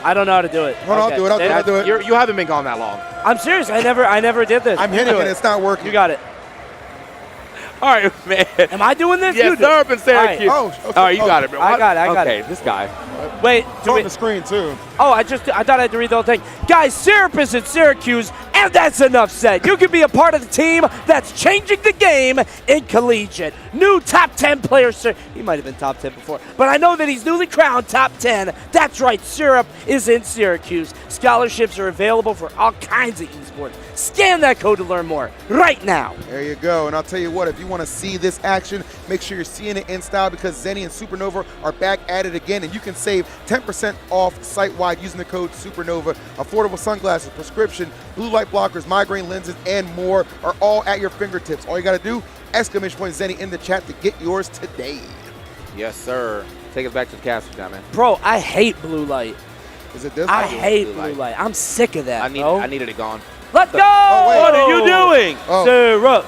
I don't know how to do it. Hold on, I'll do it. You haven't been gone that long. I'm serious. I never did this. I'm hitting it. It's not working. You got it. All right, man. Am I doing this? Yes, sir, up in Syracuse. All right. All right, you got it, bro. I got it. Okay, this guy. Wait, it's on the screen too. Oh, I thought I had to read the whole thing. Guys, Syrup is at Syracuse, and that's enough said. You can be a part of the team that's changing the game in collegiate. New top 10 player, he might have been top 10 before, but I know that he's newly crowned top 10. That's right, Syrup is in Syracuse. Scholarships are available for all kinds of esports. Scan that code to learn more right now. There you go. And I'll tell you what, if you want to see this action, make sure you're seeing it in style because Zenny and Supernova are back at it again, and you can save 10% off site-wide using the code Supernova. Affordable sunglasses, prescription, blue light blockers, migraine lenses, and more are all at your fingertips. All you got to do, !Zenny in the chat to get yours today. Yes, sir. Take us back to the castle now, man. Bro, I hate blue light. Is it this? I hate blue light. I'm sick of that, I needed it gone. Let's go! What are you doing? Syrup.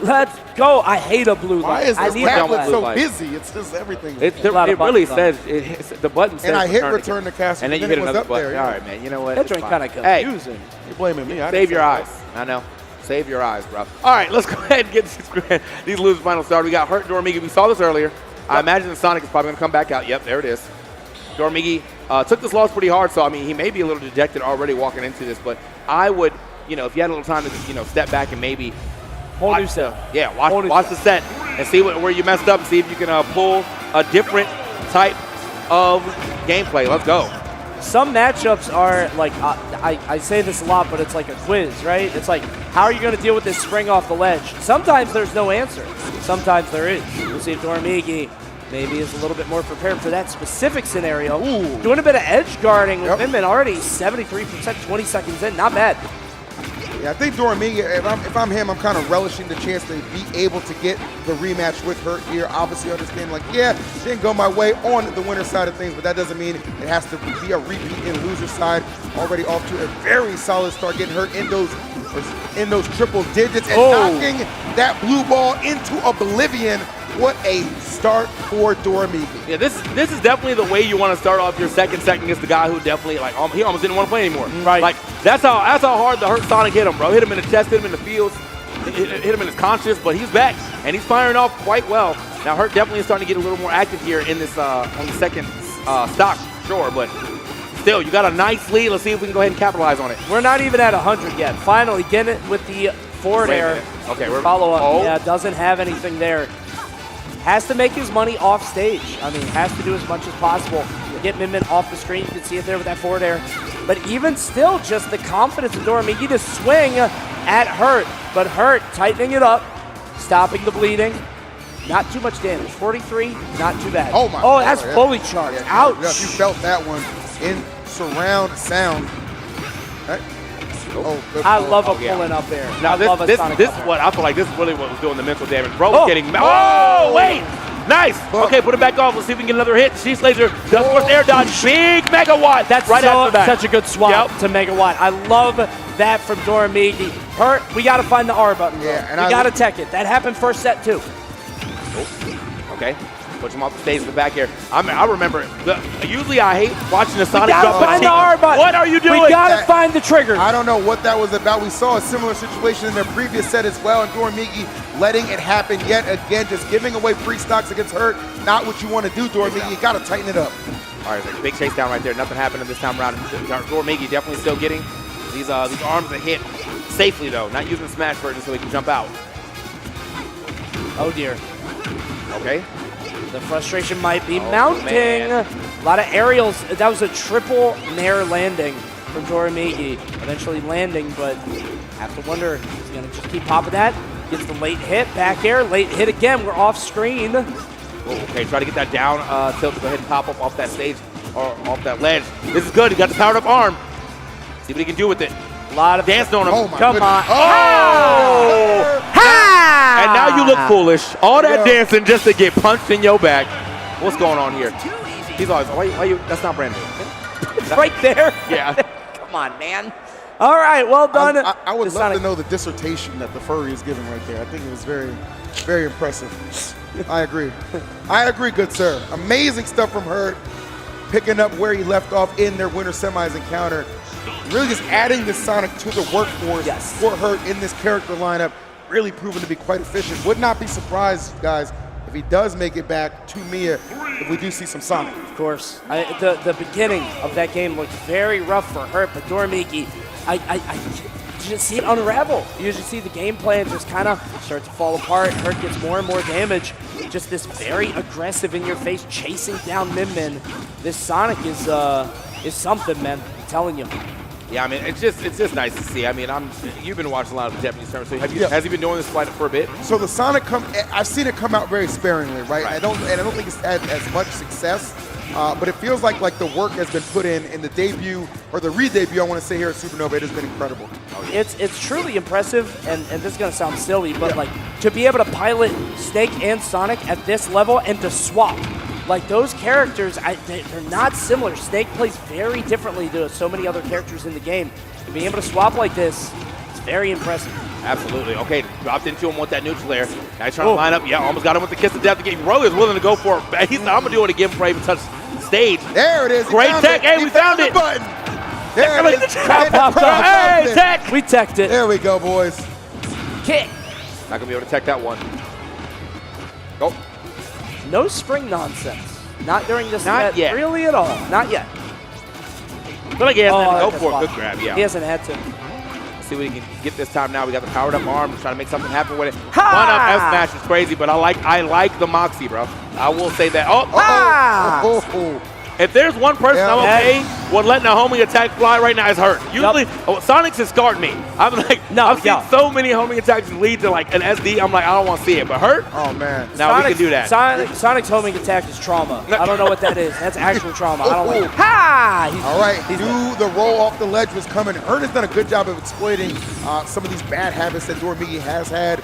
Let's go. I hate a blue light. Why is this tablet so light. busy? It's just everything. It really says, the button says and I hit return to castle, and then you hit another button. There, yeah. All right, man. You know what? That joint kind of confusing. Hey, you're blaming me. Save your eyes. I know. Save your eyes, bro. All right, let's go ahead and get these losers final started. We got Hurt Dormigi. We saw this earlier. I imagine the Sonic is probably going to come back out. Yep, there it is. Dormigi took this loss pretty hard, so I mean he may be a little dejected already walking into this, but I would, if you had a little time to just, step back and maybe watch the set and see where you messed up and see if you can pull a different type of gameplay. Let's go. Some matchups are like, I say this a lot, but it's like a quiz, right? It's like, how are you going to deal with this spring off the ledge? Sometimes there's no answer. Sometimes there is. We'll see if Dormigi maybe is a little bit more prepared for that specific scenario. Ooh. Doing a bit of edge guarding with Minmin already 73%, 20 seconds in. Not bad. Yeah, I think Dormigi, if I'm him, I'm kind of relishing the chance to be able to get the rematch with Hurt here. Obviously understanding, like, yeah, didn't go my way on the winner side of things, but that doesn't mean it has to be a repeat in loser side. Already off to a very solid start, getting Hurt in those triple digits and knocking that blue ball into oblivion. What a start for Dormigi. Yeah, this is definitely the way you want to start off your second against the guy who definitely, he almost didn't want to play anymore. Right. Like, that's how hard the Hurt Sonic hit him, bro. Hit him in the chest, hit him in the fields, hit him in his conscious, but he's back, and he's firing off quite well. Now, Hurt definitely is starting to get a little more active here in this on the second stock, sure, but still, you got a nice lead. Let's see if we can go ahead and capitalize on it. We're not even at 100 yet. Finally, getting it with the forward air. Okay, we're follow-up. Yeah, doesn't have anything there. Has to make his money off stage. I mean, has to do as much as possible. Get Minmin off the screen. You can see it there with that forward air. But even still, just the confidence of Dormigi to swing at Hurt. But Hurt tightening it up, stopping the bleeding. Not too much damage. 43, not too bad. Oh, my. Oh, that's fully charged. Yeah, Ouch. Yeah, you felt that one in surround sound. Right. I love a pulling up there. Now, this is what I feel like. This is really what was doing the mental damage. Bro was getting. Oh, wait. Nice. Okay, put it back off. Let's see if we can get another hit. Sheath Laser does force air dodge. Big megawatt. That's right after that. Such a good swap to megawatt. I love that from Dormigi. Hurt, we got to find the R button. Yeah, and we got to tech it. That happened first set, too. Okay. Push him off the stage in the back here. I remember. Usually I hate watching the Sonic jump. We gotta find the R button. What are you doing? We gotta find the trigger. I don't know what that was about. We saw a similar situation in their previous set as well, and Dormigi letting it happen yet again, just giving away free stocks against Hurt. Not what you want to do, Dormigi. You gotta tighten it up. All right, big chase down right there. Nothing happened this time around. Dormigi definitely still getting these arms that hit safely though, not using the smash version so he can jump out. Oh dear. Okay. The frustration might be mounting. A lot of aerials. That was a triple nair landing from Dormigi, eventually landing, but have to wonder, he's going to just keep popping that. Gets the late hit, back air, late hit again, we're off screen. Okay, try to get that down tilt to go ahead and pop up off that stage, or off that ledge. This is good, he got the powered up arm. See what he can do with it. A lot of dancing on him. Oh my Come goodness. On. Oh! Ha! And now you look foolish. All that dancing just to get punched in your back. What's going on here? He's always, why you, that's not Brandon. Right there? Yeah. Come on, man. All right, well done. I would love to know the dissertation that the furry is giving right there. I think it was very, very impressive. I agree. I agree, good sir. Amazing stuff from Hurt, picking up where he left off in their winter semis encounter. Really just adding the Sonic to the workforce for Hurt in this character lineup. Really proven to be quite efficient. Would not be surprised, guys, if he does make it back to Mia, if we do see some Sonic. Of course. The beginning of that game looked very rough for Hurt, but Dormigi, I just see it unravel. You usually see the game plan just kind of start to fall apart. Hurt gets more and more damage. Just this very aggressive in-your-face chasing down Min Min. This Sonic is something, man. I'm telling you. Yeah, I mean, it's just nice to see. I mean, you've been watching a lot of Japanese tournaments. So has he been doing this fight for a bit? So the Sonic I've seen it come out very sparingly, right? I don't think it's had as much success, but it feels like the work has been put in the debut or the re-debut. I want to say here at Supernova, it has been incredible. It's truly impressive, and this is gonna sound silly, but like to be able to pilot Snake and Sonic at this level and to swap. Like those characters, they're not similar. Snake plays very differently to so many other characters in the game. And being able to swap like this, it's very impressive. Absolutely. Okay, dropped into him with that neutral air. Now he's trying to line up. Yeah, almost got him with the kiss of death. Rogue is willing to go for it. He's like, I'm going to do it again before I even touch the stage. There it is. Great tech. Hey, we found it. Button. There it is. Hey, tech. We teched it. There we go, boys. Kick. Not going to be able to tech that one. Go. No spring nonsense. Not during this Not set, yet. really at all. Not yet. But like he hasn't had to go for a good grab, yeah. He hasn't had to. Let's see what he can get this time now. We got the powered up arm, trying to make something happen with it. One up F smash is crazy, but I like the Moxie, bro. I will say that. If there's one person I'm okay with letting a homing attack fly right now, it's Hurt. Usually, Sonic's has scarred me. I'm like, I've seen so many homing attacks lead to like an SD. I'm like, I don't want to see it. But Hurt, oh man, now we can do that. Sonic's homing attack is trauma. I don't know what that is. That's actual trauma. I don't like it. All right, knew the roll off the ledge was coming. Hurt has done a good job of exploiting some of these bad habits that Dormigi has had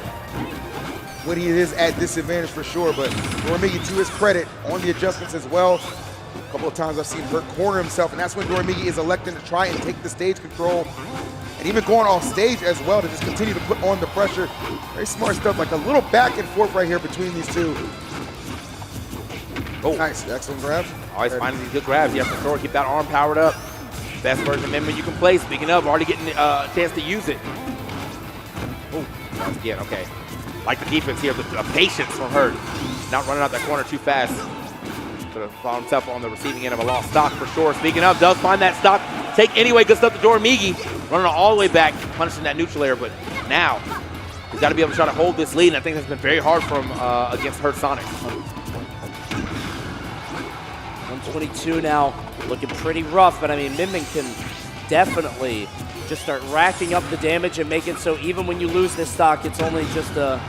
when he is at disadvantage for sure. But Dormigi, to his credit, on the adjustments as well. A couple of times I've seen Hurt corner himself, and that's when Dormigi is electing to try and take the stage control, and even going off stage as well to just continue to put on the pressure. Very smart stuff, like a little back and forth right here between these two. Oh, nice, excellent grab. Always finding these good grabs. You have to throw it, keep that arm powered up. Best version of Min Min you can play. Speaking of, already getting a chance to use it. Oh, once again, okay. Like the defense here, the patience from Hurt. Not running out that corner too fast. Could have found himself on the receiving end of a lost stock for sure. Speaking of, does find that stock. Take anyway, good stuff to Dormigi. Running all the way back, punishing that neutral air, but now he's got to be able to try to hold this lead, and I think that's been very hard for him against Hurt Sonic. 122 now, looking pretty rough, but I mean, Min Min can definitely just start racking up the damage and make it so even when you lose this stock, it's only just the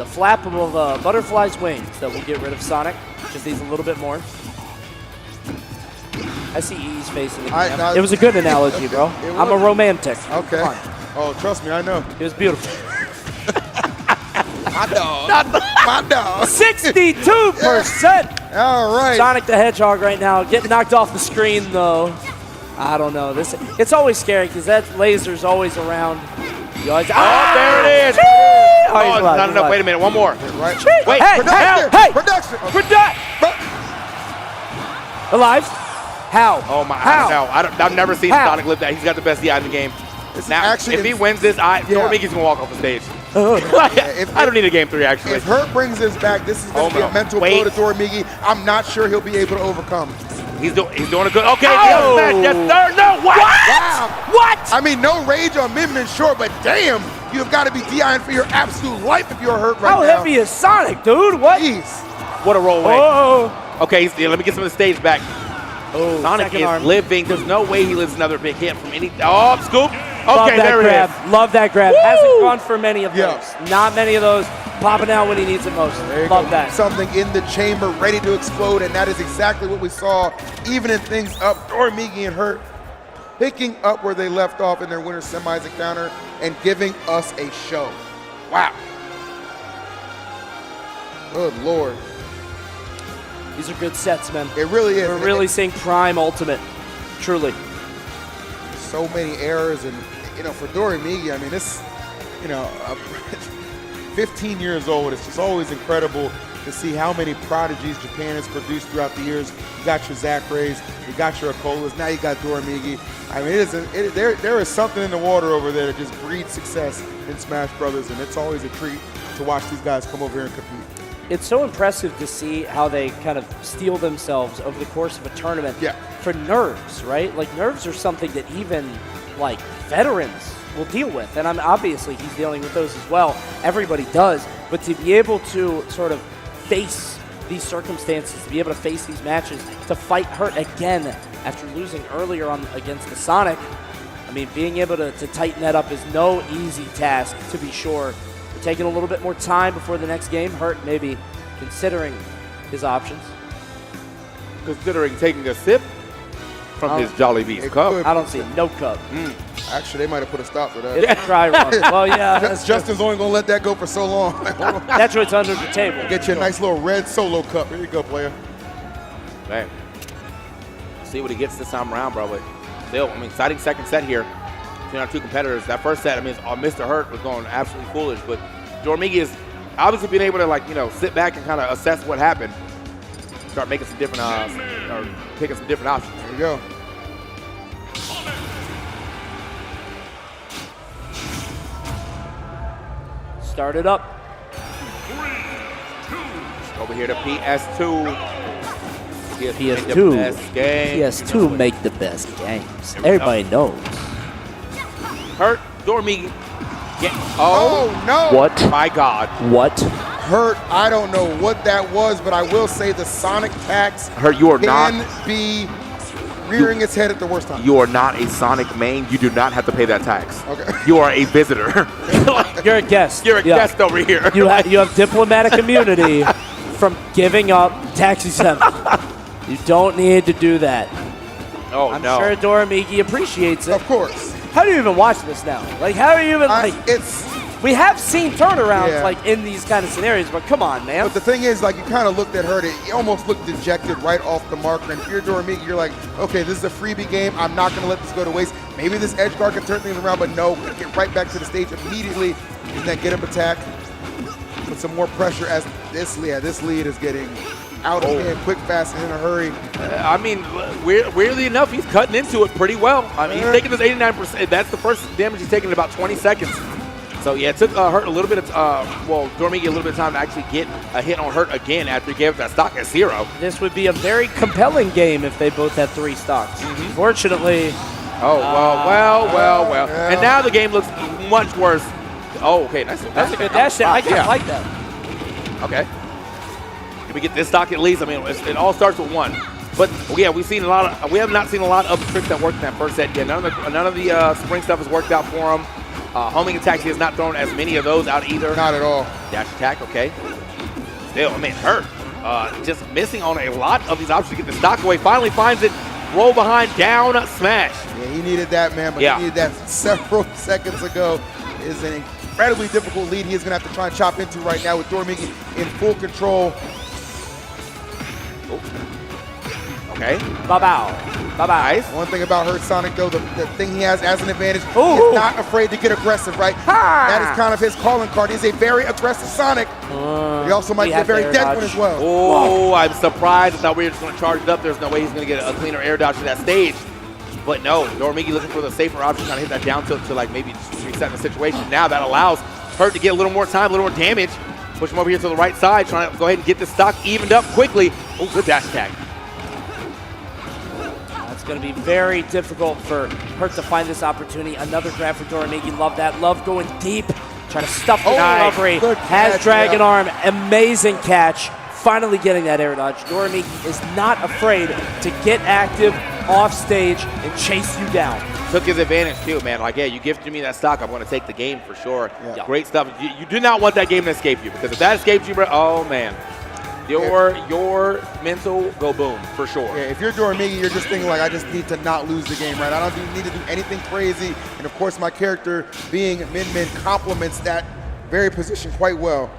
flap of a butterfly's wings that will get rid of Sonic. Just needs a little bit more. I see E's face in the camera. It was a good analogy, bro. I'm a romantic. Okay. Oh, trust me, I know. It was beautiful. My dog. My dog. 62%. All right. Sonic the Hedgehog right now getting knocked off the screen though. I don't know. It's always scary because that laser's always around. You always, there it is. Oh, it's not enough. Wait a minute. One more. Right. Wait. Hey, production. Alive? How? Oh my! How? I don't know. I've never seen Sonic live that. He's got the best DI in the game. Now, if he wins this, Dormigi's gonna walk off the stage. I don't need a game 3 actually. If Hurt brings this back, this is going to be a mental blow to Dormigi. I'm not sure he'll be able to overcome. He's doing a good. Okay, yes, sir. No, what? Wow. What? I mean, no rage on Min Min, sure, but damn, you've got to be DIing for your absolute life if you're Hurt right now. How heavy is Sonic, dude? What? Jeez. What a roll away. Oh. Okay, let me get some of the stage back. Oh, Sonic second is arm. living. There's no way he lives another big hit from any. Oh, scoop. Love Okay, that there grab. it is. Love that grab. Woo! Hasn't gone for many of those. Not many of those. Popping out when he needs it most. There you Love go. that. Something in the chamber ready to explode, and that is exactly what we saw, even in things up. Dormigi and Hurt picking up where they left off in their winner semis encounter and giving us a show. Wow. Good Lord. These are good sets, man. It really is. We're really seeing prime ultimate. Truly. So many errors, and for Dormigi, I mean, this, 15 years old, it's just always incredible to see how many prodigies Japan has produced throughout the years. You got your Zachary's, you got your Akolas, now you got Dormigi. I mean, there is something in the water over there that just breeds success in Smash Brothers, and it's always a treat to watch these guys come over here and compete. It's so impressive to see how they kind of steel themselves over the course of a tournament for nerves, right? Like, nerves are something that even, like, veterans will deal with. And obviously he's dealing with those as well. Everybody does. But to be able to sort of face these circumstances, to be able to face these matches, to fight Hurt again after losing earlier on against the Sonic, I mean, being able to tighten that up is no easy task, to be sure. We're taking a little bit more time before the next game. Hurt maybe considering his options. Considering taking a sip from his Jolly Beast cup. I don't see no cup. Actually, they might have put a stop to that. It's a try run. Well, yeah. Justin's only going to let that go for so long. That's what's under the table. Get you a nice little red solo cup. Here you go, player. Man. See what he gets this time around, probably. Still, I mean, exciting second set here between our two competitors. That first set, I mean, Mr. Hurt was going absolutely foolish, but Dormigi is obviously being able to, sit back and kind of assess what happened. Start making some different, or picking some different options. There you go. Start it up. Over here to PS2. PS2. PS2 make the best games. Everybody knows. Hurt, Dormigi. Oh, no. What? My God. What? Hurt, I don't know what that was, but I will say the Sonic tax Hurt, you are can not be rearing its head at the worst time. You are not a Sonic main. You do not have to pay that tax. Okay. You are a visitor. You're a guest. You're a guest over here. You have diplomatic immunity from giving up taxi exempt. You don't need to do that. Oh, I'm no. sure Dormigi appreciates it. Of course. How do you even watch this now? Like, how are you even, we have seen turnarounds, like, in these kind of scenarios, but come on, man. But the thing is, like, you kind of looked at Hurt, it almost looked dejected right off the marker. And if you're Dormigi, you're like, okay, this is a freebie game. I'm not going to let this go to waste. Maybe this edge guard can turn things around, but no, get right back to the stage immediately and then get him attacked. Put some more pressure as this lead is getting out of hand, quick, fast, and in a hurry. I mean, weirdly enough, he's cutting into it pretty well. I mean, he's taking this 89%. That's the first damage he's taken in about 20 seconds. So, yeah, it took Hurt a little bit of, Dormigi a little bit of time to actually get a hit on Hurt again after he gave up that stock at 0. This would be a very compelling game if they both had 3 stocks. Fortunately. Oh, well. Yeah. And now the game looks much worse. Oh, okay. That's a good dash. I kind of like that. Okay. Can we get this stock at least? I mean, it all starts with 1. But yeah, we have not seen a lot of the tricks that worked in that first set yet. None of the spring stuff has worked out for him. Homing attacks, he has not thrown as many of those out either. Not at all. Dash attack, okay. Still, I mean, Hurt just missing on a lot of these options to get the stock away. Finally finds it. Roll behind, down, smash. Yeah, he needed that, man, but he needed that several seconds ago. It is an incredibly difficult lead he is going to have to try and chop into right now with Dormigi in full control. Okay. Bye-bye. Nice. One thing about Hurt Sonic, though, the thing he has as an advantage, he's not afraid to get aggressive, right? That is kind of his calling card. He's a very aggressive Sonic. He also might be a very dead one as well. Oh, I'm surprised. I thought we were just going to charge it up. There's no way he's going to get a cleaner air dodge to that stage. But no, Dormigi looking for the safer option, trying to hit that down tilt to like maybe just reset the situation. Now that allows Hurt to get a little more time, a little more damage. Push him over here to the right side, trying to go ahead and get the stock evened up quickly. Oh, good dash attack. It's going to be very difficult for Hurt to find this opportunity. Another grab for Dormigi. Love that. Love going deep. Trying to stuff the recovery. Has Dragon Arm. Amazing catch. finally getting that air dodge. Doramiki is not afraid to get active off stage and chase you down. Took his advantage too, man. Like, yeah, you gifted me that stock, I'm going to take the game for sure. Yeah. Great stuff. You do not want that game to escape you, because if that escapes you, bro, oh man, your mental go boom for sure. Yeah, if you're Doramiki, you're just thinking like, I just need to not lose the game, right? I don't need to do anything crazy. And of course, my character being Min complements that very position quite well.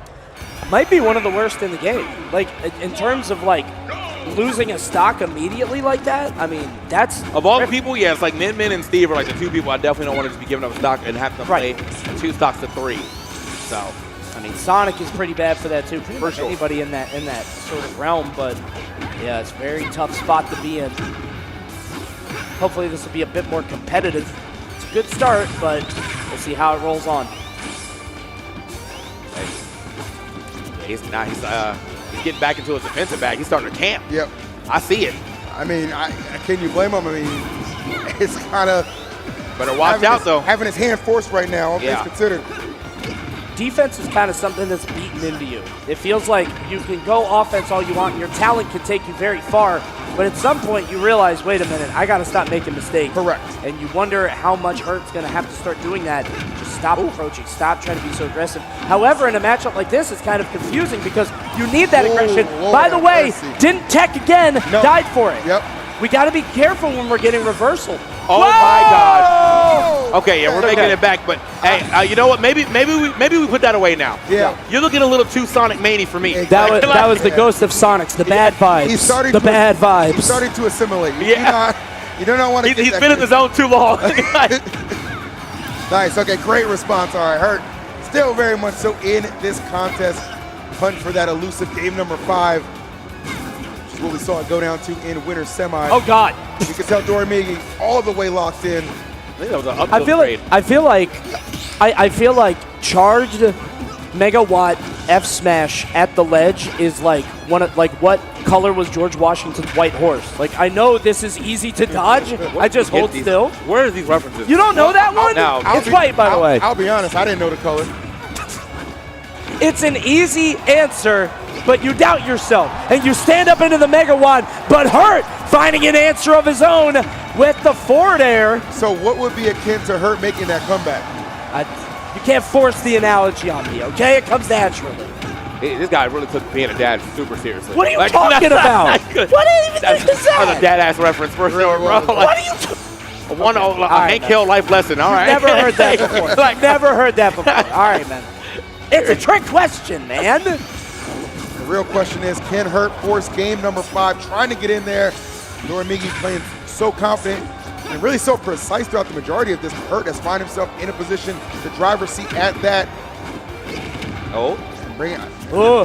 Might be one of the worst in the game. Like, in terms of like losing a stock immediately like that, I mean, that's... Of all the people, yeah, it's like Min and Steve are like the two people I definitely don't want to just be giving up a stock and have them play 2 stocks to 3. So, I mean, Sonic is pretty bad for that too. Pretty much anybody in that sort of realm, but yeah, it's a very tough spot to be in. Hopefully this will be a bit more competitive. It's a good start, but we'll see how it rolls on. he's getting back into his defensive bag. He's starting to camp. Yep. I see it. I mean, can you blame him? I mean, it's kind of... Better watch out, though. Having his hand forced right now, all things considered. Defense is kind of something that's beaten into you. It feels like you can go offense all you want, and your talent can take you very far, but at some point you realize, wait a minute, I got to stop making mistakes. Correct. And you wonder how much Hurt's going to have to start doing that. Just stop approaching, stop trying to be so aggressive. However, in a matchup like this, it's kind of confusing because you need that aggression. By the way, didn't tech again, died for it. Yep. We got to be careful when we're getting reversal. Oh my God! Okay, yeah, we're making it back, but hey, you know what? Maybe we put that away now. Yeah. You're looking a little too Sonic Mania for me. That was the ghost of Sonics, the bad vibes. He's starting bad vibes. He's starting to assimilate. You do not want to. He's been in the zone too long. Nice. Okay, great response. All right, Hurt still very much so in this contest. Hunt for that elusive game number 5. What we saw it go down to in winner's semi. Oh God! You can tell Doramiki all the way locked in. I think that was an uphill I feel like charged megawatt F smash at the ledge is like what color was George Washington's white horse? Like, I know this is easy to dodge. I just hold still. Where are these references? You don't know that one? No. It's white, by the way. I'll be honest, I didn't know the color. It's an easy answer, but you doubt yourself, and you stand up into the megawatt, but Hurt finding an answer of his own with the forward air. So what would be akin to Hurt making that comeback? You can't force the analogy on me, okay? It comes naturally. This guy really took being a dad super seriously. What are you talking about? What even is that? That's a dad-ass reference for sure, bro. What are you a Hank Hill life lesson, all right? Never heard that before. Never heard that before. All right, man. It's a trick question, man. The real question is, can Hurt force game number 5, trying to get in there? Doramiki playing so confident and really so precise throughout the majority of this. Hurt has found himself in a position, the driver's seat at that. Oh.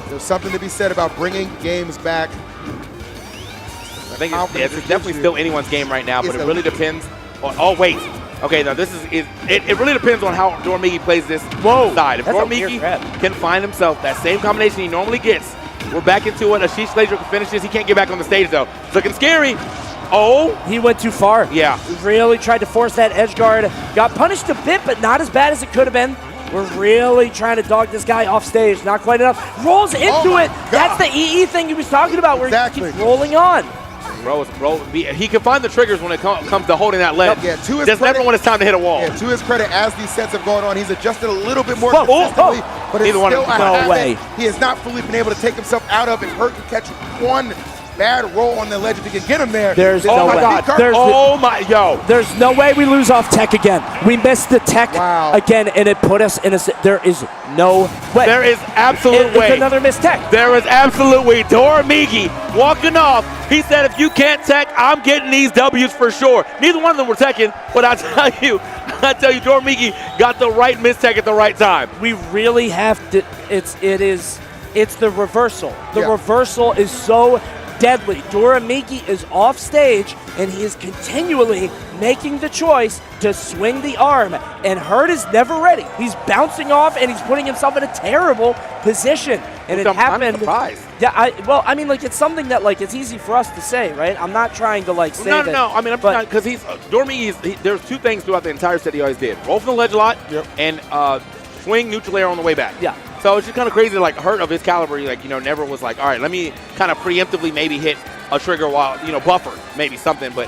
There's something to be said about bringing games back. I think it's definitely still anyone's game right now, but it really depends on, oh wait. Okay, now this it really depends on how Doramiki plays this side. If Doramiki can find himself that same combination he normally gets, we're back into it. Ashish Laser can finish this. He can't get back on the stage though. It's looking scary. Oh. He went too far. Yeah. He really tried to force that edge guard. Got punished a bit, but not as bad as it could have been. We're really trying to dog this guy off stage. Not quite enough. Rolls into it. That's the EE thing he was talking about where he keeps rolling on. Bro, he can find the triggers when it comes to holding that ledge. Yeah, to his just never when it's time to hit a wall. Yeah, to his credit, as these sets have gone on, he's adjusted a little bit more consistently, but it's still no way. He has not fully been able to take himself out of it. Hurt can catch one bad roll on the ledge if he can get him there. There's no way. There's no way we lose off tech again. We missed the tech again, and it put us in a. There is no way. There is absolute way. It's another missed tech. There is absolute way. Doramiki walking off. He said, if you can't tech, I'm getting these W's for sure. Neither one of them were teching, but I tell you, Doramiki got the right mistech at the right time. We really have to. It's the reversal. The reversal is so deadly. Doramiki is off stage, and he is continually making the choice to swing the arm, and Hurt is never ready. He's bouncing off, and he's putting himself in a terrible position. And it happened. I'm surprised. Yeah, I mean, like, it's something that, like, it's easy for us to say, right? I'm not trying to, like, say that. No. I mean, I'm not, because Doramiki, there's two things throughout the entire set he always did. Roll from the ledge a lot, and swing neutral air on the way back. Yeah. So it's just kind of crazy, like Hurt of his caliber, like, you know, never was like, all right, let me kind of preemptively maybe hit a trigger while, you know, buffer, maybe something. But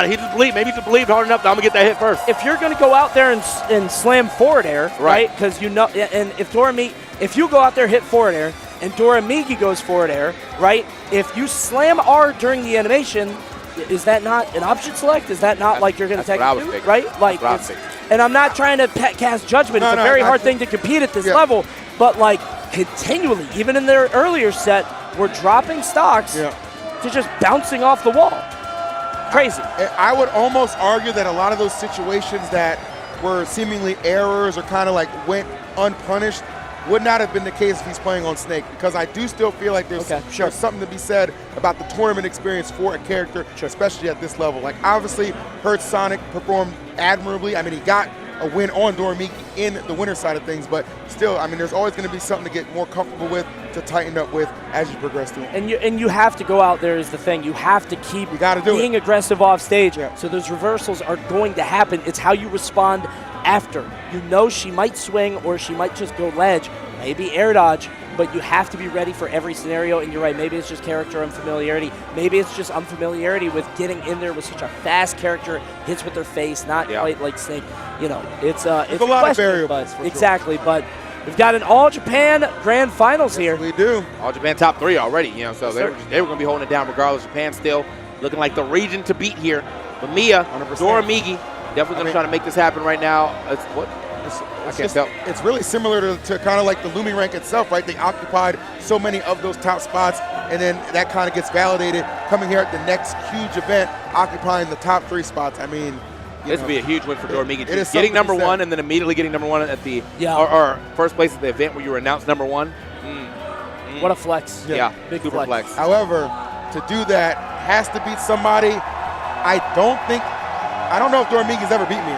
he just believed, maybe he just believed hard enough that I'm going to get that hit first. If you're going to go out there and slam forward air, right? Because you know, and if you go out there, hit forward air, and Doramigi goes forward air, right? If you slam R during the animation, is that not an option select? Is that not like you're going to take it, right? Like, and I'm not trying to cast judgment. It's a very hard thing to compete at this level, but like continually, even in their earlier set, we're dropping stocks to just bouncing off the wall. Crazy. I would almost argue that a lot of those situations that were seemingly errors or kind of like went unpunished would not have been the case if he's playing on Snake, because I do still feel like there's something to be said about the tournament experience for a character, especially at this level. Like, obviously, Hurt Sonic performed admirably. I mean, he got a win on Doramiki in the winner side of things, but still, I mean, there's always going to be something to get more comfortable with, to tighten up with as you progress through. And you have to go out there is the thing. You have to keep being aggressive off stage. So those reversals are going to happen. It's how you respond after. You know she might swing or she might just go ledge, maybe air dodge, but you have to be ready for every scenario. And you're right, maybe it's just character unfamiliarity. Maybe it's just unfamiliarity with getting in there with such a fast character, hits with their face, not quite like Snake. You know, it's a lot of variables. Exactly, but we've got an All Japan Grand Finals here. We do. All Japan top 3 already, you know, so they were going to be holding it down regardless. Japan still looking like the region to beat here. But Mia, Doramigi, definitely going to try to make this happen right now. I can't tell. It's really similar to kind of like the Lumi rank itself, right? They occupied so many of those top spots, and then that kind of gets validated coming here at the next huge event, occupying the top 3 spots. I mean, this would be a huge win for Doramigi. Getting number 1 and then immediately getting number 1 at the or first place at the event where you were announced number 1. What a flex. Yeah, big super flex. However, to do that has to beat somebody. I don't know if Doramigi's ever beat me.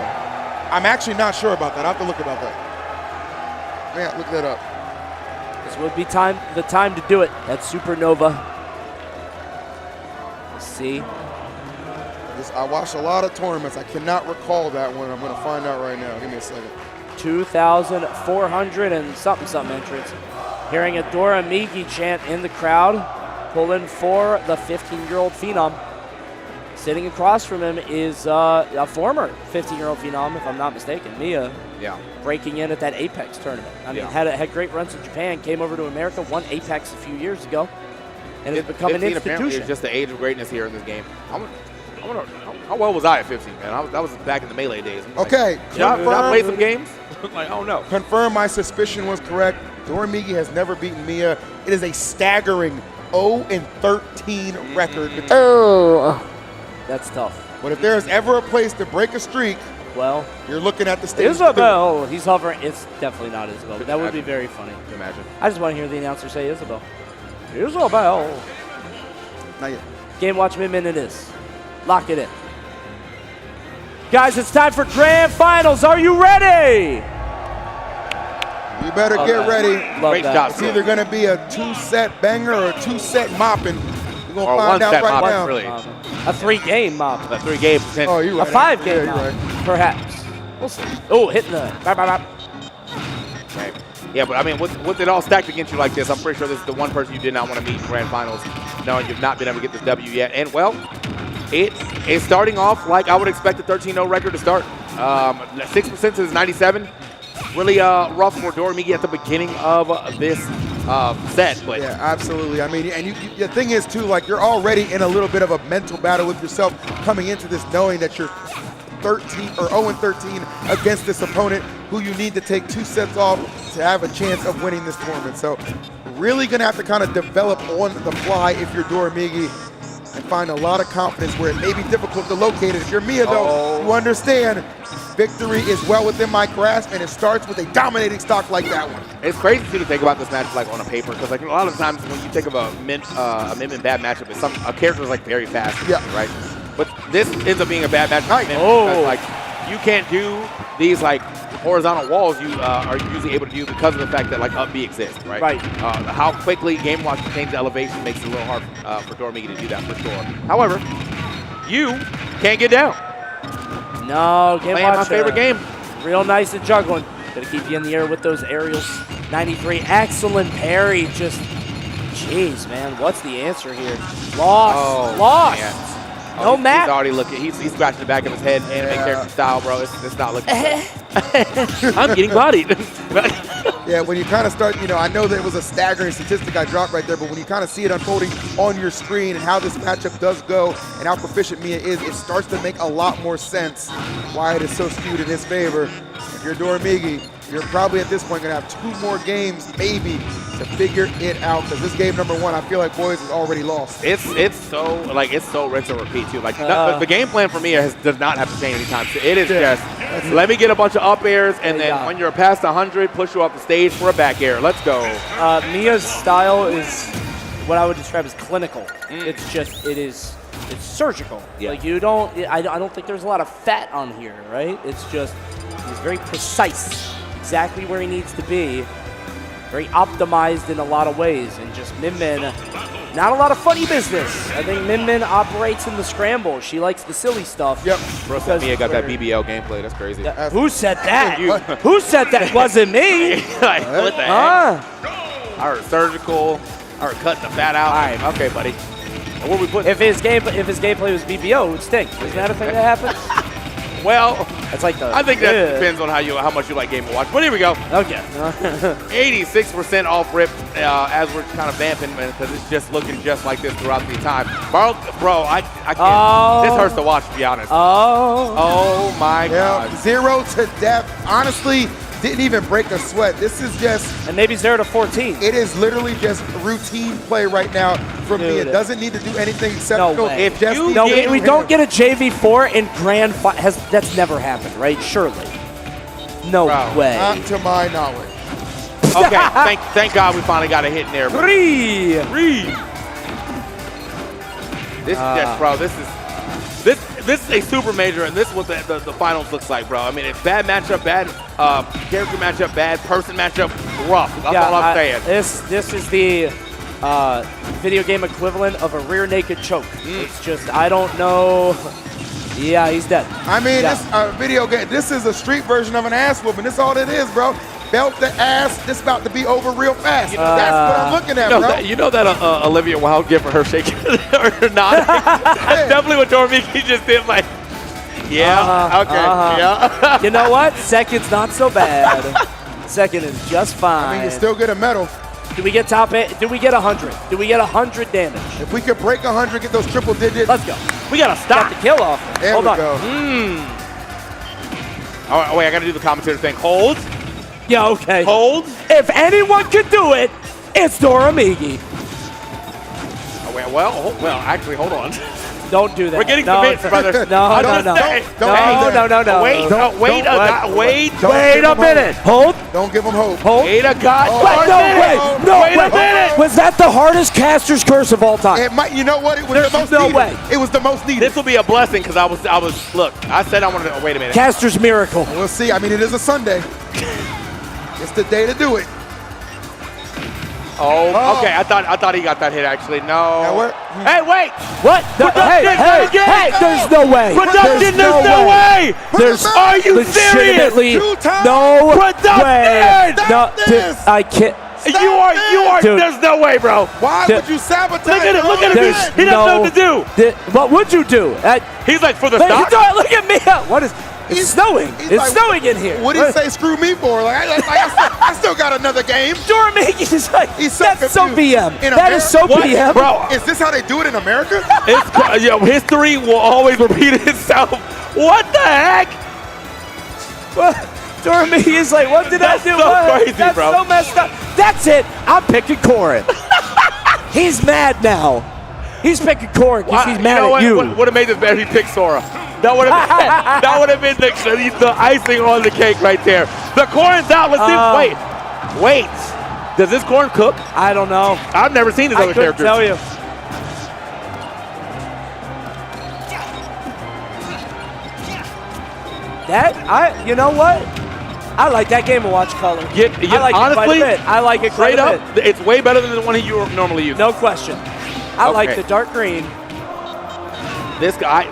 I'm actually not sure about that. I have to look about that. Yeah, look that up. This would be the time to do it. That's Supernova. Let's see. I watched a lot of tournaments. I cannot recall that one. I'm going to find out right now. Give me a second. 2,400 and something entrants. Hearing a Doramigi chant in the crowd, pulling for the 15-year-old Phenom. Sitting across from him is a former 15-year-old Phenom, if I'm not mistaken, Mia. Yeah. Breaking in at that Apex tournament. I mean, had great runs in Japan, came over to America, won Apex a few years ago, and has become an institution. It's just the age of greatness here in this game. How well was I at 15, man? That was back in the Melee days. Okay. Did I play some games? Like, oh no. Confirm my suspicion was correct. Doramigi has never beaten Mia. It is a staggering 0-13 record. That's tough. But if there's ever a place to break a streak, well, you're looking at the stage. Isabel, he's hovering. It's definitely not Isabel. That would be very funny. Imagine. I just want to hear the announcer say Isabel. Isabel. Not yet. Game Watch Min it is. Lock it in. Guys, it's time for Grand Finals. Are you ready? You better get ready. Great job. It's either going to be a 2-set banger or a 2-set mopping. We're going to find out right now. Really. A 3-game mop. A 3-game. Oh, you're right. A 5-game mop, perhaps. We'll see. Oh, hitting the Okay. Yeah, but I mean, with it all stacked against you like this, I'm pretty sure this is the one person you did not want to meet in Grand Finals, knowing you've not been able to get this W yet. And, well, it is starting off like I would expect a 13-0 record to start. 6% to this 97. Really rough for Doramigi at the beginning of this set. But yeah, absolutely. I mean, and the thing is, too, like, you're already in a little bit of a mental battle with yourself coming into this, knowing that you're 13 or 0-13 against this opponent who you need to take 2 sets off to have a chance of winning this tournament. So really going to have to kind of develop on the fly if you're Doramigi and find a lot of confidence where it may be difficult to locate it. If you're Mia, though, you understand victory is well within my grasp, and it starts with a dominating stock like that one. It's crazy to think about this match like on a paper, because like a lot of times when you think of a mint bad matchup, it's a character is like very fast, right? But this ends up being a bad matchup. Because, like, you can't do these like horizontal walls you are usually able to do because of the fact that like up B exists, right? Right. How quickly Game Watch can change the elevation makes it a little hard for Doramigi to do that for sure. However, you can't get down. No, Game Watch. My favorite game. Real nice at juggling. Gonna keep you in the air with those aerials. 93, excellent parry. Just, jeez, man, what's the answer here? Lost. Man. No map. He's already looking. He's scratching the back of his head. Anime character style, bro. It's not looking good. I'm getting bodied. Yeah, when you kind of start, I know that it was a staggering statistic I dropped right there, but when you kind of see it unfolding on your screen and how this matchup does go and how proficient Mia is, it starts to make a lot more sense why it is so skewed in his favor. If you're Doramigi, you're probably at this point going to have 2 more games, maybe, to figure it out. Because this game number 1, I feel like boys is already lost. It's so rinse and repeat too. Like the game plan for me does not have to change anytime soon. It is just let me get a bunch of up airs, and then when you're past 100, push you off the stage for a back air. Let's go. Mia's style is what I would describe as clinical. It's just it's surgical. Yeah. Like I don't think there's a lot of fat on here, right? It's just he's very precise. Exactly where he needs to be. Very optimized in a lot of ways. And just Min Min, not a lot of funny business. I think Min Min operates in the scramble. She likes the silly stuff. Yep. Bro said Mia got that BBL gameplay. That's crazy. Who said that? Who said that? Wasn't me. Like, what the heck? I heard surgical. I heard cutting the fat out. All right. Okay, buddy. What we put? If his gameplay was BBO, it would stink. Isn't that a thing that happens? Well, it's like I think that depends on how much you like Game & Watch. But here we go. Okay. 86% off rip as we're kind of vamping, man, because it's just looking just like this throughout the time. Bro, I can't. This hurts to watch, to be honest. Oh my God. 0 to death. Honestly, didn't even break a sweat. This is just... And maybe 0 to 14. It is literally just routine play right now from me. It doesn't need to do anything exceptional. No way. We don't get a JV4 in Grand that's never happened, right? Surely. No way. Not to my knowledge. Okay, thank God we finally got a hit in there. Three. This is just, bro, this is a super major, and this is what the finals looks like, bro. I mean, it's bad matchup, bad character matchup, bad person matchup, rough. That's all I'm saying. This is the video game equivalent of a rear naked choke. It's just, I don't know. Yeah, he's dead. I mean, this video game, this is a street version of an ass whooping. This is all it is, bro. Belt the ass. This about to be over real fast. That's what I'm looking at, bro. You know that Olivia Wilde give her shake or not? That's definitely what Doramigi just did. Like, yeah, okay, yeah. You know what? Second's not so bad. Second is just fine. I mean, you still get a medal. Do we get top 8? Do we get 100? Do we get 100 damage? If we could break 100, get those triple digits. Let's go. We gotta stop. Got the kill off. There Hold we on. go. All right, wait, I gotta do the commentator thing. Hold. Yeah, okay. Hold. If anyone could do it, it's Doramigi. Oh, well, actually, hold on. Don't do that. We're getting convinced, brother. No. Wait a minute. Hold. Don't give him hope. Hold. Wait a minute. Was that the hardest caster's curse of all time? It might. You know what? It was the most no needed. way. It was the most needed. This will be a blessing because I was. Look, I said I wanted to. Wait a minute. Caster's miracle. We'll see. I mean, it is a Sunday. It's the day to do it. Oh, okay. I thought he got that hit actually. No. Hey, wait. What? Hey, there's no way. Production, there's no way. Are you serious? No Production. way. No, I can't. You are. Dude. There's no way, bro. Why would you sabotage? Look at him. He doesn't know what to do. What would you do? He's like, for the stock. Look at me. What is? It's snowing. It's snowing in here. What did he say? Screw me for? I still got another game. Doramigi is like, that's so BM. That is so BM. Bro, is this how they do it in America? History will always repeat itself. What the heck? Doramigi is like, what did I do? So crazy, That's bro. so messed up. That's it. I'm picking Corin. He's mad now. He's picking Corin because he's mad at you. Would have made this better if he picked Sora. That would have been the icing on the cake right there. The corn's out. Let's see. Wait. Does this corn cook? I don't know. I've never seen his other characters. I couldn't tell you. You know what? I like that Game & Watch color. I like honestly, it quite a bit. I like it quite a bit. It's way better than the one you normally use. No question. I like the dark green. This guy.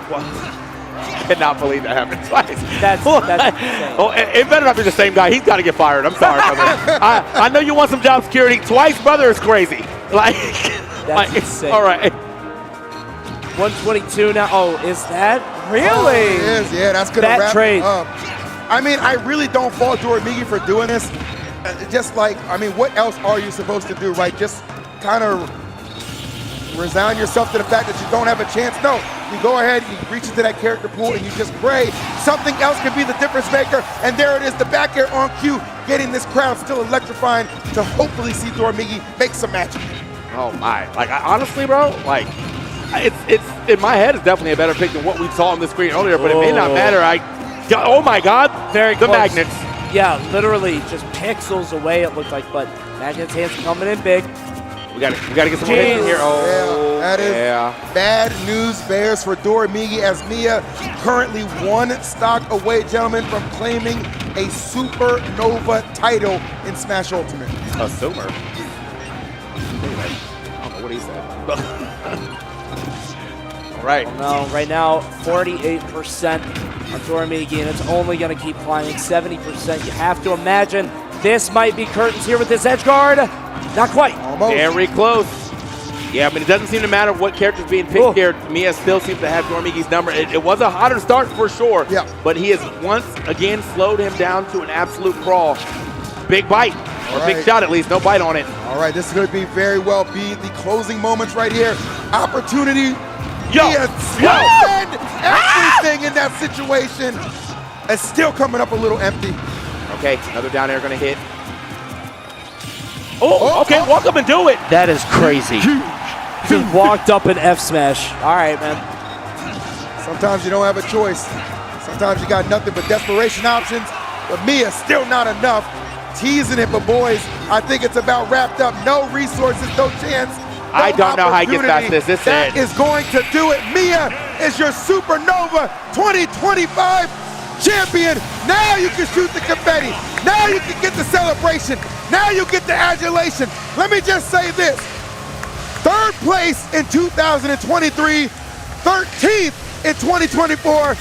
Cannot believe that happened twice. That's insane. Oh, it better not be the same guy. He's got to get fired. I'm sorry, brother. I know you want some job security. Twice, brother, is crazy. Like, That's insane. All right. 122 now. Oh, is that really? Oh, it is. Yeah, that's gonna that wrap trade. it up. I mean, I really don't fault Dormigi for doing this. Just like, I mean, what else are you supposed to do, right? Just kind of resign yourself to the fact that you don't have a chance. No, you go ahead, you reach into that character pool, and you just pray something else can be the difference maker. And there it is, the back air on cue, getting this crowd still electrifying to hopefully see Dormigi make some magic. Oh my! Like honestly, bro, like it's in my head, it's definitely a better pick than what we saw on the screen earlier. But it may not matter. Oh my God! Very the close. magnets. Yeah, literally just pixels away. It looked like, but Magnet's hands coming in big. We got to get some more hits in here. Oh, yeah, that is bad news bears for Dormigi, as Mia currently 1 stock away, gentlemen, from claiming a Supernova title in Smash Ultimate. A Sumer? I don't know what he said. All right. Well, no, right now, 48% on Dormigi, and it's only going to keep climbing, 70%. You have to imagine this might be curtains here with this edge guard. Not quite. Almost. Very close. Yeah, I mean, it doesn't seem to matter what character's being picked here. Mia still seems to have Dormigi's number. It was a hotter start for sure, but he has once again slowed him down to an absolute crawl. Big bite, or big shot at least, no bite on it. All right, this is going to be very well be the closing moments right here. Opportunity. Mia spend everything in that situation. It's still coming up a little empty. Okay, another down air going to hit. Oh, okay, walk up and do it. That is crazy. Just walked up an F smash. All right, man. Sometimes you don't have a choice. Sometimes you got nothing but desperation options. But Mia, still not enough. Teasing it, but boys, I think it's about wrapped up. No resources, no chance. No I don't know how he gets past this. This that is going to do it. Mia is your Supernova 2025 champion. Now you can shoot the confetti. Now you can get the celebration. Now you get the adulation. Let me just say this. 3rd place in 2023, 13th in 2024,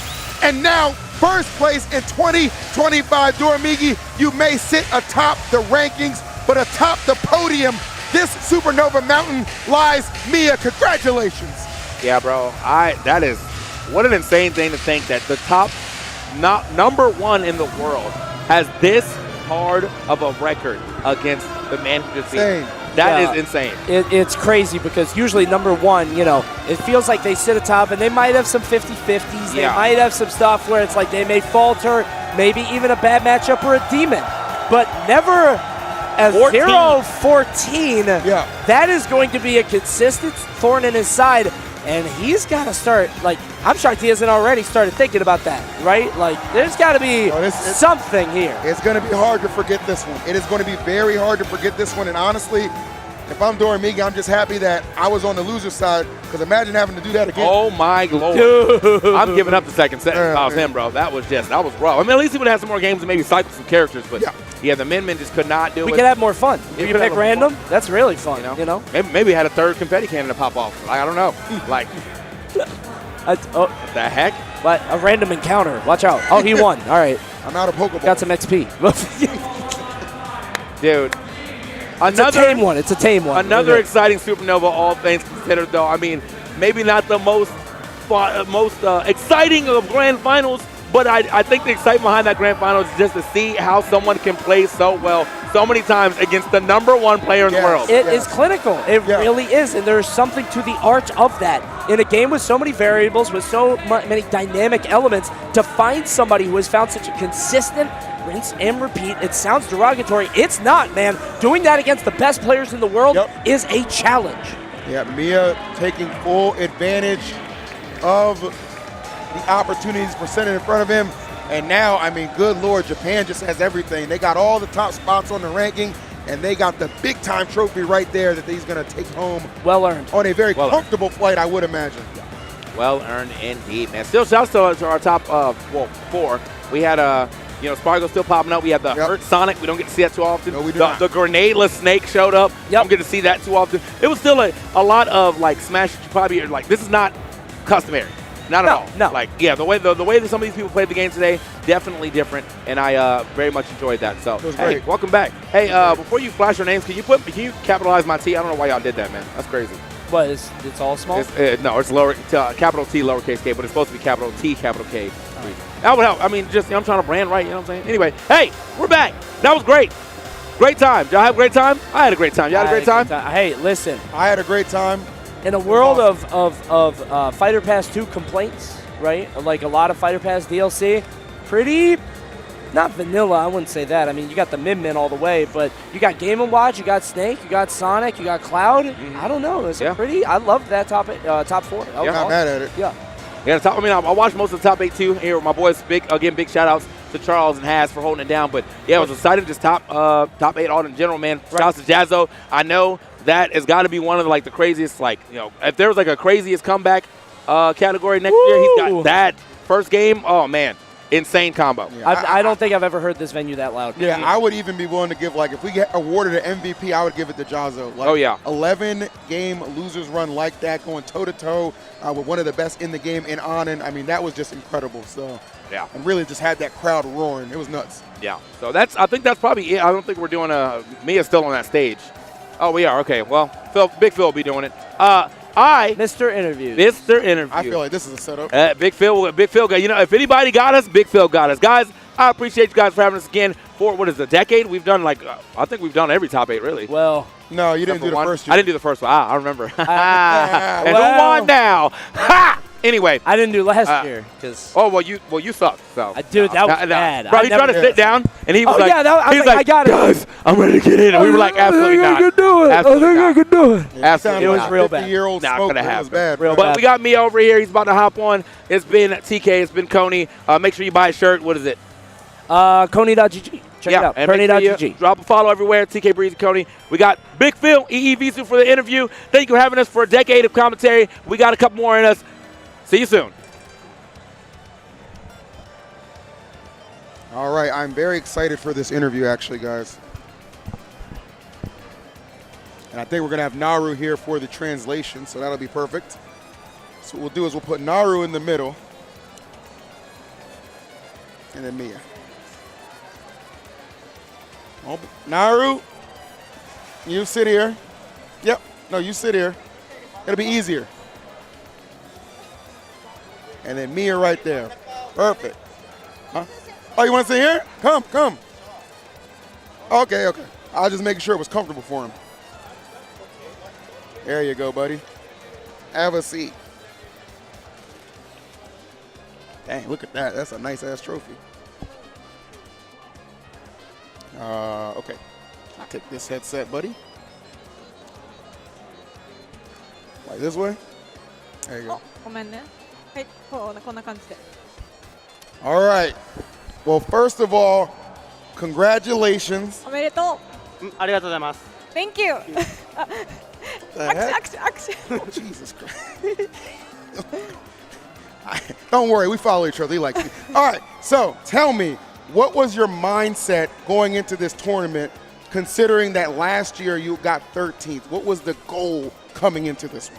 and now 1st place in 2025. Dormigi, you may sit atop the rankings, but atop the podium, this Supernova mountain lies Mia. Congratulations. Yeah, bro. That is, what an insane thing to think that the top number 1 in the world has this hard of a record against the man who defeated. That is insane. It's crazy because usually number 1, you know, it feels like they sit atop and they might have some 50-50s. They might have some stuff where it's like they may falter, maybe even a bad matchup or a demon, but never a 0-14. That is going to be a consistent thorn in his side. And he's got to start, like, I'm shocked he hasn't already started thinking about that, right? Like, there's got to be something here. It's going to be hard to forget this one. It is going to be very hard to forget this one. And honestly, if I'm Dormigi, I'm just happy that I was on the loser side, because imagine having to do that again. Oh, my Lord. Dude. I'm giving up the second set. That was him, bro. That was rough. I mean, at least he would have some more games and maybe cycle some characters, but yeah, the Min just could not do it. We could have more fun. If you pick random, that's really fun, you know? Maybe had a 3rd confetti cannon to pop off. I don't know. Like, what the heck? What? A random encounter. Watch out. Oh, he won. All right. I'm out of Pokeball. Got some XP. Dude. It's a tame one. It's a tame one. Another exciting Supernova, all things considered, though. I mean, maybe not the most exciting of grand finals, but I think the excitement behind that grand final is just to see how someone can play so well so many times against the number 1 player in the world. It is clinical. It really is, and there's something to the art of that. In a game with so many variables, with so many dynamic elements, to find somebody who has found such a consistent rinse and repeat, it sounds derogatory. It's not, man. Doing that against the best players in the world is a challenge. Yeah, Mia taking full advantage of the opportunities presented in front of him. And now, I mean, good Lord, Japan just has everything. They got all the top spots on the ranking, and they got the big-time trophy right there that he's going to take home. Well earned. On a very comfortable flight, I would imagine. Well earned indeed, man. Still shouts to our top 4. We had Spargo still popping up. We had the Hurt Sonic. We don't get to see that too often. No, we do the Grenadeless Snake showed up. Don't get to see that too often. It was still a lot of like Smash that you probably are like, this is not customary. Not at all. No. Like, yeah, the way that some of these people played the game today, definitely different, and I very much enjoyed that. So, was hey, great. welcome back. Hey, before you flash your names, can you capitalize my T? I don't know why y'all did that, man. That's crazy. What, it's all small? No, it's capital T, lowercase k, but it's supposed to be capital T, capital K. That would help. I mean, just, I'm trying to brand right, you know what I'm saying? Anyway, hey, we're back. That was great. Great time. Y'all have a great time? I had a great time. Y'all had a great time? Hey, listen. I had a great time. In a world of Fighter Pass 2 complaints, right? Like a lot of Fighter Pass DLC, pretty, not vanilla, I wouldn't say that. I mean, you got the Min all the way, but you got Game & Watch, you got Snake, you got Sonic, you got Cloud. I don't know. It's pretty, I loved that top four. I'm not mad at it. Yeah. Yeah, I watched most of the top 8 too. Here with my boys. Big shout outs to Charles and Haz for holding it down. But yeah, I was excited. Just top 8 all in general, man. Shout outs to Jazzo. I know that has got to be one of the craziest. If there was a craziest comeback category next year, he's got that first game. Oh man, insane combo. Yeah, I don't think I've ever heard this venue that loud. Yeah, I would even be willing to give, if we get awarded an MVP, I would give it to Jazzo. 11-game losers run like that, going toe-to-toe with one of the best in the game in Anand. I mean, that was just incredible. So, yeah. And really just had that crowd roaring. It was nuts. Yeah. So I think that's probably it. I don't think we're doing Mia's still on that stage. Oh, we are. Okay. Well, Big Phil will be doing it. Mr. Interview. I feel like this is a setup. Big Phil got, if anybody got us, Big Phil got us. Guys, I appreciate you guys for having us again for, what is it, a decade? We've done I think we've done every top 8, really. Well. No, you didn't do the first year. I didn't do the first one. I remember. And who won now? Ha! Anyway. I didn't do last year. Oh, well, you sucked. So. Dude, that was bad. Bro, he tried to sit down, and he was like, I got it. Guys, I'm ready to get in. And we were like, absolutely not. I think I could do it. Absolutely It was real bad. 50-year-old Not smoke. gonna It was happen. bad. But we got Mia over here. He's about to hop on. It's been TK. It's been Coney. Make sure you buy a shirt. What is it? Coney.gg. Check it out. And Coney.gg. drop a follow everywhere. TK Breezy Coney. We got Big Phil, EEVSU for the interview. Thank you for having us for a decade of commentary. We got a couple more in us. See you soon. All right, I'm very excited for this interview, actually, guys. And I think we're going to have Naru here for the translation, so that'll be perfect. So what we'll do is we'll put Naru in the middle, and then Mia. Naru, you sit here. Yep, no, you sit here. It'll be easier. And then Mia right there. Perfect. Huh? Oh, you want to sit here? Come. Okay. I'll just make sure it was comfortable for him. There you go, buddy. Have a seat. Dang, look at that. That's a nice-ass trophy. Okay. I'll take this headset, buddy. Like this way? There you go. ごめんね。はい、こんな感じで。All right. Well, first of all, congratulations. おめでとう。ありがとうございます。Thank you. Action. Oh, Jesus Christ. Don't worry, we follow each other. He likes me. All right, so tell me, what was your mindset going into this tournament, considering that last year you got 13th? What was the goal coming into this one?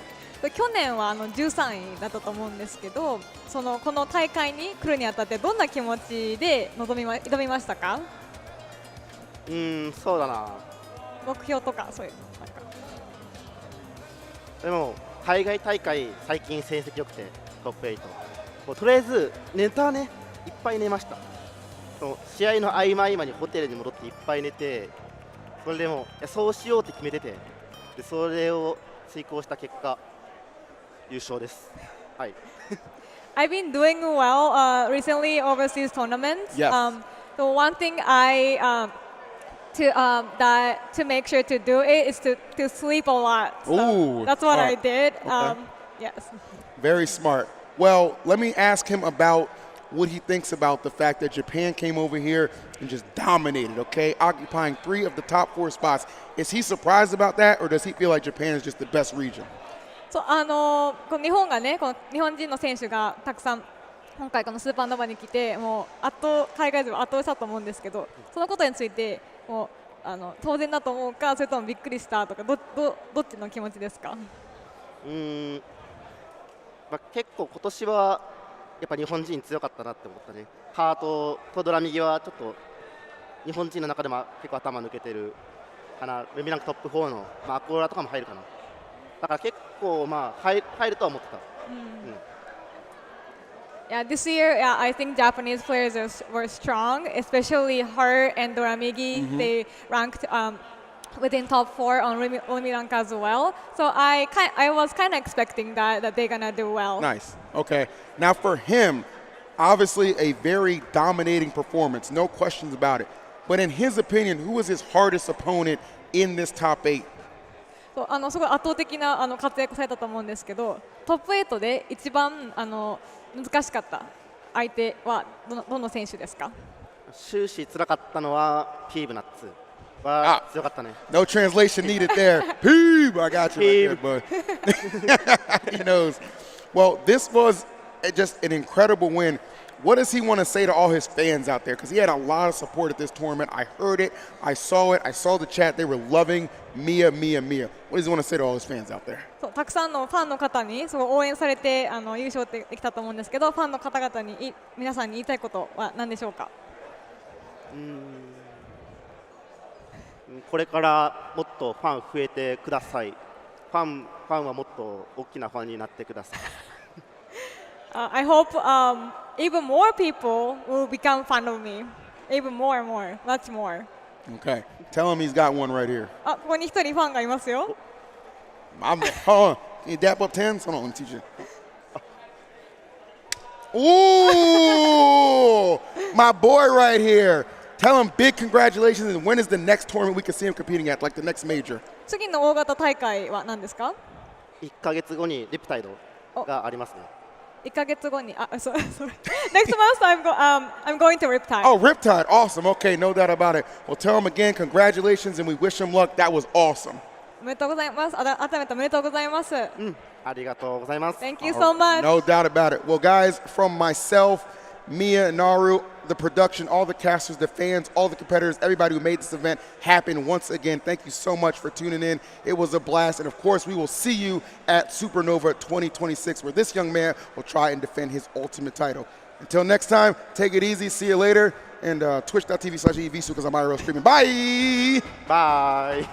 去年は13位だったと思うんですけど、この大会に来るにあたってどんな気持ちで挑みましたか？そうだな。目標とかそういうのなんか。でも海外大会最近成績良くてトップ8。もうとりあえずネタねいっぱい寝ました。試合の合間にホテルに戻っていっぱい寝て、それでもそうしようって決めてて、でそれを遂行した結果。優勝です。はい。I've been doing well recently overseas tournaments. Yes. The one thing to make sure to do it is to sleep a lot. So Ooh, that's what smart. I did. Okay. Yes. Very smart. Well, let me ask him about what he thinks about the fact that Japan came over here and just dominated, okay, occupying 3 of the top 4 spots. Is he surprised about that, or does he feel like Japan is just the best region? そうこの日本がね、この日本人の選手がたくさん今回このスーパーノヴァに来て、もう海外勢を圧倒したと思うんですけど、そのことについてもう当然だと思うか、それともびっくりしたとか、どっちの気持ちですか？まあ、結構今年はやっぱ日本人強かったなって思ったね。ハートとドラ右はちょっと日本人の中でも結構頭抜けてるかな。ルミランクトップ4の、まあ、アコーラとかも入るかな。だから結構まあ入るとは思ってた。Yeah, this year, yeah, I think Japanese players were strong, especially her and Doramigi. They ranked within top 4 on Rumi rank as well. So I was kind of expecting that they're gonna do well. Nice. Okay. Now for him, obviously a very dominating performance, no questions about it. But in his opinion, who was his hardest opponent in this top 8? そうすごい圧倒的な活躍されたと思うんですけど、トップ8で一番難しかった相手はどの選手ですか？終始辛かったのはピーブナッツは強かったね。No translation needed there. Peeb, I got you right there, bud. He knows. Well, this was just an incredible win. What does he want to say to all his fans out there? Because he had a lot of support at this tournament. I heard it. I saw it. I saw the chat. They were loving Mia, Mia, Mia. What does he want to say to all his fans out there? そうたくさんのファンの方にすごい応援されて優勝できたと思うんですけど、ファンの方々に皆さんに言いたいことは何でしょうか？これからもっとファン増えてください。ファンはもっと大きなファンになってください。I hope even more people will become fan of me. Even more and more, much more. Okay. Tell him he's got one right here. ここに一人ファンがいますよ。Hold on. Can you dap up 10s? Hold on, teacher. Ooh, my boy right here. Tell him big congratulations, and when is the next tournament we can see him competing at, like the next major? 次の大型大会は何ですか？1ヶ月後にリプタイドがありますね。1ヶ月後にsorry. Next month I'm going to Riptide. Oh, Riptide. Awesome. Okay, no doubt about it. Well, tell him again, congratulations, and we wish him luck. That was awesome. おめでとうございます。改めておめでとうございます。ありがとうございます。Thank you so much. No doubt about it. Well, guys, from myself, Mia, Naru, the production, all the casters, the fans, all the competitors, everybody who made this event happen once again, thank you so much for tuning in. It was a blast. And of course, we will see you at Supernova 2026, where this young man will try and defend his ultimate title. Until next time, take it easy. See you later. And twitch.tv/evisu because I'm IRL streaming. Bye. Bye.